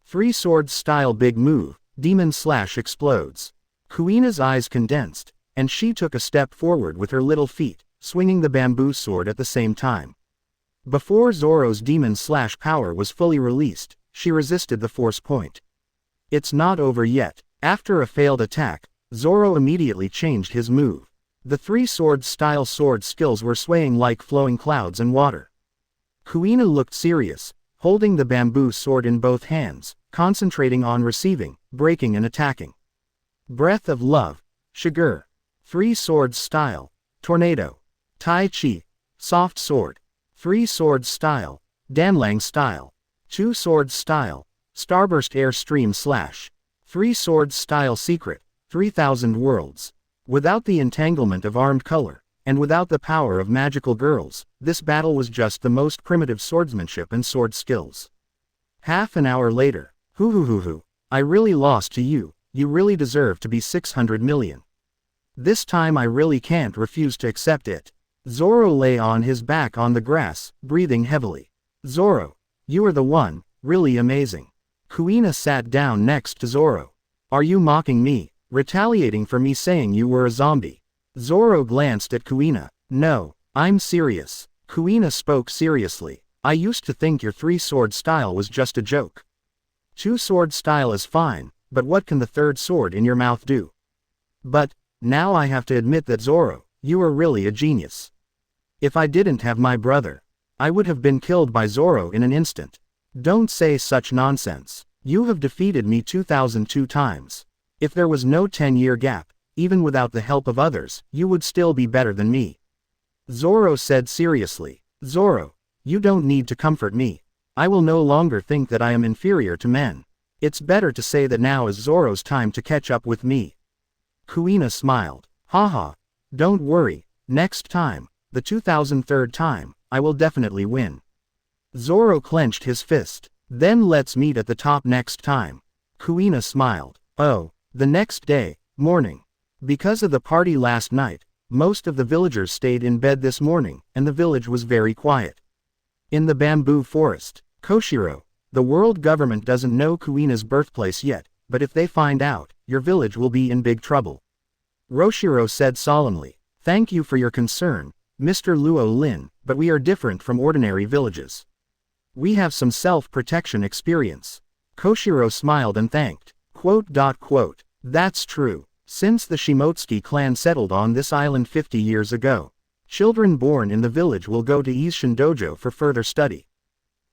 3 swords style big move, demon slash explodes. Kuina's eyes condensed, and she took a step forward with her little feet, swinging the bamboo sword at the same time. Before Zoro's demon slash power was fully released, she resisted the force point. It's not over yet. After a failed attack, Zoro immediately changed his move. The 3 swords style sword skills were swaying like flowing clouds and water. Kuina looked serious, holding the bamboo sword in both hands, concentrating on receiving, breaking and attacking. Breath of Love. Shigur. 3 swords style. Tornado. Tai Chi. Soft sword. 3 swords style. Danlang style. 2 swords style. Starburst Airstream slash. 3 swords style secret. 3000 worlds. Without the entanglement of armed color, and without the power of magical girls, this battle was just the most primitive swordsmanship and sword skills. Half an hour later. Hoo, I really lost to you, you really deserve to be 600 million. This time I really can't refuse to accept it. Zoro lay on his back on the grass, breathing heavily. Zoro, You are the one, really amazing. Kuina sat down next to Zoro. Are you mocking me, retaliating for me saying you were a zombie? Zoro glanced at Kuina. No, I'm serious. Kuina spoke seriously. I used to think your three-sword style was just a joke. Two-sword style is fine, but what can the third sword in your mouth do? But, now I have to admit that Zoro, you are really a genius. If I didn't have my brother, I would have been killed by Zoro in an instant. Don't say such nonsense. You have defeated me 2002 times. If there was no 10-year gap, even without the help of others, you would still be better than me. Zoro said seriously. Zoro, you don't need to comfort me. I will no longer think that I am inferior to men. It's better to say that now is Zoro's time to catch up with me. Kuina smiled. Haha. Don't worry, next time, the 2003rd time, I will definitely win. Zoro clenched his fist. Then let's meet at the top next time. Kuina smiled. Oh, the next day, morning. Because of the party last night, most of the villagers stayed in bed this morning, and the village was very quiet. In the bamboo forest, Koshiro, the world government doesn't know Kuina's birthplace yet, but if they find out, your village will be in big trouble. Roshiro said solemnly. Thank you for your concern, Mr. Luo Lin, but we are different from ordinary villages. We have some self-protection experience. Koshiro smiled and thanked. That's true. Since the Shimotsuki clan settled on this island 50 years ago, children born in the village will go to Isshin Dojo for further study.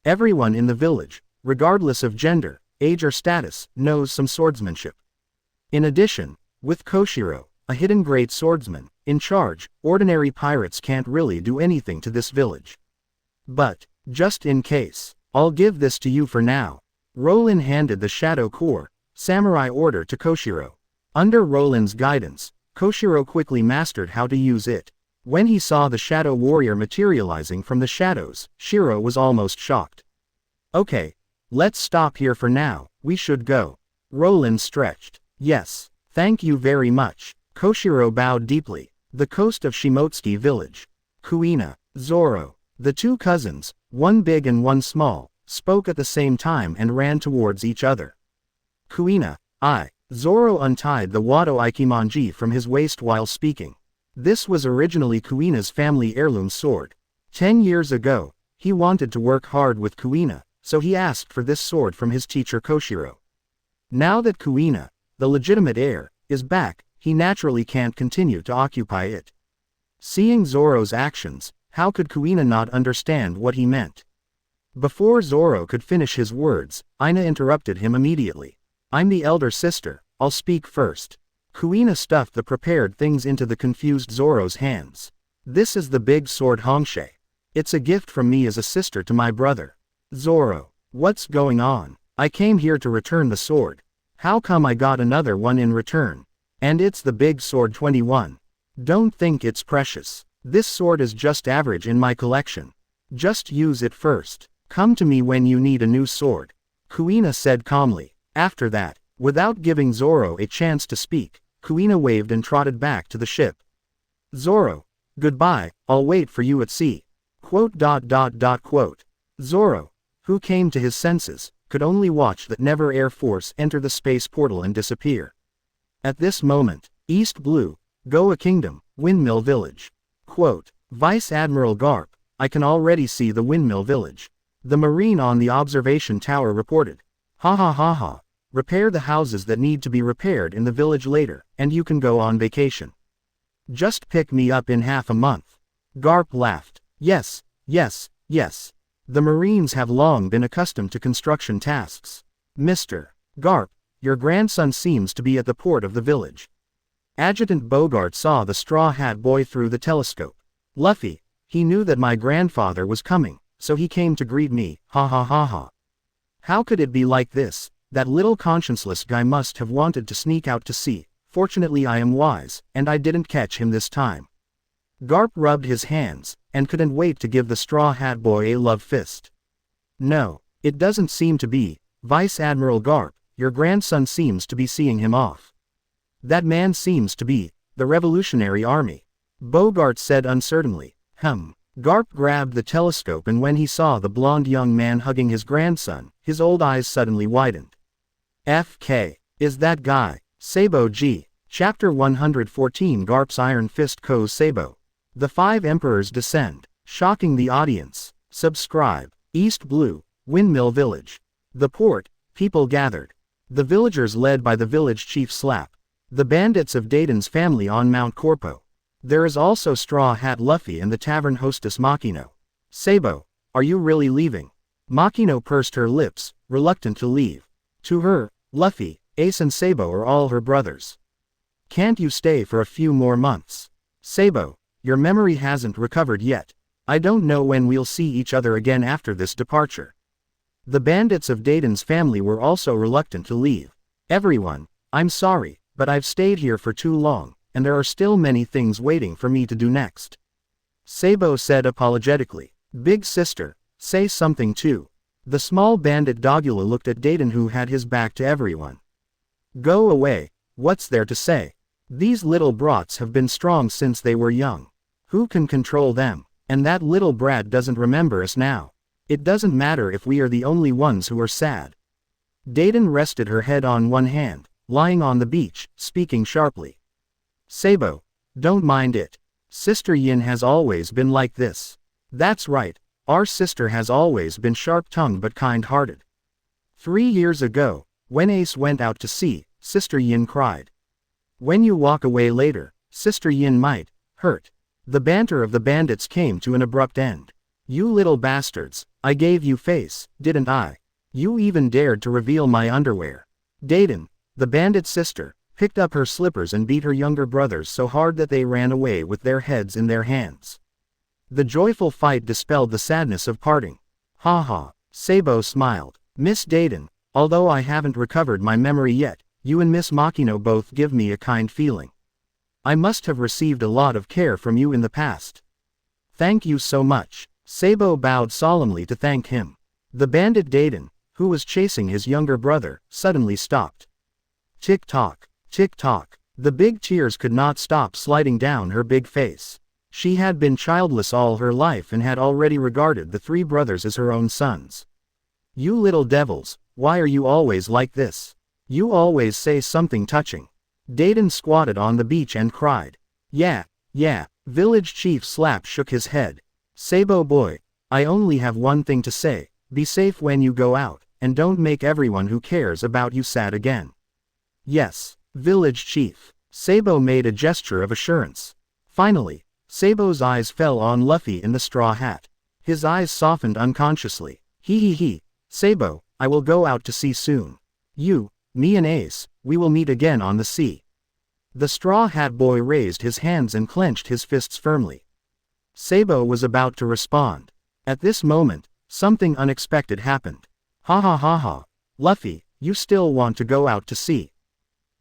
Everyone in the village, regardless of gender, age or status, knows some swordsmanship. In addition, with Koshiro, a hidden great swordsman, in charge, ordinary pirates can't really do anything to this village. But, just in case, I'll give this to you for now. Rowling handed the Shadow Core, samurai order to Koshiro. Under Rowling's guidance, Koshiro quickly mastered how to use it. When he saw the Shadow Warrior materializing from the shadows, Shiro was almost shocked. Okay, let's stop here for now, we should go. Rowling stretched. Yes, thank you very much. Koshiro bowed deeply. The coast of Shimotsuki Village. Kuina, Zoro, the two cousins, one big and one small, spoke at the same time and ran towards each other. Kuina, Zoro untied the Wado Ikimonji from his waist while speaking. This was originally Kuina's family heirloom sword. 10 years ago, he wanted to work hard with Kuina, so he asked for this sword from his teacher Koshiro. Now that Kuina, the legitimate heir, is back, he naturally can't continue to occupy it. Seeing Zoro's actions, how could Kuina not understand what he meant? Before Zoro could finish his words, Ina interrupted him immediately. I'm the elder sister, I'll speak first. Kuina stuffed the prepared things into the confused Zoro's hands. This is the big sword Hongshe. It's a gift from me as a sister to my brother. Zoro, what's going on? I came here to return the sword. How come I got another one in return? And it's the big sword 21. Don't think it's precious. This sword is just average in my collection. Just use it first. Come to me when you need a new sword. Kuina said calmly. After that, without giving Zoro a chance to speak, Kuina waved and trotted back to the ship. Zoro, goodbye, I'll wait for you at sea. Zoro, who came to his senses, could only watch that Never Air Force enter the space portal and disappear. At this moment, East Blue, Goa Kingdom, Windmill Village. Vice Admiral Garp, I can already see the Windmill Village. The Marine on the observation tower reported. Ha ha ha ha. Repair the houses that need to be repaired in the village later, and you can go on vacation. Just pick me up in half a month. Garp laughed. Yes, yes, yes. The Marines have long been accustomed to construction tasks. Mr. Garp, your grandson seems to be at the port of the village. Adjutant Bogart saw the Straw Hat Boy through the telescope. Luffy, he knew that my grandfather was coming, so he came to greet me, ha ha ha ha. How could it be like this? That little conscienceless guy must have wanted to sneak out to sea. Fortunately I am wise, and I didn't catch him this time. Garp rubbed his hands, and couldn't wait to give the Straw Hat Boy a love fist. No, it doesn't seem to be, Vice Admiral Garp, your grandson seems to be seeing him off. That man seems to be, the Revolutionary Army. Bogart said uncertainly. Garp grabbed the telescope, and when he saw the blonde young man hugging his grandson, his old eyes suddenly widened. FK. Is that guy? Sabo G. Chapter 114 Garp's Iron Fist Ko's Sabo. The Five Emperors descend, shocking the audience. Subscribe. East Blue, Windmill Village. The port, people gathered. The villagers led by the village chief Slap. The bandits of Dayton's family on Mount Corpo. There is also Straw Hat Luffy and the tavern hostess Makino. Sabo, are you really leaving? Makino pursed her lips, reluctant to leave. To her, Luffy, Ace and Sabo are all her brothers. Can't you stay for a few more months? Sabo, your memory hasn't recovered yet. I don't know when we'll see each other again after this departure. The bandits of Dayton's family were also reluctant to leave. Everyone, I'm sorry, but I've stayed here for too long, and there are still many things waiting for me to do next. Sabo said apologetically. Big sister, say something too. The small bandit Dogula looked at Dayton, who had his back to everyone. Go away, what's there to say? These little brats have been strong since they were young. Who can control them? And that little brat doesn't remember us now. It doesn't matter if we are the only ones who are sad. Dayton rested her head on one hand, lying on the beach, speaking sharply. Sabo, don't mind it. Sister Yin has always been like this. That's right, our sister has always been sharp-tongued but kind-hearted. 3 years ago, when Ace went out to sea, Sister Yin cried. When you walk away later, Sister Yin might hurt. The banter of the bandits came to an abrupt end. You little bastards, I gave you face, didn't I? You even dared to reveal my underwear. Dayton, the bandit's sister, picked up her slippers and beat her younger brothers so hard that they ran away with their heads in their hands. The joyful fight dispelled the sadness of parting. Ha ha, Sabo smiled. Miss Dayton, although I haven't recovered my memory yet, you and Miss Makino both give me a kind feeling. I must have received a lot of care from you in the past. Thank you so much. Sabo bowed solemnly to thank him. The bandit Dayton, who was chasing his younger brother, suddenly stopped. Tick-tock, tick-tock. The big tears could not stop sliding down her big face. She had been childless all her life and had already regarded the 3 brothers as her own sons. You little devils, why are you always like this? You always say something touching. Dayton squatted on the beach and cried. Yeah, village chief Slap shook his head. Sabo boy, I only have one thing to say, be safe when you go out, and don't make everyone who cares about you sad again. Yes, village chief. Sabo made a gesture of assurance. Finally, Sabo's eyes fell on Luffy in the straw hat. His eyes softened unconsciously. He, Sabo, I will go out to sea soon. You, me and Ace, we will meet again on the sea. The straw hat boy raised his hands and clenched his fists firmly. Sabo was about to respond. At this moment, something unexpected happened. Ha, Luffy, you still want to go out to sea.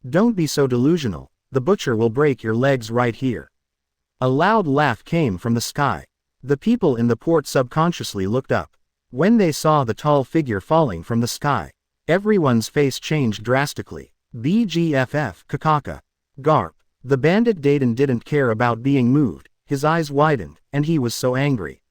Don't be so delusional, the butcher will break your legs right here. A loud laugh came from the sky. The people in the port subconsciously looked up. When they saw the tall figure falling from the sky, everyone's face changed drastically. BGFF Kakaka. Garp. The bandit Dayton didn't care about being moved, his eyes widened, and he was so angry.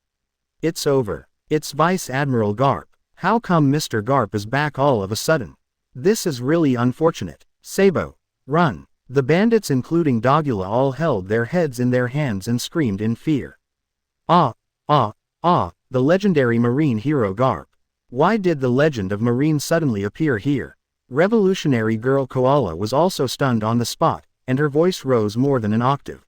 It's over. It's Vice Admiral Garp. How come Mr. Garp is back all of a sudden? This is really unfortunate. Sabo, run. The bandits including Dogula all held their heads in their hands and screamed in fear. The legendary marine hero Garp. Why did the legend of Marine suddenly appear here? Revolutionary girl Koala was also stunned on the spot, and her voice rose more than an octave.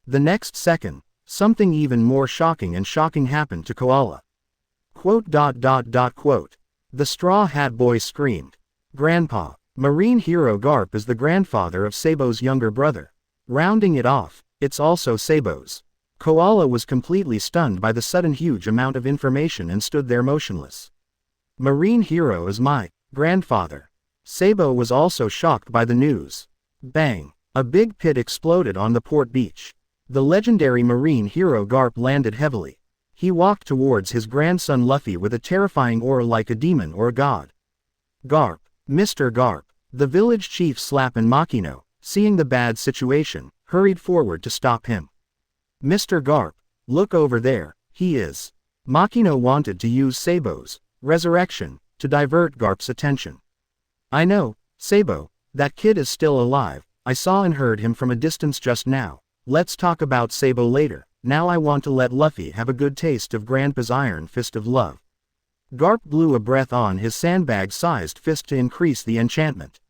The next second, something even more shocking happened to Koala. Quote. The Straw Hat Boy screamed. Grandpa. Marine hero Garp is the grandfather of Sabo's younger brother. Rounding it off, it's also Sabo's. Koala was completely stunned by the sudden huge amount of information and stood there motionless. Marine hero is my grandfather. Sabo was also shocked by the news. Bang! A big pit exploded on the port beach. The legendary marine hero Garp landed heavily. He walked towards his grandson Luffy with a terrifying aura like a demon or a god. Garp. Mr. Garp. The village chief Slap and Makino, seeing the bad situation, hurried forward to stop him. Mr. Garp, look over there, He is. Makino wanted to use Sabo's resurrection to divert Garp's attention. I know, Sabo, that kid is still alive. I saw and heard him from a distance just now. Let's talk about Sabo later. Now I want to let Luffy have a good taste of Grandpa's iron fist of love. Garp blew a breath on his sandbag-sized fist to increase the enchantment.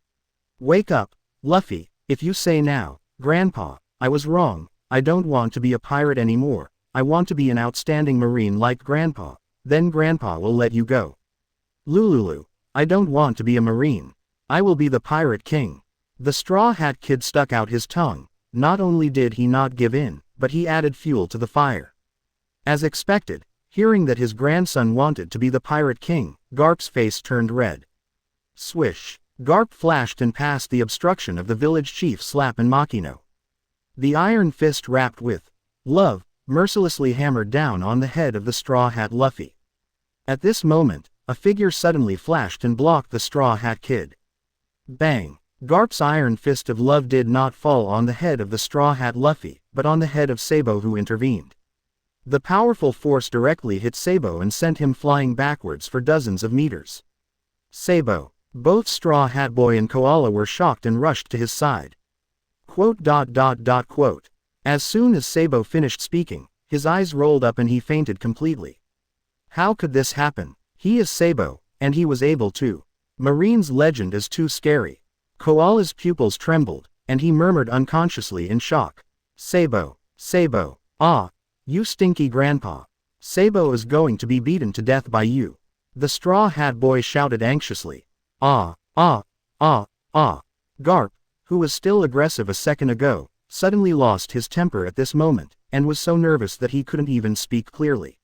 Wake up, Luffy, if you say now, Grandpa, I was wrong, I don't want to be a pirate anymore, I want to be an outstanding marine like Grandpa, then Grandpa will let you go. Lululu, I don't want to be a marine. I will be the Pirate King. The Straw Hat Kid stuck out his tongue. Not only did he not give in, but he added fuel to the fire. As expected, hearing that his grandson wanted to be the Pirate King, Garp's face turned red. Swish. Garp flashed and passed the obstruction of the village chief Slap and Makino. The iron fist wrapped with love mercilessly hammered down on the head of the Straw Hat Luffy. At this moment, a figure suddenly flashed and blocked the Straw Hat Kid. Bang! Garp's iron fist of love did not fall on the head of the Straw Hat Luffy, but on the head of Sabo, who intervened. The powerful force directly hit Sabo and sent him flying backwards for dozens of meters. Sabo. Both Straw Hat Boy and Koala were shocked and rushed to his side. Quote. As soon as Sabo finished speaking, his eyes rolled up and he fainted completely. How could this happen? He is Sabo, and he was able to. Marine's legend is too scary. Koala's pupils trembled, and he murmured unconsciously in shock. Sabo, Sabo, ah, you stinky grandpa. Sabo is going to be beaten to death by you. The Straw Hat Boy shouted anxiously. Ah. Garp, who was still aggressive a second ago, suddenly lost his temper at this moment, and was so nervous that he couldn't even speak clearly.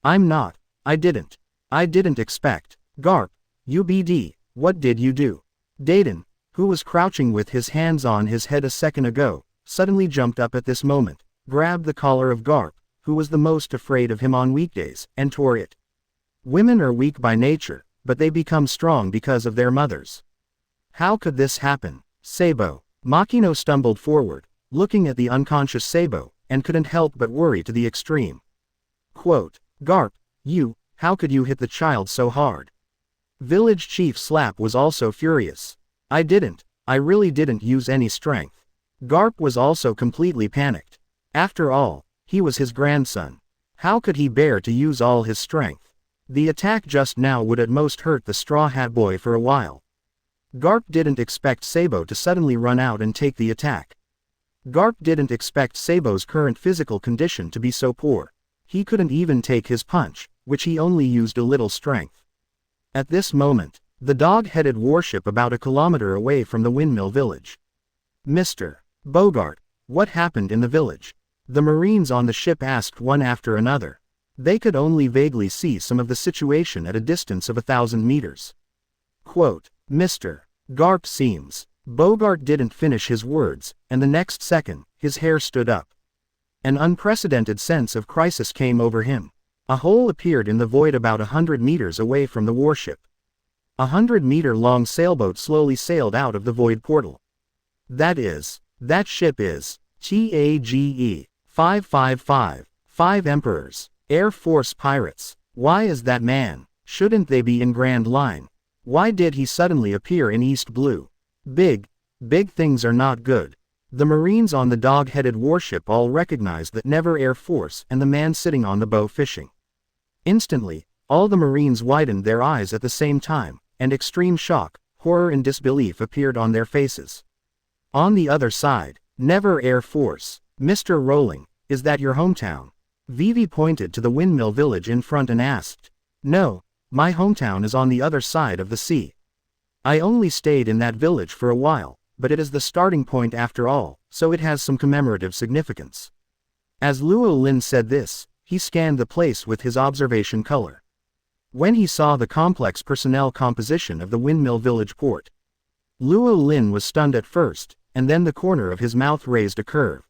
I didn't expect. Garp, UBD, what did you do? Dayton, who was crouching with his hands on his head a second ago, suddenly jumped up at this moment, grabbed the collar of Garp, who was the most afraid of him on weekdays, and tore it. Women are weak by nature, but they become strong because of their mothers. How could this happen? Sabo. Makino stumbled forward, looking at the unconscious Sabo, and couldn't help but worry to the extreme. Quote, Garp, how could you hit the child so hard? Village Chief Slap was also furious. I really didn't use any strength. Garp was also completely panicked. After all, he was his grandson. How could he bear to use all his strength? The attack just now would at most hurt the Straw Hat Boy for a while. Garp didn't expect Sabo to suddenly run out and take the attack. Garp didn't expect Sabo's current physical condition to be so poor. He couldn't even take his punch, which he only used a little strength. At this moment, the dog-headed warship about a kilometer away from the Windmill Village. Mr. Bogart, what happened in the village? The Marines on the ship asked one after another. They could only vaguely see some of the situation at a distance of 1,000 meters. Quote, Mr. Garp seems. Bogart didn't finish his words, and the next second, his hair stood up. An unprecedented sense of crisis came over him. A hole appeared in the void about 100 meters away from the warship. A 100-meter-long sailboat slowly sailed out of the void portal. That ship is TAGE 555, 5 Emperors, Air Force pirates. Why is that man? Shouldn't they be in Grand Line? Why did he suddenly appear in East Blue? Big things are not good. The Marines on the dog-headed warship all recognized that Never Air Force and the man sitting on the bow fishing. Instantly, all the Marines widened their eyes at the same time, and extreme shock, horror and disbelief appeared on their faces. On the other side, Never Air Force. Mr. Rowling, is that your hometown? Vivi pointed to the Windmill Village in front and asked. No, my hometown is on the other side of the sea. I only stayed in that village for a while, but it is the starting point after all, so it has some commemorative significance. As Luo Lin said this, he scanned the place with his observation color. When he saw the complex personnel composition of the Windmill Village port, Luo Lin was stunned at first, and then the corner of his mouth raised a curve.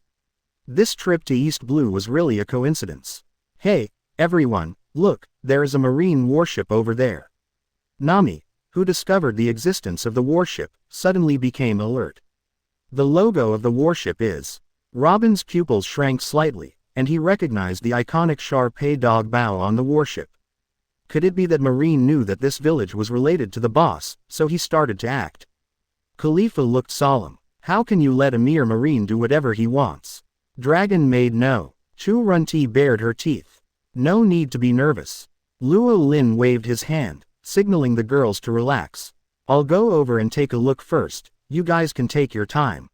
This trip to East Blue was really a coincidence. Hey, everyone, look, there is a marine warship over there. Nami, who discovered the existence of the warship, suddenly became alert. The logo of the warship is. Robin's pupils shrank slightly, and he recognized the iconic Shar-Pei dog bow on the warship. Could it be that Marine knew that this village was related to the boss, so he started to act? Khalifa looked solemn. How can you let a mere Marine do whatever he wants? Dragon Maid no. Chu Runti bared her teeth. No need to be nervous. Luo Lin waved his hand, signaling the girls to relax. I'll go over and take a look first, you guys can take your time.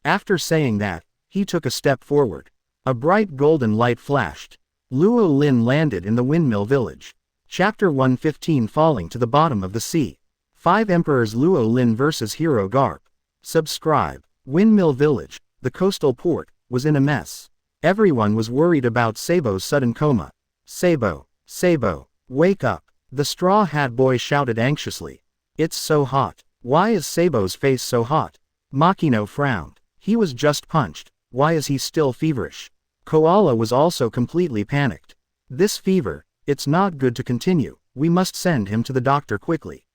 After saying that, he took a step forward. A bright golden light flashed. Luo Lin landed in the Windmill Village. Chapter 115 Falling to the Bottom of the Sea. 5 Emperors Luo Lin vs Hero Garp. Subscribe. Windmill Village, the coastal port, was in a mess. Everyone was worried about Sabo's sudden coma. Sabo, Sabo, wake up, the Straw Hat Boy shouted anxiously. It's so hot. Why is Sabo's face so hot? Makino frowned. He was just punched. Why is he still feverish? Koala was also completely panicked. This fever, it's not good to continue, we must send him to the doctor quickly.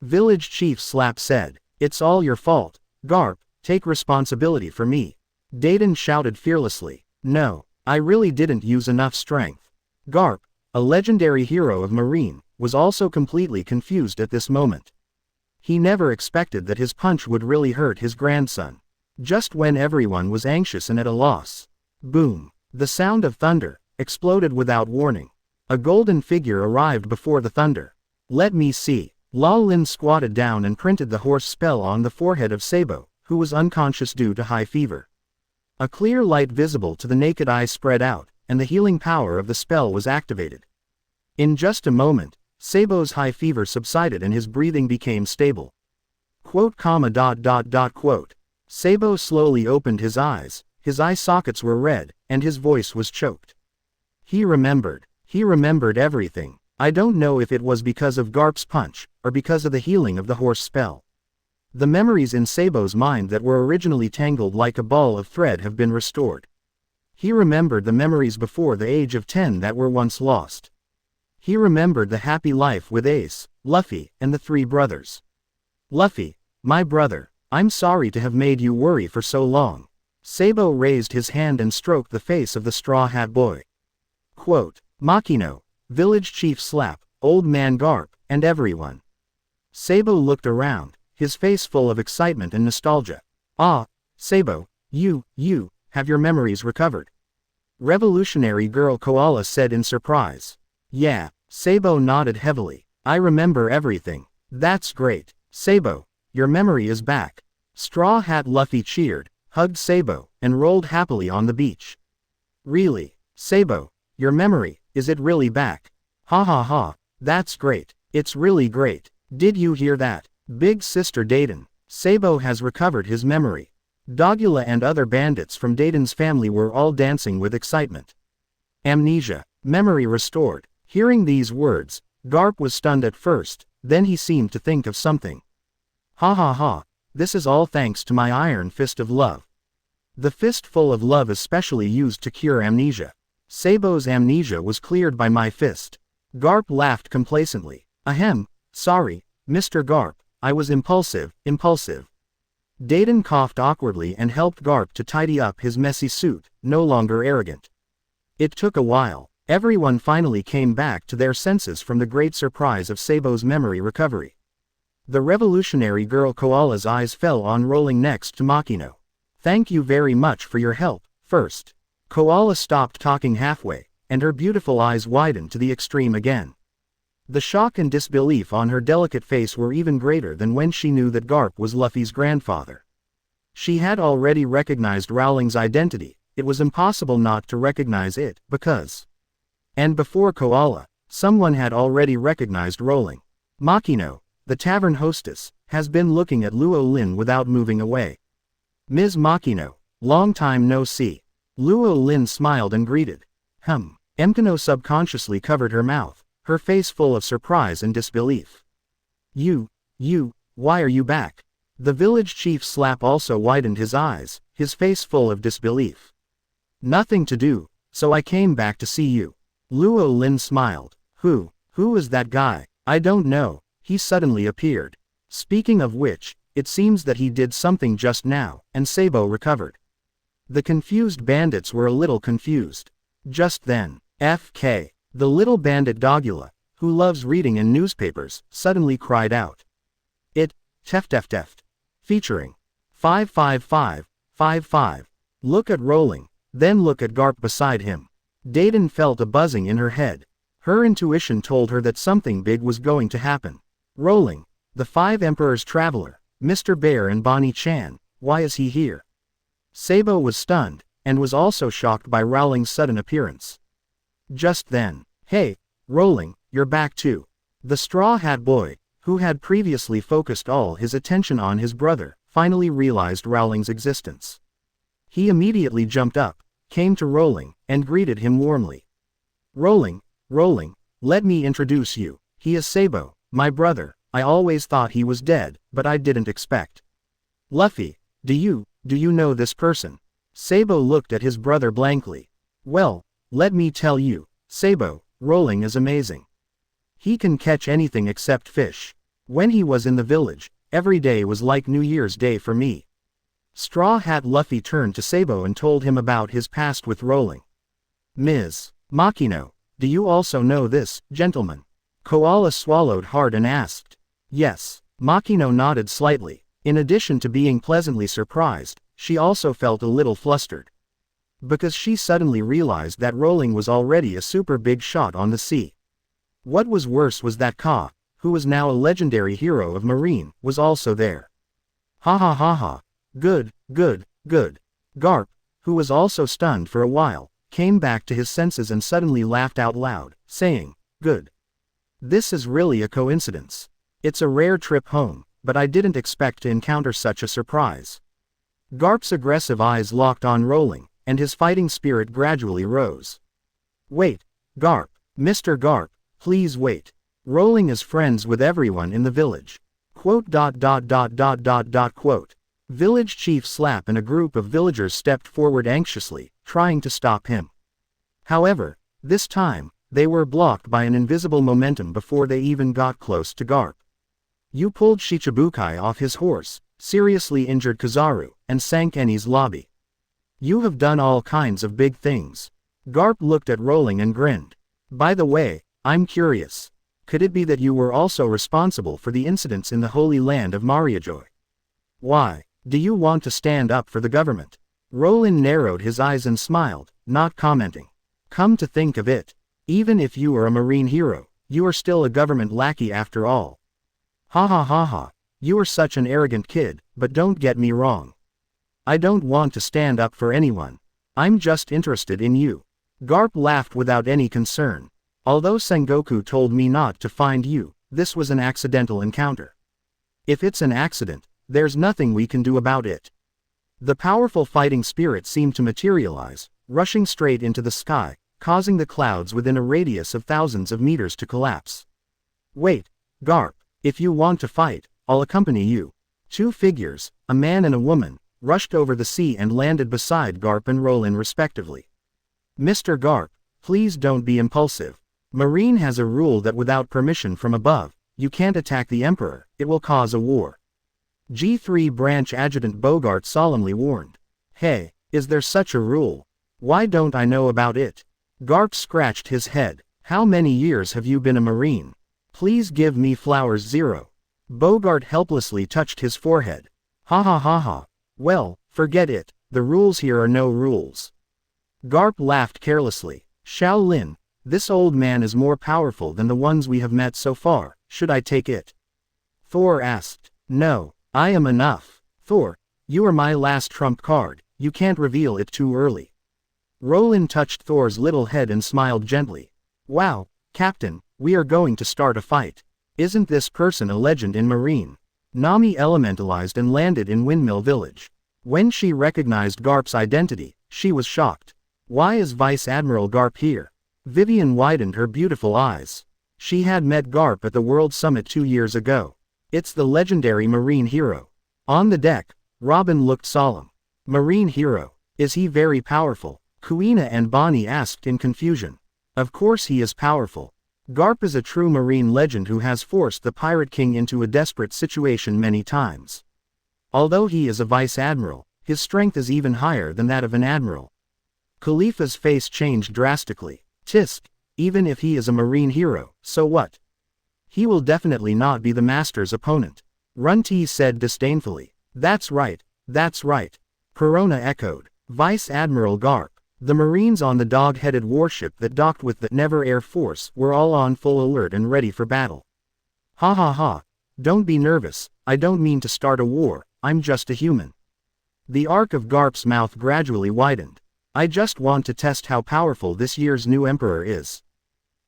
Village Chief Slap said, it's all your fault, Garp, take responsibility for me. Dayton shouted fearlessly, no, I really didn't use enough strength. Garp, a legendary hero of Marine, was also completely confused at this moment. He never expected that his punch would really hurt his grandson. Just when everyone was anxious and at a loss. Boom! The sound of thunder exploded without warning. A golden figure arrived before the thunder. Let me see. Lao Lin squatted down and printed the horse spell on the forehead of Sabo, who was unconscious due to high fever. A clear light visible to the naked eye spread out, and the healing power of the spell was activated. In just a moment, Sabo's high fever subsided and his breathing became stable. Quote. Sabo slowly opened his eyes, his eye sockets were red, and his voice was choked. He remembered everything. I don't know if it was because of Garp's punch, or because of the healing of the horse spell. The memories in Sabo's mind that were originally tangled like a ball of thread have been restored. He remembered the memories before the age of 10 that were once lost. He remembered the happy life with Ace, Luffy, and the 3 brothers. Luffy, my brother, I'm sorry to have made you worry for so long. Sabo raised his hand and stroked the face of the Straw Hat Boy. Quote, Makino, Village Chief Slap, Old Man Garp, and everyone. Sabo looked around, his face full of excitement and nostalgia. Ah, Sabo, you, have your memories recovered? Revolutionary Girl Koala said in surprise. Yeah, Sabo nodded heavily. I remember everything. That's great. Sabo, your memory is back. Straw Hat Luffy cheered, hugged Sabo, and rolled happily on the beach. Really, Sabo, your memory, is it really back? Ha ha ha, that's great, it's really great. Did you hear that? Big Sister Dayton, Sabo has recovered his memory. Dogula and other bandits from Dayton's family were all dancing with excitement. Amnesia, memory restored. Hearing these words, Garp was stunned at first, then he seemed to think of something. Ha ha ha, this is all thanks to my iron fist of love. The fistful of love especially used to cure amnesia. Sabo's amnesia was cleared by my fist. Garp laughed complacently. Ahem, sorry, Mr. Garp, I was impulsive. Dayton coughed awkwardly and helped Garp to tidy up his messy suit, no longer arrogant. It took a while. Everyone finally came back to their senses from the great surprise of Sabo's memory recovery. The revolutionary girl Koala's eyes fell on Rolling next to Makino. Thank you very much for your help, first. Koala stopped talking halfway, and her beautiful eyes widened to the extreme again. The shock and disbelief on her delicate face were even greater than when she knew that Garp was Luffy's grandfather. She had already recognized Rowling's identity, it was impossible not to recognize it, because... And before Koala, someone had already recognized Rowling. Makino, the tavern hostess, has been looking at Luo Lin without moving away. Ms. Makino, long time no see. Luo Lin smiled and greeted. Makino subconsciously covered her mouth, her face full of surprise and disbelief. You, why are you back? The village chief Slap also widened his eyes, his face full of disbelief. Nothing to do, so I came back to see you. Luo Lin smiled. Who is that guy? I don't know, he suddenly appeared. Speaking of which, it seems that he did something just now, and Sabo recovered. The confused bandits were a little confused. Just then, FK, the little bandit Dogula, who loves reading in newspapers, suddenly cried out. Teft. Featuring 55555. Look at Rowling, then look at Garp beside him. Dayton felt a buzzing in her head. Her intuition told her that something big was going to happen. Rowling, the Five Emperors Traveler, Mr. Bear and Bonnie Chan, why is he here? Sabo was stunned, and was also shocked by Rowling's sudden appearance. Just then, hey, Rowling, you're back too. The Straw Hat Boy, who had previously focused all his attention on his brother, finally realized Rowling's existence. He immediately jumped up, came to Rowling, and greeted him warmly. Rowling, let me introduce you. He is Sabo, my brother. I always thought he was dead, but I didn't expect. Luffy, do you know this person? Sabo looked at his brother blankly. Well, let me tell you, Sabo, Rowling is amazing. He can catch anything except fish. When he was in the village, every day was like New Year's Day for me. Straw Hat Luffy turned to Sabo and told him about his past with Rowling. Ms. Makino, do you also know this, gentleman? Koala swallowed hard and asked. Yes. Makino nodded slightly. In addition to being pleasantly surprised, she also felt a little flustered. Because she suddenly realized that Rowling was already a super big shot on the sea. What was worse was that Ka, who was now a legendary hero of Marine, was also there. Ha. Good. Garp, who was also stunned for a while, came back to his senses and suddenly laughed out loud, saying, good. This is really a coincidence. It's a rare trip home, but I didn't expect to encounter such a surprise. Garp's aggressive eyes locked on Rowling, and his fighting spirit gradually rose. Wait, Garp, Mr. Garp, please wait. Rowling is friends with everyone in the village. Quote. Village Chief Slap and a group of villagers stepped forward anxiously, trying to stop him. However, this time, they were blocked by an invisible momentum before they even got close to Garp. You pulled Shichibukai off his horse, seriously injured Kizaru, and sank Eni's lobby. You have done all kinds of big things. Garp looked at Rowling and grinned. By the way, I'm curious. Could it be that you were also responsible for the incidents in the Holy Land of Mariajoy? Why, do you want to stand up for the government? Rowling narrowed his eyes and smiled, not commenting. Come to think of it, even if you are a marine hero, you are still a government lackey after all. Ha. You are such an arrogant kid, but don't get me wrong. I don't want to stand up for anyone. I'm just interested in you. Garp laughed without any concern. Although Sengoku told me not to find you, this was an accidental encounter. If it's an accident, there's nothing we can do about it. The powerful fighting spirit seemed to materialize, rushing straight into the sky, causing the clouds within a radius of thousands of meters to collapse. Wait, Garp, if you want to fight, I'll accompany you. Two figures, a man and a woman, rushed over the sea and landed beside Garp and Rowling respectively. Mr. Garp, please don't be impulsive. Marine has a rule that without permission from above, you can't attack the Emperor, it will cause a war. G3 Branch Adjutant Bogart solemnly warned. Hey, is there such a rule? Why don't I know about it? Garp scratched his head. How many years have you been a Marine? Please give me flowers 0. Bogart helplessly touched his forehead. Ha. Well, forget it, the rules here are no rules. Garp laughed carelessly. Shaolin, this old man is more powerful than the ones we have met so far, should I take it? Thor asked. No, I am enough. Thor, you are my last trump card, you can't reveal it too early. Rowling touched Thor's little head and smiled gently. Wow, Captain, we are going to start a fight. Isn't this person a legend in Marine? Nami elementalized and landed in Windmill Village. When she recognized Garp's identity, she was shocked. Why is Vice Admiral Garp here? Vivian widened her beautiful eyes. She had met Garp at the World Summit 2 years ago. It's the legendary Marine hero. On the deck, Robin looked solemn. Marine hero, is he very powerful? Kuina and Bonnie asked in confusion. Of course he is powerful. Garp is a true Marine legend who has forced the Pirate King into a desperate situation many times. Although he is a Vice Admiral, His strength is even higher than that of an admiral. Khalifa's face changed drastically. Tisk, even if he is a marine hero, so what? He will definitely not be the master's opponent. Runti said disdainfully. That's right, that's right. Perona echoed. Vice Admiral Garp. The Marines on the dog-headed warship that docked with the Never Air Force were all on full alert and ready for battle. Ha ha ha. Don't be nervous, I don't mean to start a war, I'm just a human. The arc of Garp's mouth gradually widened. I just want to test how powerful this year's new emperor is.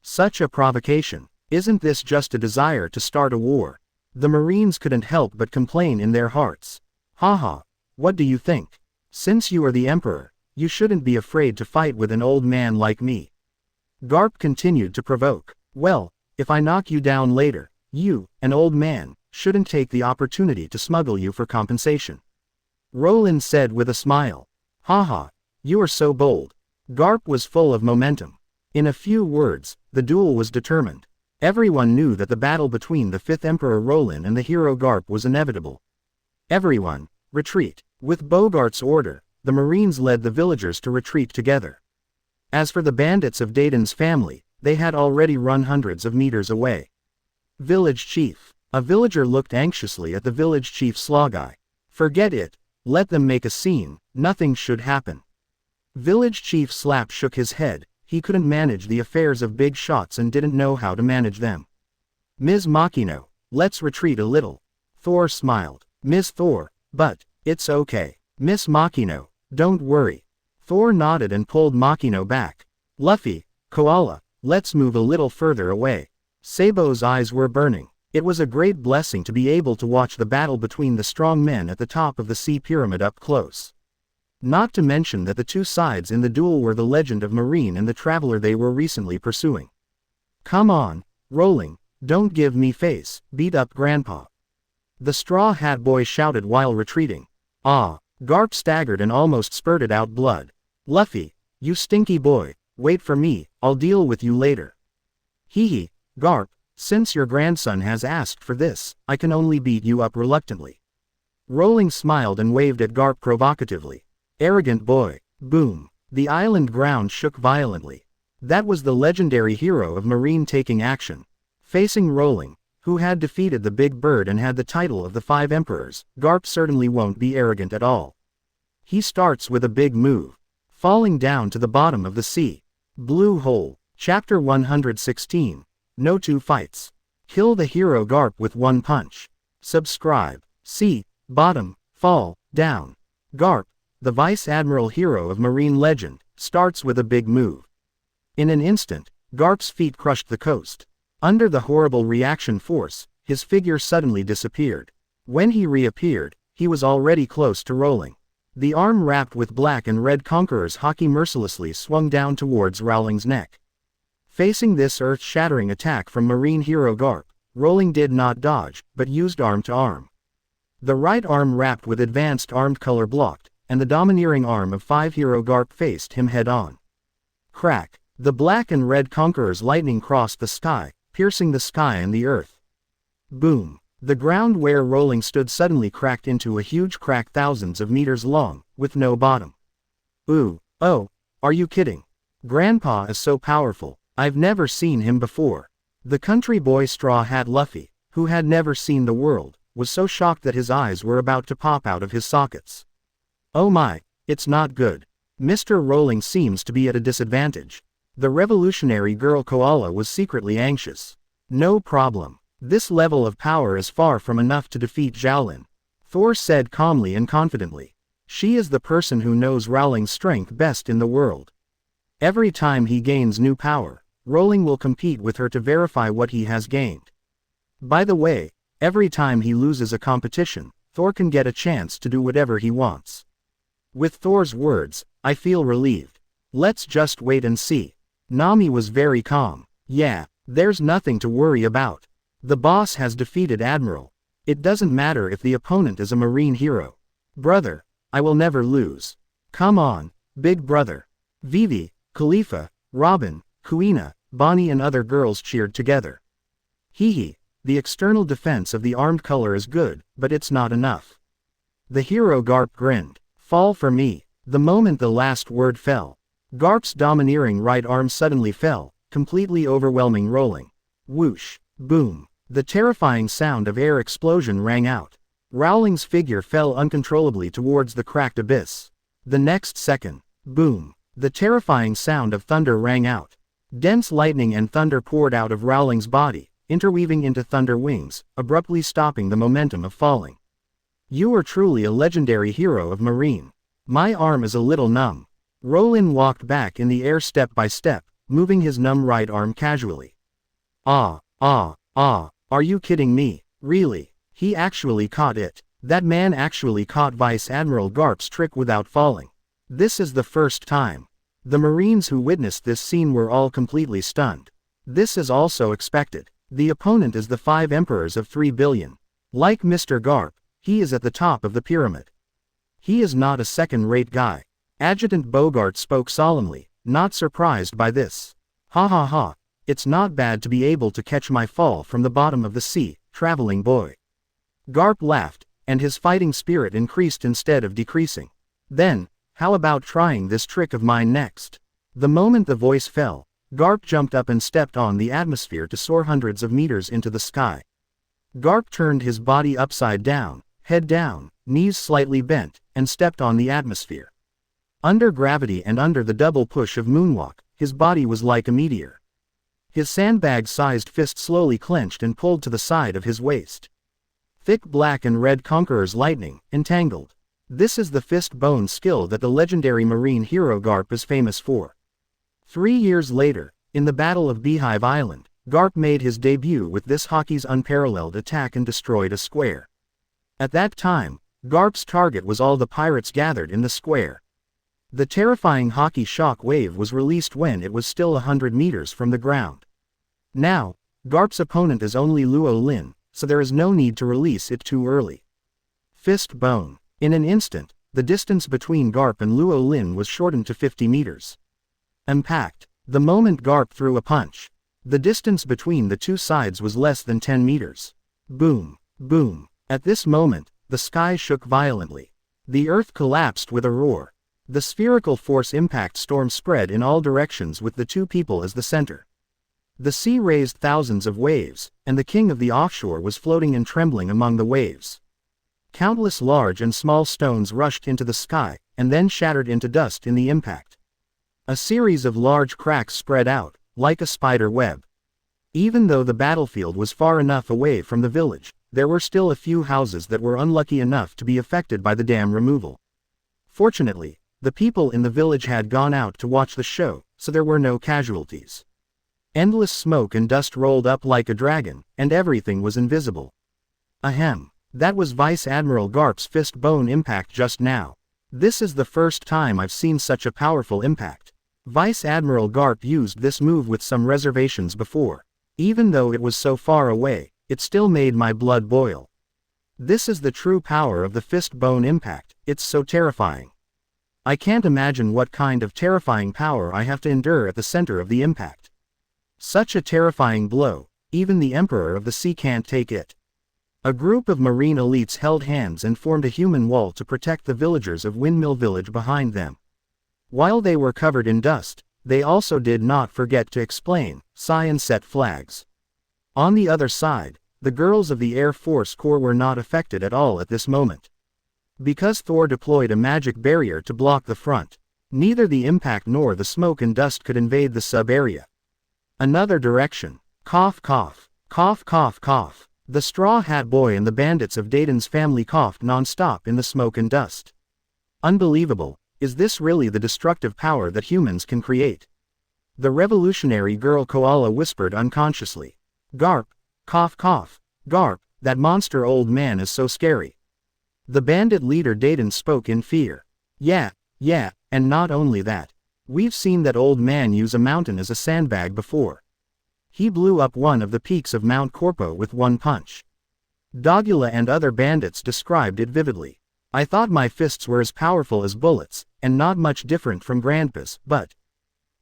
Such a provocation. Isn't this just a desire to start a war? The Marines couldn't help but complain in their hearts. Haha, what do you think? Since you are the emperor, you shouldn't be afraid to fight with an old man like me. Garp continued to provoke. Well, if I knock you down later, you, an old man, shouldn't take the opportunity to smuggle you for compensation. Rowling said with a smile. Haha, you are so bold. Garp was full of momentum. In a few words, the duel was determined. Everyone knew that the battle between the fifth Emperor Rowling and the hero Garp was inevitable. Everyone, retreat. With Bogart's order, the Marines led the villagers to retreat together. As for the bandits of Dayton's family, they had already run hundreds of meters away. Village Chief. A villager looked anxiously at the village chief's Logue. Forget it. Let them make a scene, nothing should happen. Village Chief Slap shook his head. He couldn't manage the affairs of big shots and didn't know how to manage them. Ms. Makino, let's retreat a little. Thor smiled. Ms. Thor, but, it's okay. Miss Makino, don't worry. Thor nodded and pulled Makino back. Luffy, Koala, let's move a little further away. Sabo's eyes were burning. It was a great blessing to be able to watch the battle between the strong men at the top of the sea pyramid up close. Not to mention that the two sides in the duel were the legend of Marine and the traveler they were recently pursuing. Come on, Rowling, don't give me face, beat up Grandpa. The Straw Hat Boy shouted while retreating. Ah, Garp staggered and almost spurted out blood. Luffy, you stinky boy, wait for me, I'll deal with you later. Hee hee, Garp, since your grandson has asked for this, I can only beat you up reluctantly. Rowling smiled and waved at Garp provocatively. Arrogant boy. Boom. The island ground shook violently. That was the legendary hero of Marine taking action. Facing Rowling, who had defeated the Big Bird and had the title of the Five Emperors, Garp certainly won't be arrogant at all. He starts with a big move. Falling down to the bottom of the sea. Blue Hole. Chapter 116. No two fights. Kill the hero Garp with one punch. Subscribe. Sea, bottom, fall, down. Garp, the Vice Admiral hero of Marine legend, starts with a big move. In an instant, Garp's feet crushed the coast. Under the horrible reaction force, his figure suddenly disappeared. When he reappeared, he was already close to Rowling. The arm wrapped with black and red Conqueror's Haki mercilessly swung down towards Rowling's neck. Facing this earth-shattering attack from Marine hero Garp, Rowling did not dodge, but used arm to arm. The right arm wrapped with advanced armed color blocked, and the domineering arm of 5 hero Garp faced him head-on. Crack! The black and red Conqueror's lightning crossed the sky, piercing the sky and the earth. Boom! The ground where Rowling stood suddenly cracked into a huge crack thousands of meters long, with no bottom. Ooh, oh, are you kidding? Grandpa is so powerful, I've never seen him before. The country boy Straw Hat Luffy, who had never seen the world, was so shocked that his eyes were about to pop out of his sockets. Oh my, it's not good. Mr. Rowling seems to be at a disadvantage. The revolutionary girl Koala was secretly anxious. No problem. This level of power is far from enough to defeat Xiaolin. Thor said calmly and confidently. She is the person who knows Rowling's strength best in the world. Every time he gains new power, Rowling will compete with her to verify what he has gained. By the way, every time he loses a competition, Thor can get a chance to do whatever he wants. With Thor's words, I feel relieved. Let's just wait and see. Nami was very calm. Yeah, there's nothing to worry about. The boss has defeated Admiral. It doesn't matter if the opponent is a Marine hero. Brother, I will never lose. Come on, big brother. Vivi, Khalifa, Robin, Kuina, Bonnie and other girls cheered together. Hee hee, the external defense of the armed color is good, but it's not enough. The hero Garp grinned. Fall for me. The moment the last word fell, Garp's domineering right arm suddenly fell, completely overwhelming Rowling. Whoosh. Boom. The terrifying sound of air explosion rang out. Rowling's figure fell uncontrollably towards the cracked abyss. The next second, boom, the terrifying sound of thunder rang out. Dense lightning and thunder poured out of Rowling's body, interweaving into thunder wings, abruptly stopping the momentum of falling. You are truly a legendary hero of Marine. My arm is a little numb. Rowling walked back in the air step by step, moving his numb right arm casually. Are you kidding me? Really? He actually caught it. That man actually caught Vice Admiral Garp's trick without falling. This is the first time. The Marines who witnessed this scene were all completely stunned. This is also expected. The opponent is the 5 Emperors of 3 billion. Like Mr. Garp, he is at the top of the pyramid. He is not a second-rate guy. Adjutant Bogart spoke solemnly, not surprised by this. Ha ha ha, it's not bad to be able to catch my fall from the bottom of the sea, traveling boy. Garp laughed, and his fighting spirit increased instead of decreasing. Then, how about trying this trick of mine next? The moment the voice fell, Garp jumped up and stepped on the atmosphere to soar hundreds of meters into the sky. Garp turned his body upside down, head down, knees slightly bent, and stepped on the atmosphere. Under gravity and under the double push of moonwalk, his body was like a meteor. His sandbag-sized fist slowly clenched and pulled to the side of his waist. Thick black and red Conqueror's lightning, entangled. This is the fist bone skill that the legendary Marine hero Garp is famous for. 3 years later, in the Battle of Beehive Island, Garp made his debut with this Haki's unparalleled attack and destroyed a square. At that time, Garp's target was all the pirates gathered in the square. The terrifying Haki shock wave was released when it was still 100 meters from the ground. Now, Garp's opponent is only Luo Lin, so there is no need to release it too early. Fist bone. In an instant, the distance between Garp and Luo Lin was shortened to 50 meters. Impact. The moment Garp threw a punch, the distance between the two sides was less than 10 meters. Boom. Boom. At this moment, the sky shook violently. The earth collapsed with a roar. The spherical force impact storm spread in all directions with the two people as the center. The sea raised thousands of waves, and the king of the offshore was floating and trembling among the waves. Countless large and small stones rushed into the sky, and then shattered into dust in the impact. A series of large cracks spread out, like a spider web. Even though the battlefield was far enough away from the village, there were still a few houses that were unlucky enough to be affected by the dam removal. Fortunately, the people in the village had gone out to watch the show, so there were no casualties. Endless smoke and dust rolled up like a dragon, and everything was invisible. Ahem. That was Vice Admiral Garp's fist bone impact just now. This is the first time I've seen such a powerful impact. Vice Admiral Garp used this move with some reservations before. Even though it was so far away, it still made my blood boil. This is the true power of the fist bone impact, it's so terrifying. I can't imagine what kind of terrifying power I have to endure at the center of the impact. Such a terrifying blow, even the Emperor of the Sea can't take it. A group of Marine elites held hands and formed a human wall to protect the villagers of Windmill Village behind them. While they were covered in dust, they also did not forget to explain, sigh and set flags. On the other side, the girls of the Air Force Corps were not affected at all at this moment. Because Thor deployed a magic barrier to block the front, neither the impact nor the smoke and dust could invade the sub-area. Another direction. Cough cough. Cough cough cough. The Straw Hat Boy and the bandits of Dayton's family coughed non-stop in the smoke and dust. Unbelievable, is this really the destructive power that humans can create? The revolutionary girl koala whispered unconsciously. Garp. Cough cough. Garp, that monster old man is so scary. The bandit leader Dayton spoke in fear. Yeah, and not only that. We've seen that old man use a mountain as a sandbag before. He blew up one of the peaks of Mount Corpo with one punch. Dogula and other bandits described it vividly. I thought my fists were as powerful as bullets, and not much different from Grandpa's, but...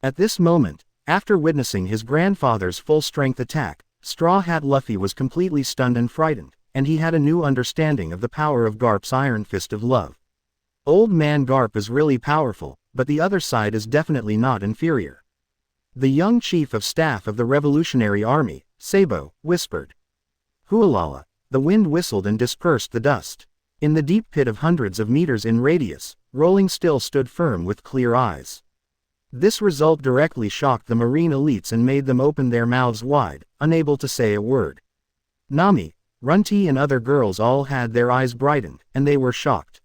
At this moment, after witnessing his grandfather's full-strength attack, Straw Hat Luffy was completely stunned and frightened, and he had a new understanding of the power of Garp's Iron Fist of Love. Old Man Garp is really powerful, but the other side is definitely not inferior. The young chief of staff of the Revolutionary Army, Sabo, whispered. Hualala, the wind whistled and dispersed the dust. In the deep pit of hundreds of meters in radius, Rowling still stood firm with clear eyes. This result directly shocked the marine elites and made them open their mouths wide, unable to say a word. Nami, Runti and other girls all had their eyes brightened, and they were shocked.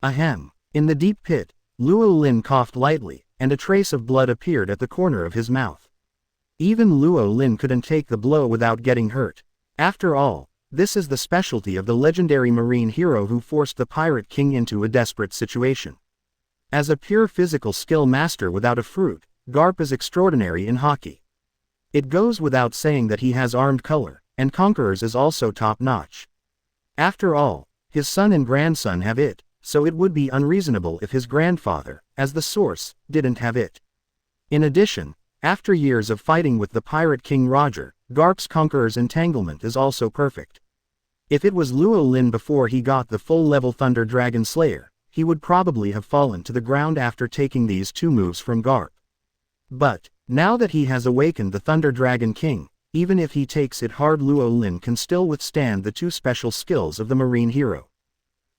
Ahem. In the deep pit, Luo Lin coughed lightly, and a trace of blood appeared at the corner of his mouth. Even Luo Lin couldn't take the blow without getting hurt. After all, this is the specialty of the legendary marine hero who forced the Pirate King into a desperate situation. As a pure physical skill master without a fruit, Garp is extraordinary in Haki. It goes without saying that he has armed color, and Conqueror's is also top-notch. After all, his son and grandson have it, so it would be unreasonable if his grandfather, as the source, didn't have it. In addition, after years of fighting with the Pirate King Roger, Garp's Conqueror's entanglement is also perfect. If it was Luo Lin before he got the full-level Thunder Dragon Slayer, he would probably have fallen to the ground after taking these two moves from Garp. But, now that he has awakened the Thunder Dragon King, even if he takes it hard, Luo Lin can still withstand the two special skills of the marine hero.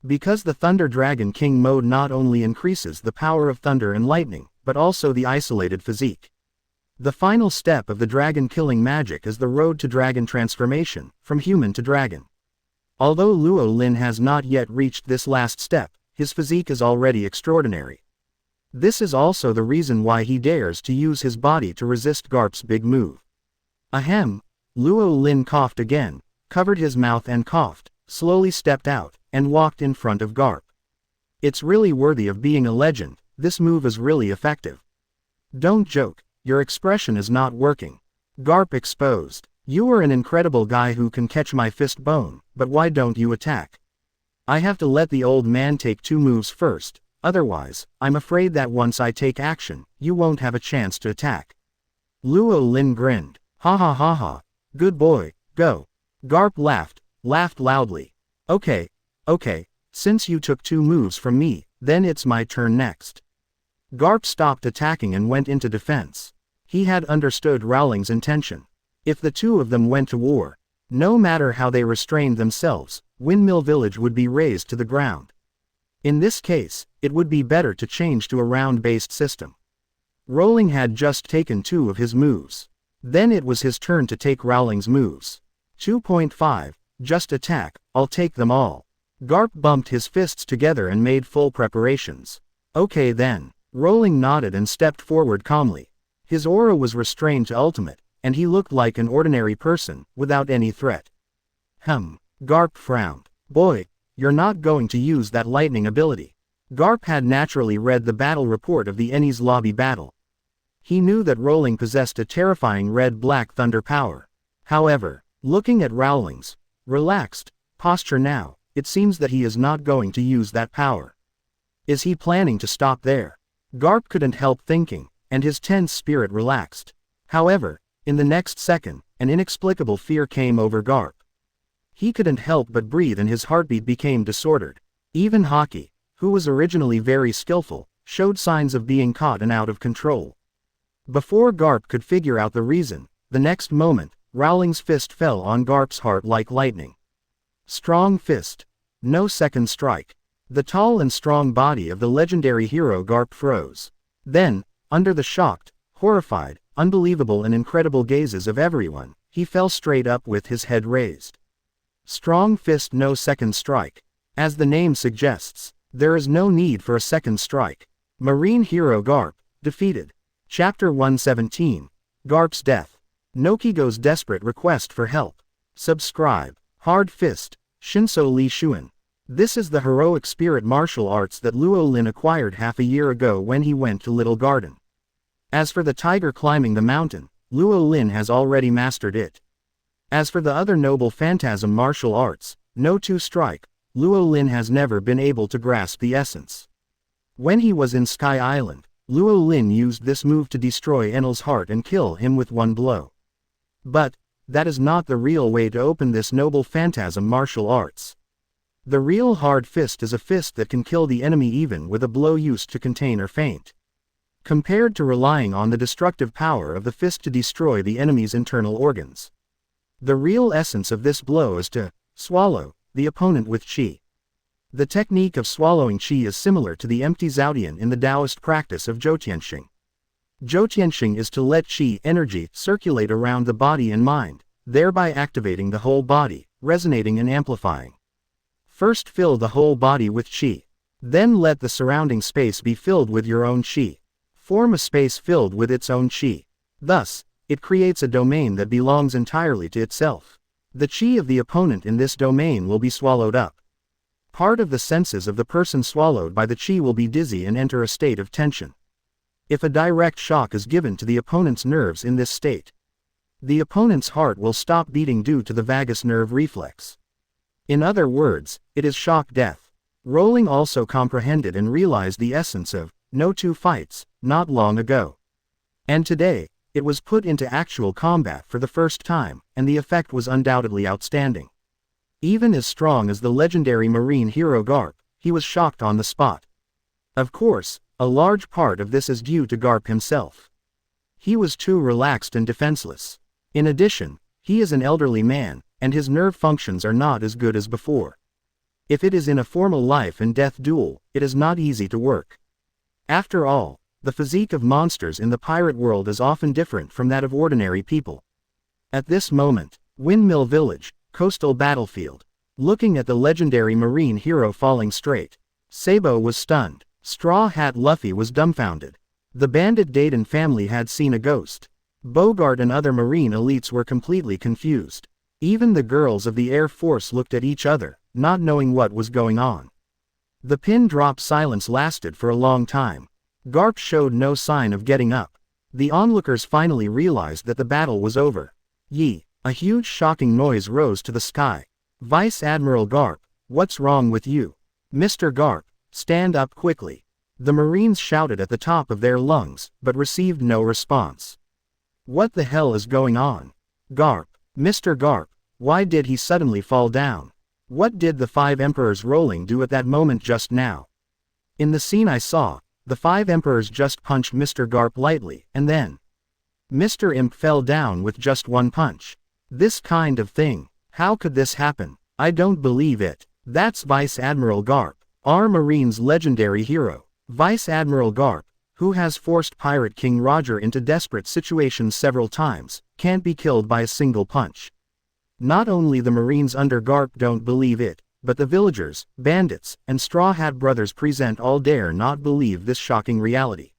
Because the Thunder Dragon King mode not only increases the power of thunder and lightning, but also the isolated physique. The final step of the dragon-killing magic is the road to dragon transformation, from human to dragon. Although Luo Lin has not yet reached this last step, his physique is already extraordinary. This is also the reason why he dares to use his body to resist Garp's big move. Ahem. Luo Lin coughed again, covered his mouth and coughed, slowly stepped out, and walked in front of Garp. It's really worthy of being a legend, this move is really effective. Don't joke, your expression is not working. Garp exposed. You are an incredible guy who can catch my fist bone, but why don't you attack? I have to let the old man take two moves first, otherwise, I'm afraid that once I take action, you won't have a chance to attack. Luo Lin grinned. Ha ha ha ha. Good boy, go. Garp laughed loudly. Okay, since you took two moves from me, then it's my turn next. Garp stopped attacking and went into defense. He had understood Rowling's intention. If the two of them went to war, no matter how they restrained themselves, Windmill Village would be razed to the ground. In this case, it would be better to change to a round-based system. Rowling had just taken two of his moves. Then it was his turn to take Rowling's moves. 2.5, just attack, I'll take them all. Garp bumped his fists together and made full preparations. Okay then. Rowling nodded and stepped forward calmly. His aura was restrained to ultimate, and he looked like an ordinary person, without any threat. Garp frowned. Boy, you're not going to use that lightning ability. Garp had naturally read the battle report of the Enies lobby battle. He knew that Rowling possessed a terrifying red-black thunder power. However, looking at Rowling's relaxed posture now, it seems that he is not going to use that power. Is he planning to stop there? Garp couldn't help thinking, and his tense spirit relaxed. However, in the next second, an inexplicable fear came over Garp. He couldn't help but breathe and his heartbeat became disordered. Even Haki, who was originally very skillful, showed signs of being caught and out of control. Before Garp could figure out the reason, the next moment, Rowling's fist fell on Garp's heart like lightning. Strong fist. No second strike. The tall and strong body of the legendary hero Garp froze. Then, under the shocked, horrified, unbelievable and incredible gazes of everyone, he fell straight up with his head raised. Strong fist, no second strike. As the name suggests, there is no need for a second strike. Marine hero Garp, defeated. Chapter 117. Garp's death. Nokigo's desperate request for help. Subscribe. Hard Fist, Shinso Li Shuan. This is the heroic spirit martial arts that Luo Lin acquired half a year ago when he went to Little Garden. As for the tiger climbing the mountain, Luo Lin has already mastered it. As for the other noble phantasm martial arts, no two strike, Luo Lin has never been able to grasp the essence. When he was in Sky Island, Luo Lin used this move to destroy Enel's heart and kill him with one blow. But that is not the real way to open this noble phantasm martial arts. The real hard fist is a fist that can kill the enemy even with a blow used to contain or feint. Compared to relying on the destructive power of the fist to destroy the enemy's internal organs. The real essence of this blow is to swallow the opponent with qi. The technique of swallowing qi is similar to the empty Zhaodian in the Taoist practice of Zhouqianxing. Zhouqianxing is to let qi energy circulate around the body and mind, thereby activating the whole body, resonating and amplifying. First fill the whole body with qi. Then let the surrounding space be filled with your own qi. Form a space filled with its own qi. Thus, it creates a domain that belongs entirely to itself. The qi of the opponent in this domain will be swallowed up. Part of the senses of the person swallowed by the qi will be dizzy and enter a state of tension. If a direct shock is given to the opponent's nerves in this state, the opponent's heart will stop beating due to the vagus nerve reflex. In other words, it is shock death. Rowling also comprehended and realized the essence of no two fights not long ago. And today, it was put into actual combat for the first time, and the effect was undoubtedly outstanding. Even as strong as the legendary marine hero Garp, he was shocked on the spot. Of course, a large part of this is due to Garp himself. He was too relaxed and defenseless. In addition, he is an elderly man, and his nerve functions are not as good as before. If it is in a formal life and death duel, it is not easy to work. After all, the physique of monsters in the pirate world is often different from that of ordinary people. At this moment, Windmill Village, coastal battlefield. Looking at the legendary marine hero falling straight, Sabo was stunned. Straw Hat Luffy was dumbfounded. The bandit Dayton family had seen a ghost. Bogart and other marine elites were completely confused. Even the girls of the Air Force looked at each other, not knowing what was going on. The pin-drop silence lasted for a long time. Garp showed no sign of getting up. The onlookers finally realized that the battle was over. Yee! A huge shocking noise rose to the sky. Vice Admiral Garp, what's wrong with you? Mr. Garp, stand up quickly. The Marines shouted at the top of their lungs, but received no response. What the hell is going on? Garp, Mr. Garp, why did he suddenly fall down? What did the five emperors Rowling do at that moment just now? In the scene I saw, the five emperors just punched Mr. Garp lightly, and then Mr. Imp fell down with just one punch. This kind of thing, how could this happen? I don't believe it. That's Vice Admiral Garp, our Marine's legendary hero. Vice Admiral Garp, who has forced Pirate King Roger into desperate situations several times, can't be killed by a single punch. Not only the Marines under Garp don't believe it, but the villagers, bandits, and Straw Hat Brothers present all dare not believe this shocking reality.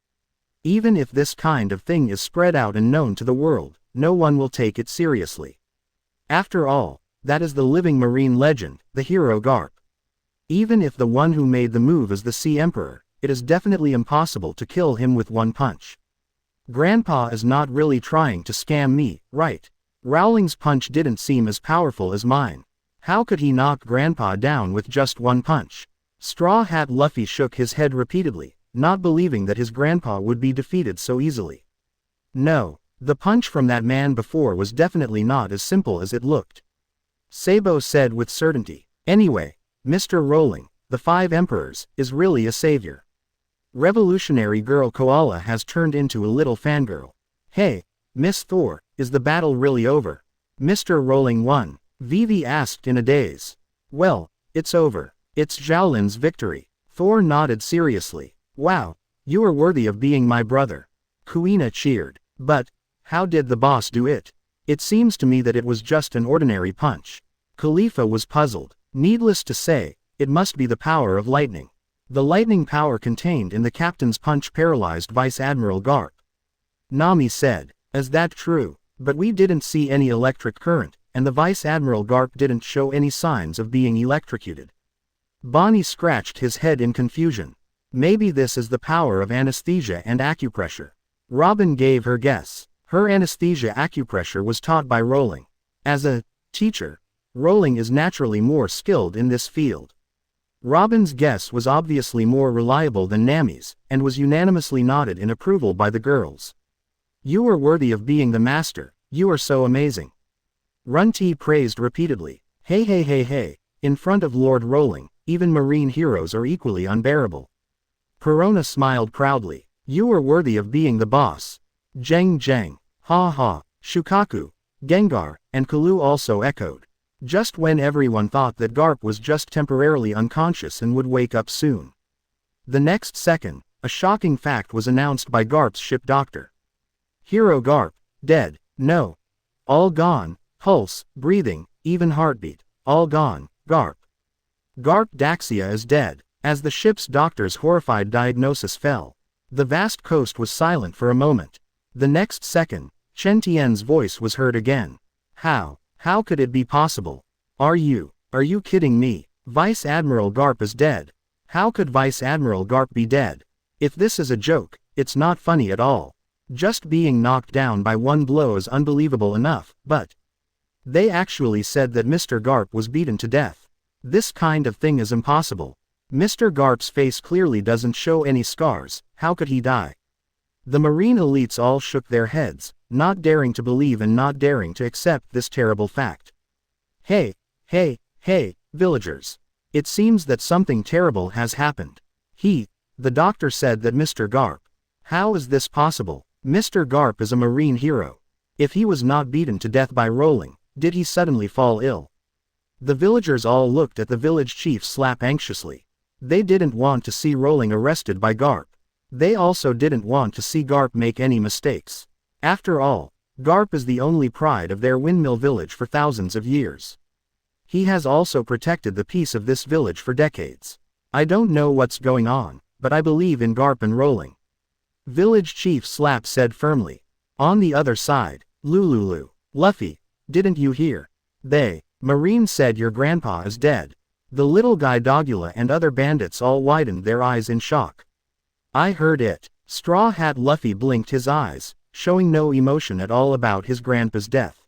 Even if this kind of thing is spread out and known to the world, no one will take it seriously. After all, that is the living marine legend, the hero Garp. Even if the one who made the move is the Sea Emperor, it is definitely impossible to kill him with one punch. Grandpa is not really trying to scam me, right? Rowling's punch didn't seem as powerful as mine. How could he knock Grandpa down with just one punch? Straw Hat Luffy shook his head repeatedly, not believing that his grandpa would be defeated so easily. No, the punch from that man before was definitely not as simple as it looked. Sabo said with certainty. Anyway, Mr. Rowling, the Five Emperors, is really a savior. Revolutionary Girl Koala has turned into a little fangirl. Hey, Miss Thor, is the battle really over? Mr. Rowling won, Vivi asked in a daze. Well, it's over. It's Xiaolin's victory. Thor nodded seriously. Wow, you are worthy of being my brother. Kuina cheered. But, how did the boss do it? It seems to me that it was just an ordinary punch. Khalifa was puzzled. Needless to say, it must be the power of lightning. The lightning power contained in the captain's punch paralyzed Vice Admiral Garp. Nami said, is that true? But we didn't see any electric current, and the Vice Admiral Garp didn't show any signs of being electrocuted. Bonnie scratched his head in confusion. Maybe this is the power of anesthesia and acupressure. Robin gave her guess. Her anesthesia acupressure was taught by Rowling. As a teacher, Rowling is naturally more skilled in this field. Robin's guess was obviously more reliable than Nami's, and was unanimously nodded in approval by the girls. You are worthy of being the master, you are so amazing. Runty praised repeatedly. Hey hey hey hey, In front of Lord Rowling, even marine heroes are equally unbearable. Perona smiled proudly. You are worthy of being the boss. Jeng. Ha ha. Shukaku, Gengar, and Kalu also echoed. Just when everyone thought that Garp was just temporarily unconscious and would wake up soon. The next second, a shocking fact was announced by Garp's ship doctor. Hero Garp, dead, no. All gone, pulse, breathing, even heartbeat, all gone, Garp. Garp Daxia is dead. As the ship's doctor's horrified diagnosis fell, the vast coast was silent for a moment. The next second, Chen Tian's voice was heard again. How could it be possible? Are you kidding me? Vice Admiral Garp is dead. How could Vice Admiral Garp be dead? If this is a joke, it's not funny at all. Just being knocked down by one blow is unbelievable enough, but they actually said that Mr. Garp was beaten to death. This kind of thing is impossible. Mr. Garp's face clearly doesn't show any scars, how could he die? The marine elites all shook their heads, not daring to believe and not daring to accept this terrible fact. Hey, villagers. It seems that something terrible has happened. The doctor said that Mr. Garp. How is this possible? Mr. Garp is a marine hero. If he was not beaten to death by Rowling, did he suddenly fall ill? The villagers all looked at the village chief Slap anxiously. They didn't want to see Rowling arrested by Garp. They also didn't want to see Garp make any mistakes. After all, Garp is the only pride of their Windmill Village for thousands of years. He has also protected the peace of this village for decades. I don't know what's going on, but I believe in Garp and Rowling. Village Chief Slap said firmly. On the other side, Lululu, Luffy, didn't you hear? Marine said your grandpa is dead. The little guy Dogula and other bandits all widened their eyes in shock. I heard it. Straw Hat Luffy blinked his eyes, showing no emotion at all about his grandpa's death.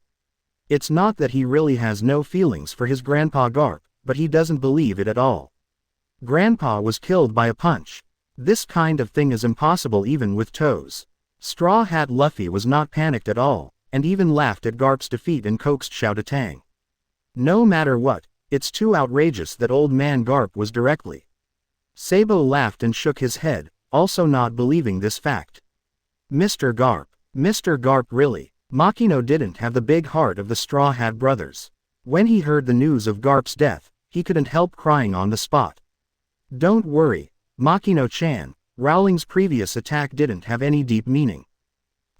It's not that he really has no feelings for his grandpa Garp, but he doesn't believe it at all. Grandpa was killed by a punch. This kind of thing is impossible even with toes. Straw Hat Luffy was not panicked at all, and even laughed at Garp's defeat and coaxed Xiao Tang. No matter what, it's too outrageous that old man Garp was directly. Sabo laughed and shook his head, also not believing this fact. Mr. Garp really? Makino didn't have the big heart of the Straw Hat brothers. When he heard the news of Garp's death, he couldn't help crying on the spot. Don't worry, Makino-chan, Rowling's previous attack didn't have any deep meaning.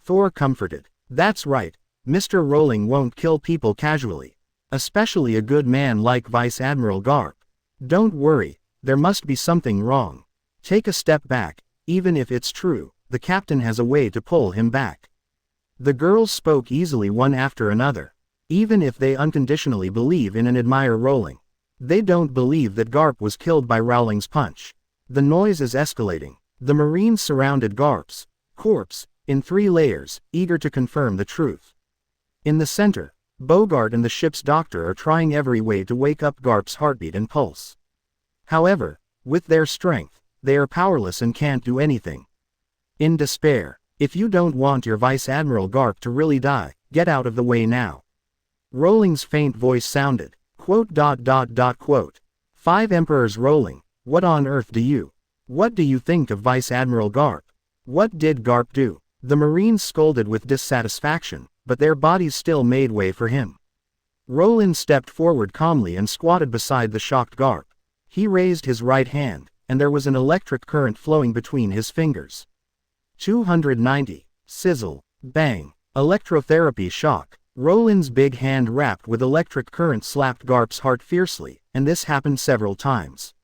Thor comforted. That's right, Mr. Rowling won't kill people casually. Especially a good man like Vice Admiral Garp. Don't worry, there must be something wrong. Take a step back, even if it's true, the captain has a way to pull him back. The girls spoke easily one after another. Even if they unconditionally believe in and admire Rowling, they don't believe that Garp was killed by Rowling's punch. The noise is escalating. The Marines surrounded Garp's corpse in 3 layers, eager to confirm the truth. In the center, Bogart and the ship's doctor are trying every way to wake up Garp's heartbeat and pulse. However, with their strength, they are powerless and can't do anything. In despair, if you don't want your Vice Admiral Garp to really die, get out of the way now. Rowling's faint voice sounded. Quote. 5 Emperors Rowling, what on earth what do you think of Vice Admiral Garp? What did Garp do? The Marines scolded with dissatisfaction, but their bodies still made way for him. Rowling stepped forward calmly and squatted beside the shocked Garp. He raised his right hand, and there was an electric current flowing between his fingers. 290. Sizzle. Bang. Electrotherapy shock. Rowling's big hand wrapped with electric current slapped Garp's heart fiercely, and this happened several times.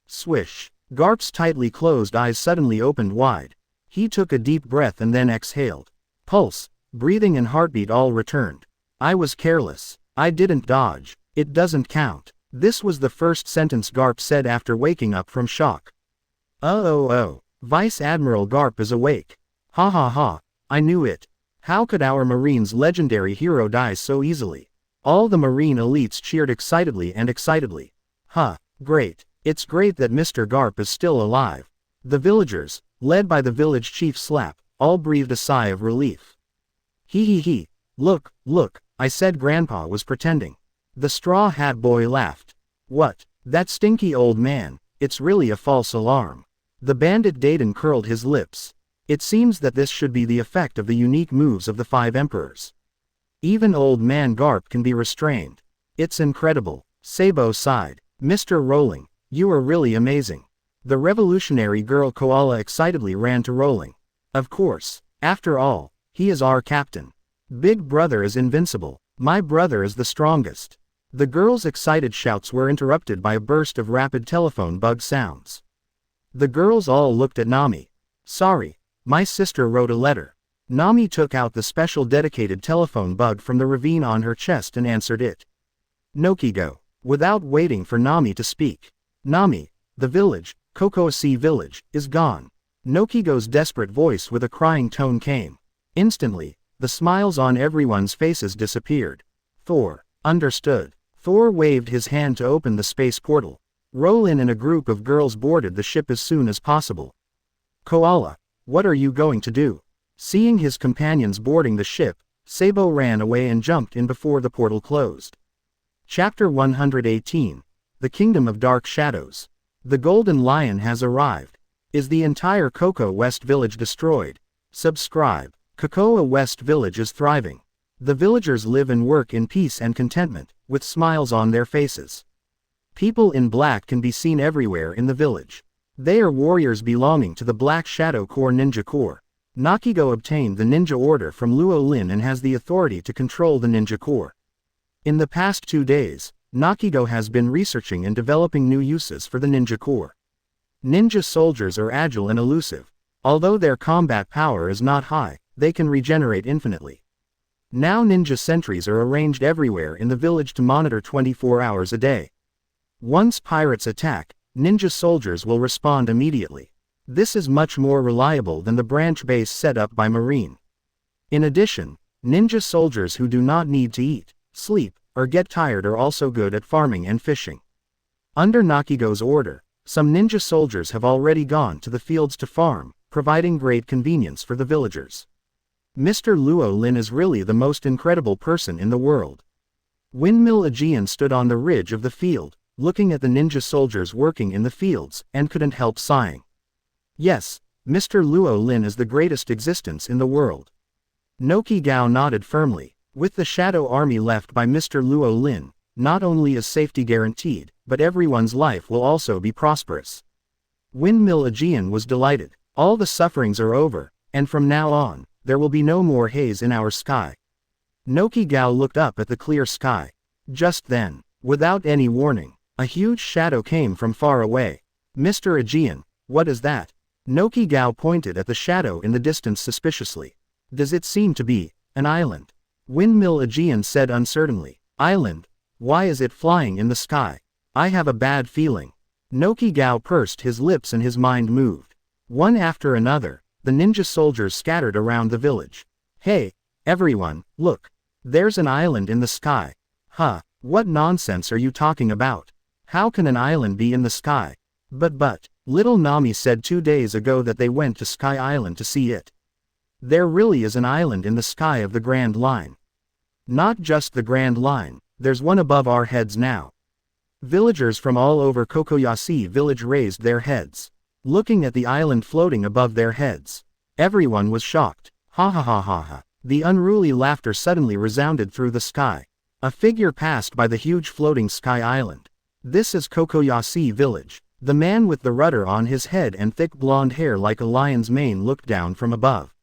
Swish. Garp's tightly closed eyes suddenly opened wide. He took a deep breath and then exhaled. Pulse, breathing and heartbeat all returned. I was careless. I didn't dodge. It doesn't count. This was the first sentence Garp said after waking up from shock. Oh. Vice Admiral Garp is awake. Ha ha ha. I knew it. How could our Marine's legendary hero die so easily? All the Marine elites cheered excitedly. Great. It's great that Mr. Garp is still alive. The villagers, led by the village chief Slap, all breathed a sigh of relief. Look, I said Grandpa was pretending. The Straw Hat Boy laughed. What? That stinky old man, it's really a false alarm. The bandit Dayton curled his lips. It seems that this should be the effect of the unique moves of the 5 emperors. Even old man Garp can be restrained. It's incredible. Sabo sighed. Mr. Rowling, you are really amazing. The revolutionary girl koala excitedly ran to Rowling. Of course. After all, he is our captain. Big brother is invincible. My brother is the strongest. The girls' excited shouts were interrupted by a burst of rapid telephone bug sounds. The girls all looked at Nami. Sorry, my sister wrote a letter. Nami took out the special dedicated telephone bug from the ravine on her chest and answered it. Nokigo. Without waiting for Nami to speak. Nami, the village, Shimotsuki Village, is gone. Nokigo's desperate voice with a crying tone came. Instantly, the smiles on everyone's faces disappeared. Thor. Understood. Thor waved his hand to open the space portal. Rowling and a group of girls boarded the ship as soon as possible. Koala, what are you going to do? Seeing his companions boarding the ship, Sabo ran away and jumped in before the portal closed. Chapter 118. The Kingdom of Dark Shadows. The Golden Lion has arrived. Is the entire Cocoa West Village destroyed? Subscribe. Cocoa West Village is thriving. The villagers live and work in peace and contentment, with smiles on their faces. People in black can be seen everywhere in the village. They are warriors belonging to the Black Shadow Corps Ninja Corps. Nakigo obtained the ninja order from Luo Lin and has the authority to control the ninja corps. In the past 2 days, Nakigo has been researching and developing new uses for the ninja corps. Ninja soldiers are agile and elusive. Although their combat power is not high, they can regenerate infinitely. Now ninja sentries are arranged everywhere in the village to monitor 24 hours a day. Once pirates attack, ninja soldiers will respond immediately. This is much more reliable than the branch base set up by Marine. In addition, ninja soldiers who do not need to eat, sleep, or get tired are also good at farming and fishing. Under Nakigo's order, some ninja soldiers have already gone to the fields to farm, providing great convenience for the villagers. Mr. Luo Lin is really the most incredible person in the world. Windmill Aegean stood on the ridge of the field, looking at the ninja soldiers working in the fields, and couldn't help sighing. Yes, Mr. Luo Lin is the greatest existence in the world. Noki-Gao nodded firmly. With the shadow army left by Mr. Luo Lin, not only is safety guaranteed, but everyone's life will also be prosperous. Windmill Aegean was delighted. All the sufferings are over, and from now on, there will be no more haze in our sky. Noki-Gao looked up at the clear sky. Just then, without any warning, a huge shadow came from far away. Mr. Aegean, what is that? Noki-Gao pointed at the shadow in the distance suspiciously. Does it seem to be an island? Windmill Aegean said uncertainly. Island? Why is it flying in the sky? I have a bad feeling. Noki-Gao pursed his lips and his mind moved. One after another, the ninja soldiers scattered around the village. Hey, everyone, look. There's an island in the sky. Huh, what nonsense are you talking about? How can an island be in the sky? But, little Nami said 2 days ago that they went to Sky Island to see it. There really is an island in the sky of the Grand Line. Not just the Grand Line, there's one above our heads now. Villagers from all over Shimotsuki Village raised their heads, looking at the island floating above their heads. Everyone was shocked. Ha ha ha ha ha. The unruly laughter suddenly resounded through the sky. A figure passed by the huge floating sky island. This is Shimotsuki Village. The man with the rudder on his head and thick blonde hair like a lion's mane looked down from above.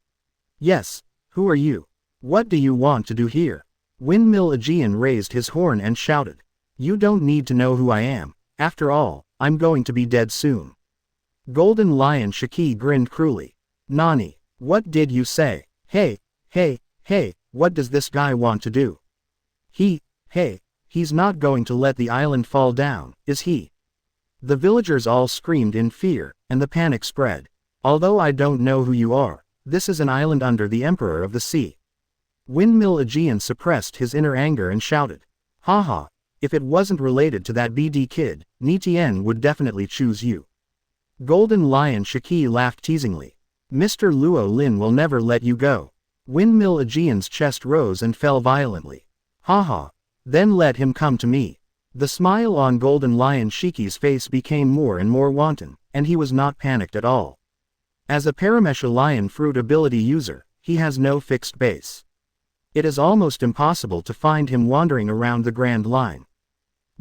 Yes, who are you? What do you want to do here? Windmill Aegean raised his horn and shouted. You don't need to know who I am. After all, I'm going to be dead soon. Golden Lion Shiki grinned cruelly. Nani, what did you say? Hey, what does this guy want to do? He's not going to let the island fall down, is he? The villagers all screamed in fear, and the panic spread. Although I don't know who you are, this is an island under the Emperor of the Sea. Windmill Aegean suppressed his inner anger and shouted. Haha, if it wasn't related to that BD kid, Nitien would definitely choose you. Golden Lion Shiki laughed teasingly. Mr. Luo Lin will never let you go. Windmill Aegean's chest rose and fell violently. Haha, then let him come to me. The smile on Golden Lion Shiki's face became more and more wanton, and he was not panicked at all. As a Paramesha Lion Fruit ability user, he has no fixed base. It is almost impossible to find him wandering around the Grand Line.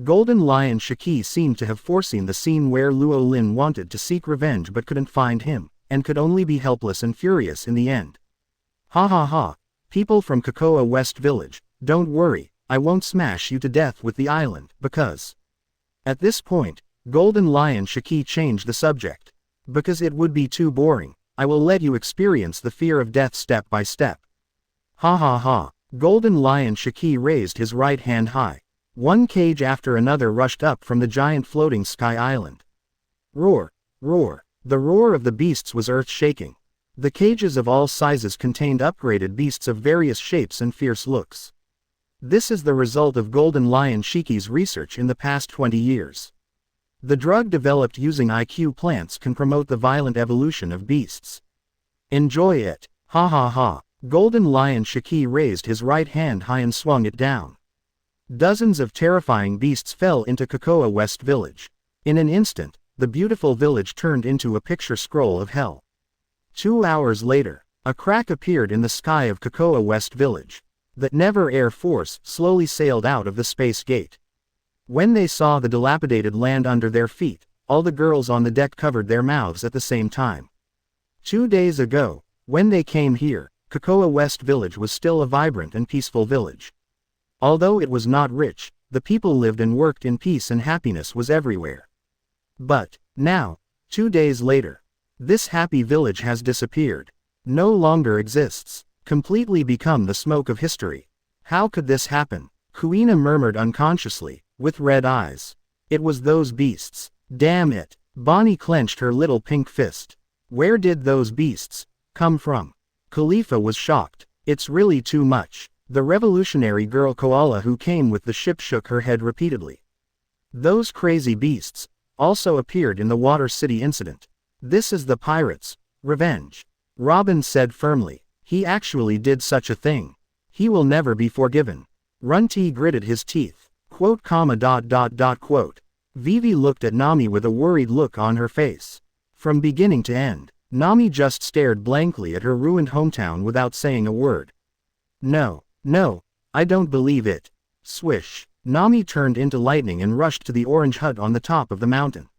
Golden Lion Shiki seemed to have foreseen the scene where Luo Lin wanted to seek revenge but couldn't find him, and could only be helpless and furious in the end. Ha ha ha, people from Cocoa West Village, don't worry, I won't smash you to death with the island, because... At this point, Golden Lion Shiki changed the subject. Because it would be too boring, I will let you experience the fear of death step by step. Ha ha ha, Golden Lion Shiki raised his right hand high. One cage after another rushed up from the giant floating sky island. Roar, roar. The roar of the beasts was earth-shaking. The cages of all sizes contained upgraded beasts of various shapes and fierce looks. This is the result of Golden Lion Shiki's research in the past 20 years. The drug developed using IQ plants can promote the violent evolution of beasts. Enjoy it. Ha ha ha. Golden Lion Shiki raised his right hand high and swung it down. Dozens of terrifying beasts fell into Cocoa West Village. In an instant, the beautiful village turned into a picture scroll of hell. 2 hours later, a crack appeared in the sky of Cocoa West Village. The Never Air Force slowly sailed out of the space gate. When they saw the dilapidated land under their feet, all the girls on the deck covered their mouths at the same time. 2 days ago, when they came here, Cocoa West Village was still a vibrant and peaceful village. Although it was not rich, the people lived and worked in peace and happiness was everywhere. But, now, 2 days later, this happy village has disappeared. No longer exists. Completely become the smoke of history. How could this happen? Kuina murmured unconsciously, with red eyes. It was those beasts. Damn it. Bonnie clenched her little pink fist. Where did those beasts come from? Khalifa was shocked. It's really too much. The revolutionary girl koala who came with the ship shook her head repeatedly. Those crazy beasts also appeared in the Water City incident. This is the pirates' revenge. Robin said firmly. He actually did such a thing. He will never be forgiven. Runty gritted his teeth. Quote. Vivi looked at Nami with a worried look on her face. From beginning to end, Nami just stared blankly at her ruined hometown without saying a word. No, I don't believe it. Swish. Nami turned into lightning and rushed to the orange hut on the top of the mountain.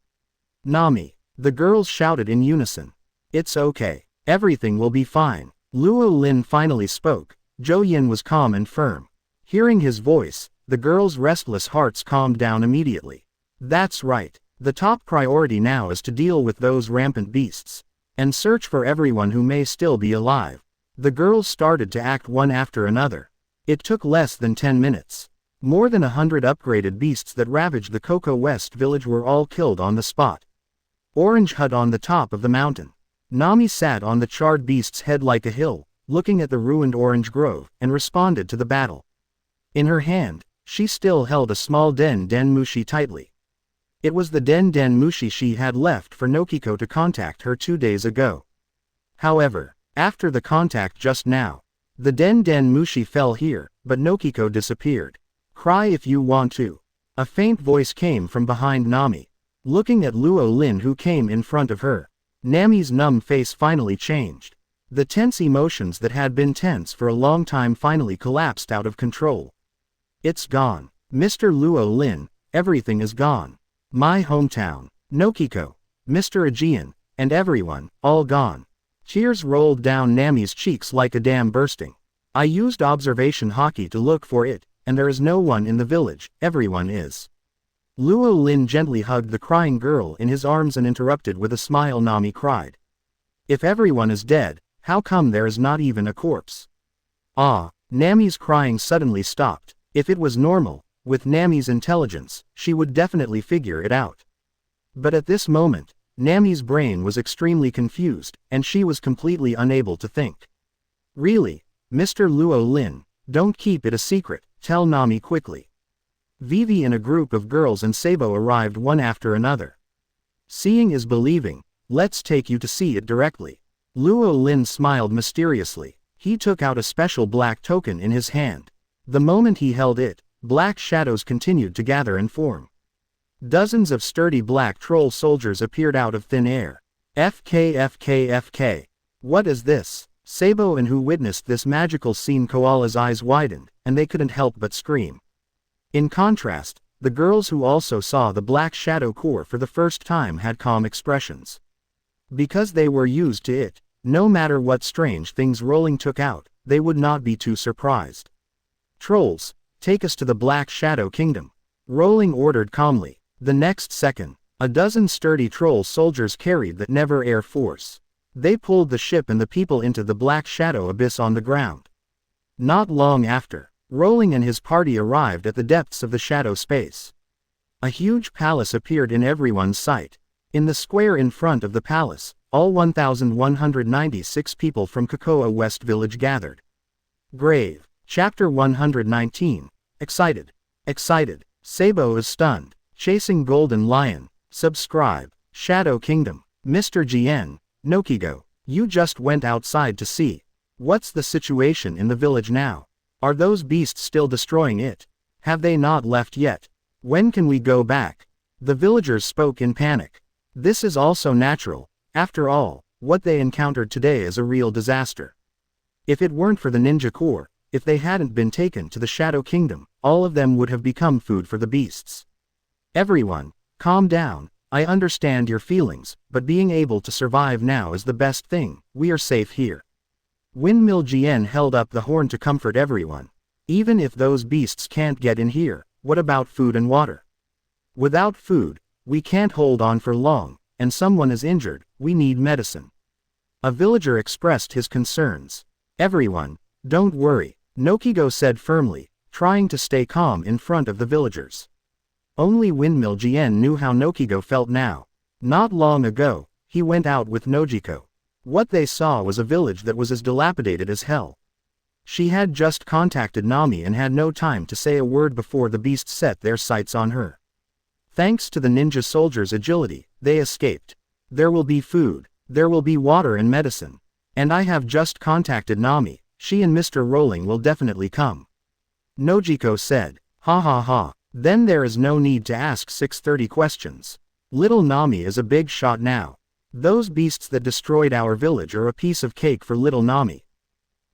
Nami. The girls shouted in unison. It's okay. Everything will be fine. Luo Lin finally spoke. Zhou Yin was calm and firm. Hearing his voice, the girls' restless hearts calmed down immediately. That's right. The top priority now is to deal with those rampant beasts. And search for everyone who may still be alive. The girls started to act one after another. It took less than 10 minutes. More than 100 upgraded beasts that ravaged the Cocoa West Village were all killed on the spot. Orange hut on the top of the mountain. Nami sat on the charred beast's head like a hill, looking at the ruined orange grove, and responded to the battle. In her hand, she still held a small Den Den Mushi tightly. It was the Den Den Mushi she had left for Nokiko to contact her 2 days ago. However, after the contact just now, the Den Den Mushi fell here, but Nokiko disappeared. Cry if you want to. A faint voice came from behind Nami. Looking at Luo Lin who came in front of her, Nami's numb face finally changed. The tense emotions that had been tense for a long time finally collapsed out of control. It's gone. Mr. Luo Lin, everything is gone. My hometown, Nokiko, Mr. Aegean, and everyone, all gone. Tears rolled down Nami's cheeks like a dam bursting. I used observation Haki to look for it, and there is no one in the village, everyone is. Luo Lin gently hugged the crying girl in his arms and interrupted with a smile. Nami cried. If everyone is dead, how come there is not even a corpse? Ah, Nami's crying suddenly stopped. If it was normal, with Nami's intelligence, she would definitely figure it out. But at this moment, Nami's brain was extremely confused, and she was completely unable to think. Really, Mr. Luo Lin, don't keep it a secret, tell Nami quickly. Vivi and a group of girls and Sabo arrived one after another. Seeing is believing, let's take you to see it directly. Luo Lin smiled mysteriously. He took out a special black token in his hand. The moment he held it, black shadows continued to gather and form. Dozens of sturdy black troll soldiers appeared out of thin air. FK FK FK. What is this? Sabo and who witnessed this magical scene, Koala's eyes widened, and they couldn't help but scream. In contrast, the girls who also saw the black shadow core for the first time had calm expressions. Because they were used to it, no matter what strange things Rowling took out, they would not be too surprised. Trolls, take us to the Black Shadow Kingdom, Rowling ordered calmly. The next second, a dozen sturdy troll soldiers carried the Never Air Force. They pulled the ship and the people into the Black Shadow abyss on the ground. Not long after, Rowling and his party arrived at the depths of the shadow space. A huge palace appeared in everyone's sight. In the square in front of the palace, all 1,196 people from Cocoa West Village gathered. Grave. Chapter 119. Excited. Excited. Sabo is stunned. Chasing Golden Lion. Subscribe. Shadow Kingdom. Mr. Jian, Nokigo, you just went outside to see. What's the situation in the village now? Are those beasts still destroying it? Have they not left yet? When can we go back? The villagers spoke in panic. This is also natural. After all, what they encountered today is a real disaster. If it weren't for the ninja corps, if they hadn't been taken to the Shadow Kingdom, all of them would have become food for the beasts. Everyone, calm down. I understand your feelings, but being able to survive now is the best thing. We are safe here. Windmill Jian held up the horn to comfort everyone. Even if those beasts can't get in here, what about food and water? Without food, we can't hold on for long, and someone is injured, we need medicine. A villager expressed his concerns. Everyone, don't worry, Nokigo said firmly, trying to stay calm in front of the villagers. Only Windmill Jian knew how Nokigo felt now. Not long ago, he went out with Nojiko. What they saw was a village that was as dilapidated as hell. She had just contacted Nami and had no time to say a word before the beasts set their sights on her. Thanks to the ninja soldiers' agility, they escaped. There will be food, there will be water and medicine. And I have just contacted Nami, she and Mr. Rowling will definitely come. Nojiko said, ha ha ha. Then there is no need to ask 630 questions. Little Nami is a big shot now. Those beasts that destroyed our village are a piece of cake for little Nami.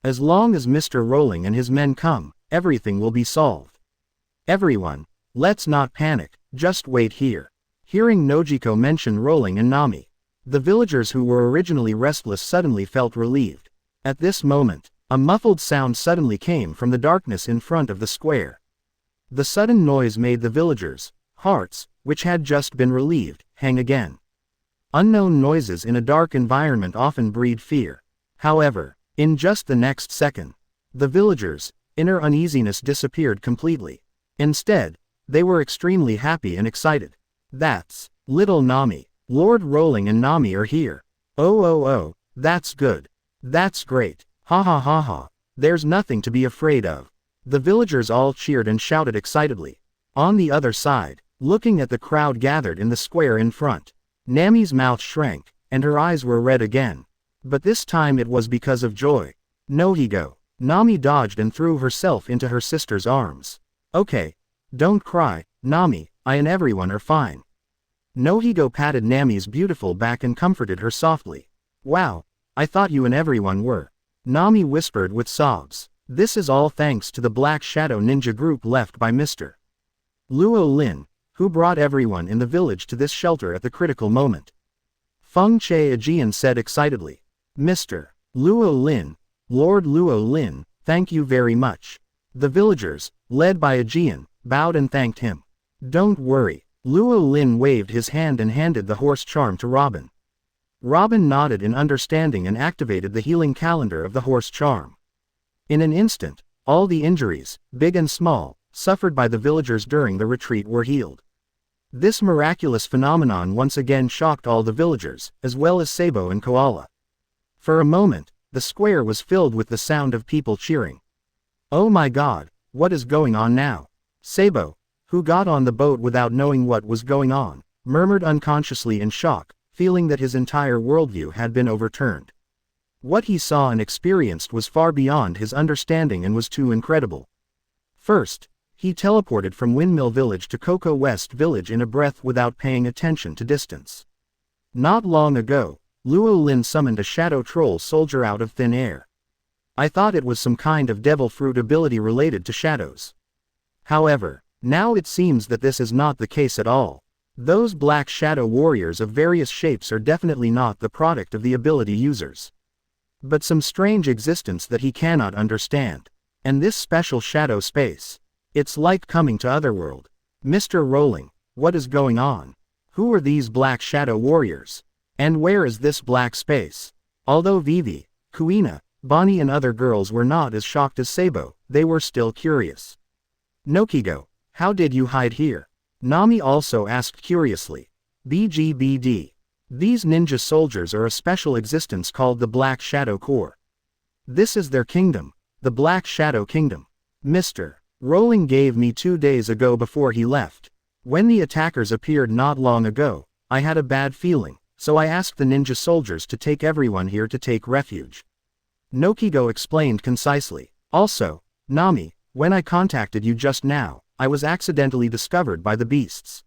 As long as Mr. Rowling and his men come, everything will be solved. Everyone, let's not panic, just wait here. Hearing Nojiko mention Rowling and Nami, the villagers who were originally restless suddenly felt relieved. At this moment, a muffled sound suddenly came from the darkness in front of the square. The sudden noise made the villagers' hearts, which had just been relieved, hang again. Unknown noises in a dark environment often breed fear. However, in just the next second, the villagers' inner uneasiness disappeared completely. Instead, they were extremely happy and excited. That's little Nami. Lord Rowling and Nami are here. Oh, that's good. That's great. Ha ha ha ha. There's nothing to be afraid of. The villagers all cheered and shouted excitedly. On the other side, looking at the crowd gathered in the square in front, Nami's mouth shrank, and her eyes were red again. But this time it was because of joy. Nohigo. Nami dodged and threw herself into her sister's arms. Okay. Don't cry, Nami, I and everyone are fine. Nohigo patted Nami's beautiful back and comforted her softly. Wow, I thought you and everyone were. Nami whispered with sobs. This is all thanks to the Black Shadow Ninja group left by Mr. Luo Lin, who brought everyone in the village to this shelter at the critical moment. Feng Che Ajian said excitedly. Mr. Luo Lin, Lord Luo Lin, thank you very much. The villagers, led by Ajian, bowed and thanked him. Don't worry. Luo Lin waved his hand and handed the horse charm to Robin. Robin nodded in understanding and activated the healing calendar of the horse charm. In an instant, all the injuries, big and small, suffered by the villagers during the retreat were healed. This miraculous phenomenon once again shocked all the villagers, as well as Sabo and Koala. For a moment, the square was filled with the sound of people cheering. Oh my god, what is going on now? Sabo, who got on the boat without knowing what was going on, murmured unconsciously in shock, feeling that his entire worldview had been overturned. What he saw and experienced was far beyond his understanding and was too incredible. First, He teleported from Windmill Village to Cocoa West Village in a breath without paying attention to distance. Not long ago, Luo Lin summoned a shadow troll soldier out of thin air. I thought it was some kind of devil fruit ability related to shadows. However, now it seems that this is not the case at all. Those black shadow warriors of various shapes are definitely not the product of the ability users, but some strange existence that he cannot understand. And this special shadow space, it's like coming to Otherworld. Mr. Rowling, what is going on? Who are these black shadow warriors? And where is this black space? Although Vivi, Kuina, Bonnie and other girls were not as shocked as Sabo, they were still curious. Nokigo, how did you hide here? Nami also asked curiously. BGBD. These ninja soldiers are a special existence called the Black Shadow Corps. This is their kingdom, the Black Shadow Kingdom. Mr. Rowling gave me 2 days ago before he left. When the attackers appeared not long ago, I had a bad feeling, so I asked the ninja soldiers to take everyone here to take refuge. Nokigo explained concisely. Also, Nami, when I contacted you just now, I was accidentally discovered by the beasts.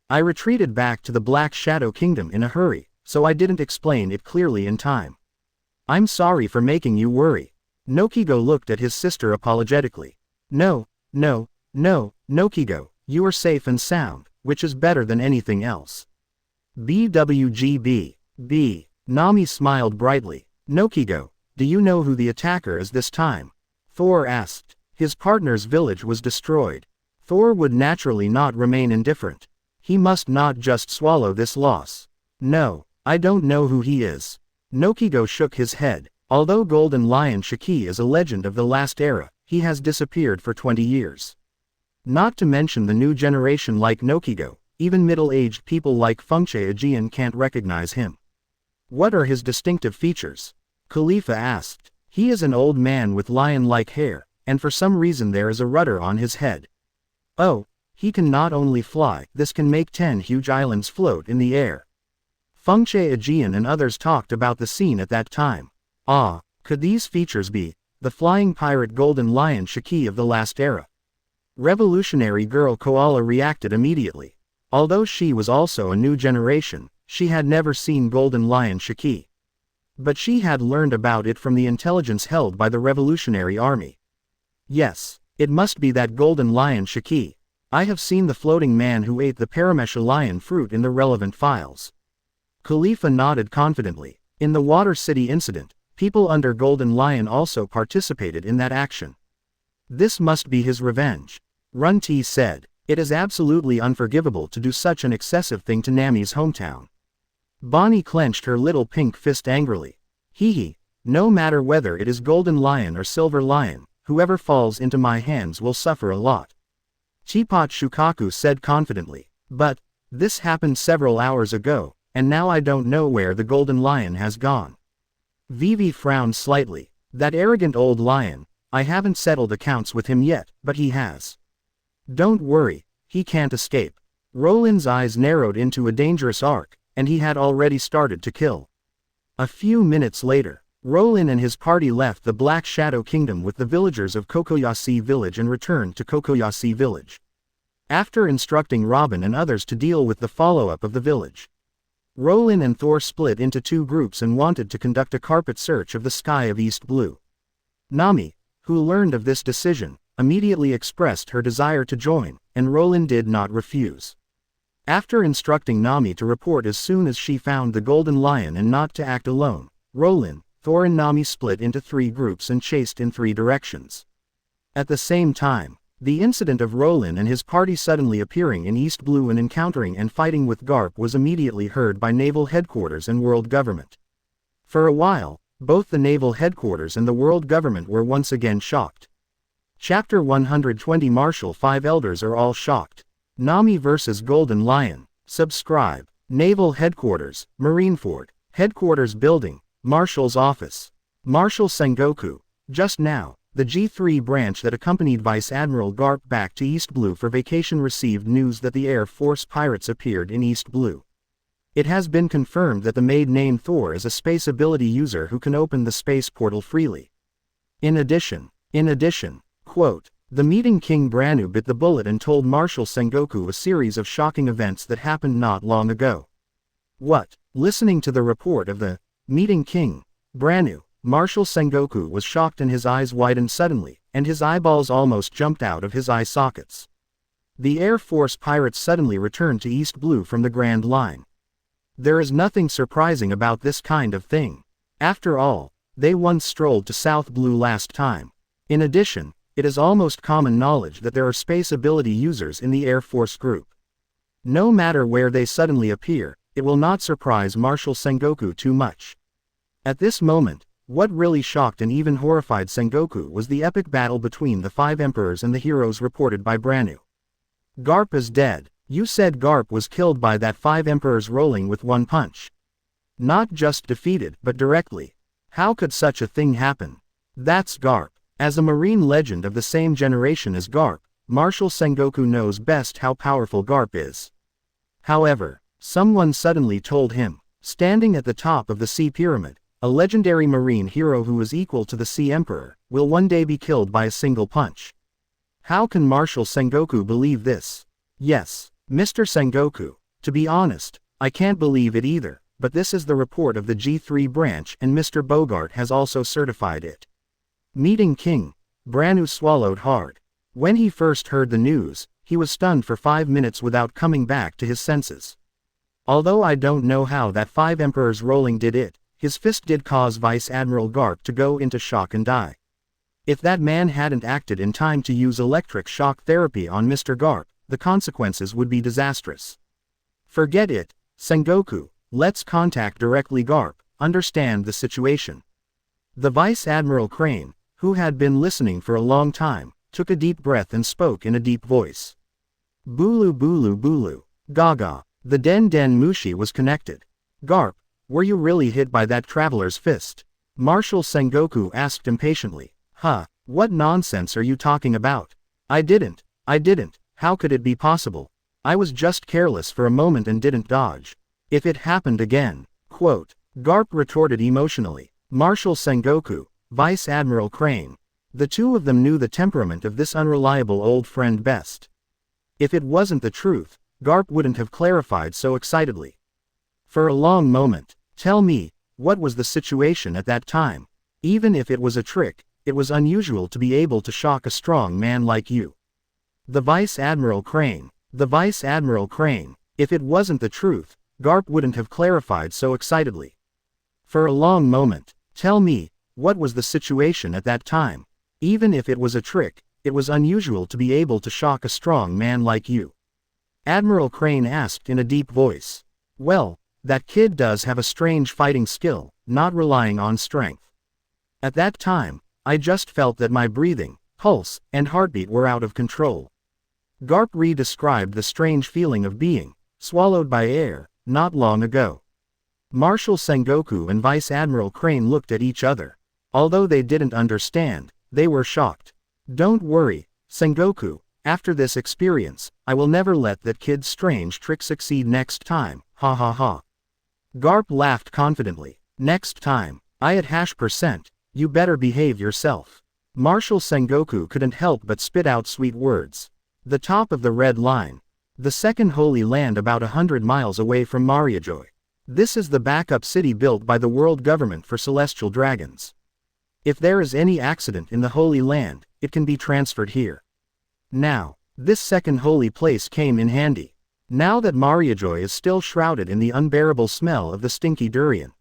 I retreated back to the Black Shadow Kingdom in a hurry, so I didn't explain it clearly in time. I'm sorry for making you worry. Nokigo looked at his sister apologetically. No, Nokigo, you are safe and sound, which is better than anything else. BWGB. Nami smiled brightly. Nokigo, do you know who the attacker is this time? Thor asked. His partner's village was destroyed. Thor would naturally not remain indifferent. He must not just swallow this loss. No, I don't know who he is. Nokigo shook his head. Although Golden Lion Shiki is a legend of the last era, he has disappeared for 20 years. Not to mention the new generation like Nokigo, even middle-aged people like Fengche Aegean can't recognize him. What are his distinctive features? Khalifa asked. He is an old man with lion-like hair, and for some reason there is a rudder on his head. Oh, he can not only fly, this can make 10 huge islands float in the air. Fengche Aegean and others talked about the scene at that time. Ah, could these features be the flying pirate Golden Lion Shiki of the last era? Revolutionary girl Koala reacted immediately. Although she was also a new generation, she had never seen Golden Lion Shiki. But she had learned about it from the intelligence held by the Revolutionary Army. Yes, it must be that Golden Lion Shiki. I have seen the floating man who ate the Paramesha lion fruit in the relevant files. Khalifa nodded confidently. In the Water City incident, people under Golden Lion also participated in that action. This must be his revenge. Runti said. It is absolutely unforgivable to do such an excessive thing to Nami's hometown. Bonnie clenched her little pink fist angrily. Hee, no matter whether it is Golden Lion or Silver Lion, whoever falls into my hands will suffer a lot. Teapot Shukaku said confidently. But, this happened several hours ago, and now I don't know where the Golden Lion has gone. Vivi frowned slightly. That arrogant old lion, I haven't settled accounts with him yet, but he has. Don't worry, he can't escape. Roland's eyes narrowed into a dangerous arc, and he had already started to kill. A few minutes later, Roland and his party left the Black Shadow Kingdom with the villagers of Kokoyasi Village and returned to Kokoyasi Village. After instructing Robin and others to deal with the follow-up of the village, Roland and Thor split into 2 groups and wanted to conduct a carpet search of the sky of East Blue. Nami, who learned of this decision, immediately expressed her desire to join, and Roland did not refuse. After instructing Nami to report as soon as she found the Golden Lion and not to act alone, Roland, Thor and Nami split into 3 groups and chased in 3 directions. At the same time, the incident of Roland and his party suddenly appearing in East Blue and encountering and fighting with Garp was immediately heard by Naval Headquarters and World Government. For a while, both the Naval Headquarters and the World Government were once again shocked. Chapter 120 Marshal 5 Elders are all shocked. Nami vs. Golden Lion. Subscribe. Naval Headquarters, Marineford. Headquarters Building, Marshal's Office. Marshal Sengoku. Just now, the G3 branch that accompanied Vice Admiral Garp back to East Blue for vacation received news that the Air Force pirates appeared in East Blue. It has been confirmed that the maid named Thor is a space ability user who can open the space portal freely. In addition, quote, The meeting King Branu bit the bullet and told Marshal Sengoku a series of shocking events that happened not long ago. What? Listening to the report of the meeting King Branu, Marshal Sengoku was shocked and his eyes widened suddenly, and his eyeballs almost jumped out of his eye sockets. The Air Force pirates suddenly returned to East Blue from the Grand Line. There is nothing surprising about this kind of thing. After all, they once strolled to South Blue last time. In addition, it is almost common knowledge that there are space ability users in the Air Force group. No matter where they suddenly appear, it will not surprise Marshal Sengoku too much. At this moment, what really shocked and even horrified Sengoku was the epic battle between the 5 emperors and the heroes reported by Branu. Garp is dead. You said Garp was killed by that 5 emperors Rowling with one punch. Not just defeated but directly. How could such a thing happen? That's Garp. As a marine legend of the same generation as Garp, Marshal Sengoku knows best how powerful Garp is. However, someone suddenly told him, standing at the top of the Sea Pyramid, a legendary marine hero who is equal to the Sea Emperor, will one day be killed by a single punch. How can Marshal Sengoku believe this? Yes, Mr. Sengoku, to be honest, I can't believe it either, but this is the report of the G3 branch and Mr. Bogart has also certified it. Meeting King Branu swallowed hard. When he first heard the news, he was stunned for 5 minutes without coming back to his senses. Although I don't know how that 5 emperors Rowling did it, his fist did cause Vice Admiral Garp to go into shock and die. If that man hadn't acted in time to use electric shock therapy on Mr. Garp, the consequences would be disastrous. Forget it, Sengoku, let's contact directly Garp, understand the situation. The Vice Admiral Crane, who had been listening for a long time, took a deep breath and spoke in a deep voice. Bulu bulu bulu, gaga, the Den Den Mushi was connected. Garp, were you really hit by that traveler's fist? Marshal Sengoku asked impatiently. Huh, what nonsense are you talking about? I didn't, how could it be possible? I was just careless for a moment and didn't dodge. If it happened again, quote, Garp retorted emotionally. Marshal Sengoku, Vice Admiral Crane. The two of them knew the temperament of this unreliable old friend best. If it wasn't the truth, Garp wouldn't have clarified so excitedly. For a long moment, tell me, what was the situation at that time? Even if it was a trick, it was unusual to be able to shock a strong man like you. The Vice Admiral Crane. If it wasn't the truth, Garp wouldn't have clarified so excitedly. For a long moment, tell me, what was the situation at that time? Even if it was a trick, it was unusual to be able to shock a strong man like you. Admiral Crane asked in a deep voice. Well, that kid does have a strange fighting skill, not relying on strength. At that time, I just felt that my breathing, pulse, and heartbeat were out of control. Garp re-described the strange feeling of being swallowed by air, not long ago. Marshal Sengoku and Vice Admiral Crane looked at each other. Although they didn't understand, they were shocked. Don't worry, Sengoku, after this experience, I will never let that kid's strange trick succeed next time, ha ha ha. Garp laughed confidently. Next time, I at %, you better behave yourself. Marshal Sengoku couldn't help but spit out sweet words. The top of the Red Line. The second Holy Land about 100 miles away from Mariajoy. This is the backup city built by the world government for celestial dragons. If there is any accident in the Holy Land, it can be transferred here. Now, this second holy place came in handy. Now that Mariajoy is still shrouded in the unbearable smell of the stinky durian.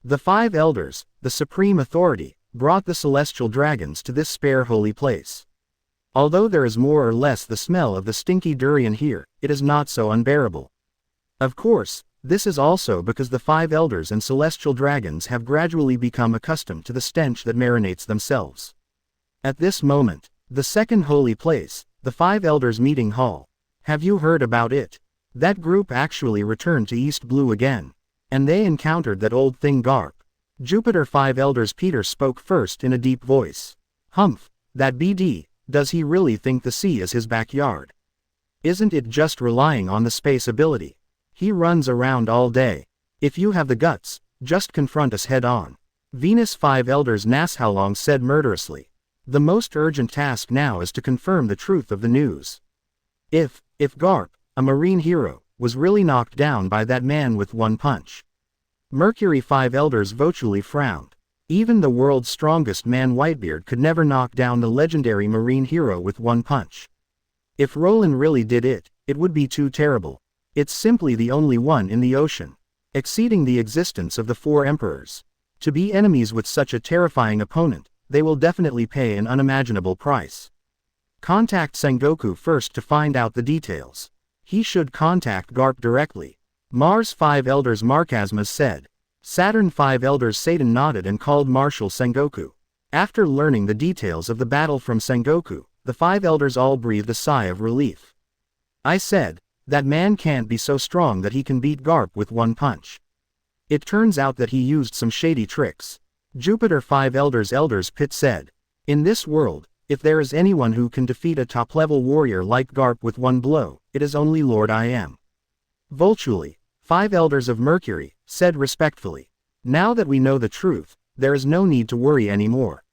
The 5 elders, the supreme authority, brought the celestial dragons to this spare holy place. Although there is more or less the smell of the stinky durian here, it is not so unbearable. Of course, this is also because the 5 elders and celestial dragons have gradually become accustomed to the stench that marinates themselves. At this moment, the second holy place, the 5 elders meeting hall. Have you heard about it? That group actually returned to East Blue again. And they encountered that old thing Garp. Jupiter 5 elders Peter spoke first in a deep voice. Humph, that BD, does he really think the sea is his backyard? Isn't it just relying on the space ability? He runs around all day. If you have the guts, just confront us head on. Venus 5 elders Nashaolong said murderously. The most urgent task now is to confirm the truth of the news. If Garp, a marine hero, was really knocked down by that man with one punch. Mercury 5 elders virtually frowned. Even the world's strongest man Whitebeard could never knock down the legendary marine hero with one punch. If Rowling really did it, it would be too terrible. It's simply the only one in the ocean, exceeding the existence of the 4 emperors. To be enemies with such a terrifying opponent, they will definitely pay an unimaginable price. Contact Sengoku first to find out the details. He should contact Garp directly. Mars 5 elders Markasma said. Saturn 5 elders Satan nodded and called Marshal Sengoku. After learning the details of the battle from Sengoku, the 5 elders all breathed a sigh of relief. I said, that man can't be so strong that he can beat Garp with one punch. It turns out that he used some shady tricks. Jupiter 5 elders Pit said. In this world, if there is anyone who can defeat a top-level warrior like Garp with one blow, it is only Lord I Am. Voltuli, 5 elders of Mercury, said respectfully. Now that we know the truth, there is no need to worry anymore.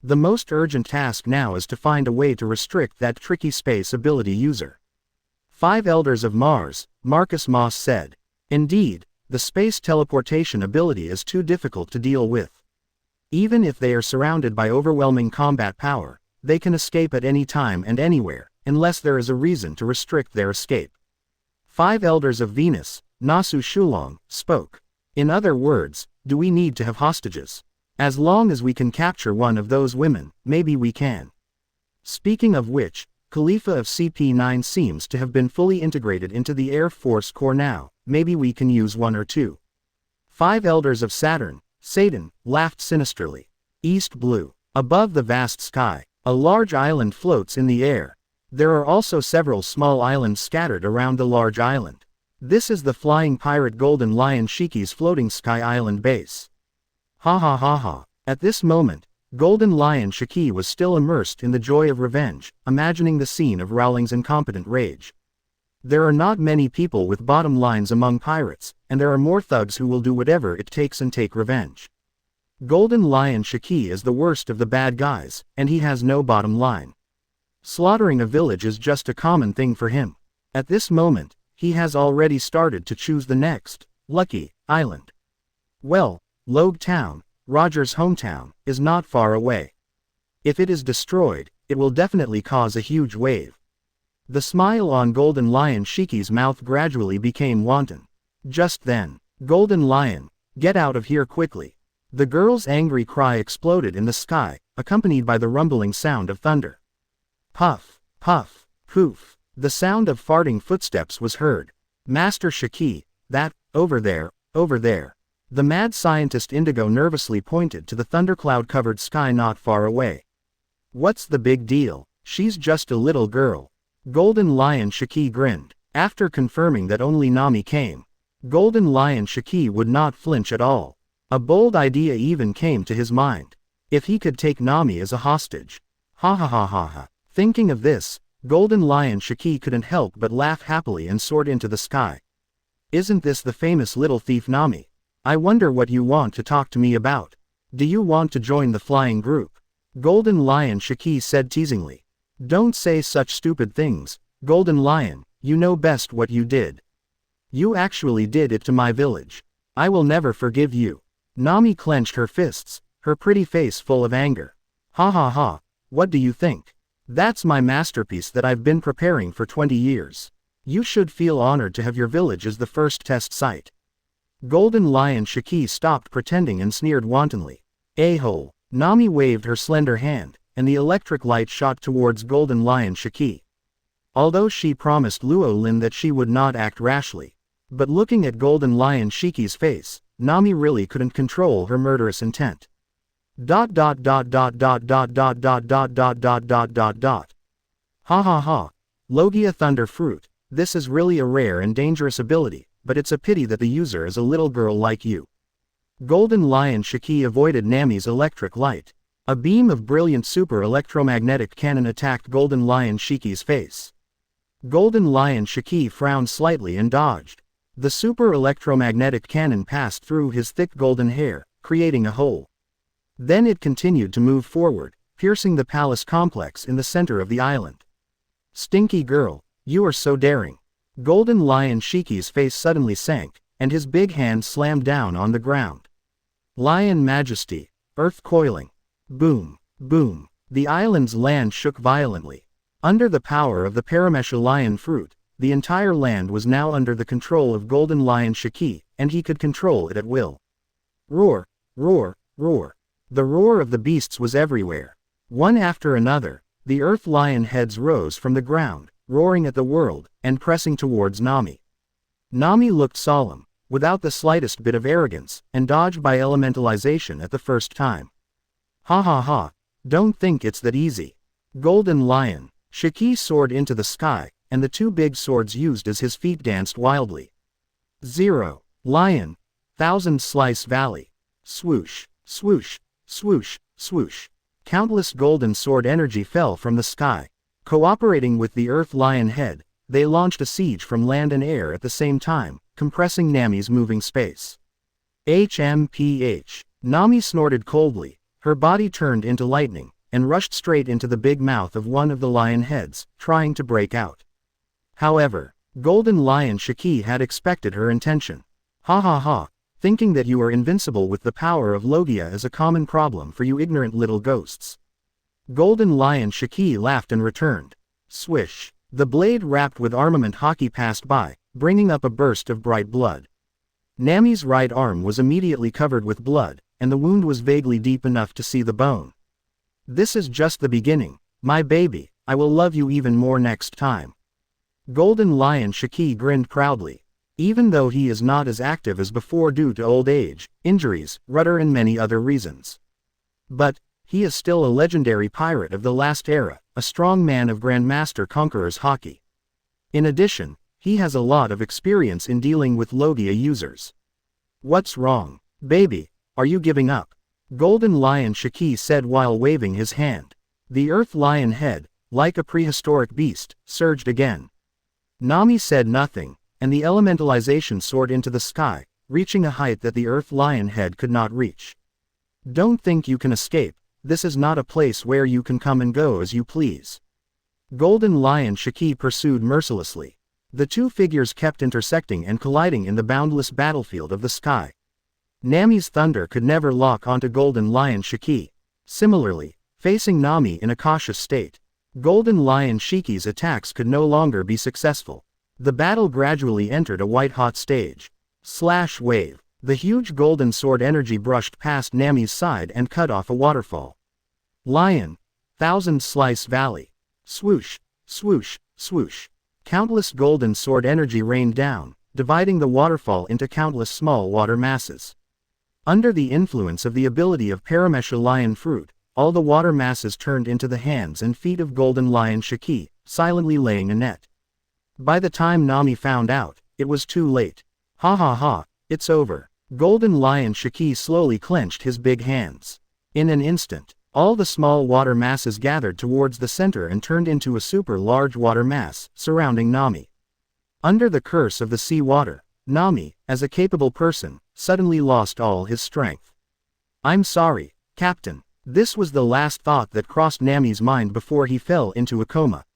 The most urgent task now is to find a way to restrict that tricky space ability user. 5 elders of Mars, Marcus Moss said. Indeed, the space teleportation ability is too difficult to deal with. Even if they are surrounded by overwhelming combat power, they can escape at any time and anywhere, unless there is a reason to restrict their escape. 5 elders of Venus, Nasu Shulong, spoke. In other words, do we need to have hostages? As long as we can capture one of those women, maybe we can. Speaking of which, Khalifa of CP9 seems to have been fully integrated into the Air Force Corps now, maybe we can use 1 or 2. 5 elders of Saturn, Satan, laughed sinisterly. East blue. Above the vast sky, a large island floats in the air. There are also several small islands scattered around the large island. This is the flying pirate Golden Lion Shiki's floating sky island base. Ha ha ha ha. At this moment, Golden Lion Shiki was still immersed in the joy of revenge, imagining the scene of Rowling's incompetent rage. There are not many people with bottom lines among pirates, and there are more thugs who will do whatever it takes and take revenge. Golden Lion Shiki is the worst of the bad guys, and he has no bottom line. Slaughtering a village is just a common thing for him. At this moment, he has already started to choose the next, lucky, island. Well, Logue Town, Roger's hometown, is not far away. If it is destroyed, it will definitely cause a huge wave. The smile on Golden Lion Shiki's mouth gradually became wanton. Just then, Golden Lion, get out of here quickly. The girl's angry cry exploded in the sky, accompanied by the rumbling sound of thunder. Puff, puff, poof. The sound of farting footsteps was heard. Master Shiki, that, over there, over there. The mad scientist Indigo nervously pointed to the thundercloud-covered sky not far away. What's the big deal? She's just a little girl. Golden Lion Shiki grinned. After confirming that only Nami came, Golden Lion Shiki would not flinch at all. A bold idea even came to his mind. If he could take Nami as a hostage. Ha ha ha ha ha. Thinking of this, Golden Lion Shiki couldn't help but laugh happily and soared into the sky. Isn't this the famous little thief Nami? I wonder what you want to talk to me about. Do you want to join the flying group? Golden Lion Shiki said teasingly. Don't say such stupid things, Golden Lion, you know best what you did. You actually did it to my village. I will never forgive you. Nami clenched her fists, her pretty face full of anger. Ha ha ha, what do you think? That's my masterpiece that I've been preparing for 20 years. You should feel honored to have your village as the first test site. Golden Lion Shiki stopped pretending and sneered wantonly. A-hole. Nami waved her slender hand, and the electric light shot towards Golden Lion Shiki. Although she promised Luo Lin that she would not act rashly, but looking at Golden Lion Shiki's face, Nami really couldn't control her murderous intent. Ha ha ha. Logia Thunder Fruit, this is really a rare and dangerous ability, but it's a pity that the user is a little girl like you. Golden Lion Shiki avoided Nami's electric light. A beam of brilliant super electromagnetic cannon attacked Golden Lion Shiki's face. Golden Lion Shiki frowned slightly and dodged. The super electromagnetic cannon passed through his thick golden hair, creating a hole. Then it continued to move forward, piercing the palace complex in the center of the island. Stinky girl, you are so daring. Golden Lion Shiki's face suddenly sank, and his big hand slammed down on the ground. Lion Majesty, earth coiling. Boom, boom. The island's land shook violently. Under the power of the Paramesha lion fruit, the entire land was now under the control of Golden Lion Shiki, and he could control it at will. Roar, roar, roar. The roar of the beasts was everywhere. One after another, the earth lion heads rose from the ground, roaring at the world, and pressing towards Nami. Nami looked solemn, without the slightest bit of arrogance, and dodged by elementalization at the first time. Ha ha ha, don't think it's that easy. Golden Lion Shiki soared into the sky, and the two big swords used as his feet danced wildly. 0. Lion, Thousand Slice Valley. Swoosh, swoosh, swoosh, swoosh. Countless golden sword energy fell from the sky. Cooperating with the Earth Lion head, they launched a siege from land and air at the same time, compressing Nami's moving space. HMPH. Nami snorted coldly, her body turned into lightning, and rushed straight into the big mouth of one of the lion heads, trying to break out. However, Golden Lion Shiki had expected her intention. Ha ha ha, thinking that you are invincible with the power of Logia is a common problem for you ignorant little ghosts. Golden Lion Shiki laughed and returned. Swish. The blade wrapped with armament Haki passed by, bringing up a burst of bright blood. Nami's right arm was immediately covered with blood, and the wound was vaguely deep enough to see the bone. This is just the beginning, my baby, I will love you even more next time. Golden Lion Shiki grinned proudly. Even though he is not as active as before due to old age, injuries, rudder and many other reasons. But, he is still a legendary pirate of the last era, a strong man of Grandmaster Conqueror's Haki. In addition, he has a lot of experience in dealing with Logia users. What's wrong, baby, are you giving up? Golden Lion Shiki said while waving his hand. The Earth Lion head, like a prehistoric beast, surged again. Nami said nothing, and the elementalization soared into the sky, reaching a height that the Earth Lion head could not reach. Don't think you can escape, this is not a place where you can come and go as you please. Golden Lion Shiki pursued mercilessly. The two figures kept intersecting and colliding in the boundless battlefield of the sky. Nami's thunder could never lock onto Golden Lion Shiki. Similarly, facing Nami in a cautious state, Golden Lion Shiki's attacks could no longer be successful. The battle gradually entered a white-hot stage. Slash wave. The huge golden sword energy brushed past Nami's side and cut off a waterfall. Lion, Thousand Slice Valley. Swoosh, swoosh, swoosh. Countless golden sword energy rained down, dividing the waterfall into countless small water masses. Under the influence of the ability of Paramesha Lion Fruit, all the water masses turned into the hands and feet of Golden Lion Shiki, silently laying a net. By the time Nami found out, it was too late. Ha ha ha, it's over. Golden Lion Shiki slowly clenched his big hands. In an instant, all the small water masses gathered towards the center and turned into a super large water mass, surrounding Nami. Under the curse of the sea water, Nami, as a capable person, suddenly lost all his strength. I'm sorry, Captain. This was the last thought that crossed Nami's mind before he fell into a coma.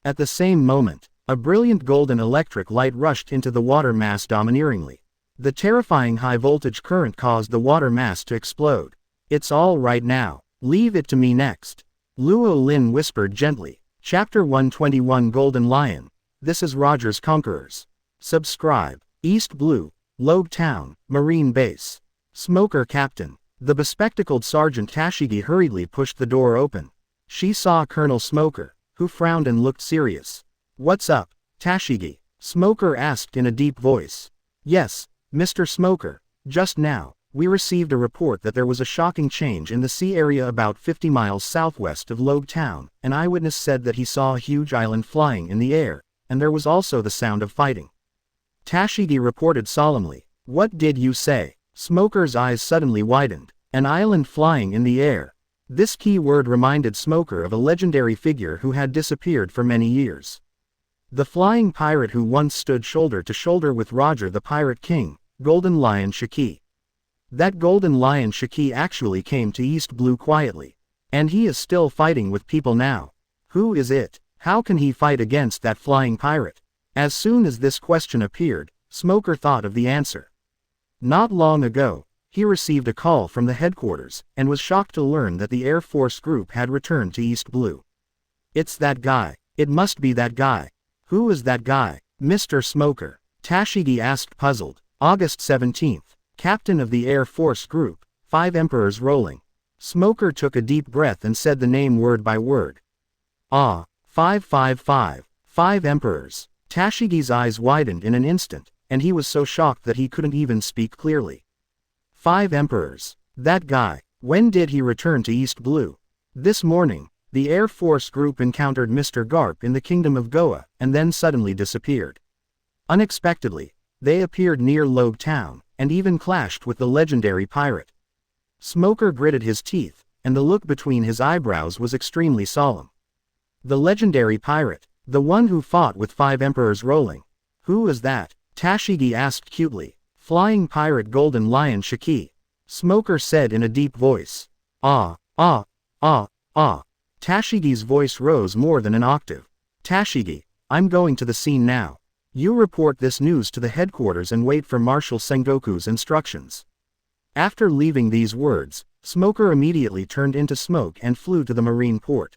At the same moment, a brilliant golden electric light rushed into the water mass domineeringly. The terrifying high-voltage current caused the water mass to explode. It's all right now. Leave it to me next. Luo Lin whispered gently. Chapter 121 Golden Lion. This is Roger's Conquerors. Subscribe. East Blue, Logue Town, Marine Base. Smoker Captain. The bespectacled Sergeant Tashigi hurriedly pushed the door open. She saw Colonel Smoker, who frowned and looked serious. What's up, Tashigi? Smoker asked in a deep voice. Yes, Mr. Smoker, just now, we received a report that there was a shocking change in the sea area about 50 miles southwest of Logue Town. An eyewitness said that he saw a huge island flying in the air, and there was also the sound of fighting. Tashigi reported solemnly. What did you say? Smoker's eyes suddenly widened. An island flying in the air. This key word reminded Smoker of a legendary figure who had disappeared for many years. The flying pirate who once stood shoulder to shoulder with Roger the Pirate King, Golden Lion Shiki. That Golden Lion Shiki actually came to East Blue quietly. And he is still fighting with people now. Who is it? How can he fight against that flying pirate? As soon as this question appeared, Smoker thought of the answer. Not long ago, he received a call from the headquarters, and was shocked to learn that the Air Force group had returned to East Blue. It's that guy. It must be that guy. Who is that guy? Mr. Smoker, Tashigi asked puzzled. August 17th, Captain of the Air Force Group, 5 Emperors Rowling. Smoker took a deep breath and said the name word by word. 555. 5 Emperors. Tashigi's eyes widened in an instant, and he was so shocked that he couldn't even speak clearly. 5 Emperors. That guy. When did he return to East Blue? This morning. The Air Force group encountered Mr. Garp in the Kingdom of Goa, and then suddenly disappeared. Unexpectedly, they appeared near Logue town, and even clashed with the legendary pirate. Smoker gritted his teeth, and the look between his eyebrows was extremely solemn. The legendary pirate, the one who fought with 5 Emperors Rowling. Who is that? Tashigi asked cutely. Flying pirate Golden Lion Shiki. Smoker said in a deep voice. Tashigi's voice rose more than an octave. Tashigi, I'm going to the scene now. You report this news to the headquarters and wait for Marshal Sengoku's instructions. After leaving these words, Smoker immediately turned into smoke and flew to the marine port.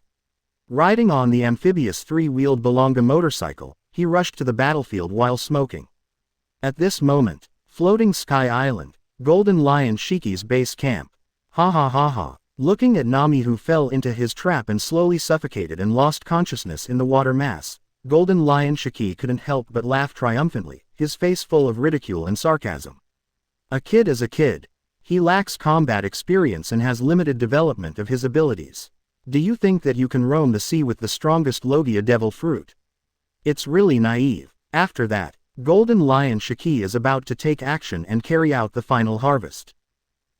Riding on the amphibious 3-wheeled Belonga motorcycle, he rushed to the battlefield while smoking. At this moment, floating Sky Island, Golden Lion Shiki's base camp. Ha. Looking at Nami, who fell into his trap and slowly suffocated and lost consciousness in the water mass, Golden Lion Shiki couldn't help but laugh triumphantly, his face full of ridicule and sarcasm. A kid is a kid. He lacks combat experience and has limited development of his abilities. Do you think that you can roam the sea with the strongest Logia devil fruit? It's really naive. After that, Golden Lion Shiki is about to take action and carry out the final harvest.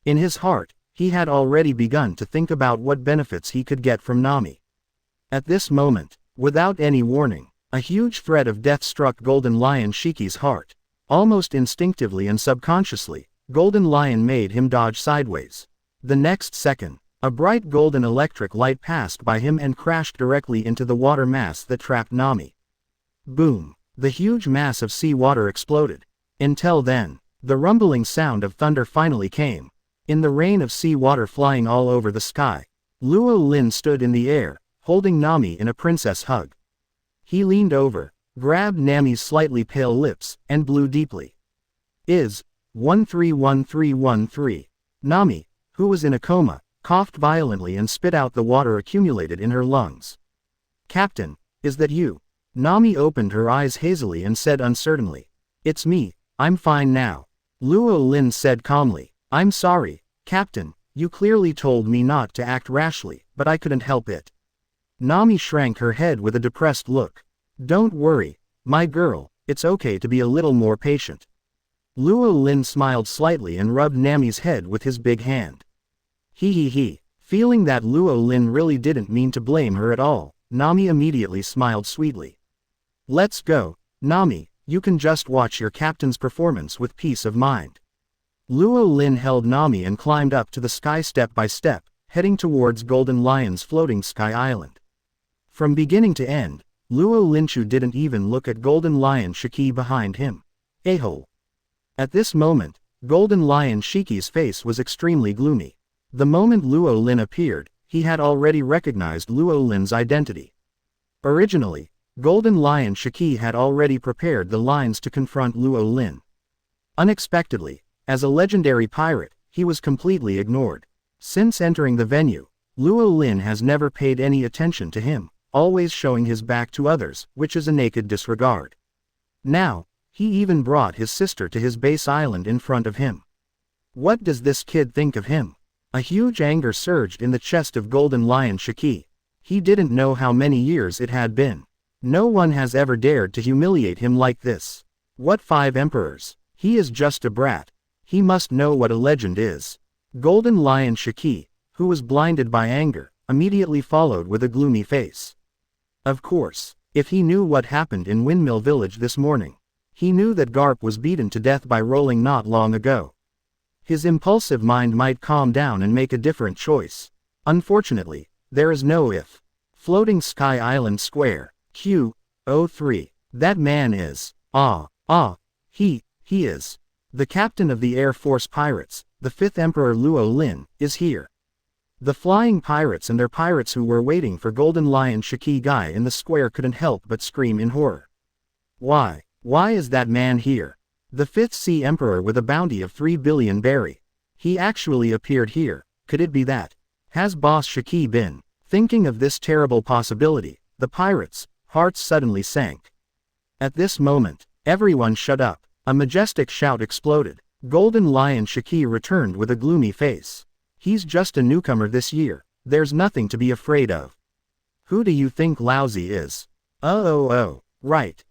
In his heart, he had already begun to think about what benefits he could get from Nami. At this moment, without any warning, a huge threat of death struck Golden Lion Shiki's heart. Almost instinctively and subconsciously, Golden Lion made him dodge sideways. The next second, a bright golden electric light passed by him and crashed directly into the water mass that trapped Nami. Boom! The huge mass of seawater exploded. Until then, the rumbling sound of thunder finally came. In the rain of seawater flying all over the sky, Luo Lin stood in the air, holding Nami in a princess hug. He leaned over, grabbed Nami's slightly pale lips, and blew deeply. 131313. Nami, who was in a coma, coughed violently and spit out the water accumulated in her lungs. Captain, is that you? Nami opened her eyes hazily and said uncertainly. It's me, I'm fine now. Luo Lin said calmly. I'm sorry, Captain, you clearly told me not to act rashly, but I couldn't help it. Nami shrank her head with a depressed look. Don't worry, my girl, it's okay to be a little more patient. Luo Lin smiled slightly and rubbed Nami's head with his big hand. He. Feeling that Luo Lin really didn't mean to blame her at all, Nami immediately smiled sweetly. Let's go, Nami, you can just watch your captain's performance with peace of mind. Luo Lin held Nami and climbed up to the sky step by step, heading towards Golden Lion's floating Sky Island. From beginning to end, Luo Linchu didn't even look at Golden Lion Shiki behind him. A-hole. At this moment, Golden Lion Shiki's face was extremely gloomy. The moment Luo Lin appeared, he had already recognized Luo Lin's identity. Originally, Golden Lion Shiki had already prepared the lines to confront Luo Lin. Unexpectedly, as a legendary pirate, he was completely ignored. Since entering the venue, Luo Lin has never paid any attention to him, always showing his back to others, which is a naked disregard. Now, he even brought his sister to his base island in front of him. What does this kid think of him? A huge anger surged in the chest of Golden Lion Shiki. He didn't know how many years it had been. No one has ever dared to humiliate him like this. What 5 emperors? He is just a brat. He must know what a legend is. Golden Lion Shiki, who was blinded by anger, immediately followed with a gloomy face. Of course, if he knew what happened in Windmill Village this morning, he knew that Garp was beaten to death by Rowling not long ago. His impulsive mind might calm down and make a different choice. Unfortunately, there is no if. Floating Sky Island Square, Q03. That man is, he is. The captain of the Air Force Pirates, the 5th Emperor Luo Lin, is here. The flying pirates and their pirates who were waiting for Golden Lion Shiki Guy in the square couldn't help but scream in horror. Why is that man here? The 5th Sea Emperor with a bounty of 3 billion berry. He actually appeared here. Could it be that? Has Boss Shiki been? Thinking of this terrible possibility, the pirates' hearts suddenly sank. At this moment, everyone shut up. A majestic shout exploded. Golden Lion Shiki returned with a gloomy face. He's just a newcomer this year. There's nothing to be afraid of. Who do you think Lousy is? Right.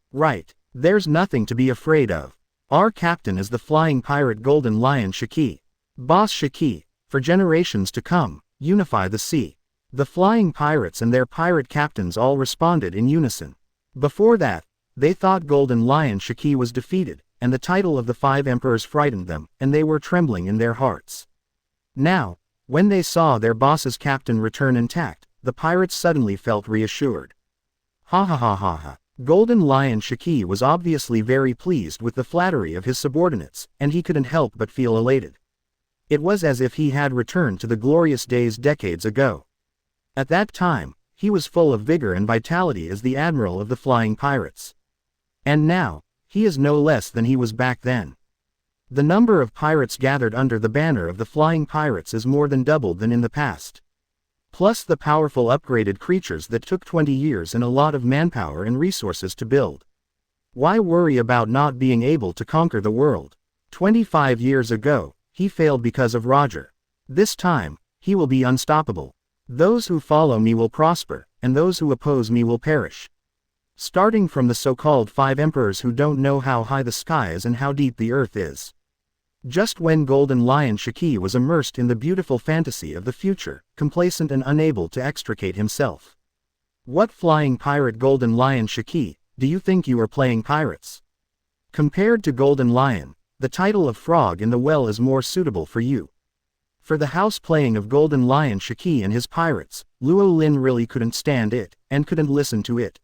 There's nothing to be afraid of. Our captain is the flying pirate Golden Lion Shiki. Boss Shiki, for generations to come, unify the sea. The flying pirates and their pirate captains all responded in unison. Before that, they thought Golden Lion Shiki was defeated, and the title of the 5 emperors frightened them, and they were trembling in their hearts. Now, when they saw their boss's captain return intact, the pirates suddenly felt reassured. Ha. Golden Lion Shiki was obviously very pleased with the flattery of his subordinates, and he couldn't help but feel elated. It was as if he had returned to the glorious days decades ago. At that time, he was full of vigor and vitality as the admiral of the flying pirates. And now, he is no less than he was back then. The number of pirates gathered under the banner of the flying pirates is more than doubled than in the past. Plus the powerful upgraded creatures that took 20 years and a lot of manpower and resources to build. Why worry about not being able to conquer the world? 25 years ago, he failed because of Roger. This time, he will be unstoppable. Those who follow me will prosper, and those who oppose me will perish. Starting from the so-called 5 emperors who don't know how high the sky is and how deep the earth is. Just when Golden Lion Shiki was immersed in the beautiful fantasy of the future, complacent and unable to extricate himself. What flying pirate Golden Lion Shiki, do you think you are playing pirates? Compared to Golden Lion, the title of Frog in the Well is more suitable for you. For the house playing of Golden Lion Shiki and his pirates, Luo Lin really couldn't stand it, and couldn't listen to it.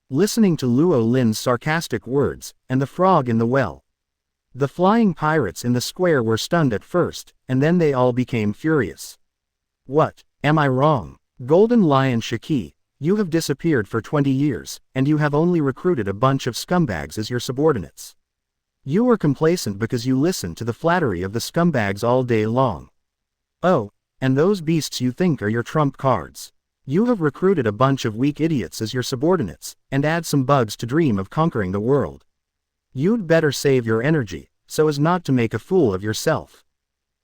Listening to Luo Lin's sarcastic words, and the frog in the well. The flying pirates in the square were stunned at first, and then they all became furious. What, am I wrong? Golden Lion Shiki, you have disappeared for 20 years, and you have only recruited a bunch of scumbags as your subordinates. You were complacent because you listened to the flattery of the scumbags all day long. Oh, and those beasts you think are your trump cards. You have recruited a bunch of weak idiots as your subordinates, and add some bugs to dream of conquering the world. You'd better save your energy, so as not to make a fool of yourself.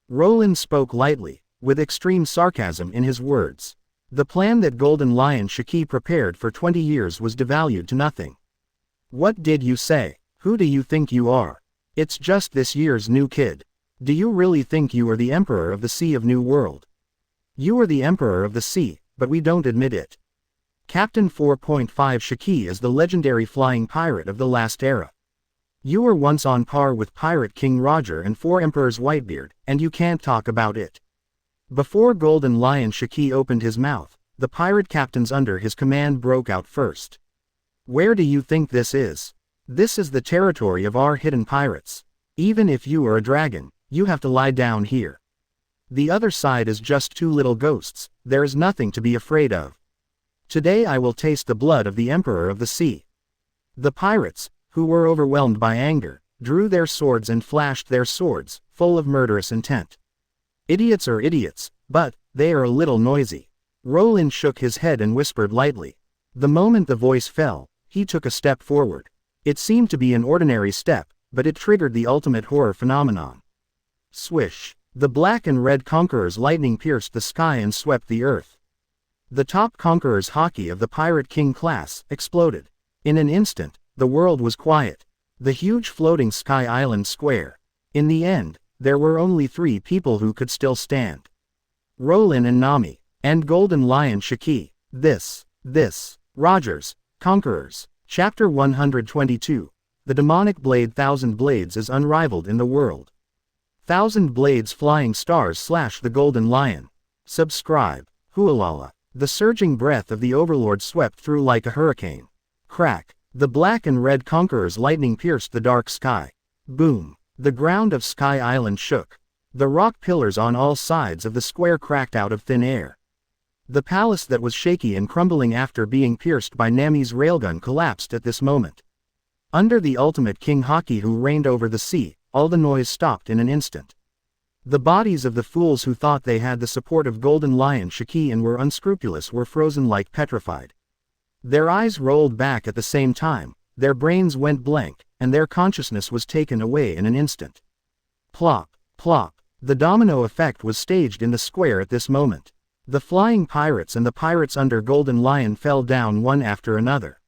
Rowling spoke lightly, with extreme sarcasm in his words. The plan that Golden Lion Shiki prepared for 20 years was devalued to nothing. What did you say? Who do you think you are? It's just this year's new kid. Do you really think you are the Emperor of the Sea of New World? You are the Emperor of the Sea, but we don't admit it. Captain 4.5 Shiki is the legendary flying pirate of the last era. You were once on par with Pirate King Roger and 4 Emperors Whitebeard, and you can't talk about it. Before Golden Lion Shiki opened his mouth, the pirate captains under his command broke out first. Where do you think this is? This is the territory of our hidden pirates. Even if you are a dragon, you have to lie down here. The other side is just 2 little ghosts, there is nothing to be afraid of. Today I will taste the blood of the Emperor of the Sea. The pirates, who were overwhelmed by anger, drew their swords and flashed their swords, full of murderous intent. Idiots are idiots, but they are a little noisy. Rowling shook his head and whispered lightly. The moment the voice fell, he took a step forward. It seemed to be an ordinary step, but it triggered the ultimate horror phenomenon. Swish! The black and red Conqueror's lightning pierced the sky and swept the earth. The top Conqueror's Haki of the Pirate King class exploded. In an instant, the world was quiet. The huge floating sky island square. In the end, there were only 3 people who could still stand. Rowling and Nami, and Golden Lion Shiki. This, Rogers, Conquerors. Chapter 122. The demonic blade 1000 blades is unrivaled in the world. 1000 blades flying stars slash the Golden Lion. Subscribe. Hualala. The surging breath of the overlord swept through like a hurricane. Crack. The black and red Conqueror's lightning pierced the dark sky. Boom. The ground of Sky Island shook. The rock pillars on all sides of the square cracked out of thin air. The palace that was shaky and crumbling after being pierced by Nami's railgun collapsed at this moment. Under the ultimate King Haki who reigned over the sea, all the noise stopped in an instant. The bodies of the fools who thought they had the support of Golden Lion Shiki and were unscrupulous were frozen like petrified. Their eyes rolled back at the same time, their brains went blank, and their consciousness was taken away in an instant. Plop, plop. The domino effect was staged in the square at this moment. The flying pirates and the pirates under Golden Lion fell down one after another.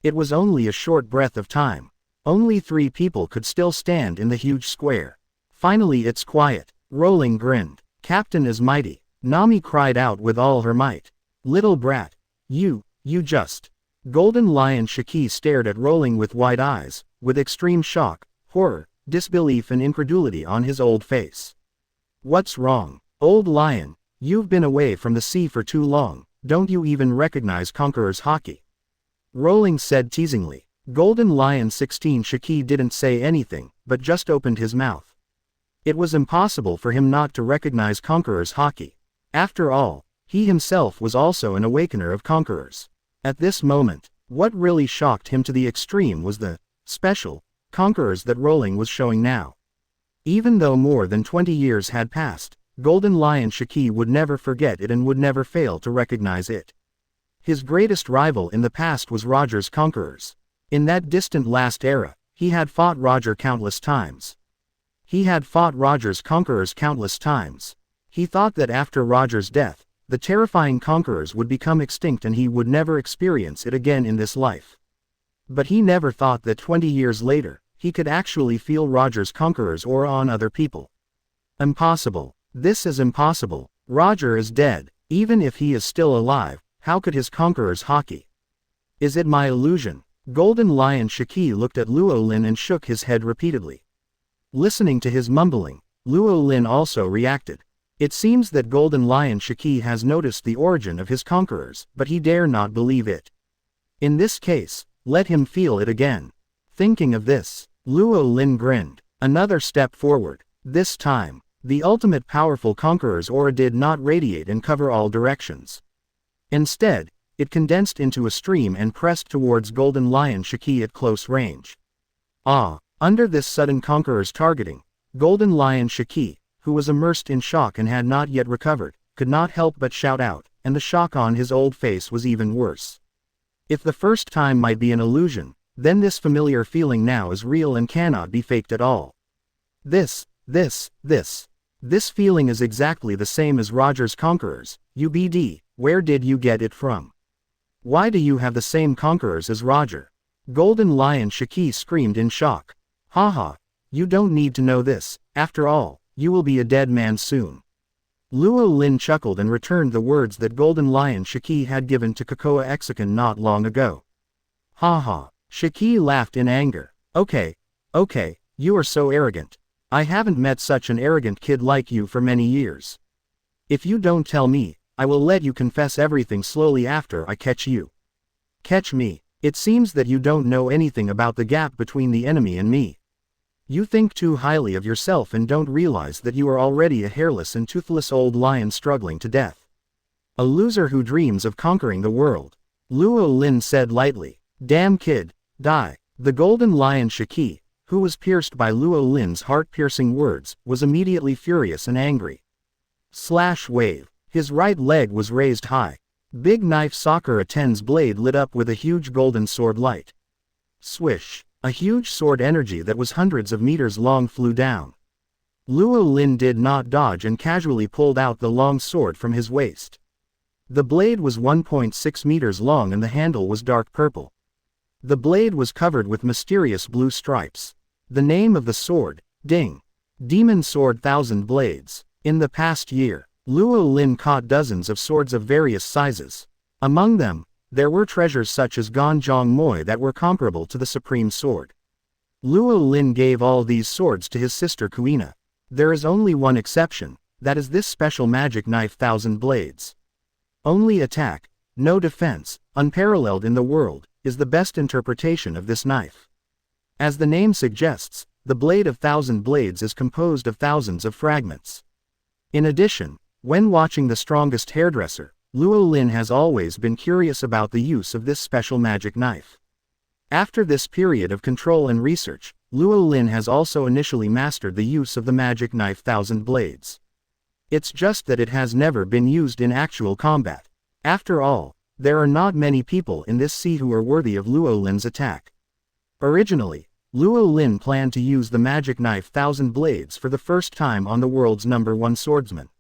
It was only a short breath of time. Only 3 people could still stand in the huge square. Finally it's quiet. Rowling grinned. Captain is mighty. Nami cried out with all her might. Little brat. You just. Golden Lion Shiki stared at Rowling with wide eyes, with extreme shock, horror, disbelief and incredulity on his old face. What's wrong? Old lion, you've been away from the sea for too long, don't you even recognize Conqueror's Haki? Rowling said teasingly. Golden Lion 16 Shiki didn't say anything, but just opened his mouth. It was impossible for him not to recognize Conqueror's Haki. After all, he himself was also an awakener of Conquerors. At this moment, what really shocked him to the extreme was the special Conquerors that Rowling was showing now. Even though more than 20 years had passed, Golden Lion Shiki would never forget it and would never fail to recognize it. His greatest rival in the past was Roger's Conquerors. In that distant last era, he had fought Roger countless times. He had fought Roger's Conquerors countless times. He thought that after Roger's death, the terrifying Conquerors would become extinct and he would never experience it again in this life. But he never thought that 20 years later, he could actually feel Roger's Conquerors aura on other people. Impossible. This is impossible. Roger is dead. Even if he is still alive, how could his Conqueror's Haki? Is it my illusion? Golden Lion Shiki looked at Luo Lin and shook his head repeatedly. Listening to his mumbling, Luo Lin also reacted. It seems that Golden Lion Shiki has noticed the origin of his Conquerors, but he dare not believe it. In this case, let him feel it again. Thinking of this, Luo Lin grinned. Another step forward. This time, the ultimate powerful Conqueror's aura did not radiate and cover all directions. Instead, it condensed into a stream and pressed towards Golden Lion Shiki at close range. Under this sudden Conqueror's targeting, Golden Lion Shiki, who was immersed in shock and had not yet recovered, could not help but shout out, and the shock on his old face was even worse. If the first time might be an illusion, then this familiar feeling now is real and cannot be faked at all. This feeling is exactly the same as Roger's Conquerors. UBD, where did you get it from? Why do you have the same Conquerors as Roger? Golden Lion Shiki screamed in shock. Haha, you don't need to know this, after all, you will be a dead man soon. Luo Lin chuckled and returned the words that Golden Lion Shiki had given to Kokoa Execan not long ago. Haha. Shiki laughed in anger. Okay, you are so arrogant. I haven't met such an arrogant kid like you for many years. If you don't tell me, I will let you confess everything slowly after I catch you. Catch me. It seems that you don't know anything about the gap between the enemy and me. You think too highly of yourself and don't realize that you are already a hairless and toothless old lion struggling to death. A loser who dreams of conquering the world. Luo Lin said lightly. Damn kid. Die. The Golden Lion Shiki, who was pierced by Luo Lin's heart-piercing words, was immediately furious and angry. Slash wave. His right leg was raised high. Big knife Sakura Ten's blade lit up with a huge golden sword light. Swish. A huge sword energy that was hundreds of meters long flew down. Luo Lin did not dodge and casually pulled out the long sword from his waist. The blade was 1.6 meters long and the handle was dark purple. The blade was covered with mysterious blue stripes. The name of the sword, Ding. Demon Sword 1000 Blades. In the past year, Luo Lin caught dozens of swords of various sizes. Among them, there were treasures such as Gan Jiang Moye that were comparable to the Supreme Sword. Luo Lin gave all these swords to his sister Kuina. There is only one exception, that is this special magic knife 1000 Blades. Only attack, no defense, unparalleled in the world, is the best interpretation of this knife. As the name suggests, the blade of thousand blades is composed of thousands of fragments. In addition, when watching The Strongest Hairdresser, Luo Lin has always been curious about the use of this special magic knife. After this period of control and research, Luo Lin has also initially mastered the use of the magic knife Thousand Blades. It's just that it has never been used in actual combat. After all, there are not many people in this sea who are worthy of Luo Lin's attack. Originally, Luo Lin planned to use the magic knife Thousand Blades for the first time on the world's #1 swordsman.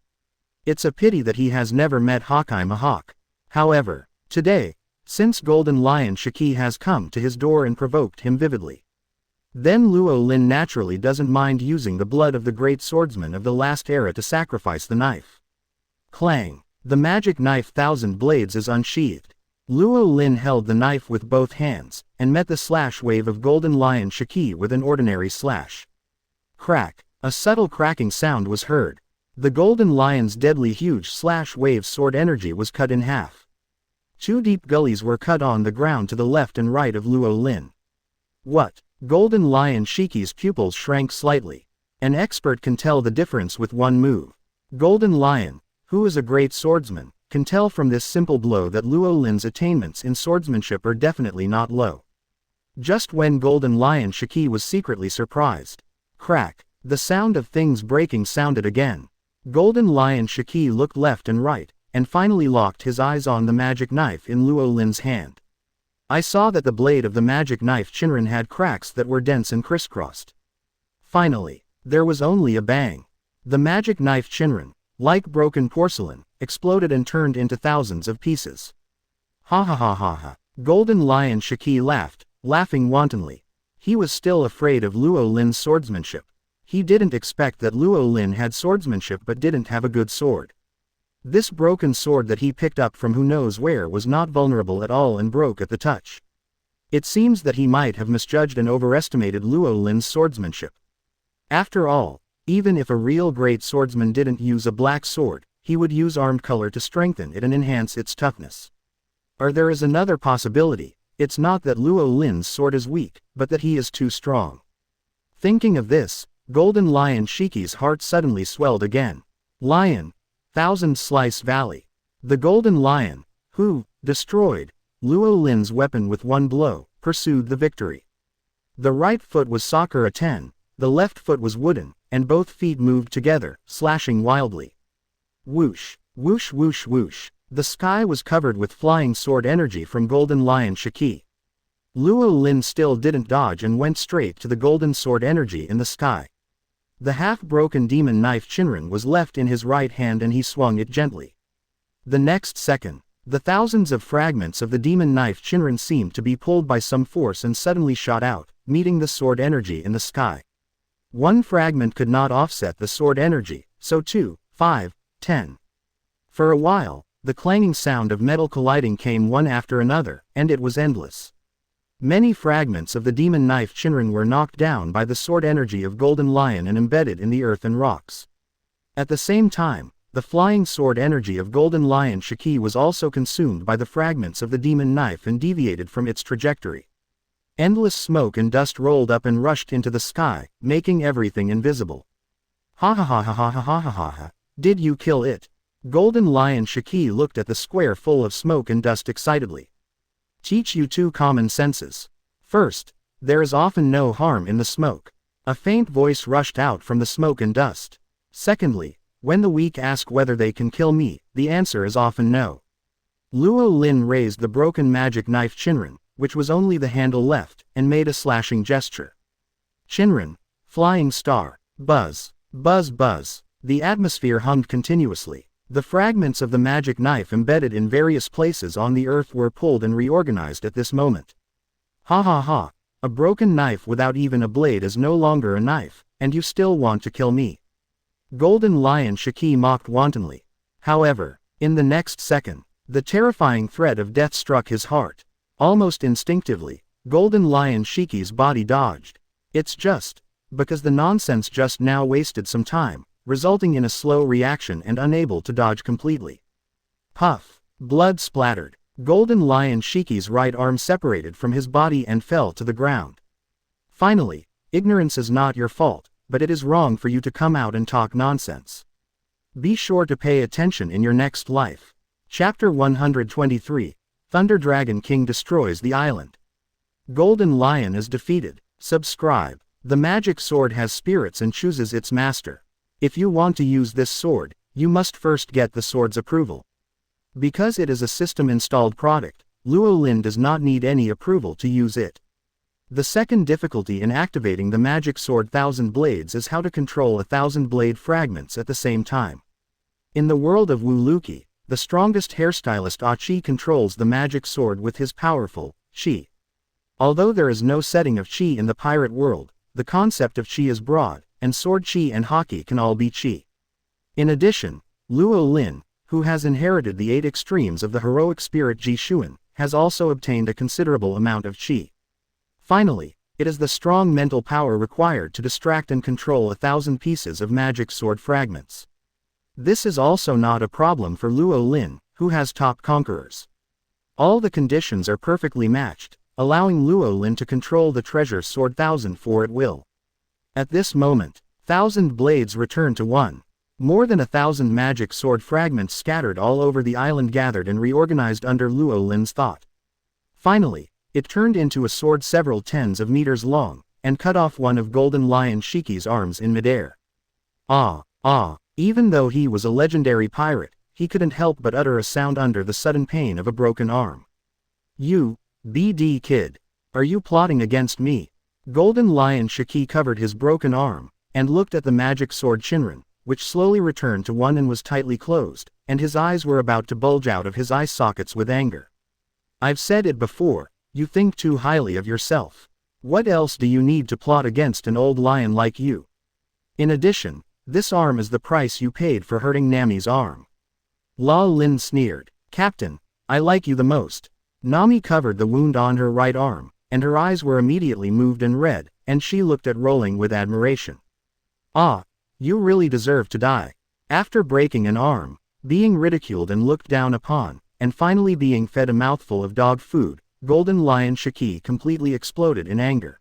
It's a pity that he has never met Haki Mahawk. However, today, since Golden Lion Shiki has come to his door and provoked him vividly, then Luo Lin naturally doesn't mind using the blood of the great swordsman of the last era to sacrifice the knife. Clang! The magic knife Thousand Blades is unsheathed. Luo Lin held the knife with both hands, and met the slash wave of Golden Lion Shiki with an ordinary slash. Crack! A subtle cracking sound was heard. The Golden Lion's deadly huge slash wave sword energy was cut in half. 2 deep gullies were cut on the ground to the left and right of Luo Lin. What? Golden Lion Shiki's pupils shrank slightly. An expert can tell the difference with one move. Golden Lion, who is a great swordsman, can tell from this simple blow that Luo Lin's attainments in swordsmanship are definitely not low. Just when Golden Lion Shiki was secretly surprised. Crack! The sound of things breaking sounded again. Golden Lion Shiki looked left and right, and finally locked his eyes on the magic knife in Luo Lin's hand. I saw that the blade of the magic knife Shinran had cracks that were dense and crisscrossed. Finally, there was only a bang. The magic knife Shinran, like broken porcelain, exploded and turned into thousands of pieces. Ha ha ha ha ha. Golden Lion Shiki laughed, laughing wantonly. He was still afraid of Luo Lin's swordsmanship. He didn't expect that Luo Lin had swordsmanship but didn't have a good sword. This broken sword that he picked up from who knows where was not vulnerable at all and broke at the touch. It seems that he might have misjudged and overestimated Luo Lin's swordsmanship. After all, even if a real great swordsman didn't use a black sword, he would use armed color to strengthen it and enhance its toughness. Or there is another possibility. It's not that Luo Lin's sword is weak, but that he is too strong. Thinking of this, Golden Lion Shiki's heart suddenly swelled again. Lion, Thousand Slice Valley. The Golden Lion, who destroyed Luo Lin's weapon with one blow, pursued the victory. The right foot was Sakura 10, the left foot was wooden, and both feet moved together, slashing wildly. Whoosh, whoosh whoosh whoosh. The sky was covered with flying sword energy from Golden Lion Shiki. Luo Lin still didn't dodge and went straight to the golden sword energy in the sky. The half-broken demon knife Shinran was left in his right hand and he swung it gently. The next second, the thousands of fragments of the demon knife Shinran seemed to be pulled by some force and suddenly shot out, meeting the sword energy in the sky. One fragment could not offset the sword energy, so 2, 5, 10. For a while, the clanging sound of metal colliding came one after another, and it was endless. Many fragments of the demon knife Shinran were knocked down by the sword energy of Golden Lion and embedded in the earth and rocks. At the same time, the flying sword energy of Golden Lion Shiki was also consumed by the fragments of the demon knife and deviated from its trajectory. Endless smoke and dust rolled up and rushed into the sky, making everything invisible. Ha ha ha ha ha ha ha ha ha. Did you kill it? Golden Lion Shiki looked at the square full of smoke and dust excitedly. Teach you 2 common senses. First, there is often no harm in the smoke. A faint voice rushed out from the smoke and dust. Secondly, when the weak ask whether they can kill me, the answer is often no. Luo Lin raised the broken magic knife Shinran, which was only the handle left, and made a slashing gesture. Shinran, flying star, buzz, buzz buzz. The atmosphere hummed continuously. The fragments of the magic knife embedded in various places on the earth were pulled and reorganized at this moment. Ha ha ha, a broken knife without even a blade is no longer a knife, and you still want to kill me. Golden Lion Shiki mocked wantonly. However, in the next second, the terrifying threat of death struck his heart. Almost instinctively, Golden Lion Shiki's body dodged. It's just because the nonsense just now wasted some time, resulting in a slow reaction and unable to dodge completely. Puff! Blood splattered. Golden Lion Shiki's right arm separated from his body and fell to the ground. Finally, ignorance is not your fault, but it is wrong for you to come out and talk nonsense. Be sure to pay attention in your next life. Chapter 123, Thunder Dragon King destroys the island. Golden Lion is defeated. Subscribe. The magic sword has spirits and chooses its master. If you want to use this sword, you must first get the sword's approval. Because it is a system-installed product, Luo Lin does not need any approval to use it. The second difficulty in activating the magic sword Thousand Blades is how to control 1,000 blade fragments at the same time. In the world of Wu Luki, the strongest hairstylist Achi controls the magic sword with his powerful chi. Although there is no setting of chi in the pirate world, the concept of chi is broad, and sword chi and haki can all be chi. In addition, Luo Lin, who has inherited the 8 extremes of the heroic spirit Ji Shuan, has also obtained a considerable amount of chi. Finally, it is the strong mental power required to distract and control 1,000 pieces of magic sword fragments. This is also not a problem for Luo Lin, who has top conquerors. All the conditions are perfectly matched, allowing Luo Lin to control the treasure sword 1,004 at will. At this moment, 1,000 blades return to 1. More than 1,000 magic sword fragments scattered all over the island gathered and reorganized under Luo Lin's thought. Finally, it turned into a sword several tens of meters long, and cut off one of Golden Lion Shiki's arms in midair. Even though he was a legendary pirate, he couldn't help but utter a sound under the sudden pain of a broken arm. You, BD kid. Are you plotting against me? Golden Lion Shiki covered his broken arm, and looked at the magic sword Shinran, which slowly returned to 1 and was tightly closed, and his eyes were about to bulge out of his eye sockets with anger. I've said it before, you think too highly of yourself. What else do you need to plot against an old lion like you? In addition, this arm is the price you paid for hurting Nami's arm. La Lin sneered. Captain, I like you the most. Nami covered the wound on her right arm, and her eyes were immediately moved and red, and she looked at Rowling with admiration. You really deserve to die. After breaking an arm, being ridiculed and looked down upon, and finally being fed a mouthful of dog food, Golden Lion Shiki completely exploded in anger.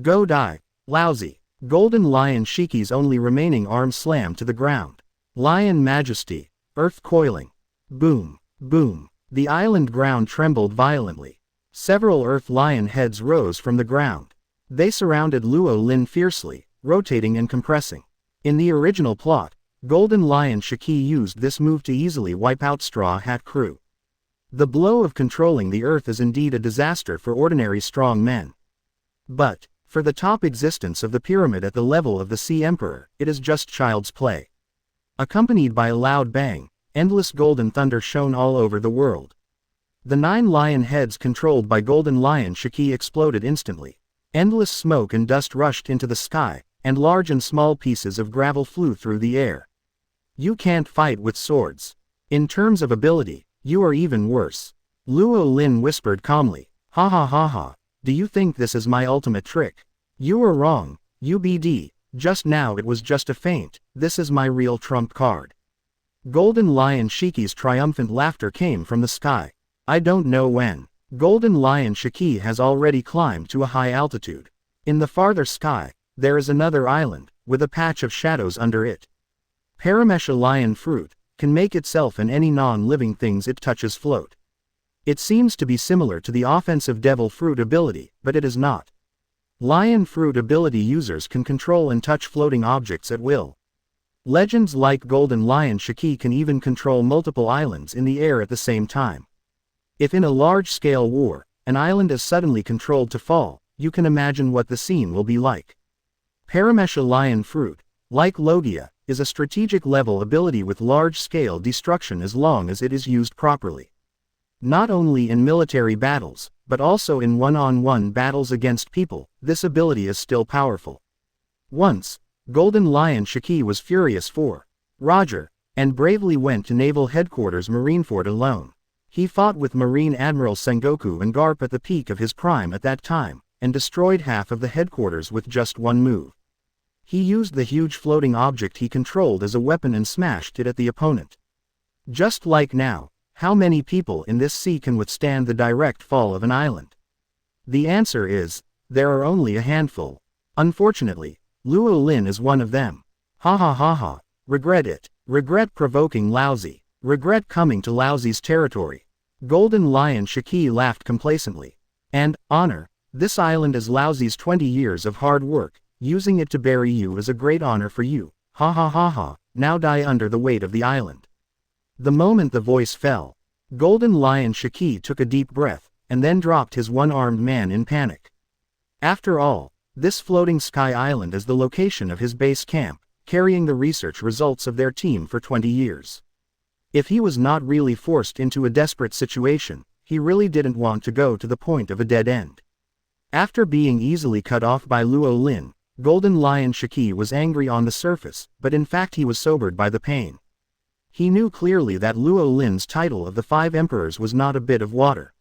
Go die, lousy. Golden Lion Shiki's only remaining arm slammed to the ground. Lion Majesty, earth coiling. Boom, boom. The island ground trembled violently. Several earth lion heads rose from the ground. They surrounded Luo Lin fiercely, rotating and compressing. In the original plot, Golden Lion Shiki used this move to easily wipe out Straw Hat Crew. The blow of controlling the earth is indeed a disaster for ordinary strong men. But, for the top existence of the pyramid at the level of the Sea Emperor, it is just child's play. Accompanied by a loud bang, endless golden thunder shone all over the world. The 9 lion heads controlled by Golden Lion Shiki exploded instantly. Endless smoke and dust rushed into the sky, and large and small pieces of gravel flew through the air. You can't fight with swords. In terms of ability, you are even worse. Luo Lin whispered calmly. Ha ha ha ha, do you think this is my ultimate trick? You are wrong, UBD, just now it was just a feint, this is my real trump card. Golden Lion Shiki's triumphant laughter came from the sky. I don't know when. Golden Lion Shiki has already climbed to a high altitude. In the farther sky, there is another island, with a patch of shadows under it. Paramesha lion fruit can make itself and any non-living things it touches float. It seems to be similar to the offensive devil fruit ability, but it is not. Lion fruit ability users can control and touch floating objects at will. Legends like Golden Lion Shiki can even control multiple islands in the air at the same time. If in a large-scale war, an island is suddenly controlled to fall, you can imagine what the scene will be like. Paramesha lion fruit, like Logia, is a strategic level ability with large-scale destruction as long as it is used properly. Not only in military battles, but also in one-on-one battles against people, this ability is still powerful. Once, Golden Lion Shiki was furious for Roger, and bravely went to Naval Headquarters Marineford alone. He fought with Marine Admiral Sengoku and Garp at the peak of his prime at that time, and destroyed half of the headquarters with just one move. He used the huge floating object he controlled as a weapon and smashed it at the opponent. Just like now, how many people in this sea can withstand the direct fall of an island? The answer is, there are only a handful. Unfortunately, Luo Lin is one of them. Ha ha ha ha, regret it, regret provoking Laozi, regret coming to Laozi's territory. Golden Lion Shiki laughed complacently. And, honor, this island is Laozi's 20 years of hard work, using it to bury you is a great honor for you. Ha ha ha ha, now die under the weight of the island. The moment the voice fell, Golden Lion Shiki took a deep breath, and then dropped his one-armed man in panic. After all, this floating sky island is the location of his base camp, carrying the research results of their team for 20 years. If he was not really forced into a desperate situation, he really didn't want to go to the point of a dead end. After being easily cut off by Luo Lin, Golden Lion Shiki was angry on the surface, but in fact he was sobered by the pain. He knew clearly that Luo Lin's title of the 5 Emperors was not a bit of water.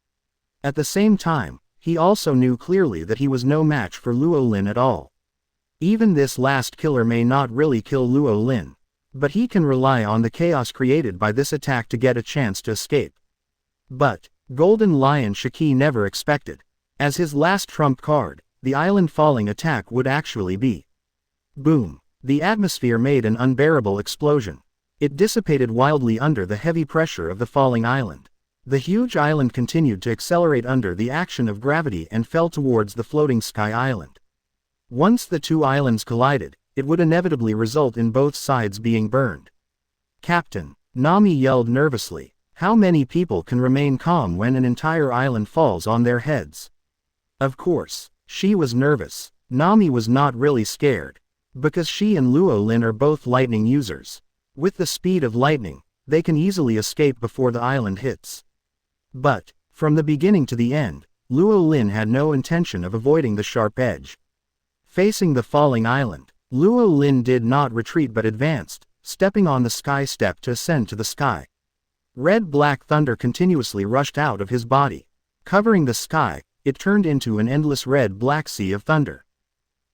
At the same time, he also knew clearly that he was no match for Luo Lin at all. Even this last killer may not really kill Luo Lin, but he can rely on the chaos created by this attack to get a chance to escape. But, Golden Lion Shiki never expected, as his last trump card, the island falling attack would actually be. Boom! The atmosphere made an unbearable explosion. It dissipated wildly under the heavy pressure of the falling island. The huge island continued to accelerate under the action of gravity and fell towards the floating sky island. Once the two islands collided, it would inevitably result in both sides being burned. Captain, Nami yelled nervously, how many people can remain calm when an entire island falls on their heads? Of course, she was nervous. Nami was not really scared, because she and Luo Lin are both lightning users. With the speed of lightning, they can easily escape before the island hits. But, from the beginning to the end, Luo Lin had no intention of avoiding the sharp edge. Facing the falling island, Luo Lin did not retreat but advanced, stepping on the sky step to ascend to the sky. Red-black thunder continuously rushed out of his body. Covering the sky, it turned into an endless red-black sea of thunder.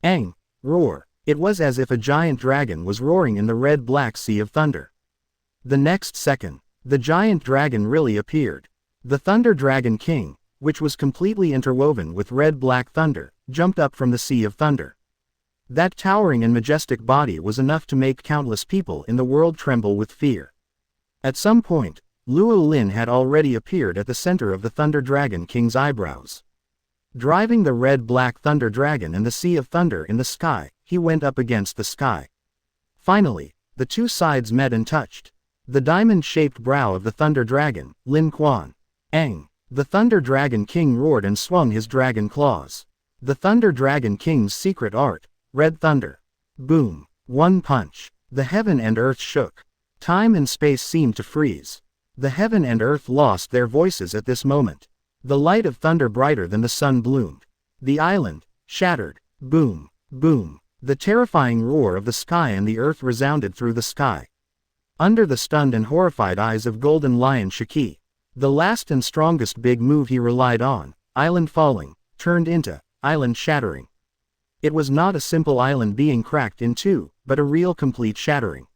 Ang! Roar! It was as if a giant dragon was roaring in the red-black sea of thunder. The next second, the giant dragon really appeared. The Thunder Dragon King, which was completely interwoven with red-black thunder, jumped up from the sea of thunder. That towering and majestic body was enough to make countless people in the world tremble with fear. At some point, Luo Lin had already appeared at the center of the Thunder Dragon King's eyebrows. Driving the red-black Thunder Dragon and the Sea of Thunder in the sky, he went up against the sky. Finally, the two sides met and touched. The diamond-shaped brow of the Thunder Dragon, Lin Quan. Ang! The Thunder Dragon King roared and swung his dragon claws. The Thunder Dragon King's secret art, Red Thunder. Boom! One punch. The heaven and earth shook. Time and space seemed to freeze. The heaven and earth lost their voices at this moment. The light of thunder brighter than the sun bloomed. The island, shattered. Boom! Boom! The terrifying roar of the sky and the earth resounded through the sky. Under the stunned and horrified eyes of Golden Lion Shiki, the last and strongest big move he relied on, island falling, turned into island shattering. It was not a simple island being cracked in two, but a real complete shattering.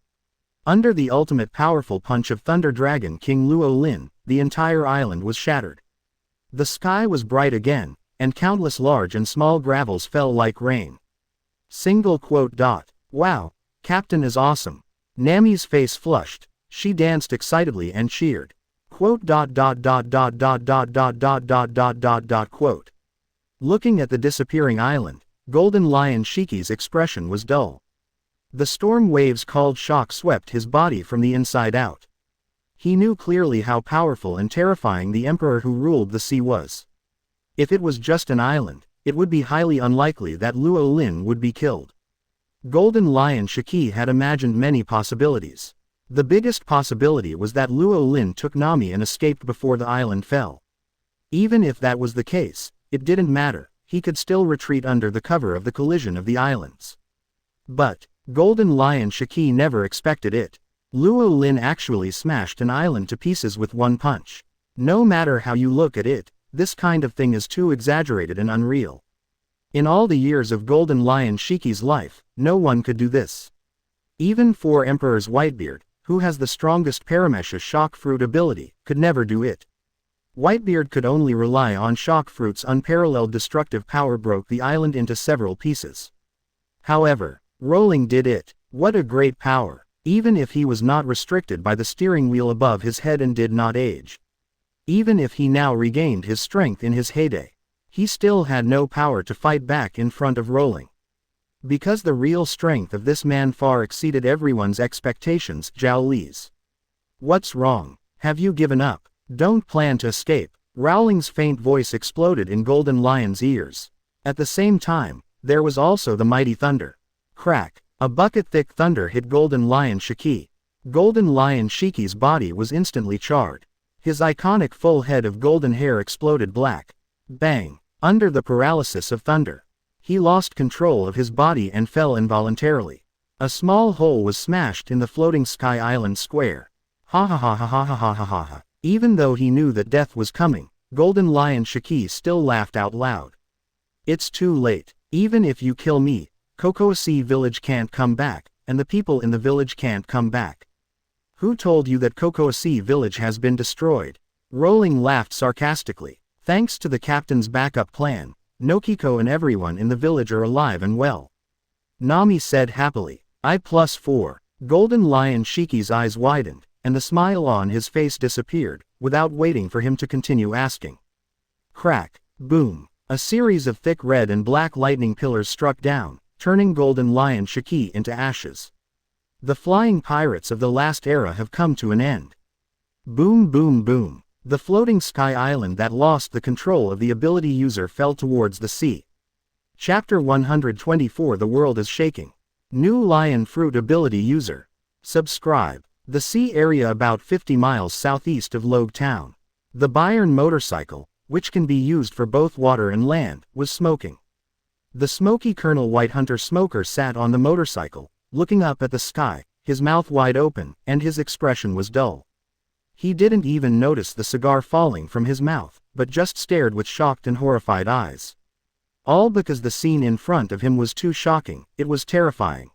Under the ultimate powerful punch of Thunder Dragon King Luo Lin, the entire island was shattered. The sky was bright again, and countless large and small gravels fell like rain. Single quote dot. Wow, Captain is awesome. Nami's face flushed, she danced excitedly and cheered. Quote dot dot dot dot dot dot dot dot dot dot dot dot quote. Looking at the disappearing island, Golden Lion Shiki's expression was dull. The storm waves called shock swept his body from the inside out. He knew clearly how powerful and terrifying the emperor who ruled the sea was. If it was just an island, it would be highly unlikely that Luo Lin would be killed. Golden Lion Shiki had imagined many possibilities. The biggest possibility was that Luo Lin took Nami and escaped before the island fell. Even if that was the case, it didn't matter, he could still retreat under the cover of the collision of the islands. But, Golden Lion Shiki never expected it. Luo Lin actually smashed an island to pieces with one punch. No matter how you look at it, this kind of thing is too exaggerated and unreal. In all the years of Golden Lion Shiki's life, no one could do this. Even 4 Emperors Whitebeard, who has the strongest Paramesha shock fruit ability, could never do it. Whitebeard could only rely on shock fruit's unparalleled destructive power broke the island into several pieces. However, Rowling did it. What a great power, even if he was not restricted by the steering wheel above his head and did not age. Even if he now regained his strength in his heyday, he still had no power to fight back in front of Rowling. Because the real strength of this man far exceeded everyone's expectations. Zhao Li's. What's wrong? Have you given up? Don't plan to escape. Rowling's faint voice exploded in Golden Lion's ears. At the same time, there was also the mighty thunder. Crack! A bucket-thick thunder hit Golden Lion Shiki. Golden Lion Shiki's body was instantly charred. His iconic full head of golden hair exploded black. Bang! Under the paralysis of thunder, he lost control of his body and fell involuntarily. A small hole was smashed in the floating Sky Island square. Ha ha ha ha ha ha ha ha ha ha. Even though he knew that death was coming, Golden Lion Shiki still laughed out loud. It's too late. Even if you kill me, Cocoa Village can't come back, and the people in the village can't come back. Who told you that Cocoa Village has been destroyed? Rowling laughed sarcastically. Thanks to the captain's backup plan, Nokiko and everyone in the village are alive and well. Nami said happily. I+4. Golden Lion Shiki's eyes widened, and the smile on his face disappeared, without waiting for him to continue asking. Crack! Boom! A series of thick red and black lightning pillars struck down, turning Golden Lion Shiki into ashes. The flying pirates of the last era have come to an end. Boom boom boom. The floating Sky Island that lost the control of the ability user fell towards the sea. Chapter 124. The world is shaking. New Lion Fruit ability user. Subscribe. The sea area about 50 miles southeast of Logue town. The Bayern motorcycle, which can be used for both water and land, was smoking. The smoky Colonel Whitehunter Smoker sat on the motorcycle, looking up at the sky, his mouth wide open, and his expression was dull. He didn't even notice the cigar falling from his mouth, but just stared with shocked and horrified eyes. All because the scene in front of him was too shocking. It was terrifying.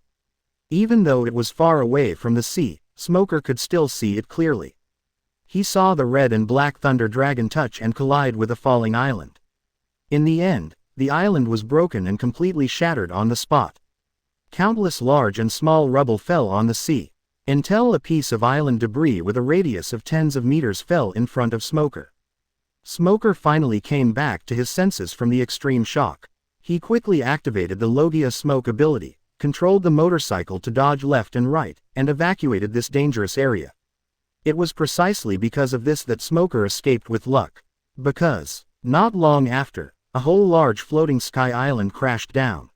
Even though it was far away from the sea, Smoker could still see it clearly. He saw the red and black thunder dragon touch and collide with a falling island. In the end, the island was broken and completely shattered on the spot. Countless large and small rubble fell on the sea, until a piece of island debris with a radius of tens of meters fell in front of Smoker. Smoker finally came back to his senses from the extreme shock. He quickly activated the Logia smoke ability, controlled the motorcycle to dodge left and right, and evacuated this dangerous area. It was precisely because of this that Smoker escaped with luck. Because, not long after, a whole large floating Sky Island crashed down.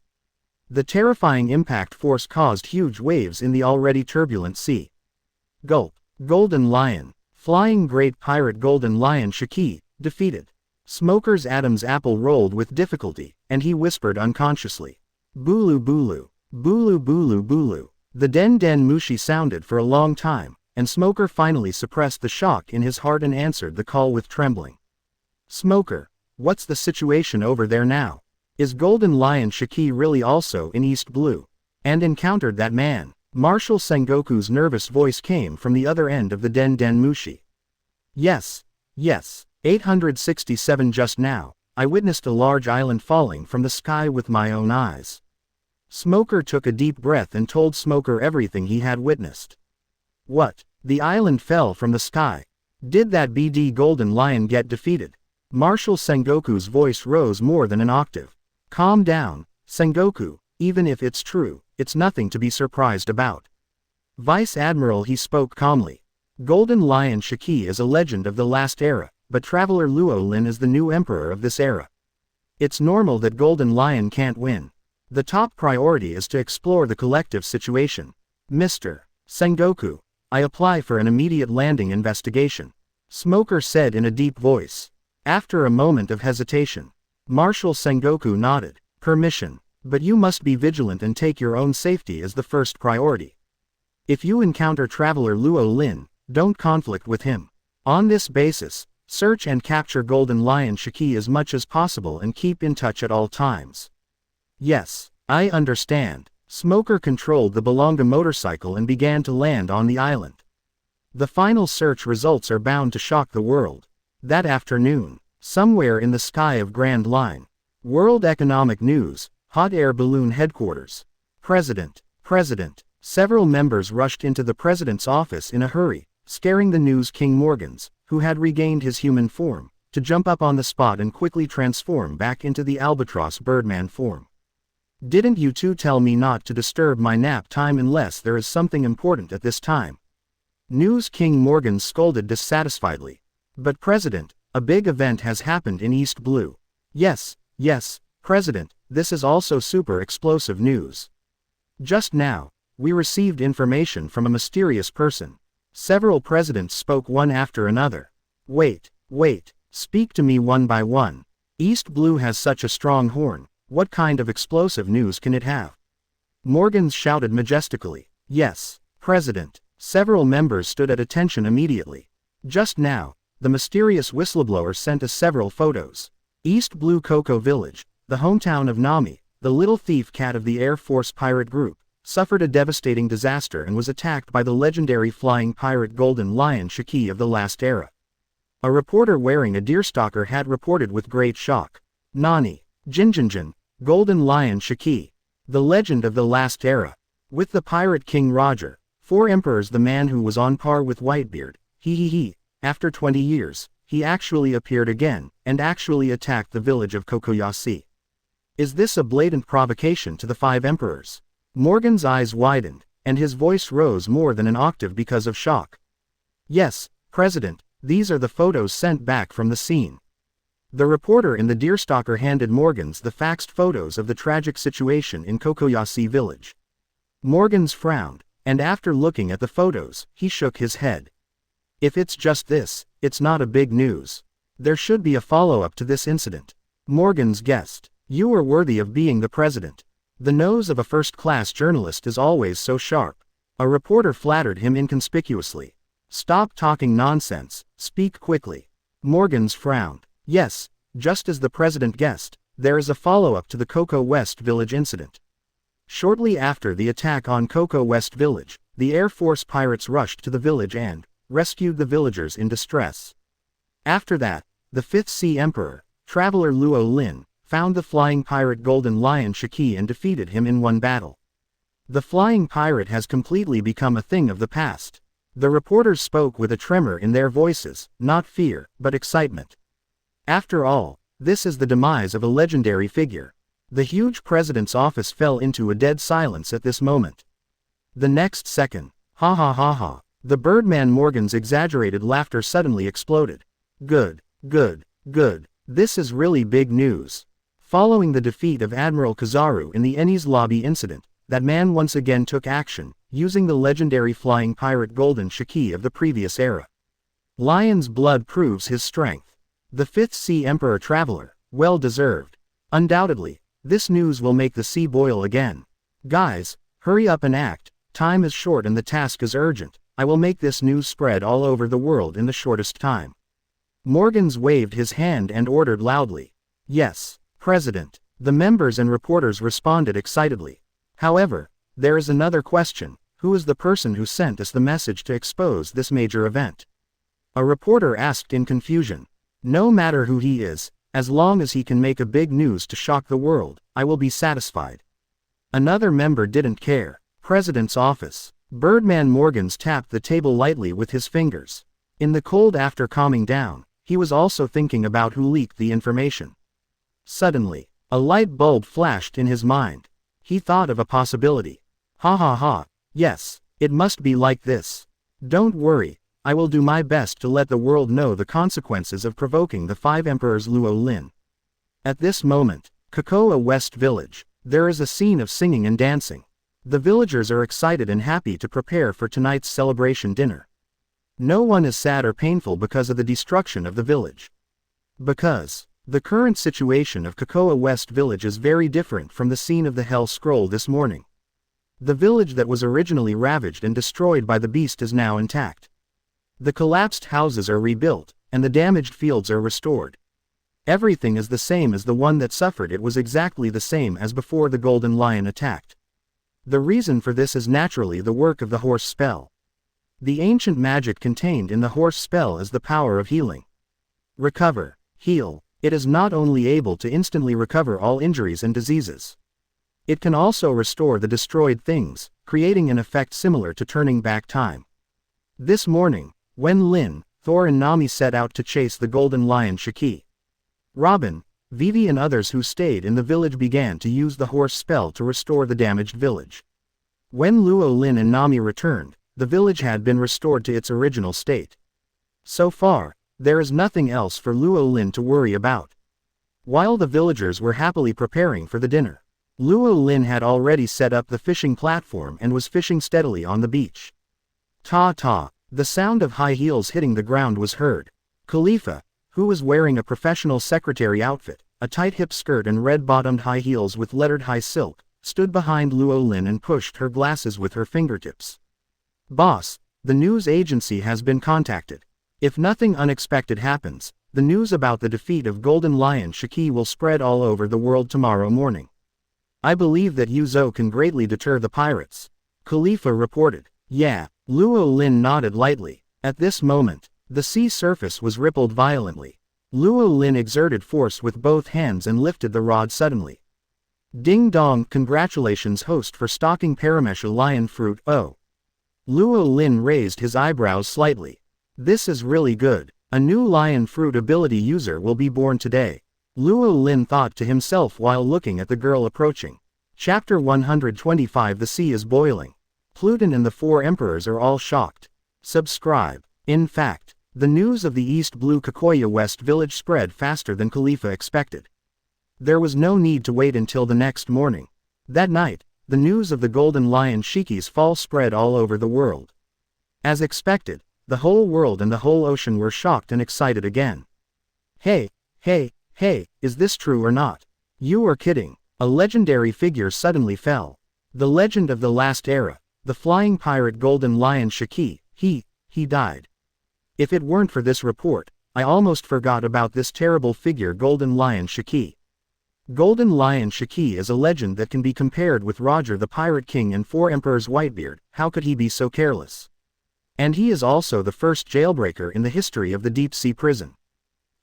The terrifying impact force caused huge waves in the already turbulent sea. Gulp. Golden Lion. Flying Great Pirate Golden Lion Shiki, defeated. Smoker's Adam's apple rolled with difficulty, and he whispered unconsciously. Booloo booloo. Booloo booloo booloo. The den den mushi sounded for a long time, and Smoker finally suppressed the shock in his heart and answered the call with trembling. Smoker, what's the situation over there now? Is Golden Lion Shiki really also in East Blue? And encountered that man? Marshal Sengoku's nervous voice came from the other end of the Den Den Mushi. Yes. 867 Just now, I witnessed a large island falling from the sky with my own eyes. Smoker took a deep breath and told Smoker everything he had witnessed. What? The island fell from the sky. Did that BD Golden Lion get defeated? Marshal Sengoku's voice rose more than an octave. Calm down, Sengoku, even if it's true, it's nothing to be surprised about. Vice Admiral, he spoke calmly. Golden Lion Shiki is a legend of the last era, but Traveler Luo Lin is the new emperor of this era. It's normal that Golden Lion can't win. The top priority is to explore the collective situation. Mr. Sengoku, I apply for an immediate landing investigation, Smoker said in a deep voice. After a moment of hesitation, Marshal Sengoku nodded. Permission, but you must be vigilant and take your own safety as the first priority. If you encounter Traveler Luo Lin, don't conflict with him. On this basis, search and capture Golden Lion Shiki as much as possible and keep in touch at all times. Yes, I understand. Smoker controlled the Belonga motorcycle and began to land on the island. The final search results are bound to shock the world. That afternoon, somewhere in the sky of Grand Line. World Economic News, Hot Air Balloon Headquarters. President. Several members rushed into the president's office in a hurry, scaring the news king Morgans, who had regained his human form, to jump up on the spot and quickly transform back into the albatross birdman form. Didn't you two tell me not to disturb my nap time unless there is something important at this time? News king Morgans scolded dissatisfiedly. But President, a big event has happened in East Blue. Yes, President, this is also super explosive news. Just now, we received information from a mysterious person. Several presidents spoke one after another. Wait, speak to me one by one. East Blue has such a strong horn. What kind of explosive news can it have? Morgans shouted majestically. Yes, President. Several members stood at attention immediately. Just now, the mysterious whistleblower sent us several photos. East Blue Cocoa Village, the hometown of Nami, the little thief cat of the Air Force pirate group, suffered a devastating disaster and was attacked by the legendary flying pirate Golden Lion Haki of the last era. A reporter wearing a deerstalker hat reported with great shock. Nani, Jinjinjin, Golden Lion Haki. The legend of the last era. With the pirate King Roger, 4 emperors, the man who was on par with Whitebeard, after 20 years, he actually appeared again, and actually attacked the village of Kokoyasi. Is this a blatant provocation to the 5 emperors? Morgan's eyes widened, and his voice rose more than an octave because of shock. Yes, President, these are the photos sent back from the scene. The reporter in the deerstalker handed Morgans the faxed photos of the tragic situation in Kokoyasi village. Morgans frowned, and after looking at the photos, he shook his head. If it's just this, it's not a big news. There should be a follow-up to this incident. Morgans guessed. You are worthy of being the president. The nose of a first-class journalist is always so sharp. A reporter flattered him inconspicuously. Stop talking nonsense, speak quickly. Morgans frowned. Yes, just as the president guessed, there is a follow-up to the Cocoa West Village incident. Shortly after the attack on Cocoa West Village, the Air Force pirates rushed to the village and rescued the villagers in distress. After that, the 5th Sea Emperor, Traveler Luo Lin, found the flying pirate Golden Lion Haki and defeated him in one battle. The flying pirate has completely become a thing of the past. The reporters spoke with a tremor in their voices, not fear, but excitement. After all, this is the demise of a legendary figure. The huge president's office fell into a dead silence at this moment. The next second, ha. The Birdman Morgan's exaggerated laughter suddenly exploded. Good. This is really big news. Following the defeat of Admiral Kizaru in the Enies Lobby incident, that man once again took action, using the legendary flying pirate Golden Haki of the previous era. Lion's blood proves his strength. The 5th Sea Emperor Traveler, well deserved. Undoubtedly, this news will make the sea boil again. Guys, hurry up and act, time is short and the task is urgent. I will make this news spread all over the world in the shortest time. Morgans waved his hand and ordered loudly. Yes, President. The members and reporters responded excitedly. However, there is another question. Who is the person who sent us the message to expose this major event? A reporter asked in confusion. No matter who he is, as long as he can make a big news to shock the world, I will be satisfied. Another member didn't care. President's office. Birdman Morgans tapped the table lightly with his fingers. In the cold after calming down, he was also thinking about who leaked the information. Suddenly, a light bulb flashed in his mind. He thought of a possibility. Ha. Yes, it must be like this. Don't worry, I will do my best to let the world know the consequences of provoking the 5 emperors Luo Lin. At this moment, Cocoa West Village, there is a scene of singing and dancing. The villagers are excited and happy to prepare for tonight's celebration dinner. No one is sad or painful because of the destruction of the village. Because the current situation of Cocoa West Village is very different from the scene of the Hell Scroll this morning. The village that was originally ravaged and destroyed by the beast is now intact. The collapsed houses are rebuilt, and the damaged fields are restored. Everything is the same as the one that suffered. It was exactly the same as before the Golden Lion attacked. The reason for this is naturally the work of the horse spell. The ancient magic contained in the horse spell is the power of healing. Recover, heal. It is not only able to instantly recover all injuries and diseases. It can also restore the destroyed things, creating an effect similar to turning back time. This morning, when Lin, Thor and Nami set out to chase the golden lion Haki, Robin, Vivi and others who stayed in the village began to use the horse spell to restore the damaged village. When Luo Lin and Nami returned, the village had been restored to its original state. So far, there is nothing else for Luo Lin to worry about. While the villagers were happily preparing for the dinner, Luo Lin had already set up the fishing platform and was fishing steadily on the beach. Ta-ta, the sound of high heels hitting the ground was heard. Khalifa, who was wearing a professional secretary outfit, a tight hip skirt and red-bottomed high heels with lettered high silk, stood behind Luo Lin and pushed her glasses with her fingertips. Boss, the news agency has been contacted. If nothing unexpected happens, the news about the defeat of Golden Lion Haki will spread all over the world tomorrow morning. I believe that Yuzo can greatly deter the pirates. Khalifa reported. Yeah, Luo Lin nodded lightly. At this moment, the sea surface was rippled violently. Luo Lin exerted force with both hands and lifted the rod suddenly. Ding dong, congratulations host for stocking Paramesha lion fruit. Oh. Luo Lin raised his eyebrows slightly. This is really good. A new lion fruit ability user will be born today. Luo Lin thought to himself while looking at the girl approaching. Chapter 125. The sea is boiling. Pluton and the four emperors are all shocked. Subscribe. In fact, the news of the East Blue Kakoya West Village spread faster than Khalifa expected. There was no need to wait until the next morning. That night, the news of the Golden Lion Shiki's fall spread all over the world. As expected, the whole world and the whole ocean were shocked and excited again. Hey, is this true or not? You are kidding. A legendary figure suddenly fell. The legend of the last era, the flying pirate Golden Lion Haki, he died. If it weren't for this report, I almost forgot about this terrible figure Golden Lion Haki. Golden Lion Haki is a legend that can be compared with Roger the Pirate King and four emperors. Whitebeard, how could he be so careless? And he is also the first jailbreaker in the history of the deep-sea prison.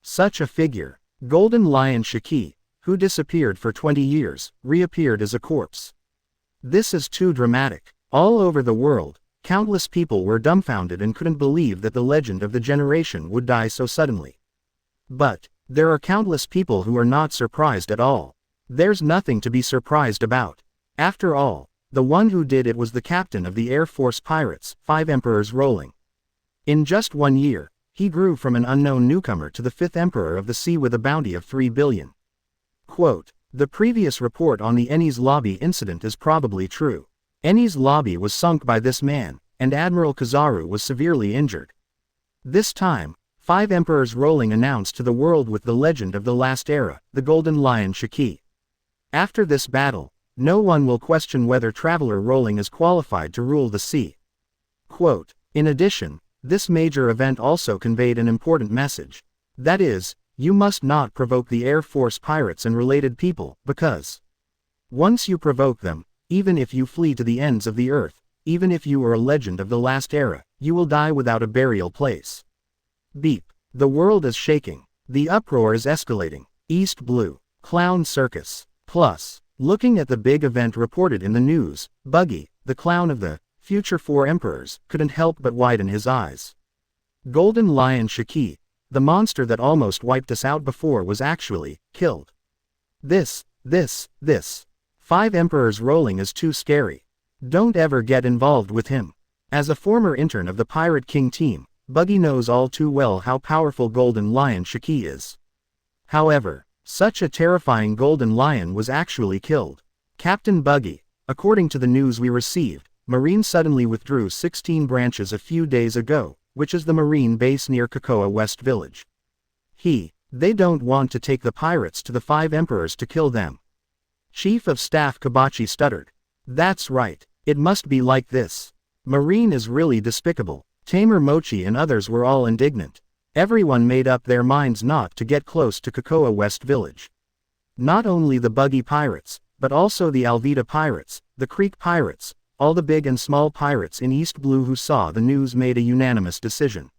Such a figure, Golden Lion Haki, who disappeared for 20 years, reappeared as a corpse. This is too dramatic. All over the world, countless people were dumbfounded and couldn't believe that the legend of the generation would die so suddenly. But there are countless people who are not surprised at all. There's nothing to be surprised about. After all, the one who did it was the captain of the Air Force Pirates, 5 Emperors Rowling. In just 1 year, he grew from an unknown newcomer to the 5th Emperor of the Sea with a bounty of 3 billion. Quote, the previous report on the Enies Lobby incident is probably true. Enies Lobby was sunk by this man, and Admiral Kizaru was severely injured. This time, 5 Emperors Rowling announced to the world with the legend of the last era, the Golden Lion Haki. After this battle, no one will question whether Traveler Rowling is qualified to rule the sea. Quote, in addition, this major event also conveyed an important message. That is, you must not provoke the Air Force pirates and related people, because once you provoke them, even if you flee to the ends of the earth, even if you are a legend of the last era, you will die without a burial place. Beep. The world is shaking. The uproar is escalating. East Blue. Clown Circus. Plus, looking at the big event reported in the news, Buggy, the clown of the future 4 emperors, couldn't help but widen his eyes. Golden Lion Haki, the monster that almost wiped us out before, was actually killed. This 5 Emperors Rowling is too scary. Don't ever get involved with him. As a former intern of the Pirate King team, Buggy knows all too well how powerful Golden Lion Haki is. However, such a terrifying golden lion was actually killed. Captain Buggy, according to the news we received, Marine suddenly withdrew 16 branches a few days ago, which is the Marine base near Kakoa West Village. They don't want to take the pirates to the 5 emperors to kill them. Chief of Staff Kabachi stuttered. That's right, it must be like this. Marine is really despicable. Tamer Mochi and others were all indignant. Everyone made up their minds not to get close to Kakoa West Village. Not only the Buggy Pirates, but also the Alvita Pirates, the Creek Pirates, all the big and small pirates in East Blue who saw the news made a unanimous decision.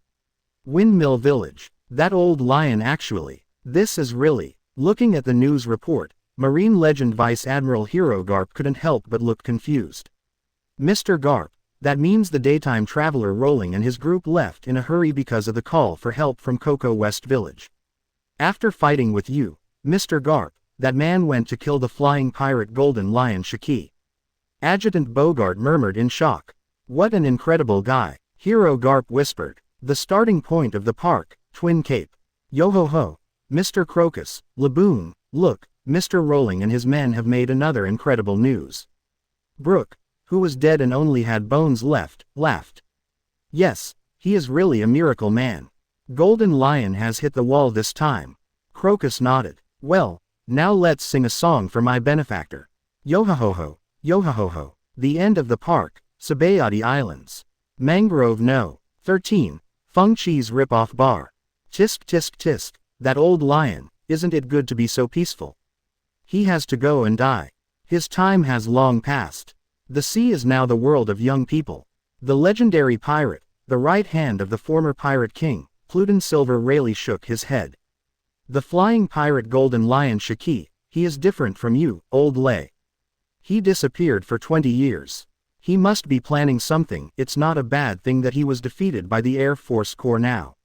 Windmill Village. That old lion actually. This is really. Looking at the news report, Marine Legend Vice Admiral Hero Garp couldn't help but look confused. Mr. Garp, that means the daytime traveler Rowling and his group left in a hurry because of the call for help from Cocoa West Village. After fighting with you, Mr. Garp, that man went to kill the flying pirate Golden Lion Haki. Adjutant Bogart murmured in shock. What an incredible guy, Hero Garp whispered. The starting point of the park, Twin Cape. Yo-ho-ho, Mr. Crocus, Laboon, look, Mr. Rowling and his men have made another incredible news. Brooke, who was dead and only had bones left, laughed. Yes, he is really a miracle man. Golden Lion has hit the wall this time. Crocus nodded. Well, now let's sing a song for my benefactor. Yo-ho-ho-ho, yo-ho-ho-ho. The end of the park, Sabayati Islands. Mangrove No. 13, Feng Chi's Rip-Off Bar. Tisk tisk tisk, that old lion, isn't it good to be so peaceful? He has to go and die. His time has long passed. The sea is now the world of young people. The legendary pirate, the right hand of the former pirate king, Pluten Silver Rayleigh shook his head. The flying pirate Golden Lion Haki, he is different from you, old Lay. He disappeared for 20 years. He must be planning something. It's not a bad thing that he was defeated by the Air Force Corps now.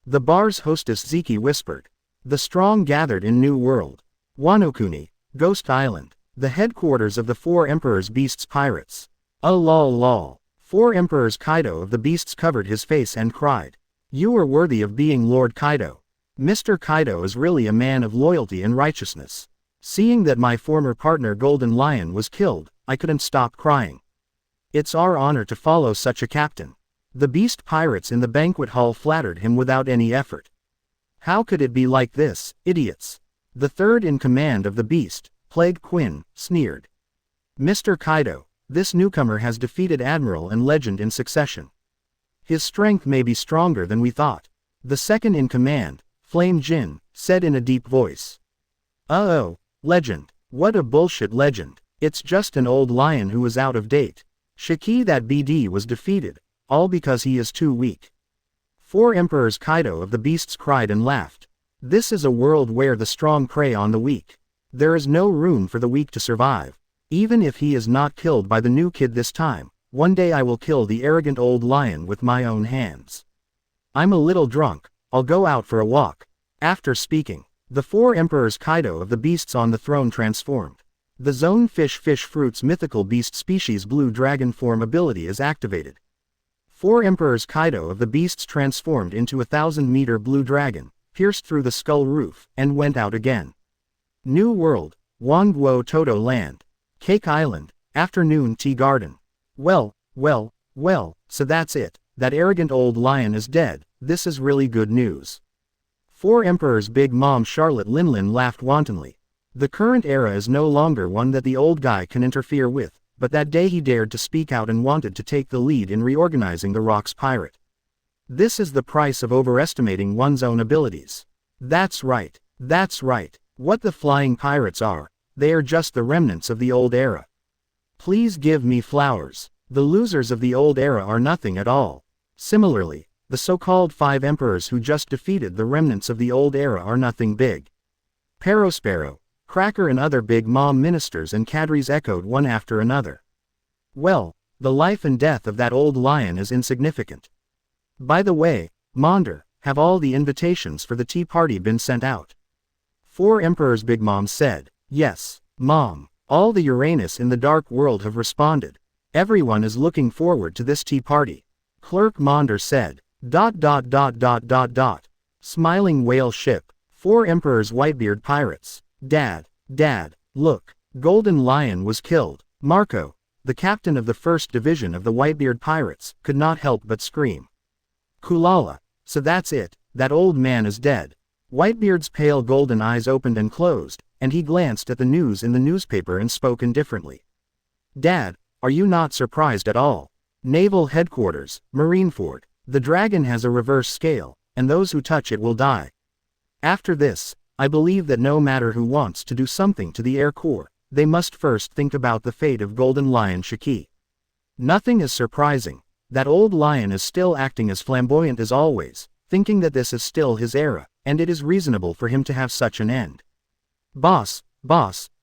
The bar's hostess Ziki whispered. The strong gathered in New World. Wanokuni, Ghost Island, the headquarters of the Four Emperors Beasts Pirates. Lol lol. Four Emperors Kaido of the Beasts covered his face and cried. You are worthy of being Lord Kaido. Mr. Kaido is really a man of loyalty and righteousness. Seeing that my former partner Golden Lion was killed, I couldn't stop crying. It's our honor to follow such a captain. The beast pirates in the banquet hall flattered him without any effort. How could it be like this, idiots? The third in command of the beast, Plague Quinn, sneered. Mr. Kaido, this newcomer has defeated Admiral and Legend in succession. His strength may be stronger than we thought. The second in command, Flame Jin, said in a deep voice. Oh, Legend. What a bullshit Legend. It's just an old lion who is out of date. Haki that BD was defeated, all because he is too weak. Four Emperors Kaido of the Beasts cried and laughed. This is a world where the strong prey on the weak. There is no room for the weak to survive. Even if he is not killed by the new kid this time, one day I will kill the arrogant old lion with my own hands. I'm a little drunk, I'll go out for a walk. After speaking, the Four Emperors Kaido of the Beasts on the throne transformed. The Zone Fish Fruits mythical beast species blue dragon form ability is activated. Four Emperors Kaido of the Beasts transformed into a 1,000-meter blue dragon, pierced through the skull roof, and went out again. New World, Wangguo Toto Land. Cake Island, Afternoon Tea Garden. Well, so that's it, that arrogant old lion is dead, this is really good news. Four Emperors Big Mom Charlotte Linlin laughed wantonly. The current era is no longer one that the old guy can interfere with, but that day he dared to speak out and wanted to take the lead in reorganizing the Rocks Pirate. This is the price of overestimating one's own abilities. That's right. What the flying pirates are, they are just the remnants of the old era. Please give me flowers. The losers of the old era are nothing at all. Similarly, the so-called five emperors who just defeated the remnants of the old era are nothing big. Parosparrow, Cracker and other Big Mom ministers and cadres echoed one after another. Well, the life and death of that old lion is insignificant. By the way, Monder, have all the invitations for the tea party been sent out? Four Emperors Big Mom said. Yes, Mom. All the Uranus in the dark world have responded. Everyone is looking forward to this tea party. Clerk Monder said. ... Smiling Whale Ship. Four Emperors Whitebeard Pirates. Dad, look. Golden Lion was killed. Marco, the captain of the 1st Division of the Whitebeard Pirates, could not help but scream. Kulala, so that's it, that old man is dead. Whitebeard's pale golden eyes opened and closed, and he glanced at the news in the newspaper and spoke indifferently. Dad, are you not surprised at all? Naval Headquarters, Marineford. The dragon has a reverse scale, and those who touch it will die. After this, I believe that no matter who wants to do something to the Air Corps, they must first think about the fate of Golden Lion Haki. Nothing is surprising. That old lion is still acting as flamboyant as always, thinking that this is still his era, and it is reasonable for him to have such an end. Boss,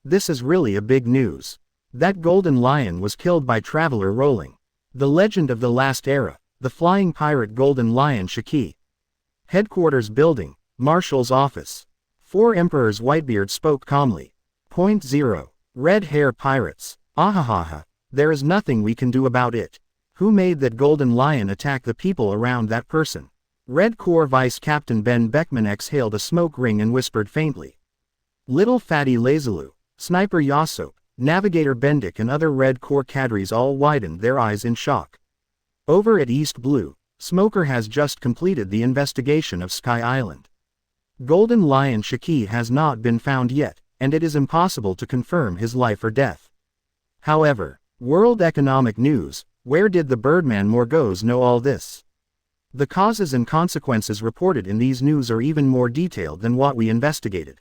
this is really a big news. That golden lion was killed by Traveler Rowling. The legend of the last era, the flying pirate golden lion Haki. Headquarters building, Marshal's office. 4 Emperors. Whitebeard spoke calmly. Point 0. Red hair pirates. Ahahaha. There is nothing we can do about it. Who made that golden lion attack the people around that person? Red Corps Vice Captain Ben Beckman exhaled a smoke ring and whispered faintly. Little Fatty Lazalu, Sniper Yasop, Navigator Bendik and other Red Corps cadres all widened their eyes in shock. Over at East Blue, Smoker has just completed the investigation of Sky Island. Golden Lion Haki has not been found yet, and it is impossible to confirm his life or death. However, World Economic News, where did the Birdman Morgos know all this? The causes and consequences reported in these news are even more detailed than what we investigated.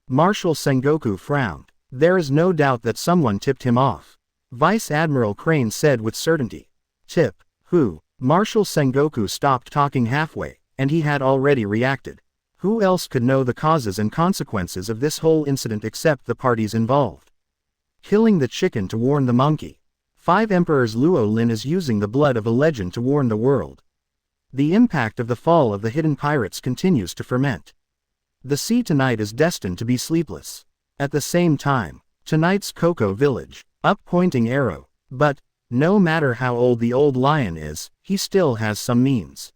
Marshal Sengoku frowned. There is no doubt that someone tipped him off. Vice Admiral Crane said with certainty. Tip, who? Marshal Sengoku stopped talking halfway, and he had already reacted. Who else could know the causes and consequences of this whole incident except the parties involved? Killing the chicken to warn the monkey. 5 Emperors. Luo Lin is using the blood of a legend to warn the world. The impact of the fall of the hidden pirates continues to ferment. The sea tonight is destined to be sleepless. At the same time, tonight's Cocoa Village, up pointing arrow, but, no matter how old the old lion is, he still has some means.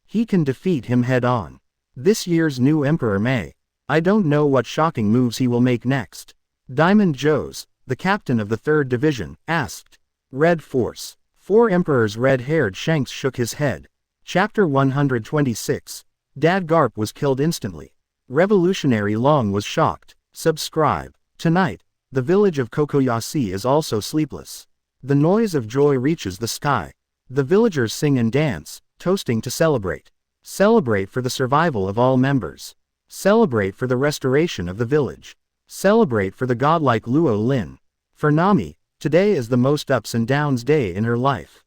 He can defeat him head on. This year's new Emperor May. I don't know what shocking moves he will make next. Diamond Joes, the captain of the 3rd Division, asked. Red Force. 4 Emperors. Red-haired Shanks shook his head. Chapter 126. Dad Garp was killed instantly. Revolutionary Long was shocked. Subscribe. Tonight, the village of Kokoyasi is also sleepless. The noise of joy reaches the sky. The villagers sing and dance, toasting to celebrate. Celebrate for the survival of all members. Celebrate for the restoration of the village. Celebrate for the godlike Luo Lin. For Nami, today is the most ups and downs day in her life.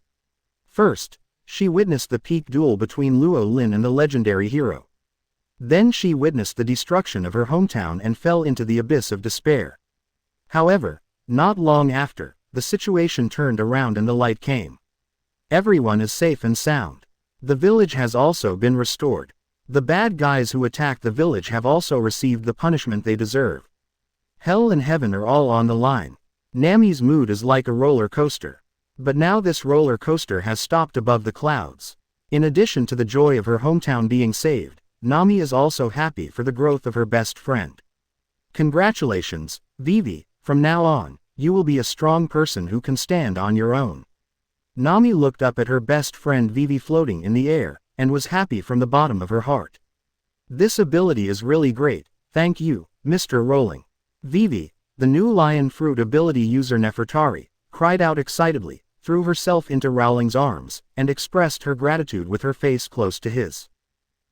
First, she witnessed the peak duel between Luo Lin and the legendary hero. Then she witnessed the destruction of her hometown and fell into the abyss of despair. However, not long after, the situation turned around and the light came. Everyone is safe and sound. The village has also been restored. The bad guys who attacked the village have also received the punishment they deserve. Hell and heaven are all on the line. Nami's mood is like a roller coaster. But now this roller coaster has stopped above the clouds. In addition to the joy of her hometown being saved, Nami is also happy for the growth of her best friend. Congratulations, Vivi, from now on, you will be a strong person who can stand on your own. Nami looked up at her best friend Vivi floating in the air, and was happy from the bottom of her heart. This ability is really great, thank you, Mr. Rowling. Vivi, the new lion fruit ability user Nefertari, cried out excitedly, threw herself into Rowling's arms, and expressed her gratitude with her face close to his.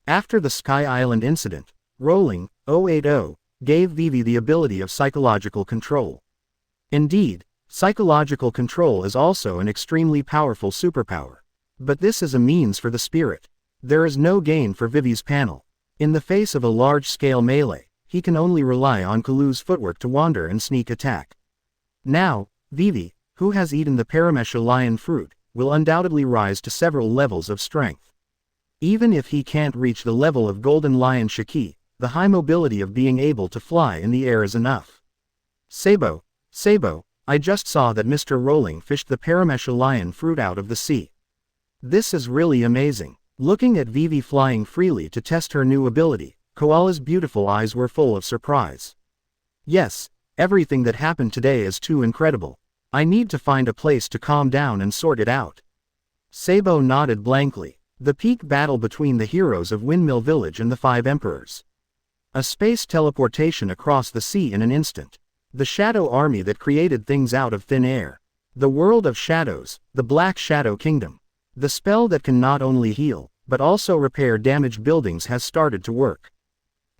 After the Sky Island incident, Rowling, 080, gave Vivi the ability of psychological control. Indeed, psychological control is also an extremely powerful superpower. But this is a means for the spirit. There is no gain for Vivi's panel. In the face of a large-scale melee, he can only rely on Kalu's footwork to wander and sneak attack. Now, Vivi, who has eaten the Paramesha lion fruit, will undoubtedly rise to several levels of strength. Even if he can't reach the level of Golden Lion Haki, the high mobility of being able to fly in the air is enough. Sabo, I just saw that Mr. Rowling fished the Paramesha lion fruit out of the sea. This is really amazing. Looking at Vivi flying freely to test her new ability, Koala's beautiful eyes were full of surprise. Yes, everything that happened today is too incredible. I need to find a place to calm down and sort it out. Sabo nodded blankly. The peak battle between the heroes of Windmill Village and the 5 Emperors. A space teleportation across the sea in an instant. The shadow army that created things out of thin air. The world of shadows, the Black Shadow Kingdom. The spell that can not only heal, but also repair damaged buildings has started to work.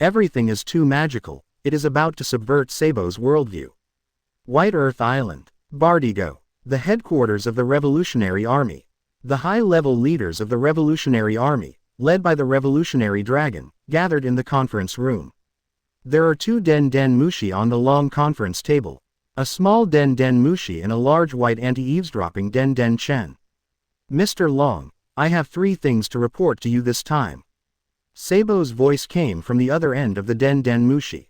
Everything is too magical, it is about to subvert Sabo's worldview. White Earth Island. Bardigo. The headquarters of the Revolutionary Army. The high-level leaders of the Revolutionary Army, led by the Revolutionary Dragon, gathered in the conference room. There are 2 Den mushi on the long conference table. A small Den mushi and a large white anti-eavesdropping Den chen. Mr. Long, I have 3 things to report to you this time. Seibo's voice came from the other end of the Den mushi.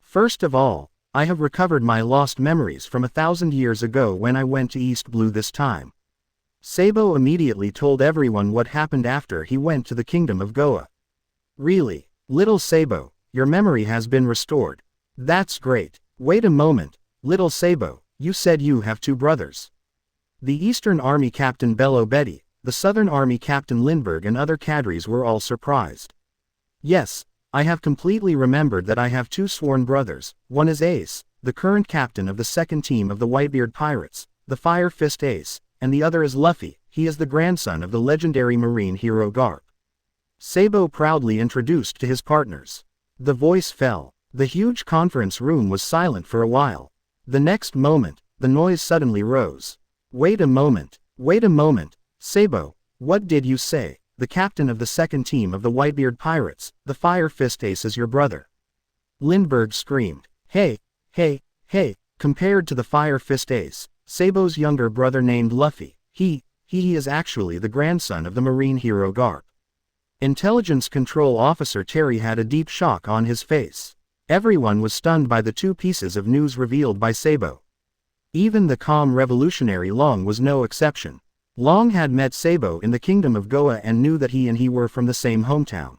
First of all, I have recovered my lost memories from 1,000 years ago when I went to East Blue this time. Seibo immediately told everyone what happened after he went to the Kingdom of Goa. Really, little Seibo, your memory has been restored. That's great. Wait a moment, little Seibo, you said you have 2 brothers. The Eastern Army Captain Bello Betty, the Southern Army Captain Lindbergh and other cadres were all surprised. Yes, I have completely remembered that I have 2 sworn brothers. One is Ace, the current captain of the 2nd team of the Whitebeard Pirates, the Fire Fist Ace, and the other is Luffy, he is the grandson of the legendary marine hero Garp. Seibo proudly introduced to his partners. The voice fell. The huge conference room was silent for a while. The next moment, the noise suddenly rose. Wait a moment, Seibo, what did you say? The captain of the 2nd team of the Whitebeard Pirates, the Fire Fist Ace is your brother. Lindbergh screamed. Hey, compared to the Fire Fist Ace, Seibo's younger brother named Luffy, he is actually the grandson of the marine hero Garp. Intelligence Control Officer Terry had a deep shock on his face. Everyone was stunned by the 2 pieces of news revealed by Seibo. Even the calm revolutionary Long was no exception. Long had met Seibo in the Kingdom of Goa and knew that he were from the same hometown.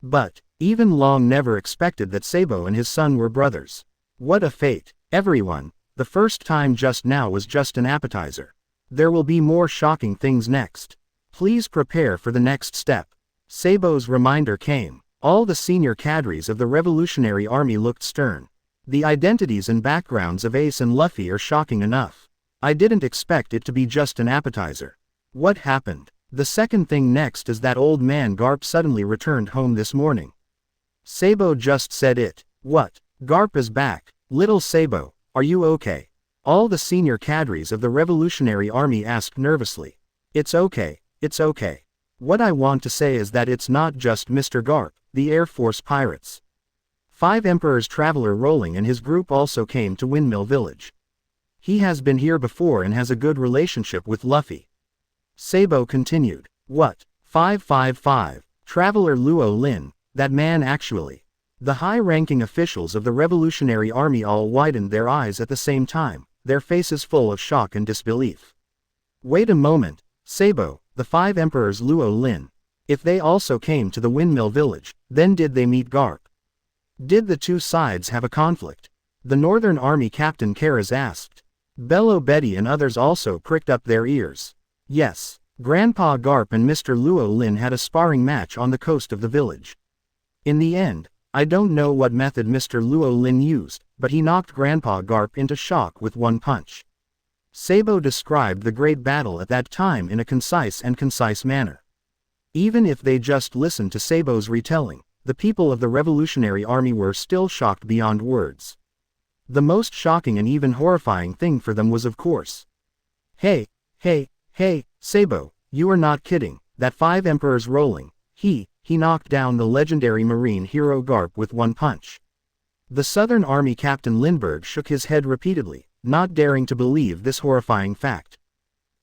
But, even Long never expected that Seibo and his son were brothers. What a fate, everyone, the first time just now was just an appetizer. There will be more shocking things next. Please prepare for the next step. Seibo's reminder came. All the senior cadres of the Revolutionary Army looked stern. The identities and backgrounds of Ace and Luffy are shocking enough. I didn't expect it to be just an appetizer. What happened? The second thing next is that old man Garp suddenly returned home this morning. Seibo just said it. What? Garp is back. Little Seibo, are you okay? All the senior cadres of the Revolutionary Army asked nervously. It's okay. What I want to say is that it's not just Mr. Garp, the Air Force pirates. 5 Emperor's traveler Rowling and his group also came to Windmill Village. He has been here before and has a good relationship with Luffy. Seibo continued. What? 555. Traveler Luo Lin, that man actually. The high-ranking officials of the Revolutionary Army all widened their eyes at the same time, their faces full of shock and disbelief. Wait a moment, Seibo, the 5 Emperors Luo Lin. If they also came to the Windmill Village, then did they meet Garp? Did the 2 sides have a conflict? The Northern Army Captain Karaz asked. Bello Betty and others also pricked up their ears. Yes, Grandpa Garp and Mr. Luo Lin had a sparring match on the coast of the village. In the end, I don't know what method Mr. Luo Lin used, but he knocked Grandpa Garp into shock with 1 punch. Seibo described the great battle at that time in a concise manner. Even if they just listened to Seibo's retelling, the people of the Revolutionary Army were still shocked beyond words. The most shocking and even horrifying thing for them was of course. Hey, Seibo, you are not kidding, that 5 Emperors Rowling, he knocked down the legendary marine hero Garp with 1 punch. The Southern Army Captain Lindbergh shook his head repeatedly, not daring to believe this horrifying fact.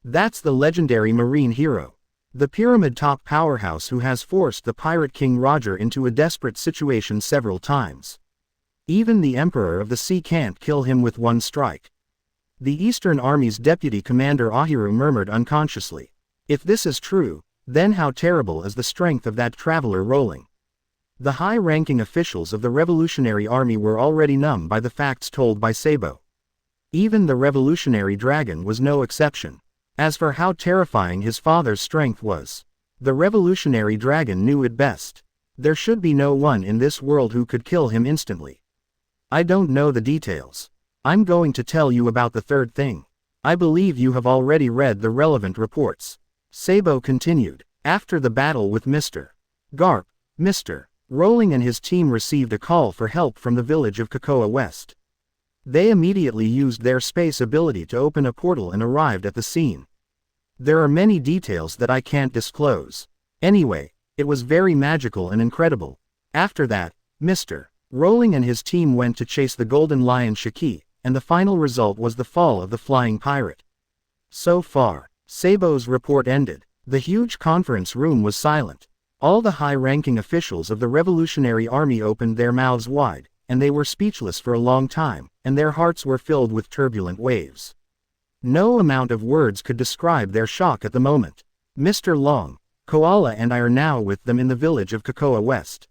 That's the legendary marine hero. The pyramid-top powerhouse who has forced the Pirate King Roger into a desperate situation several times. Even the Emperor of the Sea can't kill him with 1 strike. The Eastern Army's Deputy Commander Ahiru murmured unconsciously. If this is true, then how terrible is the strength of that traveler Rowling. The high-ranking officials of the Revolutionary Army were already numb by the facts told by Seibo. Even the Revolutionary Dragon was no exception. As for how terrifying his father's strength was, the Revolutionary Dragon knew it best. There should be no one in this world who could kill him instantly. I don't know the details. I'm going to tell you about the third thing. I believe you have already read the relevant reports. Seibo continued. After the battle with Mr. Garp, Mr. Rowling and his team received a call for help from the village of Cocoa West. They immediately used their space ability to open a portal and arrived at the scene. There are many details that I can't disclose. Anyway, it was very magical and incredible. After that, Mr. Rowling and his team went to chase the Golden Lion Shiki, and the final result was the fall of the Flying Pirate. So far, Sabo's report ended. The huge conference room was silent. All the high-ranking officials of the Revolutionary Army opened their mouths wide, and they were speechless for a long time, and their hearts were filled with turbulent waves. No amount of words could describe their shock at the moment. Mr. Long, Koala and I are now with them in the village of Cocoa West.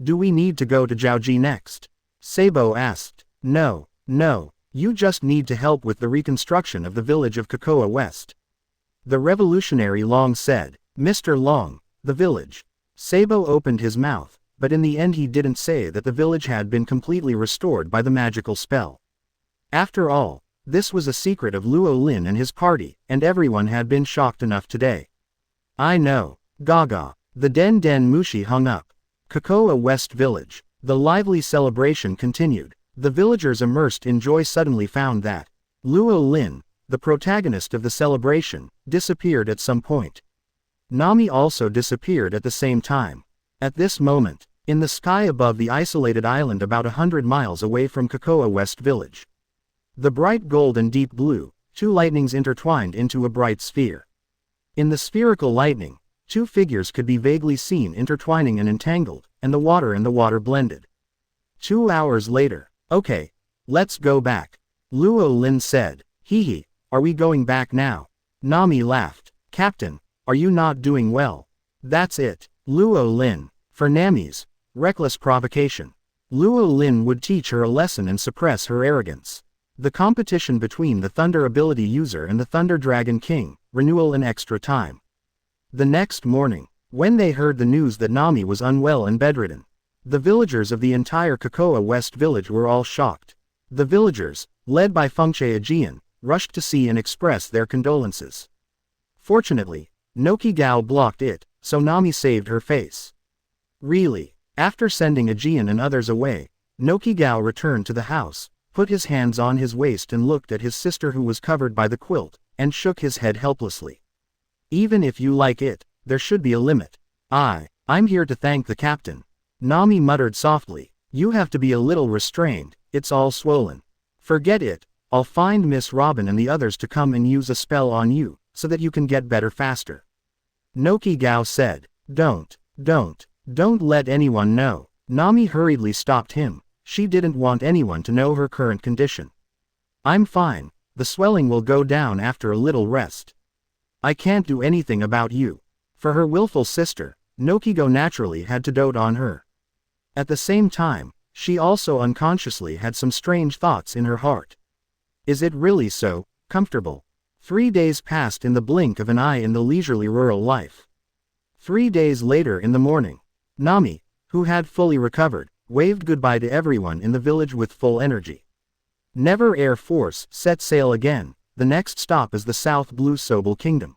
Do we need to go to Jiaoji next? Sabo asked. No, you just need to help with the reconstruction of the village of Cocoa West. The revolutionary Long said. Mr. Long, the village. Sabo opened his mouth, but in the end he didn't say that the village had been completely restored by the magical spell. After all, this was a secret of Luo Lin and his party, and everyone had been shocked enough today. I know. Gaga. The Den Den Mushi hung up. Cocoa West Village. The lively celebration continued. The villagers immersed in joy suddenly found that Luo Lin, the protagonist of the celebration, disappeared at some point. Nami also disappeared at the same time. At this moment, in the sky above the isolated island about 100 miles away from Cocoa West Village. The bright gold and deep blue, two lightnings intertwined into a bright sphere. In the spherical lightning, two figures could be vaguely seen intertwining and entangled, and the water blended. 2 hours later. Okay, let's go back. Luo Lin said. Hee, are we going back now? Nami laughed. Captain, are you not doing well? That's it. Luo Lin. For Nami's reckless provocation. Luo Lin would teach her a lesson and suppress her arrogance. The competition between the Thunder ability user and the Thunder Dragon King, renewal and extra time. The next morning, when they heard the news that Nami was unwell and bedridden, the villagers of the entire Cocoa West village were all shocked. The villagers, led by Fengche Aegean, rushed to see and express their condolences. Fortunately, Noki Gao blocked it, so Nami saved her face. Really, after sending Aegean and others away, Noki Gao returned to the house, put his hands on his waist and looked at his sister who was covered by the quilt, and shook his head helplessly. Even if you like it, there should be a limit. I'm here to thank the captain. Nami muttered softly. You have to be a little restrained, it's all swollen. Forget it, I'll find Miss Robin and the others to come and use a spell on you, so that you can get better faster. Noki Gao said. Don't let anyone know. Nami hurriedly stopped him. She didn't want anyone to know her current condition. I'm fine, the swelling will go down after a little rest. I can't do anything about you. For her willful sister, Nokigo naturally had to dote on her. At the same time, she also unconsciously had some strange thoughts in her heart. Is it really so comfortable? 3 days passed in the blink of an eye in the leisurely rural life. 3 days later in the morning, Nami, who had fully recovered, waved goodbye to everyone in the village with full energy. Never Air Force set sail again. The next stop is the South Blue Sobel Kingdom.